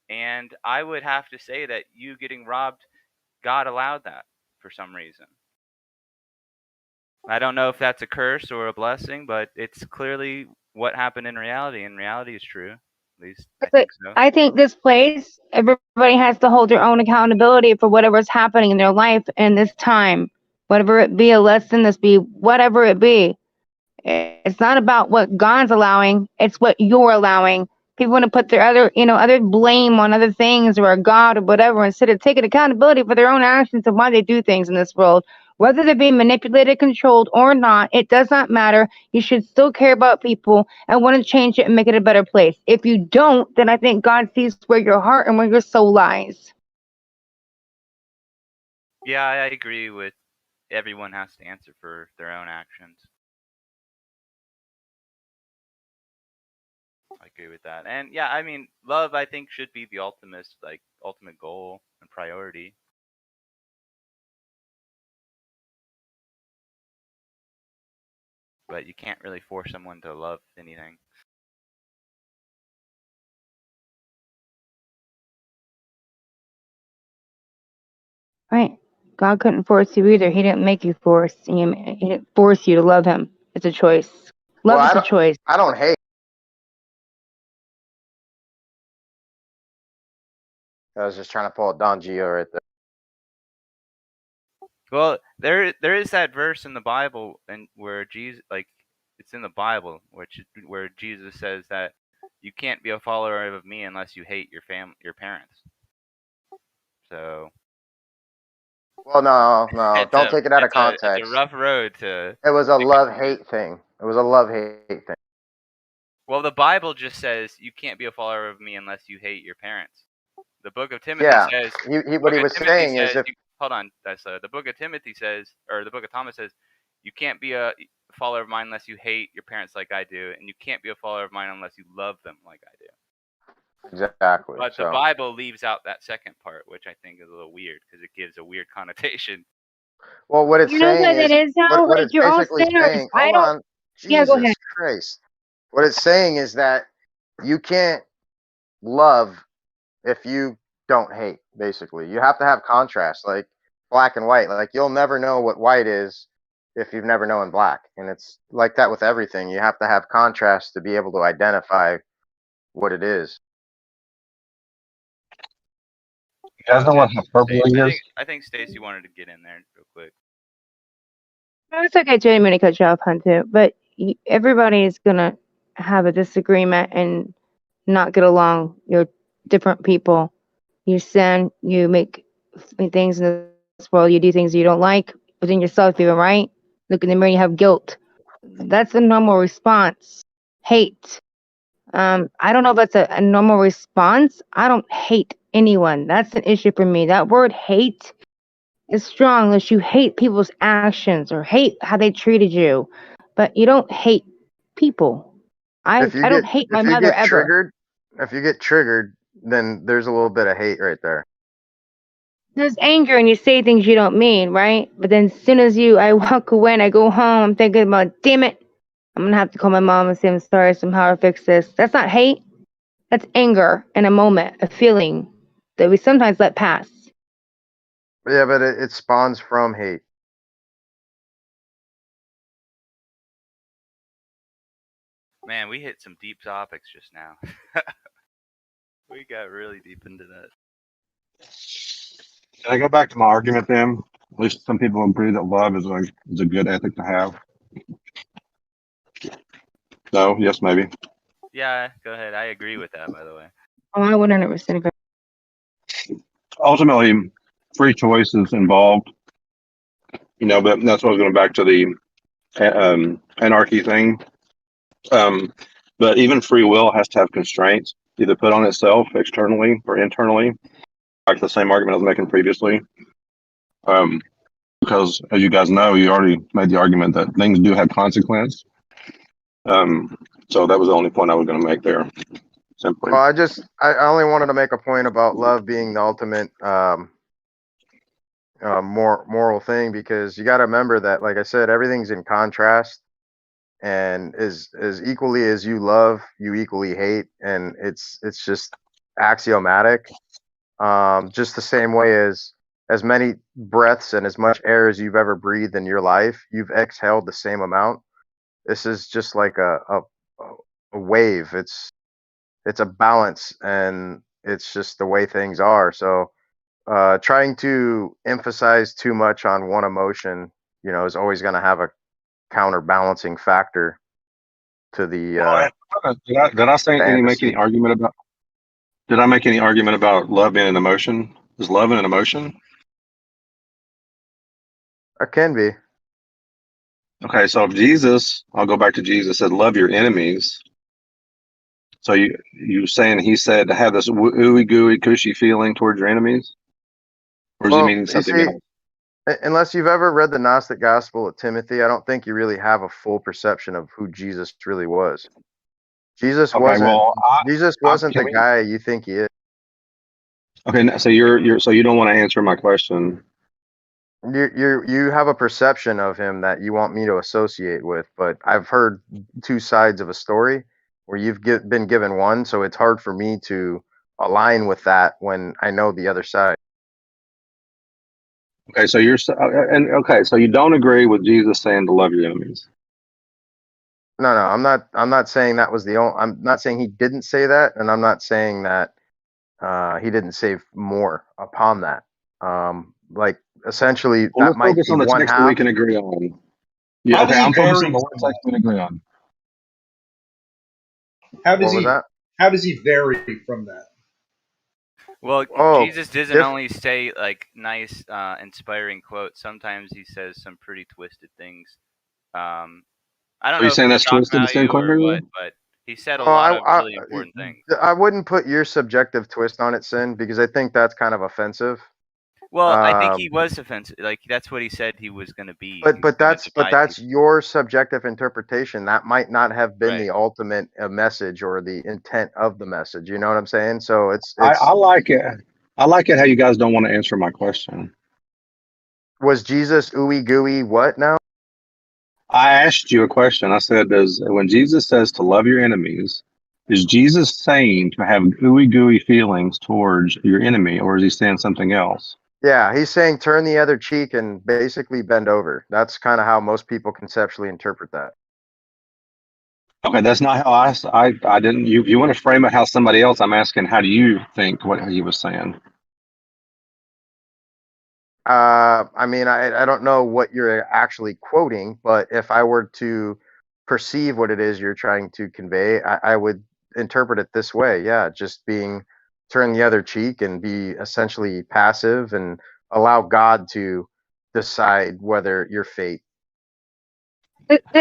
and I would have to say that you getting robbed, God allowed that for some reason. I don't know if that's a curse or a blessing, but it's clearly what happened in reality, and reality is true. At least I think so. I think this place, everybody has to hold their own accountability for whatever's happening in their life in this time. Whatever it be, a lesson, this be whatever it be. It's not about what God's allowing, it's what you're allowing. People want to put their other blame on other things or God or whatever instead of taking accountability for their own actions and why they do things in this world. Whether they're being manipulated, controlled, or not, it does not matter. You should still care about people and want to change it and make it a better place. If you don't, then I think God sees where your heart and where your soul lies. Yeah, I agree with everyone has to answer for their own actions. I agree with that. And yeah, I mean, love I think should be the ultimate goal and priority. But you can't really force someone to love anything. Right. God couldn't force you either. He didn't make you force. He didn't force you to love him. It's a choice. Love is a choice. I don't hate. I was just trying to pull a Don Gio right there. Well, there is that verse in the Bible and where Jesus, like, it's in the Bible, where Jesus says that you can't be a follower of me unless you hate your parents. So. Well, no, don't take it out of context. It's a rough road to. It was a love-hate thing. It was a love-hate thing. Well, the Bible just says you can't be a follower of me unless you hate your parents. The book of Timothy says. What he was saying is if. Hold on, that's the book of Timothy says, or the book of Thomas says, you can't be a follower of mine unless you hate your parents like I do, and you can't be a follower of mine unless you love them like I do. Exactly. But the Bible leaves out that second part, which I think is a little weird because it gives a weird connotation. Well, what it's saying what it is now? what Like, it's you're all basically sinners. saying. I Hold don't. on. Yeah, go ahead. Jesus Christ. What it's saying is that you can't love if you don't hate. Basically, you have to have contrast, like black and white. Like you'll never know what white is if you've never known black, and it's like that with everything. You have to have contrast to be able to identify what it is. You guys know what hyperbole is? I think Stacy wanted to get in there real quick. No, it's okay. Didn't mean to cut you off, Hunter. But everybody is gonna have a disagreement and not get along. You're different people. You sin. You make things in this world. You do things you don't like within yourself, even, right? Look in the mirror, you have guilt. That's a normal response. Hate. I don't know if that's a normal response. I don't hate anyone. That's an issue for me. That word hate is strong unless you hate people's actions or hate how they treated you. But you don't hate people. I don't hate my mother ever. If you get triggered, then there's a little bit of hate right there. There's anger and you say things you don't mean, right? But then as soon as I walk away and I go home, I'm thinking about, damn it, I'm going to have to call my mom and say I'm sorry, somehow to fix this. That's not hate. That's anger in a moment, a feeling that we sometimes let pass. Yeah, but it spawns from hate. Man, we hit some deep topics just now. We got really deep into that. Can I go back to my argument then? At least some people agree that love is a good ethic to have. No? Yes, maybe. Yeah, go ahead. I agree with that, by the way. Oh, I 100% agree. Ultimately, free choice is involved. But that's what I was going back to the anarchy thing. But even free will has to have constraints, either put on itself externally or internally. Like the same argument I was making previously. Because as you guys know, you already made the argument that things do have consequence. So that was the only point I was going to make there. Simply. Well, I only wanted to make a point about love being the ultimate moral thing, because you got to remember that, like I said, everything's in contrast, and as equally as you love, you equally hate, and it's just axiomatic. Just the same way as many breaths and as much air as you've ever breathed in your life, you've exhaled the same amount. This is just like a wave. It's a balance, and it's just the way things are. So trying to emphasize too much on one emotion, is always going to have a counterbalancing factor to the Did I say any fantasy. argument about? Did I make any argument about love being an emotion? Is love an emotion? It can be. Okay, so if Jesus, I'll go back to Jesus, said, "Love your enemies." So you saying he said to have this ooey gooey cushy feeling towards your enemies, or is he meaning something else? Unless you've ever read the Gnostic Gospel of Timothy, I don't think you really have a full perception of who Jesus really was. Jesus wasn't the guy you think he is. Okay, so you don't want to answer my question. You have a perception of him that you want me to associate with, but I've heard two sides of a story where you've been given one, so it's hard for me to align with that when I know the other side. Okay, so so you don't agree with Jesus saying to love your enemies. No, I'm not saying that was the only. I'm not saying he didn't say that, and I'm not saying that he didn't say more upon that. Like essentially, Well, that might focus be on the one text half. that we can agree on. Yeah, okay, I'm focusing on the one text we can agree on. How does What was he? that? How does he vary from that? Well, Oh, Jesus doesn't only say like nice, inspiring quotes. Sometimes he says some pretty twisted things. I don't Are you know if saying it's that's shock twisted, value or Sinclair? what, but he said a Oh, lot of really important things. I wouldn't put your subjective twist on it, Sin, because I think that's kind of offensive. Well, I think he was offensive. Like that's what he said he was going to be. But that's your subjective interpretation. That might not have been Right. the ultimate message or the intent of the message. You know what I'm saying? So it's I like it. I like it how you guys don't want to answer my question. Was Jesus ooey gooey what now? I asked you a question. I said, when Jesus says to love your enemies, is Jesus saying to have ooey gooey feelings towards your enemy, or is he saying something else? Yeah, he's saying turn the other cheek and basically bend over. That's kind of how most people conceptually interpret that. Okay, that's not how I didn't. You want to frame it how somebody else? I'm asking, how do you think what he was saying? I mean, I don't know what you're actually quoting, but if I were to perceive what it is you're trying to convey, I would interpret it this way. Yeah, just turn the other cheek and be essentially passive and allow God to decide whether your fate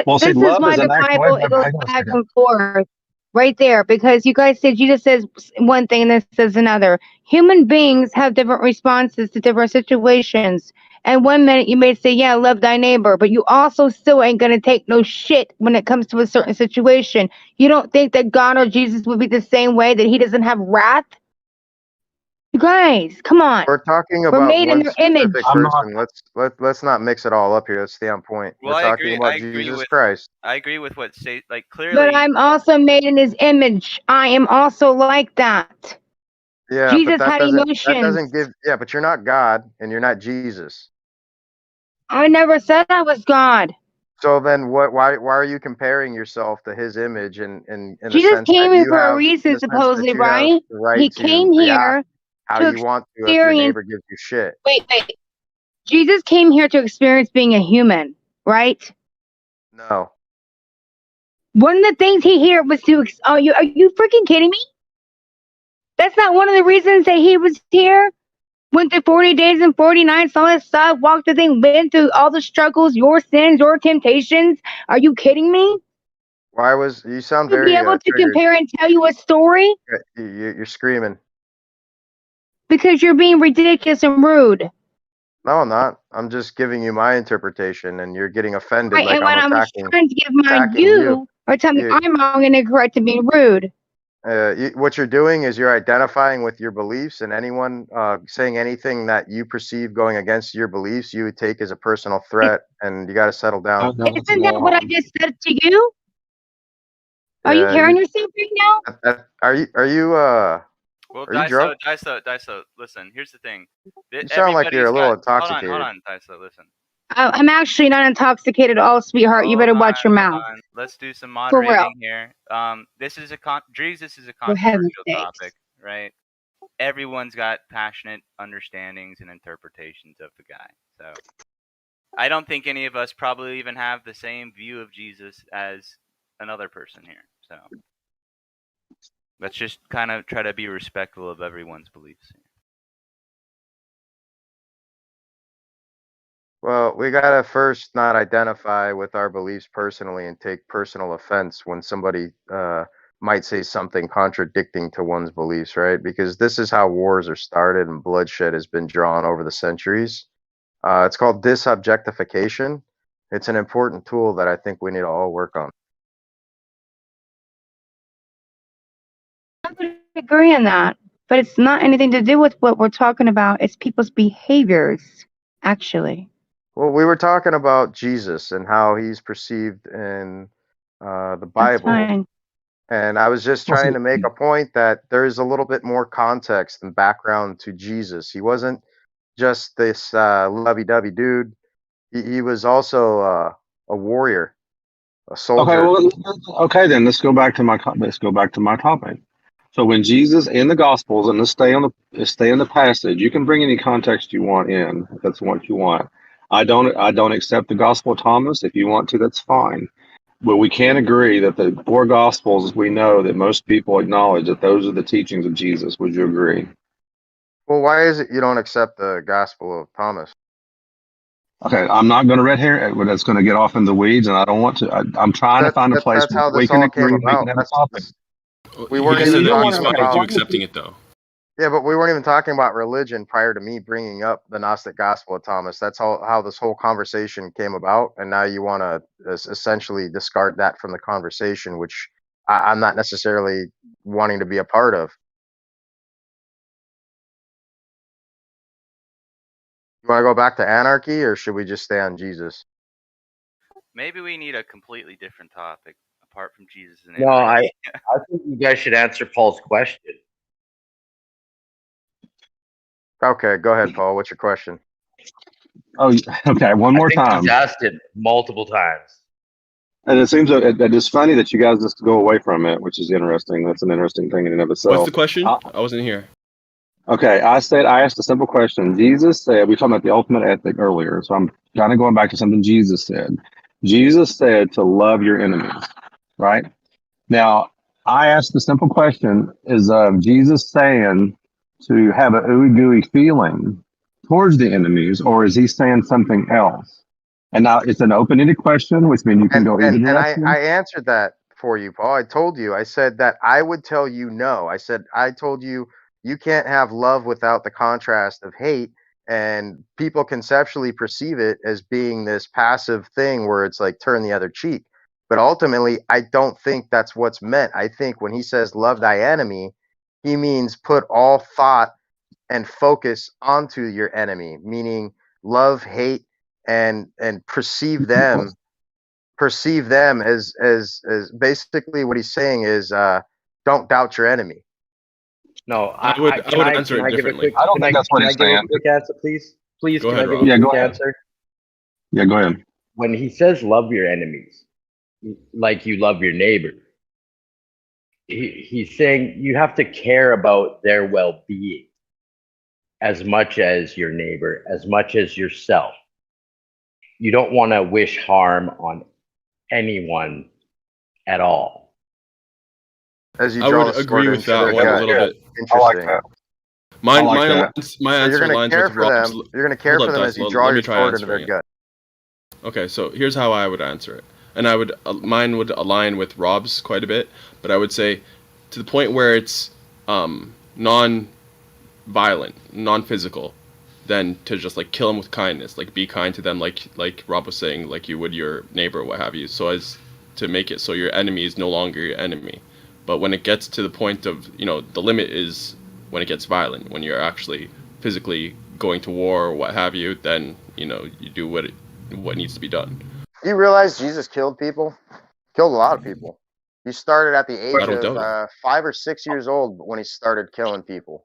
Well, see, This is love why is the an act. Bible it goes back and forth right there, because you guys said Jesus says one thing and then says another. Human beings have different responses to different situations. And 1 minute you may say, yeah, love thy neighbor, but you also still ain't going to take no shit when it comes to a certain situation. You don't think that God or Jesus would be the same way, that he doesn't have wrath? You guys, come on. We're talking We're about made in one their image. specific person. Let's not mix it all up here. Let's stay on point. Well, We're I talking agree. about Jesus Christ. I agree with what say. Like But clearly, I'm also made in his image. I am also like that. Yeah, but Jesus had that emotions. doesn't give. Yeah, but you're not God and you're not Jesus. I never said I was God. So then, why are you comparing yourself to His image in the Jesus sense came that here you for a have, in reason, the sense that supposedly, you have right? the right He to came react here how to you want to if your experience. neighbor gives you shit? Wait. Jesus came here to experience being a human, right? No. One of the things he here was to. Are you freaking kidding me? That's not one of the reasons that he was here. Went through 40 days and 40 nights, all that stuff, walked the thing, went through all the struggles, your sins, your temptations. Are you kidding me? Why was you sound To be very able to triggered? compare and tell you a story You're screaming. because you're being ridiculous and rude. No, I'm not. I'm just giving you my interpretation, and you're getting offended Right, like and I'm when I was attacking trying to give mine, attacking you. you are telling me You- I'm wrong and incorrect and being rude. What you're doing is you're identifying with your beliefs, and anyone saying anything that you perceive going against your beliefs, you would take as a personal threat, and you got to settle down. Isn't that what I just said to you? Are you Yeah, hearing yourself right now? Are you well, are you drunk? Daiso. Listen, here's the thing. You sound like you're a little intoxicated. Hold on, Daiso. Listen. I'm actually not intoxicated at all, sweetheart. You better watch your mouth. Let's do some For real. moderating here. This is a Jesus is a For heaven's controversial sakes. topic, right? Everyone's got passionate understandings and interpretations of the guy. So I don't think any of us probably even have the same view of Jesus as another person here. So let's just kind of try to be respectful of everyone's beliefs. Well, we gotta first not identify with our beliefs personally and take personal offense when somebody might say something contradicting to one's beliefs, right? Because this is how wars are started and bloodshed has been drawn over the centuries. It's called disobjectification. It's an important tool that I think we need to all work on. I would agree on that, but it's not anything to do with what we're talking about. It's people's behaviors, actually. Well, we were talking about Jesus and how he's perceived in the That's Bible. fine. And I was just trying to make a point that there is a little bit more context and background to Jesus. He wasn't just this lovey-dovey dude. He was also a warrior, a soldier. Okay, then let's go back to my topic. So when Jesus in the Gospels, and let's stay in the passage. You can bring any context you want in, if that's what you want. I don't accept the Gospel of Thomas. If you want to, that's fine. But we can agree that the four Gospels, we know that most people acknowledge that those are the teachings of Jesus. Would you agree? Well, why is it you don't accept the Gospel of Thomas? Okay, I'm not going to red hair. That's going to get off in the weeds, and I don't want to. I'm trying to find a place That's where how we this can all came agree. We about. can have a topic. We weren't even talking about you accepting it though. Yeah, but we weren't even talking about religion prior to me bringing up the Gnostic Gospel of Thomas. That's how this whole conversation came about, and now you want to essentially discard that from the conversation, which I'm not necessarily wanting to be a part of. You want to go back to anarchy, or should we just stay on Jesus? Maybe we need a completely different topic apart from Jesus and No, I think you guys should answer Paul's question. Okay, go ahead, Paul. What's your question? Oh, okay. One more time. He's asked it multiple times. And it seems that it's funny that you guys just go away from it, which is interesting. That's an interesting thing in and of itself. What's the question? I wasn't here. Okay, I asked a simple question. Jesus said, we talked about the ultimate ethic earlier, so I'm kind of going back to something Jesus said. Jesus said to love your enemies, right? Now, I asked the simple question, is Jesus saying to have an ooey gooey feeling towards the enemies, or is he saying something else? And now it's an open-ended question, which means you can go either And direction. I answered that for you, Paul. I told you. I said that I would tell you no. I told you you can't have love without the contrast of hate, and people conceptually perceive it as being this passive thing where it's like turn the other cheek. But ultimately, I don't think that's what's meant. I think when he says love thy enemy, he means put all thought and focus onto your enemy, meaning love, hate, and perceive them as basically what he's saying is don't doubt your enemy. No, I would answer can it I give a differently. quick, I don't can think that's what can I he's give a saying. quick answer, please? Please, Go can ahead, I give Rob. a Yeah, go quick ahead. answer? Yeah, go ahead. When he says love your enemies, like you love your neighbor, he's saying you have to care about their well-being as much as your neighbor, as much as yourself. You don't want to wish harm on anyone at all. As you I draw would the agree sword with into that their one a gut. little bit. I like Interesting. that. Mine, I like mine that. aligns, my So you're answer gonna aligns care with for Rob's. them. You're gonna care Hold for up, them as you Dice. draw Let me your try sword into their answering it. gut. Okay, so here's how I would answer it, and I would mine would align with Rob's quite a bit, but I would say to the point where it's non-violent, non-physical, then to just like kill them with kindness, like be kind to them, like Rob was saying, like you would your neighbor, or what have you, so as to make it so your enemy is no longer your enemy. But when it gets to the point of, the limit is when it gets violent, when you're actually physically going to war or what have you, then you do what needs to be done. Do you realize Jesus killed people? Killed a lot of people. He started at the I age don't of doubt it. 5 or 6 years old when he started killing people.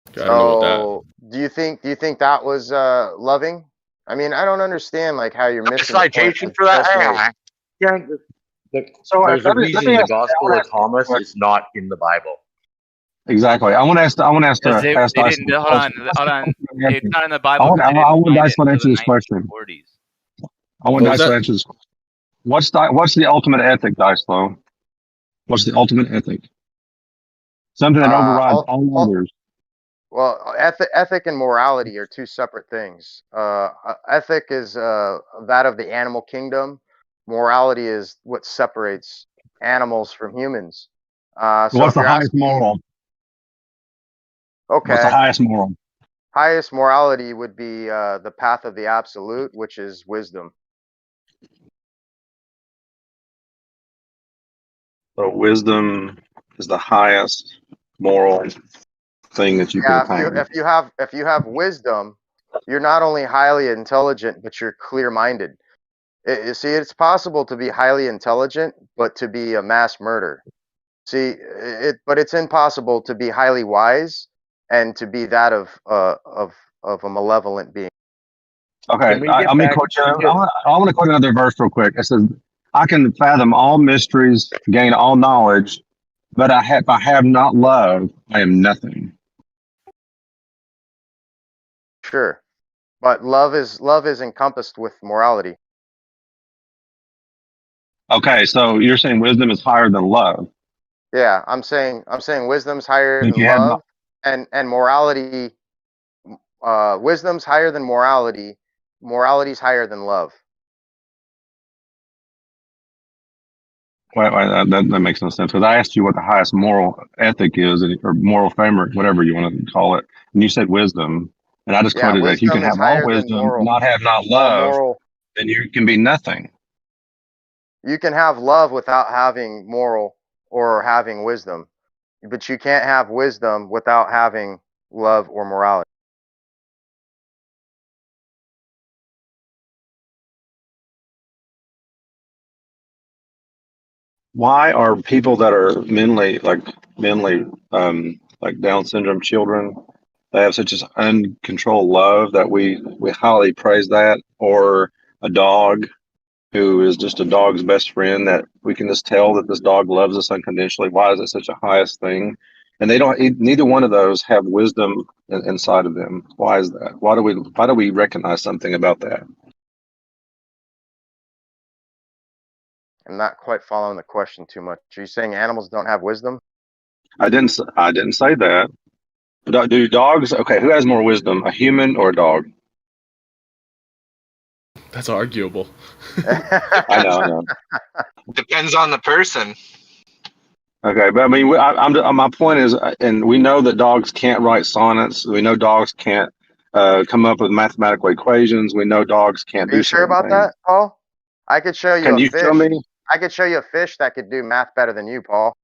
I don't know about that. So do you think that was loving? I mean, I don't understand like how you're missing the point Citation I for that. just made. Yeah, So there's a let me reason the ask. Gospel of Thomas is not in the Bible. Exactly. I want to ask. Because they Dice didn't. this Hold on, question. hold on. It's not in the I Bible want. because I they didn't want find Dice it to until answer the this question. 1940s. I want What was Dice to that? answer this. What's the ultimate ethic, Dice Flow? What's the ultimate ethic? Something that overrides all others. Well, ethic and morality are two separate things. Ethic is that of the animal kingdom. Morality is what separates animals from humans. So What's if the you're highest asking me, moral? What's the okay, highest moral? highest morality would be the path of the absolute, which is wisdom. So wisdom is the highest moral thing that you could Yeah, attain. if you have wisdom, you're not only highly intelligent, but you're clear-minded. You see, it's possible to be highly intelligent, but to be a mass murderer. See, but it's impossible to be highly wise and to be that of a malevolent being. Okay, Can we get I'm gonna back quote you. to I want to quote another verse real quick. It says, "I can fathom all mysteries, gain all knowledge, but if I have not love, I am nothing." Sure, but love is encompassed with morality. Okay, so you're saying wisdom is higher than love. Yeah, I'm saying wisdom's higher If than you have not, love, and morality. Wisdom's higher than morality. Morality's higher than love. wait, that makes no sense. Because I asked you what the highest moral ethic is, or moral framework, whatever you want to call it, and you said wisdom. And I just Yeah, quoted that if you can wisdom is have all higher than wisdom, moral. not have not All love, moral. then you can be nothing. You can have love without having moral or having wisdom, but you can't have wisdom without having love or morality. Why are people that are mentally like Down syndrome children, they have such an uncontrolled love that we highly praise that, or a dog who is just a dog's best friend that we can just tell that this dog loves us unconditionally? Why is it such a highest thing? And they don't, neither one of those have wisdom inside of them. Why is that? Why do we recognize something about that? I'm not quite following the question too much. Are you saying animals don't have wisdom? I didn't say that. Do dogs? Okay, who has more wisdom, a human or a dog? That's arguable. I know. Depends on the person. Okay, but I mean, my point is, and we know that dogs can't write sonnets. We know dogs can't come up with mathematical equations. We know dogs can't Are do you sure certain about things. that, Paul? I could show you Can a you fish. show me? I could show you a fish that could do math better than you, Paul.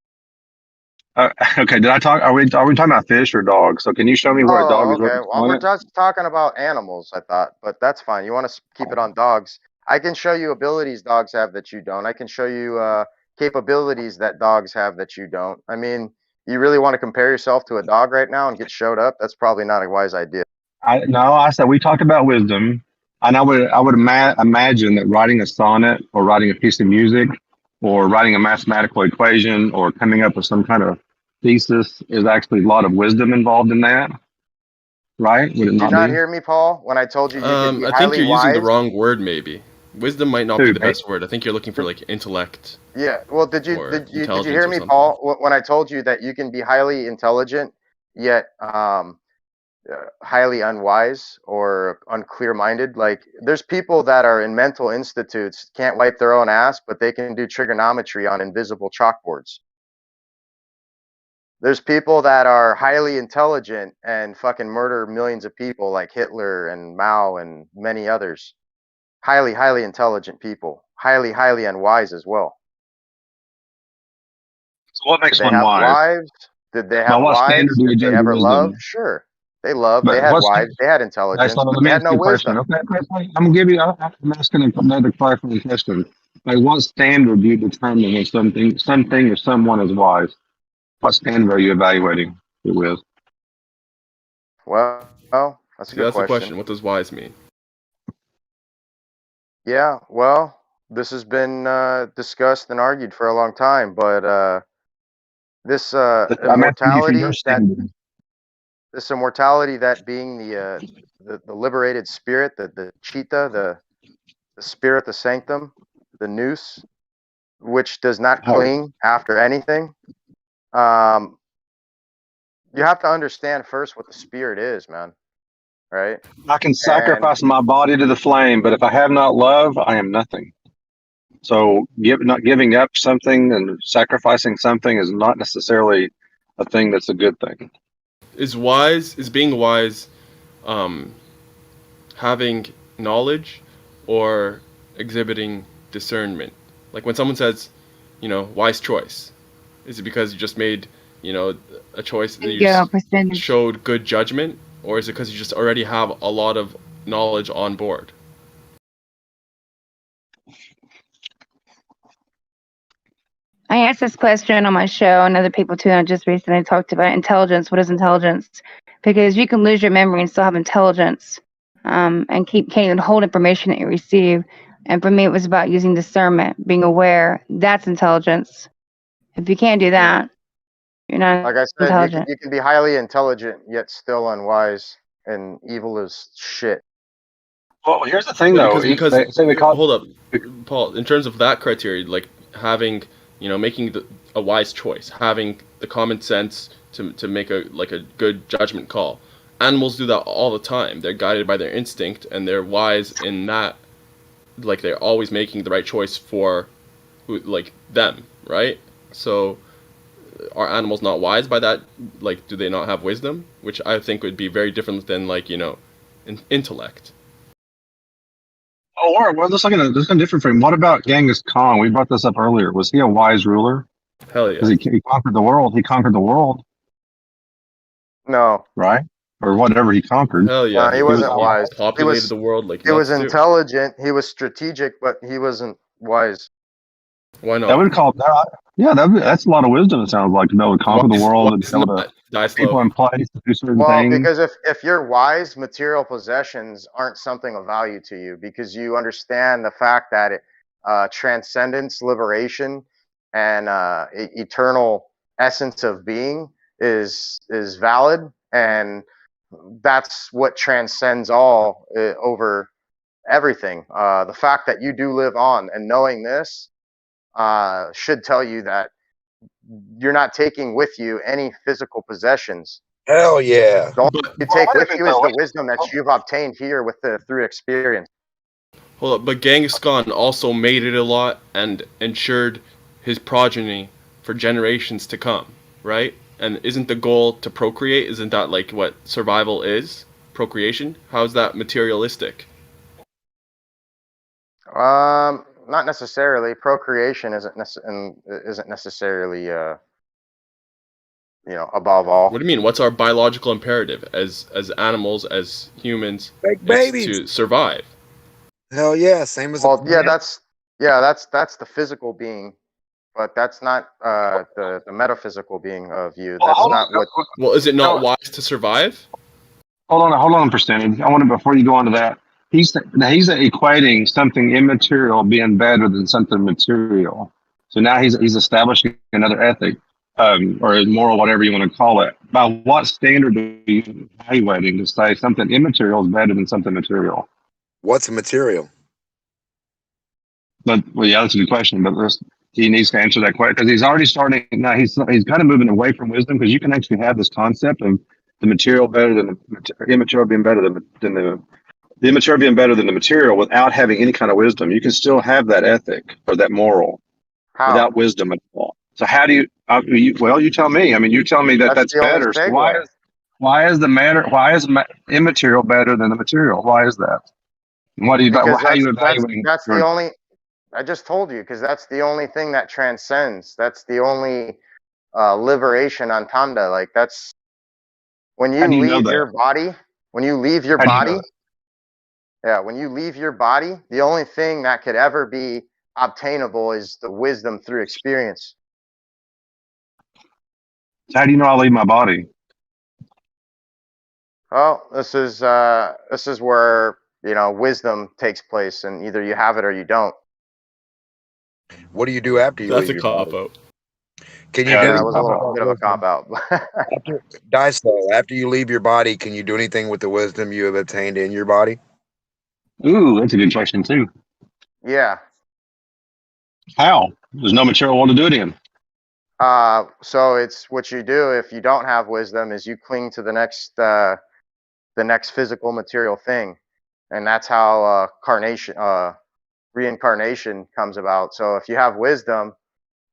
Okay, did I talk? Are we talking about fish or dogs? So can you show me where a dog Oh, is okay. written Well, we're sonnet? just talking about animals, I thought, but that's fine. You want to keep it on dogs? I can show you abilities dogs have that you don't. I can show you capabilities that dogs have that you don't. I mean, you really want to compare yourself to a dog right now and get showed up? That's probably not a wise idea. I said we talked about wisdom, and I would imagine that writing a sonnet or writing a piece of music or writing a mathematical equation or coming up with some kind of thesis is actually a lot of wisdom involved in that, right? Would it Did you not not be? hear me, Paul, when I told you you could be I think highly you're using the wise? wrong word. Maybe wisdom might not be Dude, the best word. I think you're looking for like intellect. Yeah. Well, did you hear me, Paul, when I told you that you can be highly intelligent yet highly unwise or unclear-minded? Like, there's people that are in mental institutes, can't wipe their own ass, but they can do trigonometry on invisible chalkboards. There's people that are highly intelligent and fucking murder millions of people, like Hitler and Mao and many others. Highly, highly intelligent people. Highly, highly unwise as well. So what makes Did they one have wise? wives? Did they By have what standard wives? do you Did they judge ever love? wisdom? Sure. They loved. But They had what wives. They had Okay, intelligence, so but let they me had ask no you a question. wisdom. Okay, I'm gonna give you. I'm asking another clarifying question. Like, what standard do you determine when something or someone is wise? What standard are you evaluating it with? Well, that's a See, good that's the question. question. What does wise mean? Yeah, well, this has been discussed and argued for a long time, but this I'm asking you for your standard. immortality, that being the liberated spirit, the cheetah, the spirit, the sanctum, the nous, which does not cling after anything. You have to understand first what the spirit is, man. Right? I can And sacrifice my body to the flame, but if I have not love, I am nothing. So, not giving up something and sacrificing something is not necessarily a thing that's a good thing. Is being wise, having knowledge, or exhibiting discernment? Like when someone says, wise choice, is it because you just made, a choice that you just showed good judgment, or is it because you just already have a lot of knowledge on board? I asked this question on my show and other people too, and I just recently talked about intelligence. What is intelligence? Because you can lose your memory and still have intelligence, and can't hold information that you receive. And for me, it was about using discernment, being aware. That's intelligence. If you can't do that, you're not like I said, intelligent. you can be highly intelligent yet still unwise, and evil is shit. Well, here's the thing, But though. Hold up, Paul. In terms of that criteria, like having, making a wise choice, having the common sense to make a good judgment call. Animals do that all the time. They're guided by their instinct, and they're wise in that. Like they're always making the right choice for, them, right? So, are animals not wise by that? Like, do they not have wisdom? Which I think would be very different than intellect. Oh, well, let's look at a different frame. What about Genghis Khan? We brought this up earlier. Was he a wise ruler? Hell yeah. Because he conquered the world. He conquered the world. No. Right? Or whatever he conquered. Hell yeah. He wasn't wise. Populated the world He was intelligent. He was strategic, but he wasn't wise. Why not? That would call that. Yeah, that's a lot of wisdom. It sounds like to be able to conquer the world and be able to put people in place to do certain things. Because if you're wise, material possessions aren't something of value to you because you understand the fact that transcendence, liberation, and eternal essence of being is valid, and that's what transcends all over everything. The fact that you do live on and knowing this should tell you that you're not taking with you any physical possessions. Hell yeah. All you take with you is the wisdom that you've obtained here through experience. Hold up, but Genghis Khan also made it a lot and ensured his progeny for generations to come, right? And isn't the goal to procreate? Isn't that like what survival is? Procreation? How's that materialistic? Not necessarily. Procreation isn't necessarily above all. What do you mean? What's our biological imperative as animals, as humans? Make It's babies. to survive. Hell yeah, same as a Well, plant. that's the physical being, but that's not the metaphysical being of you. Well, That's hold not on. what. Well, is it not No. wise to survive? Hold on, percentage. I want to before you go on to that. He's equating something immaterial being better than something material. So now he's establishing another ethic, or moral, whatever you want to call it. By what standard are you evaluating to say something immaterial is better than something material? What's a material? But well, yeah, that's a good question. But he needs to answer that question because he's already starting. Now he's kind of moving away from wisdom because you can actually have this concept of the material better than the immaterial being better than the immaterial being better than the material without having any kind of wisdom. You can still have that ethic or that moral without wisdom at all. So how do you? Well, you tell me. I mean, you tell me that's the only better. So segue. why is immaterial better than the material? Why is that? And what do you? Because How are you evaluating? that's the only. I just told you because that's the only thing that transcends. That's the only liberation on Tanda. Like that's when you How do you know leave that? your body. When you leave your How do you know body. that? Yeah, when you leave your body, the only thing that could ever be obtainable is the wisdom through experience. How do you know I leave my body? Well, this is where wisdom takes place, and either you have it or you don't. What do you do after you That's leave a your body? cop out. Can you Yeah, do that anything was a little with bit of a wisdom? cop out. Dice though, after you leave your body, can you do anything with the wisdom you have obtained in your body? Ooh, that's a good question too. Yeah. How? There's no material world to do it in. So it's what you do if you don't have wisdom is you cling to the next physical material thing, and that's how reincarnation comes about. So if you have wisdom,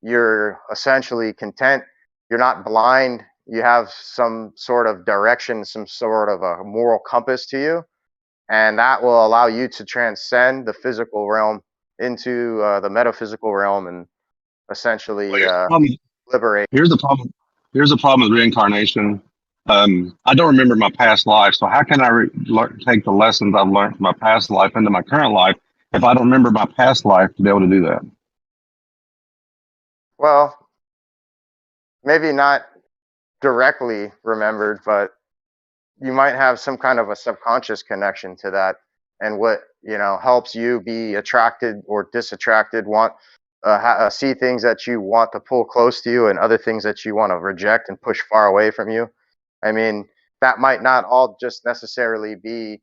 you're essentially content. You're not blind. You have some sort of direction, some sort of a moral compass to you, and that will allow you to transcend the physical realm into the metaphysical realm and essentially liberate. Here's the problem. Here's the problem with reincarnation. I don't remember my past life, so how can I take the lessons I've learned from my past life into my current life if I don't remember my past life to be able to do that? Well, maybe not directly remembered, but you might have some kind of a subconscious connection to that, and what helps you be attracted or disattracted, want see things that you want to pull close to you and other things that you want to reject and push far away from you. I mean, that might not all just necessarily be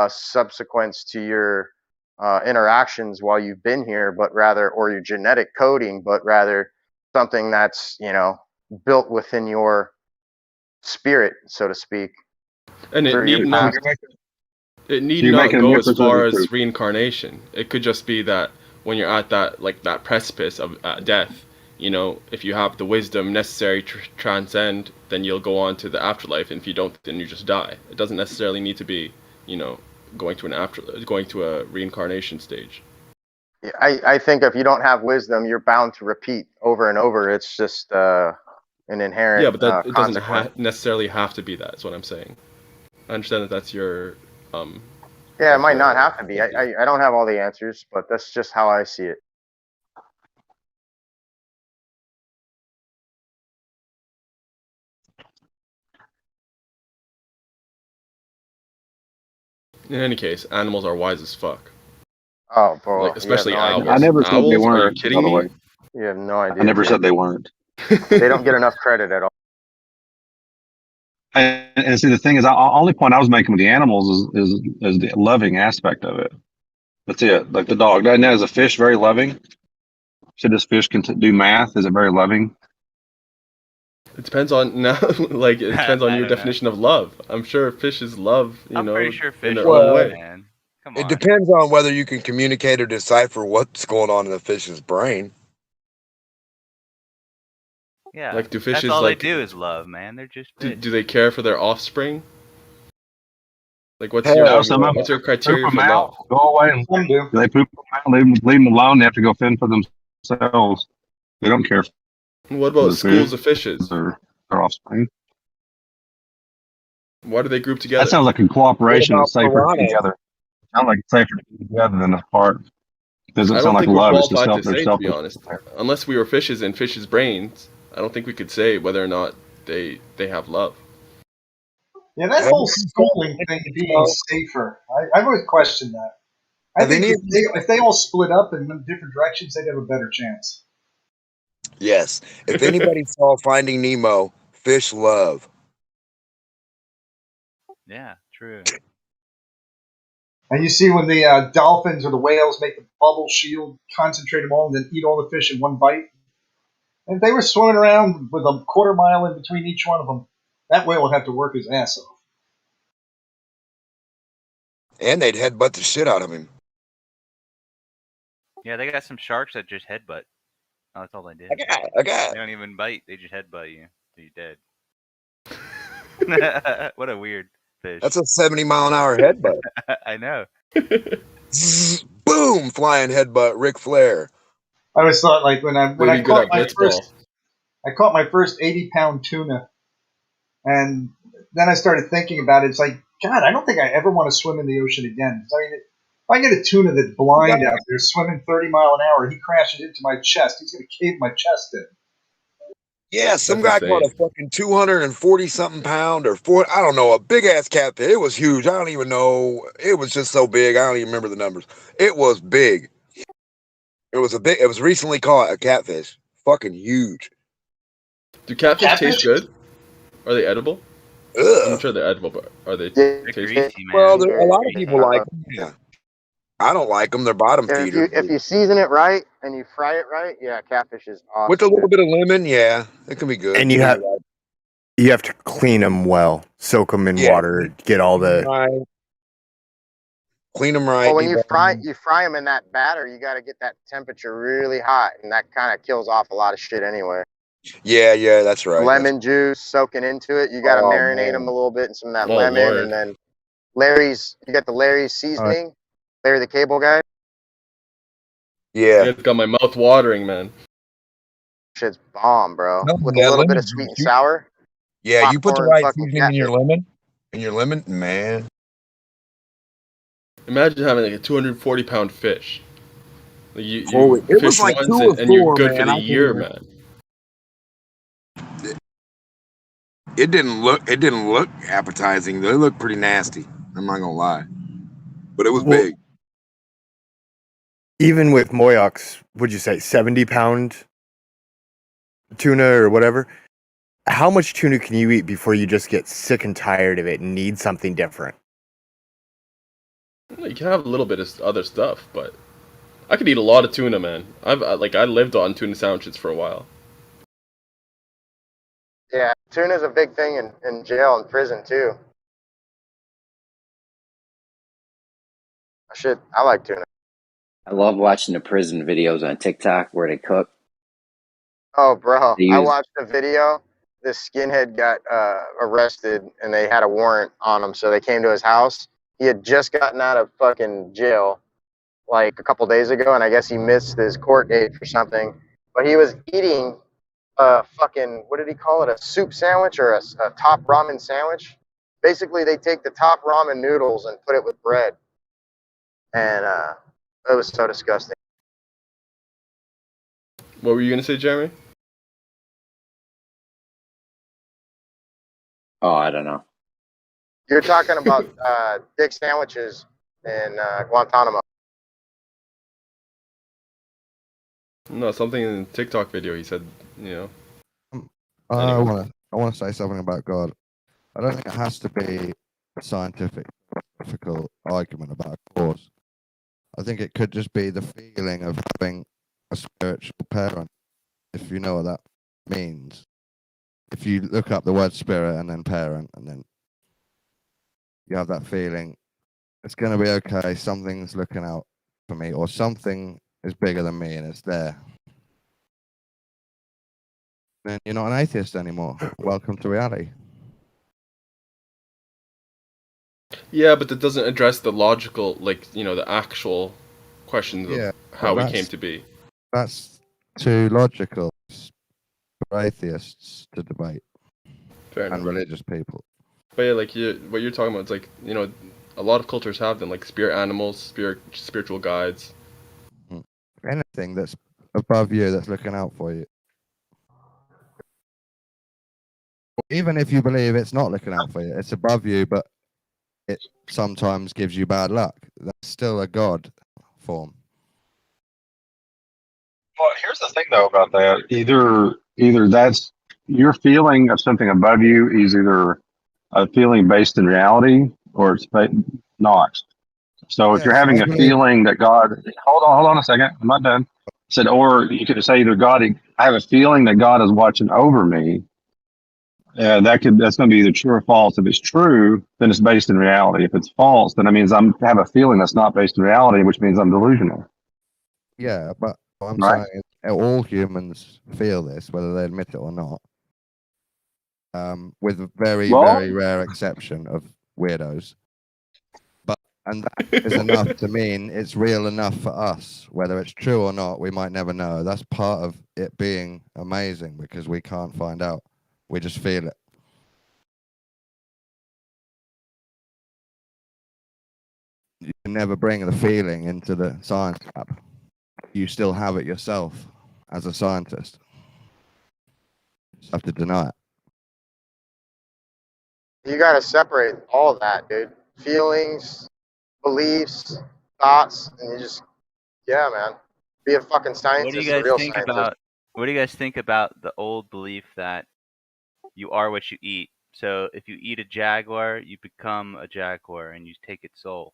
subsequence to your interactions while you've been here, but rather, or your genetic coding, but rather something that's built within your spirit, so to speak. And it need not go as far as reincarnation. It could just be that when you're at that precipice of death, if you have the wisdom necessary to transcend, then you'll go on to the afterlife, and if you don't, then you just die. It doesn't necessarily need to be, going to a reincarnation stage. Yeah, I think if you don't have wisdom, you're bound to repeat over and over. It's just an inherent Yeah, but it doesn't necessarily have to be that. That's what I'm saying. I understand that that's your yeah, it might not have to be. I don't have all the answers, but that's just how I see it. In any case, animals are wise as fuck. Oh, bro. Like, especially owls. I never said they Owls? Are you weren't. kidding By the me? way, You have no idea. I never said they weren't. They don't get enough credit at all. And see, the thing is, the only point I was making with the animals is the loving aspect of it. That's it. Like the dog. Now, is a fish very loving? Should this fish can do math? Is it very loving? It depends on it depends on your definition of love. I'm sure fishes love, I'm pretty sure in fish their love, own way. man. Come It on. depends on whether you can communicate or decipher what's going on in the fish's brain. Yeah. Like, do That's fishes all like? they do is love, man. They're just fish. Do they care for their offspring? Like, what's Hell your Some of them what's your poop criteria for them out. love? Go away and Some do. they poop them out. Leave them alone. They have to go fend for themselves. They don't care And what for about the schools food of fishes? or their offspring. Why do they group That together? sounds like a What cooperation. about It's safer to be piranhas? together. Sounds like it's safer to be together than apart. Doesn't I sound don't like think we're love. It's just qualified to they're say, to be selfish. honest. Unless we were fishes in fishes' brains, I don't think we could say whether or not they have love. Yeah, that Have whole any, schooling thing being safer, I've always questioned that. I have think any of you, if they all split up and went different directions, they'd have a better chance. yes. If anybody saw Finding Nemo, fish love. Yeah, true. And you see when the dolphins or the whales make the bubble shield, concentrate them all, and then eat all the fish in one bite. If they were swimming around with a quarter mile in between each one of them, that whale would have to work his ass off. And they'd headbutt the shit out of him. Yeah, they got some sharks that just headbutt. Oh, that's all they do. I got. They don't even bite. They just headbutt you. So you're dead. What a weird fish. That's a 70-mile-an-hour headbutt. I know. Zzz, boom, flying headbutt, Ric Flair. I always thought, like when I Really good caught at my blitzball. first 80-pound tuna, and then I started thinking about it. It's like, God, I don't think I ever want to swim in the ocean again. I mean, if I get a tuna that's blind out there swimming 30 mile an hour, he crashes into my chest. He's going to cave my chest in. Yeah, some That's guy caught a insane. fucking 240-something pound or I don't know, a big ass catfish. It was huge. I don't even know. It was just so big. I don't even remember the numbers. It was big. It was recently caught, a catfish. Fucking huge. Do catfish taste good? Are they edible? I'm Ugh. sure they're edible, but are they They're tasty? greasy, man. Well, a lot of people like them. Yeah. I don't like them. They're bottom If feeders. you season it right and you fry it right, yeah, catfish is awesome. With a little bit of lemon, yeah, it can be good. And you have to clean them well, soak them in water, get all the. Clean them right. Well, when you debone them. fry them in that batter, you got to get that temperature really hot, and that kind of kills off a lot of shit anyway. Yeah, that's right. Lemon juice soaking into it. You got to Oh, marinate man. them a little bit in some of that Oh, lemon, Lord. and then you got the Larry's seasoning, Larry the Cable Guy. Yeah. It's got my mouth watering, man. Shit's bomb, bro. No, With that a little bit lemon of sweet and juice, sour. Yeah, you put the popcorn, right fucking seasoning in your catfish. lemon, man. Imagine having like a 240-pound fish. Like you Holy, it was fish like once 2 or and you're 4, good for man. the I can't year, even- man. It didn't look appetizing. It looked pretty nasty. I'm not gonna lie, but it was Well, big. Even with Moyox, would you say 70-pound tuna or whatever? How much tuna can you eat before you just get sick and tired of it and need something different? You can have a little bit of other stuff, but I could eat a lot of tuna, man. I lived on tuna sandwiches for a while. Yeah, tuna's a big thing in jail and prison too. Shit, I like tuna. I love watching the prison videos on TikTok where they cook. Oh, bro, They I use- watched a video. This skinhead got arrested, and they had a warrant on him, so they came to his house. He had just gotten out of fucking jail, like a couple days ago, and I guess he missed his court date for something. But he was eating a fucking, what did he call it? A soup sandwich or a top ramen sandwich? Basically, they take the top ramen noodles and put it with bread, and it was so disgusting. What were you gonna say, Jeremy? Oh, I don't know. You're talking about dick sandwiches in Guantanamo. No, something in the TikTok video. He said, you know. I Anyway. want to say something about God. I don't think it has to be a scientific, philosophical argument about a cause. I think it could just be the feeling of having a spiritual parent, if you know what that means. If you look up the word spirit and then parent, and then you have that feeling, it's going to be okay. Something's looking out for me, or something is bigger than me, and it's there. Then you're not an atheist anymore. Welcome to reality. Yeah, but that doesn't address the logical, like, the actual questions Yeah, of how we but came to be. That's too logical for atheists to debate. Fair and enough. religious people. But yeah, like what you're talking about, it's like, a lot of cultures have them, like spirit animals, spiritual guides. Anything that's above you, that's looking out for you. Even if you believe it's not looking out for you, it's above you, but it sometimes gives you bad luck. That's still a god form. Well, here's the thing though about that. Either that's your feeling of something above you is either a feeling based in reality or it's not. So if you're Yes, having I a believe. feeling that God, hold on a second, I'm not done. I said, or you could say either God, I have a feeling that God is watching over me. That's going to be either true or false. If it's true, then it's based in reality. If it's false, then that means I have a feeling that's not based in reality, which means I'm delusional. Yeah, but what I'm Right. saying is all humans feel this, whether they admit it or not. With a very, very rare exception of weirdos. And that is enough to mean it's real enough for us. Whether it's true or not, we might never know. That's part of it being amazing because we can't find out. We just feel it. You can never bring the feeling into the science lab. You still have it yourself as a scientist. You just have to deny it. You got to separate all of that, dude. Feelings, beliefs, thoughts, and you just, yeah, man. Be a fucking What do you scientist, a guys real think scientist. about? What do you guys think about the old belief that you are what you eat? So if you eat a jaguar, you become a jaguar and you take its soul.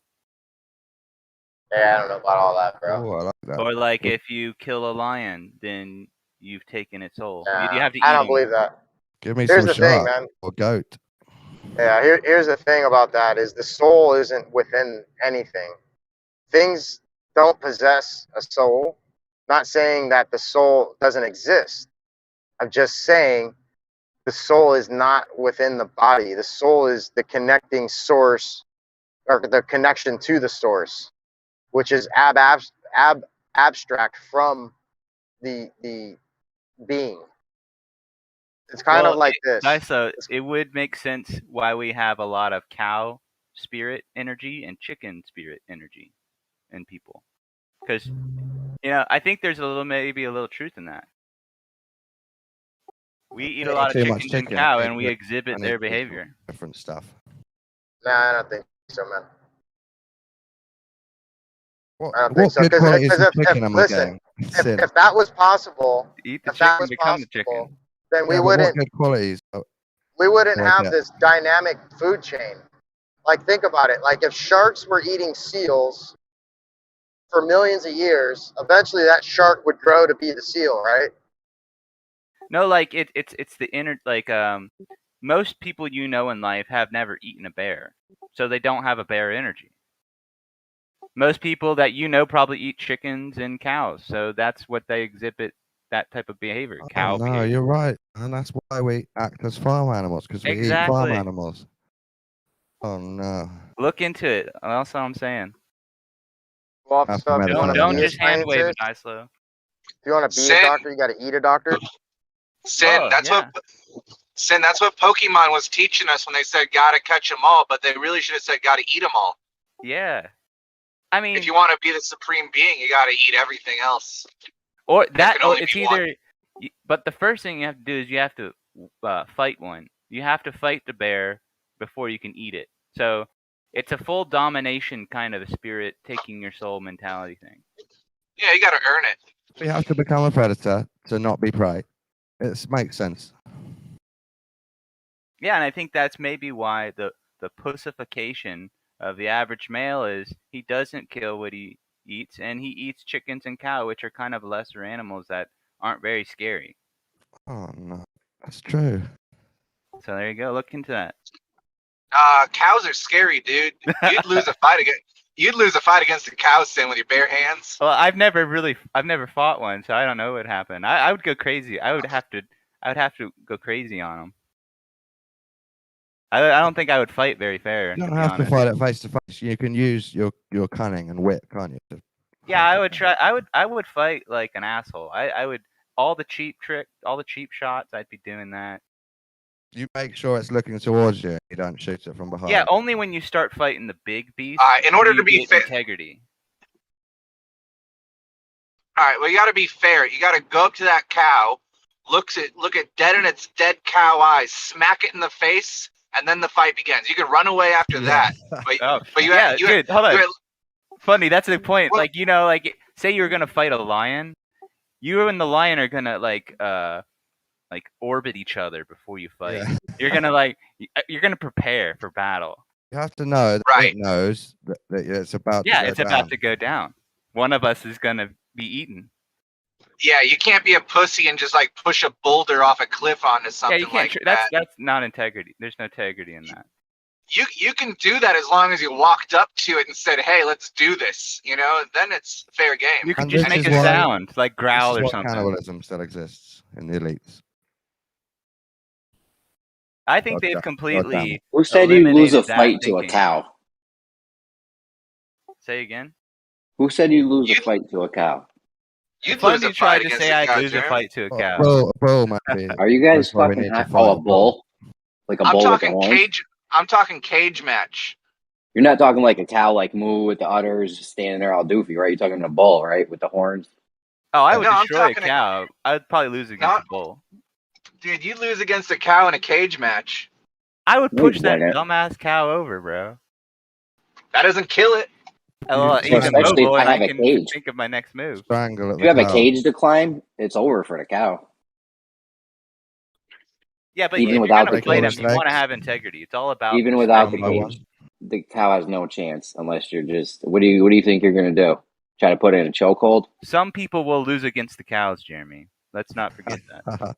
Yeah, I don't know about all that, bro. Oh, I like that. Or like if you kill a lion, then you've taken its soul. You Nah, have to eat I don't them. believe that. Give me Here's some the thing, shark man. or goat. Yeah, here's the thing about that is the soul isn't within anything. Things don't possess a soul. Not saying that the soul doesn't exist. I'm just saying the soul is not within the body. The soul is the connecting source or the connection to the source, which is abstract from the being. It's kind of like this. Guys, so it would make sense why we have a lot of cow spirit energy and chicken spirit energy in people. Because, I think there's maybe a little truth in that. We eat a lot of Too much chickens and chicken. cow, I and we need exhibit to their eat behavior. different stuff. Nah, I don't think so, man. What, I don't think what so. good Because qualities of if chicken am I listen, getting? Sin. if that was possible, Eat the if that chicken, was become the possible, chicken. then we Yeah, but what wouldn't good qualities? have this dynamic food chain. Like, think about it. Like, if sharks were eating seals for millions of years, eventually that shark would grow to be the seal, right? No, like it's the inner most people in life have never eaten a bear, so they don't have a bear energy. Most people that probably eat chickens and cows, so that's what they exhibit, that type of behavior, cow No, behavior. you're right, and that's why we act as farm animals because we eat farm Exactly. animals. Oh no. Look into it. That's all I'm saying. Well, Have so to if you want to meditate Don't be a just hand wave it, scientist, Islo. if you want to be a Sin. doctor, you got to eat a doctor. Sin. That's what Pokemon was teaching us when they said gotta catch them all, but they really should have said gotta eat them all. Yeah. I mean, if you want to be the supreme being, you gotta eat everything else. or There that, can or only it's be one. either. But the first thing you have to do is you have to fight one. You have to fight the bear before you can eat it. So it's a full domination kind of a spirit taking your soul mentality thing. Yeah, you gotta earn it. We have to become a predator to not be prey. It makes sense. Yeah, and I think that's maybe why the pussification of the average male is he doesn't kill what he eats, and he eats chickens and cow, which are kind of lesser animals that aren't very scary. Oh no, that's true. So there you go. Look into that. Cows are scary, dude. You'd lose a fight against a cow stand with your bare hands. Well, I've never fought one, so I don't know what happened. I would go crazy. I would have to go crazy on them. I don't think I would fight very fair. You don't to be have to honest. fight it face to face. You can use your cunning and wit, can't you? Yeah, I would try. I would fight like an asshole. I would all the cheap shots. I'd be doing that. You make sure it's looking towards you. You don't shoot it from behind. Yeah, only when you start fighting the big beast. In order do to you be get fair, integrity. all right. Well, you got to be fair. You got to go up to that cow, look at dead in its dead cow eyes, smack it in the face, and then the fight begins. You can run away after that. But Dude, hold on. Funny, that's the point. Like, you know, like say you were gonna fight a lion, you and the lion are gonna like orbit each other before you fight. Yeah. You're gonna prepare for battle. You have to know that it knows that it's about. Yeah, to go it's down. about to go down. One of us is gonna be eaten. Yeah, you can't be a pussy and just like push a boulder off a cliff onto something Yeah, you can't. like that. That's not integrity. There's no integrity in that. You can do that as long as you walked up to it and said, "Hey, let's do this." You know, then it's fair game. You can just make a sound, like growl or something. Cannibalism still exists in the elites. I think God they've damn. completely. Who said you lose a eliminated that fight to a thinking. cow? Say again. Who said you lose a fight to a cow? You'd Fun lose you a tried fight to against say a I'd cow, lose a Jeremy. fight to a cow. Bull might be. Are you guys That's why we fucking need to hot? fight Oh, a the bull? Like a I'm bull with talking the horns? cage. I'm talking cage match. You're not talking like a cow, like moo with the udders, just standing there all doofy, right? You're talking a bull, right, with the horns. Oh, I would No, I'm destroy a talking cow. I would probably lose against a bull. Dude, you'd lose against a cow in a cage match. I would No, push you that wouldn't. dumbass cow over, bro. That doesn't kill it. Even especially Bobo, if I and I have a can cage. think of my next move. Strangle at If you have a cow. cage to climb, it's over for the cow. Yeah, but Even if you're without gonna the fight him, cage. you want to have integrity. It's all about Even without the respecting. cage, the cow has no chance unless you're just. What do you think you're gonna do? Try to put it in a chokehold? Some people will lose against the cows, Jeremy. Let's not forget that.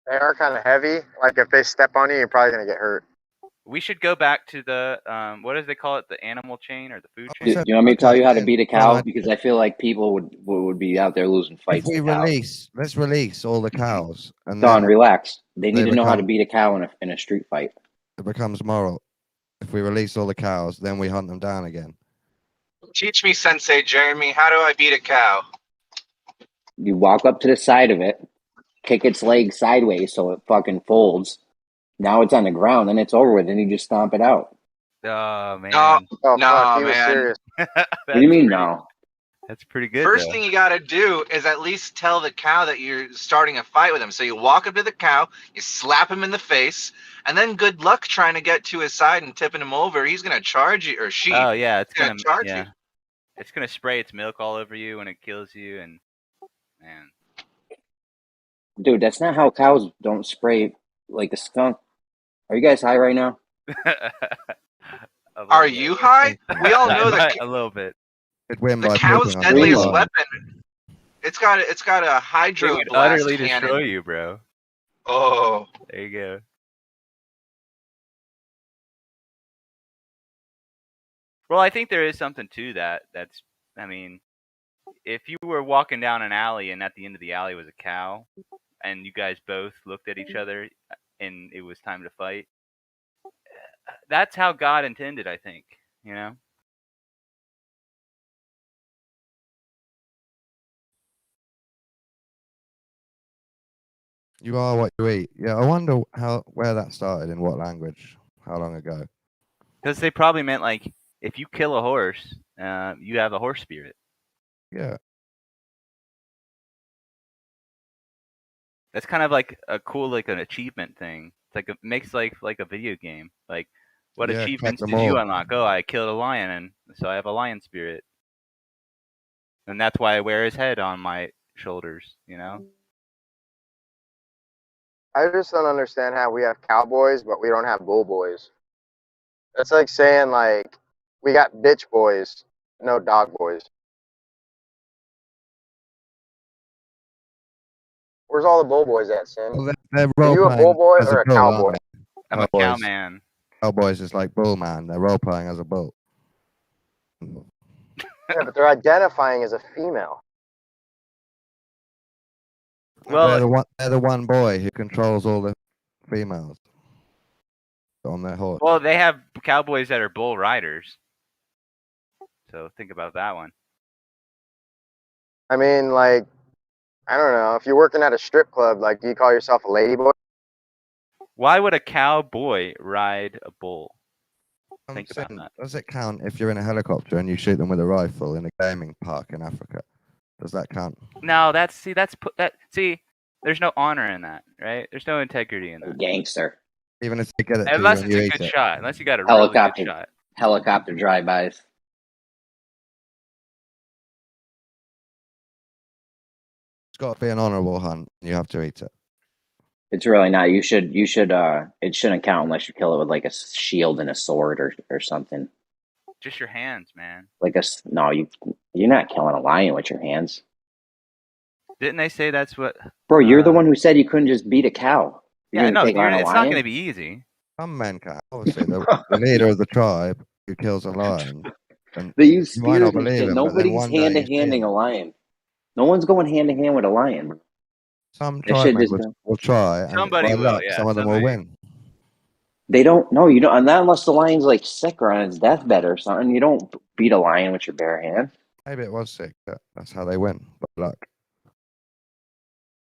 They are kind of heavy. Like if they step on you, you're probably gonna get hurt. We should go back to the what do they call it? The animal chain or the food Do chain? you want me to tell you how to beat a cow? Because I feel like people would be out there losing If fights we to cows. let's release all the cows, and Don, then relax. They need they to know how to become- beat a cow in a street fight. it becomes moral. If we release all the cows, then we hunt them down again. Teach me, Sensei Jeremy. How do I beat a cow? You walk up to the side of it, kick its leg sideways so it fucking folds. Now it's on the ground, and it's over with, and you just stomp it out. Oh man. No, Oh, no, fuck, he was man. serious. What do you mean, no? That's pretty good. First though. thing you got to do is at least tell the cow that you're starting a fight with him. So you walk up to the cow, you slap him in the face, and then good luck trying to get to his side and tipping him over. He's gonna charge you, or she. Oh yeah, it's gonna charge yeah. you. It's gonna spray its milk all over you when it kills you, and man. Dude, that's not how cows don't spray like a skunk. Are you guys high right now? Are you high? We all know that a little bit. Could win the by cow's pooping on deadliest the weapon. It's got a It hydro would blast utterly cannon. destroy you, bro. Oh, There you go. Well, I think there is something to that. I mean, if you were walking down an alley and at the end of the alley was a cow, and you guys both looked at each other and it was time to fight, that's how God intended, I think. You know? You are what you eat. Yeah, I wonder where that started, in what language, how long ago. Because they probably meant like, if you kill a horse, you have a horse spirit. Yeah. That's kind of like a cool, like an achievement thing. It's like it makes like a video game. Like, what Yeah, achievements collect did them you all. unlock? Oh, I killed a lion, and so I have a lion spirit. And that's why I wear his head on my shoulders. You know? I just don't understand how we have cowboys, but we don't have bull boys. That's like saying, like, we got bitch boys, no dog boys. Where's all the bull boys at, Sam? Well, they're Are role you a bull playing boy as or a a bull, cowboy? aren't they? I'm a Cowboys. cowman. Cowboys is like bull man. They're role playing as a bull. Yeah, but they're identifying as a female. Well, they're the one boy who controls all the females on their horse. well, they have cowboys that are bull riders. So think about that one. I mean, like, I don't know. If you're working at a strip club, like, do you call yourself a ladyboy? Why would a cowboy ride a bull? Think about that. Does it count if you're in a helicopter and you shoot them with a rifle in a gaming park in Africa? Does that count? No, there's no honor in that, right? There's no integrity in that. Gangster. Even if they get it to Unless you it's and you a eat good it. shot. Unless you got a really good shot. Helicopter drive-bys. It's got to be an honorable hunt. You have to eat it. It's really not. You should. It shouldn't count unless you kill it with like a shield and a sword or something. Just your hands, man. No, you're not killing a lion with your hands. Didn't they say that's what? Bro, you're the one who said you couldn't just beat a cow. Yeah, no, take on a it's not lion? going to be easy. Some men can. Obviously, the leader of the tribe who kills a lion. And They use you might not spears and believe shit. him, but then Nobody's one day you see hand-to-handing him. a lion. No one's going hand-to-hand with a lion, bro. Some That shit tribesmen just will try, and Somebody by will, luck, yeah, some of them will somebody. win. They don't. No, you don't. And not unless the lion's like sick or on its deathbed or something. You don't beat a lion with your bare hands. Maybe it was sick, but that's how they win. By luck.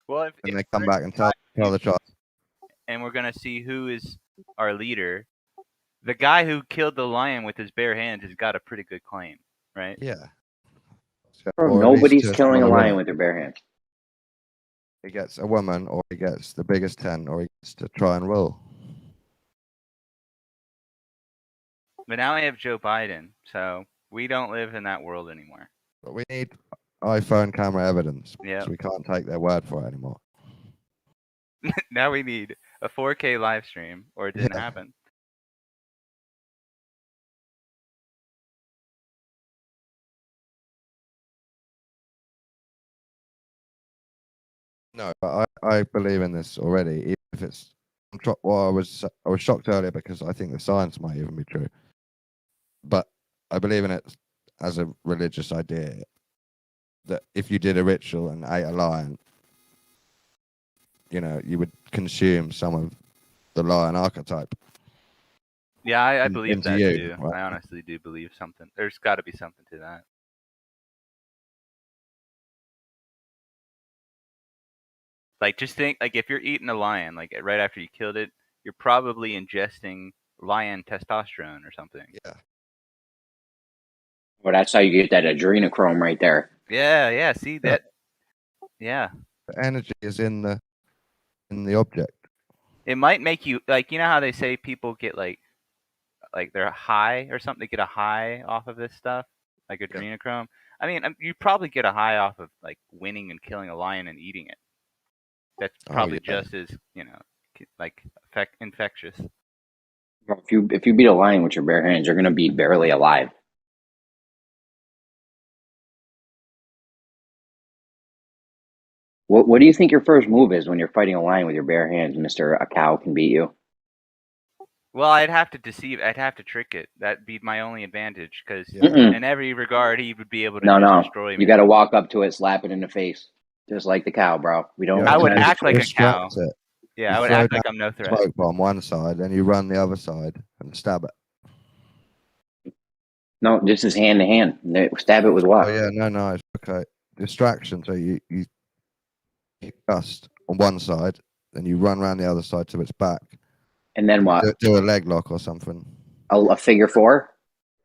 Well, And they come back and tell the tribe. and we're going to see who is our leader. The guy who killed the lion with his bare hands has got a pretty good claim, right? Yeah. Bro, Or at least nobody's just killing a wanna lion win. with their bare hands. He gets a woman, or he gets the biggest tent, or he gets to try and rule. But now we have Joe Biden, so we don't live in that world anymore. But we need iPhone camera evidence. Yeah. So we can't take their word for it anymore. Now we need a 4K live stream, or it didn't happen. No, but I believe in this already. Even if it's, well, I was shocked earlier because I think the science might even be true. But I believe in it as a religious idea that if you did a ritual and ate a lion, you know, you would consume some of the lion archetype. Yeah, I believe into that you, too. right? I honestly do believe something. There's got to be something to that. Like, just think, like, if you're eating a lion, like, right after you killed it, you're probably ingesting lion testosterone or something. Yeah. Well, that's how you get that adrenochrome right there. Yeah, see that? Yeah. The energy is in the object. It might make you, like, you know how they say people get, like they're high or something? They get a high off of this stuff? Like adrenochrome? I mean, you probably get a high off of, like, winning and killing a lion and eating it. That's probably just as, you know, like, infectious. If you beat a lion with your bare hands, you're gonna be barely alive. What do you think your first move is when you're fighting a lion with your bare hands, Mister? A cow can beat you. Well, I'd have to deceive. I'd have to trick it. That'd be my only advantage, because Mm-mm. in every regard, he would be able to No, just destroy me. you got to walk up to it, slap it in the face, just like the cow, bro. We don't. I would act like a cow. Distract it. Yeah, You I would throw act like down I'm no a threat. Smoke bomb one side, then you run the other side and stab it. No, this is hand to hand. Stab it with what? Oh yeah, no, it's okay. Distraction. So you just on one side, then you run around the other side to its back. And then what? Do a leg lock or something. A figure four?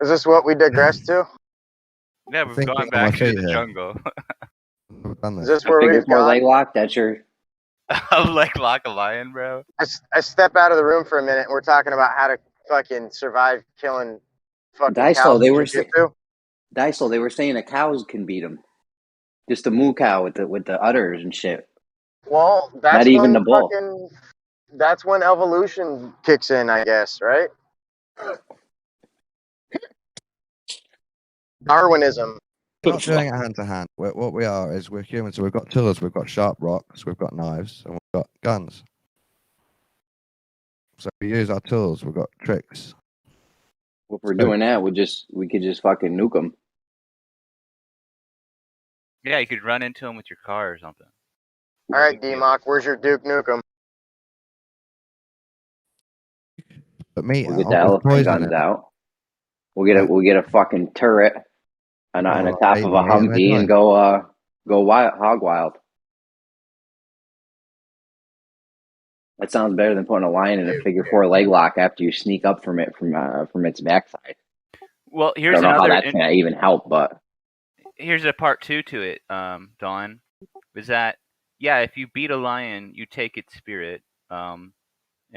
Is this what we digress to? Yeah, we've thinking gone on back my to feet the here. jungle. I've done Is this. this where Figure we've four gone? leg lock? That's your. I'll like lock a lion, bro. I step out of the room for a minute. And we're talking about how to fucking survive killing fucking cows. Dysel, they were with jujitsu. Dysel, they were saying the cows can beat them. Just the moo cow with the udders and shit. Well, that's Not even when the bull. that's when evolution kicks in, I guess, right? Darwinism. We're not doing it hand to hand. What we are is we're humans. So we've got tools, we've got sharp rocks, we've got knives, and we've got guns. So we use our tools. We've got tricks. If we're doing that, we could just fucking nuke them. Yeah, you could run into them with your car or something. All right, D-Mock, where's your Duke Nukem? But me, We'll get the elephant guns out. We'll get a fucking turret on the top of a Humvee and go hog wild. That sounds better than putting a lion in a figure 4 leg lock after you sneak up from its backside. Well, here's I don't know another. how that's gonna even help, but Here's a part 2 to it, Dawn. Is that if you beat a lion, you take its spirit, in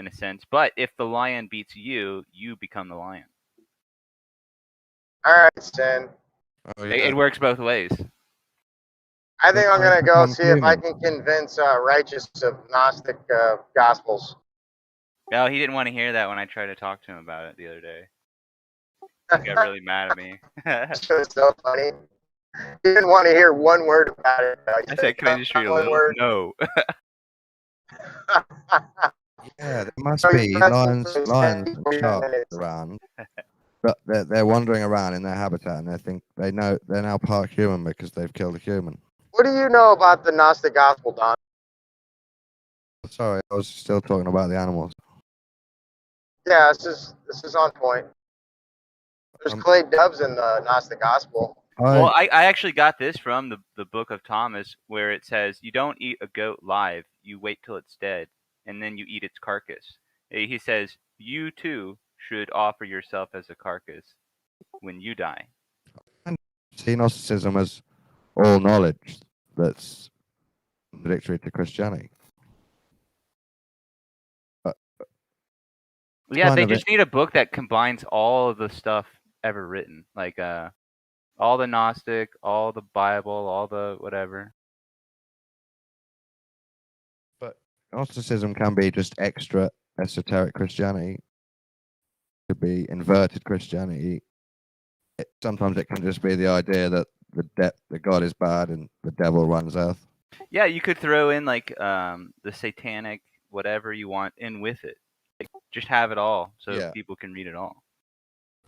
a sense. But if the lion beats you, you become the lion. All right, Sin. It works both ways. I think I'm gonna go see if I can convince Righteous of Gnostic Gospels. No, he didn't want to hear that when I tried to talk to him about it the other day. He got really mad at me. It was so funny. He didn't want to hear one word about it. I said, "Can I just read a little?" No. Yeah, there must be lions and sharks around. But they're wandering around in their habitat, and they know they're now part human because they've killed a human. What do you know about the Gnostic Gospel, Don? Sorry, I was still talking about the animals. Yeah, this is on point. There's clay doves in the Gnostic Gospel. Well, I actually got this from the book of Thomas, where it says you don't eat a goat live. You wait till it's dead, and then you eat its carcass. He says you too should offer yourself as a carcass when you die. See Gnosticism as all knowledge that's contradictory to Christianity. Yeah, they just need a book that combines all of the stuff ever written, like all the Gnostic, all the Bible, all the whatever. But Gnosticism can be just extra esoteric Christianity. It could be inverted Christianity. Sometimes it can just be the idea that the God is bad and the devil runs earth. Yeah, you could throw in like the satanic whatever you want in with it. Like, just have it all so people can read it all.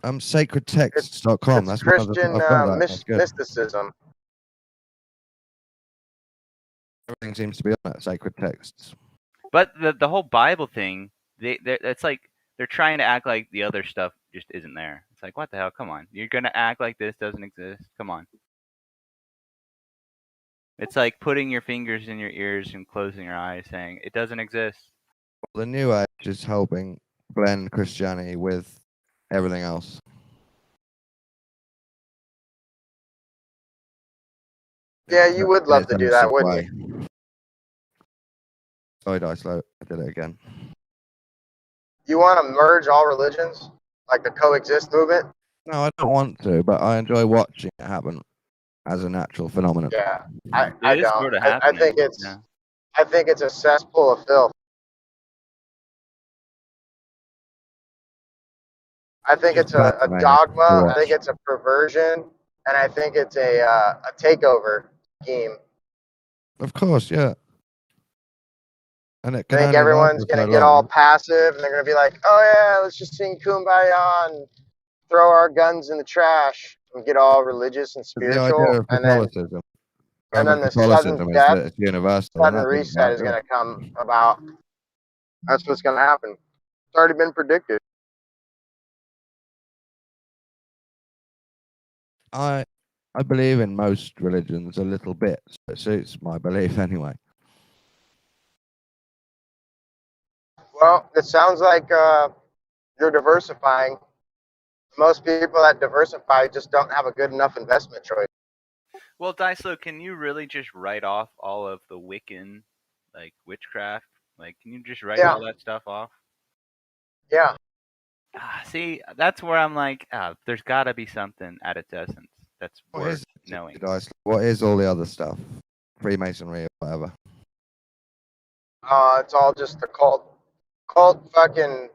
Sacredtexts.com. That's Christian mysticism. Everything seems to be on that sacred texts. But the whole Bible thing, it's like they're trying to act like the other stuff just isn't there. It's like, what the hell? Come on, you're gonna act like this doesn't exist? Come on. It's like putting your fingers in your ears and closing your eyes, saying it doesn't exist. The New Age is helping blend Christianity with everything else. Yeah, you would love to do that, wouldn't you? Sorry, Dice Low. I did it again. You want to merge all religions, like the coexist movement? No, I don't want to, but I enjoy watching it happen as a natural phenomenon. Yeah, I don't. Sort of I think it's a cesspool of filth. I think it's a dogma. I think it's a perversion, and I think it's a takeover scheme. Of course, yeah. And it can I think everyone's going to get all passive, and they're going to be like, "Oh yeah, let's just sing Kumbaya and throw our guns in the trash and get all religious and spiritual." The idea of Catholicism. And then the sudden death, sudden reset is going to come about. That's what's going to happen. It's already been predicted. I believe in most religions a little bit, so it suits my belief anyway. Well, it sounds like you're diversifying. Most people that diversify just don't have a good enough investment choice. Well, Dyslo, can you really just write off all of the Wiccan, like witchcraft? Like, can you just write all that stuff off? Yeah. See, that's where I'm like, there's got to be something at its essence that's worth knowing. What is all the other stuff? Freemasonry or whatever. It's all just a cult fucking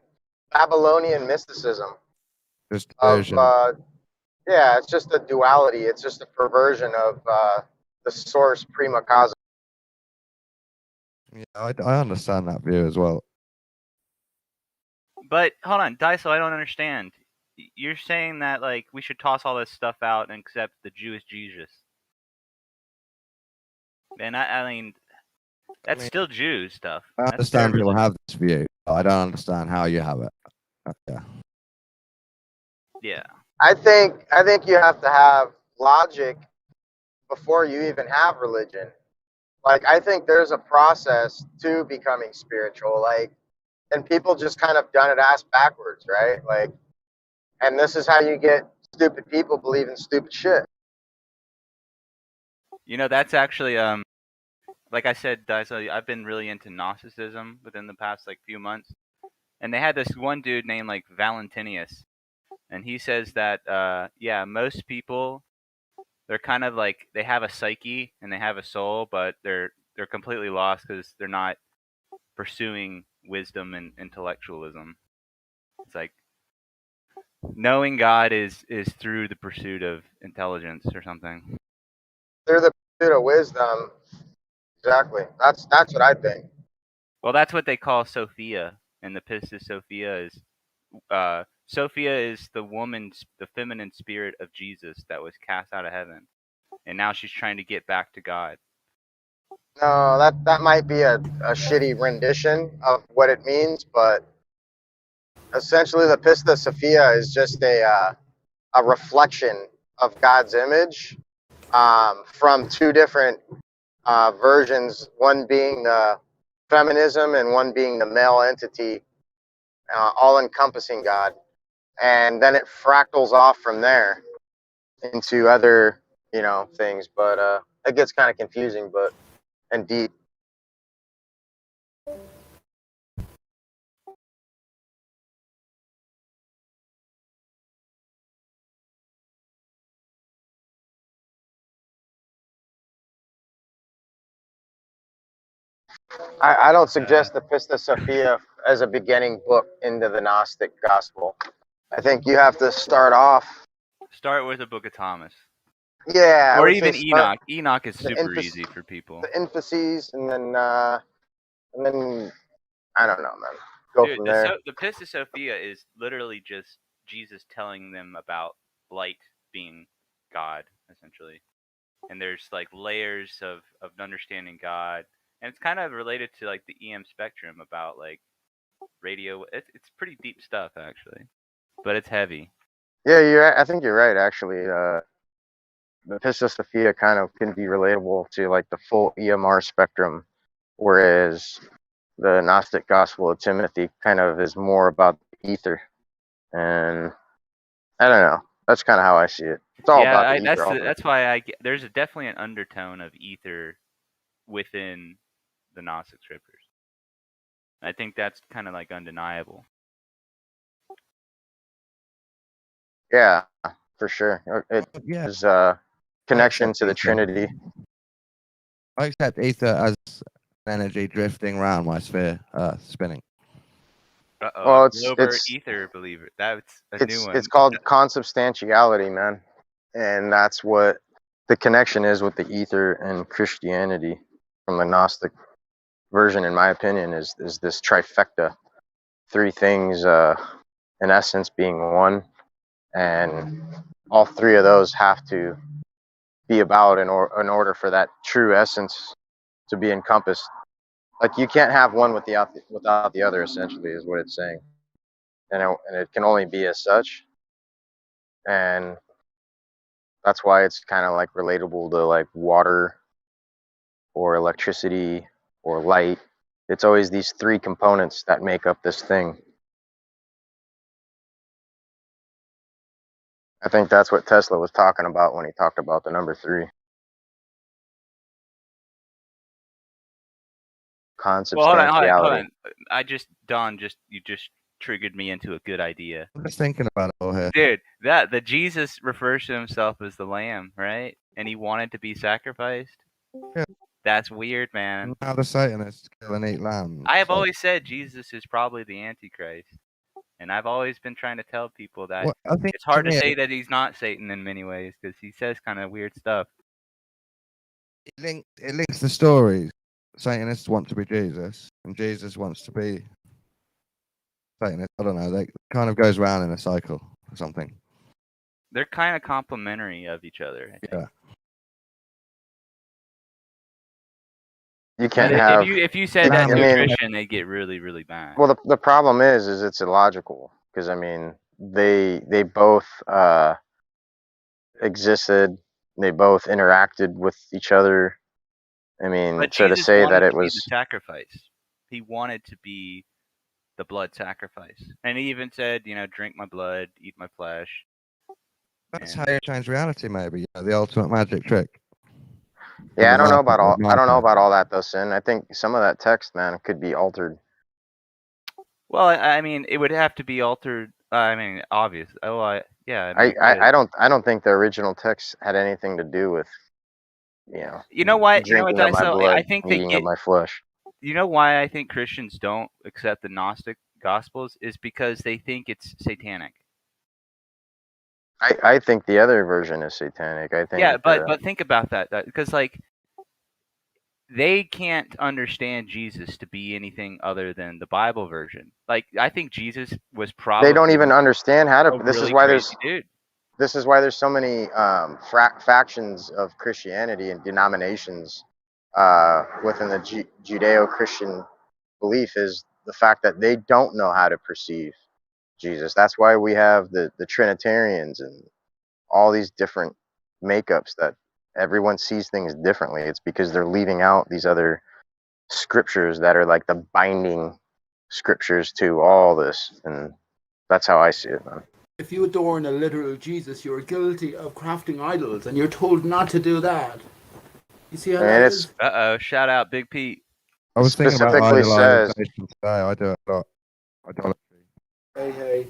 Babylonian mysticism. Just of Yeah, it's just a duality. It's just a perversion of the source prima causa. Yeah, I understand that view as well. But hold on, Daiso, I don't understand. You're saying that like we should toss all this stuff out and accept the Jewish Jesus. And I mean, that's still Jew stuff. I That's their understand people religion. have this view, but I don't understand how you have it. Yeah. Yeah. I think you have to have logic before you even have religion. Like, I think there's a process to becoming spiritual. Like, and people just kind of done it ass backwards, right? Like, and this is how you get stupid people believing stupid shit. You know, that's actually like I said, Daiso, I've been really into Gnosticism within the past like few months. And they had this one dude named like Valentinius. And he says that yeah, most people, they're kind of like they have a psyche and they have a soul, but they're completely lost because they're not pursuing wisdom and intellectualism. It's like knowing God is through the pursuit of intelligence or something. Through the pursuit of wisdom. Exactly. That's what I think. Well, that's what they call Sophia, and the Pistis Sophia is Sophia is the woman's, the feminine spirit of Jesus that was cast out of heaven, and now she's trying to get back to God. No, that might be a shitty rendition of what it means, but essentially the Pista Sophia is just a reflection of God's image from two different versions, one being the feminism and one being the male entity, all encompassing God. And then it fractals off from there into other, things, but it gets kind of confusing, and deep. I don't suggest the Pista Sophia as a beginning book into the Gnostic gospel. I think you have to start off. Start with the Book of Thomas. Yeah, or I would even say Enoch. Enoch is the super easy for people. The emphases, and then I don't know, man. Go Dude, from there. the Pistis Sophia is literally just Jesus telling them about light being God, essentially. And there's like layers of understanding God, and it's kind of related to like the EM spectrum about like radio. It's pretty deep stuff actually, but it's heavy. Yeah, I think you're right. Actually, the Pistis Sophia kind of can be relatable to like the full EMR spectrum, whereas the Gnostic Gospel of Timothy kind of is more about the ether. And I don't know. That's kind of how I see it. It's all about the ether. That's why there's definitely an undertone of ether within the Gnostic scriptures. I think that's kind of like undeniable. Yeah, for sure. It is a connection to the Trinity. I accept ether as energy drifting around my sphere, spinning. Well, it's ether believer. That's a new one. It's called consubstantiality, man, and that's what the connection is with the ether and Christianity from the Gnostic version, in my opinion, is this trifecta, three things, in essence, being one, and all three of those have to be about in order for that true essence to be encompassed. Like, you can't have one without the other, essentially, is what it's saying. And it can only be as such. And that's why it's kind of like relatable to like water or electricity or light. It's always these three components that make up this thing. I think that's what Tesla was talking about when he talked about the number 3. Consubstantiality. Well, hold on. You just triggered me into a good idea. I'm just thinking about it all here. Dude, the Jesus refers to himself as the lamb, right? And he wanted to be sacrificed. Yeah. That's weird, man. Now the Satanists kill and eat lambs. I have always said Jesus is probably the Antichrist. And I've always been trying to tell people that Well, I think it's hard to me, say that he's not Satan in many ways because he says kind of weird stuff. it links the stories. Satanists want to be Jesus, and Jesus wants to be Satanist. I don't know. They kind of goes round in a cycle or something. They're kind of complementary of each other. I think. Yeah. You can't But have. if you said that I to a mean, Christian, they get really really mad. well, the problem is it's illogical because I mean they both existed, they both interacted with each other. I mean, But so to Jesus say wanted that it to be was the sacrifice. He wanted to be the blood sacrifice, and he even said, you know, drink my blood, eat my flesh. That's how you change reality, maybe. You know, the ultimate magic trick. yeah, I don't know about all that though, Sin. I think some of that text, man, could be altered. Well, I mean, it would have to be altered. I mean, obvious. Oh, yeah. I mean, I don't think the original text had anything to do with, You know what? You know what? drinking of my So blood, I think they eating get. of my flesh. You know why I think Christians don't accept the Gnostic Gospels is because they think it's satanic. I think the other version is satanic. I think. Yeah, but think about that because like they can't understand Jesus to be anything other than the Bible version. Like I think Jesus was probably they don't even understand how to. a This is really why crazy dude. This is why there's so many factions of Christianity and denominations within the Judeo-Christian belief is the fact that they don't know how to perceive Jesus. That's why we have the Trinitarians and all these different makeups that everyone sees things differently. It's because they're leaving out these other scriptures that are like the binding scriptures to all this, and that's how I see it, man. If you adorn a literal Jesus, you're guilty of crafting idols, and you're told not to do that. You see how that is? Uh-oh, shout out Big Pete. I was thinking about Specifically says- idolization today. I do a lot. Idolatry. Hey.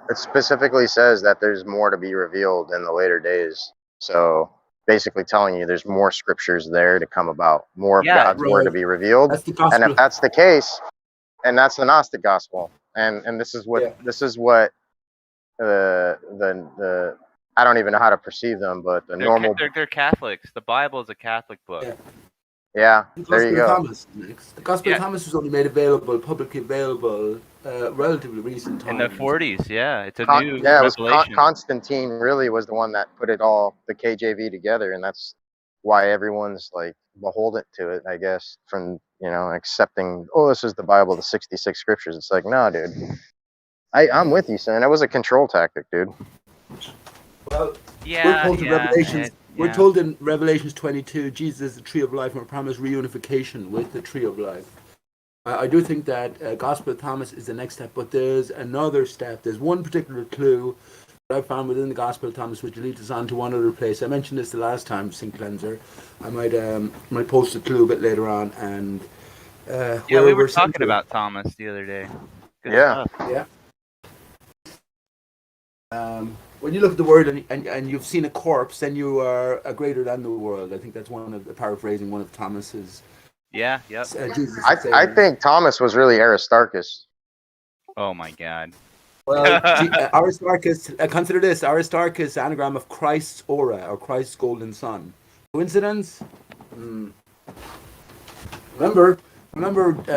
It specifically says that there's more to be revealed in the later days. So basically telling you there's more scriptures there to come about, more of God's word to be revealed. That's the gospel. And if that's the case, and that's the Gnostic gospel, and this is what the I don't even know how to perceive them, but the normal They're Catholics. The Bible is a Catholic book. yeah, The there you Gospel of go. Thomas next. The Gospel of Thomas was only made publicly available, relatively recent times. In the 40s, yeah. It's a new Yeah, it was revelation. Constantine really was the one that put it all, the KJV together, and that's why everyone's like beholden to it, I guess, from accepting, oh, this is the Bible, the 66 scriptures. It's like, no, dude. I'm with you, son. That was a control tactic, dude. Well, Yeah, we're told in yeah, Revelations. We're yeah. told in Revelations 22, Jesus is the tree of life, and we're promised reunification with the tree of life. I do think that Gospel of Thomas is the next step, but there's another step. There's one particular clue that I found within the Gospel of Thomas, which leads us on to one other place. I mentioned this the last time, Sink Cleanser. I might post a clue a bit later on, and Yeah, we were talking about Thomas the other day. Good stuff. Yeah. When you look at the world and you've seen a corpse, then you are a greater than the world. I think that's paraphrasing one of Thomas's. Yeah, yep. Jesus' I think Thomas was really Aristarchus. Oh my God. Well, Aristarchus, consider this: Aristarchus, anagram of Christ's aura or Christ's golden sun. Coincidence? Remember,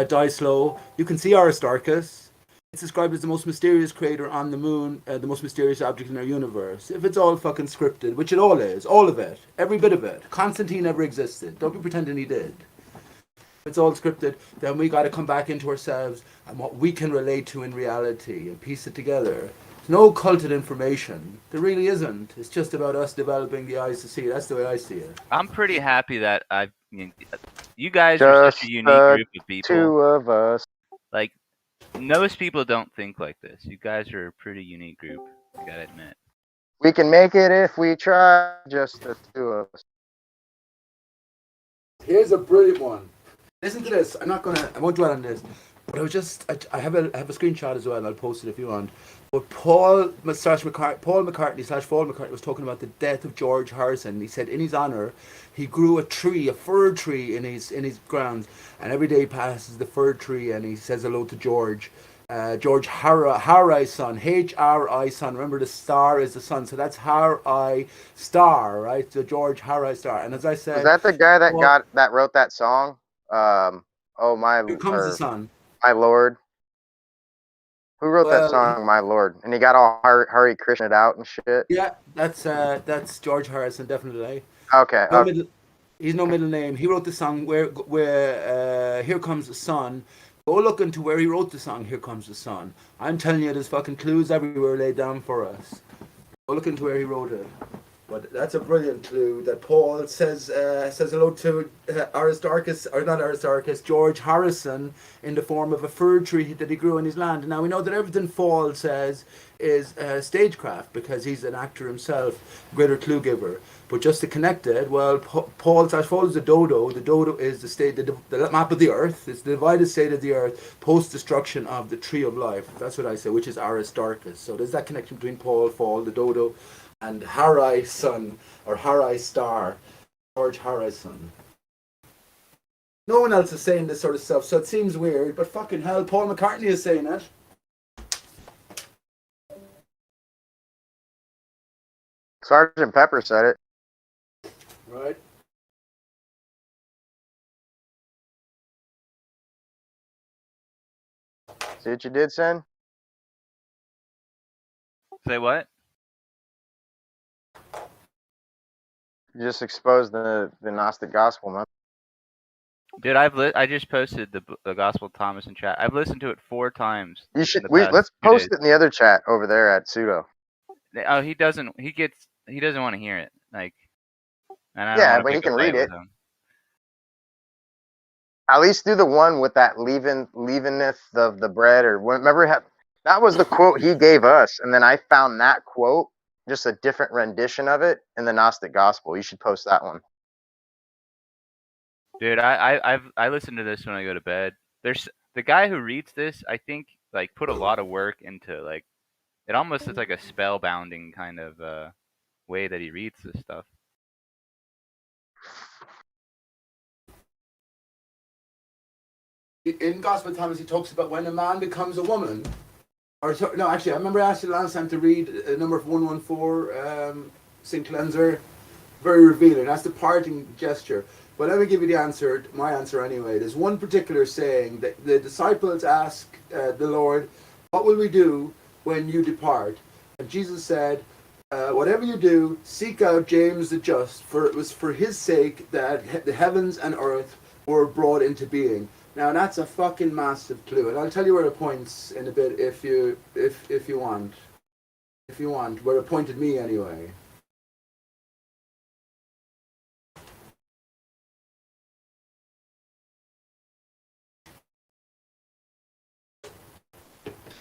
Die Slow. You can see Aristarchus. It's described as the most mysterious crater on the moon, the most mysterious object in our universe. If it's all fucking scripted, which it all is, all of it, every bit of it. Constantine never existed. Don't be pretending he did. If it's all scripted, then we got to come back into ourselves and what we can relate to in reality and piece it together. There's no culted information. There really isn't. It's just about us developing the eyes to see. That's the way I see it. I'm pretty happy that you guys are such a unique group of people. Two of us. Like, most people don't think like this. You guys are a pretty unique group, I gotta admit. We can make it if we try, just the two of us. Here's a brilliant one. Listen to this. I won't dwell on this. But I have a screenshot as well. I'll post it if you want. But Paul McCartney was talking about the death of George Harrison. He said in his honor, he grew a fir tree in his grounds, and every day he passes the fir tree and he says hello to George. George Harai son, H-R-I son. Remember, the star is the sun, so that's Harai star, right? So George Harai star. And as I said, Was that the guy that well, wrote that song? Oh my, Here Comes the Sun. My Lord. Who wrote that Well, song, My Lord? And he got all Hare Krishna out and shit. yeah, that's George Harrison, definitely. Okay. No middle, he's no middle name. He wrote the song where Here Comes the Sun. Go look into where he wrote the song Here Comes the Sun. I'm telling you, there's fucking clues everywhere laid down for us. Go look into where he wrote it. But that's a brilliant clue that Paul says hello to Aristarchus, or not Aristarchus, George Harrison, in the form of a fir tree that he grew in his land. Now we know that everything Paul says is stagecraft because he's an actor himself, greater clue giver. But just to connect it, well, Paul follows the dodo. The dodo is the state, the map of the earth. It's the divided state of the earth post destruction of the tree of life. That's what I say, which is Aristarchus. So there's that connection between Paul, the dodo, and Harai son, or Harai star, George Harai son. No one else is saying this sort of stuff, so it seems weird, but fucking hell, Paul McCartney is saying it. Sergeant Pepper said it. Right. See what you did, Sen? Say what? You just exposed the Gnostic Gospel, man. Dude, I just posted the Gospel of Thomas in chat. I've listened to it 4 times. You should let's post it in the other chat over there at Pseudo. Oh, he doesn't want to hear it. Like, and I don't Yeah, wanna but he pick a can fight read with it. him. At least do the one with that leaveneth of the bread, or remember that was the quote he gave us, and then I found that quote, just a different rendition of it in the Gnostic Gospel. You should post that one. Dude, I listen to this when I go to bed. There's the guy who reads this, I think, like, put a lot of work into, like, it almost is like a spellbounding kind of way that he reads this stuff. In Gospel of Thomas, he talks about when a man becomes a woman. No, actually, I remember I asked you last time to read number 114, St. Cleanser. Very revealing. That's the parting gesture. But let me give you the answer, my answer anyway. There's one particular saying that the disciples ask the Lord, what will we do when you depart? And Jesus said, whatever you do, seek out James the Just, for it was for his sake that the heavens and earth were brought into being. Now that's a fucking massive clue, and I'll tell you where it points in a bit if you want. If you want, where it pointed me anyway.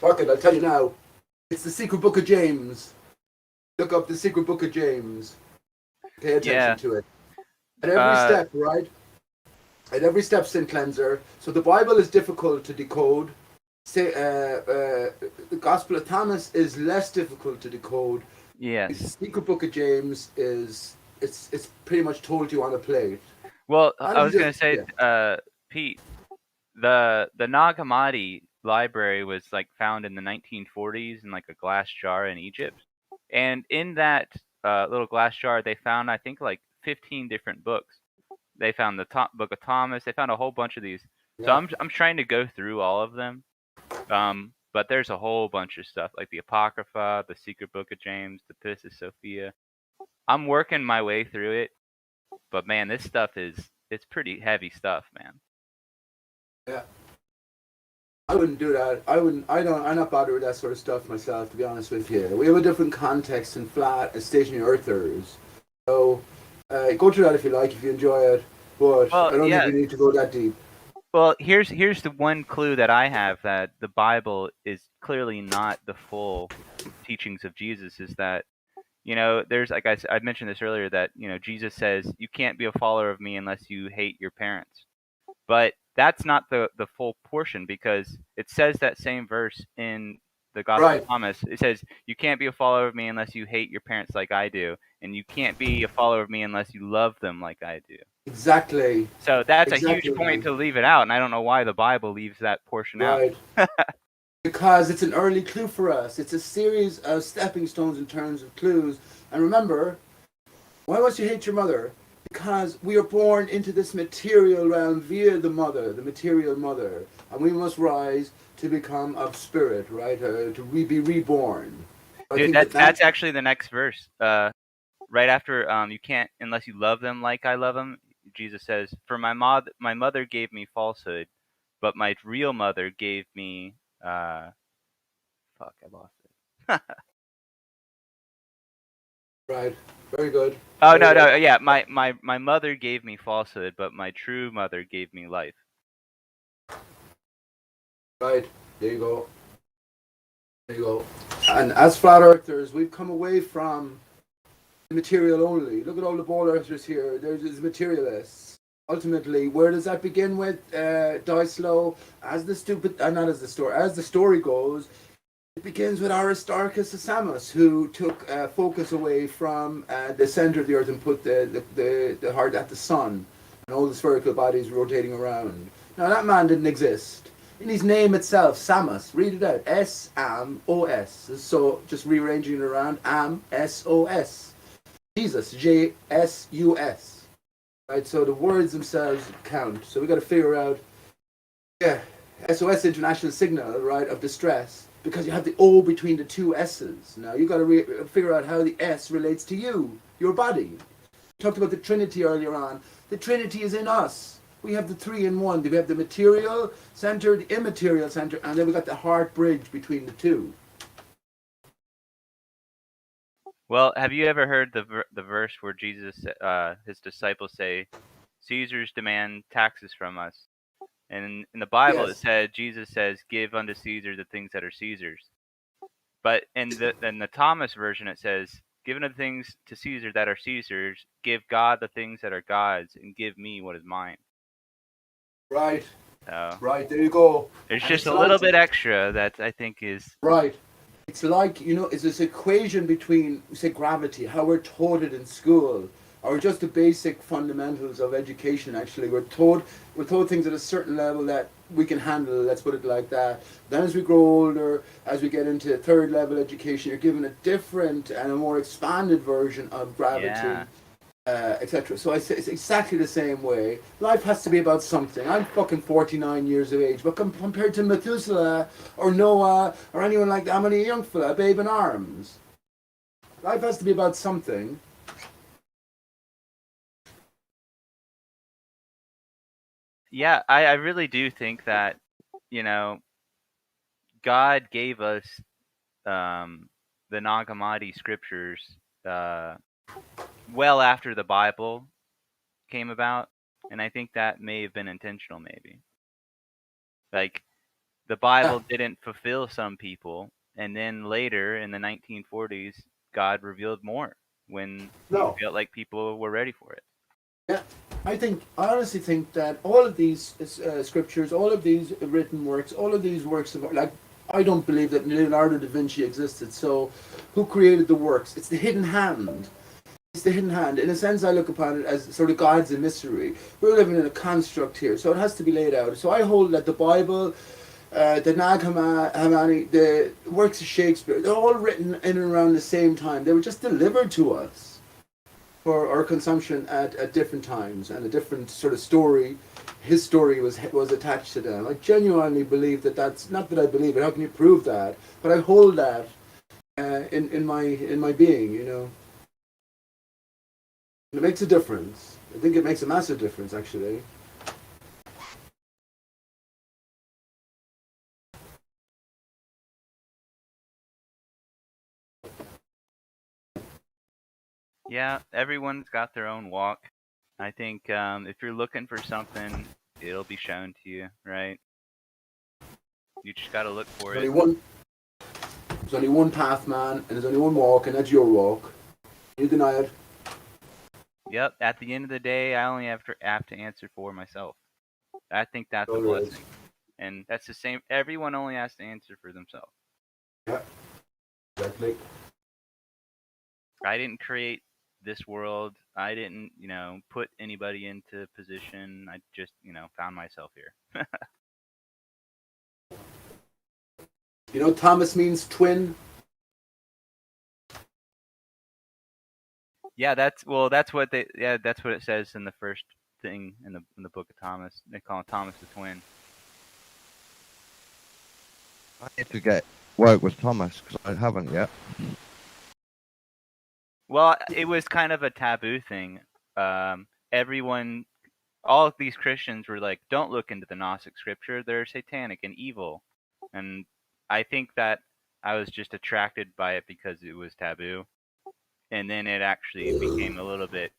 Fuck it, I'll tell you now. It's the secret book of James. Look up the secret book of James. Pay attention to it. At every step, right? At every step, St. Cleanser. So the Bible is difficult to decode. The Gospel of Thomas is less difficult to decode. Yeah. The secret book of James is it's pretty much told you on a plate. Well, I was gonna say, Pete, the Nag Hammadi library was like found in the 1940s in like a glass jar in Egypt, and in that little glass jar they found, I think, like 15 different books. They found the Book of Thomas. They found a whole bunch of these. So I'm trying to go through all of them, but there's a whole bunch of stuff like the Apocrypha, the Secret Book of James, the Pistis Sophia. I'm working my way through it, but man, this stuff it's pretty heavy stuff, man. Yeah. I wouldn't do that. I'm not bothered with that sort of stuff myself, to be honest with you. We have a different context in flat and stationary earthers. So go through that if you like, if you enjoy it. But I don't think we need to go that deep. Well, here's the one clue that I have that the Bible is clearly not the full teachings of Jesus, is that, there's, like I mentioned this earlier, that, Jesus says you can't be a follower of me unless you hate your parents. But that's not the full portion, because it says that same verse in the Gospel of Thomas. It says you can't be a follower of me unless you hate your parents like I do, and you can't be a follower of me unless you love them like I do. Exactly. So that's a huge point to leave it out, and I don't know why the Bible leaves that portion out. Because it's an early clue for us. It's a series of stepping stones in terms of clues. And remember, why must you hate your mother? Because we are born into this material realm via the mother, the material mother. And we must rise to become of spirit, right? To be reborn. I Dude, think that's actually the next verse. Right after you can't unless you love them like I love them. Jesus says, "For my mother gave me falsehood, but my real mother gave me fuck, I lost it." Right. Very good. Oh Very no, good. yeah, my mother gave me falsehood, but my true mother gave me life. Right. There you go. There you go. And as flat earthers, we've come away from material only. Look at all the ball earthers here. There's materialists. Ultimately, where does that begin with? Die slow. As the story goes, it begins with Aristarchus of Samos, who took focus away from the center of the earth and put the heart at the sun, and all the spherical bodies rotating around. Now that man didn't exist. In his name itself, Samos, read it out, S-A-M-O-S. So just rearranging it around, Am, S-O-S. Jesus, J-S-U-S. Right, so the words themselves count. So we got to figure out, SOS, international signal, right, of distress, because you have the O between the two S's. Now you got to figure out how the S relates to you, your body. We talked about the Trinity earlier on. The Trinity is in us. We have the three in one. We have the material center, the immaterial center, and then we got the heart bridge between the two. Well, have you ever heard the verse where Jesus, his disciples say, "Caesar's demand taxes from us," and in the Bible it said, Jesus says, "Give unto Caesar the things that are Caesar's." But in the Thomas version it says, "Give unto things to Caesar that are Caesar's, give God the things that are God's, and give me what is mine." Right. So, right, there you go. There's And just it's a little bit extra that I think is right. It's like, it's this equation between, say, gravity, how we're taught it in school, or just the basic fundamentals of education. Actually, we're taught things at a certain level that we can handle. Let's put it like that. Then, as we grow older, as we get into third level education, you're given a different and a more expanded version of gravity. Yeah. Etc. So I say it's exactly the same way. Life has to be about something. I'm fucking 49 years of age, but compared to Methuselah or Noah or anyone like that, I'm only a young fella, a babe in arms. Life has to be about something. Yeah, I really do think that, God gave us the Nag Hammadi scriptures well after the Bible came about, and I think that may have been intentional, maybe. Like, the Bible didn't fulfill some people, and then later in the 1940s, God revealed more when he felt like people were ready for it. Yeah, I honestly think that all of these scriptures, all of these written works, all of these works of, like, I don't believe that Leonardo da Vinci existed. So, who created the works? It's the hidden hand. It's the hidden hand. In a sense, I look upon it as sort of God's a mystery. We're living in a construct here, so it has to be laid out. So I hold that the Bible, the Nag Hammadi, the works of Shakespeare, they're all written in and around the same time. They were just delivered to us for our consumption at different times, and a different sort of story. His story was attached to them. I genuinely believe that's not that I believe it. How can you prove that? But I hold that in my being. It makes a difference. I think it makes a massive difference, actually. Yeah, everyone's got their own walk. I think if you're looking for something, it'll be shown to you, right? You just gotta look for it. There's only one path, man, and there's only one walk, and that's your walk. You deny it. Yep. At the end of the day, I only have to answer for myself. I think that's a blessing, and that's the same. Everyone only has to answer for themselves. Yeah. Exactly. I didn't create this world. I didn't, put anybody into position. I just, found myself here. You know, Thomas means twin. Yeah, that's what it says in the first thing in the book of Thomas. They call Thomas the twin. I need to get work with Thomas because I haven't yet. Well, it was kind of a taboo thing. All of these Christians were like, "Don't look into the Gnostic scripture; they're satanic and evil." And I think that I was just attracted by it because it was taboo. And then it actually became a little bit.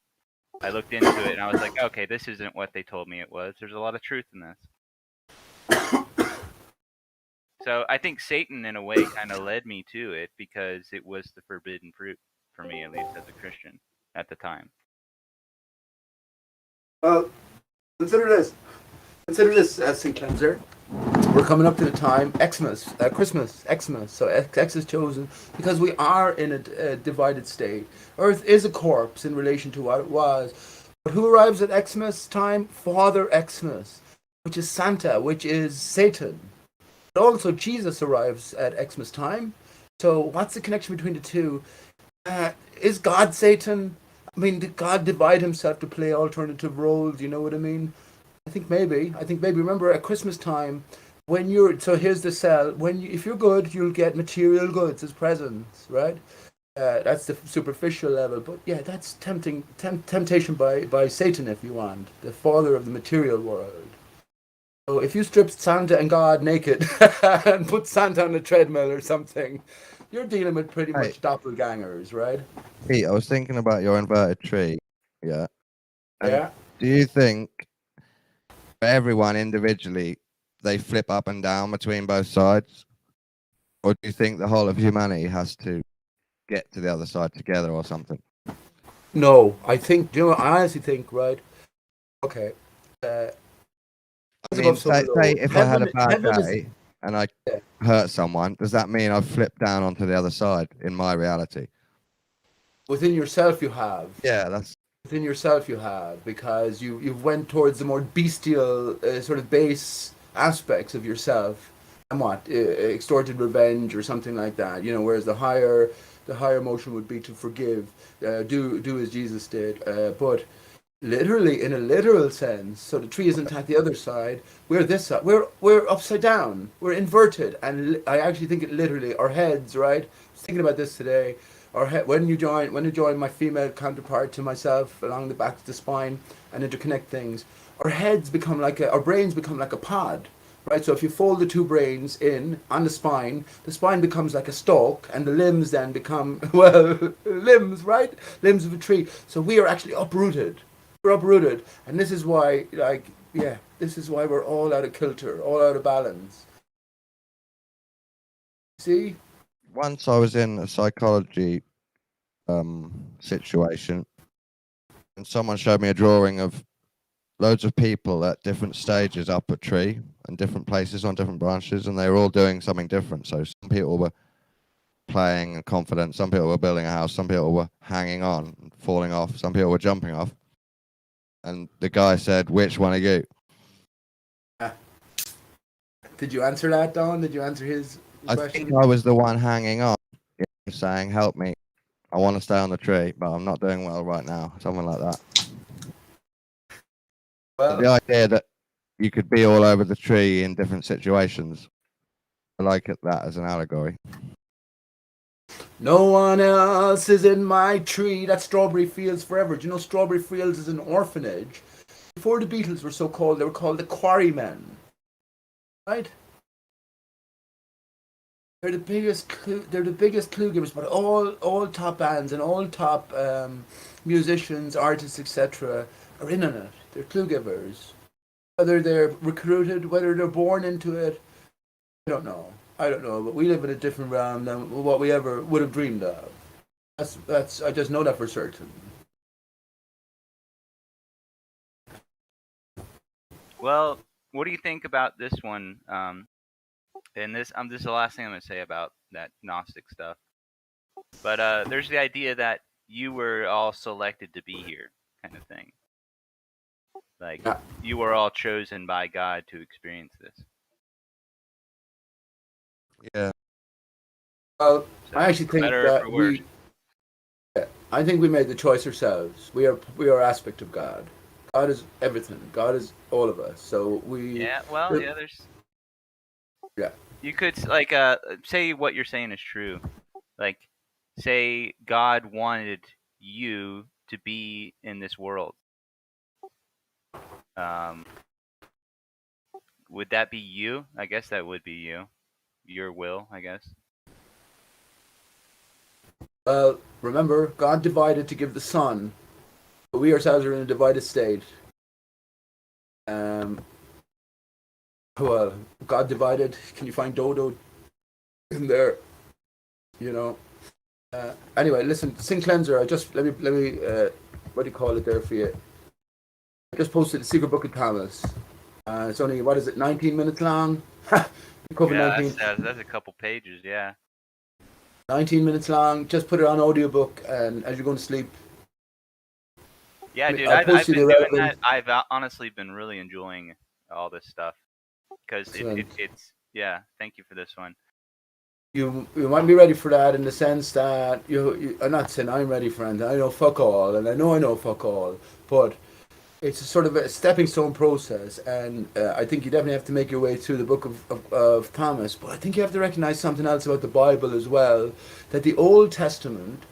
I looked into it and I was like, okay, this isn't what they told me it was. There's a lot of truth in this. So I think Satan, in a way, kind of led me to it because it was the forbidden fruit for me, at least as a Christian at the time. Well, consider this. Consider this, St. Cleanser. We're coming up to the time, Xmas. So X is chosen because we are in a divided state. Earth is a corpse in relation to what it was. But who arrives at Xmas time? Father Xmas, which is Santa, which is Satan. But also Jesus arrives at Xmas time. So what's the connection between the two? Is God Satan? I mean, did God divide himself to play alternative roles? You know what I mean? I think maybe. Remember at Christmas time, here's the sell. If you're good, you'll get material goods as presents, right? That's the superficial level, but yeah, that's temptation by Satan, if you want, the father of the material world. So if you strip Santa and God naked and put Santa on a treadmill or something, you're dealing with pretty much doppelgangers, right? Pete, I was thinking about your inverted tree. Yeah. And Yeah. do you think for everyone individually they flip up and down between both sides? Or do you think the whole of humanity has to get to the other side together or something? No, I honestly think, right? Okay. I mean, say if I had a bad day and I hurt someone, does that mean I've flipped down onto the other side in my reality? Within yourself, you have. Yeah, that's within yourself. You have because you've went towards the more bestial sort of base aspects of yourself, and extorted revenge or something like that. You know, whereas the higher motion would be to forgive, do as Jesus did, but. Literally, in a literal sense, so the tree isn't at the other side. We're this side. We're upside down. We're inverted, and I actually think it literally. Our heads, right? I was thinking about this today. When you join my female counterpart to myself along the back of the spine and interconnect things, our brains become like a pod, right? So if you fold the two brains in on the spine becomes like a stalk, and the limbs then become limbs, right? Limbs of a tree. So we are actually uprooted. We're uprooted, and this is why, this is why we're all out of kilter, all out of balance. See? Once I was in a psychology situation, and someone showed me a drawing of loads of people at different stages up a tree and different places on different branches, and they were all doing something different. So some people were playing and confident, some people were building a house, some people were hanging on and falling off, some people were jumping off. And the guy said, "Which one are you?" Did you answer that, Don? Did you answer his question? I think I was the one hanging on, saying, "Help me. I want to stay on the tree, but I'm not doing well right now." Something like that. Well, the idea that you could be all over the tree in different situations, I like that as an allegory. No one else is in my tree. That's Strawberry Fields Forever. Do you know Strawberry Fields is an orphanage? Before the Beatles were so called, they were called the Quarrymen. Right? They're the biggest clue givers, but all top bands and all top musicians, artists, etc. are in on it. They're clue givers. Whether they're recruited, whether they're born into it, I don't know, but we live in a different realm than what we ever would have dreamed of. That's I just know that for certain. Well, what do you think about this one? And this is the last thing I'm going to say about that Gnostic stuff. But there's the idea that you were all selected to be here, kind of thing. Like you were all chosen by God to experience this. Yeah, Well, So, I actually for think better or that for worse. I think we made the choice ourselves. We are aspect of God. God is everything. God is all of us. So we. Yeah, well, yeah, there's. Yeah. You could like say what you're saying is true. Like, say God wanted you to be in this world. Would that be you? I guess that would be you. Your will, I guess. Well, remember, God divided to give the Son, but we ourselves are in a divided state. Well, God divided. Can you find Dodo in there? You know. Anyway, listen, Sin Cleanser. Let me what do you call it there for you? I just posted the Secret Book of Thomas. It's only, what is it, 19 minutes long? Cover Yeah, 19. that's a couple pages. Yeah. 19 minutes long. Just put it on audiobook, and as you're going to sleep. Yeah, dude, I'll I've post you been the doing relevant. that. I've honestly been really enjoying all this stuff because it's yeah. Thank you for this one. You might be ready for that in the sense that I'm not saying I'm ready for anything. I know fuck all, and I know fuck all, but it's a sort of a stepping stone process, and I think you definitely have to make your way through the book of Thomas. But I think you have to recognize something else about the Bible as well, that the Old Testament.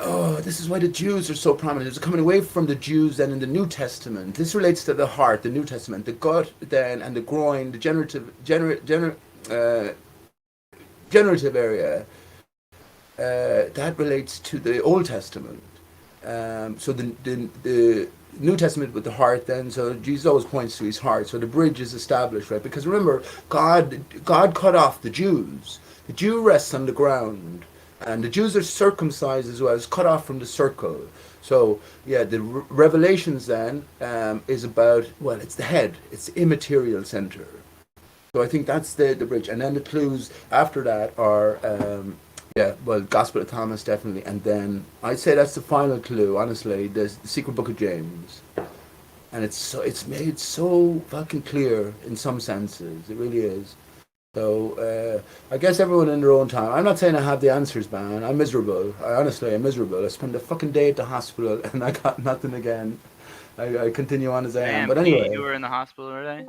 Oh, this is why the Jews are so prominent. It's coming away from the Jews then in the New Testament. This relates to the heart, the New Testament, the gut then, and the groin, the generative area. That relates to the Old Testament. So the New Testament with the heart then, so Jesus always points to his heart. So the bridge is established, right? Because remember, God cut off the Jews. The Jew rests on the ground. And the Jews are circumcised as well, it's cut off from the circle. So, yeah, the Revelations then is about, well, it's the head, it's the immaterial center. So I think that's the bridge. And then the clues after that are, Gospel of Thomas definitely. And then I'd say that's the final clue, honestly, the Secret Book of James. And it's made so fucking clear in some senses, it really is. So I guess everyone in their own time. I'm not saying I have the answers, man. I'm miserable. Honestly, I'm miserable. I spent a fucking day at the hospital and I got nothing again. I continue on as I am. But anyway. You were in the hospital today?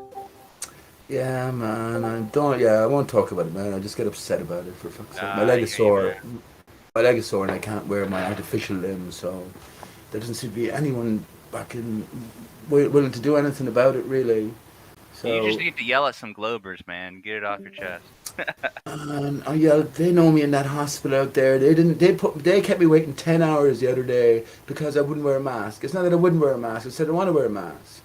Yeah, man. I won't talk about it, man. I just get upset about it for fuck's sake. My leg is sore. My leg is sore and I can't wear my artificial limb, so there doesn't seem to be anyone fucking willing to do anything about it, really. So, you just need to yell at some Globers, man. Get it off your chest. I yelled. They know me in that hospital out there. They kept me waiting 10 hours the other day because I wouldn't wear a mask. It's not that I wouldn't wear a mask. I said I want to wear a mask.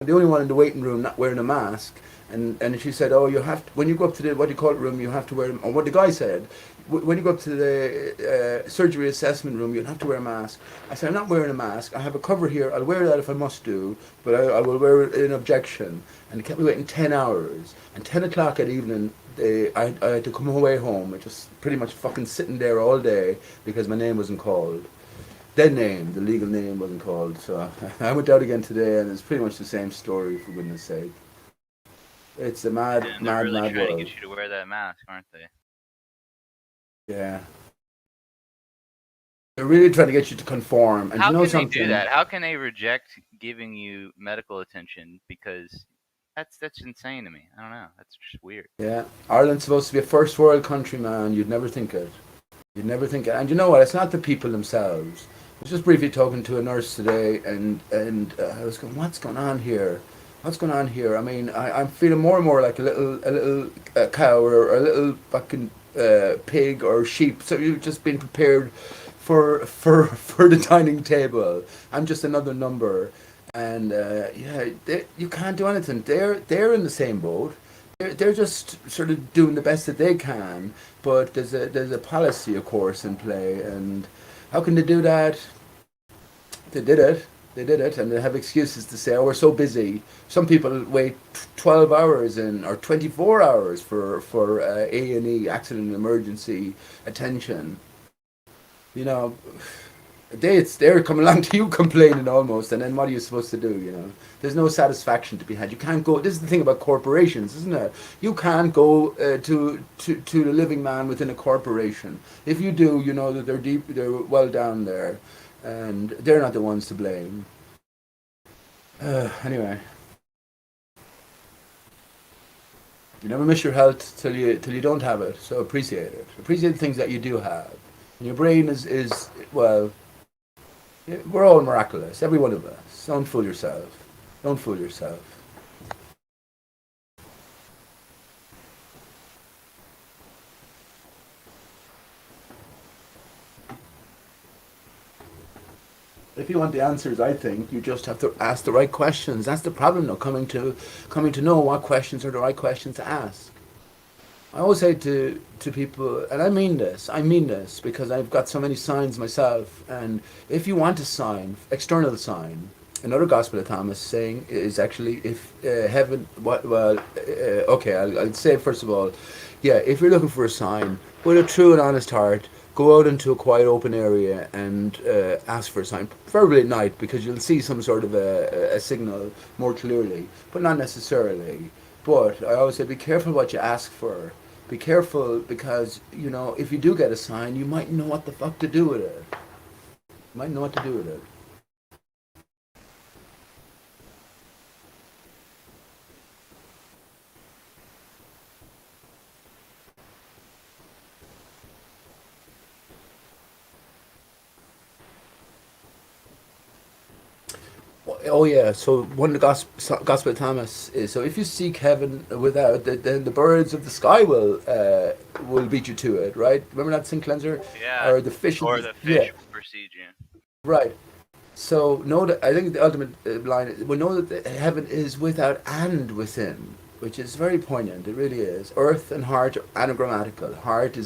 I'm the only one in the waiting room not wearing a mask. And she said, oh, you have to, when you go up to the room, you have to wear. Or what the guy said, when you go up to the surgery assessment room, you'll have to wear a mask. I said, I'm not wearing a mask. I have a cover here. I'll wear that if I must do, but I will wear it in objection. And they kept me waiting 10 hours. And 10 o'clock at evening, I had to come away home. I just pretty much fucking sitting there all day because my name wasn't called. The legal name wasn't called. So I went out again today, and it's pretty much the same story, for goodness sake. It's a mad really world. They're trying to get you to wear that mask, aren't they? Yeah. They're really trying to get you to conform. And How you know can something? they do that? How can they reject giving you medical attention? Because that's insane to me. I don't know. That's just weird. Yeah. Ireland's supposed to be a first world country, man. You'd never think it. You'd never think it. And you know what? It's not the people themselves. I was just briefly talking to a nurse today, and I was going, what's going on here? What's going on here? I mean, I'm feeling more and more like a little cow or a little fucking pig or sheep. So you've just been prepared for the dining table. I'm just another number, and you can't do anything. They're in the same boat. They're just sort of doing the best that they can. But there's a policy, of course, in play, and how can they do that? They did it, and they have excuses to say, oh, we're so busy. Some people wait 12 hours or 24 hours for A&E, accident and emergency attention. You know, They're coming along to you complaining almost, and then what are you supposed to do? You know, there's no satisfaction to be had. You can't go. This is the thing about corporations, isn't it? You can't go to the living man within a corporation. If you do, you know that they're well down there, and they're not the ones to blame. Anyway, you never miss your health till you don't have it. So appreciate it. Appreciate the things that you do have. And your brain is well. We're all miraculous, every one of us. Don't fool yourself. Don't fool yourself. If you want the answers, I think you just have to ask the right questions. That's the problem, though. Coming to know what questions are the right questions to ask. I always say to people, and I mean this because I've got so many signs myself, and if you want a sign, external sign, another Gospel of Thomas saying is actually if heaven, okay, I'll say first of all, yeah, if you're looking for a sign, with a true and honest heart, go out into a quiet open area and ask for a sign, preferably at night, because you'll see some sort of a signal more clearly, but not necessarily. But I always say, be careful what you ask for. Be careful because, you know, if you do get a sign, you might know what the fuck to do with it. You might know what to do with it. Oh yeah, so one of the Gospel of Thomas is, so if you seek heaven without, then the birds of the sky will beat you to it, right? Remember that sin cleanser? Yeah. Or the fish. Or the fish will precede you. Right. So know that, I think the ultimate line is, we know that heaven is without and within, which is very poignant. It really is. Earth and heart are anagrammatical. Heart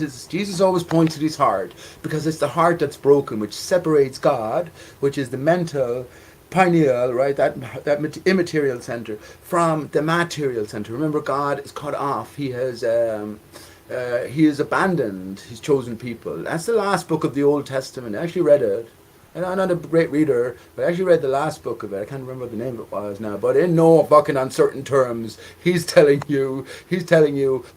is Jesus always points to his heart because it's the heart that's broken, which separates God, which is the mental pineal, right, that immaterial center, from the material center. Remember, God is cut off. He has abandoned his chosen people. That's the last book of the Old Testament. I actually read it. And I'm not a great reader, but I actually read the last book of it. I can't remember what the name of it was now, but in no fucking uncertain terms, he's telling you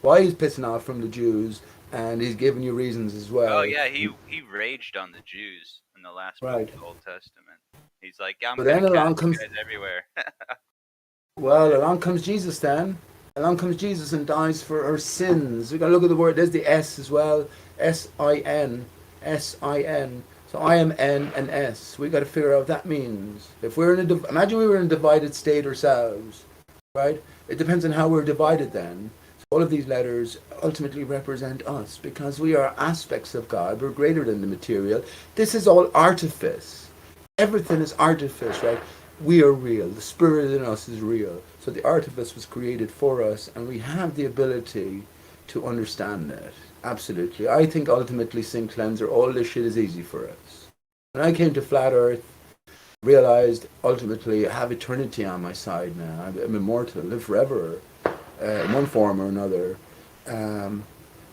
why he's pissing off from the Jews, and he's giving you reasons as well. Oh yeah, he raged on the Jews in the last book of the Old Testament. He's like, I'm But gonna then along cast comes- you guys everywhere. Well, along comes Jesus then. Along comes Jesus and dies for our sins. We gotta look at the word. There's the S as well. S-I-N. S-I-N. So I am N and S. We got to figure out what that means. If we're in imagine we were in a divided state ourselves, right? It depends on how we're divided then. So all of these letters ultimately represent us because we are aspects of God. We're greater than the material. This is all artifice. Everything is artifice, right? We are real. The spirit in us is real. So the artifice was created for us, and we have the ability to understand it. Absolutely. I think ultimately, Sin Cleanser, all this shit is easy for us. When I came to Flat Earth, realized ultimately I have eternity on my side now. I'm immortal, live forever, in one form or another.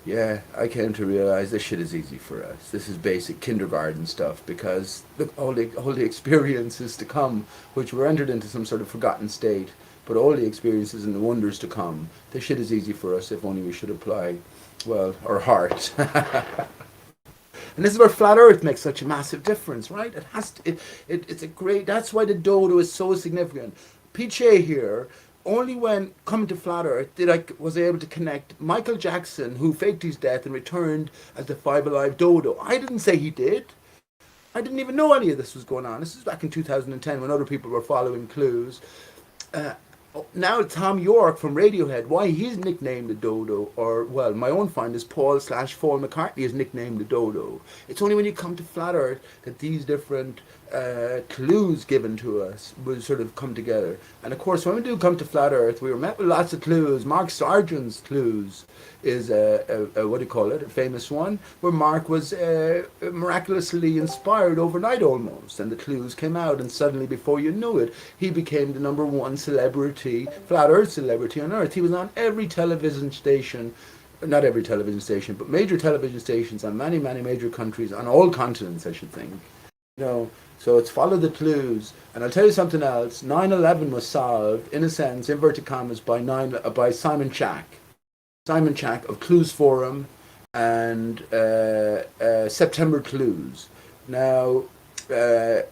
Yeah, I came to realize this shit is easy for us. This is basic kindergarten stuff because all the experiences to come, which were entered into some sort of forgotten state, but all the experiences and the wonders to come, this shit is easy for us if only we should apply, well, our heart. And this is where Flat Earth makes such a massive difference, right? It has to, it's a great, that's why the dodo is so significant. PJ here, only when coming to Flat Earth was I able to connect Michael Jackson, who faked his death and returned as the Five Alive Dodo. I didn't say he did. I didn't even know any of this was going on. This was back in 2010 when other people were following clues. Now Tom York from Radiohead, why he's nicknamed the Dodo, or well, my own find is Paul / Paul McCartney is nicknamed the Dodo. It's only when you come to Flat Earth that these different clues given to us will sort of come together. And of course, when we do come to Flat Earth, we were met with lots of clues. Mark Sargent's clues is what do you call it? A famous one where Mark was miraculously inspired overnight almost, and the clues came out, and suddenly, before you knew it, he became the #1 celebrity, Flat Earth celebrity on Earth. He was on every television station not every television station, but major television stations on many, many major countries, on all continents, I should think. You know, so it's follow the clues. And I'll tell you something else. 9/11 was solved, in a sense, inverted commas, by Simon Chack. Simon Chack of Clues Forum and September Clues. Now,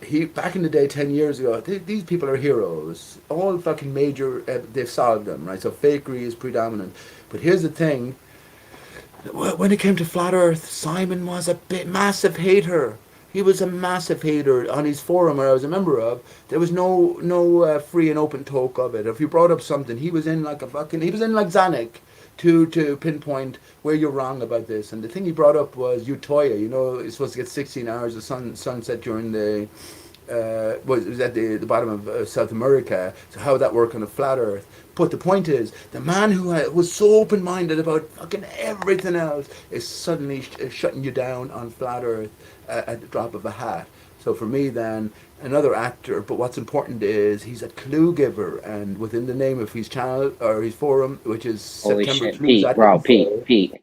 he back in the day, 10 years ago, these people are heroes. All fucking major, they've solved them, right? So fakery is predominant. But here's the thing. When it came to Flat Earth, Simon was a massive hater. He was a massive hater on his forum where I was a member of. There was no free and open talk of it. If you brought up something, he was in like Zanuck to pinpoint where you're wrong about this. And the thing he brought up was Utoya. You know, it's supposed to get 16 hours of sunset during the was at the bottom of South America. So how would that work on a flat Earth? But the point is, the man who was so open-minded about fucking everything else is suddenly shutting you down on flat Earth at the drop of a hat. So for me then, another actor, but what's important is he's a clue giver, and within the name of his channel or his forum, which is Holy September shit, Clues. Pete, bro, Pete.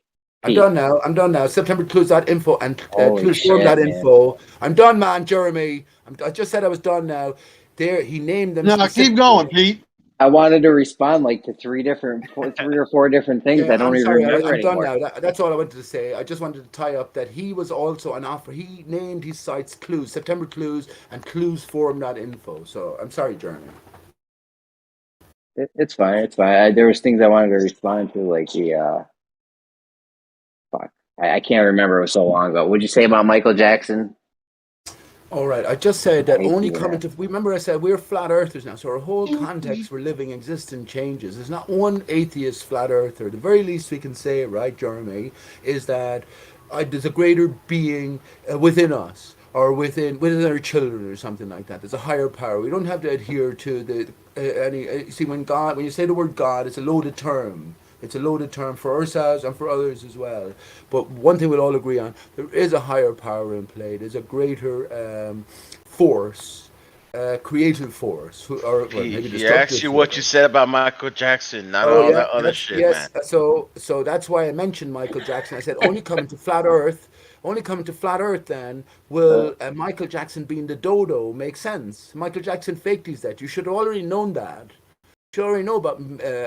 I'm done now. SeptemberClues.info and Holy shit, CluesForum.info. I'm done, man, Jeremy. I just said I was done now. There, he named them. No, keep going, Pete. I wanted to respond like to three or four different things. Yeah, I don't I'm even sorry. remember I'm done anymore. now. That's all I wanted to say. I just wanted to tie up that he was also an offer. He named his sites Clues, September Clues, and CluesForum.info. So I'm sorry, Jeremy. It's fine. It's fine. There was things I wanted to respond to, like the fuck. I can't remember. It was so long ago. What'd you say about Michael Jackson? All right, I just said that only that. coming to. Remember, I said we're flat earthers now, so our whole context for living, existing changes. There's not one atheist flat earther. The very least we can say, right, Jeremy, is that there's a greater being within us, or within our children, or something like that. There's a higher power. We don't have to adhere to the see when you say the word God, it's a loaded term. It's a loaded term for ourselves and for others as well. But one thing we'll all agree on, there is a higher power in play. There's a greater force, creative force. He asked you what you said about Michael Jackson, not all that other shit, yes. man. So that's why I mentioned Michael Jackson. I said only coming to flat Earth. Only coming to flat Earth then will Michael Jackson being the dodo make sense. Michael Jackson faked his death. You should have already known that. You already know about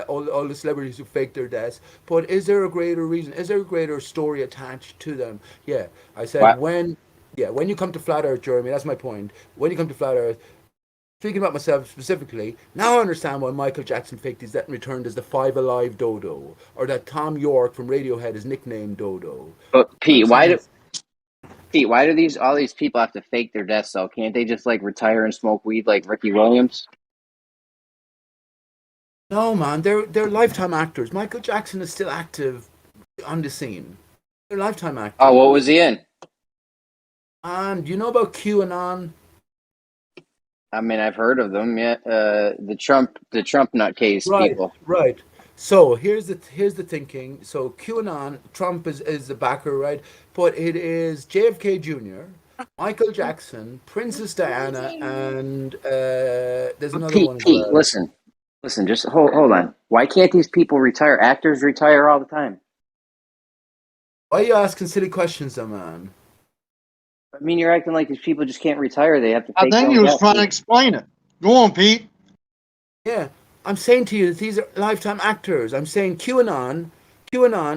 all the celebrities who faked their deaths, but is there a greater reason? Is there a greater story attached to them? Yeah, I said when you come to flat Earth, Jeremy, that's my point. When you come to flat Earth, speaking about myself specifically, now I understand why Michael Jackson faked his death and returned as the Five Alive Dodo, or that Tom York from Radiohead is nicknamed Dodo. But Pete, why do all these people have to fake their deaths though? Can't they just like retire and smoke weed like Ricky Williams? No, man, they're lifetime actors. Michael Jackson is still active on the scene. They're lifetime actors. Oh, what was he in? And do you know about QAnon? I mean, I've heard of them. Yeah, the Trump nutcase people. Right. So here's the thinking. So QAnon, Trump is the backer, right? But it is JFK Jr., Michael Jackson, Princess Diana, and there's another one as well. Pete, listen, just hold on. Why can't these people retire? Actors retire all the time. Why are you asking silly questions, though, man? I mean, you're acting like these people just can't retire. They have to take Then you was trying to explain it. Go on, Pete. Yeah, I'm saying to you that these are lifetime actors. I'm saying QAnon,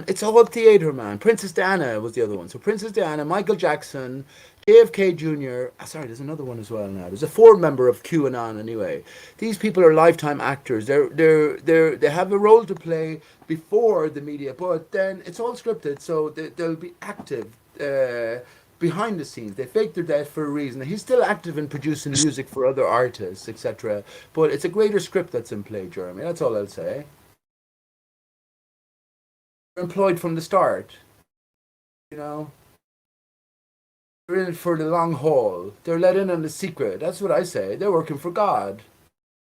it's all theater, man. Princess Diana was the other one. So Princess Diana, Michael Jackson, JFK Jr. Sorry, there's another one as well now. There's a fourth member of QAnon anyway. These people are lifetime actors. They have a role to play before the media, but then it's all scripted, so they'll be active behind the scenes. They fake their death for a reason. He's still active in producing music for other artists, etc. But it's a greater script that's in play, Jeremy. That's all I'll say. They're employed from the start. You know? They're in it for the long haul. They're let in on the secret. That's what I say. They're working for God.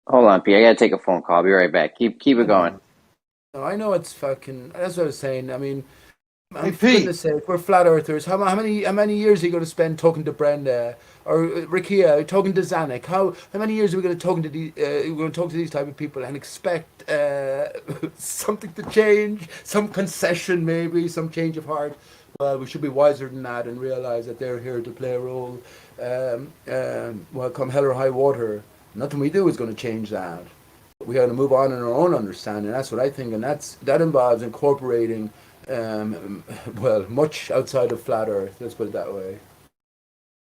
Hold on, Pete. I gotta take a phone call. I'll be right back. Keep it going. No, I know it's fucking. That's what I was saying. I mean, Hey, for Pete. goodness sake, we're flat earthers. How many years are you going to spend talking to Brenda or Rikia, talking to Zanuck? How many years are we going to talk to these type of people and expect something to change, some concession maybe, some change of heart. Well, we should be wiser than that and realize that they're here to play a role. Well, come hell or high water, nothing we do is going to change that. We got to move on in our own understanding. That's what I think, and that involves incorporating, well, much outside of flat Earth. Let's put it that way.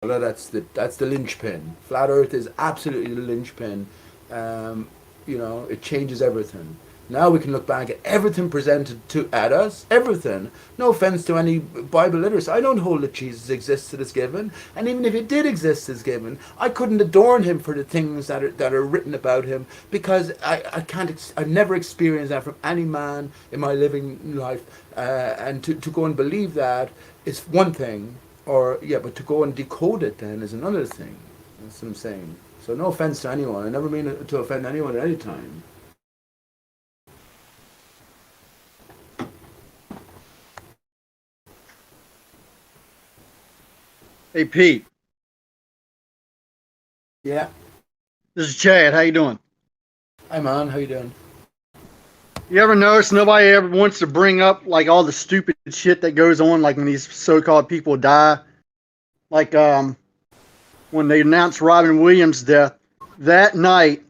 Well, that's the linchpin. Flat Earth is absolutely the linchpin. It changes everything. Now we can look back at everything presented at us, everything. No offense to any Bible literacy. I don't hold that Jesus existed as given, and even if he did exist as given, I couldn't adorn him for the things that are written about him, because I've never experienced that from any man in my living life, and to go and believe that is one thing, but to go and decode it then is another thing. That's what I'm saying. So no offense to anyone. I never mean to offend anyone at any time. Hey Pete. Yeah. This is Chad. How you doing? Hi man, how you doing? You ever notice nobody ever wants to bring up like all the stupid shit that goes on, like when these so-called people die? Like when they announced Robin Williams' death, that night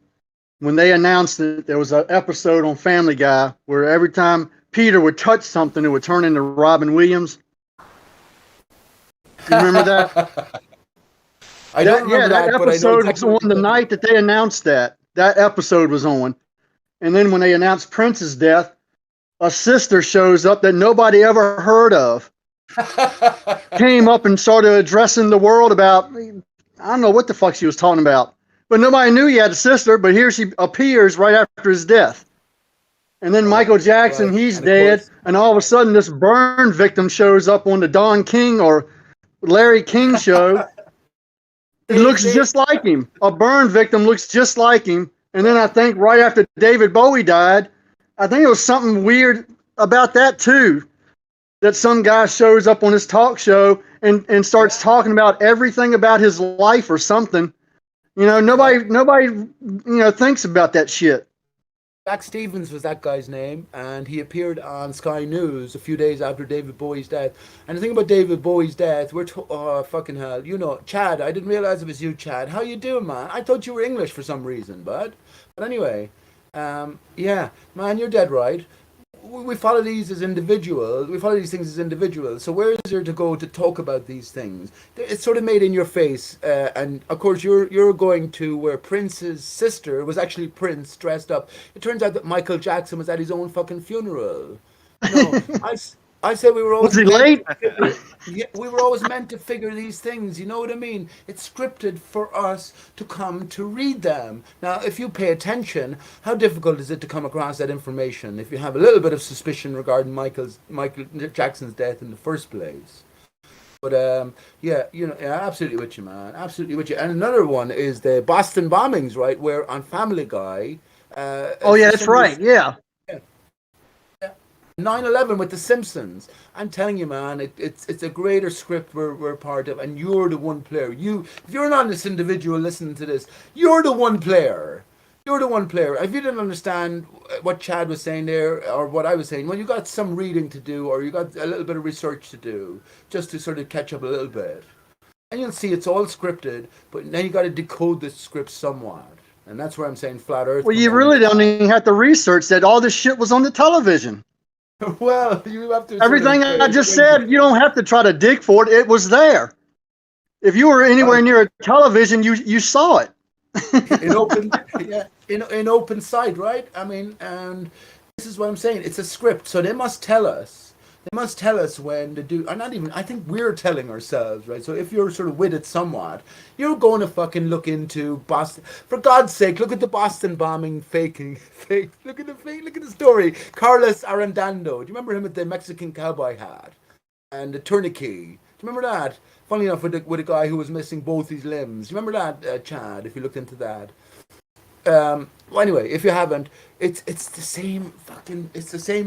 when they announced it, there was an episode on Family Guy where every time Peter would touch something, it would turn into Robin Williams. You remember that? I don't remember that that, but I know episode exactly was on the night that they announced that. That episode was on. And then when they announced Prince's death, a sister shows up that nobody ever heard of. Came up and started addressing the world about, I don't know what the fuck she was talking about. But nobody knew he had a sister, but here she appears right after his death. And then Michael Jackson, he's dead. And all of a sudden this burn victim shows up on the Don King or Larry King show. It looks just like him. A burn victim looks just like him. And then I think right after David Bowie died, I think it was something weird about that too. That some guy shows up on his talk show and starts talking about everything about his life or something. Nobody thinks about that shit. Jack Stevens was that guy's name, and he appeared on Sky News a few days after David Bowie's death. And the thing about David Bowie's death, oh fucking hell, Chad, I didn't realize it was you, Chad. How you doing, man? I thought you were English for some reason, bud. But anyway, yeah, man, you're dead right. We follow these as individuals. We follow these things as individuals. So where is there to go to talk about these things? It's sort of made in your face. And of course, you're going to where Prince's sister was actually Prince dressed up. It turns out that Michael Jackson was at his own fucking funeral. No, I said we were always Was he late? We were always meant to figure these things. You know what I mean? It's scripted for us to come to read them. Now, if you pay attention, how difficult is it to come across that information if you have a little bit of suspicion regarding Michael Jackson's death in the first place? But absolutely with you, man. Absolutely with you. And another one is the Boston bombings, right? Where on Family Guy. Oh yeah, that's right. Yeah. 9/11 with the Simpsons. I'm telling you, man, it's a greater script we're part of, and you're the one player. If you're an honest individual listening to this, you're the one player. You're the one player. If you didn't understand what Chad was saying there, or what I was saying, well, you got some reading to do, or you got a little bit of research to do, just to sort of catch up a little bit. And you'll see it's all scripted, but then you got to decode the script somewhat. And that's where I'm saying flat Earth. Well, you really don't even have to research that all this shit was on the television. Well, you have to. Everything I just said, you don't have to try to dig for it. It was there. If you were anywhere near a television, you saw it. in open sight, right? I mean, and this is what I'm saying. It's a script, so they must tell us. They must tell us when to do. Or not even. I think we're telling ourselves, right? So if you're sort of with it somewhat, you're going to fucking look into Boston. For God's sake, look at the Boston bombing fake. Look at the story. Carlos Arredondo. Do you remember him with the Mexican cowboy hat and the tourniquet? Do you remember that? Funny enough, with a guy who was missing both his limbs. Do you remember that, Chad? If you looked into that. Well, anyway, if you haven't, it's the same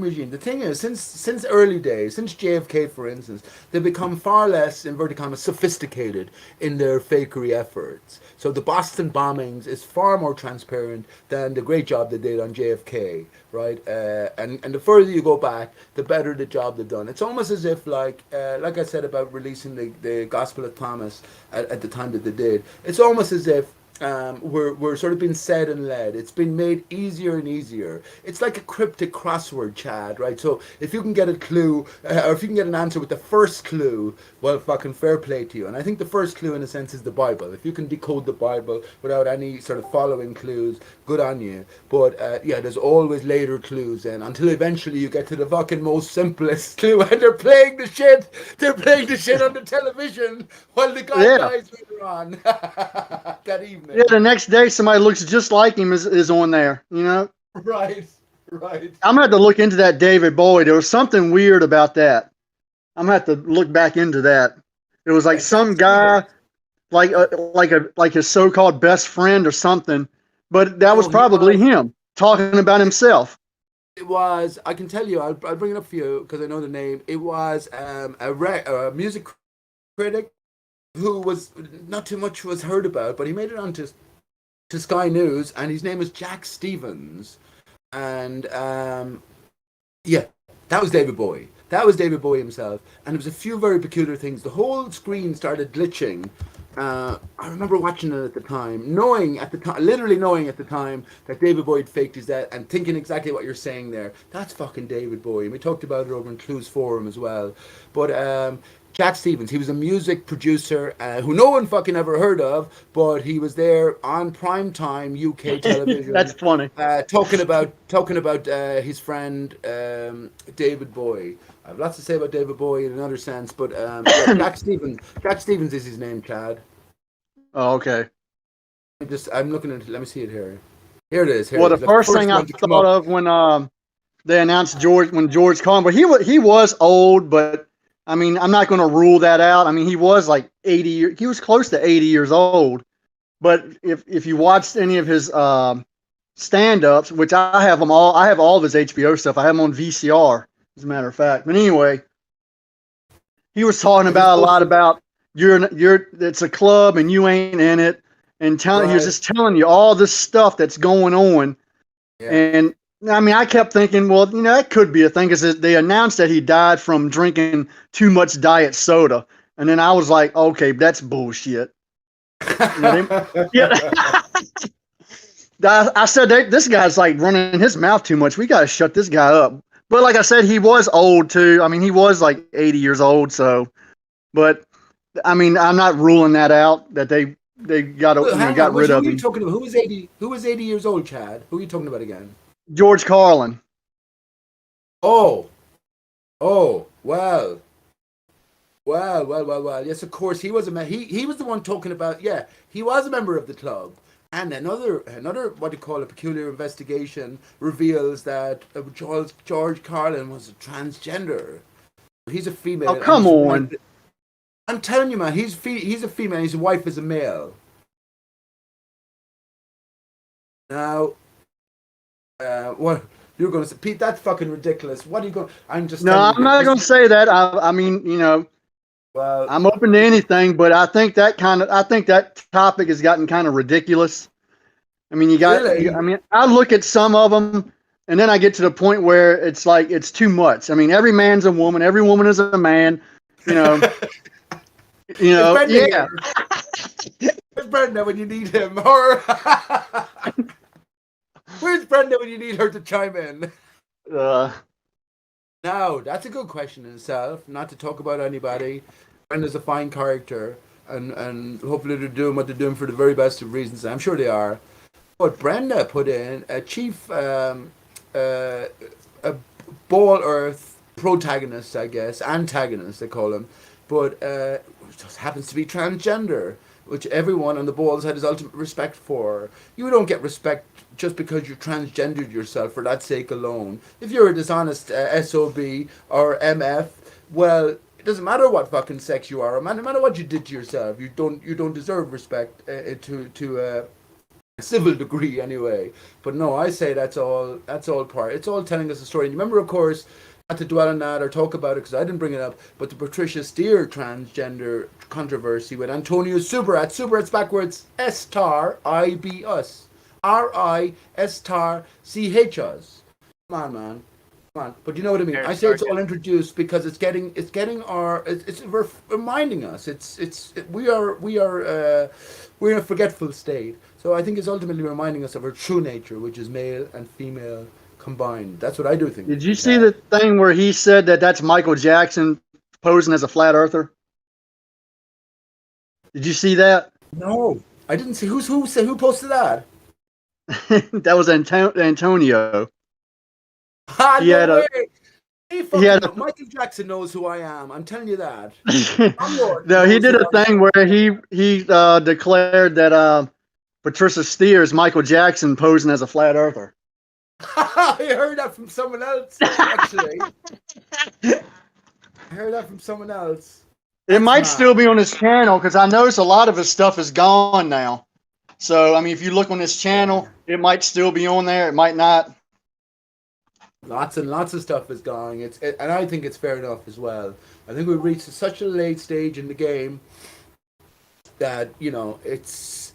regime. The thing is, since early days, since JFK, for instance, they've become far less, inverted commas, sophisticated in their fakery efforts. So the Boston bombings is far more transparent than the great job they did on JFK, right? And the further you go back, the better the job they've done. It's almost as if, like I said about releasing the Gospel of Thomas at the time that they did. It's almost as if we're sort of being said and led. It's been made easier and easier. It's like a cryptic crossword, Chad, right? So if you can get a clue, or if you can get an answer with the first clue, well, fucking fair play to you. And I think the first clue, in a sense, is the Bible. If you can decode the Bible without any sort of following clues, good on you. But yeah, there's always later clues then, until eventually you get to the fucking most simplest clue, and they're playing the shit. They're playing the shit on the television while the guy dies later on that evening. Yeah, the next day somebody looks just like him is on there, you know? Right. I'm gonna have to look into that David Bowie. There was something weird about that. I'm gonna have to look back into that. It was like some guy, like his so-called best friend or something, but that was probably him talking about himself. It was, I can tell you, I'll bring it up for you because I know the name. It was a music critic who was not too much was heard about, but he made it onto Sky News, and his name is Jack Stevens. And yeah, that was David Bowie. That was David Bowie himself. And there was a few very peculiar things. The whole screen started glitching. I remember watching it at the time, literally knowing at the time that David Bowie had faked his death, and thinking exactly what you're saying there. That's fucking David Bowie. And we talked about it over in Clues Forum as well. But Jack Stevens, he was a music producer who no one fucking ever heard of, but he was there on primetime UK television. That's funny. Talking about his friend David Bowie. I have lots to say about David Bowie in another sense, but yeah, Jack Stevens is his name, Chad. Oh, okay. I'm looking at it. Let me see it here. Here it is. Well, the first thing I thought of when they announced George Carlin, but he was old, but I mean, I'm not going to rule that out. I mean, he was like 80. He was close to 80 years old. But if you watched any of his stand-ups, which I have them all, I have all of his HBO stuff. I have them on VCR, as a matter of fact. But anyway, he was talking about a lot about it's a club and you ain't in it, and he was just telling you all this stuff that's going on. Yeah. And I mean, I kept thinking, well, you know, that could be a thing, because they announced that he died from drinking too much diet soda. And then I was like, okay, that's bullshit. I said, this guy's like running his mouth too much. We got to shut this guy up. But like I said, he was old too. I mean, he was like 80 years old. So, but I mean, I'm not ruling that out, that they got rid of him. Who are you talking about? Who was 80 years old, Chad? Who are you talking about again? George Carlin. Oh, well. Yes, of course, he was he was the one talking about. Yeah, he was a member of the club. And another what you call a peculiar investigation reveals that George Carlin was a transgender. He's a female. Oh, come on! I'm telling you, man, he's a female. His wife is a male. Now. What you're going to say, Pete? That's fucking ridiculous. What are you going? I'm not going to say that. I mean, you know, well, I'm open to anything, but I think that topic has gotten kind of ridiculous. I mean, I look at some of them, and then I get to the point where it's like it's too much. I mean, every man's a woman, every woman is a man. You know, yeah. Where's Brenda when you need him? Or where's Brenda when you need her to chime in? Now, that's a good question in itself. Not to talk about anybody. Brenda's a fine character, and hopefully they're doing what they're doing for the very best of reasons. I'm sure they are. But Brenda put in a chief, a Ball Earth protagonist, I guess, antagonist they call him, but just happens to be transgender, which everyone on the balls had his ultimate respect for. You don't get respect just because you transgendered yourself for that sake alone. If you're a dishonest SOB or MF, well, it doesn't matter what fucking sex you are, no matter what you did to yourself, you don't deserve respect to civil degree anyway. But no, I say that's all part. It's all telling us a story. And you remember, of course, not to dwell on that or talk about it because I didn't bring it up, but the Patricia Steer transgender controversy with Antonio Subrat. Subrat's backwards S*IB-us. RIS*CH-us. Come on, man. Come on. But you know what I mean. I say it's all introduced because it's reminding us. We're in a forgetful state. So I think it's ultimately reminding us of our true nature, which is male and female combined. That's what I do think. Did you see the thing where he said that that's Michael Jackson posing as a flat earther? Did you see that? No, I didn't see. Who posted that? That was Antonio. He had a- Michael Jackson knows who I am. I'm telling you that. No, he did a thing where he declared that Patricia Steer is Michael Jackson posing as a flat earther. I heard that from someone else, actually. I heard that from someone else. It might still be on his channel because I notice a lot of his stuff is gone now. So, I mean, if you look on his channel, it might still be on there. It might not. Lots and lots of stuff is gone. And I think it's fair enough as well. I think we've reached such a late stage in the game that, you know, it's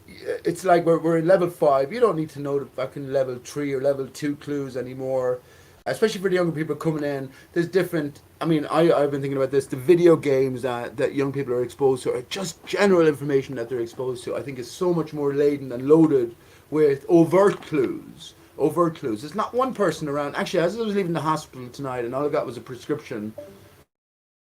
like we're in level 5. You don't need to know the fucking level 3 or level 2 clues anymore. Especially for the younger people coming in. There's different, I mean, I've been thinking about this. The video games that young people are exposed to are just general information that they're exposed to. I think is so much more laden and loaded with overt clues. There's not one person around. Actually, as I was leaving the hospital tonight, and all I got was a prescription.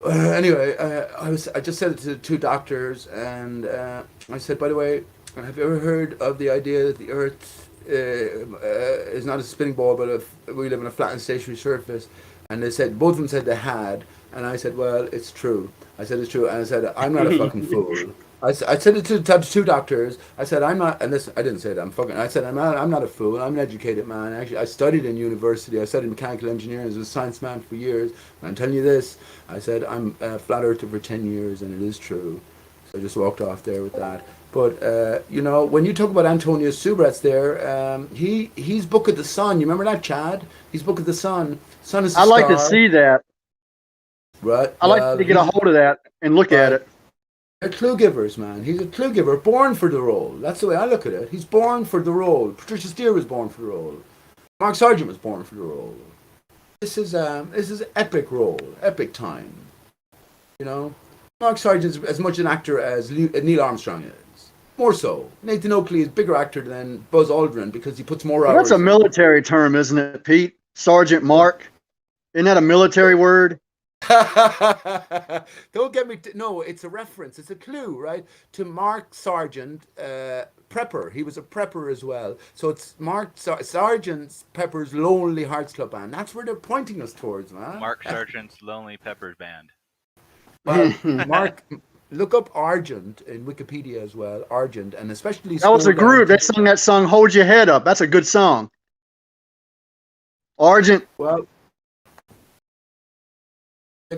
Anyway, I just said it to 2 doctors, and I said, by the way, have you ever heard of the idea that the Earth is not a spinning ball, but we live on a flat and stationary surface? And they said, both of them said they had, and I said, well, it's true. I said it's true, and I said I'm not a fucking fool. I said it to 2 doctors. I said I'm not, and this I didn't say that. I said I'm not a fool. I'm an educated man. Actually, I studied in university. I studied mechanical engineering. I was a science man for years. And I'm telling you this. I said I'm a flat earther for 10 years, and it is true. So I just walked off there with that. But you know, when you talk about Antonio Subrat's there, he's Book of the Sun. You remember that, Chad? He's Book of the Sun. Sun is. I like to see that. Right. I like to get a hold of that and look at it. They're clue givers, man. He's a clue giver, born for the role. That's the way I look at it. He's born for the role. Patricia Steer was born for the role. Mark Sargent was born for the role. This is epic role, epic time. You know, Mark Sargent's as much an actor as Neil Armstrong is. More so. Nathan Oakley is a bigger actor than Buzz Aldrin because he puts more hours. That's a military term, isn't it, Pete? Sergeant Mark. Isn't that a military word? Don't get me. No, it's a reference. It's a clue, right? To Mark Sargent, prepper. He was a prepper as well. So it's Mark Sargent Pepper's Lonely Hearts Club Band. That's where they're pointing us towards, man. Mark Sargent's Lonely Peppers Band. Well, Mark, look up Argent in Wikipedia as well. Argent, and especially that was a group. They sung that song "Hold Your Head Up." That's a good song. Argent. Well.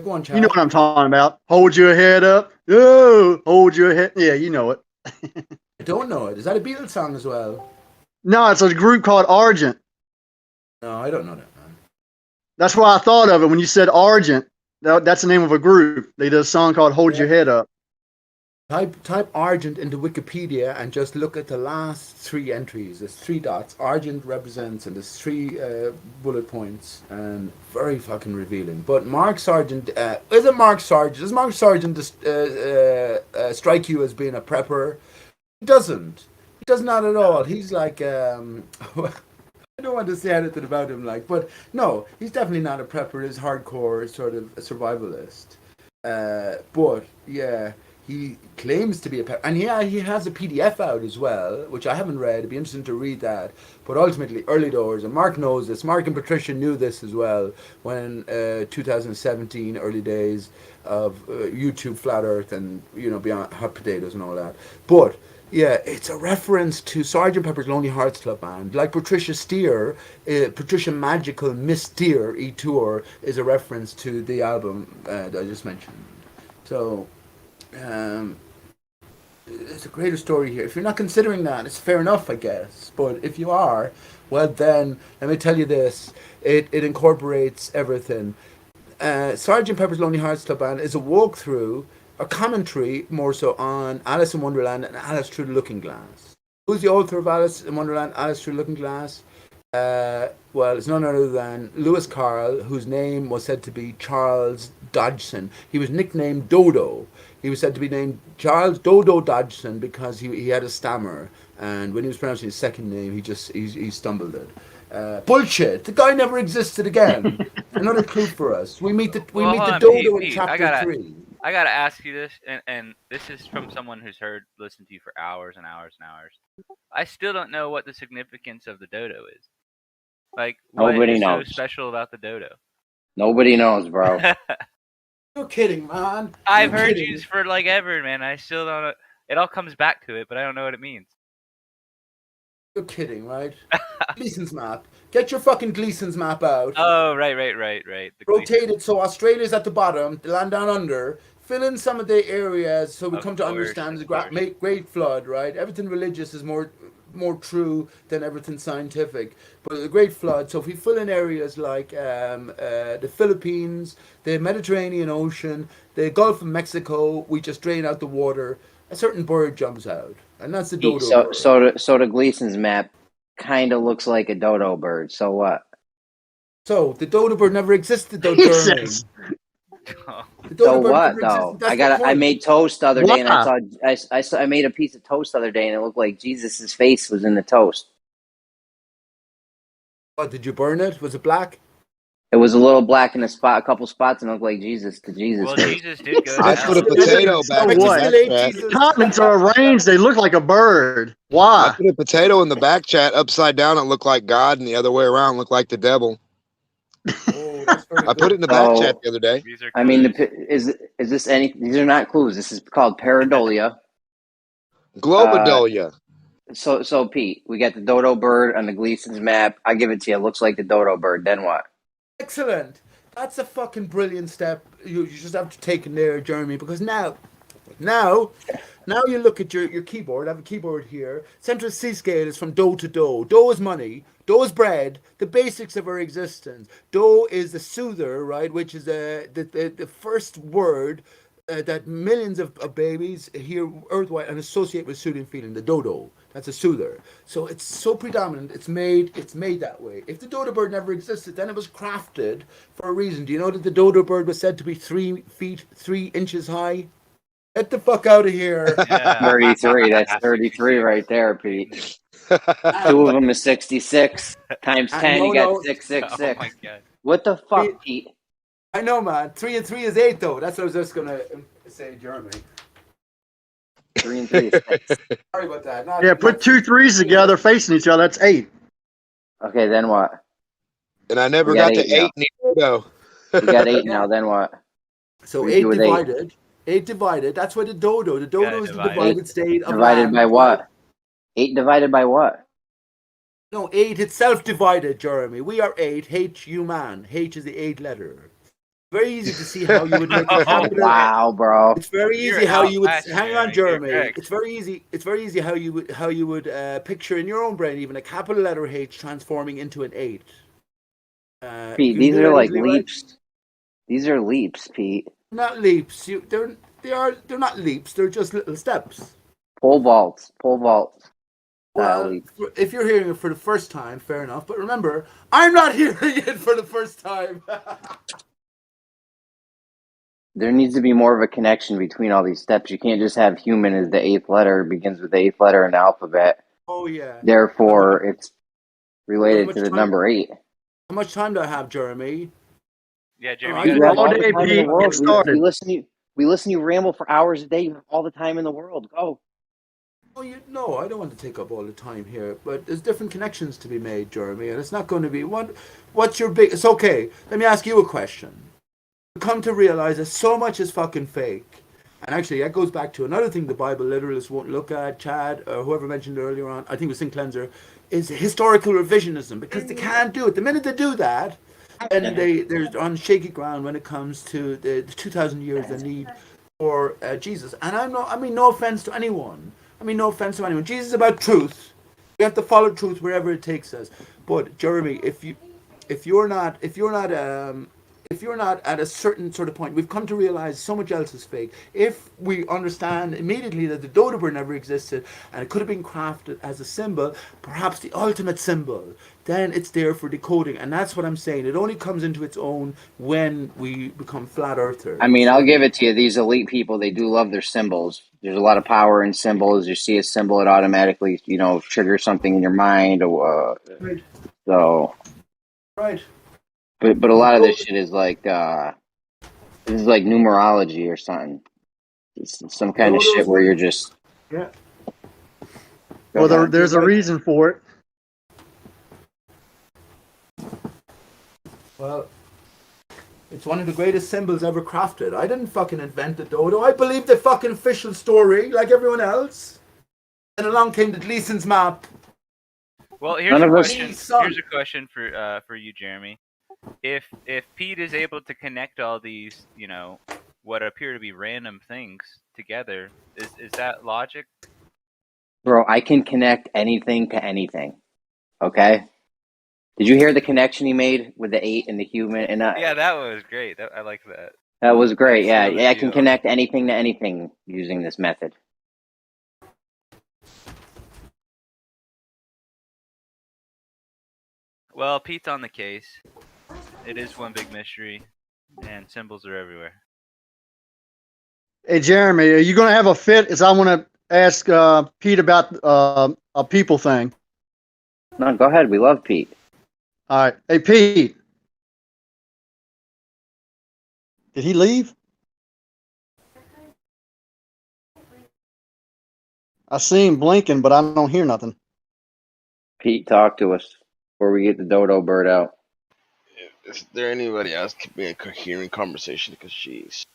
Go on, you know what I'm talking about. Hold your head up. Oh, hold your head. Yeah, you know it. I don't know it. Is that a Beatles song as well? No, it's a group called Argent. No, I don't know that, man. That's why I thought of it when you said Argent. That's the name of a group. They did a song called Hold Your Head Up. Type Argent into Wikipedia and just look at the last 3 entries. There's 3 dots. Argent represents, and there's 3 bullet points, and very fucking revealing. But Mark Sargent, does Mark Sargent strike you as being a prepper? He doesn't. He does not at all. He's like, I don't want to say anything about him, like, but no, he's definitely not a prepper. He's hardcore, sort of a survivalist. But yeah. He claims to be a pet, and yeah, he has a PDF out as well, which I haven't read. It'd be interesting to read that. But ultimately, early doors, and Mark knows this. Mark and Patricia knew this as well when 2017, early days of YouTube Flat Earth and, you know, Beyond Hot Potatoes and all that. But yeah, it's a reference to Sgt. Pepper's Lonely Hearts Club Band. Like Patricia Steer, Patricia Magical Miss Steer E-Tour is a reference to the album that I just mentioned. So. there's a greater story here. If you're not considering that, it's fair enough, I guess. But if you are, well then, let me tell you this. It incorporates everything. Sgt. Pepper's Lonely Hearts Club Band is a walkthrough, a commentary more so on Alice in Wonderland and Alice Through the Looking Glass. Who's the author of Alice in Wonderland, Alice Through the Looking Glass? Well, it's none other than Lewis Carroll, whose name was said to be Charles Dodgson. He was nicknamed Dodo. He was said to be named Charles Dodo Dodgson because he had a stammer, and when he was pronouncing his second name, he stumbled it. Bullshit! The guy never existed again. Another clue for us. We meet the Dodo in chapter 3. I gotta ask you this, and this is from someone who's listened to you for hours and hours and hours. I still don't know what the significance of the dodo is. Like, what Nobody is knows. so special about the dodo? Nobody knows, bro. You're kidding, man. I've You're heard kidding. you for like ever, man. I still don't know. It all comes back to it, but I don't know what it means. You're kidding, right? Gleason's map. Get your fucking Gleason's map out. Oh, right. The Rotate it so Australia's at the bottom, the land down under. Fill in some of the areas so we come to understand the Great Flood, right? Everything religious is more true than everything scientific. But the Great Flood, so if we fill in areas like the Philippines, the Mediterranean Ocean, the Gulf of Mexico, we just drain out the water, a certain bird jumps out. And that's the dodo bird. So the Gleason's map kind of looks like a dodo bird. So what? So the dodo bird never existed, though, Jeremy. So what though? I made toast the other day, and I made a piece of toast the other day, and it looked like Jesus's face was in the toast. What, did you burn it? Was it black? It was a little black in a couple spots, and it looked like Jesus to Jesus. Well, face. Jesus did go. I put a potato back in the back chat. Continents are arranged. They look like a bird. Why? I put a potato in the back chat upside down. It looked like God, and the other way around looked like the devil. I put it in the back chat the other day. I mean, is this any? These are not clues. This is called pareidolia. Globadolia. So Pete, we got the dodo bird on the Gleason's map. I give it to you. It looks like the dodo bird. Then what? Excellent. That's a fucking brilliant step. You just have to take in there, Jeremy, because now you look at your keyboard. I have a keyboard here. Central C scale is from do to do. Do is money. Do is bread. The basics of our existence. Do is the soother, right? Which is the first word that millions of babies hear earthwide and associate with soothing feeling. The dodo. That's a soother. So it's so predominant. It's made that way. If the dodo bird never existed, then it was crafted for a reason. Do you know that the dodo bird was said to be 3 feet 3 inches high? Get the fuck out of here. Yeah. 33. That's 33 right there, Pete. 2 of them is 66 times 10. You got 666. Oh my God. What the fuck, Pete? I know, man. 3 and 3 is 8, though. That's what I was just gonna say, Jeremy. 3 and 3 is 6. Sorry about that. Yeah, put 2 3s together facing each other. That's 8. Okay, then what? And I never We got got to 8 8 in the dodo. We got 8 now. Then what? So What do 8 you do with divided. 8 divided. That's why the dodo. The dodo is the divided state of Divided land. by what? 8 divided by what? No, 8. It's self-divided, Jeremy. We are 8. H, you man. H is the 8th letter. Very easy to see how you would make a capital. Wow, bro. It's very easy You're how you would. outmatched, Hang on, Jeremy. Jeremy. You're correct. It's very easy. It's very easy how you would picture in your own brain even a capital letter H transforming into an 8. Pete, you these do are that like easily, right? leaps. These are leaps, Pete. Not leaps. They're not leaps. They're just little steps. Pole vaults. Pole vaults. Well, if you're hearing it for the first time, fair enough. But remember, I'm not hearing it for the first time. There needs to be more of a connection between all these steps. You can't just have human as the 8th letter. It begins with the 8th letter in the alphabet. Oh yeah. Therefore, it's related much to the time- number 8. How much time do I have, Jeremy? Yeah, Jeremy. You have all the day, time in Pete. the world. Get started. We listen to you ramble for hours a day. You have all the time in the world. Go. Oh, no, I don't want to take up all the time here, but there's different connections to be made, Jeremy, and it's not going to be what's your big. It's okay. Let me ask you a question. You come to realize that so much is fucking fake, and actually that goes back to another thing the Bible literalists won't look at. Chad or whoever mentioned earlier on, I think it was St. Cleanser, is historical revisionism because they can't do it. The minute they do that, and they're on shaky ground when it comes to the 2,000 years they need or Jesus. And I mean no offense to anyone. Jesus is about truth. We have to follow truth wherever it takes us. But Jeremy, if you're not at a certain sort of point, we've come to realize so much else is fake. If we understand immediately that the dodo bird never existed and it could have been crafted as a symbol, perhaps the ultimate symbol, then it's there for decoding. And that's what I'm saying. It only comes into its own when we become flat earthers. I mean, I'll give it to you. These elite people, they do love their symbols. There's a lot of power in symbols. You see a symbol, it automatically, triggers something in your mind. Right. So, Right. but a lot of this shit is like this is like numerology or something. It's some kind of shit where you're just Yeah. Well, there's a reason for it. Well, it's one of the greatest symbols ever crafted. I didn't fucking invent the dodo. I believed the fucking official story like everyone else. And along came the Gleason's map. Well, here's a question. Here's a question for you, Jeremy. If Pete is able to connect all these, what appear to be random things together, is that logic? Bro, I can connect anything to anything. Okay? Did you hear the connection he made with the 8 and the human? And Yeah, that was great. I like that. that was great. Yeah, Seal the I can deal. connect anything to anything using this method. Well, Pete's on the case. It is one big mystery, and symbols are everywhere. Hey, Jeremy, are you going to have a fit? As I want to ask Pete about a people thing. No, go ahead. We love Pete. All right. Hey, Pete. Did he leave? I see him blinking, but I don't hear nothing. Pete, talk to us before we get the dodo bird out. Is there anybody else keeping a coherent conversation? Because jeez.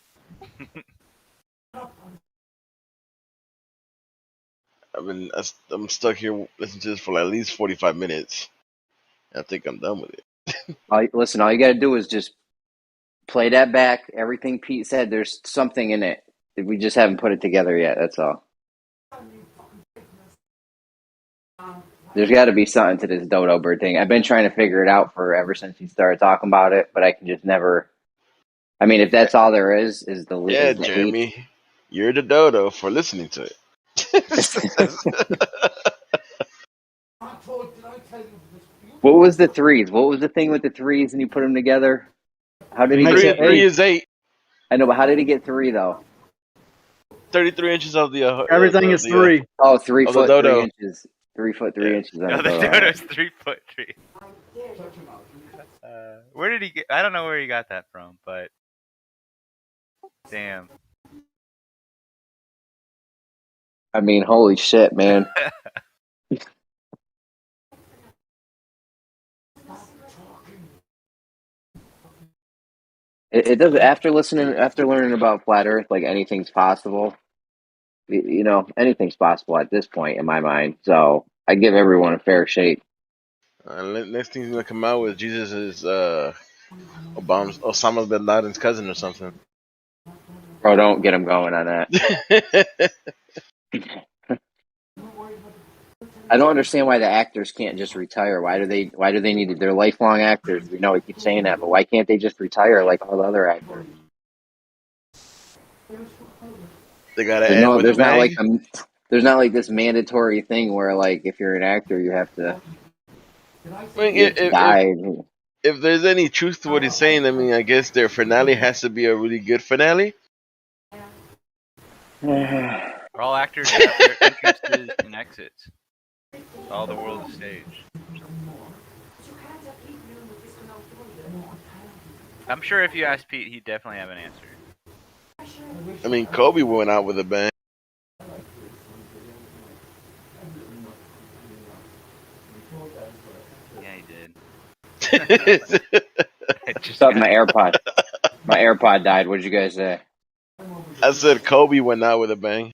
I'm stuck here listening to this for at least 45 minutes. I think I'm done with it. Listen, all you got to do is just play that back. Everything Pete said, there's something in it. We just haven't put it together yet. That's all. There's got to be something to this dodo bird thing. I've been trying to figure it out ever since you started talking about it, but I can just never. I mean, if that's all there is the Yeah, Jeremy, you're the dodo for listening to it. What was the threes? What was the thing with the threes and you put them together? How did he get 3 is 8. I know, but how did he get 3 though? 33 inches of the everything is 3. Oh, 3 of foot the dodo. 3 inches. 3 foot 3 inches. No, the dodo's 3 foot 3. Where did he get? I don't know where he got that from, but damn. I mean, holy shit, man. It does. After learning about flat Earth, like anything's possible. Anything's possible at this point in my mind. So I give everyone a fair shake. Next thing's gonna come out with Jesus is Osama bin Laden's cousin or something. Bro, don't get him going on that. I don't understand why the actors can't just retire. Why do they need to? They're lifelong actors. We know we keep saying that, but why can't they just retire like all the other actors? They gotta end with there's a not bang. there's not like this mandatory thing where like if you're an actor you have to die. If there's any truth to what he's saying, I mean, I guess their finale has to be a really good finale. All actors have their entrances and exits. All the world is stage. I'm sure if you ask Pete, he'd definitely have an answer. I mean, Kobe went out with a bang. Yeah, he did. Stop my AirPod. My AirPod died. What did you guys say? I said Kobe went out with a bang.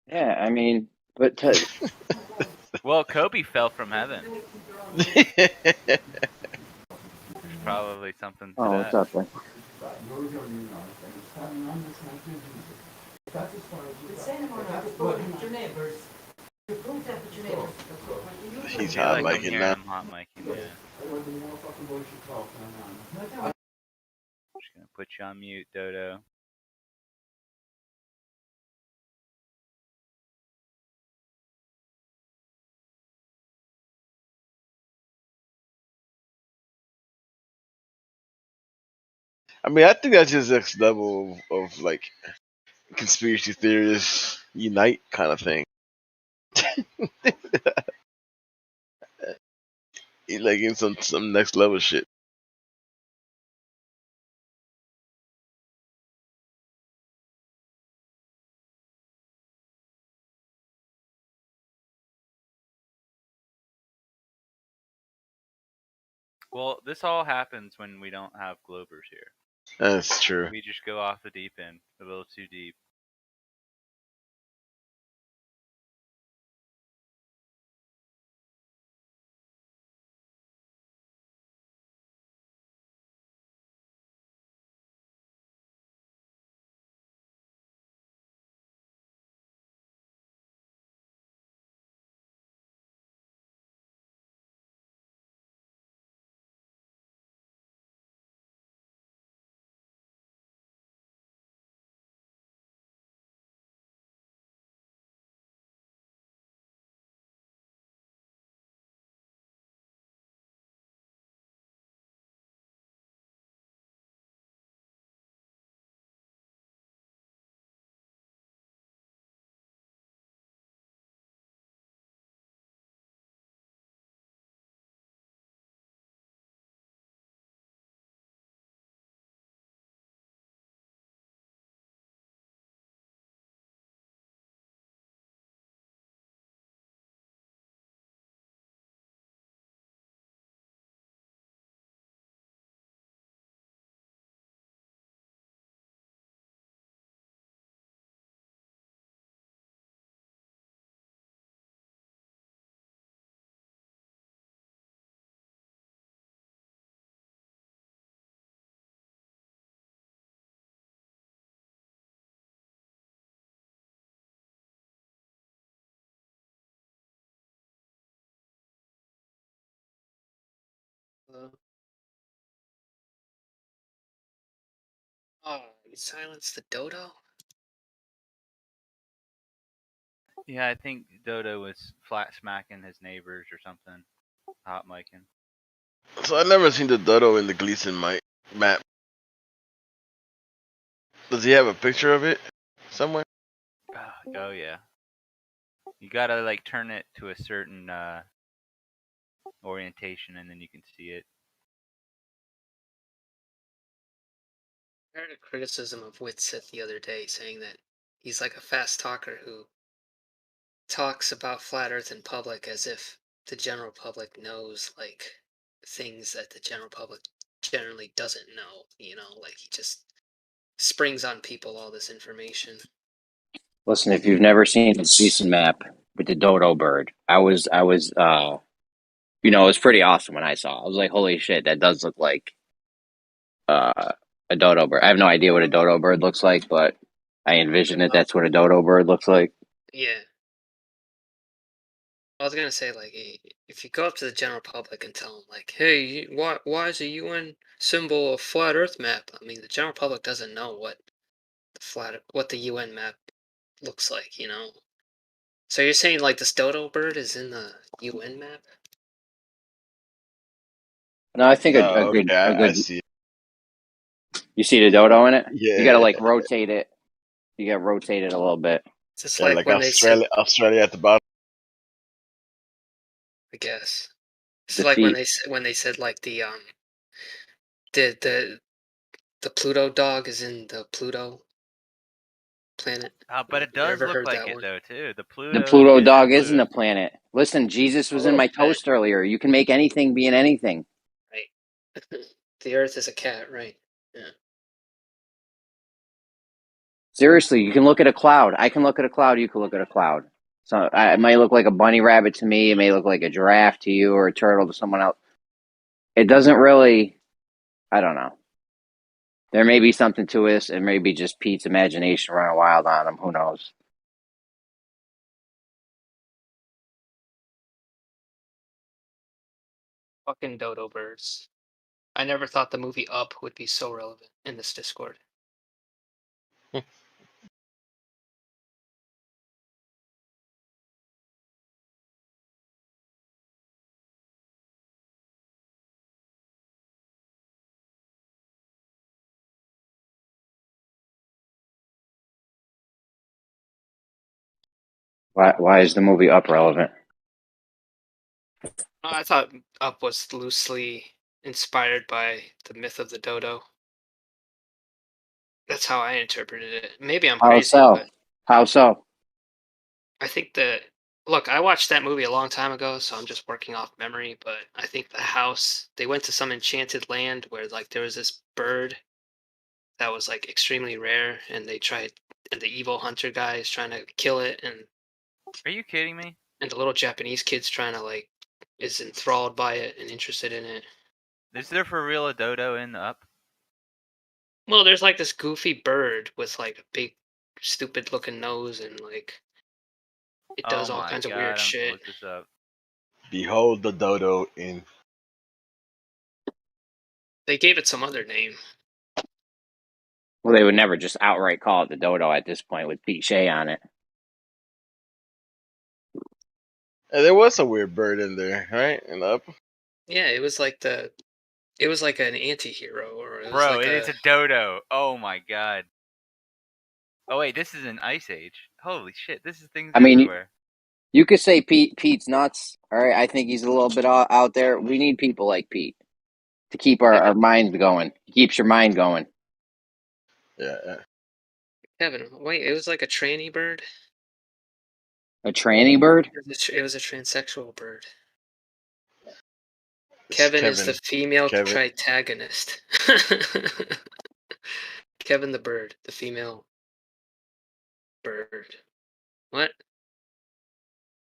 Yeah, I mean, but well, Kobe fell from heaven. Probably something to Oh, that. what's up, man? Right, you're the only North, and it's coming on this night to Jesus. That's as far as you It's saying more that's but your neighbors. You prove that with your neighbors. I He's feel hot like I'm micing hearing now. him hot micing. Yeah. There would be more fucking bullshit talk going on. Just gonna put you on mute, Dodo. I mean, I think that's just next level of like conspiracy theorists unite kind of thing. Like in some next level shit. Well, this all happens when we don't have Globers here. That's true. We just go off the deep end, a little too deep. Oh, you silenced the dodo? Yeah, I think Dodo was flat smacking his neighbors or something. Hot micing. So I never seen the Dodo in the Gleason map. Does he have a picture of it somewhere? Oh yeah. You gotta like turn it to a certain orientation and then you can see it. I heard a criticism of Witsit the other day saying that he's like a fast talker who talks about flat Earth in public as if the general public knows like things that the general public generally doesn't know, you know, like he just springs on people all this information. Listen, if you've never seen the Gleason map with the dodo bird, I was you know, it was pretty awesome when I saw it. I was like, holy shit, that does look like a dodo bird. I have no idea what a dodo bird looks like, but I envision it. That's what a dodo bird looks like. Yeah. I was gonna say, like, if you go up to the general public and tell them, like, hey, why is a UN symbol a flat Earth map? I mean, the general public doesn't know what the UN map looks like, you know? So you're saying, like, this dodo bird is in the UN map? No, I think Oh, okay, a I good. see. You see the dodo in it? Yeah. You gotta like rotate it. You gotta rotate it a little bit. It's just Yeah, like like when they said, Australia at the bottom. I guess. It's The like feet. when they said like the Pluto dog is in the Pluto planet. But it You does ever look heard like that it one? though too. The The Pluto Pluto is dog in isn't Pluto. a planet. Listen, Jesus was A in my little bit, toast earlier. You can make anything be in anything. right? The Earth is a cat, right? Yeah. Seriously, you can look at a cloud. I can look at a cloud. You can look at a cloud. So it might look like a bunny rabbit to me. It may look like a giraffe to you or a turtle to someone else. It doesn't really. I don't know. There may be something to this, and maybe just Pete's imagination running wild on him. Who knows? Fucking dodo birds. I never thought the movie Up would be so relevant in this Discord. Why is the movie Up relevant? I thought Up was loosely inspired by the myth of the dodo. That's how I interpreted it. Maybe I'm How crazy, so? but How so? I think that look, I watched that movie a long time ago, so I'm just working off memory, but I think the house, they went to some enchanted land where like there was this bird that was like extremely rare, and they tried, and the evil hunter guy is trying to kill it, and Are you kidding me? and the little Japanese kid's trying to like is enthralled by it and interested in it. Is there for real a dodo in the Up? Well, there's like this goofy bird with like a big stupid looking nose, and like it does Oh all my kinds of god, weird I'm gonna shit. look this up. Behold the dodo in. They gave it some other name. Well, they would never just outright call it the dodo at this point with Pete Shea on it. And there was a weird bird in there, right? In Up. Yeah, it was like an anti-hero, or it was Bro, like it's a dodo. Oh my god. Oh wait, this is an Ice Age. Holy shit, this is things I mean, everywhere. you could say Pete's nuts. All right, I think he's a little bit out there. We need people like Pete to keep our minds going. He keeps your mind going. Yeah. Kevin, wait, it was like a tranny bird? A tranny bird? It was a transsexual bird. It's Kevin is the Kevin. female Kevin. tritagonist. Kevin the bird, the female bird. What?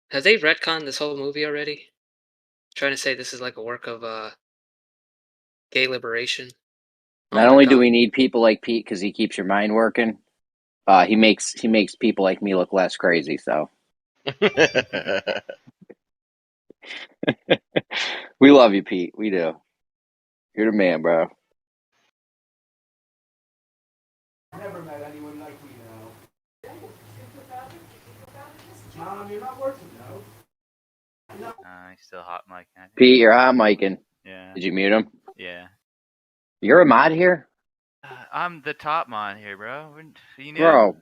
Have they retconned this whole movie already? Trying to say this is like a work of gay liberation. Not Oh my only do god. we need people like Pete because he keeps your mind working, he makes people like me look less crazy. So we love you, Pete. We do. You're the man, bro. Never met anyone like you now. Mom, you're not working now. He's still hot mic. Pete, you're hot micing. Yeah. Did you mute him? Yeah. You're a mod here, I'm the top mod here, bro. You knew? bro.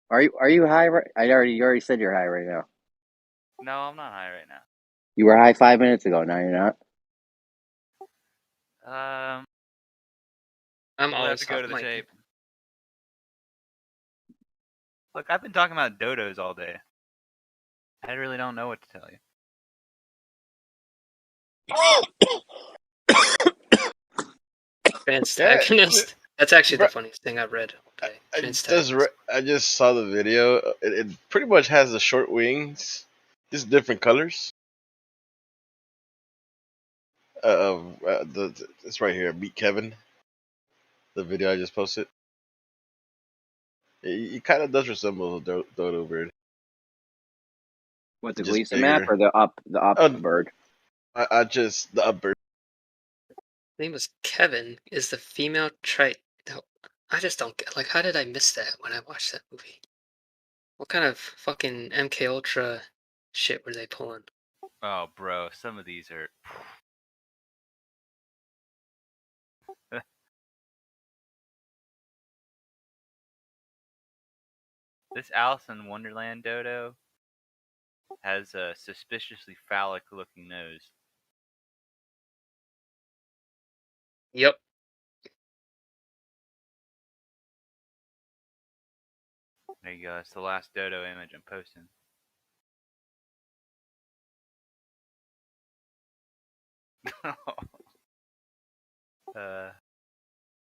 Are you high? You already said you're high right now. No, I'm not high right now. You were high 5 minutes ago. Now you're not. I'm I'll have always to go hot to the mic. tape. Look, I've been talking about dodos all day. I really don't know what to tell you. Transtagonist? That's actually the funniest thing I've read. Okay. I just saw the video. It pretty much has the short wings, just different colors. It's right here. Meet Kevin. The video I just posted. He kind of does resemble a dodo bird. What, the Just Gleason map bigger. or the up bird? I just the up bird. His name was Kevin. Is the female No, I just don't get. Like, how did I miss that when I watched that movie? What kind of fucking MK Ultra shit were they pulling? Oh, bro, some of these are. This Alice in Wonderland dodo has a suspiciously phallic-looking nose. Yep. There you go. That's the last dodo image I'm posting.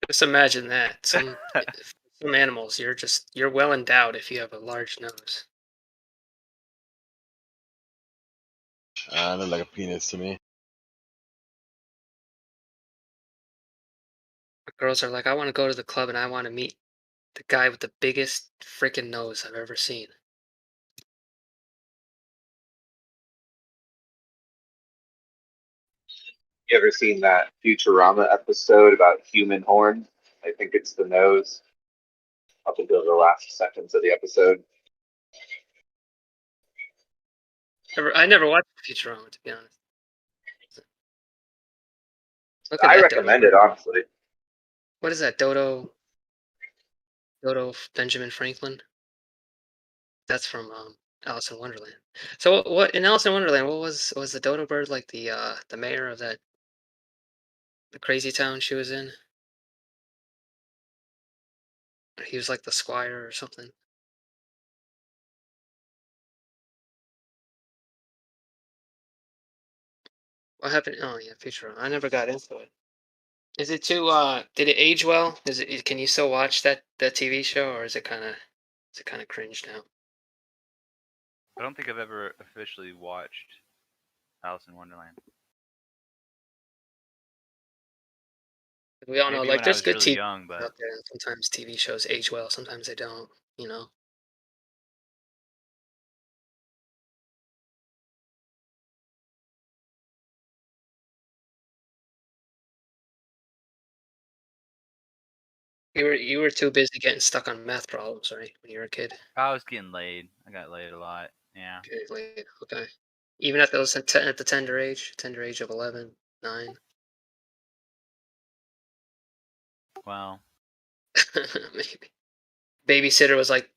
Just imagine that. Some animals, you're well endowed if you have a large nose. Look like a penis to me. Girls are like, I want to go to the club and I want to meet the guy with the biggest freaking nose I've ever seen. You ever seen that Futurama episode about human horn? I think it's the nose. Up until the last seconds of the episode. I never watched Futurama, to be honest. Look at I that recommend dodo. it, honestly. What is that, Dodo? Dodo Benjamin Franklin? That's from Alice in Wonderland. So what in Alice in Wonderland? What was the dodo bird like? The mayor of the crazy town she was in? He was like the squire or something. What happened? Oh yeah, Futurama. I never got into it. Is it too? Did it age well? Is it? Can you still watch that TV show, or is it kind of cringe now? I don't think I've ever officially watched Alice in Wonderland. We all know, Maybe like, when I there's was good really TV young, but out there, and sometimes TV shows age well, sometimes they don't. You know. You were too busy getting stuck on math problems, right? When you were a kid. I was getting laid. I got laid a lot. Yeah. Okay. Even at those at the tender age of 11, 9. Well, Maybe. Babysitter was like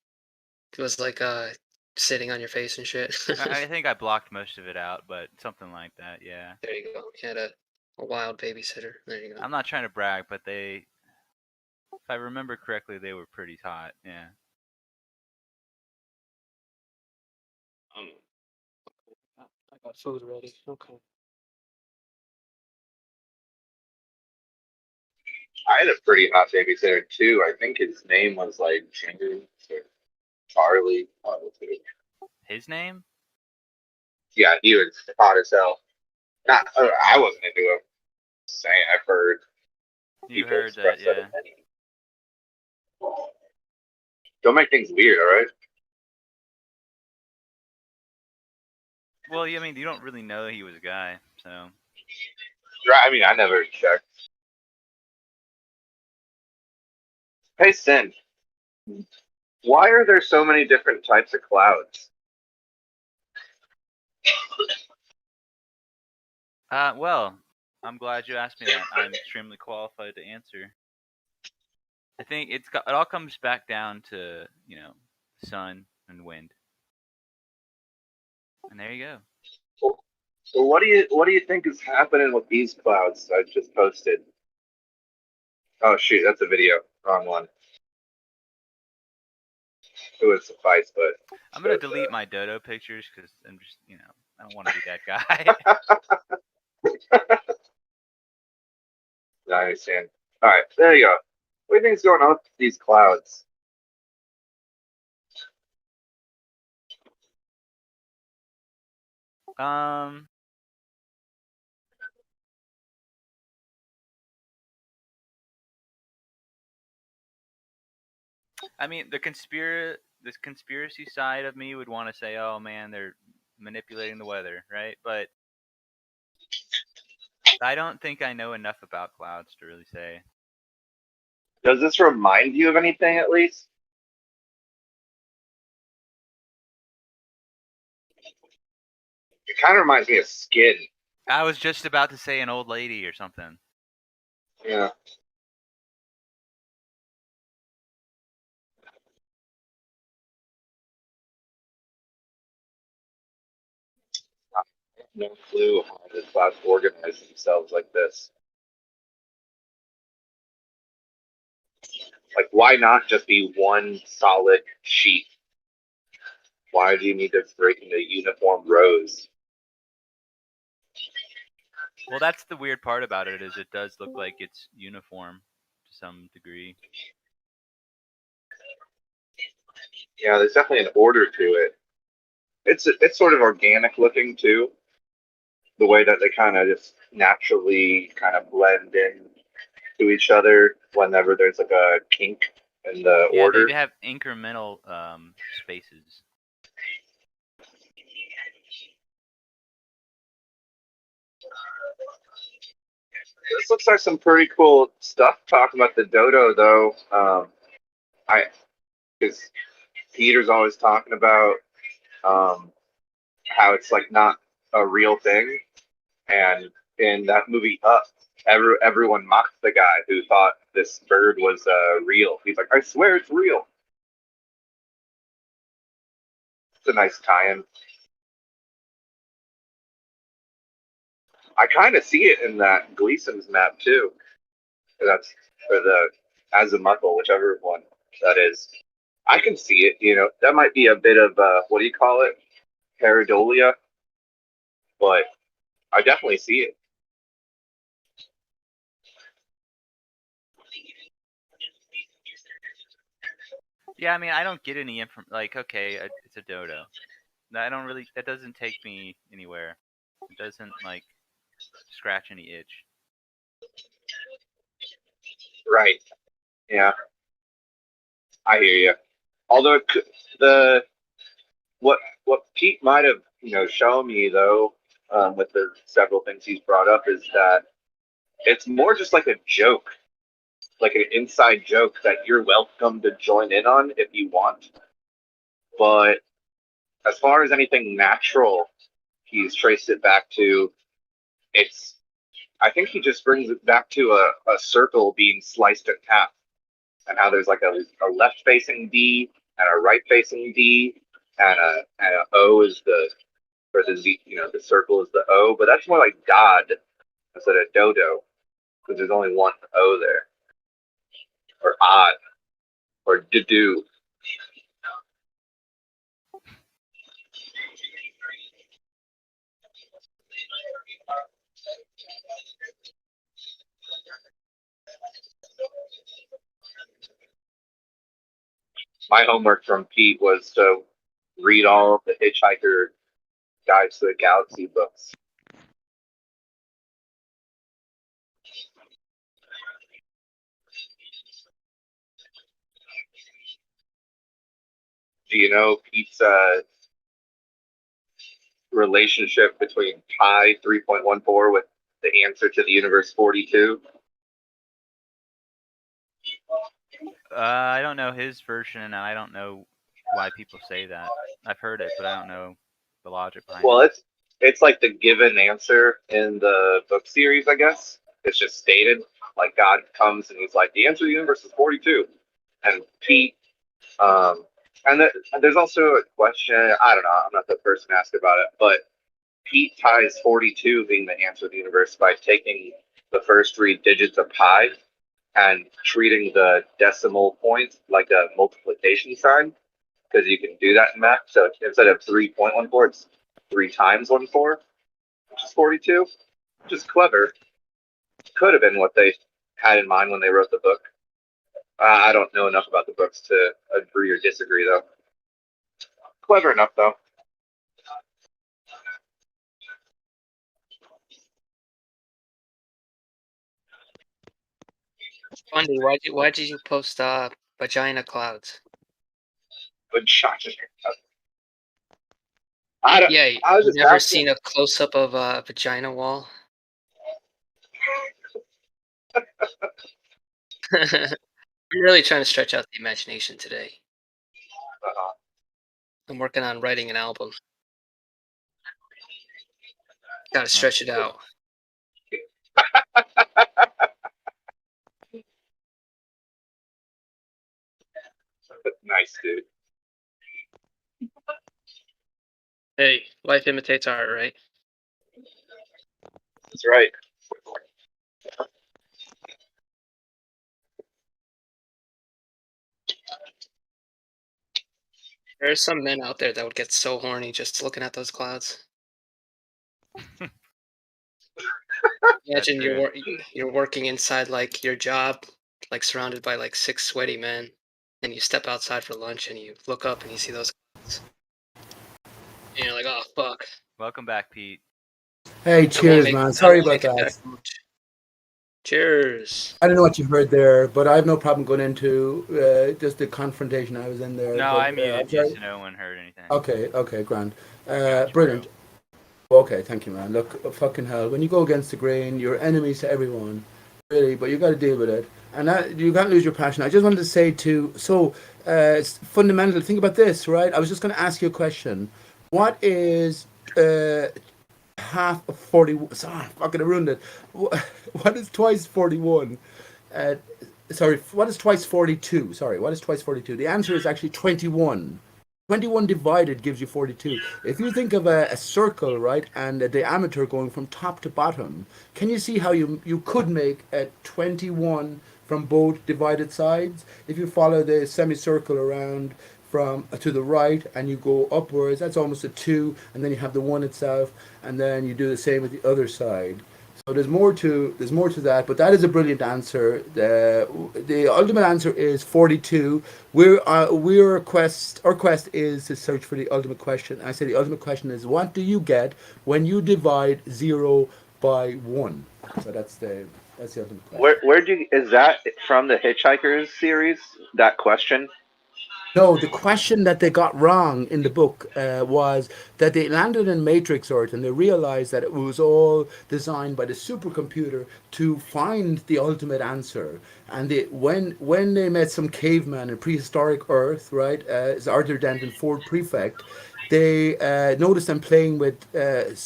sitting on your face and shit. I think I blocked most of it out, but something like that, yeah. There you go. You had a wild babysitter. There you go. I'm not trying to brag, but they, if I remember correctly, they were pretty hot, yeah. I got food ready. Okay. I had a pretty hot babysitter too. I think his name was like James or Charlie. His name? Yeah, he was hot as hell. Not, I wasn't into him. Saying I've heard You people heard express that, that yeah. opinion. Don't make things weird, all right? Well, I mean, you don't really know he was a guy, so. Right, I mean, I never checked. Hey, Sin. Why are there so many different types of clouds? Well, I'm glad you asked me that. I'm extremely qualified to answer. I think it all comes back down to, sun and wind. And there you go. So what do you think is happening with these clouds I just posted? Oh shoot, that's a video. Wrong one. It would suffice, but I'm gonna delete my dodo pictures because I'm just, I don't want to be that guy. I understand. All right, there you go. What do you think is going on with these clouds? I mean, the conspiracy side of me would want to say, oh man, they're manipulating the weather, right? But I don't think I know enough about clouds to really say. Does this remind you of anything at least? It kind of reminds me of skin. I was just about to say an old lady or something. Yeah. I have no clue how the clouds organize themselves like this. Like, why not just be one solid sheet? Why do you need to break into uniform rows? Well, that's the weird part about it, is it does look like it's uniform to some degree. Yeah, there's definitely an order to it. It's sort of organic looking too. The way that they kind of just naturally kind of blend in to each other whenever there's like a kink in the Yeah, order. they have incremental spaces. This looks like some pretty cool stuff talking about the dodo, though. Because Peter's always talking about how it's like not a real thing, and in that movie Up, everyone mocked the guy who thought this bird was real. He's like, I swear it's real. It's a nice tie-in. I kind of see it in that Gleason's map too. That's for the Azimuthal, whichever one that is. I can see it. You know, that might be a bit of what do you call it, pareidolia, but I definitely see it. Yeah, I mean, I don't get any like, okay, it's a dodo. I don't really. That doesn't take me anywhere. It doesn't like scratch any itch. Right. Yeah. I hear you. Although what Pete might have shown me though, with the several things he's brought up, is that it's more just like a joke, like an inside joke that you're welcome to join in on if you want. But as far as anything natural, he's traced it back to I think he just brings it back to a circle being sliced in half, and how there's like a left facing D and a right facing D, and a O is or the Z, the circle is the O, but that's more like God instead of dodo, because there's only one O there, or odd, or do. My homework from Pete was to read all of the Hitchhiker Guide to the Galaxy books. Do you know Pete's relationship between pi 3.14 with the answer to the universe 42? I don't know his version, and I don't know why people say that. I've heard it, but I don't know the logic behind Well, it. it's like the given answer in the book series, I guess. It's just stated, like God comes and he's like, the answer to the universe is 42. And Pete, and there's also a question, I don't know, I'm not the person to ask about it, but Pete ties 42 being the answer to the universe by taking the first 3 digits of pi and treating the decimal point like a multiplication sign, because you can do that in math. So instead of 3.14, it's 3 times 14, which is 42, which is clever. Could have been what they had in mind when they wrote the book. I don't know enough about the books to agree or disagree, though. Clever enough, though. Bundy, why did you post vagina clouds? Good shot. Yeah, I was you've just never asking. seen a close up of a vagina wall? I'm really trying to stretch out the imagination today. I'm working on writing an album. Gotta stretch it out. Nice, dude. Hey, life imitates art, right? That's right. There's some men out there that would get so horny just looking at those clouds. Imagine you're working inside like your job, like surrounded by like 6 sweaty men, and you step outside for lunch and you look up and you see those clouds. And you're like, oh fuck. Welcome back, Pete. Hey, I won't cheers, make man. Sorry about it back that. much. Cheers. I don't know what you heard there, but I have no problem going into just the confrontation I was in there. No, but, I muted I'm you sorry. so no one heard anything. Okay, grand. Brilliant. Okay, thank you, man. Look, fucking hell, when you go against the grain, you're enemies to everyone, really, but you got to deal with it. And that, you can't lose your passion. I just wanted to say it's fundamental. Think about this, right? I was just going to ask you a question. What is half of 41? Sorry, fucking I ruined it. What is twice 41? What is twice 42? Sorry, what is twice 42? The answer is actually 21. 21 divided gives you 42. If you think of a circle, right, and a diameter going from top to bottom, can you see how you could make a 21 from both divided sides? If you follow the semicircle around from to the right and you go upwards, that's almost a 2, and then you have the 1 itself, and then you do the same with the other side. So there's more to that, but that is a brilliant answer. The ultimate answer is 42. Our quest is to search for the ultimate question. I say the ultimate question is, what do you get when you divide 0 by 1? So that's the ultimate question. Is that from the Hitchhikers series? That question? No, the question that they got wrong in the book was that they landed in Matrix Earth and they realized that it was all designed by the supercomputer to find the ultimate answer. And when they met some caveman in prehistoric Earth, right, as Arthur Dent and Ford Prefect, they noticed them playing with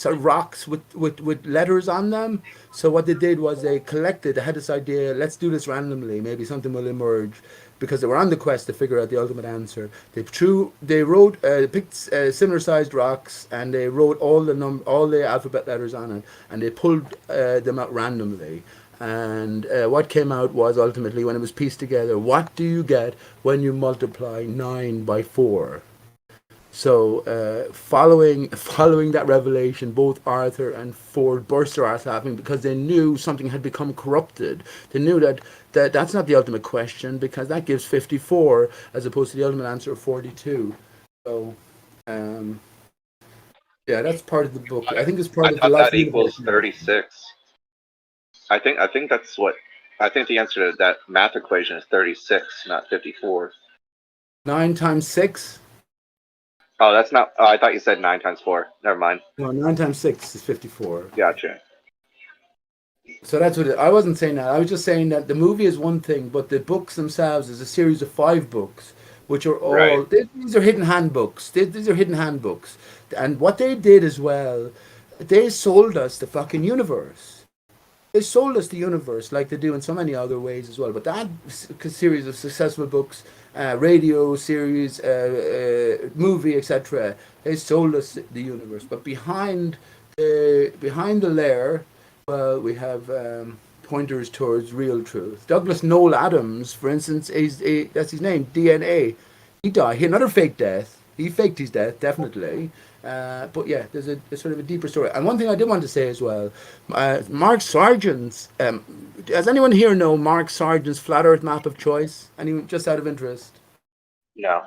rocks with letters on them. So what they did was they had this idea, let's do this randomly, maybe something will emerge. Because they were on the quest to figure out the ultimate answer. They picked similar-sized rocks and they wrote all the alphabet letters on it, and they pulled them out randomly. And what came out was ultimately, when it was pieced together, what do you get when you multiply 9 by 4? So following that revelation, both Arthur and Ford burst their ass laughing because they knew something had become corrupted. They knew that that's not the ultimate question, because that gives 54 as opposed to the ultimate answer of 42. So, yeah, that's part of the book. I think it's part of the life that equals 36. I think that's what. I think the answer to that math equation is 36, not 54. 9 times 6? Oh, that's not. Oh, I thought you said 9 times 4. Never mind. No, 9 times 6 is 54. Gotcha. So that's what I wasn't saying that. I was just saying that the movie is one thing, but the books themselves is a series of 5 books, which are all Right. these are hidden handbooks. These are hidden handbooks, and what they did as well, they sold us the fucking universe. They sold us the universe like they do in so many other ways as well. But that series of successful books, radio series, movie, etc., they sold us the universe. But behind the layer, well, we have pointers towards real truth. Douglas Noel Adams, for instance, that's his name, DNA. He died. He had another fake death. He faked his death, definitely. But yeah, there's a sort of a deeper story. And one thing I did want to say as well, Mark Sargent's, does anyone here know Mark Sargent's Flat Earth map of choice? Anyone, just out of interest? No.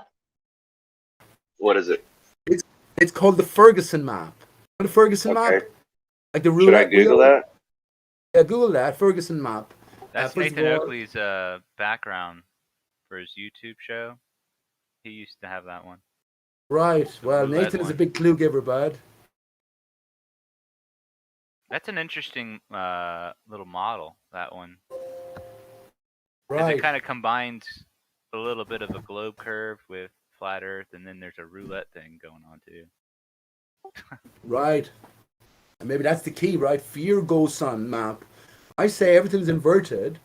What is it? It's called the Ferguson map. The Ferguson map? Like the Should I Google that? Yeah, Google that, Ferguson map. That's first of Nathan all- Oakley's background for his YouTube show. He used to have that one. Right. Well, roulette Nathan is a one. big clue giver, bud. That's an interesting little model, that one. Because Right. it kind of combines a little bit of a globe curve with flat Earth, and then there's a roulette thing going on too. Right. And maybe that's the key, right? Fear goes sun map. I say everything's inverted,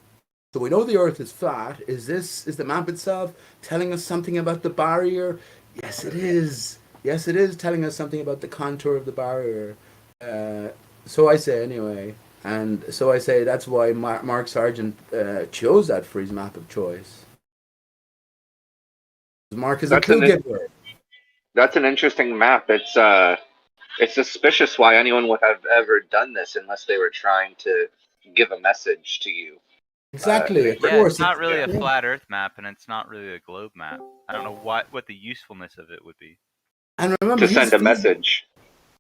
so we know the Earth is flat. Is the map itself telling us something about the barrier? Yes, it is. Yes, it is telling us something about the contour of the barrier. So I say anyway. And so I say that's why Mark Sargent chose that for his map of choice. Mark is a clue giver. That's an interesting map. It's suspicious why anyone would have ever done this unless they were trying to give a message to you. Exactly, of Yeah, course. it's not really a Yeah. flat Earth map, and it's not really a globe map. I don't know what the usefulness of it would be. And remember, To send a message.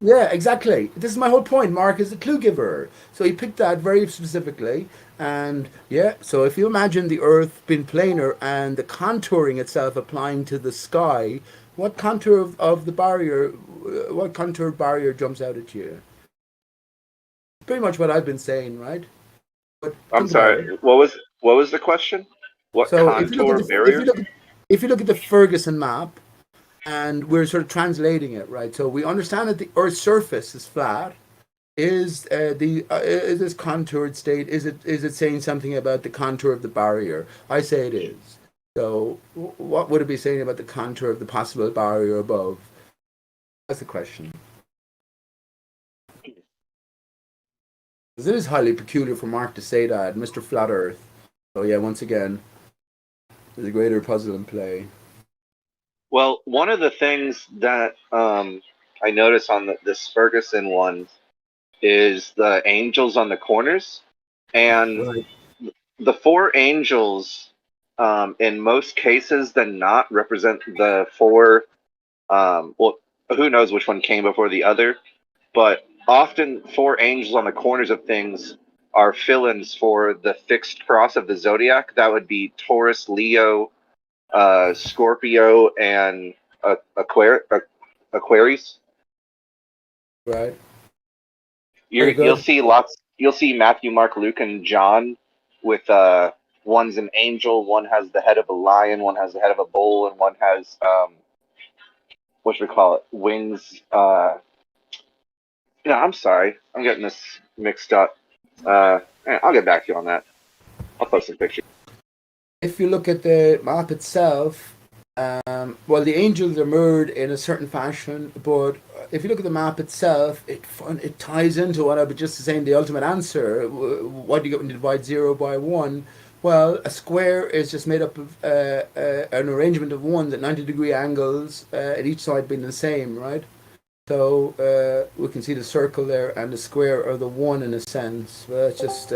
Yeah, exactly. This is my whole point. Mark is the clue giver. So he picked that very specifically. And yeah, so if you imagine the Earth being planar and the contouring itself applying to the sky, what contour of the barrier, what contour barrier jumps out at you? Pretty much what I've been saying, right? But I'm think about it. sorry. What was the question? What So if you look at contour the if you barrier? look if you look at the Ferguson map, and we're sort of translating it, right? So we understand that the Earth's surface is flat. Is this contoured state? Is it saying something about the contour of the barrier? I say it is. So what would it be saying about the contour of the possible barrier above? That's the question. Because it is highly peculiar for Mark to say that, Mr. Flat Earth. So yeah, once again, there's a greater puzzle in play. Well, one of the things that I noticed on this Ferguson one is the angels on the corners, and Right. the four angels, in most cases than not, represent the four. Well, who knows which one came before the other, but often four angels on the corners of things are fill-ins for the fixed cross of the zodiac. That would be Taurus, Leo, Scorpio, and Aquarius. Right. Very You'll good. see lots. You'll see Matthew, Mark, Luke, and John with one's an angel, one has the head of a lion, one has the head of a bull, and one has what should we call it? Wings. Yeah, I'm sorry, I'm getting this mixed up. I'll get back to you on that. I'll post some pictures. If you look at the map itself, well, the angels are mirrored in a certain fashion, but if you look at the map itself, it ties into what I was just saying, the ultimate answer. What do you get when you divide 0 by 1? Well, a square is just made up of an arrangement of ones at 90-degree angles, at each side being the same, right? So we can see the circle there and the square are the one in a sense. Well, that's just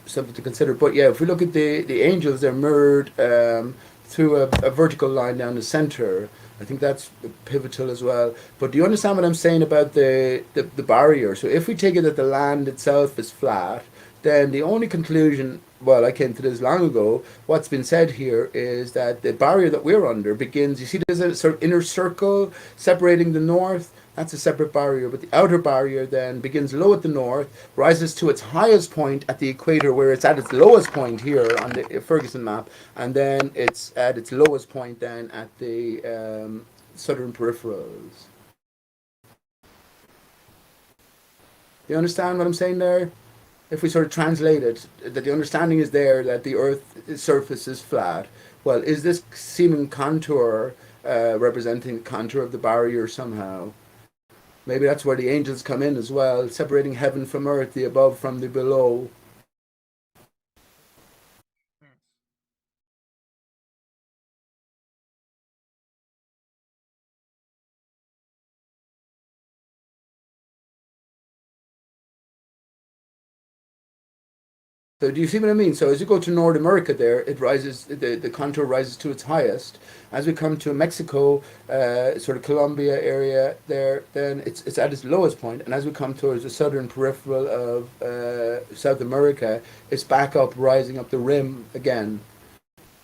something to consider. But yeah, if we look at the angels, they're mirrored through a vertical line down the center. I think that's pivotal as well. But do you understand what I'm saying about the barrier? So if we take it that the land itself is flat, then the only conclusion, well, I came to this long ago, what's been said here is that the barrier that we're under begins, you see there's a sort of inner circle separating the north, that's a separate barrier, but the outer barrier then begins low at the north, rises to its highest point at the equator, where it's at its lowest point here on the Ferguson map, and then it's at its lowest point then at the southern peripherals. Do you understand what I'm saying there? If we sort of translate it, that the understanding is there that the Earth's surface is flat. Well, is this seeming contour representing the contour of the barrier somehow? Maybe that's where the angels come in as well, separating heaven from earth, the above from the below. So do you see what I mean? So as you go to North America there, it rises, the contour rises to its highest. As we come to Mexico, sort of Colombia area there, then it's at its lowest point. And as we come towards the southern peripheral of South America, it's back up, rising up the rim again.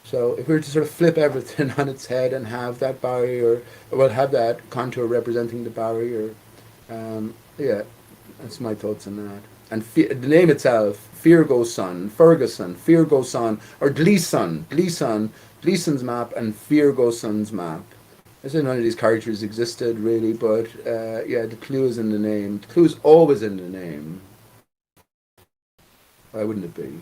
So if we were to sort of flip everything on its head and have that barrier, well, have that contour representing the barrier, yeah, that's my thoughts on that. And the name itself, Ferguson, Ferguson, or Gleason's map, and Ferguson's map. I said none of these characters existed really, but yeah, the clue is in the name. The clue is always in the name. Why wouldn't it be?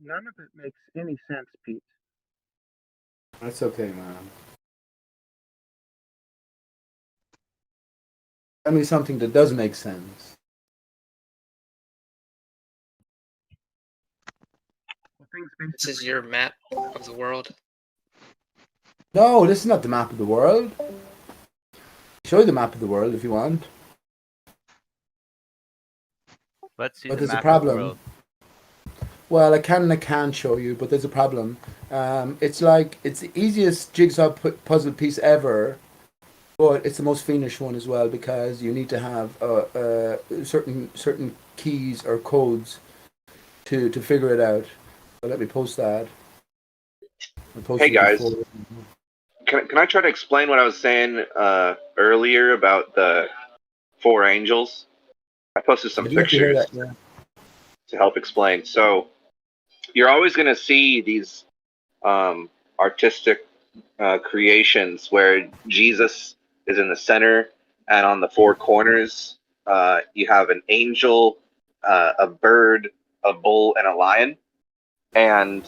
none of it makes any sense, Pete. That's okay, man. Tell me something that does make sense. This is your map of the world. No, this is not the map of the world. I'll show you the map of the world if you want. Let's see But the there's a map of the problem. world. Well, I can and I can't show you, but there's a problem. It's the easiest jigsaw puzzle piece ever, but it's the most fiendish one as well because you need to have certain keys or codes to figure it out. So let me post that. I posted Hey guys, before. can I try to explain what I was saying earlier about the 4 angels? I posted some I'd love to hear pictures that, yeah. to help explain. So you're always going to see these artistic creations where Jesus is in the center, and on the 4 corners you have an angel, a bird, a bull, and a lion. And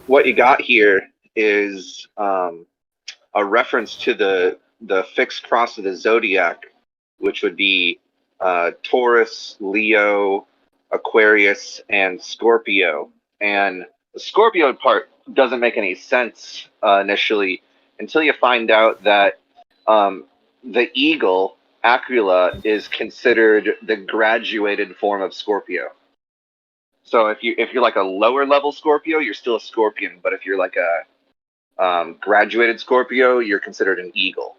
what you got here is a reference to the fixed cross of the zodiac, which would be Taurus, Leo, Aquarius, and Scorpio. And the Scorpio part doesn't make any sense initially until you find out that the eagle, Aquila, is considered the graduated form of Scorpio. So if you're like a lower level Scorpio, you're still a scorpion. But if you're like a graduated Scorpio, you're considered an eagle.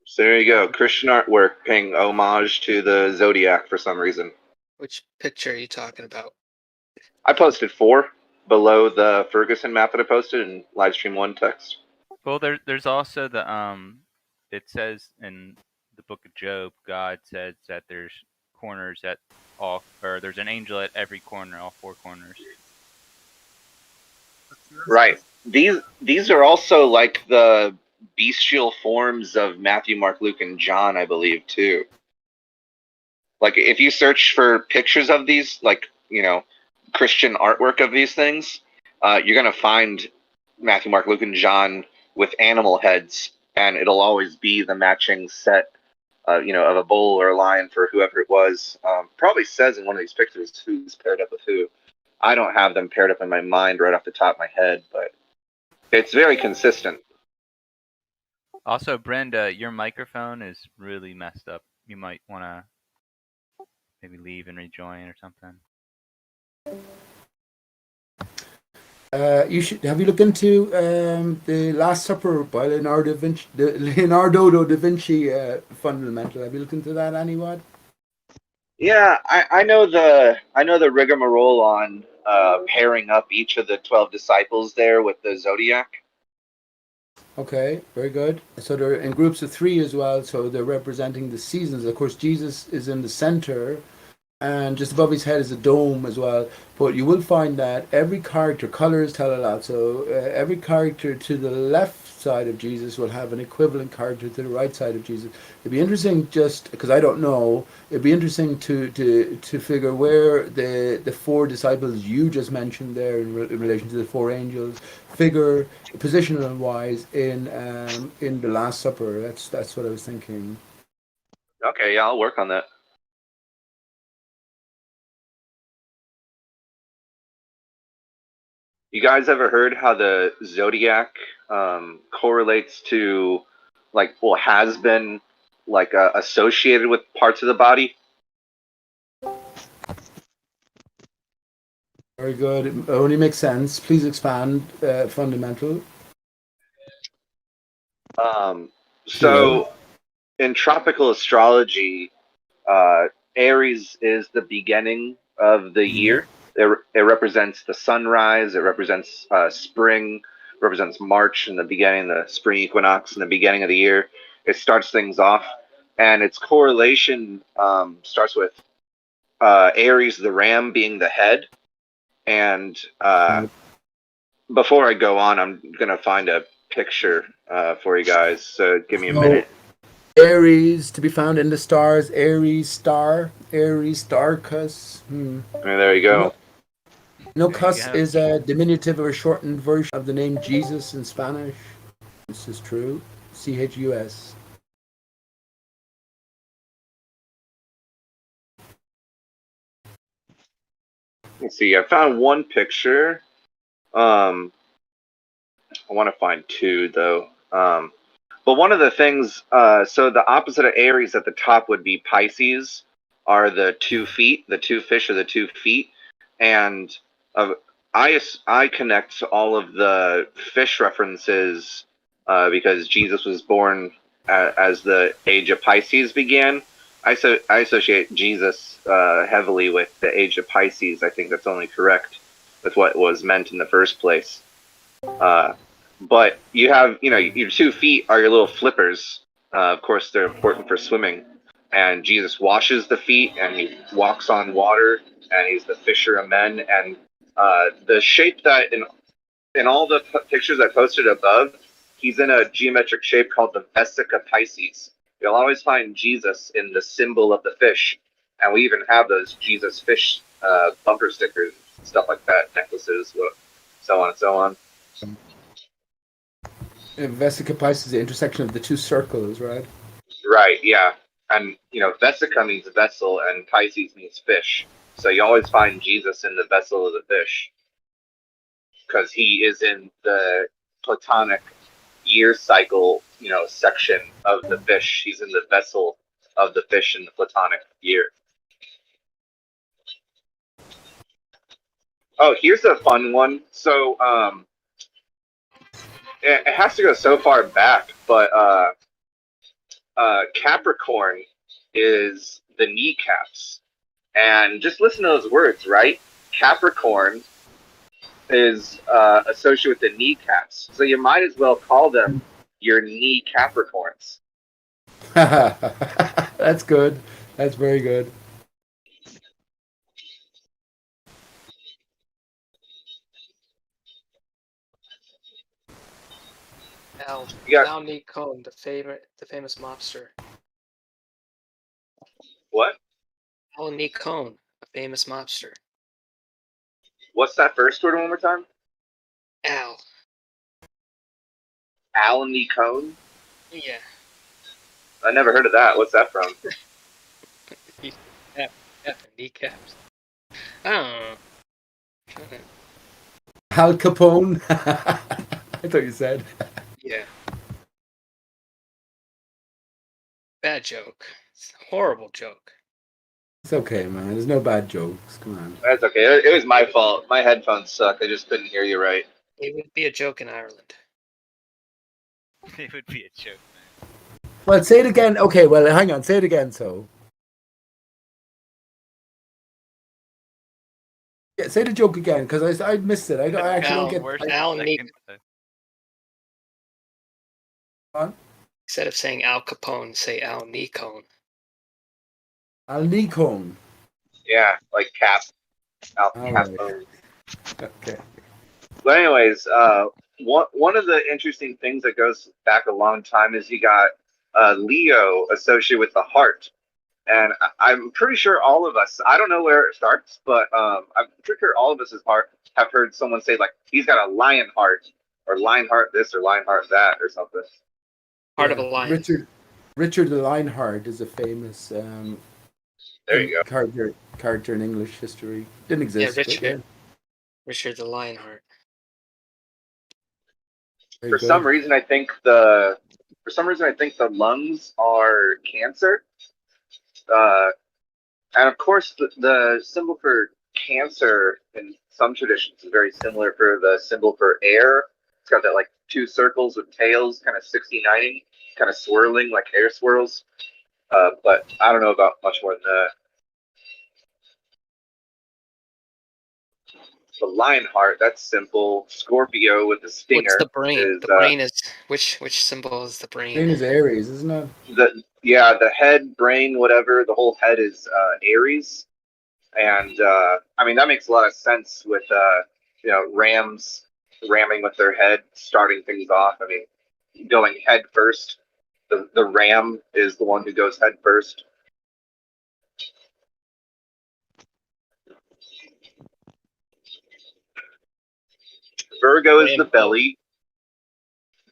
So there you go. Christian artwork paying homage to the Zodiac for some reason. Which picture are you talking about? I posted 4 below the Ferguson map that I posted in Livestream 1 text. Well, there's also the it says in the book of Job, God says that there's corners at all, or there's an angel at every corner, all 4 corners. Right. These are also like the bestial forms of Matthew, Mark, Luke, and John, I believe, too. Like if you search for pictures of these, like, you know, Christian artwork of these things, you're gonna find Matthew, Mark, Luke, and John with animal heads, and it'll always be the matching set, you know, of a bull or a lion for whoever it was. Probably says in one of these pictures who's paired up with who. I don't have them paired up in my mind right off the top of my head, but it's very consistent. Also, Brenda, your microphone is really messed up. You might want to maybe leave and rejoin or something. You should have you looked into the Last Supper by Leonardo da Vinci fundamental. Have you looked into that, anyone? Yeah, I know the rigmarole on pairing up each of the 12 disciples there with the zodiac. Okay, very good. So they're in groups of 3 as well. So they're representing the seasons. Of course, Jesus is in the center, and just above his head is a dome as well. But you will find that every character, colors tell a lot. So every character to the left side of Jesus will have an equivalent character to the right side of Jesus. It'd be interesting, just because I don't know, it'd be interesting to figure where the 4 disciples you just mentioned there in relation to the 4 angels figure positional wise in the Last Supper. That's what I was thinking. Okay, yeah, I'll work on that. You guys ever heard how the zodiac correlates to, like, well, has been like associated with parts of the body? Very good. It only makes sense. Please expand. Fundamental. So in tropical astrology, Aries is the beginning of the year. It represents the sunrise. It represents spring. Represents March and the beginning, the spring equinox and the beginning of the year. It starts things off, and its correlation starts with Aries, the ram, being the head. And before I go on, I'm gonna find a picture for you guys. So give me a minute. Aries to be found in the stars. Aries star. Aries Starcus. There you go. No, There you Cus go. is a diminutive or shortened version of the name Jesus in Spanish. This is true. CHUS. Let's see. I found one picture. I want to find two though. But one of the things, so the opposite of Aries at the top would be Pisces, are the 2 feet. The 2 fish are the 2 feet, and I connect all of the fish references because Jesus was born as the age of Pisces began. I associate Jesus heavily with the age of Pisces. I think that's only correct with what was meant in the first place. But you have, your 2 feet are your little flippers. Of course, they're important for swimming. And Jesus washes the feet, and he walks on water, and he's the fisher of men. And the shape that in all the pictures I posted above, he's in a geometric shape called the Vesica Pisces. You'll always find Jesus in the symbol of the fish, and we even have those Jesus fish bumper stickers, stuff like that, necklaces, so on and so on. Vesica Pisces is the intersection of the 2 circles, right? Right, yeah. And, Vesica means vessel, and Pisces means fish. So you always find Jesus in the vessel of the fish. Because he is in the Platonic year cycle, section of the fish. He's in the vessel of the fish in the Platonic year. Oh, here's a fun one. So, it has to go so far back, but Capricorn is the kneecaps. And just listen to those words, right? Capricorn is associated with the kneecaps. So you might as well call them your knee Capricorns. That's good. That's very good. Al Nick Cohn, the famous mobster. What? Al Nick Cohn, a famous mobster. What's that first word one more time? Al. Alan Nicone? Yeah. I never heard of that. What's that from? Kneecaps. I don't know. Al Capone. I thought you said. Yeah. Bad joke. It's a horrible joke. It's okay, man. There's no bad jokes. Come on. That's okay. It was my fault. My headphones suck. I just couldn't hear you right. It would be a joke in Ireland. It would be a joke, man. Well, say it again. Okay, well, hang on. Say it again, so. Yeah, say the joke again, because I missed it. I actually don't get... Al Nick. Instead of saying Al Capone, say Al Nicone. Al Nicone. Yeah, like Cap. Al Capone. Right. Okay. But anyways, one of the interesting things that goes back a long time is you got Leo associated with the heart. And I'm pretty sure all of us, I don't know where it starts, but I'm pretty sure all of us have heard someone say, like, he's got a lion heart, or lion heart this, or lion heart that, or something. Heart of a lion. Richard the Lionheart is a famous there you go. character in English history. Didn't exist. Yeah, Richard the Lionheart. For some reason, I think the lungs are Cancer. And of course, the symbol for Cancer in some traditions is very similar for the symbol for air. It's got that like 2 circles with tails, kind of 60-90, kind of swirling like air swirls. But I don't know about much more than that. The Lionheart, that's simple. Scorpio with the stinger. What's the brain? The brain is which symbol is the brain? Brain is Aries, isn't it? The head, brain, whatever. The whole head is Aries, and I mean that makes a lot of sense with rams ramming with their head, starting things off. I mean, going head first The ram is the one who goes head first. Virgo is the belly.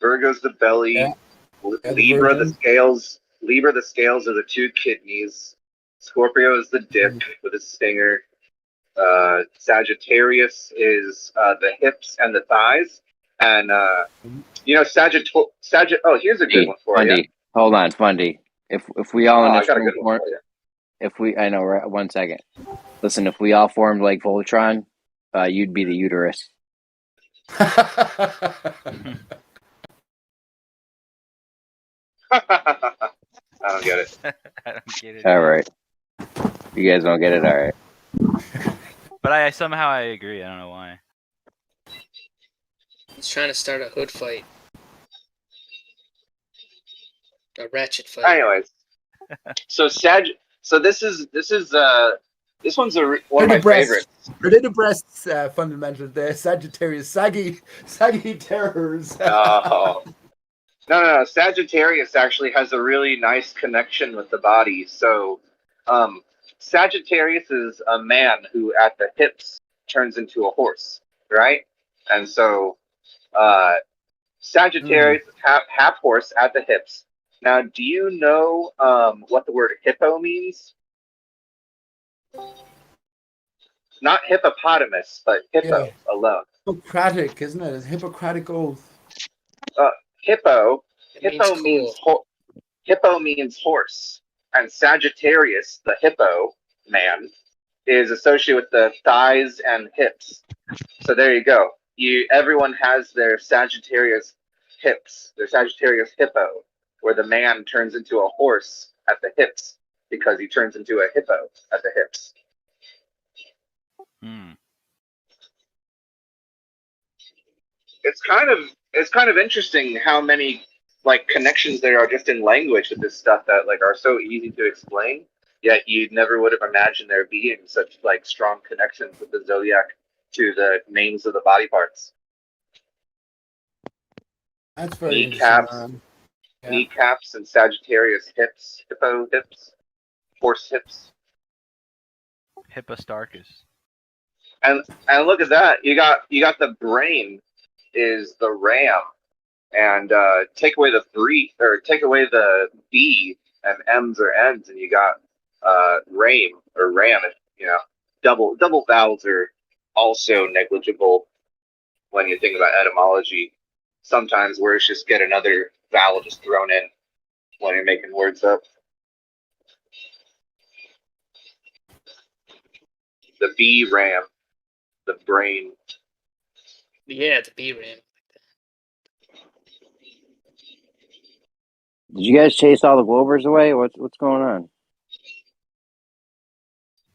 Virgo's the belly. Yeah. Yeah, the Libra the Virgin. scales. Libra the scales are the two kidneys. Scorpio is the dip with a stinger. Sagittarius is the hips and the thighs. And oh, here's a good Hey, one for you. Fundy, hold on, Fundy. If we all Oh, in I this got a room good one form, for you. if we, I know, right, 1 second. Listen, if we all formed like Voltron, you'd be the uterus. I don't get it. I don't get it. All right. You guys don't get it, all right. But I somehow I agree. I don't know why. He's trying to start a hood fight. A ratchet fight. Anyways, so this one's one of my favorites. Are they the breasts fundamental? The Sagittarius, saggy terrors. No. Sagittarius actually has a really nice connection with the body. So, Sagittarius is a man who at the hips turns into a horse, right? And so, Sagittarius is half horse at the hips. Now, do you know what the word hippo means? Not hippopotamus, but hippo alone. Hippocratic, isn't it? It's Hippocratic oath. Hippo means hippo means horse, and Sagittarius, the hippo man, is associated with the thighs and hips. So there you go. Everyone has their Sagittarius hips, their Sagittarius hippo, where the man turns into a horse at the hips because he turns into a hippo at the hips. It's kind of interesting how many like connections there are just in language with this stuff that like are so easy to explain, yet you never would have imagined there being such like strong connections with the zodiac to the names of the body parts. That's very Kneecaps, interesting. kneecaps and Sagittarius hips, hippo hips, horse hips. Hippostarchus. And look at that. You got the brain is the ram. And take away the B and M's or N's, and you got ram or ram. You know, double vowels are also negligible when you think about etymology. Sometimes words just get another vowel just thrown in when you're making words up. The B ram, the brain. Yeah, the B ram. Did you guys chase all the Globers away? What's going on?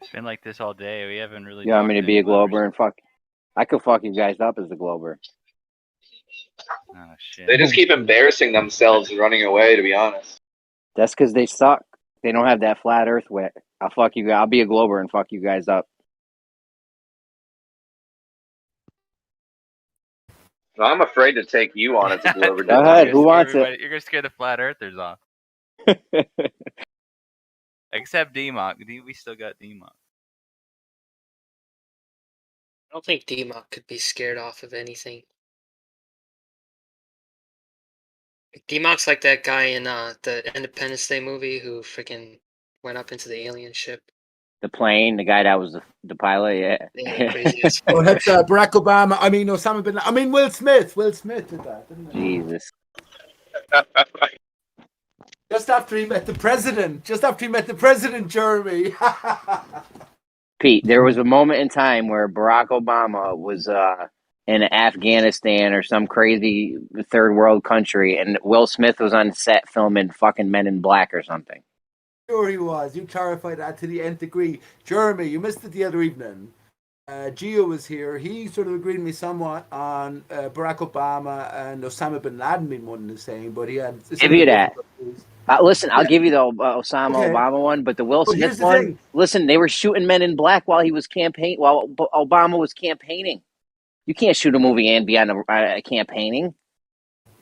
It's been like this all day. We haven't really. You want me to talked be a any Globers. Glober and fuck? I could fuck you guys up as a Glober. Oh shit. They just keep embarrassing themselves and running away, to be honest. That's because they suck. They don't have that flat Earth wit. I'll fuck you. I'll be a Glober and fuck you guys up. No, I'm afraid to take you on as a Glover. Go ahead. Who wants it? You're gonna scare the flat earthers off. Except D-Mock. We still got D-Mock. I don't think D-Mock could be scared off of anything. D-Mock's like that guy in the Independence Day movie who freaking went up into the alien ship. The plane, the guy that was the pilot, Yeah, crazy as Oh, that's Barack Obama. I mean, Osama bin Laden. I mean, Will Smith. Will Smith did that, didn't he? Jesus. Just after he met the president. Jeremy. Pete, there was a moment in time where Barack Obama was in Afghanistan or some crazy third world country, and Will Smith was on set filming fucking Men in Black or something. Sure he was. You clarified that to the nth degree. Jeremy, you missed it the other evening. Gio was here. He sort of agreed with me somewhat on Barack Obama and Osama bin Laden being one and the same, but he had... Give you that. Listen, I'll give you the Osama Obama one, but the Will Smith one, listen, they were shooting Men in Black while Obama was campaigning. You can't shoot a movie and be on a campaigning.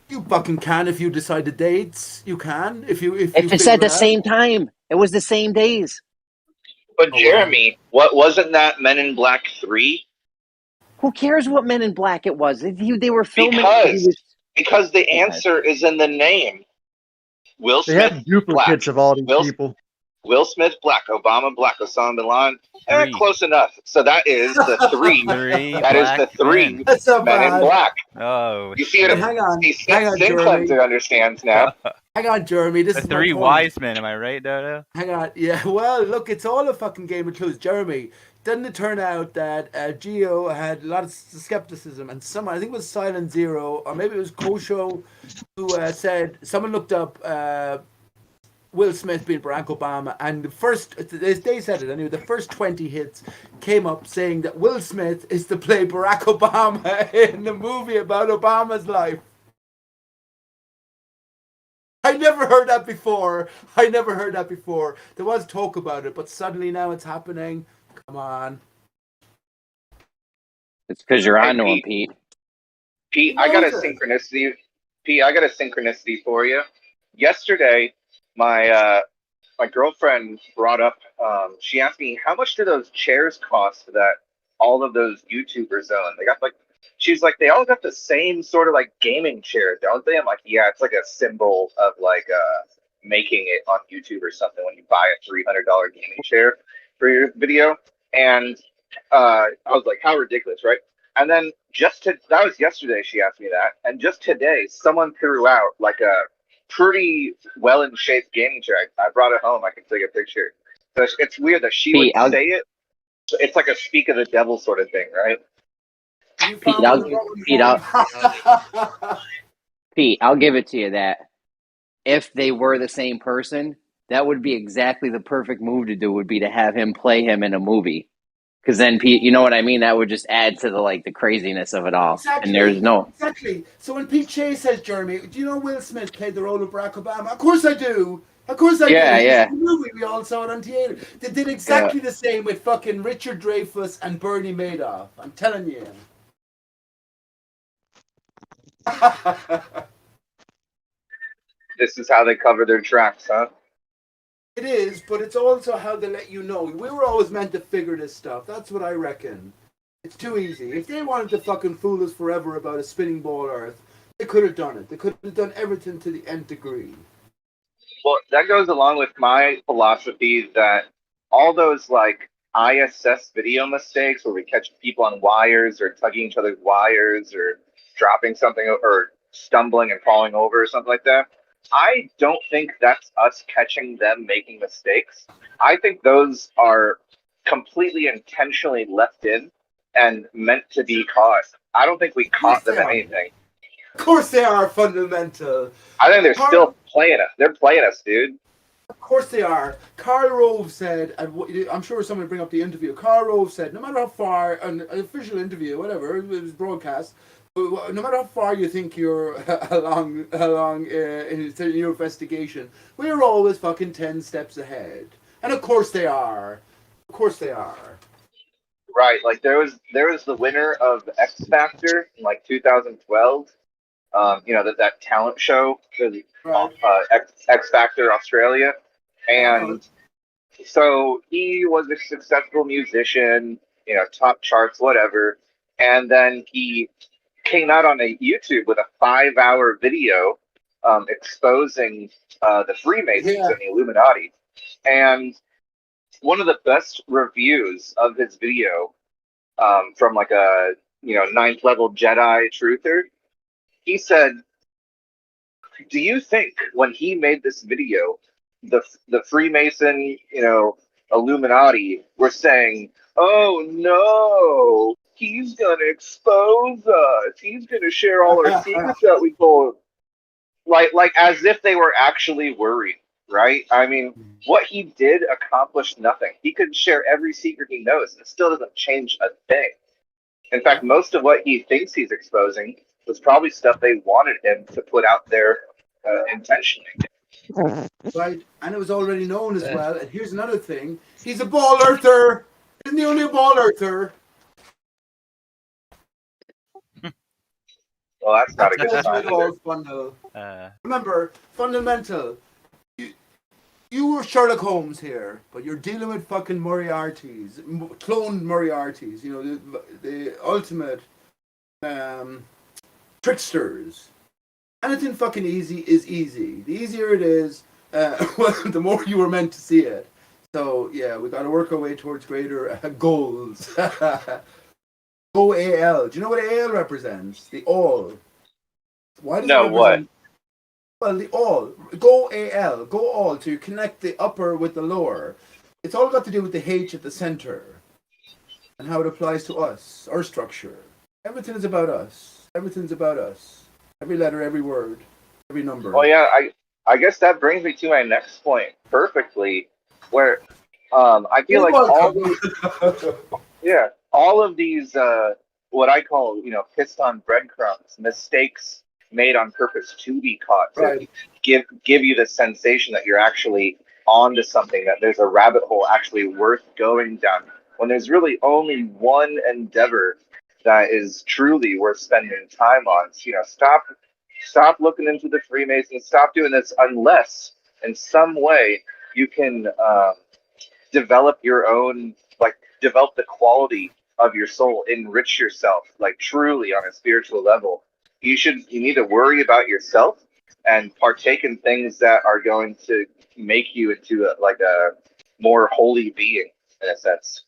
You fucking can if you decide the dates. You can if you If it's figure at the it out. same time, it was the same days. But Oh, wow. Jeremy, what wasn't that Men in Black 3? Who cares what Men in Black it was? They were filming. He was, Because the answer is in the name. Will They Smith have duplicates Black. of all these people. Will Smith Black. Obama Black. Osama bin Laden. Three. Close enough. So that is the three. Three That is the black three men. That's not Men in bad. Black. Oh, You see it? Hang on, See, hang on, Sin Jeremy. Cleanser understands now. Hang on, Jeremy. This the is my three point. wise men. Am I right, Dodo? Hang on. Yeah, well, look, it's all a fucking game of clues. Jeremy, didn't it turn out that Geo had a lot of skepticism, and someone, I think it was Silent Zero, or maybe it was Kosho, who said, someone looked up Will Smith being Barack Obama, and the first, they said it anyway, the first 20 hits came up saying that Will Smith is to play Barack Obama in the movie about Obama's life. I never heard that before. There was talk about it, but suddenly now it's happening. Come on. it's because you're on to him, Pete. Pete, I got a synchronicity. Pete, I got a synchronicity for you. Yesterday, my girlfriend brought up. She asked me, how much do those chairs cost that all of those YouTubers own? They got she's like, they all got the same sort of like gaming chairs, don't they? I'm like, yeah, it's like a symbol of like making it on YouTube or something when you buy a $300 gaming chair for your video. And I was like, how ridiculous, right? And then that was yesterday. She asked me that, and just today, someone threw out like a pretty well in shape gaming chair. I brought it home. I can take a picture. So it's weird that she would say it. It's like a speak of the devil sort of thing, right? Pete, I'll give it to you that if they were the same person, that would be exactly the perfect move to do. Would be to have him play him in a movie, because then Pete, you know what I mean. That would just add to the craziness of it all. Exactly. And there's no Exactly. So when Pete Chase says, Jeremy, do you know Will Smith played the role of Barack Obama? Of course I do. Of course I do. Yeah. It's a movie. We all saw it on theater. They did exactly the same with fucking Richard Dreyfuss and Bernie Madoff. I'm telling you. This is how they cover their tracks, huh? It is, but it's also how they let you know. We were always meant to figure this stuff. That's what I reckon. It's too easy. If they wanted to fucking fool us forever about a spinning ball Earth, they could have done it. They could have done everything to the nth degree. Well, that goes along with my philosophy that all those like ISS video mistakes where we catch people on wires or tugging each other's wires or dropping something or stumbling and falling over or something like that, I don't think that's us catching them making mistakes. I think those are completely intentionally left in and meant to be caught. I don't think we caught them in anything. Of course they are fundamental. I think they're still playing us. They're playing us, dude. Of course they are. Karl Rove said, and I'm sure someone will bring up the interview. Karl Rove said, no matter how far, an official interview, whatever, it was broadcast, no matter how far you think you're along in your investigation, we're always fucking 10 steps ahead. And of course they are. Of course they are. Right, like there was the winner of X Factor in like 2012. You know that talent show, X Factor Australia, and so he was a successful musician, you know, top charts, whatever, and then he came out on a YouTube with a 5-hour video exposing the Freemasons and the Illuminati, and one of the best reviews of his video from like a 9th level Jedi truther, he said, do you think when he made this video, the Freemason, Illuminati were saying, oh no, he's gonna expose us, he's gonna share all our secrets that we told him, like as if they were actually worried, right? I mean, what he did accomplished nothing. He could share every secret he knows, and it still doesn't change a thing. In fact, most of what he thinks he's exposing was probably stuff they wanted him to put out there intentionally. Right, and it was already known as well. And here's another thing: he's a ball earther. Isn't he only a ball earther? Well, that's not a good That's sign it all either. Remember, fundamental. You were Sherlock Holmes here, but you're dealing with fucking Moriartys, cloned Moriartys. You know, the ultimate tricksters. Anything fucking easy is easy. The easier it is, well, the more you were meant to see it. So yeah, we got to work our way towards greater goals. OAL. Do you know what AL represents? The all. Why does it represent? Well, the all. Go AL. Go all to connect the upper with the lower. It's all got to do with the H at the center and how it applies to us, our structure. Everything is about us. Everything's about us. Every letter, every word, every number. Well, yeah, I guess that brings me to my next point perfectly, where I feel like all of these what I call, pissed on breadcrumbs, mistakes made on purpose to be caught, to give you the sensation that you're actually onto something, that there's a rabbit hole actually worth going down, when there's really only one endeavor that is truly worth spending time on. Stop looking into the Freemasons. Stop doing this unless, in some way, you can develop your own, develop the quality of your soul, enrich yourself, truly on a spiritual level. You need to worry about yourself and partake in things that are going to make you into a more holy being, in a sense.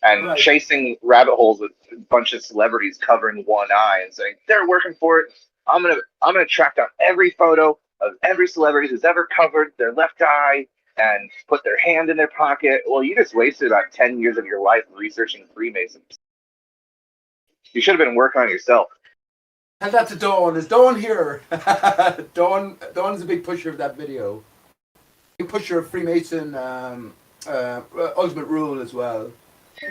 And chasing rabbit holes with a bunch of celebrities covering one eye and saying they're working for it. I'm gonna track down every photo of every celebrity who's ever covered their left eye and put their hand in their pocket. Well, you just wasted about 10 years of your life researching Freemasons. You should have been working on yourself. And that's Dawn. Is Dawn here? Dawn's a big pusher of that video. Big pusher of Freemason Ultimate Rule as well.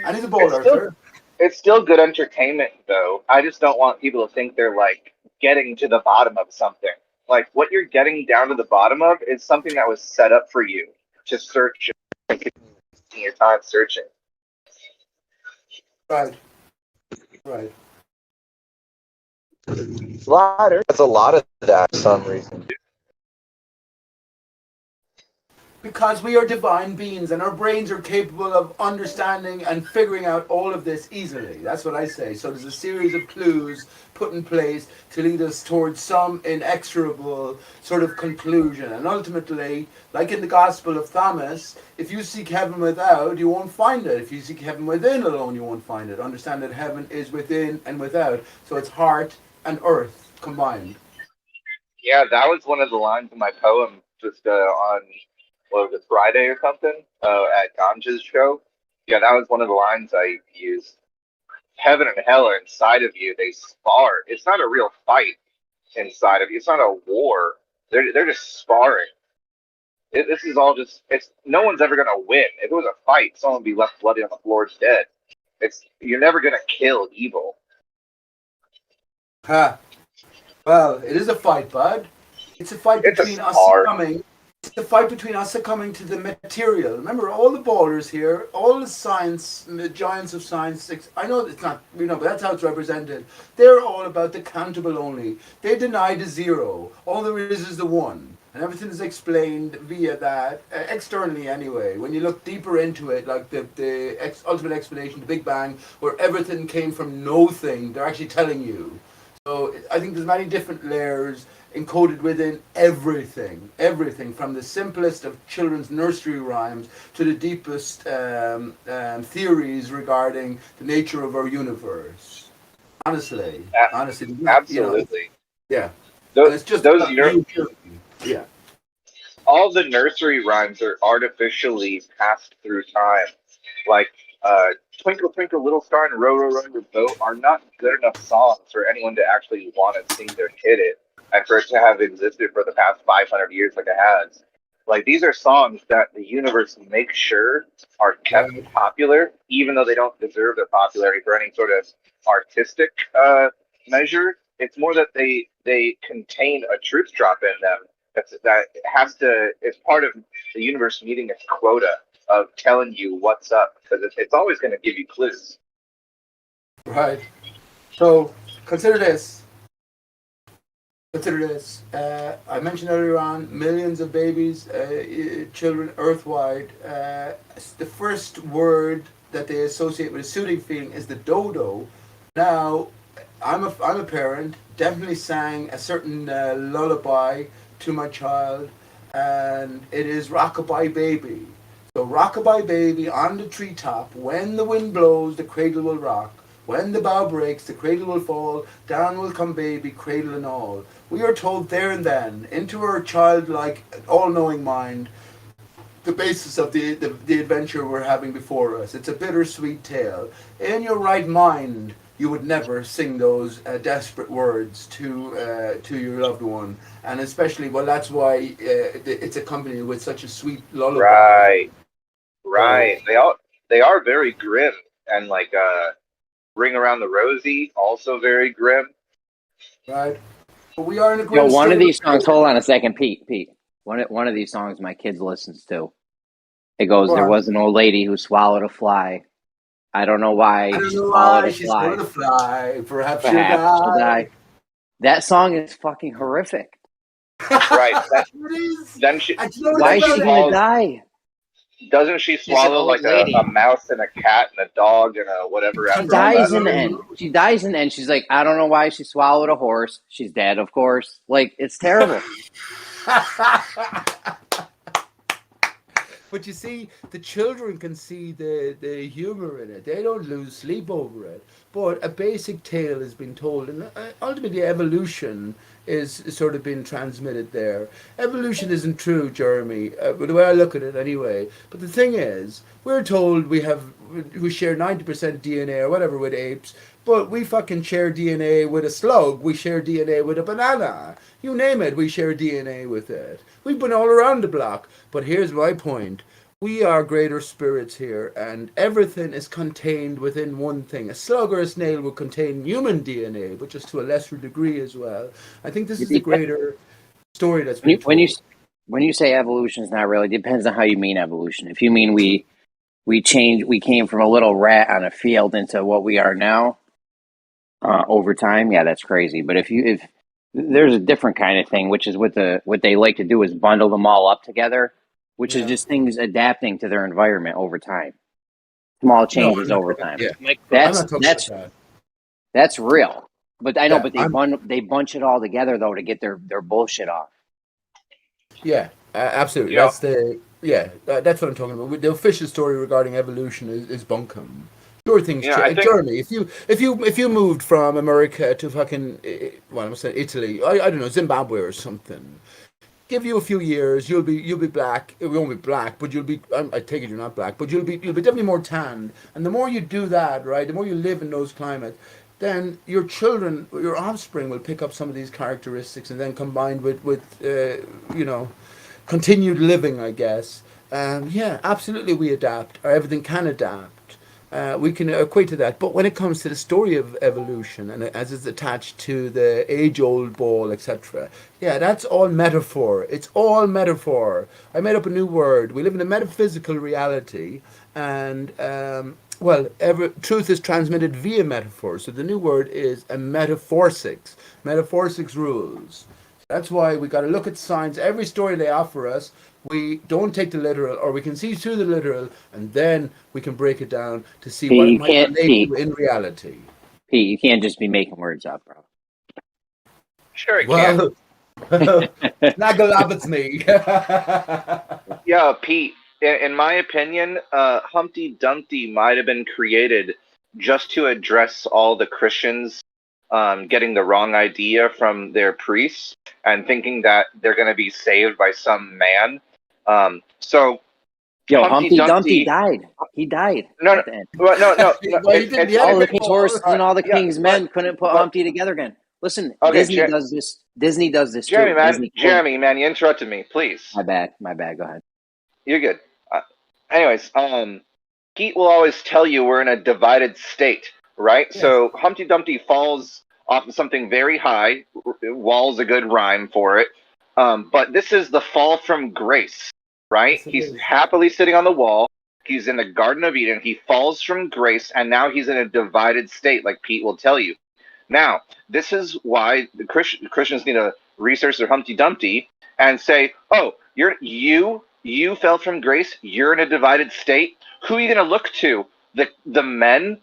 And he's a baller. It's still good entertainment, though. I just don't want people to think they're getting to the bottom of something. What you're getting down to the bottom of is something that was set up for you to search and your time searching. Right. Slider. That's a lot of that for some reason. Because we are divine beings and our brains are capable of understanding and figuring out all of this easily. That's what I say. So there's a series of clues put in place to lead us towards some inexorable sort of conclusion. And ultimately, like in the Gospel of Thomas, if you seek heaven without, you won't find it. If you seek heaven within alone, you won't find it. Understand that heaven is within and without. So it's heart and earth combined. Yeah, that was one of the lines in my poem just on, what was it, Friday or something, at Ganja's show. Yeah, that was one of the lines I used. Heaven and hell are inside of you. They spar. It's not a real fight inside of you. It's not a war. They're just sparring. This is all just. No one's ever gonna win. If it was a fight, someone would be left bloody on the floor dead. You're never gonna kill evil. Well, it is a fight, bud. It's a fight between us succumbing. It's a fight between us succumbing to the material. Remember, all the ballers here, all the science, the giants of science. I know it's not, but that's how it's represented. They're all about the countable only. They deny the zero. All there is the one. And everything is explained via that, externally anyway. When you look deeper into it, like the ultimate explanation, the Big Bang, where everything came from nothing, they're actually telling you. So I think there's many different layers encoded within everything from the simplest of children's nursery rhymes to the deepest theories regarding the nature of our universe. Honestly, absolutely. Yeah. Yeah. All the nursery rhymes are artificially passed through time. Twinkle, Twinkle, Little Star and Row, Row, Row Your Boat are not good enough songs for anyone to actually want to sing their kid it, and for it to have existed for the past 500 years like it has. These are songs that the universe makes sure are kept popular, even though they don't deserve their popularity for any sort of artistic measure. It's more that they contain a truth drop in them it's part of the universe meeting its quota of telling you what's up, because it's always going to give you clues. Right. So consider this. Consider this. I mentioned earlier on millions of babies, children earthwide. The first word that they associate with a soothing feeling is the dodo. Now, I'm a parent. Definitely sang a certain lullaby to my child, and it is Rockabye Baby. So Rockabye Baby on the treetop. When the wind blows, the cradle will rock. When the bough breaks, the cradle will fall. Down will come baby, cradle and all. We are told there and then, into our childlike, all-knowing mind, the basis of the adventure we're having before us. It's a bittersweet tale. In your right mind, you would never sing those desperate words to your loved one, and especially, well, that's why it's accompanied with such a sweet lullaby. Right, right. They are very grim, and like Ring Around the Rosie, also very grim. Right. But we are in a Yo, grim one of state these songs. Hold on a second, Pete. One of these songs my kids listens to. It goes, "There was an old lady who swallowed a fly. I don't know why I don't she know swallowed why a she's fly. going to fly. Perhaps she'll Perhaps she'll die. die." That song is fucking horrific. Right. It is. Then she. Why is she gonna die? Doesn't she swallow like a mouse and a cat and a dog and a whatever She after all dies that? in the end. She dies in the end. She's like, I don't know why she swallowed a horse. She's dead, of course. Like, it's terrible. But you see, the children can see the humor in it. They don't lose sleep over it. But a basic tale has been told, and ultimately evolution is sort of being transmitted there. Evolution isn't true, Jeremy, but the way I look at it anyway. But the thing is, we're told we share 90% DNA or whatever with apes, but we fucking share DNA with a slug. We share DNA with a banana. You name it, we share DNA with it. We've been all around the block. But here's my point. We are greater spirits here, and everything is contained within one thing. A slug or a snail will contain human DNA, but just to a lesser degree as well. I think this is the greater story that's been told. When you say evolution is not really, it depends on how you mean evolution. If you mean we came from a little rat on a field into what we are now over time, yeah, that's crazy. But if there's a different kind of thing, which is what they like to do is bundle them all up together, which is just things adapting to their environment over time. Small changes over time. Yeah. That's real. But I know, Yeah, but they bunch it all together though to get their bullshit off. Yeah, absolutely. Yeah. That's what I'm talking about. The official story regarding evolution is bunkum. Sure, things Yeah, I change. think- Jeremy, if you moved from America to fucking well, I'm saying Italy, I don't know, Zimbabwe or something. Give you a few years, you'll be black. You won't be black, but you'll be. I take it you're not black, but you'll be definitely more tanned. And the more you do that, right, the more you live in those climates, then your children, your offspring, will pick up some of these characteristics, and then combined with continued living, I guess. Yeah, absolutely, we adapt, or everything can adapt. We can equate to that. But when it comes to the story of evolution, and as it's attached to the age-old ball, etc., yeah, that's all metaphor. It's all metaphor. I made up a new word. We live in a metaphysical reality, and truth is transmitted via metaphor. So the new word is a metaphorsics. Metaphorsics rules. That's why we got to look at science. Every story they offer us, we don't take the literal, or we can see through the literal, and then we can break it down to see what it You might can't, relate to in reality. Pete, you can't just be making words up, bro. Sure, it can. Snaggle it's me. Yeah, Pete. In my opinion, Humpty Dumpty might have been created just to address all the Christians getting the wrong idea from their priests and thinking that they're going to be saved by some man. Yo, Humpty Dumpty died. He died. No, at the end. no. All the king's horses and all the king's men couldn't put Humpty together again. Listen, Okay, Disney does this. Disney does this Jeremy, too. Jeremy, man, you interrupted me. Please. My bad. Go ahead. You're good. Anyways, Pete will always tell you we're in a divided state, right? Yes. So Humpty Dumpty falls off of something very high. Wall's a good rhyme for it. But this is the fall from grace, right? He's happily sitting on the wall. He's in the Garden of Eden. He falls from grace, and now he's in a divided state, like Pete will tell you. Now, this is why the Christians need to research their Humpty Dumpty and say, "Oh, you fell from grace. You're in a divided state. Who are you going to look to? The man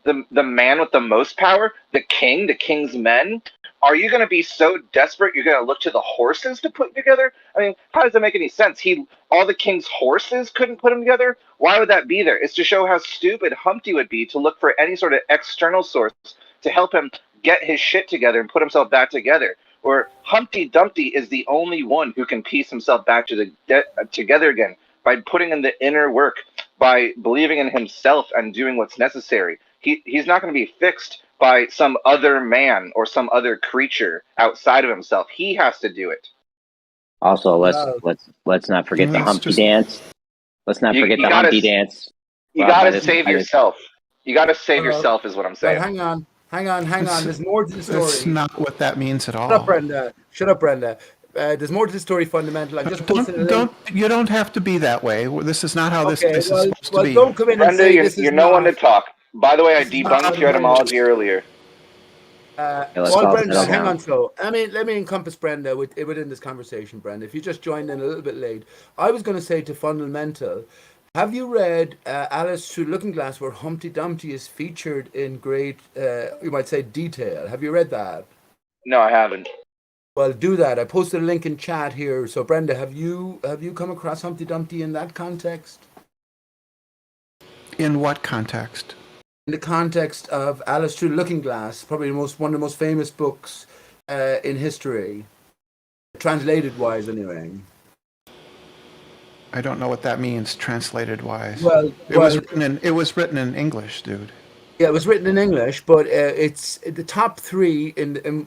with the most power, the king's men? Are you going to be so desperate you're going to look to the horses to put together? I mean, how does that make any sense? All the king's horses couldn't put them together. Why would that be there? It's to show how stupid Humpty would be to look for any sort of external source to help him get his shit together and put himself back together. Or Humpty Dumpty is the only one who can piece himself back together again by putting in the inner work, by believing in himself and doing what's necessary. He's not going to be fixed by some other man or some other creature outside of himself. He has to do it. Also, let's not forget the Humpty dance. Let's not forget the Humpty dance. You gotta save yourself. You gotta save yourself, is what I'm saying. Well, hang on. There's more to the story. That's not what that means at all. Shut up, Brenda. There's more to the story. Fundamental. I'm just posting a link. You don't have to be that way. This is not how this is supposed to be. Don't come in Brenda, and say this you're is no not. one to talk. By the way, I debunked your etymology earlier. Brenda, hang on, slow. Let me encompass Brenda within this conversation, Brenda. If you just joined in a little bit late, I was going to say to Fundamental, have you read Alice Through the Looking Glass, where Humpty Dumpty is featured in great, you might say, detail? Have you read that? No, I haven't. Well, do that. I posted a link in chat here. So, Brenda, have you come across Humpty Dumpty in that context? In what context? In the context of Alice Through the Looking Glass, probably one of the most famous books in history, translated wise, anyway. I don't know what that means, translated wise. It was written in English, dude. Yeah, it was written in English, but it's the top 3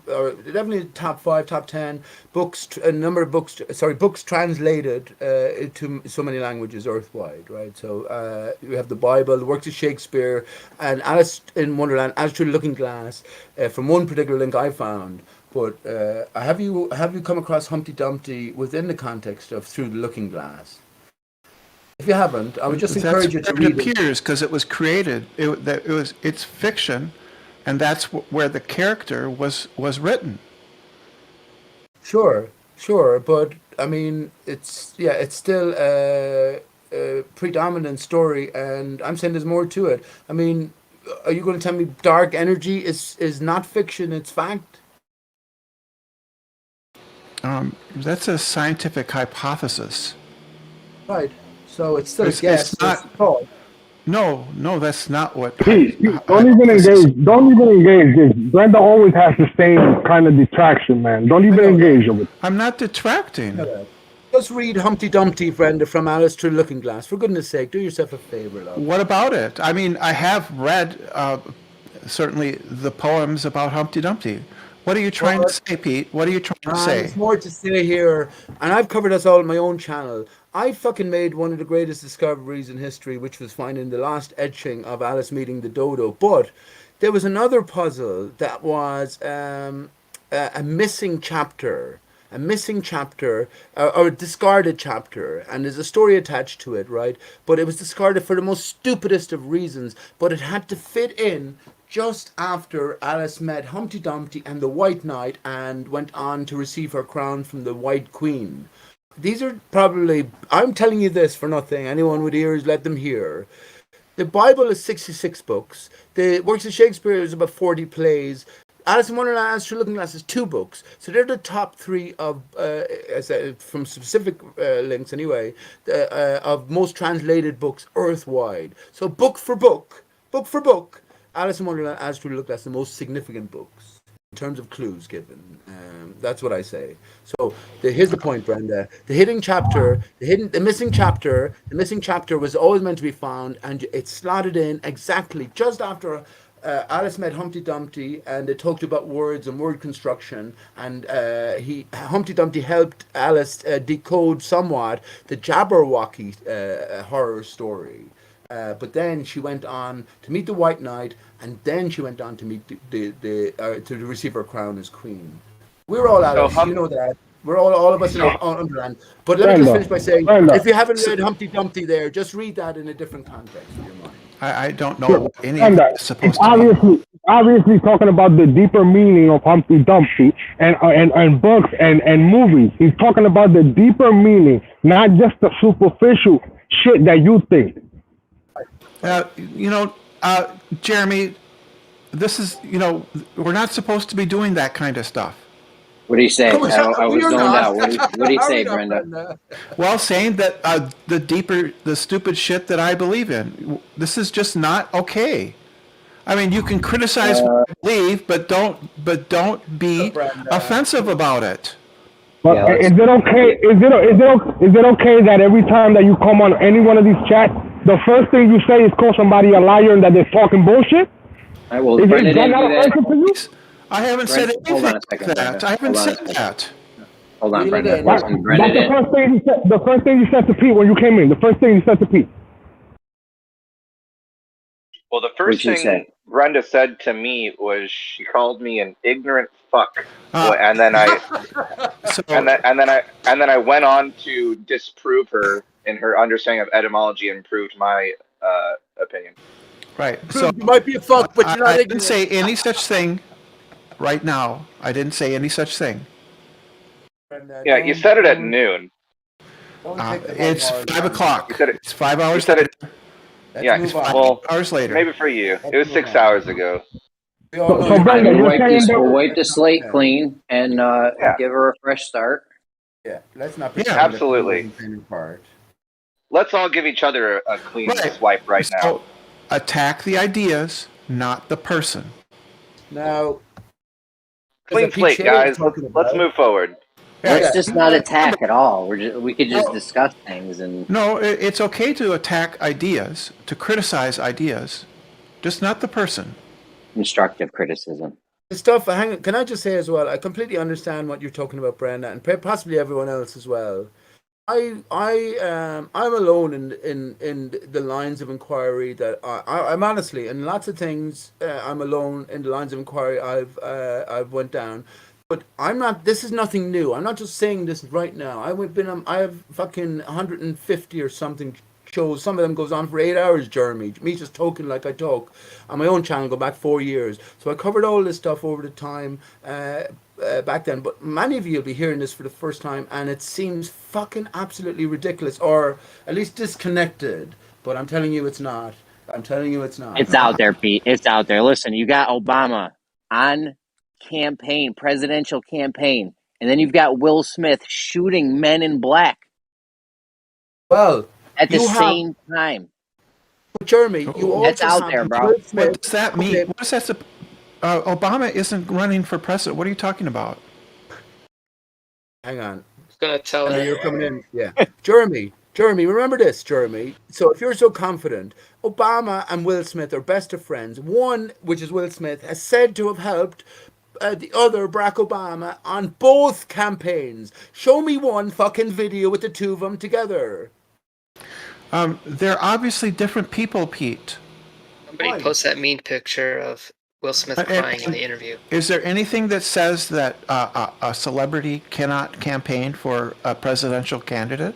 or definitely the top 5, top 10 books. A number of books. Books translated into so many languages earthwide, right? So you have the Bible, the works of Shakespeare, and Alice in Wonderland, Alice Through the Looking Glass, from one particular link I found. But have you come across Humpty Dumpty within the context of Through the Looking Glass? If you haven't, I would just encourage you to read it. It appears because it was created. It's fiction, and that's where the character was written. Sure, but I mean, it's still a predominant story, and I'm saying there's more to it. I mean, are you going to tell me dark energy is not fiction? It's fact. That's a scientific hypothesis. Right. So it's still a guess. It's not. No, that's not what. Please, don't even engage. Brenda always has the same kind of detraction, man. Don't even engage with it. I'm not detracting. Just read Humpty Dumpty, Brenda, from Alice Through the Looking Glass. For goodness sake, do yourself a favor, love. What about it? I mean, I have read certainly the poems about Humpty Dumpty. What are you trying to say, Pete? What are you trying to say? There's more to say here, and I've covered this all on my own channel. I fucking made one of the greatest discoveries in history, which was finding the last etching of Alice meeting the dodo. But there was another puzzle that was a missing chapter, or a discarded chapter, and there's a story attached to it, right? But it was discarded for the most stupidest of reasons, but it had to fit in just after Alice met Humpty Dumpty and the White Knight and went on to receive her crown from the White Queen. These are probably, I'm telling you this for nothing, anyone with ears let them hear. The Bible is 66 books, the works of Shakespeare is about 40 plays, Alice in Wonderland, Alice Through the Looking Glass is 2 books. So they're the top 3 of, from specific links anyway, of most translated books earthwide. So book for book, Alice in Wonderland, Alice Through the Looking Glass, the most significant books in terms of clues given. That's what I say. So here's the point, Brenda. The missing chapter was always meant to be found, and it slotted in exactly just after Alice met Humpty Dumpty, and they talked about words and word construction, and Humpty Dumpty helped Alice decode somewhat the Jabberwocky horror story. But then she went on to meet the White Knight, and then she went on to meet to receive her crown as queen. We're all Alice, you know that. We're all of us in Underland. But let me just finish by saying, if you haven't read Humpty Dumpty there, just read that in a different context in your mind. I don't know what any of that is supposed to obviously, obviously talking about the deeper meaning of Humpty Dumpty and books and movies. He's talking about the deeper meaning, not just the superficial shit that you think. Jeremy, this is, we're not supposed to be doing that kind of stuff. What do you say? I was zoned out. What do you say, Brenda? Well, saying that the stupid shit that I believe in, this is just not okay. I mean, you can criticize what I believe, but don't be offensive about it. But is it okay? Is it okay that every time that you come on any one of these chats, the first thing you say is call somebody a liar and that they're talking bullshit? Well, is that not offensive for you? I haven't said anything like that. I haven't said that. Hold on, Brenda. That's the first thing you said to Pete when you came in. The first thing you said to Pete. Well, the first thing Brenda said to me was she called me an ignorant fuck, and then I and then I went on to disprove her in her understanding of etymology and proved my opinion. Right. So you might be a fuck, but you're not I didn't say any such thing. Right now, I didn't say any such thing. Yeah, you said it at noon. It's 5 o'clock. It's 5 hours. Yeah, well, hours later. Maybe for you, it was 6 hours ago. We'll wipe the slate clean and give her a fresh start. Yeah, let's not. Absolutely. Let's all give each other a clean swipe right now. Attack the ideas, not the person. Now, clean slate, guys. Let's move forward. Let's just not attack at all. We could just discuss things and. No, it's okay to attack ideas, to criticize ideas, just not the person. Constructive criticism. The stuff. Hang on. Can I just say as well? I completely understand what you're talking about, Brenda, and possibly everyone else as well. I'm alone in the lines of inquiry that I'm honestly in lots of things. I'm alone in the lines of inquiry I've went down. But I'm not. This is nothing new. I'm not just saying this right now. I have fucking 150 or something shows. Some of them goes on for 8 hours. Jeremy, me just talking like I talk on my own channel. Go back 4 years. So I covered all this stuff over the time back then. But many of you will be hearing this for the first time, and it seems fucking absolutely ridiculous, or at least disconnected. But I'm telling you, it's not. I'm telling you, it's not. It's out there, Pete. It's out there. Listen, you got Obama on presidential campaign, and then you've got Will Smith shooting men in black. Well, at the same time. But Jeremy, you also that's out there, bro. What does that mean? What does that? Obama isn't running for president. What are you talking about? Hang on. I was gonna tell her. You're coming in. Yeah, Jeremy, remember this, Jeremy. So if you're so confident, Obama and Will Smith are best of friends. One, which is Will Smith, has said to have helped the other, Barack Obama, on both campaigns. Show me one fucking video with the two of them together. They're obviously different people, Pete. Somebody post that mean picture of Will Smith crying in the interview. Is there anything that says that a celebrity cannot campaign for a presidential candidate?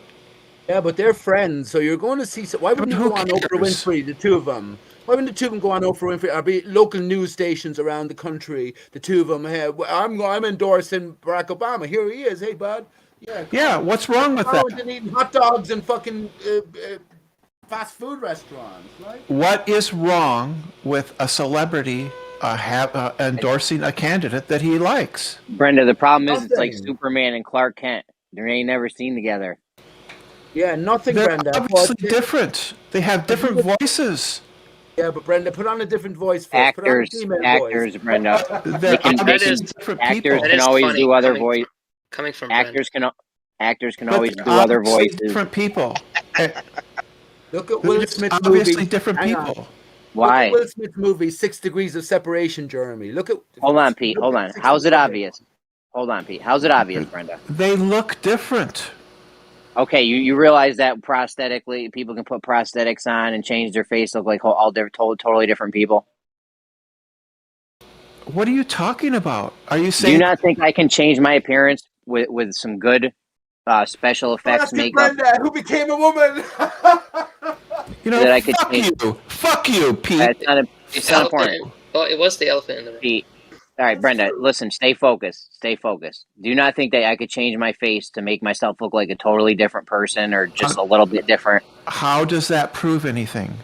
Yeah, but they're friends, so you're going to see. Why wouldn't you go on Oprah Winfrey, the two of them? Why wouldn't the two of them go on Oprah Winfrey? Or be local news stations around the country. The two of them. Hey, I'm endorsing Barack Obama. Here he is. Hey, bud. Yeah. What's wrong with that? And eating hot dogs and fucking fast food restaurants, right? What is wrong with a celebrity endorsing a candidate that he likes? Brenda, the problem is it's like Superman and Clark Kent. They ain't never seen together. Yeah, nothing, They're Brenda. obviously different. They have different voices. Yeah, but Brenda, put on a different voice first. Actors, voice. Brenda. They're obviously different people. Actors can always do other voices. Coming from actors can always do other voices. Different people. Look at Will Smith's obviously movie. different people. Why? Look at Will Smith's movie, 6 Degrees of Separation, Jeremy. Look at. Hold on, Pete. Hold on. How's it obvious? Hold on, Pete. How's it obvious, Brenda? They look different. Okay, you realize that prosthetically, people can put prosthetics on and change their face, look like all totally different people. What are you talking about? Are you saying? Do you not think I can change my appearance with some good special effects makeup? Brenda, who became a woman. You know, that I could fuck you, Pete. It's not important. Well, it was the elephant in the room. Pete. All right, Brenda, listen, stay focused. Stay focused. Do you not think that I could change my face to make myself look like a totally different person or just a little bit different? How does that prove anything?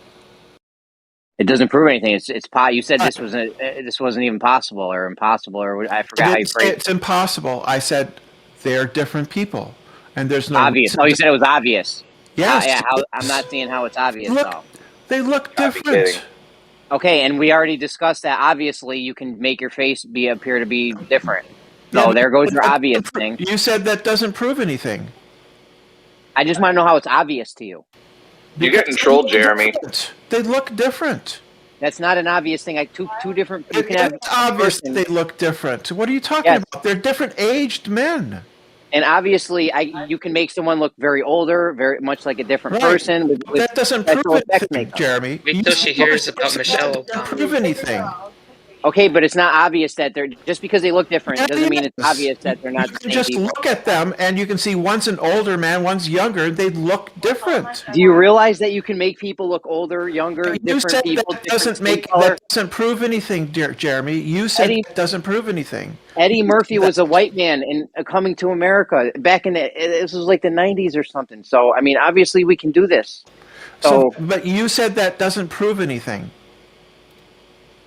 It doesn't prove anything. It's you said this wasn't even possible or impossible or I forgot I how you didn't say phrased it. it's impossible. I said they're different people, and there's no Obvious. reason Oh, you to- said it was obvious. Yes. Yeah. I'm not seeing how it's obvious though. They look different. Okay, and we already discussed that. Obviously, you can make your face appear to be different. So Yeah, there goes but your that obvious doesn't pro- thing. You said that doesn't prove anything. I just want to know how it's obvious to you. You're getting trolled, Jeremy. They look different. That's not an obvious thing. Like two different. You can have It's obvious person. they look different. What are you talking about? They're different aged men. And obviously, you can make someone look very older, very much like a different Right. person. With That doesn't prove special effects anything, makeup. Jeremy. Wait till she hears about Michelle That doesn't Obama. prove anything. Okay, but it's not obvious that they're just because they look different doesn't mean it's Yes. obvious that they're not You the can same just people. look at them and you can see one's an older man, one's younger. They look different. Do you realize that you can make people look older, younger, You different said people, that different doesn't skin make color? that doesn't prove anything, dear Jeremy. You said that doesn't prove anything. Eddie Murphy was a white man in Coming to America back in this was like the 90s or something. So I mean, obviously we can do this. So But you said that doesn't prove anything.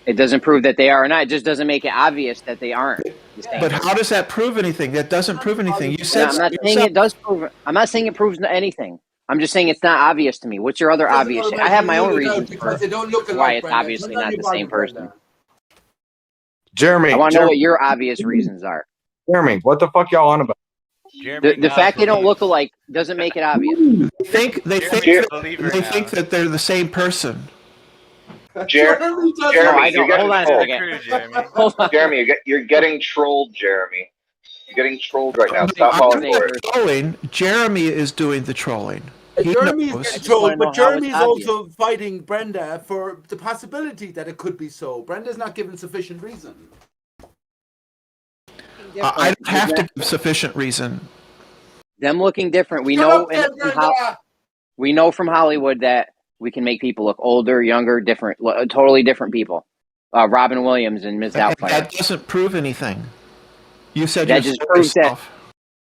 it doesn't prove that they are or not. It just doesn't make it obvious that they aren't the same. But how does that prove anything? That doesn't prove anything. You No, said I'm not saying it does prove. I'm not saying it proves anything. I'm just saying it's not obvious to me. What's your other obvious? I have my own reasons for because they don't look why alike, it's Brenda. obviously Don't not you the bother, same person. Jeremy. I want to know what your obvious reasons are. Jeremy, what the fuck y'all on about? The fact they don't look alike doesn't make it obvious. They think that they're the same person. Jeremy, No, I you're don't. getting Hold on a trolled. second. Jeremy, you're getting trolled, Jeremy. You're getting trolled right now. Stop falling for it. Trolling. Jeremy is doing the trolling. He Jeremy's knows. getting trolled, but Jeremy's also fighting Brenda for the possibility that it could be so. Brenda's not giving sufficient reason. I don't have to give sufficient reason. Them looking different. We Shut know. up there, Brenda! We know from Hollywood that we can make people look older, younger, different, totally different people. Robin Williams and Ms. Doubtfire. That doesn't prove anything. You said That just proves that.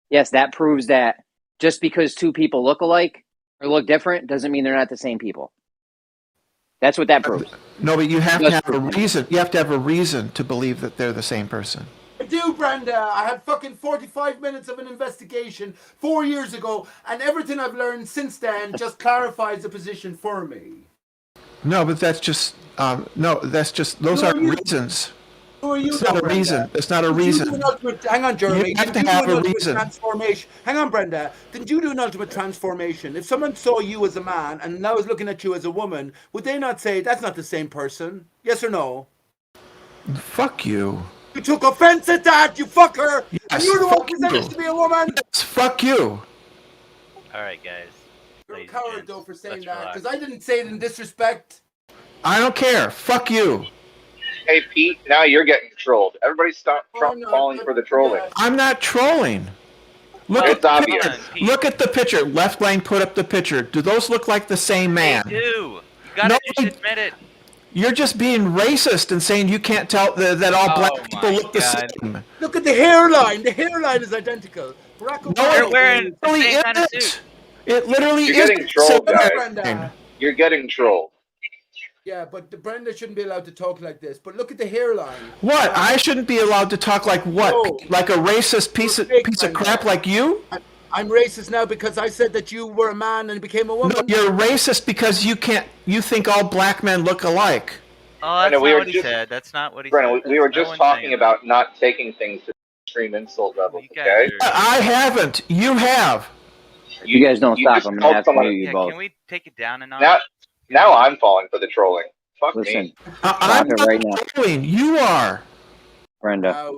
Yes, that proves that just because two people look alike or look different doesn't mean they're not the same people. That's what that proves. No, but you have to have a reason. You have to have a reason to believe that they're the same person. I do, Brenda. I had fucking 45 minutes of an investigation 4 years ago, and everything I've learned since then just clarifies the position for me. No, but that's just those aren't reasons. Who are you? It's not a reason. It's not a reason. Hang on, Jeremy. You have Didn't to have do an a ultimate reason. transformation? Hang on, Brenda. Didn't you do an ultimate transformation? If someone saw you as a man and now is looking at you as a woman, would they not say that's not the same person? Yes or no? Fuck you. You took offense at that, you fucker! Yes, and you're the one fuck presented you. to be a woman! Yes, fuck you. All right, guys. You're a Ladies and coward, gents, though, for saying let's that, relax. because I didn't say it in disrespect. I don't care. Fuck you. Hey, Pete, now you're getting trolled. Everybody stop falling for the trolling. I'm not trolling. Look It's at the obvious. picture. Look at the picture. Left lane put up the picture. Do those look like the same man? They do. You gotta just admit it. You're just being racist and saying you can't tell that all black people look the same. Look at the hairline. The hairline is identical. Barack Obama. They're wearing the really same kind of isn't. suit. It literally You're is. getting trolled, guys. Brenda. You're getting trolled. Yeah, but Brenda shouldn't be allowed to talk like this. But look at the hairline. What? I shouldn't be allowed to talk like what? No. Like a racist piece of crap like you? I'm racist now because I said that you were a man and became a woman. No, you're racist because you think all black men look alike. Oh, that's Brenda, we not were what he just- said. That's not what he Brenda, said. we were No just one's talking saying about not taking things to extreme insult levels, okay? I haven't. You have. You guys don't stop. just I'm gonna called have to someone- mute you Yeah, both. can we take it down a notch? Now I'm falling for the trolling. Fuck Listen, me. I'm it not right now. trolling. You are. Brenda.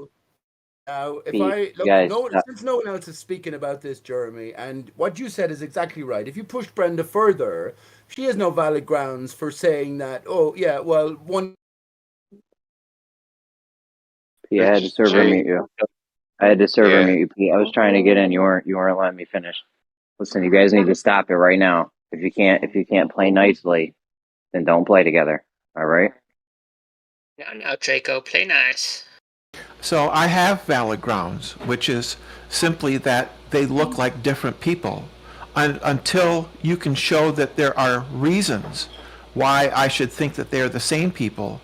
Now, if Pete, I look, guys, since no one else is speaking about this, Jeremy, and what you said is exactly right. If you push Brenda further, she has no valid grounds for saying that. Oh, yeah, well, one. Pete, I had to server mute you. I had to server mute you, Pete. I was trying to get in. You weren't letting me finish. Listen, you guys need to stop it right now. If you can't play nicely, then don't play together. All right? No, Draco, play nice. So I have valid grounds, which is simply that they look like different people. Until you can show that there are reasons why I should think that they are the same people,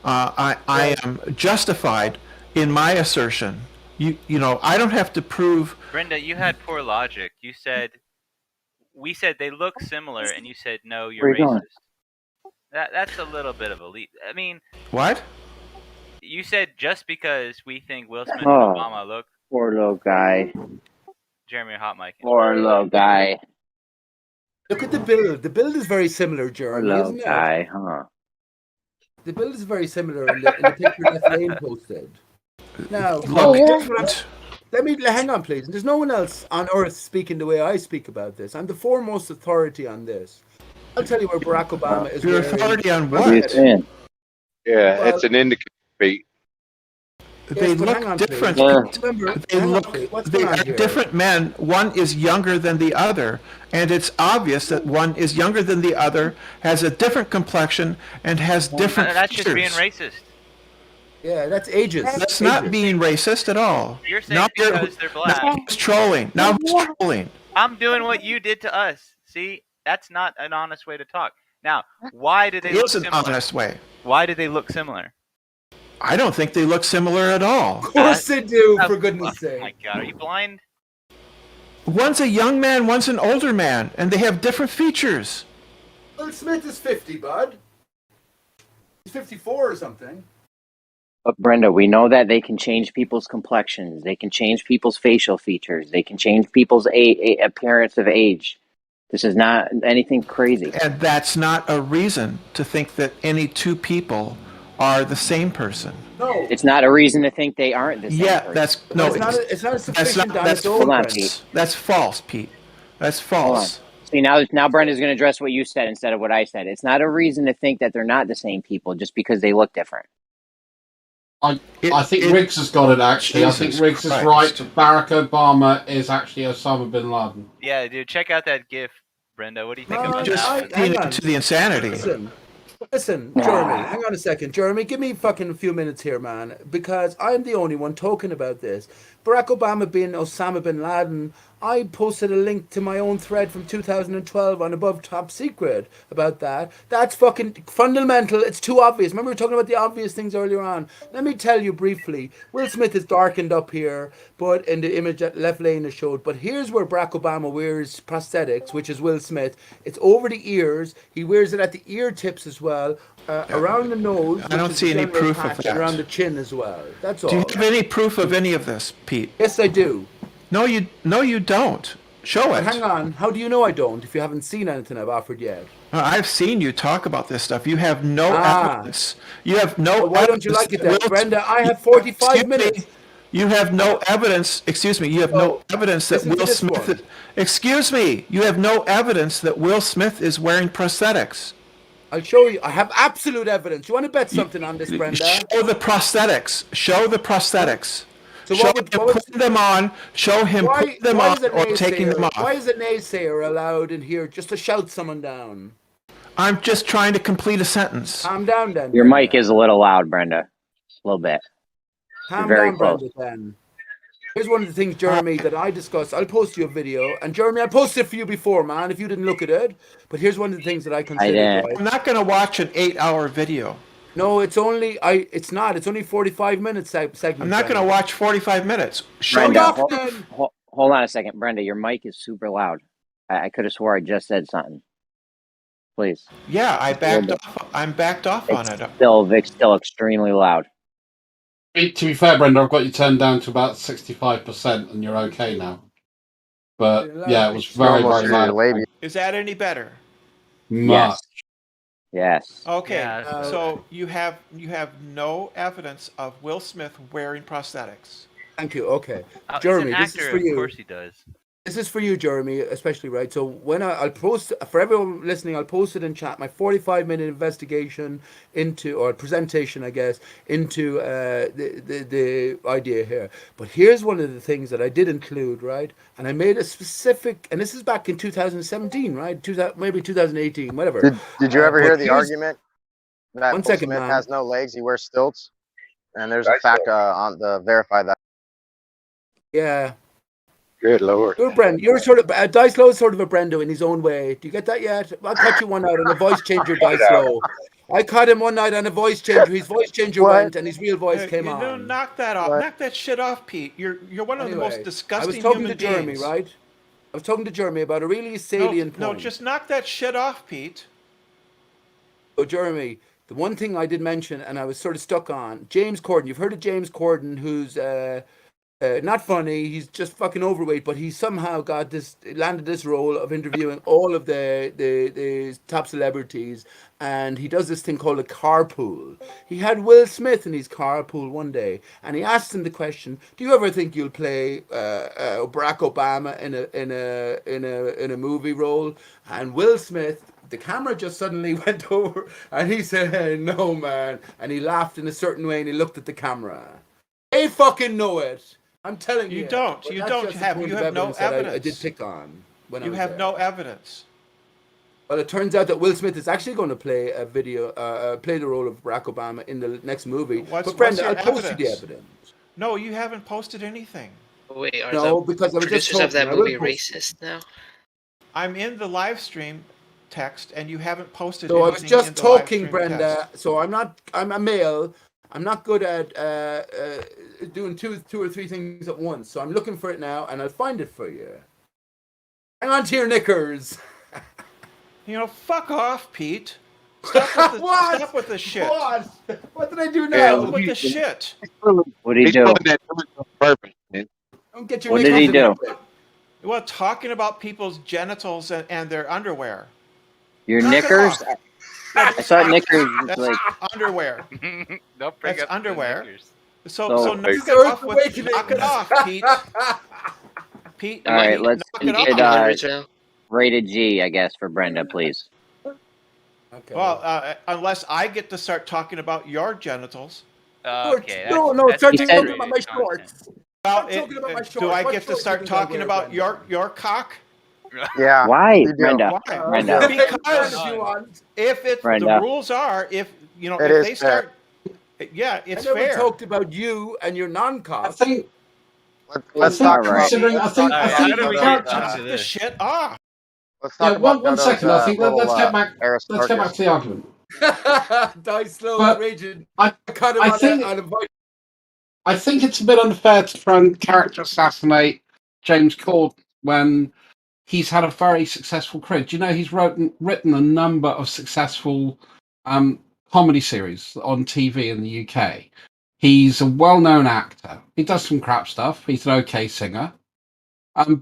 I am justified in my assertion. You know, I don't have to prove. Brenda, you had poor logic. We said they look similar, and you said no, you're Where you racist. going? That's a little bit of a leap. I mean, What? you said just because we think Will Smith and Oh, Obama look. poor little guy. Jeremy, hot mic. Poor little guy. Look at the build. The build is very similar, Poor Jeremy, little isn't it? guy, huh? The build is very similar in the picture that Lane posted. Now, Look, let me hang on, please. There's no one else on earth speaking the way I speak about this. I'm the foremost authority on this. I'll tell you where Barack Obama is. Your wearing authority on prosthetics. what? What are you saying? Yeah, Well- it's an indicator. Pete. They Yes, but hang look on, different. please. Remember, They hang on, look. please. What's They going on are here? different men. One is younger than the other, and it's obvious that one is younger than the other, has a different complexion, and has different That's features. just being racist. Yeah, that's ages. That's not being racist at all. You're saying Now because they're black. Now he's trolling. Now he's trolling. I'm doing what you did to us. See, that's not an honest way to talk. Now, why do they It look is an similar? honest way. Why do they look similar? I don't think they look similar at all. Of course they do, for goodness Oh sake. my God, are you blind? One's a young man, one's an older man, and they have different features. Will Smith is 50, bud. He's 54 or something. But Brenda, we know that they can change people's complexions. They can change people's facial features. They can change people's appearance of age. This is not anything crazy. And that's not a reason to think that any two people are the same person. No. It's not a reason to think they aren't the same Yeah, person. that's But no. it's not a- it's not a that's sufficient not. That's anecdote, Hold on, false. Pete. That's false, Pete. That's Hold on. false. See, now Brenda's going to address what you said instead of what I said. It's not a reason to think that they're not the same people just because they look different. I think Riggs has got it, actually. I think Jesus Riggs is Christ. right. Barack Obama is actually Osama bin Laden. Yeah, dude, check out that GIF, Brenda. What do you think No, about Just that? hang on. to the insanity. Listen, Jeremy, hang on a second. Jeremy, give me fucking a few minutes here, man, because I'm the only one talking about this. Barack Obama being Osama bin Laden, I posted a link to my own thread from 2012 on Above Top Secret about that. That's fucking fundamental. It's too obvious. Remember we were talking about the obvious things earlier on. Let me tell you briefly. Will Smith is darkened up here, but in the image that Left Lane has showed. But here's where Barack Obama wears prosthetics, which is Will Smith. It's over the ears. He wears it at the ear tips as well, around the nose. I don't which is see the any general proof of patch, that. around the chin as well. That's all. Do you have any proof of any of this, Pete? Yes, I do. No, you don't. Show But it. hang on. How do you know I don't? If you haven't seen anything I've offered yet. I've seen you talk about this stuff. You have no Ah. evidence. You have no. Well, why don't you evidence like it that then, Will- Brenda? I have 45 minutes. You have no evidence. Excuse me. You have no evidence that listen to Will this Smith. one. Excuse me. You have no evidence that Will Smith is wearing prosthetics. I'll show you. I have absolute evidence. You want to bet something on this, Brenda? Show the prosthetics. Show the prosthetics. So show what would- him what would- putting them on. Show him putting them why on is a or taking them naysayer- off. Why is a naysayer allowed in here just to shout someone down? I'm just trying to complete a sentence. Calm down, then. Your Brenda. mic is a little loud, Brenda. A little bit. Calm very down, close. Brenda, then. Here's one of the things, Jeremy, that I discussed. I'll post you a video. And Jeremy, I posted it for you before, man, if you didn't look at it. But here's one of the things that I consider. didn't. right? I'm not going to watch an 8-hour video. No, it's only it's not. It's only 45 minutes segment. I'm not going to watch 45 minutes. Show Brenda, me. hold on a second. Brenda, your mic is super loud. I could have swore I just said something. Please. Yeah, I backed off. I'm backed off on it. It's still extremely loud. To be fair, Brenda, I've got you turned down to about 65%, and you're okay now. But yeah, it was very, very loud. Is that any better? Much. Yes. Okay, Yeah. so you have no evidence of Will Smith wearing prosthetics. Thank you. Okay, He's Jeremy, an this is actor, for you. Of course he does. This is for you, Jeremy, especially, right? So when I'll post, for everyone listening, I'll post it in chat, my 45-minute investigation into, or presentation, I guess, into the idea here. But here's one of the things that I did include, right? And I made a specific, and this is back in 2017, right? Maybe 2018, whatever. Did you ever hear but the here's- argument? that One Will second, Smith man. has no legs. He wears stilts, and there's a fact on the verify that. Yeah. Good lord. You're Brendo. You're sort of Dice Low is sort of a Brendo in his own way. Do you get that yet? I caught you one night on a voice changer, Dice Low. I caught him one night on a voice changer. His voice changer went, and his real voice came you on. don't knock that off. Knock that shit off, Pete. You're one of the most disgusting I was talking human to Jeremy, beings. right? I was talking to Jeremy about a really salient No, point. just knock that shit off, Pete. Oh, Jeremy, the one thing I did mention, and I was sort of stuck on, James Corden. You've heard of James Corden, who's not funny. He's just fucking overweight, but he somehow landed this role of interviewing all of the top celebrities, and he does this thing called a carpool. He had Will Smith in his carpool one day, and he asked him the question: "Do you ever think you'll play Barack Obama in a movie role?" And Will Smith, the camera just suddenly went over, and he said, "No, man," and he laughed in a certain way, and he looked at the camera. They fucking know it. I'm telling you. You don't. You don't have. You have no evidence. I did pick on when I You was have there. no evidence. Well, it turns out that Will Smith is actually going to play play the role of Barack Obama in the next movie. But Brenda, I'll post you the evidence. No, you haven't posted anything. Wait, are No, the because I was just producers of that talking. I will movie post racist now? I'm in the live stream text, and you haven't posted So I anything was just in the live talking, stream Brenda. text. So I'm a male. I'm not good at doing two or three things at once. So I'm looking for it now, and I'll find it for you. Hang on to your knickers. You know, fuck off, Pete. Stop with the shit. What? What did I do now? Stop with the shit. What did he He's do? pulling that on purpose, man. Don't get your What did he do? Well, talking about people's genitals and their underwear. Your Knock it knickers? off. I thought knickers was That's like. underwear. Don't bring That's up the underwear. knickers. So So- knock it off, Pete. Pete, All right, let's knock keep it it off. rated G, I guess, for Brenda, please. Okay. Well, unless I get to start talking about your genitals. Okay. No, that's start He talking said- about my shorts. Well, talking about my do shorts. I What get to shorts start you think I talking wear, about Brenda? your cock? Yeah. Why, you do. Brenda? Why? Brenda. Because if the Brenda. rules are, if you know, It if is they fair. start, yeah, it's I never fair. talked about you and your non-cock. I think Let's All talk right. about. considering Let's I think talk I about think Dodo's, you can't Knock the shit off. Let's talk Yeah, about one Dodo's, second. I think little, let's get back Aristarchus. let's get back to the argument. Dice slow But raging. I caught him I on think a voice. I think it's a bit unfair to try and character assassinate James Corden when he's had a very successful career. Do you know he's written a number of successful comedy series on TV in the UK? He's a well-known actor. He does some crap stuff. He's an okay singer.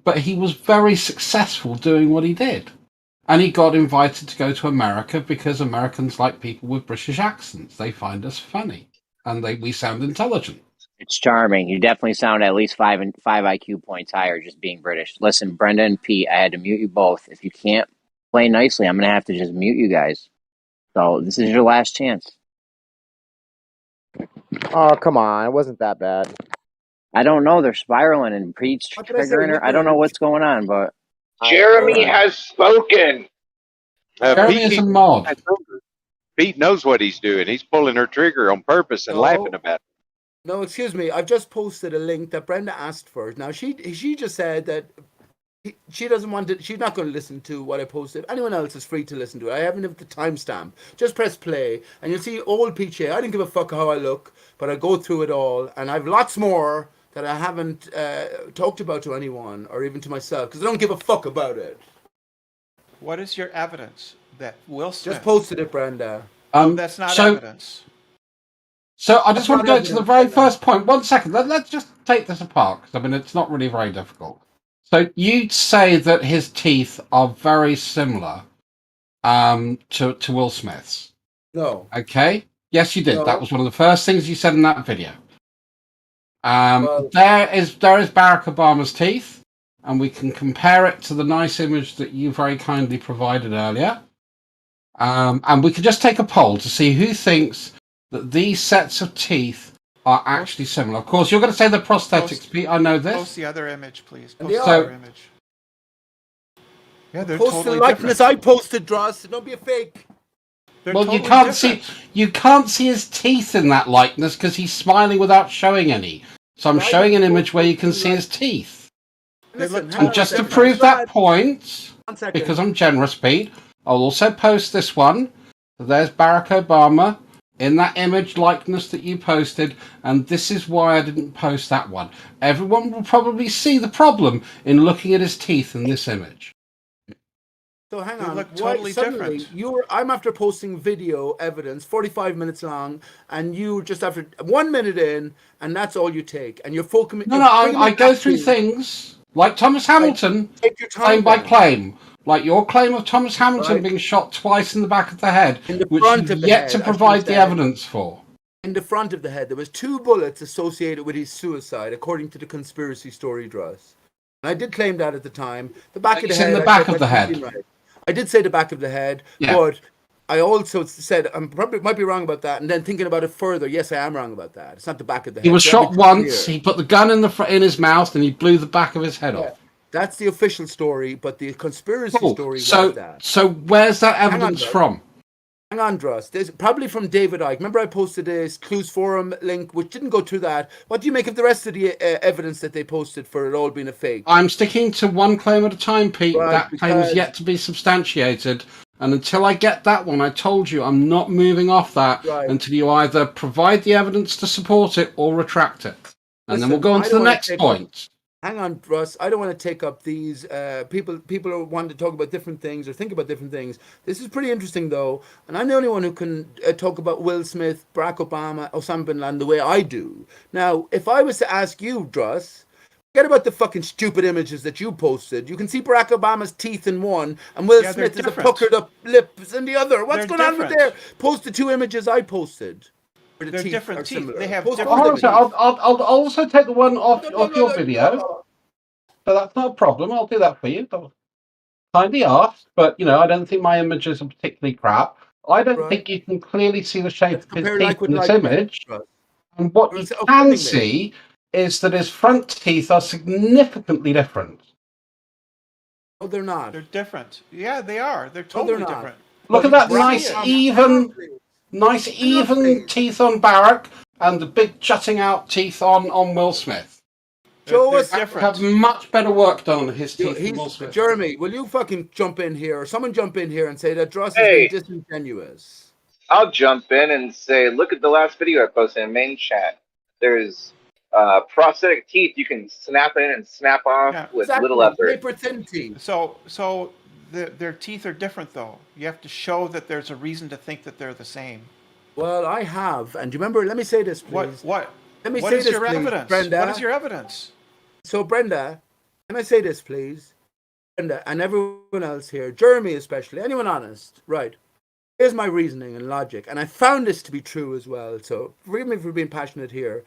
But he was very successful doing what he did. And he got invited to go to America because Americans like people with British accents. They find us funny. And we sound intelligent. It's charming. You definitely sound at least five IQ points higher just being British. Listen, Brenda and Pete, I had to mute you both. If you can't play nicely, I'm going to have to just mute you guys. So this is your last chance. Oh, come on. It wasn't that bad. I don't know. They're spiraling and Pete's What did I say, triggering her. I don't know knickers? what's going on, but Jeremy has spoken. Jeremy Pete is a needs- mod. Pete knows what he's doing. He's pulling her trigger on purpose and laughing about it. No, excuse me. I've just posted a link that Brenda asked for. Now she just said that she doesn't want to. She's not going to listen to what I posted. Anyone else is free to listen to it. I haven't even the timestamp. Just press play, and you'll see old Peachy. I didn't give a fuck how I look, but I go through it all, and I've lots more that I haven't talked about to anyone or even to myself because I don't give a fuck about it. What is your evidence that Will Smith? Just posted it, Brenda. That's not evidence. So I just That's want to not go to the evidence, very Brenda. first point. 1 second. Let's just take this apart because I mean it's not really very difficult. So you'd say that his teeth are very similar to Will Smith's. No. Okay. Yes, you did. No. That was one of the first things you said in that video. Well- there is Barack Obama's teeth, and we can compare it to the nice image that you very kindly provided earlier. And we could just take a poll to see who thinks that these sets of teeth are actually similar. Of course, you're going to say the prosthetics, Pete. I know this. Post the other image, please. And Post they the are. other image. Yeah, they're Post totally the likeness different. I posted, Dross. Don't be a fake. They're Well, totally you can't see his teeth in that likeness because he's smiling without showing any. So I'm showing an image where you can see his teeth. And just to prove that point, because I'm generous, Pete, I'll also post this one. There's Barack Obama in that image likeness that you posted, and this is why I didn't post that one. Everyone will probably see the problem in looking at his teeth in this image. So hang They on. look Why totally suddenly different. I'm after posting video evidence, 45 minutes long, and you just after 1 minute in, and that's all you take, and you're focusing. No, I go through things like Thomas Hamilton, take your time claim by then. claim. Like your claim of Thomas Hamilton Right. being shot twice in the back of the head, which front you've of the yet head, to I should provide have the said. evidence for. In the front of the head, there was 2 bullets associated with his suicide, according to the conspiracy story, Dross. And I did claim that at the time. The back of the It's head. in the I back said of the that head. right. I did say the back of the head, Yeah. but I also said I'm probably might be wrong about that. And then thinking about it further, yes, I am wrong about that. It's not the back of the head. He was So that'd shot be once. clear. He put the gun in his mouth, and he blew the back of his head off. That's the official story, but the conspiracy Cool. story was So, that. so where's that Hang on, evidence Dross. from? Hang on, Dross. There's probably from David Icke. Remember I posted this Clues Forum link, which didn't go through that. What do you make of the rest of the evidence that they posted for it all being a fake? I'm sticking to one claim at a time, Pete. Right, That claim is because- yet to be substantiated. And until I get that one, I told you I'm not moving off that Right. until you either provide the evidence to support it or retract it. And then we'll go on I to don't the wanna next take point. Hang on, Russ. I don't want to take up these people. People are wanting to talk about different things or think about different things. This is pretty interesting, though, and I'm the only one who can talk about Will Smith, Barack Obama, Osama bin Laden the way I do. Now, if I was to ask you, Druss, forget about the fucking stupid images that you posted. You can see Barack Obama's teeth in one, and Will Yeah, they're Smith is a different. puckered up lips in the other. What's They're going on with different. there? Post the 2 images I posted. Where the They're teeth different are teeth. similar. They have Post different those teeth. images. I'll also take the one off your video. So that's not a problem. I'll do that for you. Kindly asked, but I don't think my images are particularly crap. I don't think you can clearly see the shape of his compare teeth like with in this like, image. Russ. And what you Russ, can kidding me. see is that his front teeth are significantly different. No, they're not. They're different. Yeah, they are. They're No, totally they're not. different. Look at that Barack nice Obama- even teeth on Barack and the big jutting out teeth on Will Smith. Show us Have much better work done on his teeth than Will He's, Smith. Jeremy, will you fucking jump in here, or someone jump in here and say that Dross Hey. is being disingenuous? I'll jump in and say, look at the last video I posted in main chat. There's prosthetic teeth you can snap in and snap off with little effort. Paper thin teeth. So their teeth are different, though. You have to show that there's a reason to think that they're the same. Well, I have, and do you remember? Let me say this, please. What? Let me What say is this, your please, evidence? Brenda. What is your evidence? So, Brenda, can I say this, please? Brenda, and everyone else here, Jeremy especially, anyone honest, right? Here's my reasoning and logic, and I found this to be true as well. So forgive me for being passionate here,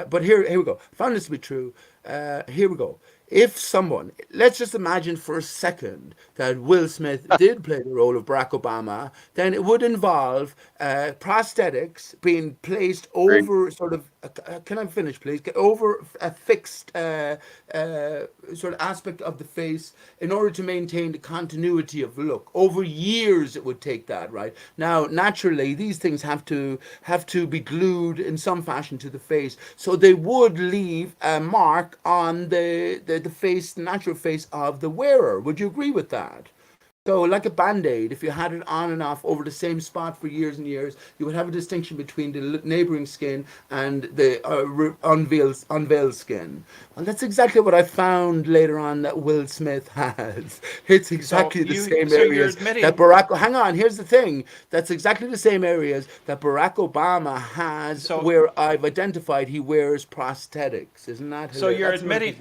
but here we go. Found this to be true. Here we go. If someone, let's just imagine for a second that Will Smith did play the role of Barack Obama, then it would involve prosthetics being placed over sort of, can I finish please? Over a fixed sort of aspect of the face in order to maintain the continuity of look. Over years it would take that, right? Now, naturally, these things have to be glued in some fashion to the face, so they would leave a mark on the face, the natural face of the wearer. Would you agree with that? So, like a Band-Aid, if you had it on and off over the same spot for years and years, you would have a distinction between the neighboring skin and the unveiled skin. Well, that's exactly what I found later on that Will Smith has. It's exactly the same areas that Barack... Hang on, here's the thing. That's exactly the same areas that Barack Obama has where I've identified he wears prosthetics. Isn't that So you're hilarious? admitting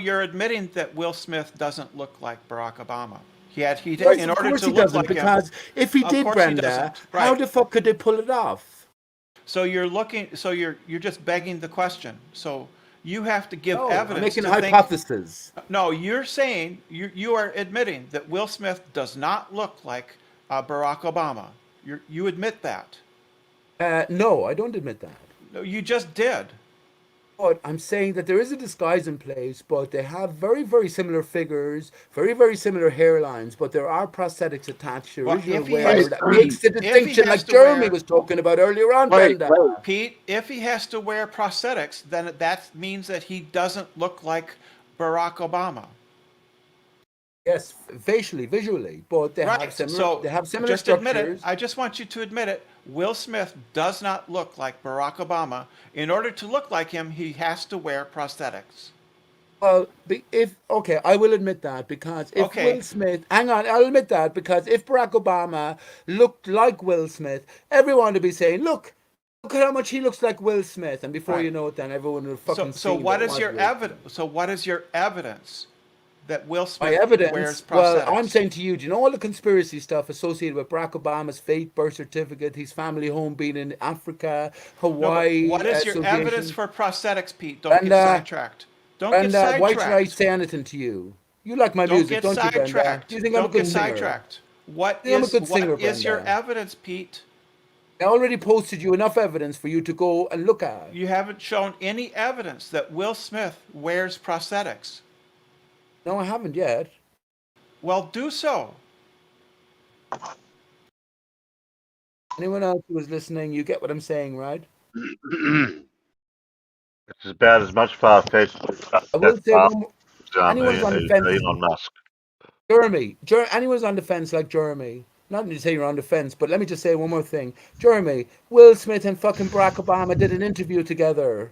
you're admitting that Will Smith doesn't look like Barack Obama. He did, Right, in of order course to he look doesn't, like because him. if he Of did, course Brenda, doesn't. how Right. the fuck could they pull it off? So you're just begging the question. So you have to give No, evidence. I'm making to a think- hypothesis. No, you're saying you are admitting that Will Smith does not look like Barack Obama. You admit that. No, I don't admit that. No, you just did. But I'm saying that there is a disguise in place, but they have very, very similar figures, very, very similar hairlines, but there are prosthetics attached to Well, original if he wear has- that makes the if he distinction, has like to Jeremy wear- was talking about earlier on, Brenda. Pete, if he has to wear prosthetics, then that means that he doesn't look like Barack Obama. Yes, facially, visually, but they Right. have similar. So They have similar just admit structures. it. I just want you to admit it. Will Smith does not look like Barack Obama. In order to look like him, he has to wear prosthetics. Well, I will admit that because if Will Smith, hang on, I'll admit that because if Barack Obama looked like Will Smith, everyone would be saying, look at how much he looks like Will Smith, and before you know it, then everyone would fucking. So what is your evidence? So what is your evidence that Will My Smith evidence. wears prosthetics? Well, I'm saying to you, do you know all the conspiracy stuff associated with Barack Obama's fake birth certificate, his family home being in Africa, Hawaii? No, what is your association? evidence for prosthetics, Pete? Don't get sidetracked. Don't get sidetracked. Why should I say anything to you? You like my music, don't you, Brenda? Do you think I'm a good singer? Sidetracked. What I'm a is good singer, what is your Brenda? evidence, Pete? I already posted you enough evidence for you to go and look at. You haven't shown any evidence that Will Smith wears prosthetics. No, I haven't yet. Well, do so. Anyone else who is listening, you get what I'm saying, right? It's about as much far-fetched I will say anyone's on the as fence. Elon Musk. Jeremy, anyone's on the fence like Jeremy. Not to say you're on the fence, but let me just say one more thing. Jeremy, Will Smith and fucking Barack Obama did an interview together.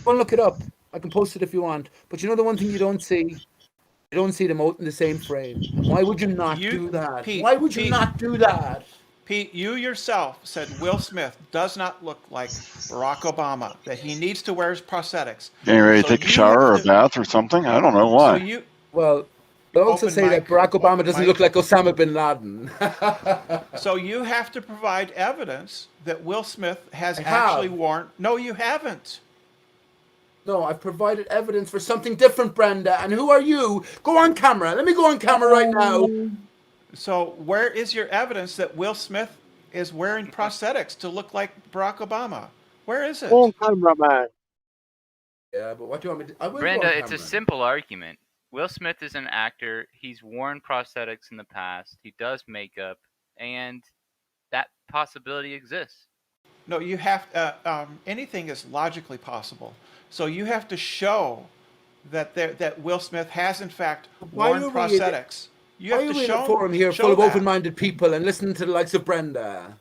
Go and look it up. I can post it if you want. But you know the one thing you don't see? You don't see them out in the same frame. And why would you not do that? Pete, Why would you not do that? Pete, you yourself said Will Smith does not look like Barack Obama, that he needs to wear his prosthetics. Getting ready to take a shower or a bath or something? I don't know why. Well, they also say that Barack Obama doesn't look like Osama bin Laden. So you have to provide evidence that Will Smith has I have. actually worn. No, you haven't. No, I've provided evidence for something different, Brenda. And who are you? Go on camera. Let me go on camera right now. So where is your evidence that Will Smith is wearing prosthetics to look like Barack Obama? Where is it? On camera, man. Yeah, but what do you want me to? I will go Brenda, on it's a camera. simple argument. Will Smith is an actor. He's worn prosthetics in the past. He does makeup, and that possibility exists. No, you have anything is logically possible. So you have to show that Will Smith has in fact worn prosthetics. You have to in show a forum here show full of that. open-minded people and listening to the likes of Brenda.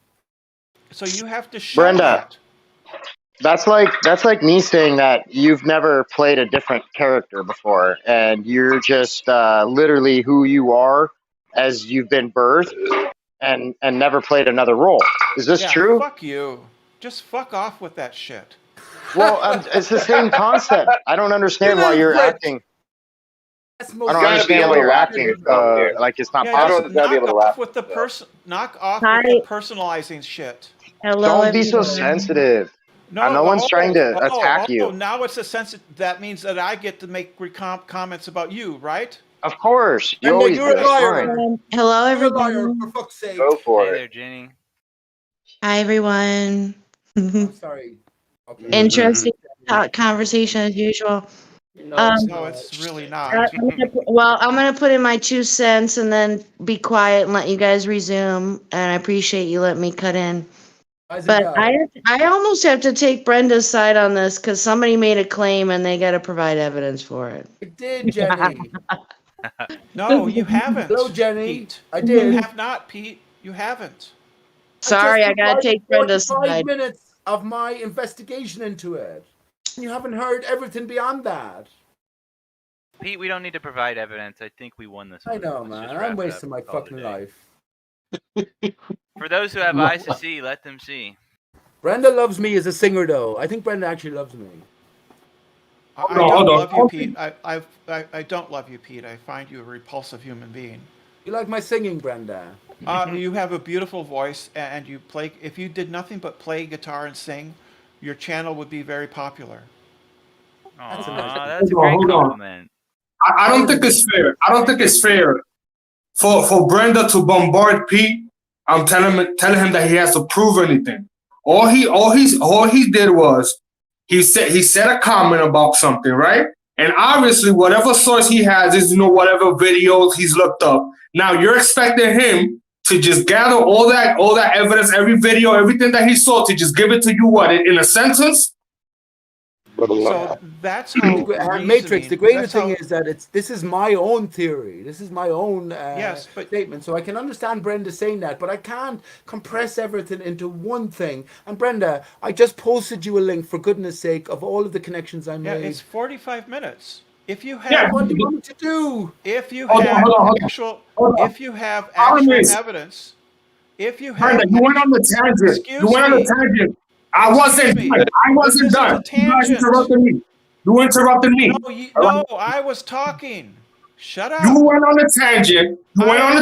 So you have to show Brenda, that. that's like me saying that you've never played a different character before, and you're just literally who you are as you've been birthed, and never played another role. Is this Yeah, true? Fuck you. Just fuck off with that shit. Well, it's the same concept. I don't understand why you're acting. I don't understand why you're acting like it's not Yeah, possible. just knock off with the personalizing shit. Don't be so sensitive. No one's trying to attack you. Now it's that means that I get to make comments about you, right? Of course, you Brenda, always you're do. a liar. Hello, everyone. For fuck's sake. Go for Hey it. there, Jenny. Hi, everyone. I'm sorry. Interesting conversation as usual. No, it's really not. I'm gonna put in my 2 cents and then be quiet and let you guys resume. And I appreciate you letting me cut in. But I almost have to take Brenda's side on this because somebody made a claim and they got to provide evidence for it. I did, Jenny. No, you haven't. Hello, Jenny. Pete. I did. You have not, Pete. You haven't. Sorry, I gotta take Brenda's 45 side. minutes of my investigation into it. You haven't heard everything beyond that. Pete, we don't need to provide evidence. I think we won this one. I know, Let's man. just wrap I'm it wasting up my and call it a fucking day. life. For those who have eyes to see, let them see. Brenda loves me as a singer, though. I think Brenda actually loves me. I don't love you, Pete. I don't love you, Pete. I find you a repulsive human being. You like my singing, Brenda? You have a beautiful voice, and you play. If you did nothing but play guitar and sing, your channel would be very popular. Aw, that's a great compliment. I don't think it's fair. I don't think it's fair for Brenda to bombard Pete. I'm telling him that he has to prove anything. All he did was he said a comment about something, right? And obviously, whatever source he has is, whatever videos he's looked up. Now you're expecting him to just gather all that evidence, every video, everything that he saw, to just give it to you, in a sentence? So that's how Matrix. The greater thing is that this is my own theory. This is my own statement. So I can understand Brenda saying that, but I can't compress everything into one thing. And Brenda, I just posted you a link, for goodness sake, of all of the connections I made. Yeah, it's 45 minutes. If you have, what do you want me to do? If you Hold have on. actual evidence, if you have, Brenda, you went on the tangent. You went on the tangent. I wasn't done. You guys interrupted me. You interrupted me. No, I was talking. Shut up. You went on a tangent. I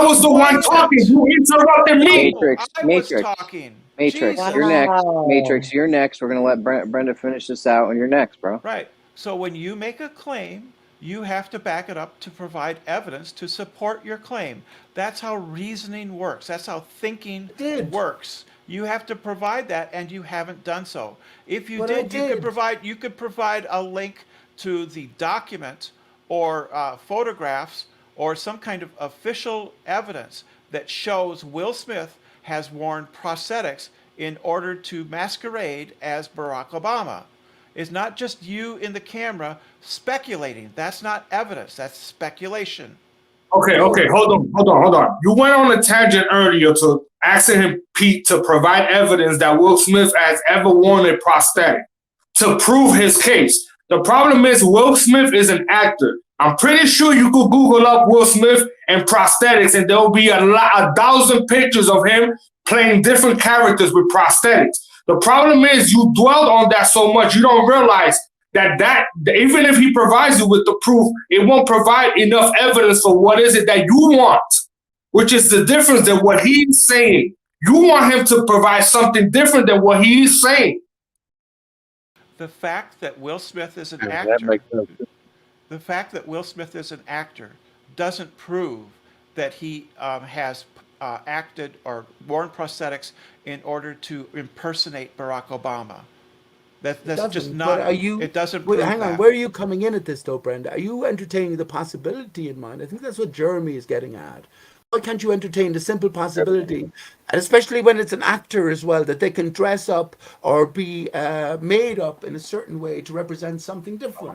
was the one talking. You interrupted me. Matrix, you're next. Matrix, you're next. We're gonna let Brenda finish this out, and you're next, bro. Right. So when you make a claim, you have to back it up to provide evidence to support your claim. That's how reasoning works. That's how thinking works. You have to provide that, and you haven't done so. If you did, you could provide a link to the document or photographs or some kind of official evidence that shows Will Smith has worn prosthetics in order to masquerade as Barack Obama. It's not just you in the camera speculating. That's not evidence. That's speculation. Okay, hold on. You went on a tangent earlier to asking him, Pete, to provide evidence that Will Smith has ever worn a prosthetic to prove his case. The problem is Will Smith is an actor. I'm pretty sure you could Google up Will Smith and prosthetics, and there'll be a 1,000 pictures of him playing different characters with prosthetics. The problem is you dwelled on that so much, you don't realize that even if he provides you with the proof, it won't provide enough evidence for what is it that you want, which is the difference than what he's saying. You want him to provide something different than what he's saying. The fact that Will Smith is an actor, doesn't prove that he has acted or worn prosthetics in order to impersonate Barack Obama. That's just not. It doesn't prove hang on. that. Where are you coming in at this, though, Brenda? Are you entertaining the possibility in mind? I think that's what Jeremy is getting at. Why can't you entertain the simple possibility, and especially when it's an actor as well, that they can dress up or be made up in a certain way to represent something different?